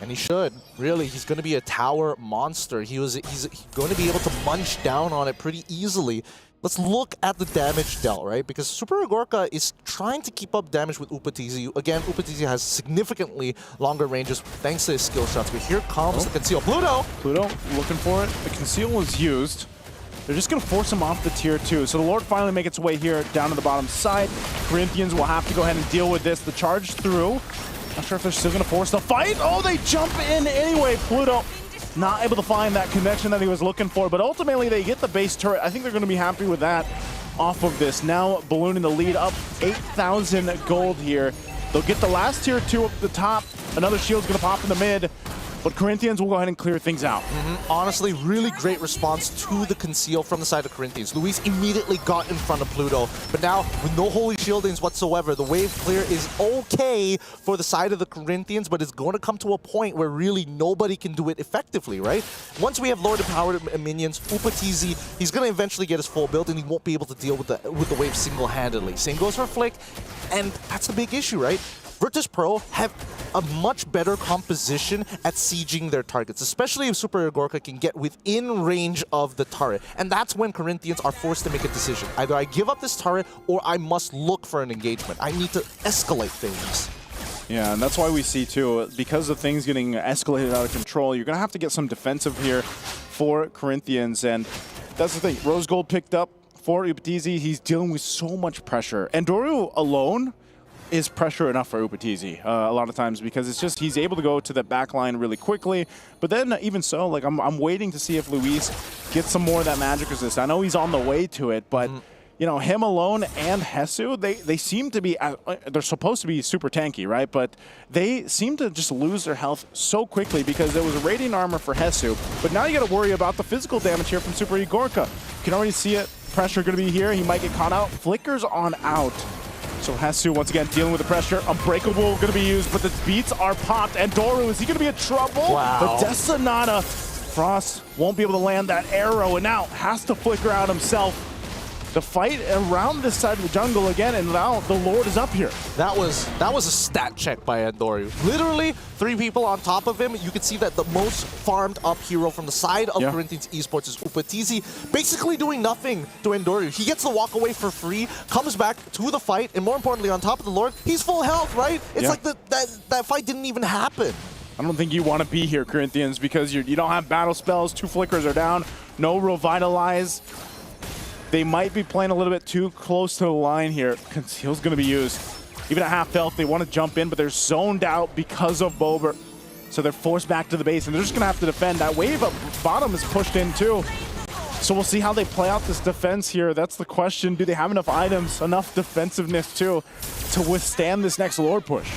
And he should. Really, he's going to be a tower monster. He's going to be able to munch down on it pretty easily. Let's look at the damage dealt, right? Because Super Igorka is trying to keep up damage with Upatizi. Again, Upatizi has significantly longer ranges thanks to his skill shots. But here comes the Conceal. Pluto! Pluto looking for it. The Conceal was used. They're just going to force him off the tier 2. So the Lord finally makes its way here down to the bottom side. Corinthians will have to go ahead and deal with this. The charge through. Not sure if they're still going to force the fight. Oh, they jump in anyway. Pluto not able to find that connection that he was looking for, but ultimately they get the base turret. I think they're going to be happy with that off of this. Now Balloon in the lead, up 8,000 gold here. They'll get the last tier 2 up the top. Another shield's going to pop in the mid, but Corinthians will go ahead and clear things out. Honestly, really great response to the Conceal from the side of Corinthians. Luis immediately got in front of Pluto, but now with no holy shieldings whatsoever, the wave clear is okay for the side of the Corinthians, but it's going to come to a point where really nobody can do it effectively, right? Once we have Lord empowered minions, Upatizi, he's going to eventually get his full build, and he won't be able to deal with the wave single-handedly. Same goes for Flick, and that's the big issue, right? Virtus Pro have a much better composition at sieging their targets, especially if Super Igorka can get within range of the turret. And that's when Corinthians are forced to make a decision. Either I give up this turret or I must look for an engagement. I need to escalate things. Yeah, and that's why we see, too, because of things getting escalated out of control, you're going to have to get some defensive here for Corinthians. And that's the thing. Rose Gold picked up for Upatizi. He's dealing with so much pressure. And Doru alone is pressure enough for Upatizi a lot of times, because it's just he's able to go to the back line really quickly. But then even so, like I'm waiting to see if Luis gets some more of that magic resist. I know he's on the way to it, but you know, him alone and Hesu, they seem to be, they're supposed to be super tanky, right? But they seem to just lose their health so quickly because there was a radiant armor for Hesu. But now you got to worry about the physical damage here from Super Igorka. You can already see it. Pressure going to be here. He might get caught out. Flickers on out. So Hesu, once again, dealing with the pressure. Unbreakable going to be used, but the beats are popped. And Doru, is he going to be in trouble? Wow. But Desanata, Frost won't be able to land that arrow, and now has to flicker out himself. The fight around this side of the jungle again, and now the Lord is up here. That was a stat check by Endoru. Literally, 3 people on top of him. You can see that the most farmed up hero from the side of Corinthians Esports is Upatizi, basically doing nothing to Endoru. He gets the walk away for free, comes back to the fight, and more importantly, on top of the Lord, he's full health, right? It's like that fight didn't even happen. I don't think you want to be here, Corinthians, because you don't have battle spells. 2 flickers are down. No revitalize. They might be playing a little bit too close to the line here. Conceal's going to be used. Even at half health, they want to jump in, but they're zoned out because of Bober. So they're forced back to the base, and they're just going to have to defend. That wave up bottom is pushed in too. So we'll see how they play out this defense here. That's the question. Do they have enough items, enough defensiveness too, to withstand this next Lord push?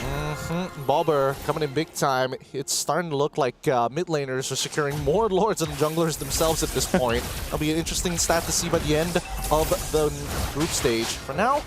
Bobber coming in big time. It's starting to look like mid laners are securing more lords than junglers themselves at this point. That'll be an interesting stat to see by the end of the group stage. For now,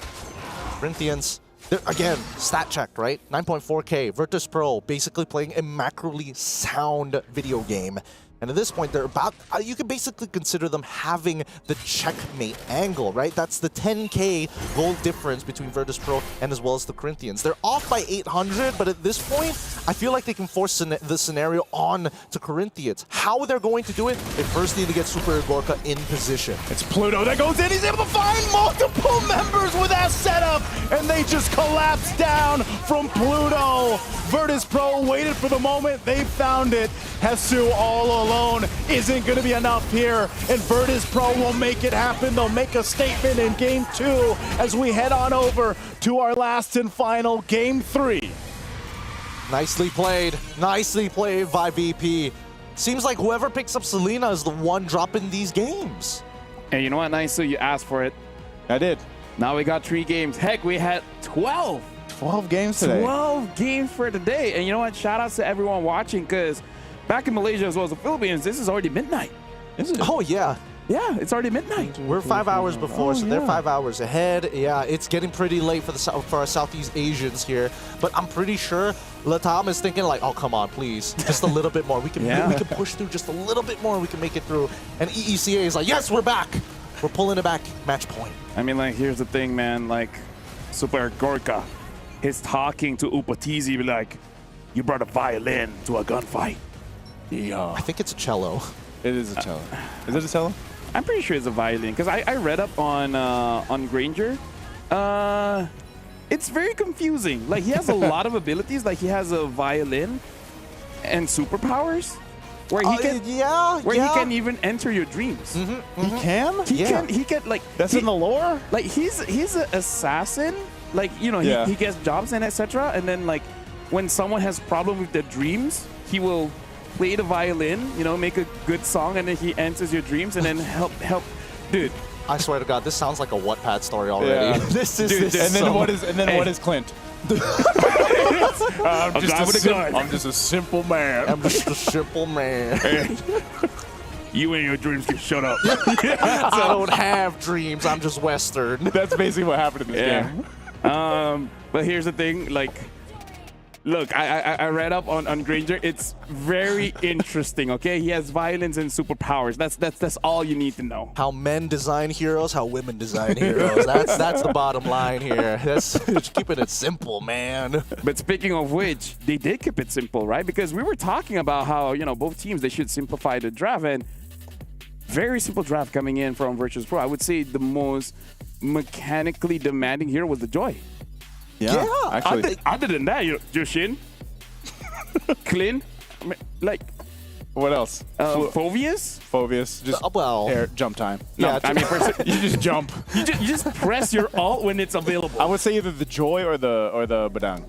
Corinthians, again, stat checked, right? 9.4K, Virtus Pro basically playing a macroly sound video game. And at this point, they're about, you can basically consider them having the checkmate angle, right? That's the 10K gold difference between Virtus Pro and as well as the Corinthians. They're off by 800, but at this point, I feel like they can force the scenario on to Corinthians. How they're going to do it, they first need to get Super Gorka in position. It's Pluto that goes in. He's able to find multiple members with that setup, and they just collapse down from Pluto. Virtus Pro waited for the moment. They found it. Hesu all alone isn't going to be enough here, and Virtus Pro will make it happen. They'll make a statement in Game 2 as we head on over to our last and final Game 3. Nicely played by VP. Seems like whoever picks up Selena is the one dropping these games. And you know what, Nice? You asked for it. I did. Now we got 3 games. Heck, we had 12. 12 games today. 12 games for today. And you know what? Shout outs to everyone watching, because back in Malaysia as well as the Philippines, this is already midnight. Isn't it? Oh, yeah. Yeah, it's already midnight. We're 5 hours before, so they're 5 hours ahead. Yeah, it's getting pretty late for our Southeast Asians here. But I'm pretty sure Latam is thinking like, oh, come on, please. Just a little bit more. We can push through just a little bit more. We can make it through. And EECA is like, yes, we're back. We're pulling it back. Match point. I mean, like, here's the thing, man. Like, Super Gorka is talking to Upatizi like, you brought a violin to a gunfight. Yeah. I think it's a cello. It is a cello. Is it a cello? I'm pretty sure it's a violin, because I read up on Granger. It's very confusing. Like, he has a lot of abilities. Like, he has a violin and superpowers, where he can he can even enter your dreams. He can? He can like, that's in the lore? Like, he's an assassin. Like, you know, he gets jobs and etc. And then, like, when someone has problem with their dreams, he will play the violin, you know, make a good song, and then he enters your dreams and then help. Dude, I swear to God, this sounds like a Wattpad story already. Yeah. This is. Dude, what is Clint? I'm just a simple man. I'm just a simple man. You and your dreams can shut up. I don't have dreams. I'm just Western. That's basically what happened in this game. But here's the thing, like, look, I read up on Granger. It's very interesting, okay? He has violence and superpowers. That's all you need to know. How men design heroes, how women design heroes. That's the bottom line here. That's keeping it simple, man. But speaking of which, they did keep it simple, right? Because we were talking about how, you know, both teams, they should simplify the draft, and very simple draft coming in from Virtus Pro. I would say the most mechanically demanding here was the Joy. Yeah, actually. Other than that, Jushin, Clint, I mean, like, what else? Phoveus, just air jump time. No, yeah, I mean, you just jump. You just press your alt when it's available. I would say either the Joy or the Badang.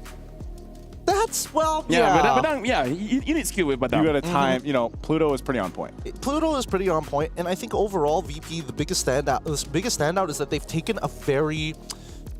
That's, well, Badang, yeah, you need skill with Badang. You got to time, you know, Pluto is pretty on point. Pluto is pretty on point, and I think overall, VP, the biggest standout is that they've taken a very,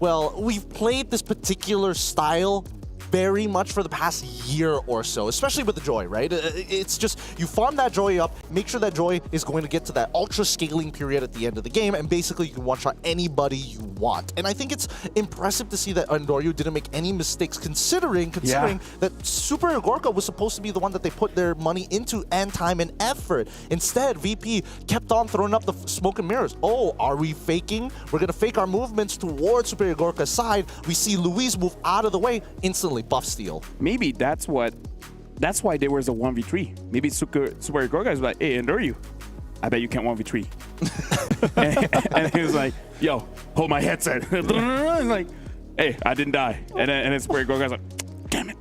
well, we've played this particular style very much for the past year or so, especially with the Joy, right? It's just, you farm that Joy up, make sure that Joy is going to get to that ultra scaling period at the end of the game, and basically you can one-shot anybody you want. And I think it's impressive to see that Andoryu didn't make any mistakes considering that Super Gorka was supposed to be the one that they put their money into and time and effort. Instead, VP kept on throwing up the smoke and mirrors. Oh, are we faking? We're going to fake our movements towards Super Gorka's side. We see Luis move out of the way, instantly buff steal. Maybe that's why there was a 1v3. Maybe Super Gorka is like, hey, Andoryu, I bet you can't 1v3. and he was like, yo, hold my headset. He's like, hey, I didn't die. And then Super Gorka's like, damn it.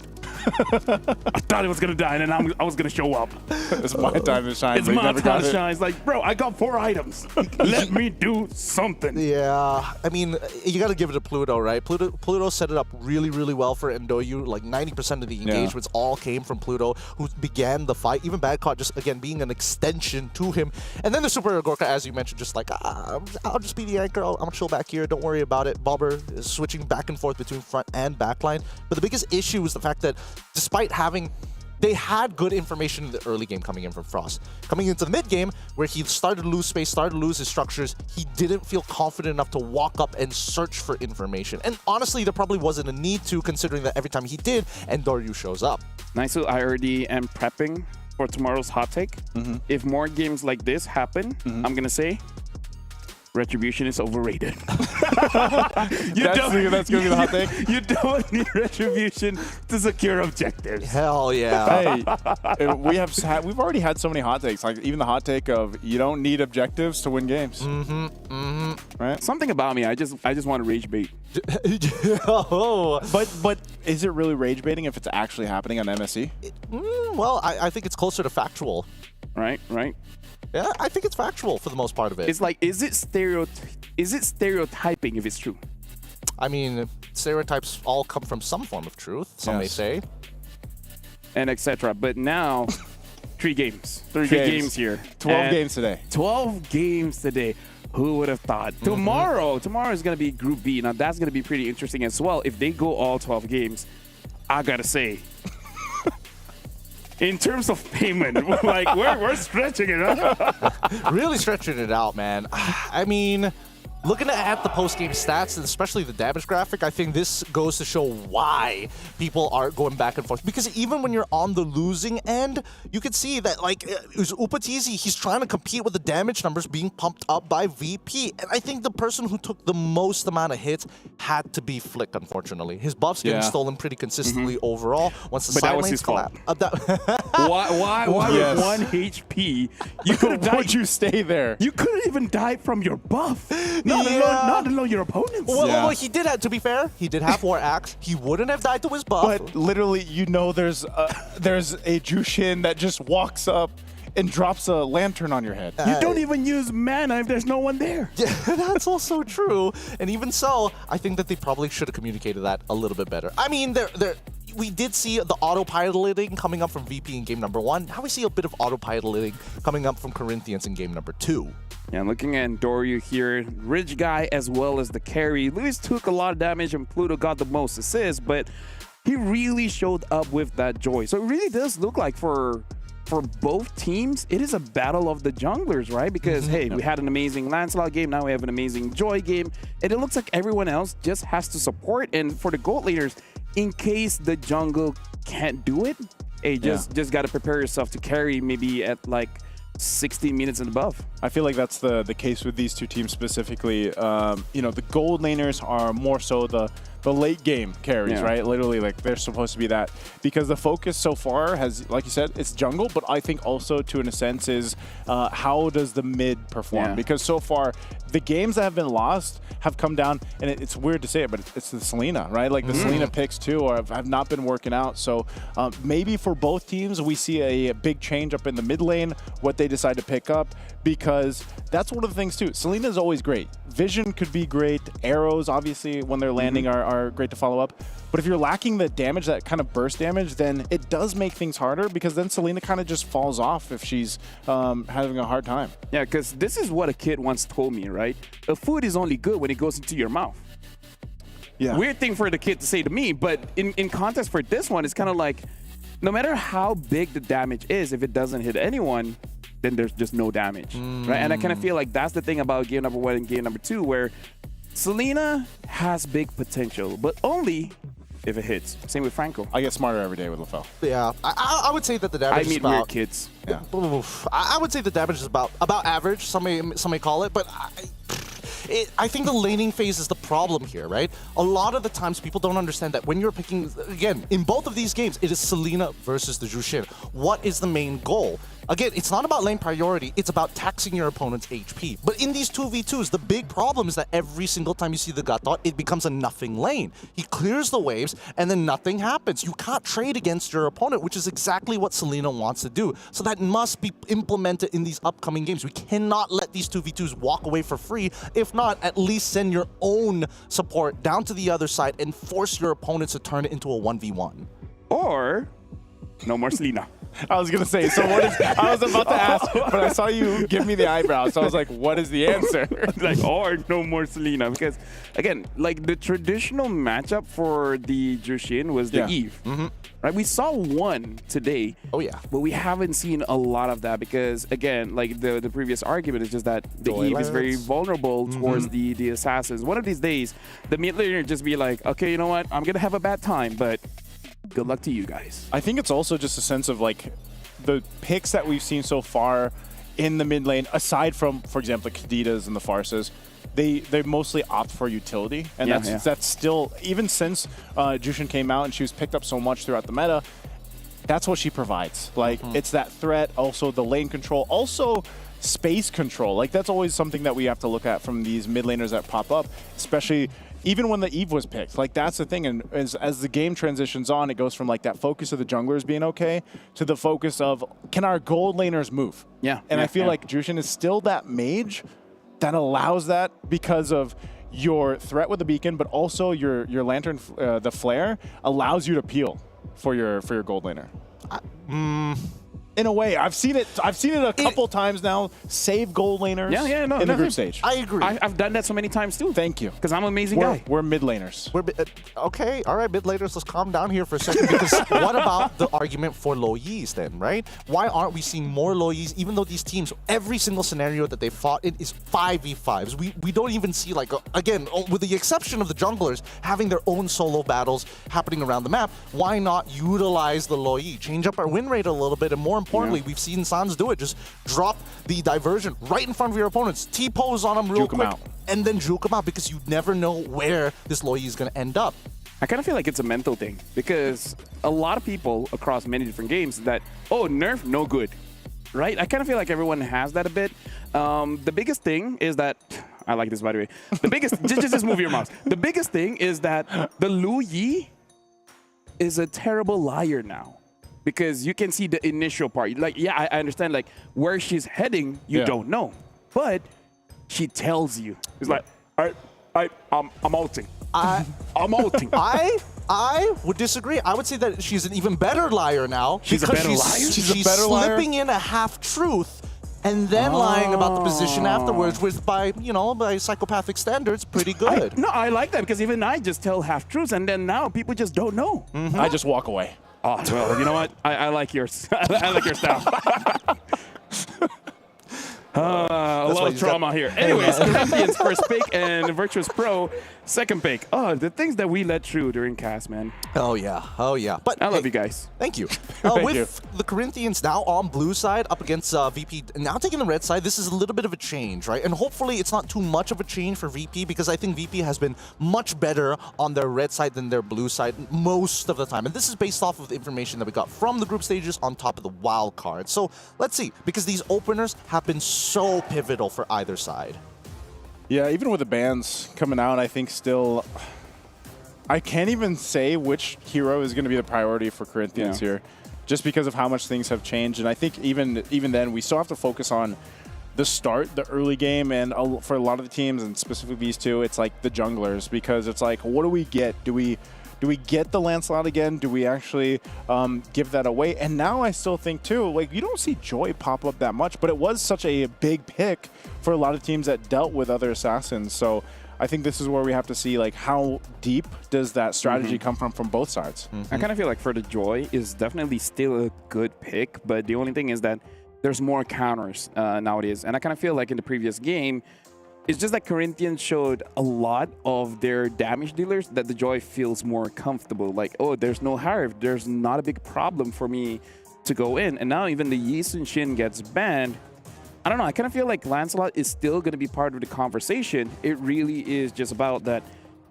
I thought it was gonna die, and then I was gonna show up. It's my time to shine. It's my time to shine. It's like, bro, I got 4 items. Let me do something. Yeah, I mean, you got to give it to Pluto, right? Pluto set it up really, really well for Endoyu. Like 90% of the engagements all came from Pluto, who began the fight. Even Badcott just, again, being an extension to him. And then the Super Gorka, as you mentioned, just like, I'll just be the anchor. I'm chill back here. Don't worry about it. Bobber is switching back and forth between front and backline. But the biggest issue is the fact that despite having, they had good information in the early game coming in from Frost. Coming into the mid game, where he started to lose space, started to lose his structures, he didn't feel confident enough to walk up and search for information. And honestly, there probably wasn't a need to, considering that every time he did, Endoryu shows up. Nice, so I already am prepping for tomorrow's hot take. If more games like this happen, I'm gonna say Retribution is overrated. That's gonna be the hot take. You don't need Retribution to secure objectives. Hell yeah. Hey, we've already had so many hot takes. Like even the hot take of you don't need objectives to win games. Right? Something about me, I just want to rage bait. But is it really rage baiting if it's actually happening on MSC? Well, I think it's closer to factual. Right. Yeah, I think it's factual for the most part of it. It's like, is it stereotyping if it's true? I mean, stereotypes all come from some form of truth, some may say. And etc. But now, 3 games. 3 games here. 12 games today. 12 games today. Who would have thought? Tomorrow is going to be Group B. Now, that's going to be pretty interesting as well. If they go all 12 games, I got to say, in terms of payment, like we're stretching it out. Really stretching it out, man. I mean, looking at the post-game stats, and especially the damage graphic, I think this goes to show why people are going back and forth. Because even when you're on the losing end, you can see that, like, Upatizi, he's trying to compete with the damage numbers being pumped up by VP. And I think the person who took the most amount of hits had to be Flick, unfortunately. His buff's getting stolen pretty consistently overall. Once the side lanes collapse. Why with 1 HP, you could have Would you stay there? You couldn't even die from your buff. Not alone your opponents. Well, he did have, to be fair, he did have War Axe. He wouldn't have died to his buff. But literally, there's a Jushin that just walks up and drops a lantern on your head. You don't even use mana if there's no one there. Yeah, that's also true. And even so, I think that they probably should have communicated that a little bit better. I mean, we did see the autopiloting coming up from VP in game number 1. Now we see a bit of autopiloting coming up from Corinthians in game number 2. Yeah, looking at Doryu here, Ridge Guy as well as the carry. Luis took a lot of damage and Pluto got the most assists, but he really showed up with that joy. So it really does look like for both teams, it is a battle of the junglers, right? Because, hey, we had an amazing Lancelot game, now we have an amazing Joy game, and it looks like everyone else just has to support. And for the gold laners, in case the jungle can't do it, hey, just got to prepare yourself to carry maybe at like 60 minutes and above. I feel like that's the case with these two teams specifically. The gold laners are more so the late game carries, right? Literally, like, they're supposed to be that. Because the focus so far has, like you said, it's jungle, but I think also, to in a sense, is how does the mid perform? Yeah. Because so far, the games that have been lost have come down, and it's weird to say it, but it's the Selena, right? Like, the Selena picks, too, have not been working out. So maybe for both teams, we see a big change up in the mid lane, what they decide to pick up, because that's one of the things, too. Selena is always great. Vision could be great. Arrows, obviously, when they're landing, are great to follow up. But if you're lacking the damage, that kind of burst damage, then it does make things harder, because then Selena kind of just falls off if she's having a hard time. Yeah, because this is what a kid once told me, right? A food is only good when it goes into your mouth. Yeah. Weird thing for the kid to say to me, but in context for this one, it's kind of like, no matter how big the damage is, if it doesn't hit anyone, then there's just no damage, right? And I kind of feel like that's the thing about game number 1 and game number 2, where Selena has big potential, but only if it hits. Same with Franco. I get smarter every day with LaFell. Yeah, I would say that the damage is about... weird kids. Yeah. I would say the damage is about average, some may call it, but I think the laning phase is the problem here, right? A lot of the times people don't understand that when you're picking, again, in both of these games, it is Selena versus the Jushin. What is the main goal? Again, it's not about lane priority, it's about taxing your opponent's HP. But in these 2v2s, the big problem is that every single time you see the Gatot, it becomes a nothing lane. He clears the waves, and then nothing happens. You can't trade against your opponent, which is exactly what Selena wants to do. So that must be implemented in these upcoming games. We cannot let these 2v2s walk away for free. If not, at least send your own support down to the other side and force your opponents to turn it into a 1v1. Or, no more Selena. I was gonna say, so what is? I was about to ask, but I saw you give me the eyebrow, so I was like, what is the answer? Like, or no more Selena, because again, like the traditional matchup for the Jushin was the Eve. Right, we saw one today. Oh yeah, but we haven't seen a lot of that because again, like the previous argument is just that the Eve is very vulnerable towards the assassins. One of these days, the mid laner just be like, okay, you know what, I'm gonna have a bad time, but good luck to you guys. I think it's also just a sense of like the picks that we've seen so far in the mid lane, aside from, for example, the Kaditas and the Farses, they mostly opt for utility, and that's still, even since Jushin came out and she was picked up so much throughout the meta, that's what she provides. Like it's that threat, also the lane control, also space control. Like that's always something that we have to look at from these mid laners that pop up, especially even when the Eve was picked. Like that's the thing, and as the game transitions on, it goes from like that focus of the junglers being okay to the focus of, can our gold laners move? And I feel like Jushin is still that mage that allows that because of your threat with the beacon, but also your lantern, the flare, allows you to peel for your gold laner. In a way, I've seen it a couple times now. Save gold laners in the group stage. I agree. I've done that so many times too. Thank you. Because I'm an amazing guy. We're mid laners. Okay, all right, mid laners, let's calm down here for a second, because what about the argument for low Yis then, right? Why aren't we seeing more low Yis, even though these teams, every single scenario that they fought in is 5v5s? We don't even see, like, again, with the exception of the junglers having their own solo battles happening around the map, why not utilize the low Yi? Change up our win rate a little bit, and more importantly, we've seen Sans do it. Just drop the diversion right in front of your opponents, T-pose on them real quick, and then juke them out, because you never know where this Loi is going to end up. I kind of feel like it's a mental thing, because a lot of people across many different games that, oh, nerf, no good, right? I kind of feel like everyone has that a bit. The biggest thing is that, I like this, by the way. The biggest, just move your mouse. The biggest thing is that the Lu Yi is a terrible liar now. Because you can see the initial part. Like, yeah, I understand, like, where she's heading, you don't know. But she tells you. It's like, I'm ulting. I'm ulting. I would disagree. I would say that she's an even better liar now. She's a better liar? She's a better liar? Slipping in a half-truth and then lying about the position afterwards, which by psychopathic standards, pretty good. I like that, because even I just tell half-truths, and then now people just don't know. I just walk away. Oh, well, you know what? I like yours. I like your style. A lot of trauma here. Anyways, Corinthians first pick and Virtuous Pro second pick. Oh, the things that we let through during cast, man. Oh yeah. But I love you guys. Thank you. Thank with you. the Corinthians now on blue side up against VP, now taking the red side, this is a little bit of a change, right? And hopefully it's not too much of a change for VP, because I think VP has been much better on their red side than their blue side most of the time. And this is based off of the information that we got from the group stages on top of the wild card. So let's see, because these openers have been so pivotal for either side. Yeah, even with the bans coming out, I think still, I can't even say which hero is going to be the priority for Corinthians here, just because of how much things have changed. And I think even then, we still have to focus on the start, the early game, and for a lot of the teams, and specifically these two, it's like the junglers, because it's like, what do we get? Do we get the Lancelot again? Do we actually give that away? And now I still think too, like, you don't see Joy pop up that much, but it was such a big pick for a lot of teams that dealt with other assassins. So I think this is where we have to see, like, how deep does that strategy come from both sides. I kind of feel like for the Joy is definitely still a good pick, but the only thing is that there's more counters nowadays. And I kind of feel like in the previous game, it's just that Corinthians showed a lot of their damage dealers that the Joy feels more comfortable. Like, oh, there's no Harv. There's not a big problem for me to go in. And now even the Yi Sun Shin gets banned. I don't know. I kind of feel like Lancelot is still going to be part of the conversation. It really is just about that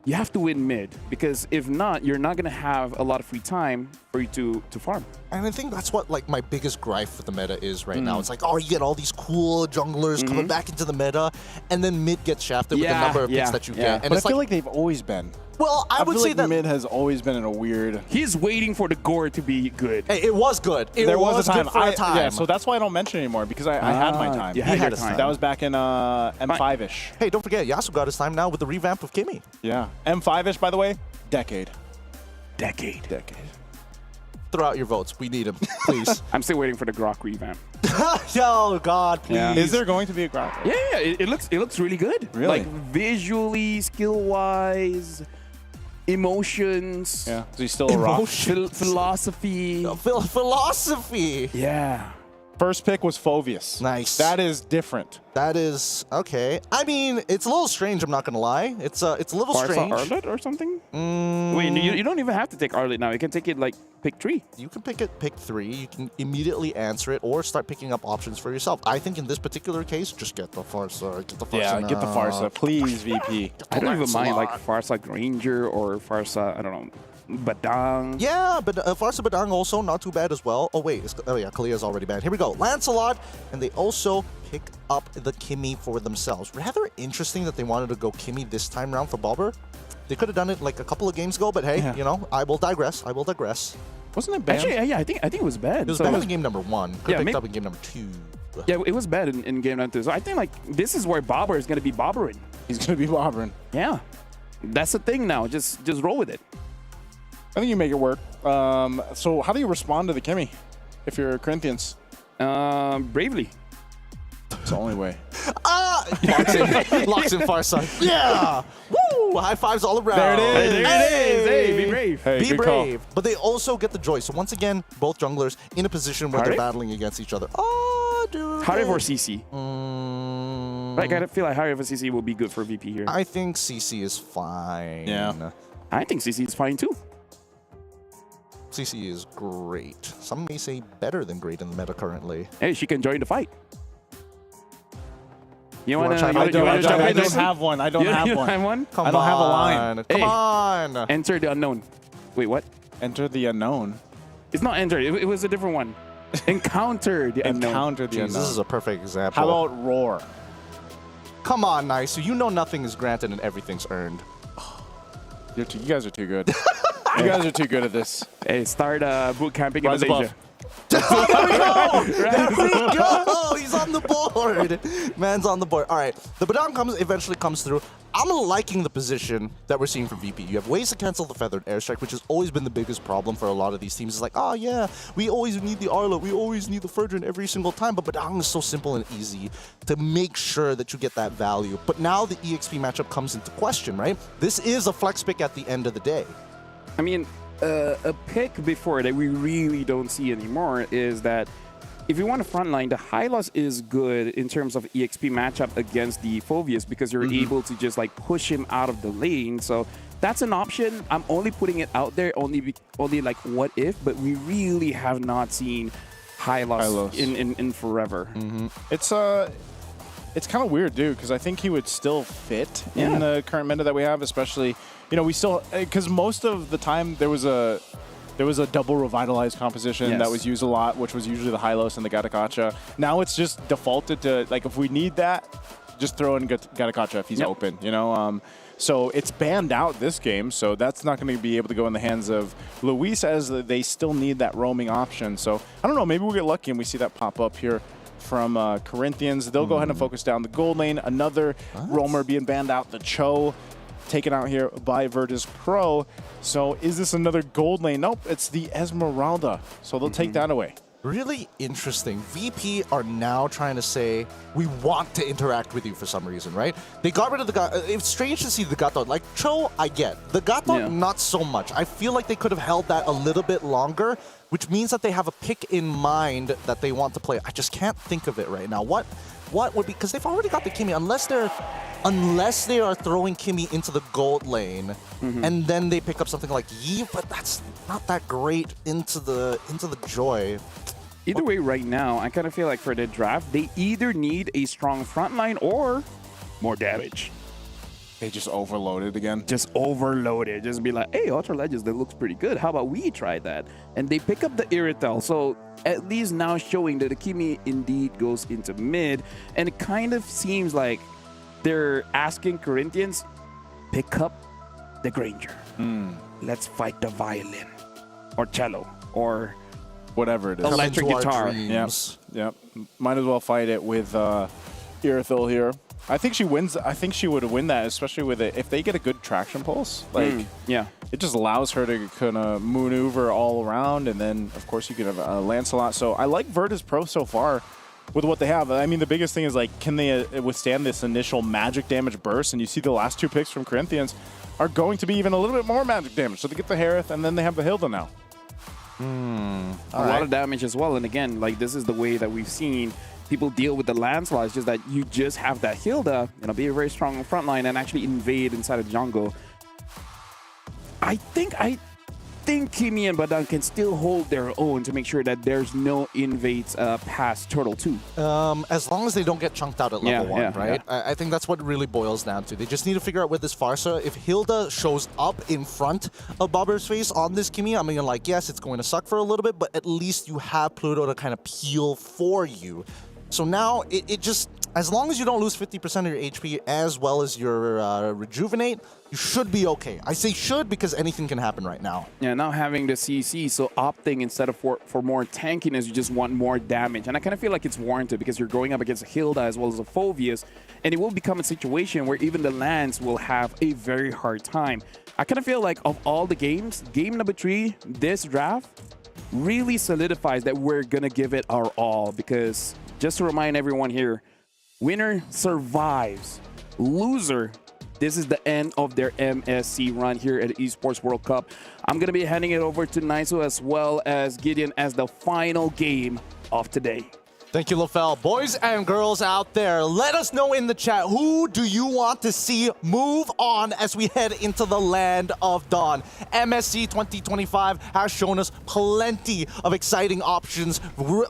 you have to win mid, because if not, you're not going to have a lot of free time for you to farm. And I think that's what like my biggest gripe with the meta is right now. It's like, oh, you get all these cool junglers coming back into the meta, and then mid gets shafted with the number of picks that you get. And but it's I feel like they've always been. Well, I would feel say like that mid has always been in a weird. He's waiting for the gore to be good. Hey, it was good. There was a time. Good for a time. Yeah, so that's why I don't mention it anymore, because I had my time. You had your time. That was back in M5-ish. Hey, don't forget, Yasuo got his time now with the revamp of Kimmy. Yeah. M5-ish, by the way, decade. Decade. Throw out your votes. We need him, please. I'm still waiting for the Grok revamp. Yo, God, please. Yeah. Is there going to be a Grok? Yeah, it looks really good. Really? Like visually, skill-wise, emotions. Yeah. So he's still a rock. Philosophy. Philosophy. Yeah. First pick was Phoveus. Nice. That is different. That is okay. I mean, it's a little strange. I'm not gonna lie. It's a little strange. Arlet or something? Wait, you don't even have to take Arlet now. You can take it like pick 3. You can pick 3. You can immediately answer it or start picking up options for yourself. I think in this particular case, just get the Farsa. Get the Farsa. Yeah, get the Farsa, please, VP. I don't even mind like Farsa Granger or Farsa, I don't know, Badang. Yeah, but Farsa Badang also not too bad as well. Oh wait, Kalia's already banned. Here we go. Lancelot, and they also pick up the Kimmy for themselves. Rather interesting that they wanted to go Kimmy this time around for Bobber. They could have done it like a couple of games ago, but hey, you know, I will digress. Wasn't it banned? Actually, yeah, I think it was bad. It was banned in game number 1. Could have picked up in game number 2. Yeah, it was bad in game number 2. So I think like this is where Bobber is going to be bobbering. He's going to be bobbering. Yeah, that's the thing now. Just roll with it. I think you make it work. So how do you respond to the Kimmy if you're Corinthians? Bravely. It's the only way. Locks in Farsa. Yeah! Woo! High fives all around. There it is. Hey, be brave. Hey, be brave. Call. But they also get the joy. So once again, both junglers in a position where they're battling against each other. Oh, dude. Harif or CC? Like, I feel like Harif or CC will be good for VP here. I think CC is fine. Yeah. I think CC is fine too. CC is great. Some may say better than great in the meta currently. Hey, she can join the fight. You I don't have one. I don't have one. Have one? Come I don't on. have a line. Come on. Enter the unknown. Wait, what? Enter the unknown. It's not enter. It was a different one. Encounter the unknown. Encounter the unknown. This is a perfect example. How about roar? Come on, Nice. So you know nothing is granted and everything's earned. You guys are too good. You guys are too good at this. Hey, start boot camping in Rise Malaysia. above. There we go! There we go! He's on the board. Man's on the board. All right. The Badang eventually comes through. I'm liking the position that we're seeing from VP. You have ways to cancel the feathered airstrike, which has always been the biggest problem for a lot of these teams. It's like, oh yeah, we always need the Arlo, we always need the Ferdinand every single time, but Badang is so simple and easy to make sure that you get that value. But now the EXP matchup comes into question, right? This is a flex pick at the end of the day. I mean, a pick before that we really don't see anymore is that if you want to frontline, the Hylos is good in terms of EXP matchup against the Phoveus because you're able to just like push him out of the lane. So that's an option. I'm only putting it out there only like what if, but we really have not seen Hylos. in forever. It's kind of weird, dude, because I think he would still fit in the current meta that we have, especially, you know, we still, because most of the time there was a double revitalized composition that was used a lot, which was usually the Hylos and the Gatakacha. Now it's just defaulted to, like, if we need that, just throw in Gatakacha if he's open, you know? So it's banned out this game, so that's not going to be able to go in the hands of Luis, as they still need that roaming option. So I don't know, maybe we'll get lucky and we see that pop up here from Corinthians. They'll go ahead and focus down the gold lane. Another roamer being banned out, the Cho, taken out here by Virtus Pro. So is this another gold lane? Nope, it's the Esmeralda. So they'll take that away. Really interesting. VP are now trying to say, we want to interact with you for some reason, right? They got rid of the Gato. It's strange to see the Gato. Like, Cho, I get. The Gato, not so much. I feel like they could have held that a little bit longer, which means that they have a pick in mind that they want to play. I just can't think of it right now. What would be, because they've already got the Kimmy, unless they are throwing Kimmy into the gold lane, and then they pick up something like Yi, but that's not that great into the Joy. Either way, right now, I kind of feel like for the draft, they either need a strong front line or more damage. They just overloaded again. Just overloaded. Just be like, hey, Ultra Legends, that looks pretty good. How about we try that? And they pick up the Irritel. So at least now showing that Akimi indeed goes into mid. And it kind of seems like they're asking Corinthians, pick up the Granger. Let's fight the violin or cello or whatever it is. Electric guitar. Yep. Might as well fight it with Irithil here. I think she wins. I think she would win that, especially with it if they get a good traction pulse. Like, yeah, it just allows her to kind of maneuver all around, and then of course you could have Lancelot. So I like Virtus Pro so far with what they have. I mean, the biggest thing is like, can they withstand this initial magic damage burst? And you see the last two picks from Corinthians are going to be even a little bit more magic damage. So they get the Harith, and then they have the Hilda now. A lot of damage as well. And again, like this is the way that we've seen people deal with the Lancelot. It's just that you just have that Hilda, be very strong on front line and actually invade inside of the jungle. I think Kimi and Badan can still hold their own to make sure that there's no invades past Turtle 2. As long as they don't get chunked out at level 1, right? Yeah. I think that's what it really boils down to. They just need to figure out with this Farsa, if Hilda shows up in front of Bobber's face on this Kimi, I mean, like, yes, it's going to suck for a little bit, but at least you have Pluto to kind of peel for you. So now, it just, as long as you don't lose 50% of your HP as well as your Rejuvenate, you should be okay. I say should because anything can happen right now. Yeah, now having the CC, so opting instead of for more tankiness, you just want more damage. And I kind of feel like it's warranted because you're going up against a Hilda as well as a Phoveus, and it will become a situation where even the Lance will have a very hard time. I kind of feel like of all the games, game number 3, this draft, really solidifies that we're going to give it our all because... Just to remind everyone here, winner survives. Loser, this is the end of their MSC run here at the Esports World Cup. I'm going to be handing it over to Naisu as well as Gideon as the final game of today. Thank you, LaFell. Boys and girls out there, let us know in the chat, who do you want to see move on as we head into the land of dawn? MSC 2025 has shown us plenty of exciting options.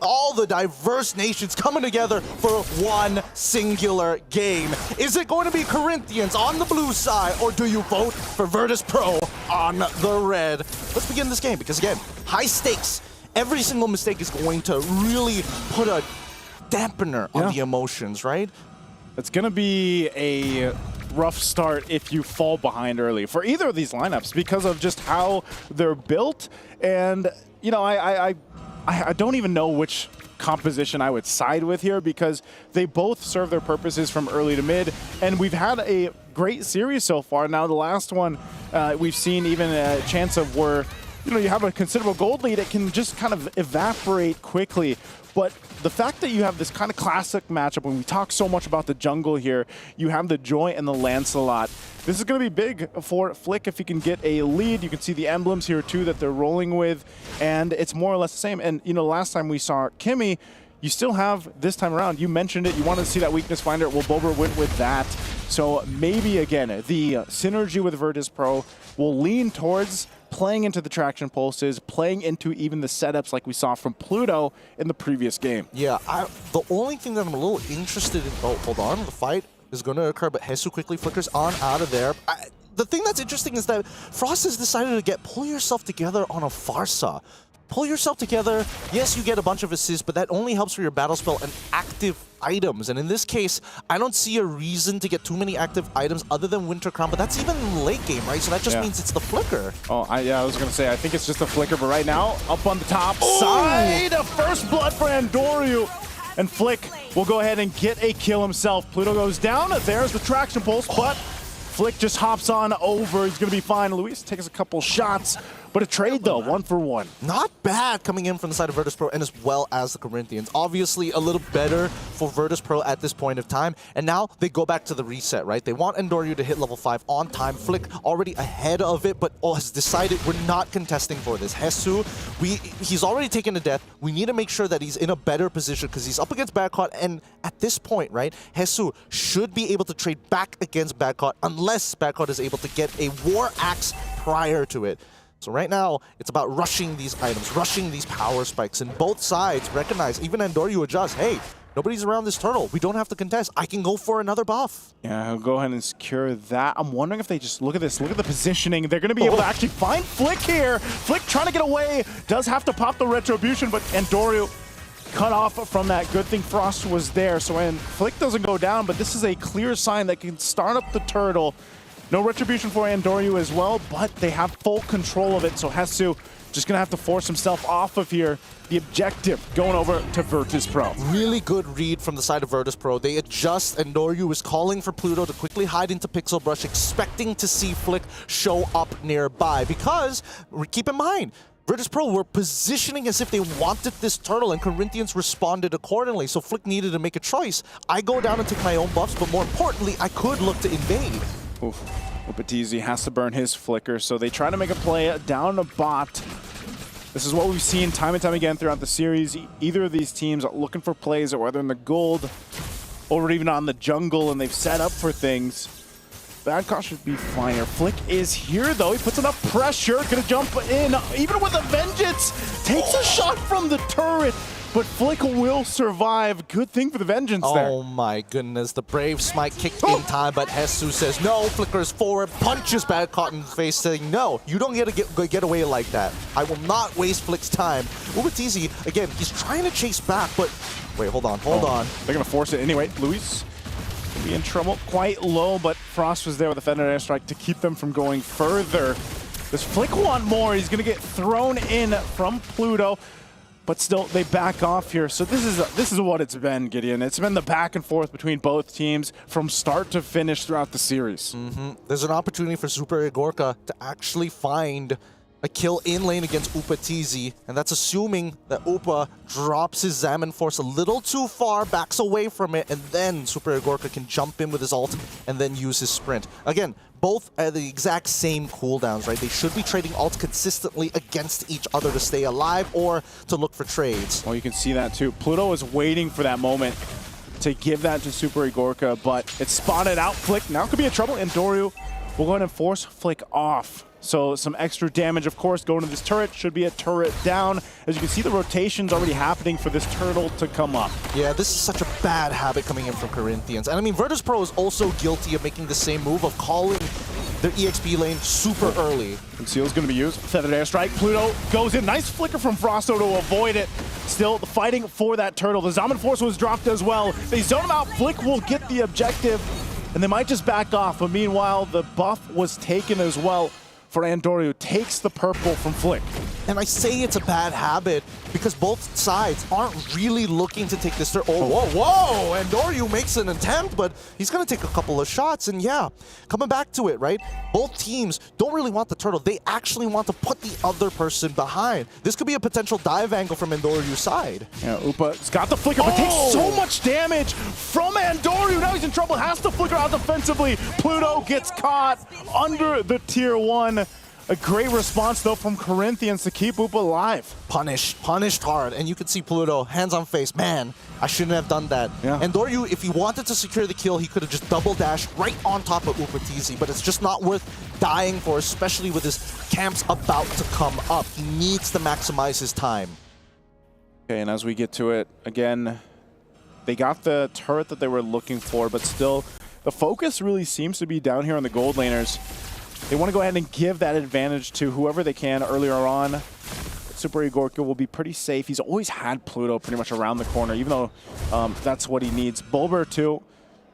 All the diverse nations coming together for one singular game. Is it going to be Corinthians on the blue side, or do you vote for Virtus Pro on the red? Let's begin this game, because again, high stakes. Every single mistake is going to really put a dampener on the emotions, right? It's going to be a rough start if you fall behind early for either of these lineups because of just how they're built. And, I don't even know which composition I would side with here because they both serve their purposes from early to mid. And we've had a great series so far. Now, the last one, we've seen even a chance of where you have a considerable gold lead, it can just kind of evaporate quickly. But the fact that you have this kind of classic matchup, when we talk so much about the jungle here, you have the Joy and the Lancelot. This is going to be big for Flick if he can get a lead. You can see the emblems here too that they're rolling with, and it's more or less the same. And last time we saw Kimi, you still have this time around. You mentioned it. You wanted to see that weakness finder. Well, Bober went with that. So maybe again, the synergy with Virtus Pro will lean towards playing into the traction pulses, playing into even the setups like we saw from Pluto in the previous game. Yeah, the only thing that I'm a little interested in... Oh, hold on. The fight is going to occur, but Hesu quickly flickers on out of there. The thing that's interesting is that Frost has decided to pull yourself together on a Farsa. Pull yourself together. Yes, you get a bunch of assists, but that only helps for your battle spell and active items. And in this case, I don't see a reason to get too many active items other than Winter Crown, but that's even in late game, right? So that just means it's the Flicker. Oh, I was going to say, I think it's just a Flicker, but right now, up on the top side, a first blood for Andoryu. And Flick will go ahead and get a kill himself. Pluto goes down. There's the traction pulse, but Flick just hops on over. He's going to be fine. Luis takes a couple shots, but a trade, though, 1-for-1. Not bad coming in from the side of Virtus Pro and as well as the Corinthians. Obviously, a little better for Virtus Pro at this point of time. And now they go back to the reset, right? They want Andoryu to hit level 5 on time. Flick already ahead of it, but has decided we're not contesting for this. Hesu, he's already taken a death. We need to make sure that he's in a better position because he's up against Badcott. And at this point, right, Hesu should be able to trade back against Badcott unless Badcott is able to get a War Axe prior to it. So right now, it's about rushing these items, rushing these power spikes, and both sides recognize, even Andoryu adjusts, hey, nobody's around this turtle. We don't have to contest. I can go for another buff. Yeah, he'll go ahead and secure that. I'm wondering if they just look at this, look at the positioning. They're going to be able to actually find Flick here. Flick trying to get away, does have to pop the retribution, but Andoryu cut off from that. Good thing Frost was there. So when Flick doesn't go down, but this is a clear sign that can start up the turtle. No retribution for Andoryu as well, but they have full control of it. So Hesu just going to have to force himself off of here. The objective going over to Virtus Pro. Really good read from the side of Virtus Pro. They adjust, and Andoryu is calling for Pluto to quickly hide into Pixel Brush, expecting to see Flick show up nearby. Because, keep in mind, Virtus Pro were positioning as if they wanted this turtle, and Corinthians responded accordingly. So Flick needed to make a choice. I go down and take my own buffs, but more importantly, I could look to invade. Oof. Upatizi has to burn his flicker, so they try to make a play down a bot. This is what we've seen time and time again throughout the series. Either of these teams are looking for plays, or whether in the gold or even on the jungle, and they've set up for things. Bad Cop should be fine here. Flick is here, though. He puts enough pressure. Gonna jump in, even with a vengeance. Takes a shot from the turret, but Flick will survive. Good thing for the vengeance there. Oh my goodness, the Brave Smite kicked in time, but Hesu says no, flickers forward, punches Bad Cop in the face, saying no, you don't get to get away like that. I will not waste Flick's time. Upatizi, again, he's trying to chase back, but wait, hold on. They're gonna force it anyway. Luis will be in trouble, quite low, but Frost was there with a Feather Airstrike to keep them from going further. Does Flick want more? He's gonna get thrown in from Pluto. But still, they back off here. So this is what it's been, Gideon. It's been the back and forth between both teams from start to finish throughout the series. There's an opportunity for Super Igorka to actually find a kill in lane against Upatizi, and that's assuming that Upa drops his Zaman Force a little too far, backs away from it, and then Super Igorka can jump in with his ult and then use his sprint. Again, both at the exact same cooldowns, right? They should be trading ults consistently against each other to stay alive or to look for trades. Well, you can see that too. Pluto is waiting for that moment to give that to Super Igorka, but it's spotted out. Flick now could be in trouble, and Andoryu will go ahead and force Flick off. So some extra damage, of course, going to this turret. Should be a turret down. As you can see, the rotation's already happening for this turtle to come up. Yeah, this is such a bad habit coming in from Corinthians. And I mean, Virtus Pro is also guilty of making the same move of calling their EXP lane super early. Conceal's going to be used. Feathered Airstrike. Pluto goes in. Nice flicker from Frosto to avoid it. Still fighting for that turtle. The Zaman Force was dropped as well. They zone him out. Flick will get the objective, and they might just back off. But meanwhile, the buff was taken as well for Andoryu. Takes the purple from Flick. And I say it's a bad habit because both sides aren't really looking to take this turn. Oh, whoa! Andoryu makes an attempt, but he's going to take a couple of shots. And yeah, coming back to it, right? Both teams don't really want the turtle. They actually want to put the other person behind. This could be a potential dive angle from Andoryu's side. Yeah, Upa's got the flicker, but takes so much damage from Andoryu. Now he's in trouble. Has to flicker out defensively. Pluto gets caught under the tier 1. A great response, though, from Corinthians to keep Upa alive. Punished hard. And you can see Pluto, hands on face. Man, I shouldn't have done that. Yeah. Andoryu, if he wanted to secure the kill, he could have just double dashed right on top of Upatizi, but it's just not worth dying for, especially with his camps about to come up. He needs to maximize his time. Okay, and as we get to it, again, they got the turret that they were looking for, but still, the focus really seems to be down here on the gold laners. They want to go ahead and give that advantage to whoever they can earlier on. Super Igorka will be pretty safe. He's always had Pluto pretty much around the corner, even though that's what he needs. Bulber, too,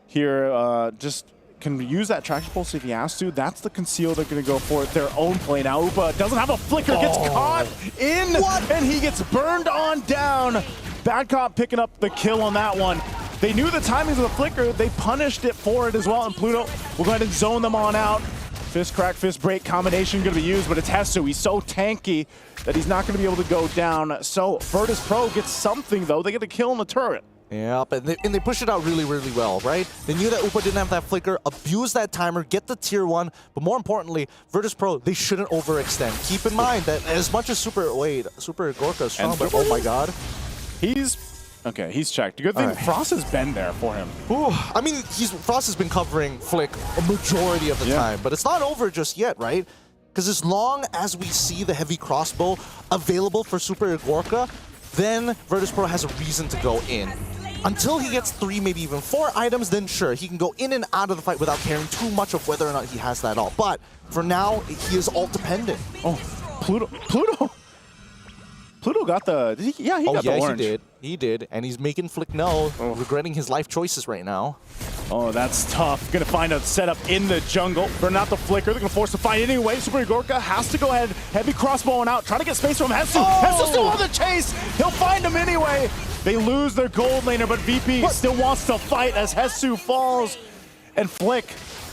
here just can use that traction pulse if he has to. That's the conceal they're going to go for their own play. Now Upa doesn't have a flicker, gets caught in, and he gets burned on down. Bad Cop picking up the kill on that one. They knew the timings of the flicker. They punished it for it as well, and Pluto will go ahead and zone them on out. Fist crack, fist break combination going to be used, but it's Hesu. He's so tanky that he's not going to be able to go down. So Virtus Pro gets something, though. They get a kill on the turret. Yep, and they push it out really, really well, right? They knew that Upa didn't have that flicker, abuse that timer, get the tier 1, but more importantly, Virtus Pro, they shouldn't overextend. Keep in mind that as much as Super Igorka is strong, but oh my god. Okay, he's checked. Good thing Frost has been there for him. Ooh, I mean, Frost has been covering Flick a majority of the time, but it's not over just yet, right? Because as long as we see the heavy crossbow available for Super Igorka, then Virtus.pro has a reason to go in. Until he gets 3, maybe even 4 items, then sure, he can go in and out of the fight without caring too much of whether or not he has that all. But for now, he is ult dependent. Oh, Pluto got the... Did he? Yeah, he got the orange. He did. He did. And he's making Flick know, regretting his life choices right now. Oh, that's tough. Gonna find a setup in the jungle. Burn out the flicker. They're gonna force the fight anyway. Super Igorka has to go ahead. Heavy crossbowing out. Trying to get space from Hesu. Hesu still on the chase. He'll find him anyway. They lose their gold laner, but VP still wants to fight as Hesu falls. And Flick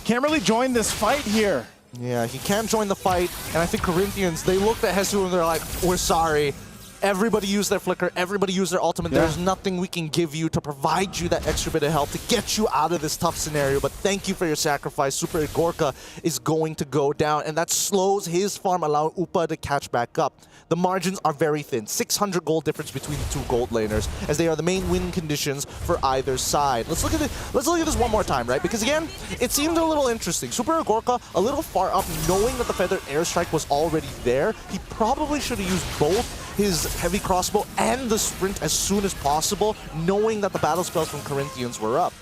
can't really join this fight here. Yeah, he can't join the fight. And I think Corinthians, they looked at Hesu and they're like, we're sorry. Everybody use their flicker, everybody use their ultimate. Yeah. There's nothing we can give you to provide you that extra bit of help to get you out of this tough scenario, but thank you for your sacrifice. Super Igorka is going to go down, and that slows his farm, allowing Upa to catch back up. The margins are very thin, 600 gold difference between the 2 gold laners, as they are the main win conditions for either side. Let's look at this one more time, right? Because again, it seemed a little interesting. Super Igorka, a little far up, knowing that the feathered airstrike was already there. He probably should have used both his heavy crossbow and the sprint as soon as possible, knowing that the battle spells from Corinthians were up.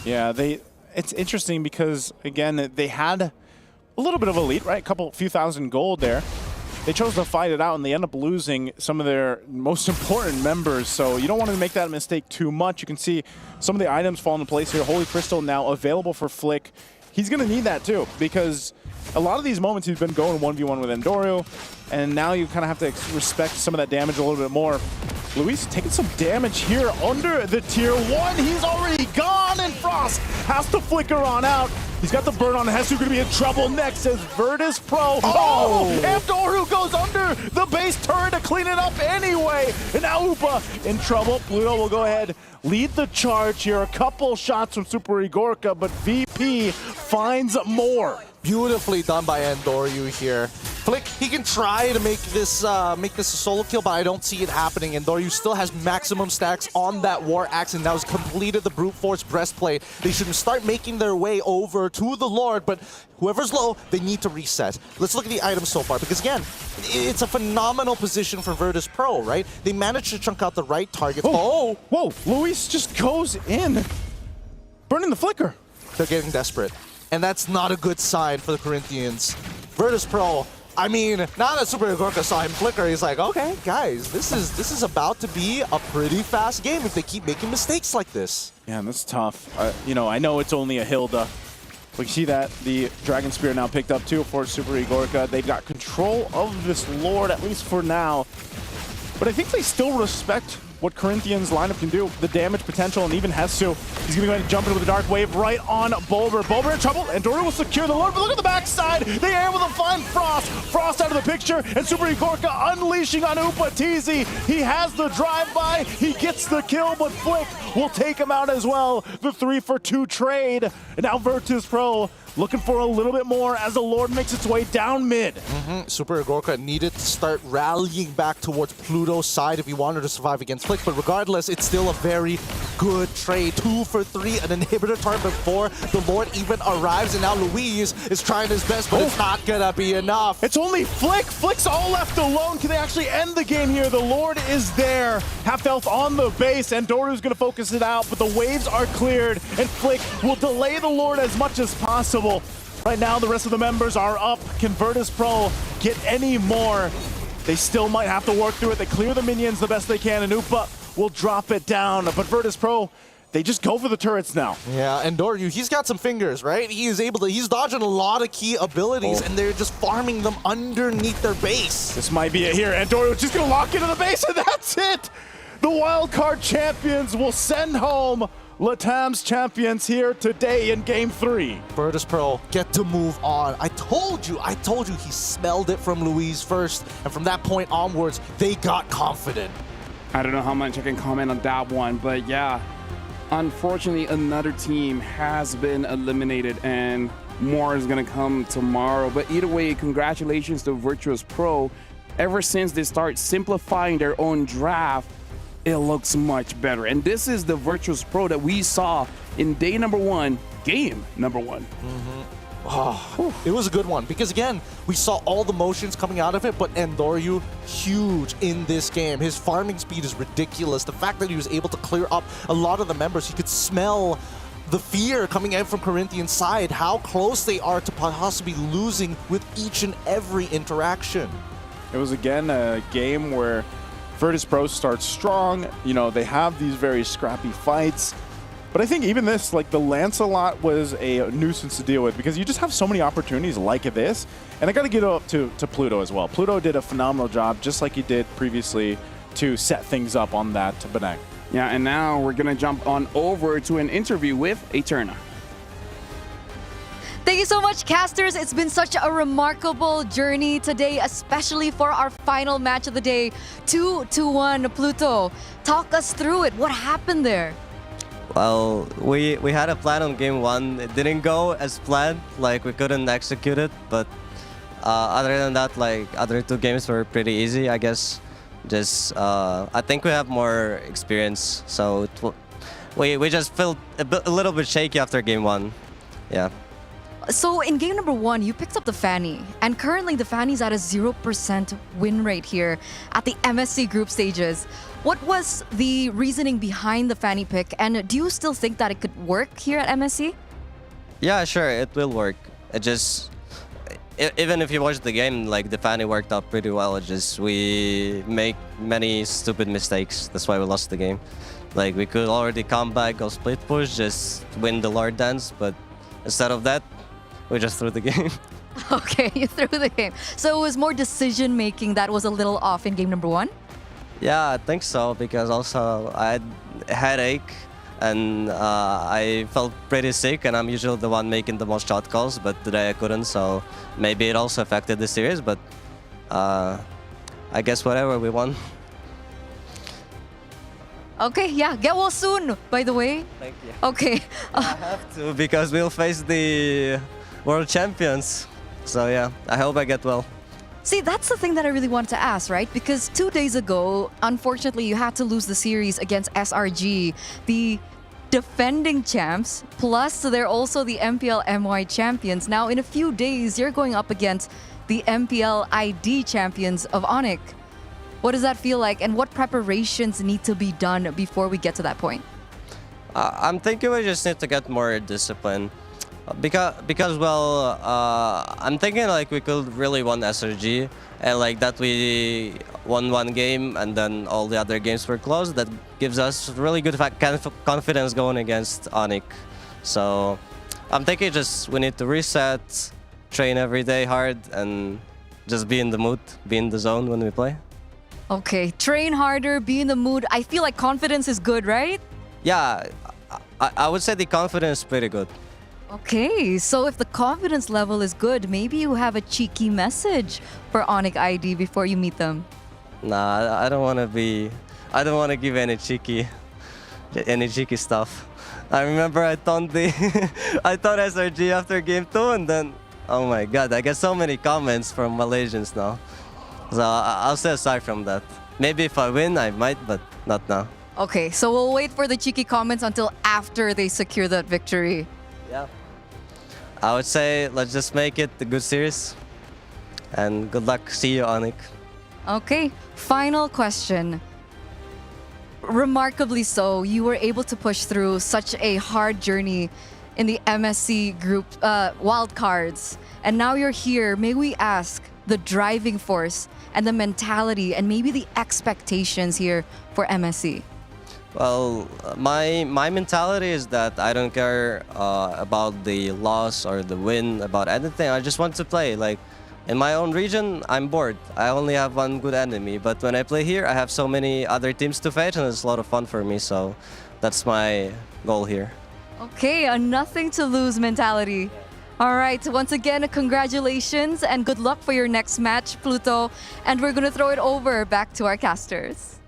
Yeah, it's interesting because, again, they had a little bit of a lead, right? Few thousand gold there. They chose to fight it out, and they end up losing some of their most important members, so you don't want to make that mistake too much. You can see some of the items fall into place here. Holy Crystal now available for Flick. He's going to need that too, because a lot of these moments he's been going 1v1 with Endoru, and now you kind of have to respect some of that damage a little bit more. Luis taking some damage here under the tier 1. He's already gone, and Frost has to flicker on out. He's got the burn on Hesu, going to be in trouble next as Virtus.pro. Oh! Endoru goes under the base turret to clean it up anyway. And now Upa in trouble. Pluto will go ahead, lead the charge here. A couple shots from Super Igorka, but VP finds more. Beautifully done by Endoru here. Flick, he can try to make this a solo kill, but I don't see it happening. Endoru still has maximum stacks on that War Axe and now has completed the Brute Force Breastplate. They should start making their way over to the Lord, but whoever's low, they need to reset. Let's look at the items so far, because again, it's a phenomenal position for Virtus.pro, right? They managed to chunk out the right targets. Oh, whoa, Luis just goes in, burning the flicker. They're getting desperate. And that's not a good sign for the Corinthians. Virtus.pro, I mean, now that Super Igorka saw him flicker, he's like, okay, guys, this is about to be a pretty fast game if they keep making mistakes like this. Yeah, that's tough. You know, I know it's only a Hilda. We see that the Dragon Spear now picked up too for Super Igorka. They've got control of this Lord, at least for now. But I think they still respect what Corinthians' lineup can do, the damage potential, and even Hesu. He's going to go ahead and jump into the Dark Wave right on Bulber. Bulber in trouble, and Endoru will secure the Lord, but look at the backside. They are able to find Frost. Frost out of the picture, and Super Igorka unleashing on Upa Teasy. He has the drive-by, he gets the kill, but Flick will take him out as well. The 3-for-2 trade, and now Virtus.pro looking for a little bit more as the Lord makes its way down mid. Super Igorka needed to start rallying back towards Pluto's side if he wanted to survive against Flick, but regardless, it's still a very good trade. 2 for 3, an inhibitor turn before the Lord even arrives, and now Luis is trying his best, but it's not gonna be enough. It's only Flick. Flick's all left alone. Can they actually end the game here? The Lord is there. Half health on the base, and Doru's gonna focus it out, but the waves are cleared, and Flick will delay the Lord as much as possible. Right now, the rest of the members are up. Can Virtus.pro get any more? They still might have to work through it. They clear the minions the best they can, and Upa will drop it down. But Virtus.pro, they just go for the turrets now. Yeah, and Endoru, he's got some fingers, right? He's dodging a lot of key abilities, and they're just farming them underneath their base. This might be it here. Endoru just gonna lock into the base, and that's it. The wildcard champions will send home Latam's champions here today in Game 3. Virtus.pro get to move on. I told you he smelled it from Luis first, and from that point onwards, they got confident. I don't know how much I can comment on that one, but yeah, unfortunately, another team has been eliminated, and more is going to come tomorrow. But either way, congratulations to Virtus.pro. Ever since they start simplifying their own draft, it looks much better. And this is the Virtus.pro that we saw in day number 1, game number 1. Oh, it was a good one because, again, we saw all the motions coming out of it, but Endoryu, huge in this game. His farming speed is ridiculous. The fact that he was able to clear up a lot of the members, he could smell the fear coming in from Corinthians' side, how close they are to possibly losing with each and every interaction. It was, again, a game where Virtus Pro starts strong. You know, they have these very scrappy fights. But I think even this, like the Lancelot was a nuisance to deal with because you just have so many opportunities like this. And I got to give it up to Pluto as well. Pluto did a phenomenal job, just like he did previously, to set things up on that Banang. Yeah, and now we're going to jump on over to an interview with Eterna. Thank you so much, casters. It's been such a remarkable journey today, especially for our final match of the day, 2-1 Pluto. Talk us through it. What happened there? Well, we had a plan on game 1. It didn't go as planned, like we couldn't execute it, but other than that, like other 2 games were pretty easy, I guess. Just I think we have more experience, so we just felt a little bit shaky after game 1. Yeah. So in game number 1, you picked up the Fanny, and currently the Fanny's at a 0% win rate here at the MSC group stages. What was the reasoning behind the Fanny pick, and do you still think that it could work here at MSC? Yeah, sure, it will work. It just, even if you watch the game, like the Fanny worked out pretty well. It just, we make many stupid mistakes. That's why we lost the game. Like we could already come back, go split push, just win the Lord Dance, but instead of that, we just threw the game. Okay, you threw the game. So it was more decision making that was a little off in game number 1? Yeah, I think so, because also I had a headache and I felt pretty sick, and I'm usually the one making the most shot calls, but today I couldn't, so maybe it also affected the series, but I guess whatever, we won. Okay, yeah, get well soon, by the way. Thank you. Okay. I have to, because we'll face the world champions. So yeah, I hope I get well. See, that's the thing that I really wanted to ask, right? Because 2 days ago, unfortunately, you had to lose the series against SRG, the defending champs, plus they're also the MPL MY champions. Now, in a few days, you're going up against the MPL ID champions of Onyx. What does that feel like, and what preparations need to be done before we get to that point? I'm thinking we just need to get more discipline. Because well, I'm thinking like we could really won SRG, and like that we won 1 game and then all the other games were close. That gives us really good confidence going against Onyx. So I'm thinking just we need to reset, train every day hard, and just be in the mood, be in the zone when we play. Okay, train harder, be in the mood. I feel like confidence is good, right? Yeah, I would say the confidence is pretty good. Okay, so if the confidence level is good, maybe you have a cheeky message for Onyx ID before you meet them. Nah, I don't want to give any cheeky stuff. I remember I thought SRG after game 2, and then, oh my god, I get so many comments from Malaysians now. So I'll stay aside from that. Maybe if I win, I might, but not now. Okay, so we'll wait for the cheeky comments until after they secure that victory. Yeah. I would say let's just make it a good series. And good luck. See you, Onyx. Okay, final question. Remarkably so, you were able to push through such a hard journey in the MSC group wildcards. And now you're here. May we ask the driving force and the mentality and maybe the expectations here for MSC? Well, my mentality is that I don't care about the loss or the win, about anything. I just want to play. Like, in my own region, I'm bored. I only have 1 good enemy. But when I play here, I have so many other teams to fight, and it's a lot of fun for me. So that's my goal here. Okay, a nothing to lose mentality. All right, once again, congratulations and good luck for your next match, Pluto. And we're going to throw it over back to our casters.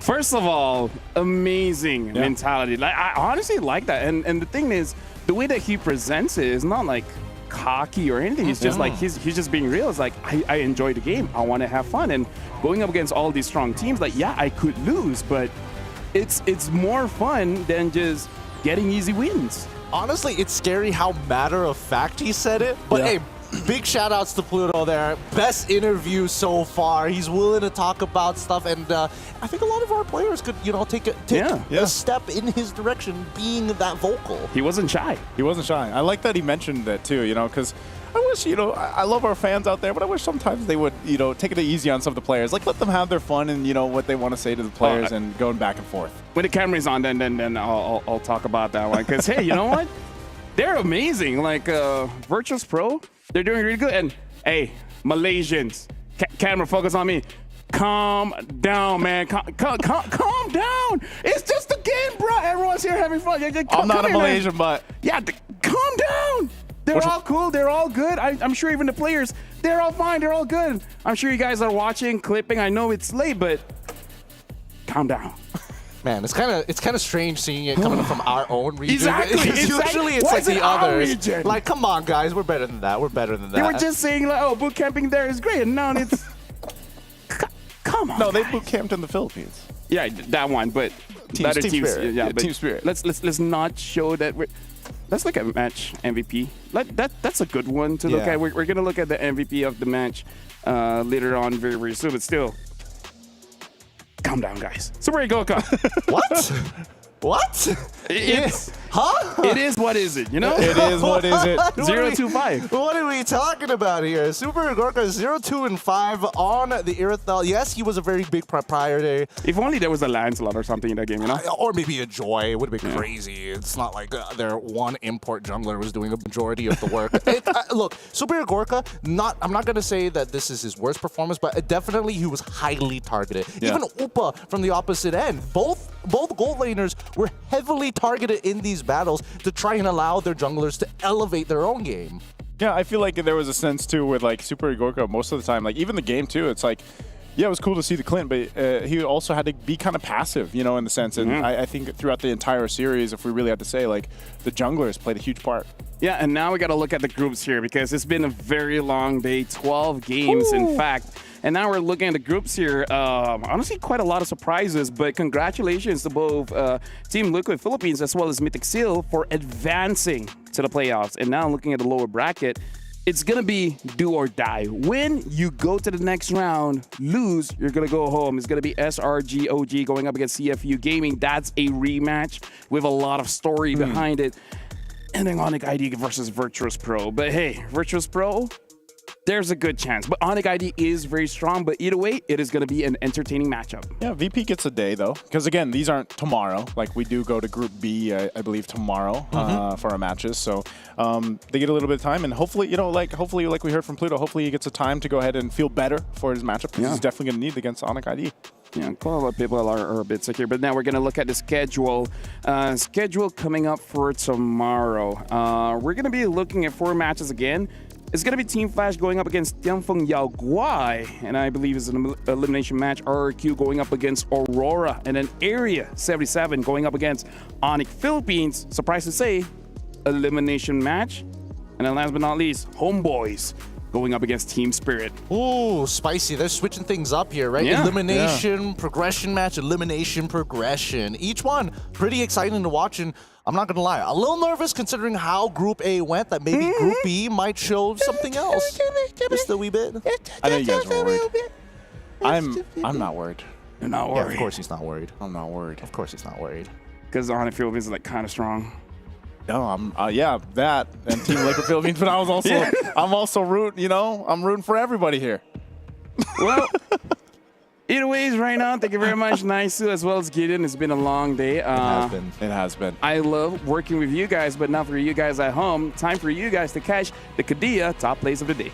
First of all, amazing mentality. Like, I honestly like that. And the thing is, the way that he presents it is not like cocky or anything. It's just like he's just being real. It's like, I enjoy the game. I want to have fun. And going up against all these strong teams, like, yeah, I could lose, but it's more fun than just getting easy wins. honestly, it's scary how matter-of-fact he said it. But hey, big shout-outs to Pluto there. Best interview so far. He's willing to talk about stuff, and I think a lot of our players could, take a step in his direction, being that vocal. He wasn't shy. He wasn't shy. I like that he mentioned that too, because I wish, I love our fans out there, but I wish sometimes they would, take it easy on some of the players. Like, let them have their fun and, what they want to say to the players and going back and forth. When the camera's on, then I'll talk about that one. Because, hey, you know what? They're amazing. Like, Virtus Pro, they're doing really good. And, hey, Malaysians, camera, focus on me. Calm down, man. Calm down. It's just a game, bro. Everyone's here having fun. I'm not a Malaysian, but... Yeah, calm down. They're all cool. They're all good. I'm sure even the players, they're all fine. They're all good. I'm sure you guys are watching, clipping. I know it's late, but calm down. Man, it's kind of strange seeing it coming from our own region. Exactly. Usually it's like the others. Region? Like, come on, guys. We're better than that. We're better than that. They were just saying, like, oh, boot camping there is great. And now it's... Come on, no, they boot camped in the Philippines. Yeah, that one, but... Team spirit. Yeah, team spirit. Let's not show that we're... Let's look at match MVP. That's a good one to look at. We're going to look at the MVP of the match later on very, very soon. But still, calm down, guys. Super Goka. What? What? Huh? It is what is it, It is what is it. 0-2-5. What are we talking about here? Super Gorka 0-2-5 on the Irithel. Yes, he was a very big priority. If only there was a Lancelot or something in that game, or maybe a Joy. It would have been crazy. It's not like their one import jungler was doing a majority of the work. Look, Super Gorka, I'm not going to say that this is his worst performance, but definitely he was highly targeted. Yeah. Even Upa from the opposite end. Both gold laners were heavily targeted in these battles to try and allow their junglers to elevate their own game. Yeah, I feel like there was a sense too with like Super Igorka most of the time, like even the game too, it's like, yeah, it was cool to see the Clint, but he also had to be kind of passive, in the sense. And I think throughout the entire series, if we really had to say, like, the junglers played a huge part. Yeah, and now we got to look at the groups here because it's been a very long day, 12 games, in fact. And now we're looking at the groups here. Honestly, quite a lot of surprises, but congratulations to both Team Liquid Philippines as well as Mythic Seal for advancing to the playoffs. And now looking at the lower bracket, it's going to be do or die. Win, you go to the next round. Lose, you're going to go home. It's going to be SRGOG going up against CFU Gaming. That's a rematch with a lot of story behind it. And then Onyx ID versus Virtus Pro. But hey, Virtus Pro, there's a good chance. But Onyx ID is very strong. But either way, it is going to be an entertaining matchup. Yeah, VP gets a day, though. Because, again, these aren't tomorrow. Like, we do go to Group B, I believe, tomorrow for our matches. So they get a little bit of time. And hopefully, hopefully, like we heard from Pluto, hopefully he gets a time to go ahead and feel better for his matchup. Because he's definitely going to need it against Onyx ID. Yeah, quite a lot of people are a bit sick here. But now we're going to look at the schedule. Schedule coming up for tomorrow. We're going to be looking at 4 matches again. It's going to be Team Flash going up against Tianfeng Yao Guai, and I believe it's an elimination match. RRQ going up against Aurora, and then Area 77 going up against Onyx Philippines. Surprised to say, elimination match. And then last but not least, Homeboys going up against Team Spirit. Ooh, spicy. They're switching things up here, right? Yeah. Elimination, progression match, elimination, progression. Each one pretty exciting to watch, and I'm not going to lie, a little nervous considering how Group A went, that maybe Group B might show something else. Just a wee bit. I know you guys were worried. I'm not worried. You're not worried. Yeah, of course he's not worried. I'm not worried. Of course he's not worried. Because Onyx Philippines is like kind of strong. No, I'm that and Team Liquid Philippines, but I was also I'm also rooting, I'm rooting for everybody here. Well, either ways, right now, thank you very much, Naisu, as well as Gideon. It's been a long day. It has been. I love working with you guys, but now for you guys at home, time for you guys to catch the Kadia top plays of the day.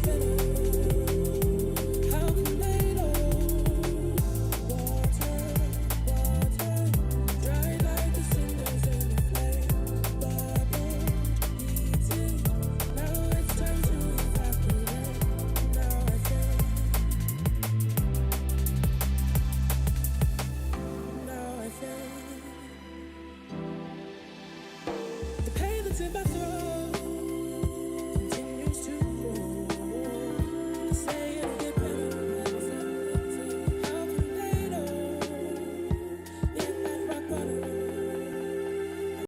Continues to grow.